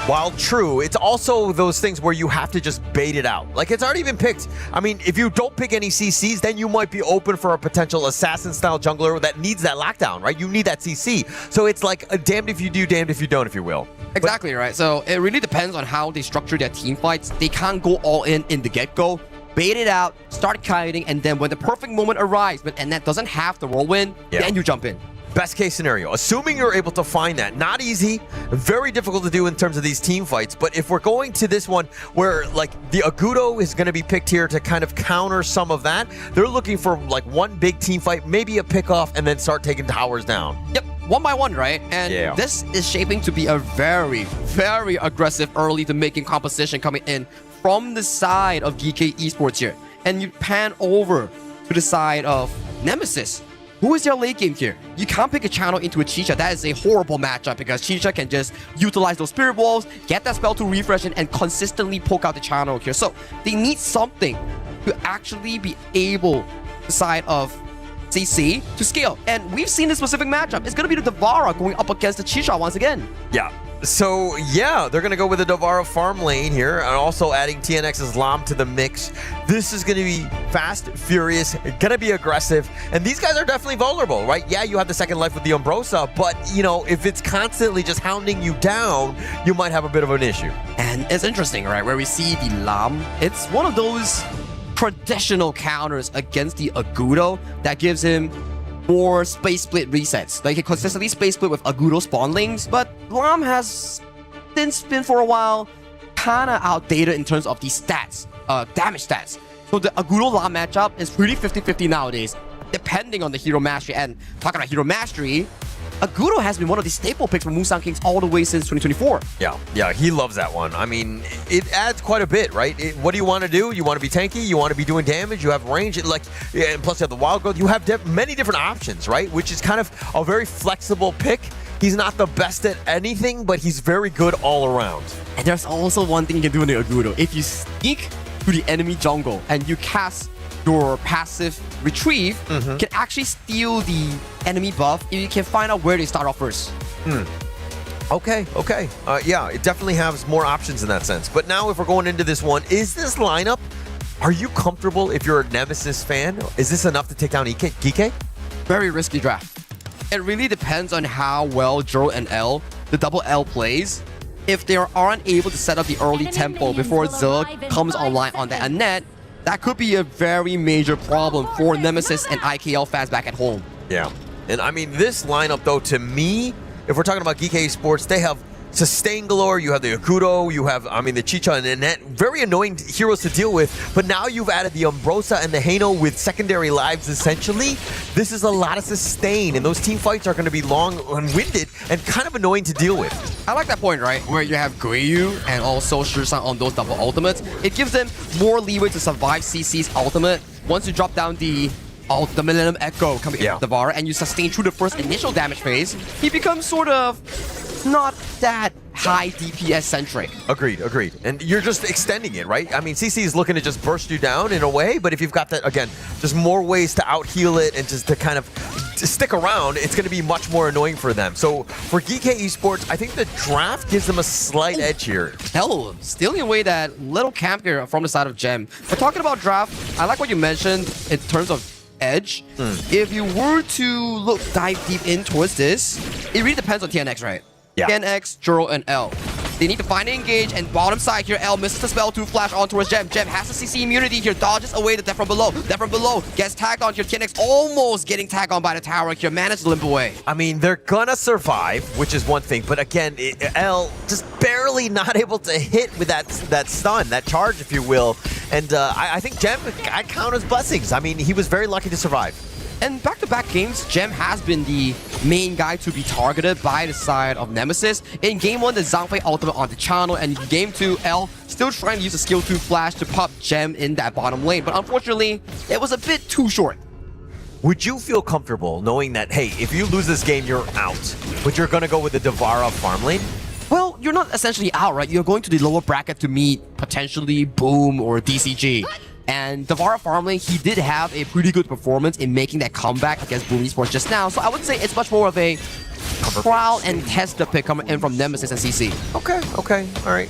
While true, it's also those things where you have to just bait it out. It's already been picked. I mean, if you don't pick any CCs, then you might be open for a potential assassin-style jungler that needs that lockdown, right? You need that CC. So it's like a damned if you do, damned if you don't, if you will. Exactly, right? So it really depends on how they structure their team fights. They can't go all in the get-go. Bait it out, start kiting, and then when the perfect moment arrives, but Annette doesn't have the whirlwind, then you jump in. Best case scenario, assuming you're able to find that. Not easy, very difficult to do in terms of these team fights, but if we're going to this one where the Agudo is going to be picked here to kind of counter some of that, they're looking for one big team fight, maybe a pick-off, and then start taking towers down. Yep, one by one, right? And this is shaping to be a very, very aggressive early to making composition coming in from the side of Geekay Esports here. And you pan over to the side of Nemesis. Who is your late game here? You can't pick a channel into a Chicha. That is a horrible matchup because Chicha can just utilize those spirit walls, get that spell to refresh and consistently poke out the channel here. So they need something to actually be able to side of CC to scale. And we've seen this specific matchup. It's going to be the Devara going up against the Chicha once again. Yeah. So, they're going to go with the Devara farm lane here and also adding TNX's Lam to the mix. This is going to be fast, furious, going to be aggressive, and these guys are definitely vulnerable, right? Yeah, you have the second life with the Umbrosa, but, if it's constantly just hounding you down, you might have a bit of an issue. And it's interesting, right? Where we see the Lam, it's one of those traditional counters against the Agudo that gives him more space split resets. He consistently space split with Agudo spawnlings, but Lam has since been for a while kinda outdated in terms of the stats, damage stats. So the Agudo Lam matchup is pretty 50-50 nowadays, depending on the hero mastery. And talking about hero mastery, Agudo has been one of the staple picks for Musang Kings all the way since 2024. Yeah, he loves that one. I mean, it adds quite a bit, right? What do you want to do? You want to be tanky? You want to be doing damage? You have range? And plus you have the wild growth. You have many different options, right? Which is kind of a very flexible pick. He's not the best at anything, but he's very good all around. And there's also one thing you can do in the Agudo. If you sneak to the enemy jungle and you cast your passive retrieve, can actually steal the enemy buff if you can find out where they start off first. Okay. It definitely has more options in that sense. But now if we're going into this one, is this lineup, are you comfortable if you're a Nemesis fan? Is this enough to take down Geekay? Very risky draft. It really depends on how well Juro and L, the double L plays. If they aren't able to set up the early tempo before Zerg comes online on the Annette, that could be a very major problem for Nemesis and IKL fans back at home. Yeah. And I mean, this lineup, though, to me, if we're talking about Geekay Esports, they have Sustain galore, you have the Akudo, you have, the Chicha and Annette. Very annoying heroes to deal with, but now you've added the Umbrosa and the Haino with secondary lives, essentially. This is a lot of sustain, and those team fights are going to be long and winded and kind of annoying to deal with. I like that point, right? Where you have Guiyu and also Shirsang on those double ultimates. It gives them more leeway to survive CC's ultimate. Once you drop down the double-elimination echo coming in from the Valor, and you sustain through the first initial damage phase, he becomes sort of not that high DPS centric. Agreed. And you're just extending it, right? I mean, CC is looking to just burst you down in a way, but if you've got that, again, just more ways to out-heal it and just to kind of stick around, it's going to be much more annoying for them. So for Geekay Esports, I think the draft gives them a slight edge here. Hell, stealing away that little camp here from the side of Gem. But talking about draft, I like what you mentioned in terms of edge. If you were to dive deep in towards this, it really depends on TNX, right? Yeah. TNX, Juro, and L. They need to find and engage, and bottom side here, L misses the spell to flash on towards Gem. Gem has the CC immunity here, dodges away the death from below. Death from below gets tagged on here. TNX almost getting tagged on by the tower here, managed to limp away. I mean, they're gonna survive, which is one thing, but again, L just barely not able to hit with that stun, that charge, if you will. And I think Gem, I count as blessings. I mean, he was very lucky to survive. And back-to-back games, Gem has been the main guy to be targeted by the side of Nemesis. In Game 1, the Zhangfei ultimate on the channel, and in Game 2, L still trying to use the skill 2 flash to pop Gem in that bottom lane. But unfortunately, it was a bit too short. Would you feel comfortable knowing that, hey, if you lose this game, you're out, but you're gonna go with the Devara farm lane? Well, you're not essentially out, right? You're going to the lower bracket to meet potentially Boom or DCG. And Devara farm lane, he did have a pretty good performance in making that comeback against Boom Esports just now. So I would say it's much more of a trial and test the pick coming in from Nemesis and CC. Okay, all right.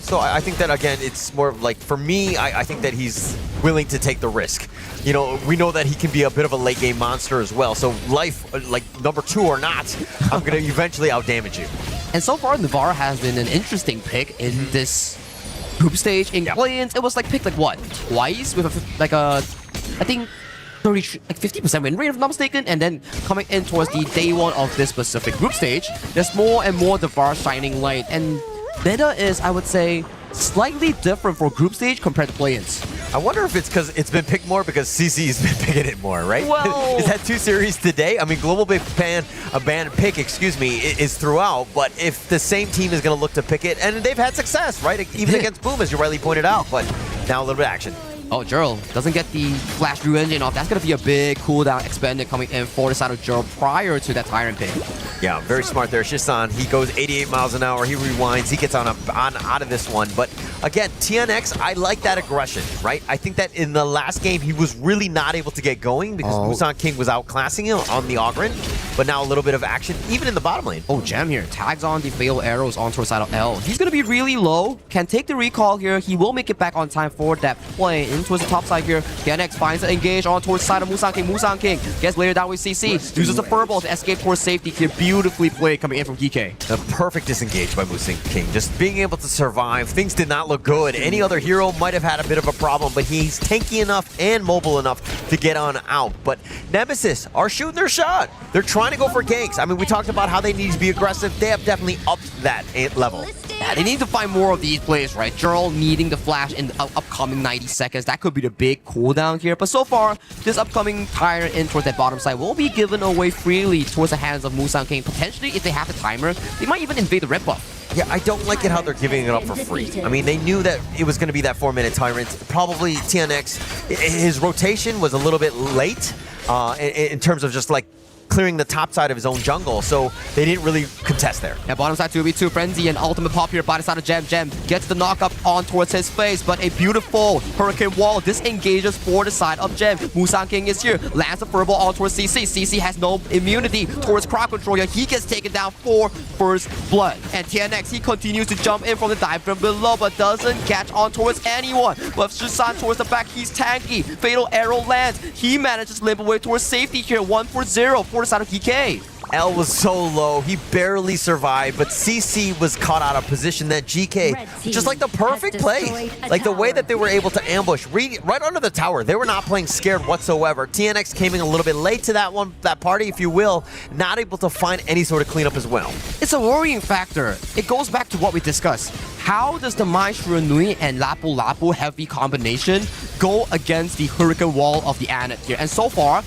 So I think that, again, it's more of like, for me, I think that he's willing to take the risk. We know that he can be a bit of a late game monster as well. So life, like number 2 or not, I'm gonna eventually outdamage you. And so far, Devara has been an interesting pick in this group stage. In play-ins, it was picked what, twice with I think 50% win rate if I'm not mistaken, and then coming in towards the day 1 of this specific group stage, there's more and more Devara shining light, and meta is, I would say, slightly different for group stage compared to play-ins. I wonder if it's because it's been picked more because CC's been picking it more, right? Well, is that 2 series today? I mean, global big ban pick, is throughout, but if the same team is going to look to pick it, and they've had success, right? Even against Boom, as you rightly pointed out, but now a little bit of action. Oh, Juro doesn't get the Flash Blue Engine off. That's going to be a big cooldown expended coming in for the side of Juro prior to that Tyrant pick. Yeah, very smart there. Shisan, he goes 88 miles an hour. He rewinds. He gets on out of this one. But again, TNX, I like that aggression, right? I think that in the last game, he was really not able to get going because Musan King was outclassing him on the Ogren. But now a little bit of action, even in the bottom lane. Oh, Jam here tags on the fatal arrows onto the side of L. He's going to be really low. Can take the recall here. He will make it back on time for that play in towards the top side here. TNX finds the engage on towards the side of Musan King. Musan King gets layered down with CC. Uses the furball to escape towards safety here. Beautifully played coming in from Geekay. The perfect disengage by Musan King. Just being able to survive. Things did not look good. Any other hero might have had a bit of a problem, but he's tanky enough and mobile enough to get on out. But Nemesis are shooting their shot. They're trying to go for ganks. I mean, we talked about how they need to be aggressive. They have definitely upped that level. Yeah, they need to find more of these plays, right? Juro needing the flash in the upcoming 90 seconds. That could be the big cooldown here. But so far, this upcoming Tyrant in towards that bottom side will be given away freely towards the hands of Musan King. Potentially, if they have the timer, they might even invade the red buff. Yeah, I don't like it how they're giving it up for free. I mean, they knew that it was going to be that 4-minute Tyrant. Probably TNX, his rotation was a little bit late in terms of just clearing the top side of his own jungle, so they didn't really contest there. Yeah, bottom side 2v2 Frenzy and ultimate pop here by the side of Gem. Gem gets the knock up on towards his face, but a beautiful Hurricane Wall disengages for the side of Gem. Musan King is here, lands a furball on towards CC. CC has no immunity towards crowd control here. He gets taken down for first blood. And TNX, he continues to jump in from the dive from below, but doesn't catch on towards anyone. But Shisan towards the back, he's tanky. Fatal arrow lands. He manages to limp away towards safety here. 1-4-0 for the side of Geekay. L was so low, he barely survived, but CC was caught out of position. That Geekay, just like the perfect play. Like the way that they were able to ambush right under the tower. They were not playing scared whatsoever. TNX came in a little bit late to that party, if you will, not able to find any sort of cleanup as well. It's a worrying factor. It goes back to what we discussed. How does the Maestro Nui and Lapu Lapu heavy combination go against the Hurricane Wall of the Anet here? And so far,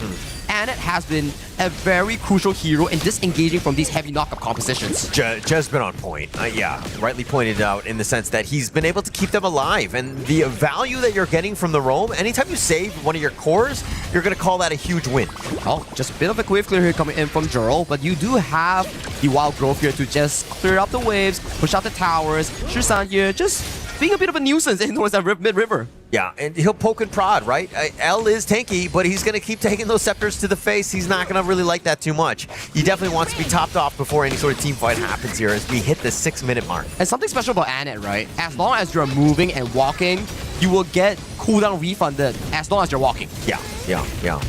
Anet has been a very crucial hero in disengaging from these heavy knockup compositions. Jez's been on point. Yeah, rightly pointed out in the sense that he's been able to keep them alive. And the value that you're getting from the roam, anytime you save one of your cores, you're going to call that a huge win. Oh, just a bit of a wave clear here coming in from Jurl, but you do have the wild growth here to just clear up the waves, push out the towers. Shisan here just being a bit of a nuisance in towards that mid-river. Yeah, and he'll poke and prod, right? L is tanky, but he's going to keep taking those scepters to the face. He's not going to really like that too much. He definitely wants to be topped off before any sort of team fight happens here as we hit the 6-minute mark. And something special about Anet, right? As long as you're moving and walking, you will get cooldown refunded as long as you're walking. Yeah.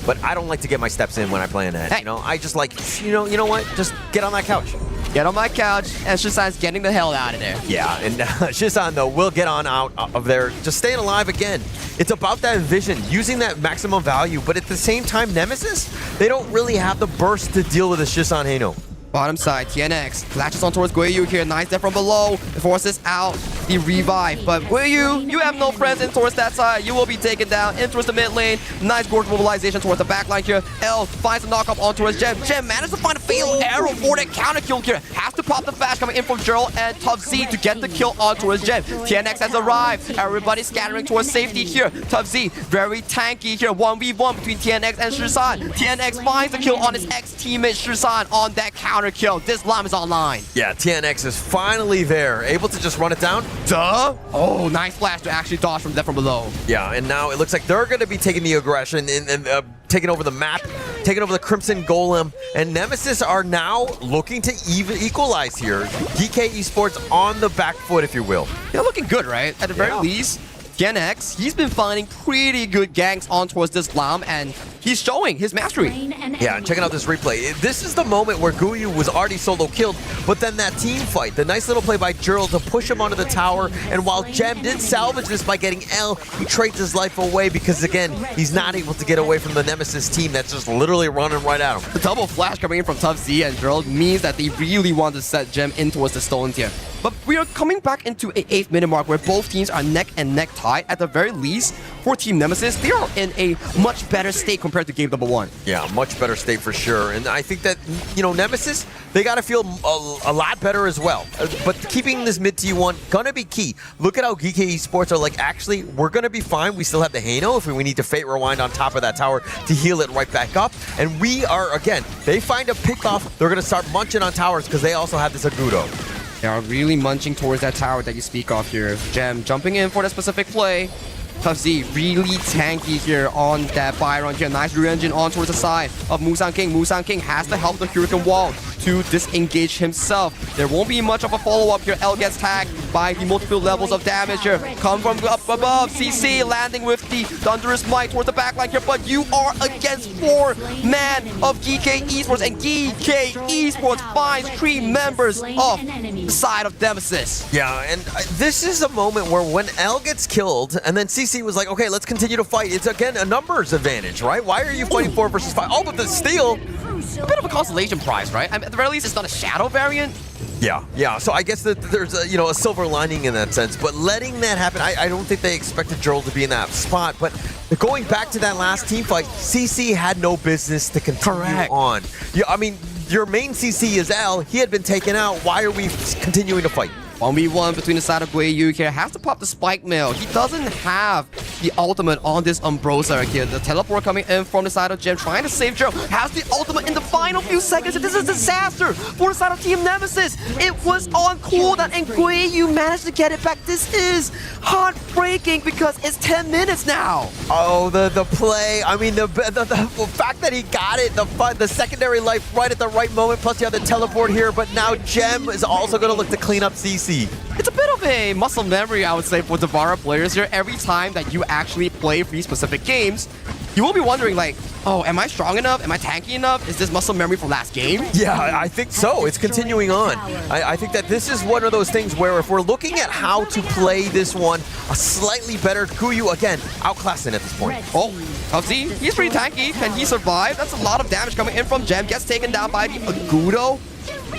But I don't like to get my steps in when I play Anet. Hey. You know, I just like, you know what? Just get on that couch. Get on my couch, and Shisan's getting the hell out of there. Yeah, and Shisan, though, will get on out of there, just staying alive again. It's about that vision, using that maximum value, but at the same time, Nemesis, they don't really have the burst to deal with a Shisan Heino. Bottom side, TNX latches on towards Guiyu here. Nice there from below. Forces out the revive. But Guiyu, you have no friends in towards that side. You will be taken down in towards the mid lane. Nice gorge mobilization towards the back line here. L finds a knockup on towards Gem. Gem managed to find a fatal arrow for that counter kill here. Has to pop the flash coming in from Gerald and Tough Z to get the kill on towards Gem. TNX has arrived. Everybody scattering towards safety here. Tough Z very tanky here. 1v1 between TNX and Shisan. TNX finds the kill on his ex-teammate Shisan on that counter kill. This Lam is online. Yeah, TNX is finally there, able to just run it down. Duh! Oh, nice flash to actually dodge from below. Yeah, and now it looks like they're going to be taking the aggression and taking over the map, taking over the Crimson Golem, and Nemesis are now looking to equalize here. Geekay Esports on the back foot, if you will. They're looking good, right? At the very least, TNX, he's been finding pretty good ganks on towards this Lam, and he's showing his mastery. Yeah, and checking out this replay. This is the moment where Guiyu was already solo killed, but then that team fight, the nice little play by Gerald to push him onto the tower, and while Gem did salvage this by getting L, he trades his life away because, again, he's not able to get away from the Nemesis team that's just literally running right at him. The double flash coming in from Tough Z and Gerald means that they really want to set Gem in towards the stones here. But we are coming back into an 8th minute mark where both teams are neck and neck tied. At the very least, for Team Nemesis, they are in a much better state compared to game number 1. Yeah, much better state for sure. And I think that, you know, Nemesis, they got to feel a lot better as well. But keeping this mid T1 gonna be key. Look at how Geekay Esports are like, actually, we're gonna be fine. We still have the Heino if we need to Fate Rewind on top of that tower to heal it right back up. And we are, again, they find a pick off, they're gonna start munching on towers because they also have this Agudo. They are really munching towards that tower that you speak of here. Gem jumping in for that specific play. Tough Z really tanky here on that Byron here. Nice re-engine on towards the side of Musang King. Musang King has to help the Hurricane Wall to disengage himself. There won't be much of a follow-up here. L gets tagged by the multiple levels of damage here. Come from up above. CC landing with the Thunderous Might towards the backline here. But you are against 4-man of Geekay Esports. And Geekay Esports finds 3 members of the side of Nemesis. Yeah, and this is a moment where when L gets killed and then CC was like, okay, let's continue to fight. It's, again, a numbers advantage, right? Why are you fighting 4 versus 5? Oh, but the steal. A bit of a constellation prize, right? I mean, at the very least, it's not a shadow variant. Yeah. So I guess that there's a silver lining in that sense. But letting that happen, I don't think they expected Gerald to be in that spot. But going back to that last team fight, CC had no business to continue on. Yeah, I mean, your main CC is L. He had been taken out. Why are we continuing to fight? 1v1 between the side of Guiyu here. Has to pop the spike mail. He doesn't have the ultimate on this Umbrosa here. The teleport coming in from the side of Gem, trying to save Gerald. Has the ultimate in the final few seconds. This is a disaster for the side of Team Nemesis. It was on cooldown and Guiyu managed to get it back. This is heartbreaking because it's 10 minutes now. Oh, the play. I mean, the fact that he got it, the secondary life right at the right moment, plus you have the teleport here, but now Gem is also going to look to clean up CC. It's a bit of a muscle memory, I would say, for Devara players here. Every time that you actually play these specific games, you will be wondering, like, oh, am I strong enough? Am I tanky enough? Is this muscle memory from last game? Yeah, I think so. It's continuing on. I think that this is one of those things where if we're looking at how to play this one, a slightly better Guiyu, again, outclassing at this point. Oh, Tough Z, he's pretty tanky. Can he survive? That's a lot of damage coming in from Gem. Gets taken down by the Agudo.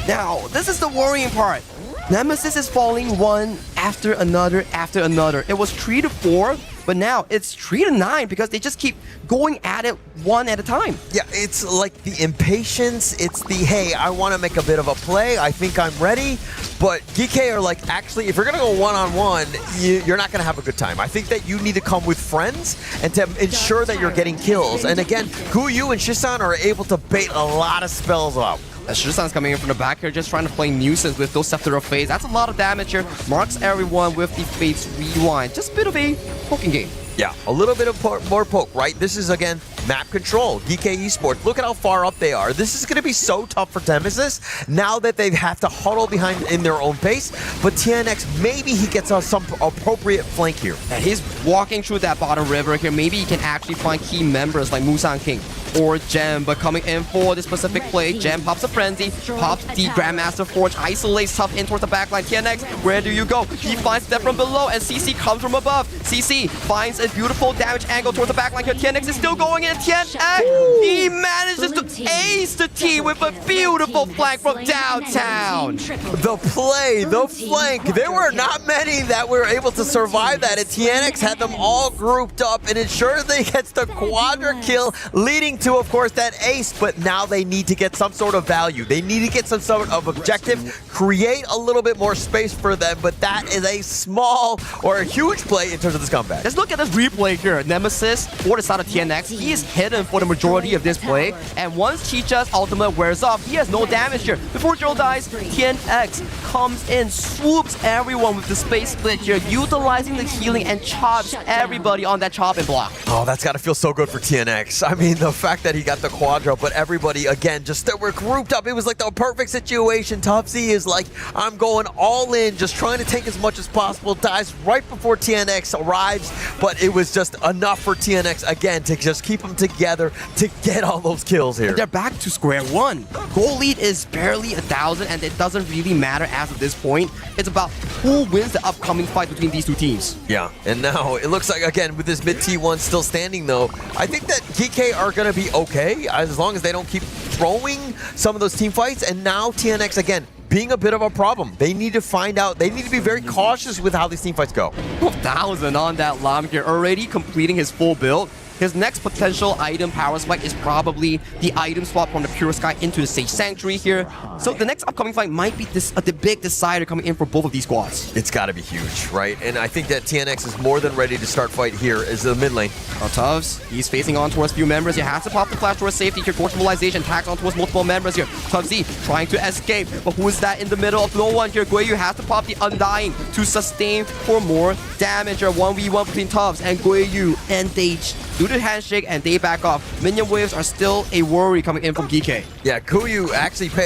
Now, this is the worrying part. Nemesis is falling one after another after another. It was 3 to 4 but now it's 3-9 because they just keep going at it one at a time. Yeah, it's like the impatience. It's the, hey, I want to make a bit of a play. I think I'm ready. But Geekay are like, actually, if you're going to go one-on-one, you're not going to have a good time. I think that you need to come with friends and to ensure that you're getting kills. And again, Guyu and Shisan are able to bait a lot of spells out. Shisan's coming in from the back here, just trying to play nuisance with those Scepter of Phase. That's a lot of damage here. Marks everyone with the Fate's Rewind. Just a bit of a poking game. Yeah, a little bit of more poke, right? This is, again, map control. Geekay Esports, look at how far up they are. This is going to be so tough for NMSS now that they have to huddle behind in their own pace. But TNX, maybe he gets some appropriate flank here. And he's walking through that bottom river here. Maybe he can actually find key members like Musan King or Gem, but coming in for this specific play, Gem pops a Frenzy, pops the Grandmaster Forge, isolates Tough in towards the backline. TNX, where do you go? He finds Step from below, and CC comes from above. CC finds a beautiful damage angle towards the backline here. TNX is still going in. TNX, he manages to ace the T with a beautiful flank from downtown. The play, the flank, there were not many that were able to survive that, and TNX had them all grouped up and ensured they gets the quadra kill, leading to, of course, that ace. But now they need to get some sort of value. They need to get some sort of objective, create a little bit more space for them, but that is a small or a huge play in terms of this comeback. Let's look at this replay here. NMSS for the side of TNX, he is hidden for the majority of this play, and once Chicha's ultimate wears off, he has no damage here. Before Joe dies, TNX comes in, swoops everyone with the space split here, utilizing the healing and chops everybody on that chop and block. Oh, that's got to feel so good for TNX. I mean, the fact that he got the quadra, but everybody, again, just that we're grouped up. It was like the perfect situation. Tufzy is like, I'm going all in, just trying to take as much as possible, dies right before TNX arrives, but it was just enough for TNX, again, to just keep them together to get all those kills here. And they're back to square one. Goal lead is barely 1,000, and it doesn't really matter as of this point. It's about who wins the upcoming fight between these two teams. Yeah, and now it looks like, again, with this mid T1 still standing, though, I think that Geekay are going to be okay as long as they don't keep throwing some of those team fights. And now TNX, again, being a bit of a problem. They need to find out, they need to be very cautious with how these team fights go. 1,000 on that Lam here, already completing his full build. His next potential item power spike is probably the item swap from the Pure Sky into the Sage Sanctuary here. So the next upcoming fight might be the big decider coming in for both of these squads. It's got to be huge, right? And I think that TNX is more than ready to start fight here as the mid lane. Tubbs, he's facing on towards few members. He has to pop the flash towards safety here. Force mobilization, tags on towards multiple members here. Tubbsy trying to escape, but who is that in the middle of no one here? Guiyu has to pop the Undying to sustain for more damage here. 1v1 between Tubbs and Guiyu, and they do the handshake and they back off. Minion waves are still a worry coming in from Geekay. Yeah, Guiyu actually proc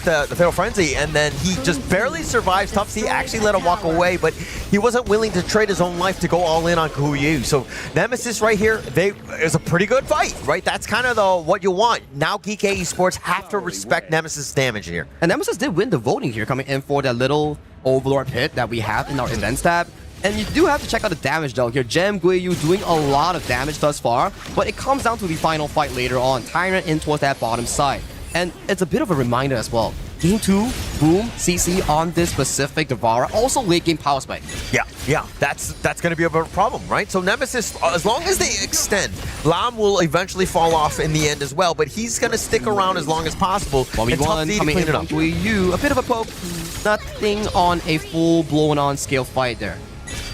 the Fatal Frenzy, and then he just barely survives. Tufzy actually let him walk away, but he wasn't willing to trade his own life to go all in on Guiyu. So NMSS right here, it's a pretty good fight, right? That's kind of what you want. Now Geekay Esports have to respect NMSS damage here. And NMSS did win the voting here, coming in for that little Overlord pit that we have in our events tab. And you do have to check out the damage dealt here. Gem, Guiyu doing a lot of damage thus far, but it comes down to the final fight later on. Tyrant in towards that bottom side. And it's a bit of a reminder as well. Game 2, boom, CC on this specific Devourer. Also late game power spike. Yeah, that's going to be a bit of a problem, right? So NMSS, as long as they extend, Lam will eventually fall off in the end as well, but he's going to stick around as long as possible. 1v1 coming in from Guiyu. A bit of a poke. Nothing on a full blown-on scale fight there.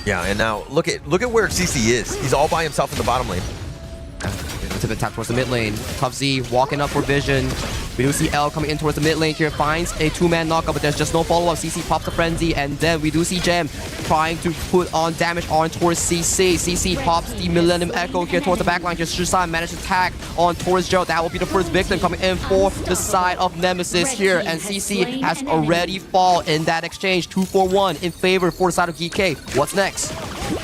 Yeah, and now look at where CC is. He's all by himself in the bottom lane. To the tap towards the mid lane. Tufzy walking up for vision. We do see L coming in towards the mid lane here. Finds a two-man knockup, but there's just no follow-up. CC pops the Frenzy, and then we do see Gem trying to put on damage on towards CC. CC pops the Millennium Echo here towards the backline. Just Shusan managed to tag on towards Joe. That will be the first victim coming in for the side of NMSS here. And CC has already fallen in that exchange. 2-for-1 in favor for the side of Geekay. What's next?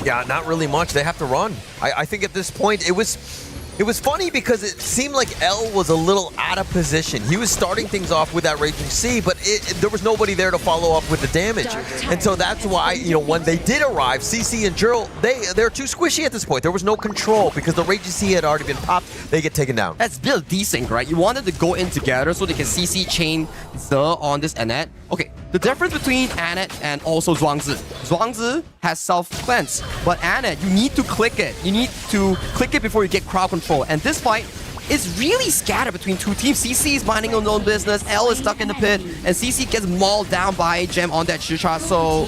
Yeah, not really much. They have to run. I think at this point, it was funny because it seemed like L was a little out of position. He was starting things off with that Raging Sea, but there was nobody there to follow up with the damage. And so that's why, when they did arrive, CC and Jurl, they're too squishy at this point. There was no control because the Raging Sea had already been popped. They get taken down. That's still decent, right? You wanted to go in together so they can CC chain the on this Annette. Okay, the difference between Anet and also Zhuangzi. Zhuangzi has self-cleanse, but Anet, you need to click it. You need to click it before you get crowd control. And this fight is really scattered between two teams. CC is minding his own business, L is stuck in the pit, and CC gets mauled down by Gem on that Shicha, so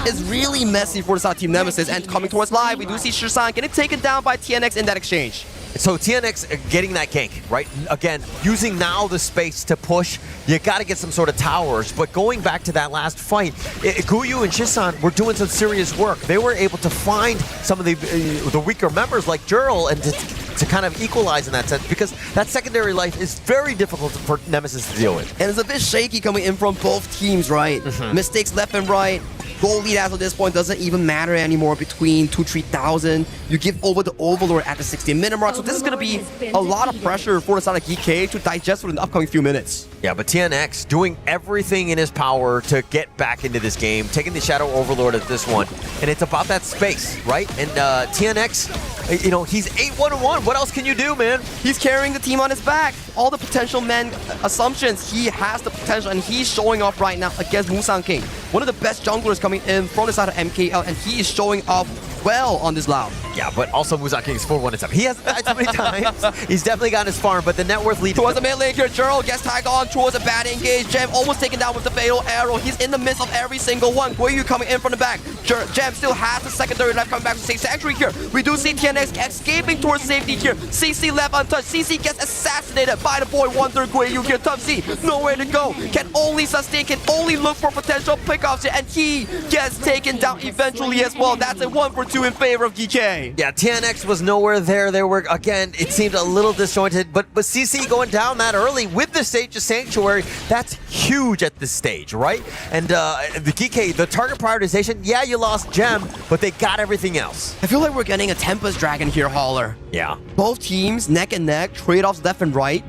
it's really messy for the side of Team Nemesis. And coming towards live, we do see Shisan getting taken down by TNX in that exchange. So TNX getting that gank, right? Again, using now the space to push. You got to get some sort of towers. But going back to that last fight, Guyu and Shisan were doing some serious work. They were able to find some of the weaker members like Jurl and to kind of equalize in that sense, because that secondary life is very difficult for Nemesis to deal with. And it's a bit shaky coming in from both teams, right? Mistakes left and right. Goal lead as of this point doesn't even matter anymore between 2,000-3,000. You give over the Overlord at the 60-minute mark, so this is going to be a lot of pressure for the side of Geekay to digest within the upcoming few minutes. Yeah, but TNX doing everything in his power to get back into this game, taking the Shadow Overlord at this one, and it's about that space, right? And TNX, you know, he's 8-1-1. What else can you do, man? He's carrying the team on his back. All the potential men assumptions, he has the potential, and he's showing off right now against Musang King. One of the best junglers coming in from the side of MKL, and he is showing off well on this loud. Yeah, but also Musang King is 4-1 and 7. He hasn't died too many times. He's definitely gotten his farm, but the net worth lead towards the mid lane here. Jurl gets tagged on towards a bad engage. Gem almost taken down with the fatal arrow. He's in the midst of every single one. Guiyu coming in from the back. Gem still has the secondary life coming back to save Sanctuary here. We do see TNX escaping towards safety here. CC left untouched. CC gets assassinated by the boy Wonder Guiyu here. Tough Z, nowhere to go. Can only sustain, can only look for potential pickoffs here, and he gets taken down eventually as well. That's a 1-for-2 in favor of Geekay. Yeah, TNX was nowhere there. They were, again, it seemed a little disjointed, but CC going down that early with the Sage of Sanctuary, that's huge at this stage, right? And the Geekay, the target prioritization, yeah, you lost Gem, but they got everything else. I feel like we're getting a Tempest Dragon here, Hauler. Yeah. Both teams, neck and neck, trade-offs left and right.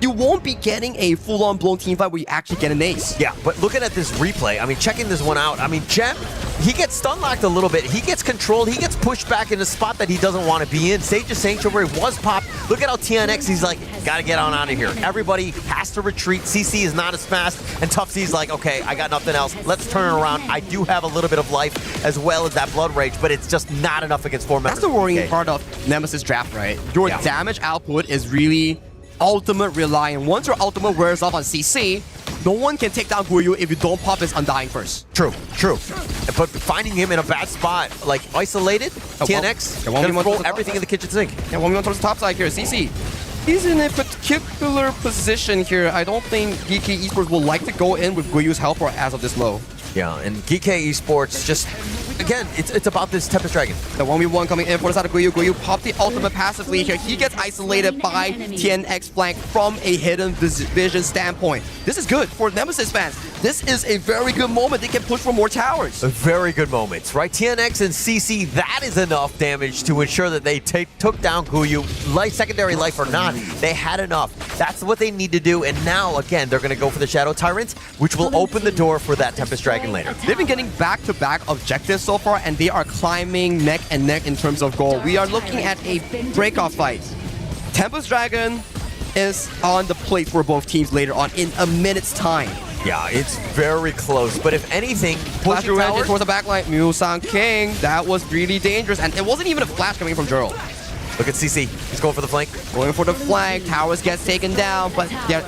You won't be getting a full-on blown team fight where you actually get an ace. Yeah, but looking at this replay, I mean, checking this one out, I mean, Gem, he gets stun-locked a little bit. He gets controlled. He gets pushed back in a spot that he doesn't want to be in. Sage of Sanctuary was popped. Look at how TNX, he's like, gotta get on out of here. Everybody has to retreat. CC is not as fast. And Tough Z's like, okay, I got nothing else. Let's turn it around. I do have a little bit of life as well as that Blood Rage, but it's just not enough against 4 members. That's the worrying part of Nemesis draft, right? Your damage output is really ultimate reliant. Once your ultimate wears off on CC, no one can take down Guiyu if you don't pop his Undying first. True. But finding him in a bad spot, like isolated, TNX, gonna throw everything in the kitchen sink. Yeah, when we went towards the top side here, CC, he's in a particular position here. I don't think Geekay Esports will like to go in with Guiyu's help as of this low. Yeah, and Geekay Esports just, again, it's about this Tempest Dragon. The 1v1 coming in for the side of Guiyu. Guiyu popped the ultimate passively here. He gets isolated by TNX flank from a hidden vision standpoint. This is good for Nemesis fans. This is a very good moment. They can push for more towers. Very good moments, right? TNX and CC, that is enough damage to ensure that they took down Guiyu. Secondary life or not, they had enough. That's what they need to do. And now, again, they're going to go for the Shadow Tyrant, which will open the door for that Tempest Dragon later. They've been getting back-to-back objectives so far, and they are climbing neck and neck in terms of goal. We are looking at a breakoff fight. Tempest Dragon is on the plate for both teams later on in a minute's time. Yeah, it's very close. But if anything, pushing towards the backline, Musang King, that was really dangerous, and it wasn't even a flash coming from Jurl. Look at CC. He's going for the flank. Going for the flank. Towers gets taken down, but their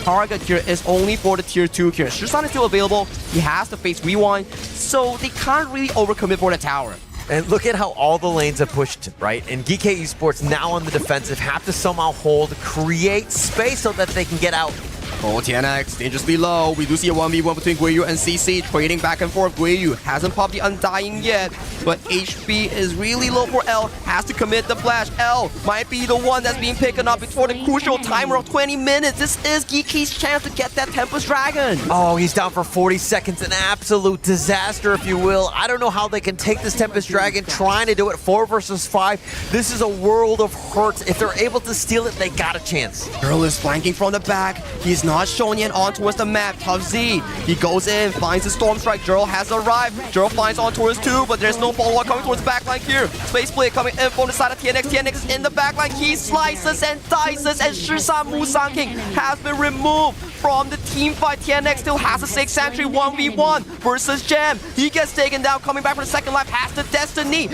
target here is only for the tier 2 here. Shisan is still available. He has to face Rewind, so they can't really overcommit for the tower. And look at how all the lanes have pushed, right? And Geekay Esports now on the defensive have to somehow hold, create space so that they can get out. Oh, TNX, dangerously low. We do see a 1v1 between Guiyu and CC, trading back and forth. Guiyu hasn't popped the Undying yet, but HP is really low for L. Has to commit the flash. L might be the one that's being picked up before the crucial timer of 20 minutes. This is Geekay's chance to get that Tempest Dragon. Oh, he's down for 40 seconds. An absolute disaster, if you will. I don't know how they can take this Tempest Dragon, trying to do it 4 versus 5. This is a world of hurt. If they're able to steal it, they got a chance. Girl is flanking from the back. He's not shown yet on towards the map. Tough Z, he goes in, finds the Storm Strike. Jurl has arrived. Jurl finds on towards 2, but there's no follow-up coming towards backline here. Space Blade coming in from the side of TNX. TNX is in the backline. He slices and dices, and Shisan Musang King has been removed from the team fight. TNX still has a 6 Sanctuary 1v1 versus Gem. He gets taken down, coming back for the second life, has the Destiny.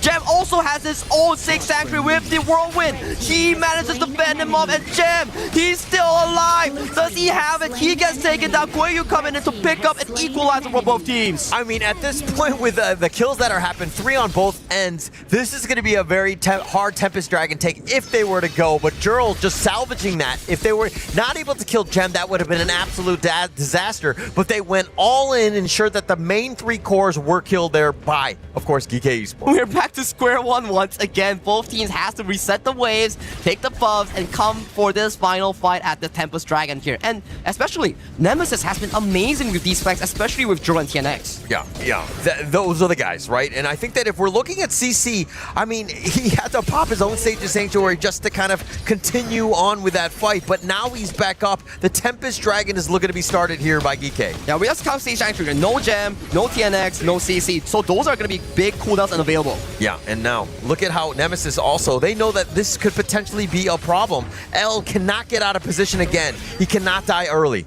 Gem also has his own 6 Sanctuary with the Whirlwind. He manages to fend him off, and Gem, he's still alive. Does he have it? He gets taken down. Guiyu coming in to pick up an equalizer for both teams. I mean, at this point with the kills that are happening, 3 on both ends, this is going to be a very hard Tempest Dragon take if they were to go. But Jurl just salvaging that. If they were not able to kill Gem, that would have been an absolute disaster. But they went all in, ensured that the main 3 cores were killed there by, of course, Geekay Esports. We're back to square one once again. Both teams has to reset the waves, take the buffs, and come for this final fight at the Tempest Dragon here. And especially, Nemesis has been amazing with these fights, especially with Juro and TNX. Yeah. Those are the guys, right? And I think that if we're looking at CC, I mean, he had to pop his own Sage of Sanctuary just to kind of continue on with that fight. But now he's back up. The Tempest Dragon is looking to be started here by Geekay. Yeah, we just count Sage Sanctuary. No Gem, no TNX, no CC. So those are going to be big cooldowns unavailable. Yeah, and now look at how Nemesis also, they know that this could potentially be a problem. L cannot get out of position again. He cannot die early.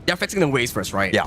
They're fixing the waves first, right? Yeah.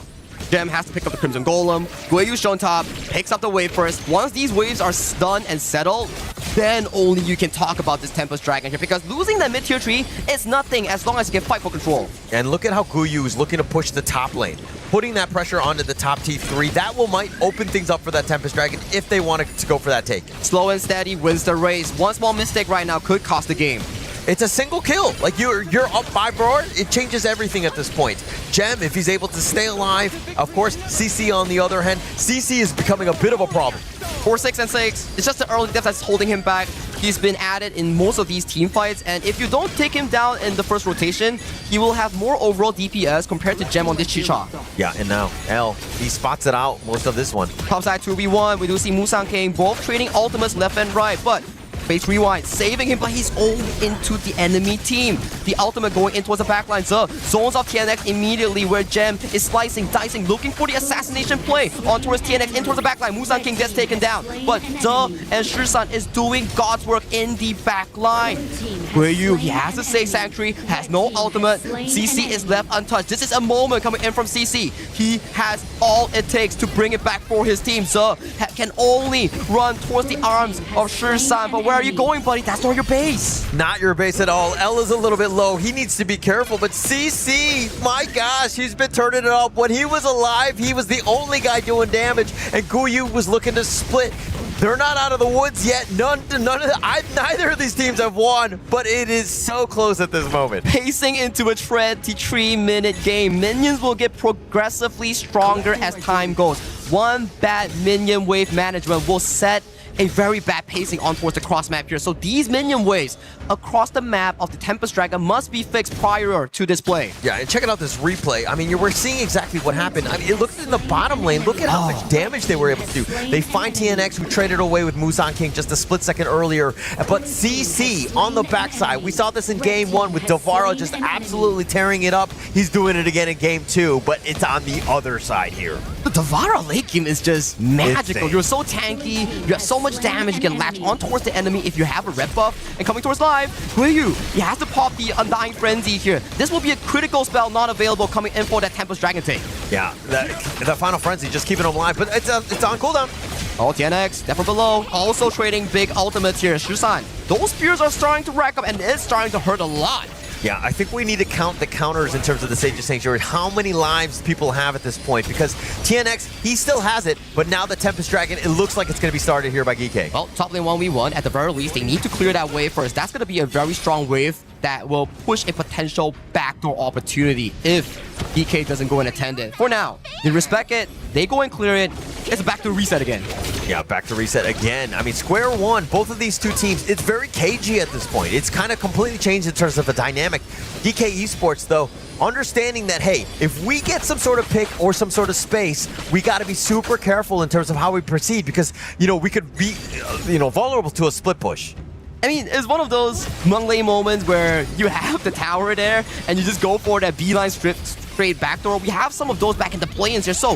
Gem has to pick up the Crimson Golem. Guiyu's shown top, picks up the wave first. Once these waves are done and settled, then only you can talk about this Tempest Dragon here, because losing that mid-tier tree is nothing as long as you can fight for control. And look at how Guiyu is looking to push the top lane. Putting that pressure onto the top T3, that might open things up for that Tempest Dragon if they wanted to go for that take. Slow and steady wins the race. One small mistake right now could cost the game. It's a single kill. Like you're up 5 roar, it changes everything at this point. Gem, if he's able to stay alive, of course, CC on the other hand, CC is becoming a bit of a problem. 4, 6, and 6. It's just the early death that's holding him back. He's been added in most of these team fights, and if you don't take him down in the first rotation, he will have more overall DPS compared to Gem on this Chicha. Yeah, and now L, he spots it out most of this one. Topside 2v1, we do see Musang King both trading ultimates left and right, but Face Rewind saving him, but he's all into the enemy team. The ultimate going in towards the backline. Zones off TNX immediately, where Gem is slicing, dicing, looking for the assassination play on towards TNX, in towards the backline. Musang King gets taken down, but and Shisan is doing God's work in the backline. Guiyu, he has a safe Sanctuary, has no ultimate. CC is left untouched. This is a moment coming in from CC. He has all it takes to bring it back for his team. Can only run towards the arms of Shisan, but where are you going, buddy? That's not your base. Not your base at all. L is a little bit low. He needs to be careful, but CC, my gosh, he's been turning it up. When he was alive, he was the only guy doing damage, and Guiyu was looking to split. They're not out of the woods yet. Neither of these teams have won, but it is so close at this moment. Pacing into a 23-minute game. Minions will get progressively stronger as time goes. One bad minion wave management will set a very bad pacing on towards the cross map here. So these minion waves across the map of the Tempest Dragon must be fixed prior to this play. Yeah, and check out this replay. I mean, we're seeing exactly what happened. I mean, it looked in the bottom lane. Look at how much damage they were able to do. They find TNX, who traded away with Musang King just a split second earlier. But CC on the backside, we saw this in game 1 with Davaro just absolutely tearing it up. He's doing it again in game 2, but it's on the other side here. The Davaro late game is just magical. Insane. You're so tanky, you have so much damage, you can latch on towards the enemy if you have a red buff. And coming towards live, Guiyu, he has to pop the Undying Frenzy here. This will be a critical spell not available coming in for that Tempest Dragon take. Yeah, the Final Frenzy, just keeping him alive, but it's on cooldown. Oh, TNX, Depth below, also trading big ultimates here. Shisan, those spears are starting to rack up, and it's starting to hurt a lot. Yeah, I think we need to count the counters in terms of the Sage of Sanctuary, how many lives people have at this point, because TNX, he still has it, but now the Tempest Dragon, it looks like it's going to be started here by Geekay. Well, top lane 1v1, at the very least, they need to clear that wave first. That's going to be a very strong wave that will push a potential backdoor opportunity if Geekay doesn't go and attend it. For now, they respect it, they go and clear it, it's back to reset again. Yeah, back to reset again. I mean, square one, both of these two teams, it's very cagey at this point. It's kind of completely changed in terms of the dynamic. Geekay Esports, though, understanding that, hey, if we get some sort of pick or some sort of space, we got to be super careful in terms of how we proceed because, you know, we could be, vulnerable to a split push. I mean, it's one of those Monglay moments where you have the tower there and you just go for that beeline straight backdoor. We have some of those back in the play-ins here. So,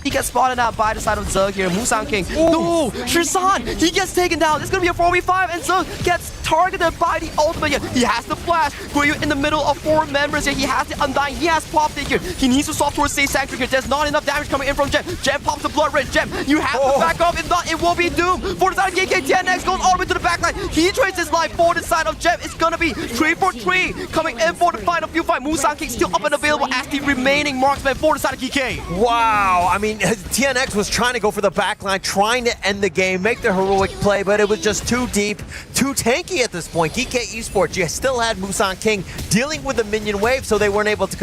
he gets spotted out by the side of Zug here. Musang King. No! Shisan! He gets taken down. It's going to be a 4v5 and Zug gets targeted by the ultimate here. He has the flash. Guiyu in the middle of 4 members here. He has the Undying. He has popped it here. He needs to swap towards Safe Sanctuary here. There's not enough damage coming in from Gem. Gem pops the Blood Rage. Gem, you have to back up. If not, it will be doomed. For the side of Geekay, TNX goes all the way to the back line. He trades his life for the side of Gem. It's gonna be 3 for 3 coming in for the final few fight. Musang King still up and available as the remaining marksman for the side of Geekay. Wow, I mean, TNX was trying to go for the backline, trying to end the game, make the heroic play, but it was just too deep, too tanky at this point. Geekay Esports, you still had Musang King dealing with the minion wave, so they weren't able to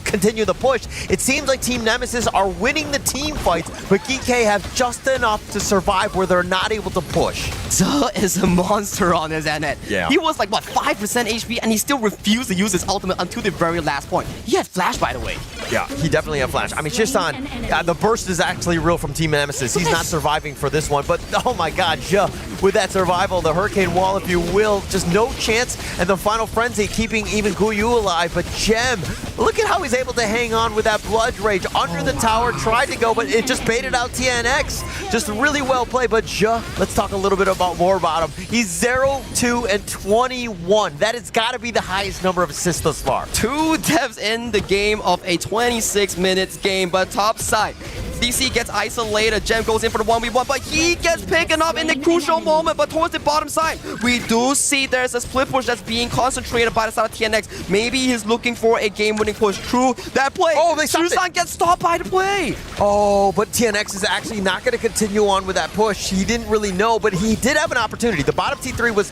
continue the push. It seems like Team Nemesis are winning the team fights, but Geekay have just enough to survive where they're not able to push. Zuh is a monster on his end. Yeah. He was like, what, 5% HP, and he still refused to use his ultimate until the very last point. He had flash, by the way. Yeah, he definitely had flash. I mean, Shisan, the burst is actually real from Team Nemesis. He's not surviving for this one, but oh my god, with that survival, the Hurricane Wall, if you will, just no chance, and the Final Frenzy keeping even Guiyu alive, but Gem, look at how he's able to hang on with that Blood Rage under the tower, tried to go, but it just baited out TNX. Just really well played, but let's talk a little bit more about him. He's 0, 2, and 21. That has got to be the highest number of assists thus far. 2 devs in the game of a 26 minutes game, but top side. DC gets isolated, Gem goes in for the 1v1, but he gets picked up in the crucial moment, but towards the bottom side, we do see there's a split push that's being concentrated by the side of TNX. Maybe he's looking for a game-winning push through that play. Oh, they stopped Susan gets stopped by the play. Oh, but TNX is actually not going to continue on with that push. He didn't really know, but he did have an opportunity. The bottom T3 was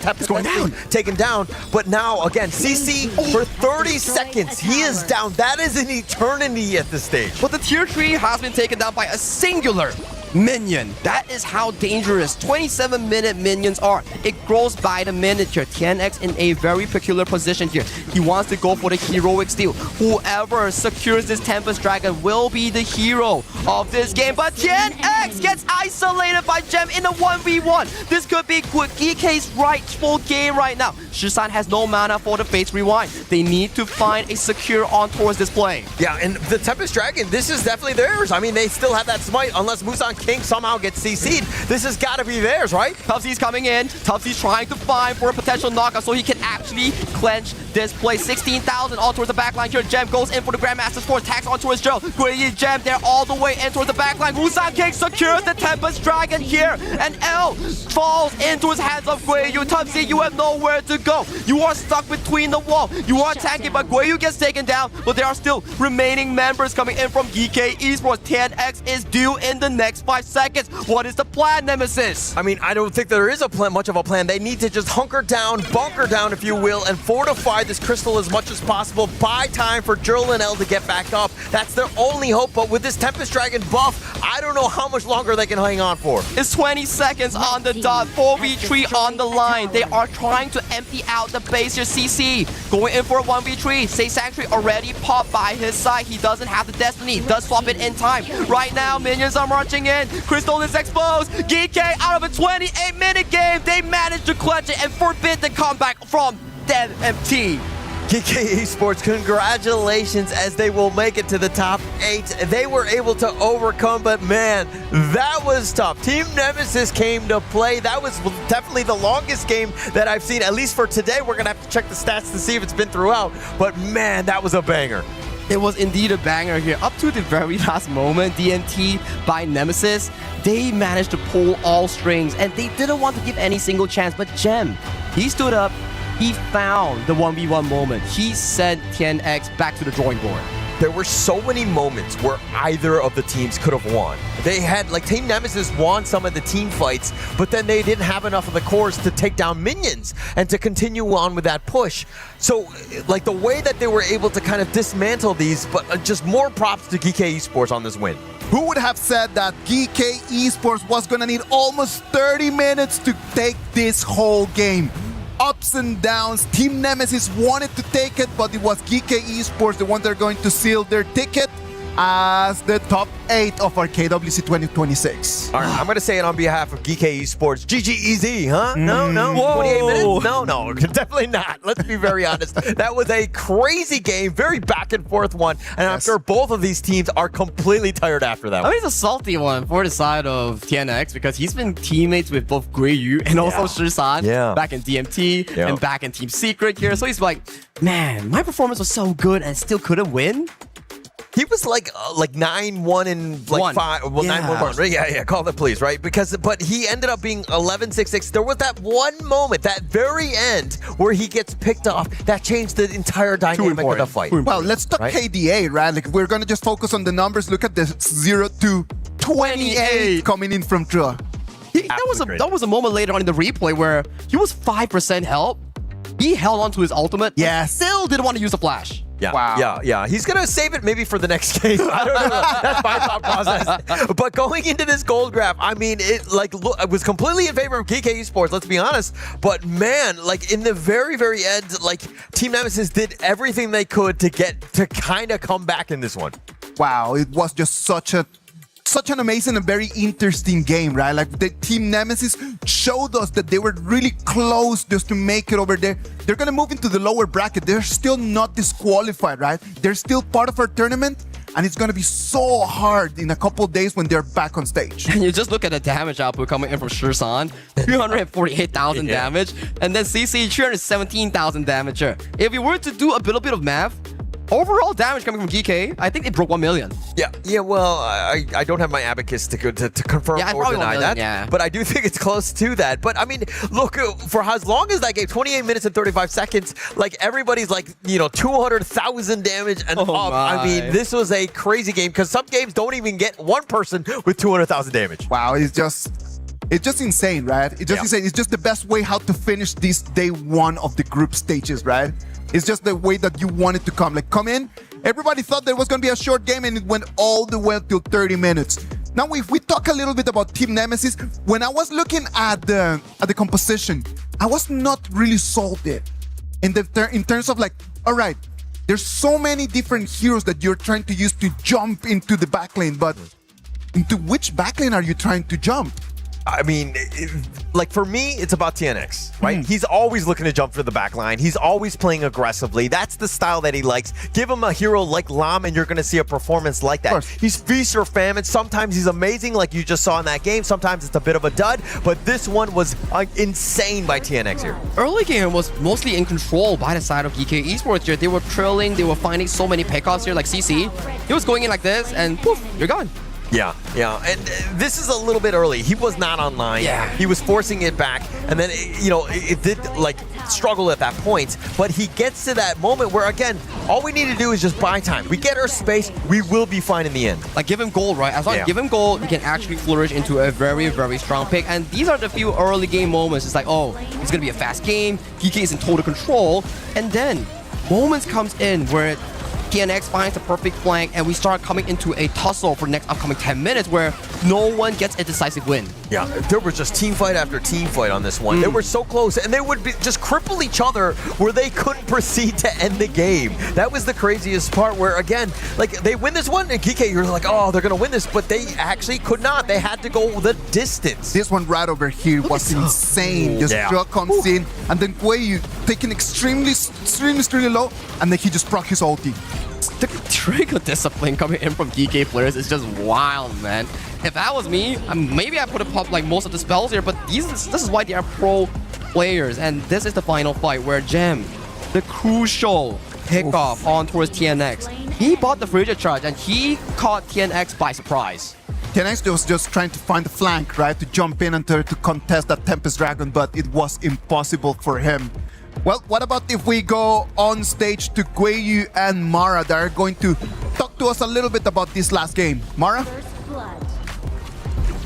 taken down, but now, again, CC for 30 seconds, he is down. That is an eternity at this stage. But the tier 3 has been taken down by a singular minion. That is how dangerous 27-minute minions are. It grows by the minute here. TNX in a very peculiar position here. He wants to go for the heroic steal. Whoever secures this Tempest Dragon will be the hero of this game. But TNX gets isolated by Gem in a 1v1. This could be Geekay's rightful game right now. Shisan has no mana for the Fates Rewind. They need to find a secure on towards this play. Yeah, and the Tempest Dragon, this is definitely theirs. I mean, they still have that smite unless Musang King somehow gets CC'd. This has got to be theirs, right? Tubsy's coming in. Tubsy's trying to find for a potential knockout so he can actually clench this play. 16,000 all towards the backline here. Gem goes in for the Grandmaster's Force. Tags on towards Joe. Guiyu Gem there all the way in towards the backline. Musang King secures the Tempest Dragon here. And L falls into his hands of Guiyu. Tubsy, you have nowhere to go. You are stuck between the wall. You are tanking, but Guiyu gets taken down. But there are still remaining members coming in from Geekay Esports. TNX is due in the next 5 seconds. What is the plan, Nemesis? I mean, I don't think there is a plan, much of a plan. They need to just hunker down, bunker down, if you will, and fortify this crystal as much as possible. Buy time for Jurl and L to get back up. That's their only hope, but with this Tempest Dragon buff, I don't know how much longer they can hang on for. It's 20 seconds on the dot. 4v3 on the line. They are trying to empty out the base here. CC going in for a 1v3. Say Sanctuary already popped by his side. He doesn't have the Destiny. Does swap it in time. Right now, minions are marching in. Crystal is exposed. Geekay out of a 28-minute game. They managed to clutch it and forbid the comeback from DevMT. Geekay Esports, congratulations, as they will make it to the top 8. They were able to overcome, but man, that was tough. Team Nemesis came to play. That was definitely the longest game that I've seen, at least for today. We're going to have to check the stats to see if it's been throughout, but man, that was a banger. It was indeed a banger here. Up to the very last moment, DMT by Nemesis, they managed to pull all strings, and they didn't want to give any single chance, but Gem, he stood up. He found the 1v1 moment. He sent TNX back to the drawing board. There were so many moments where either of the teams could have won. They had, like, Team Nemesis won some of the team fights, but then they didn't have enough of the cores to take down minions and to continue on with that push. So, like, the way that they were able to kind of dismantle these, but just more props to Geekay Esports on this win. Who would have said that Geekay Esports was gonna need almost 30 minutes to take this whole game? Ups and downs. Team Nemesis wanted to take it, but it was Geekay Esports the one they're going to seal their ticket. as the top 8 of our KWC 2026. All right, I'm going to say it on behalf of Geekay Esports. GG easy, huh? No, 28 minutes? No, definitely not. Let's be very honest. That was a crazy game, very back and forth one. And I'm sure both of these teams are completely tired after that I mean, it's a salty one for the side of TNX because he's been teammates with both Guiyu and also Shisan back in DMT and back in Team Secret here. So he's like, man, my performance was so good and still couldn't win. He was like 9-1 and like 5. Well, 9-1. Right? Yeah. Call it please, right? But he ended up being 11-6-6. There was that one moment, that very end, where he gets picked off. That changed the entire dynamic of the fight. Well, let's talk KDA, right? Like we're gonna just focus on the numbers. Look at the 0-28 coming in from Trua. That was a moment later on in the replay where he was 5% help. He held on to his ultimate. Yeah. Still didn't want to use the flash. Yeah, wow. Yeah. He's gonna save it maybe for the next game. I don't know. That's my thought process. But going into this gold graph, I mean, it was completely in favor of Geekay Esports. Let's be honest. But man, like in the very, very end, like Team Nemesis did everything they could to kind of come back in this one. Wow, it was just such an amazing and very interesting game, right? Like the Team Nemesis showed us that they were really close just to make it over there. They're gonna move into the lower bracket. They're still not disqualified, right? They're still part of our tournament, and it's gonna be so hard in a couple days when they're back on stage. And you just look at the damage output coming in from Shisan, 348,000 damage, and then CC 317,000 damage. If we were to do a little bit of math, overall damage coming from Geekay, I think it broke 1 million. Yeah. Well, I don't have my abacus to confirm or deny that. But I do think it's close to that. But I mean, look, for as long as that game, 28 minutes and 35 seconds, like everybody's like 200,000 damage and up. I mean, this was a crazy game because some games don't even get one person with 200,000 damage. Wow, it's just insane, right? It's just insane. It's just the best way how to finish this day one of the group stages, right? It's just the way that you want it to come. Like, come in. Everybody thought there was going to be a short game, and it went all the way till 30 minutes. Now, if we talk a little bit about Team Nemesis, when I was looking at the composition, I was not really sold it. In terms of like, all right, there's so many different heroes that you're trying to use to jump into the backlane, but into which backlane are you trying to jump? I mean, like for me, it's about TNX, right? He's always looking to jump for the back line. He's always playing aggressively. That's the style that he likes. Give him a hero like Lam, and you're going to see a performance like that. He's feast or famine. Sometimes he's amazing, like you just saw in that game. Sometimes it's a bit of a dud, but this one was insane by TNX here. Early game was mostly in control by the side of Geekay Esports here. They were trailing. They were finding so many pickoffs here, like CC. He was going in like this, and poof, you're gone. Yeah. And this is a little bit early. He was not online. Yeah. He was forcing it back. And then, it did, like, struggle at that point. But he gets to that moment where, again, all we need to do is just buy time. We get our space. We will be fine in the end. Like, give him gold, right? As long as you give him gold, he can actually flourish into a very, very strong pick. And these are the few early game moments. It's like, oh, it's going to be a fast game. Geekay is in total control. And then moments comes in where TNX finds the perfect flank, and we start coming into a tussle for the next upcoming 10 minutes where no one gets a decisive win. Yeah, there was just team fight after team fight on this one. They were so close, and they would just cripple each other where they couldn't proceed to end the game. That was the craziest part where, again, like, they win this one, and Geekay, you're like, oh, they're going to win this, but they actually could not. They had to go the distance. This one right over here was insane. Just Drug comes in, and then Guiyu taking extremely low, and then he just proc his ulti. The trigger discipline coming in from Geekay players is just wild, man. If that was me, maybe I would have popped like most of the spells here, but this is why they are pro players. And this is the final fight where Gem, the crucial pickoff on towards TNX, he bought the Frigid Charge and he caught TNX by surprise. TNX was just trying to find the flank, right, to jump in and to contest that Tempest Dragon, but it was impossible for him. Well, what about if we go on stage to Guiyu and Mara that are going to talk to us a little bit about this last game. Mara?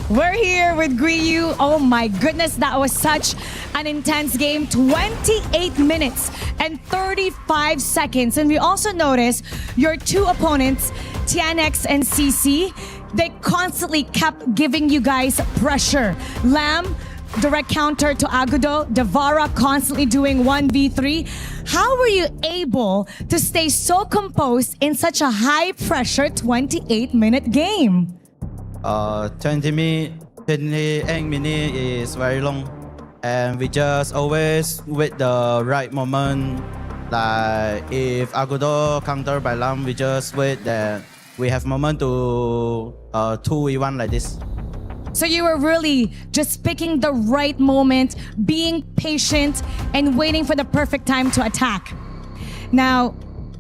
We're here with Guiyu. Oh my goodness, that was such an intense game. 28 minutes and 35 seconds. And we also noticed your two opponents, TNX and CC, they constantly kept giving you guys pressure. Lam direct counter to Agudo, Devara constantly doing 1v3. How were you able to stay so composed in such a high-pressure 28-minute game? 28 minutes is very long, and we just always wait the right moment. Like if Agudo counter by Lam, we just wait that we have moment to 2v1 like this. So you were really just picking the right moment, being patient, and waiting for the perfect time to attack. Now,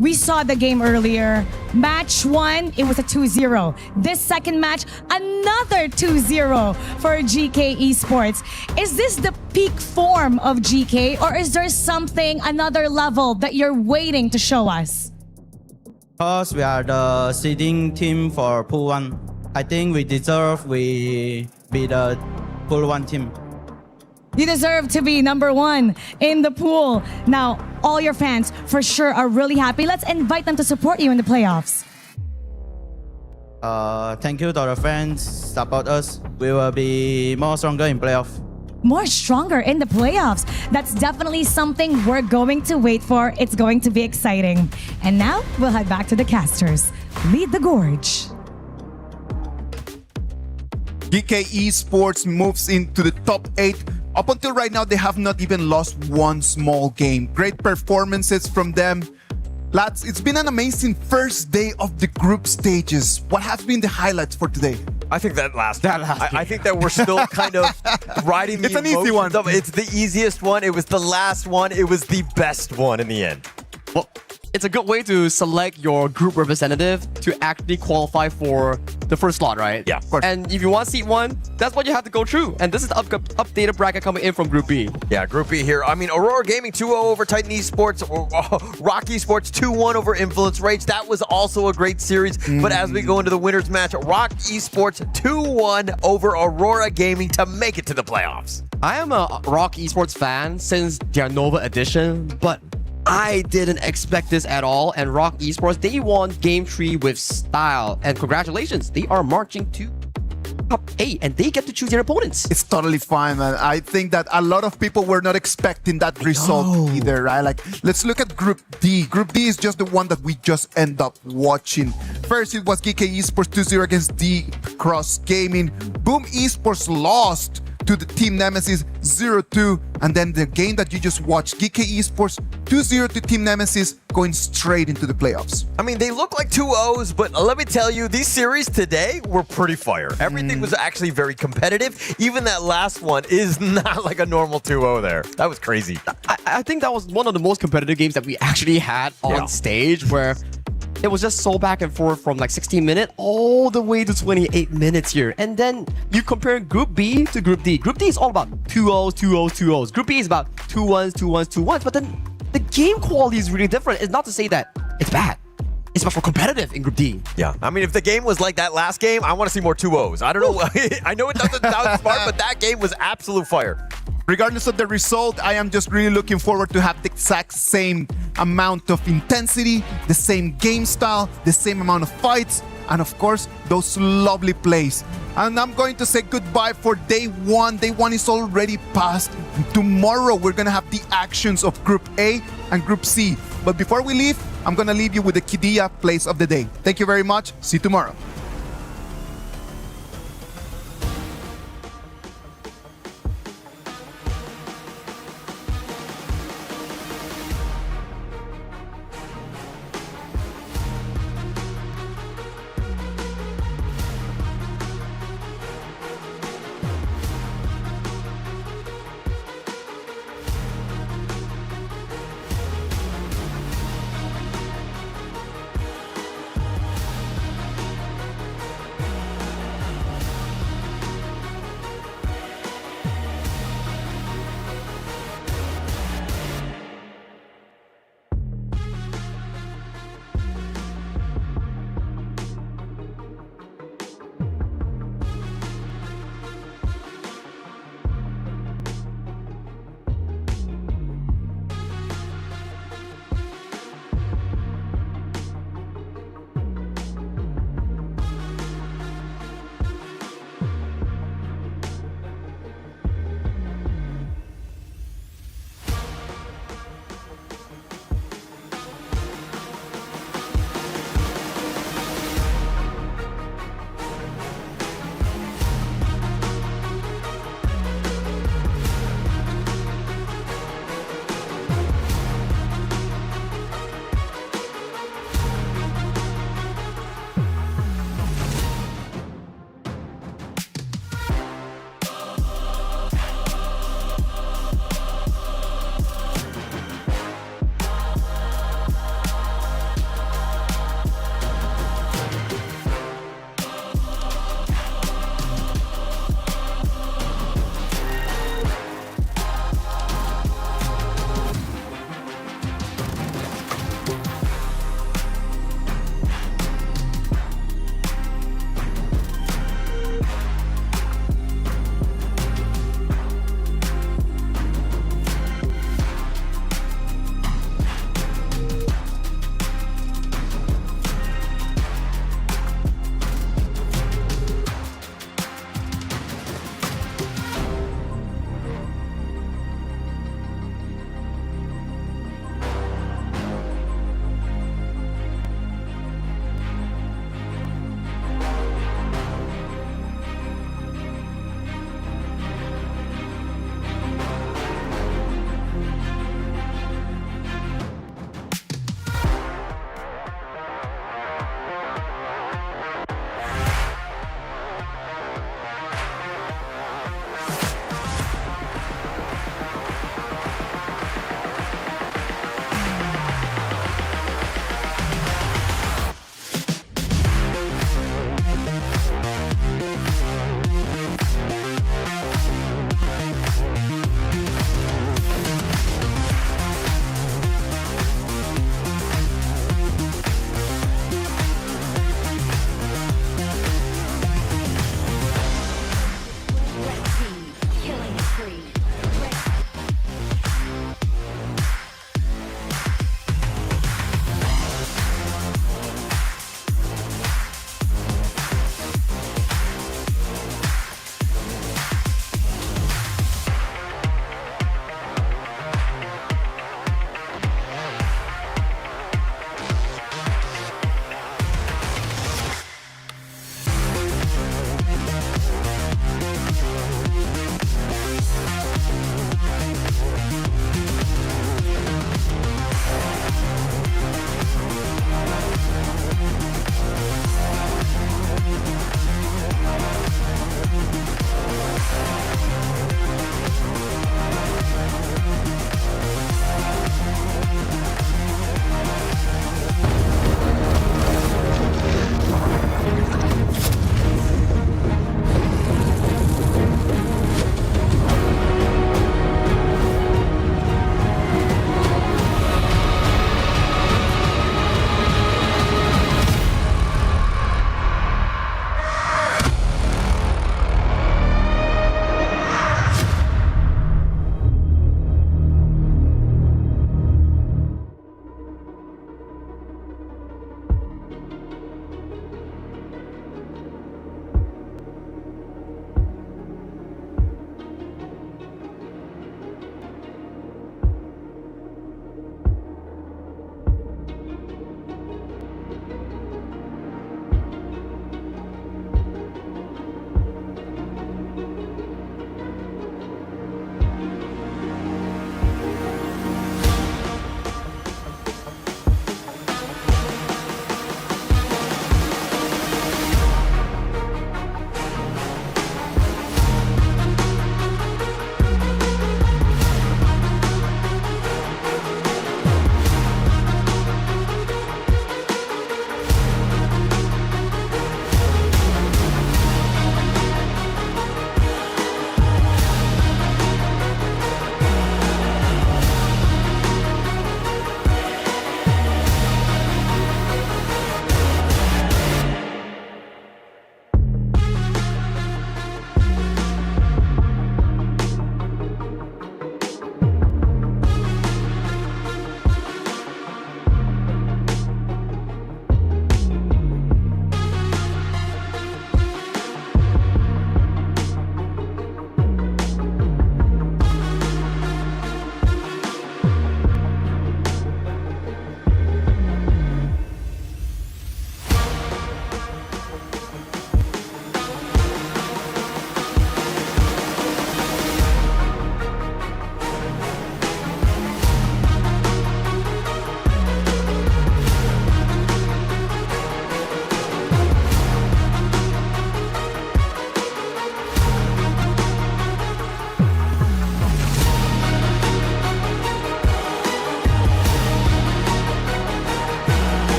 we saw the game earlier. Match 1, it was a 2-0. This second match, another 2-0 for Geekay Esports. Is this the peak form of Geekay, or is there something, another level that you're waiting to show us? Because we are the seeding team for Pool 1. I think we deserve we be the Pool 1 team. You deserve to be number 1 in the pool. Now, all your fans for sure are really happy. Let's invite them to support you in the playoffs. Thank you to our fans. Support us. We will be more stronger in playoff. More stronger in the playoffs. That's definitely something we're going to wait for. It's going to be exciting. And now, we'll head back to the casters. Lead the gorge. Geekay Esports moves into the top 8. Up until right now, they have not even lost one small game. Great performances from them. Lads, it's been an amazing first day of the group stages. What has been the highlights for today? I think that last one. I think that we're still kind of riding the It's an easy one. It's the easiest one. It was the last one. It was the best one in the end. Well, it's a good way to select your group representative to actually qualify for the first slot, right? Yeah, of course. And if you want seat 1, that's what you have to go through. And this is the updated bracket coming in from Group B. Yeah, Group B here. I mean, Aurora Gaming 2-0 over Titan Esports, Rock Esports 2-1 over Influence Rage. That was also a great series. But as we go into the winners match, Rock Esports 2-1 over Aurora Gaming to make it to the playoffs. I am a Rock Esports fan since their Nova edition, but I didn't expect this at all, and Rock Esports, they won Game 3 with style, and congratulations, they are marching to top 8, and they get to choose their opponents. It's totally fine, man. I think that a lot of people were not expecting that result either, right? Like, let's look at Group D. Group D is just the one that we just end up watching. First, it was Geekay Esports 2-0 against D Cross Gaming. Boom Esports lost to the Team Nemesis 0-2, and then the game that you just watched, Geekay Esports 2-0 to Team Nemesis, going straight into the playoffs. I mean, they look like 2-0s, but let me tell you, these series today were pretty fire. Everything was actually very competitive. Even that last one is not like a normal 2-0 there. That was crazy. I think that was one of the most competitive games that we actually had on stage, where it was just so back and forth from like 16 minutes all the way to 28 minutes here. And then you compare Group B to Group D. Group D is all about 2-0s, 2-0s, 2-0s. Group B is about 2-1s, 2-1s, 2-1s. But then the game quality is really different. It's not to say that it's bad. It's much more competitive in Group D. Yeah, I mean, if the game was like that last game, I want to see more 2-0s. I don't know. I know it doesn't sound smart, but that game was absolute fire. Regardless of the result, I am just really looking forward to have the exact same amount of intensity, the same game style, the same amount of fights, and of course, those lovely plays. And I'm going to say goodbye for day 1. Day 1 is already past. Tomorrow, we're going to have the actions of Group A and Group C. But before we leave, I'm going to leave you with the Qiddiya plays of the day. Thank you very much. See you tomorrow.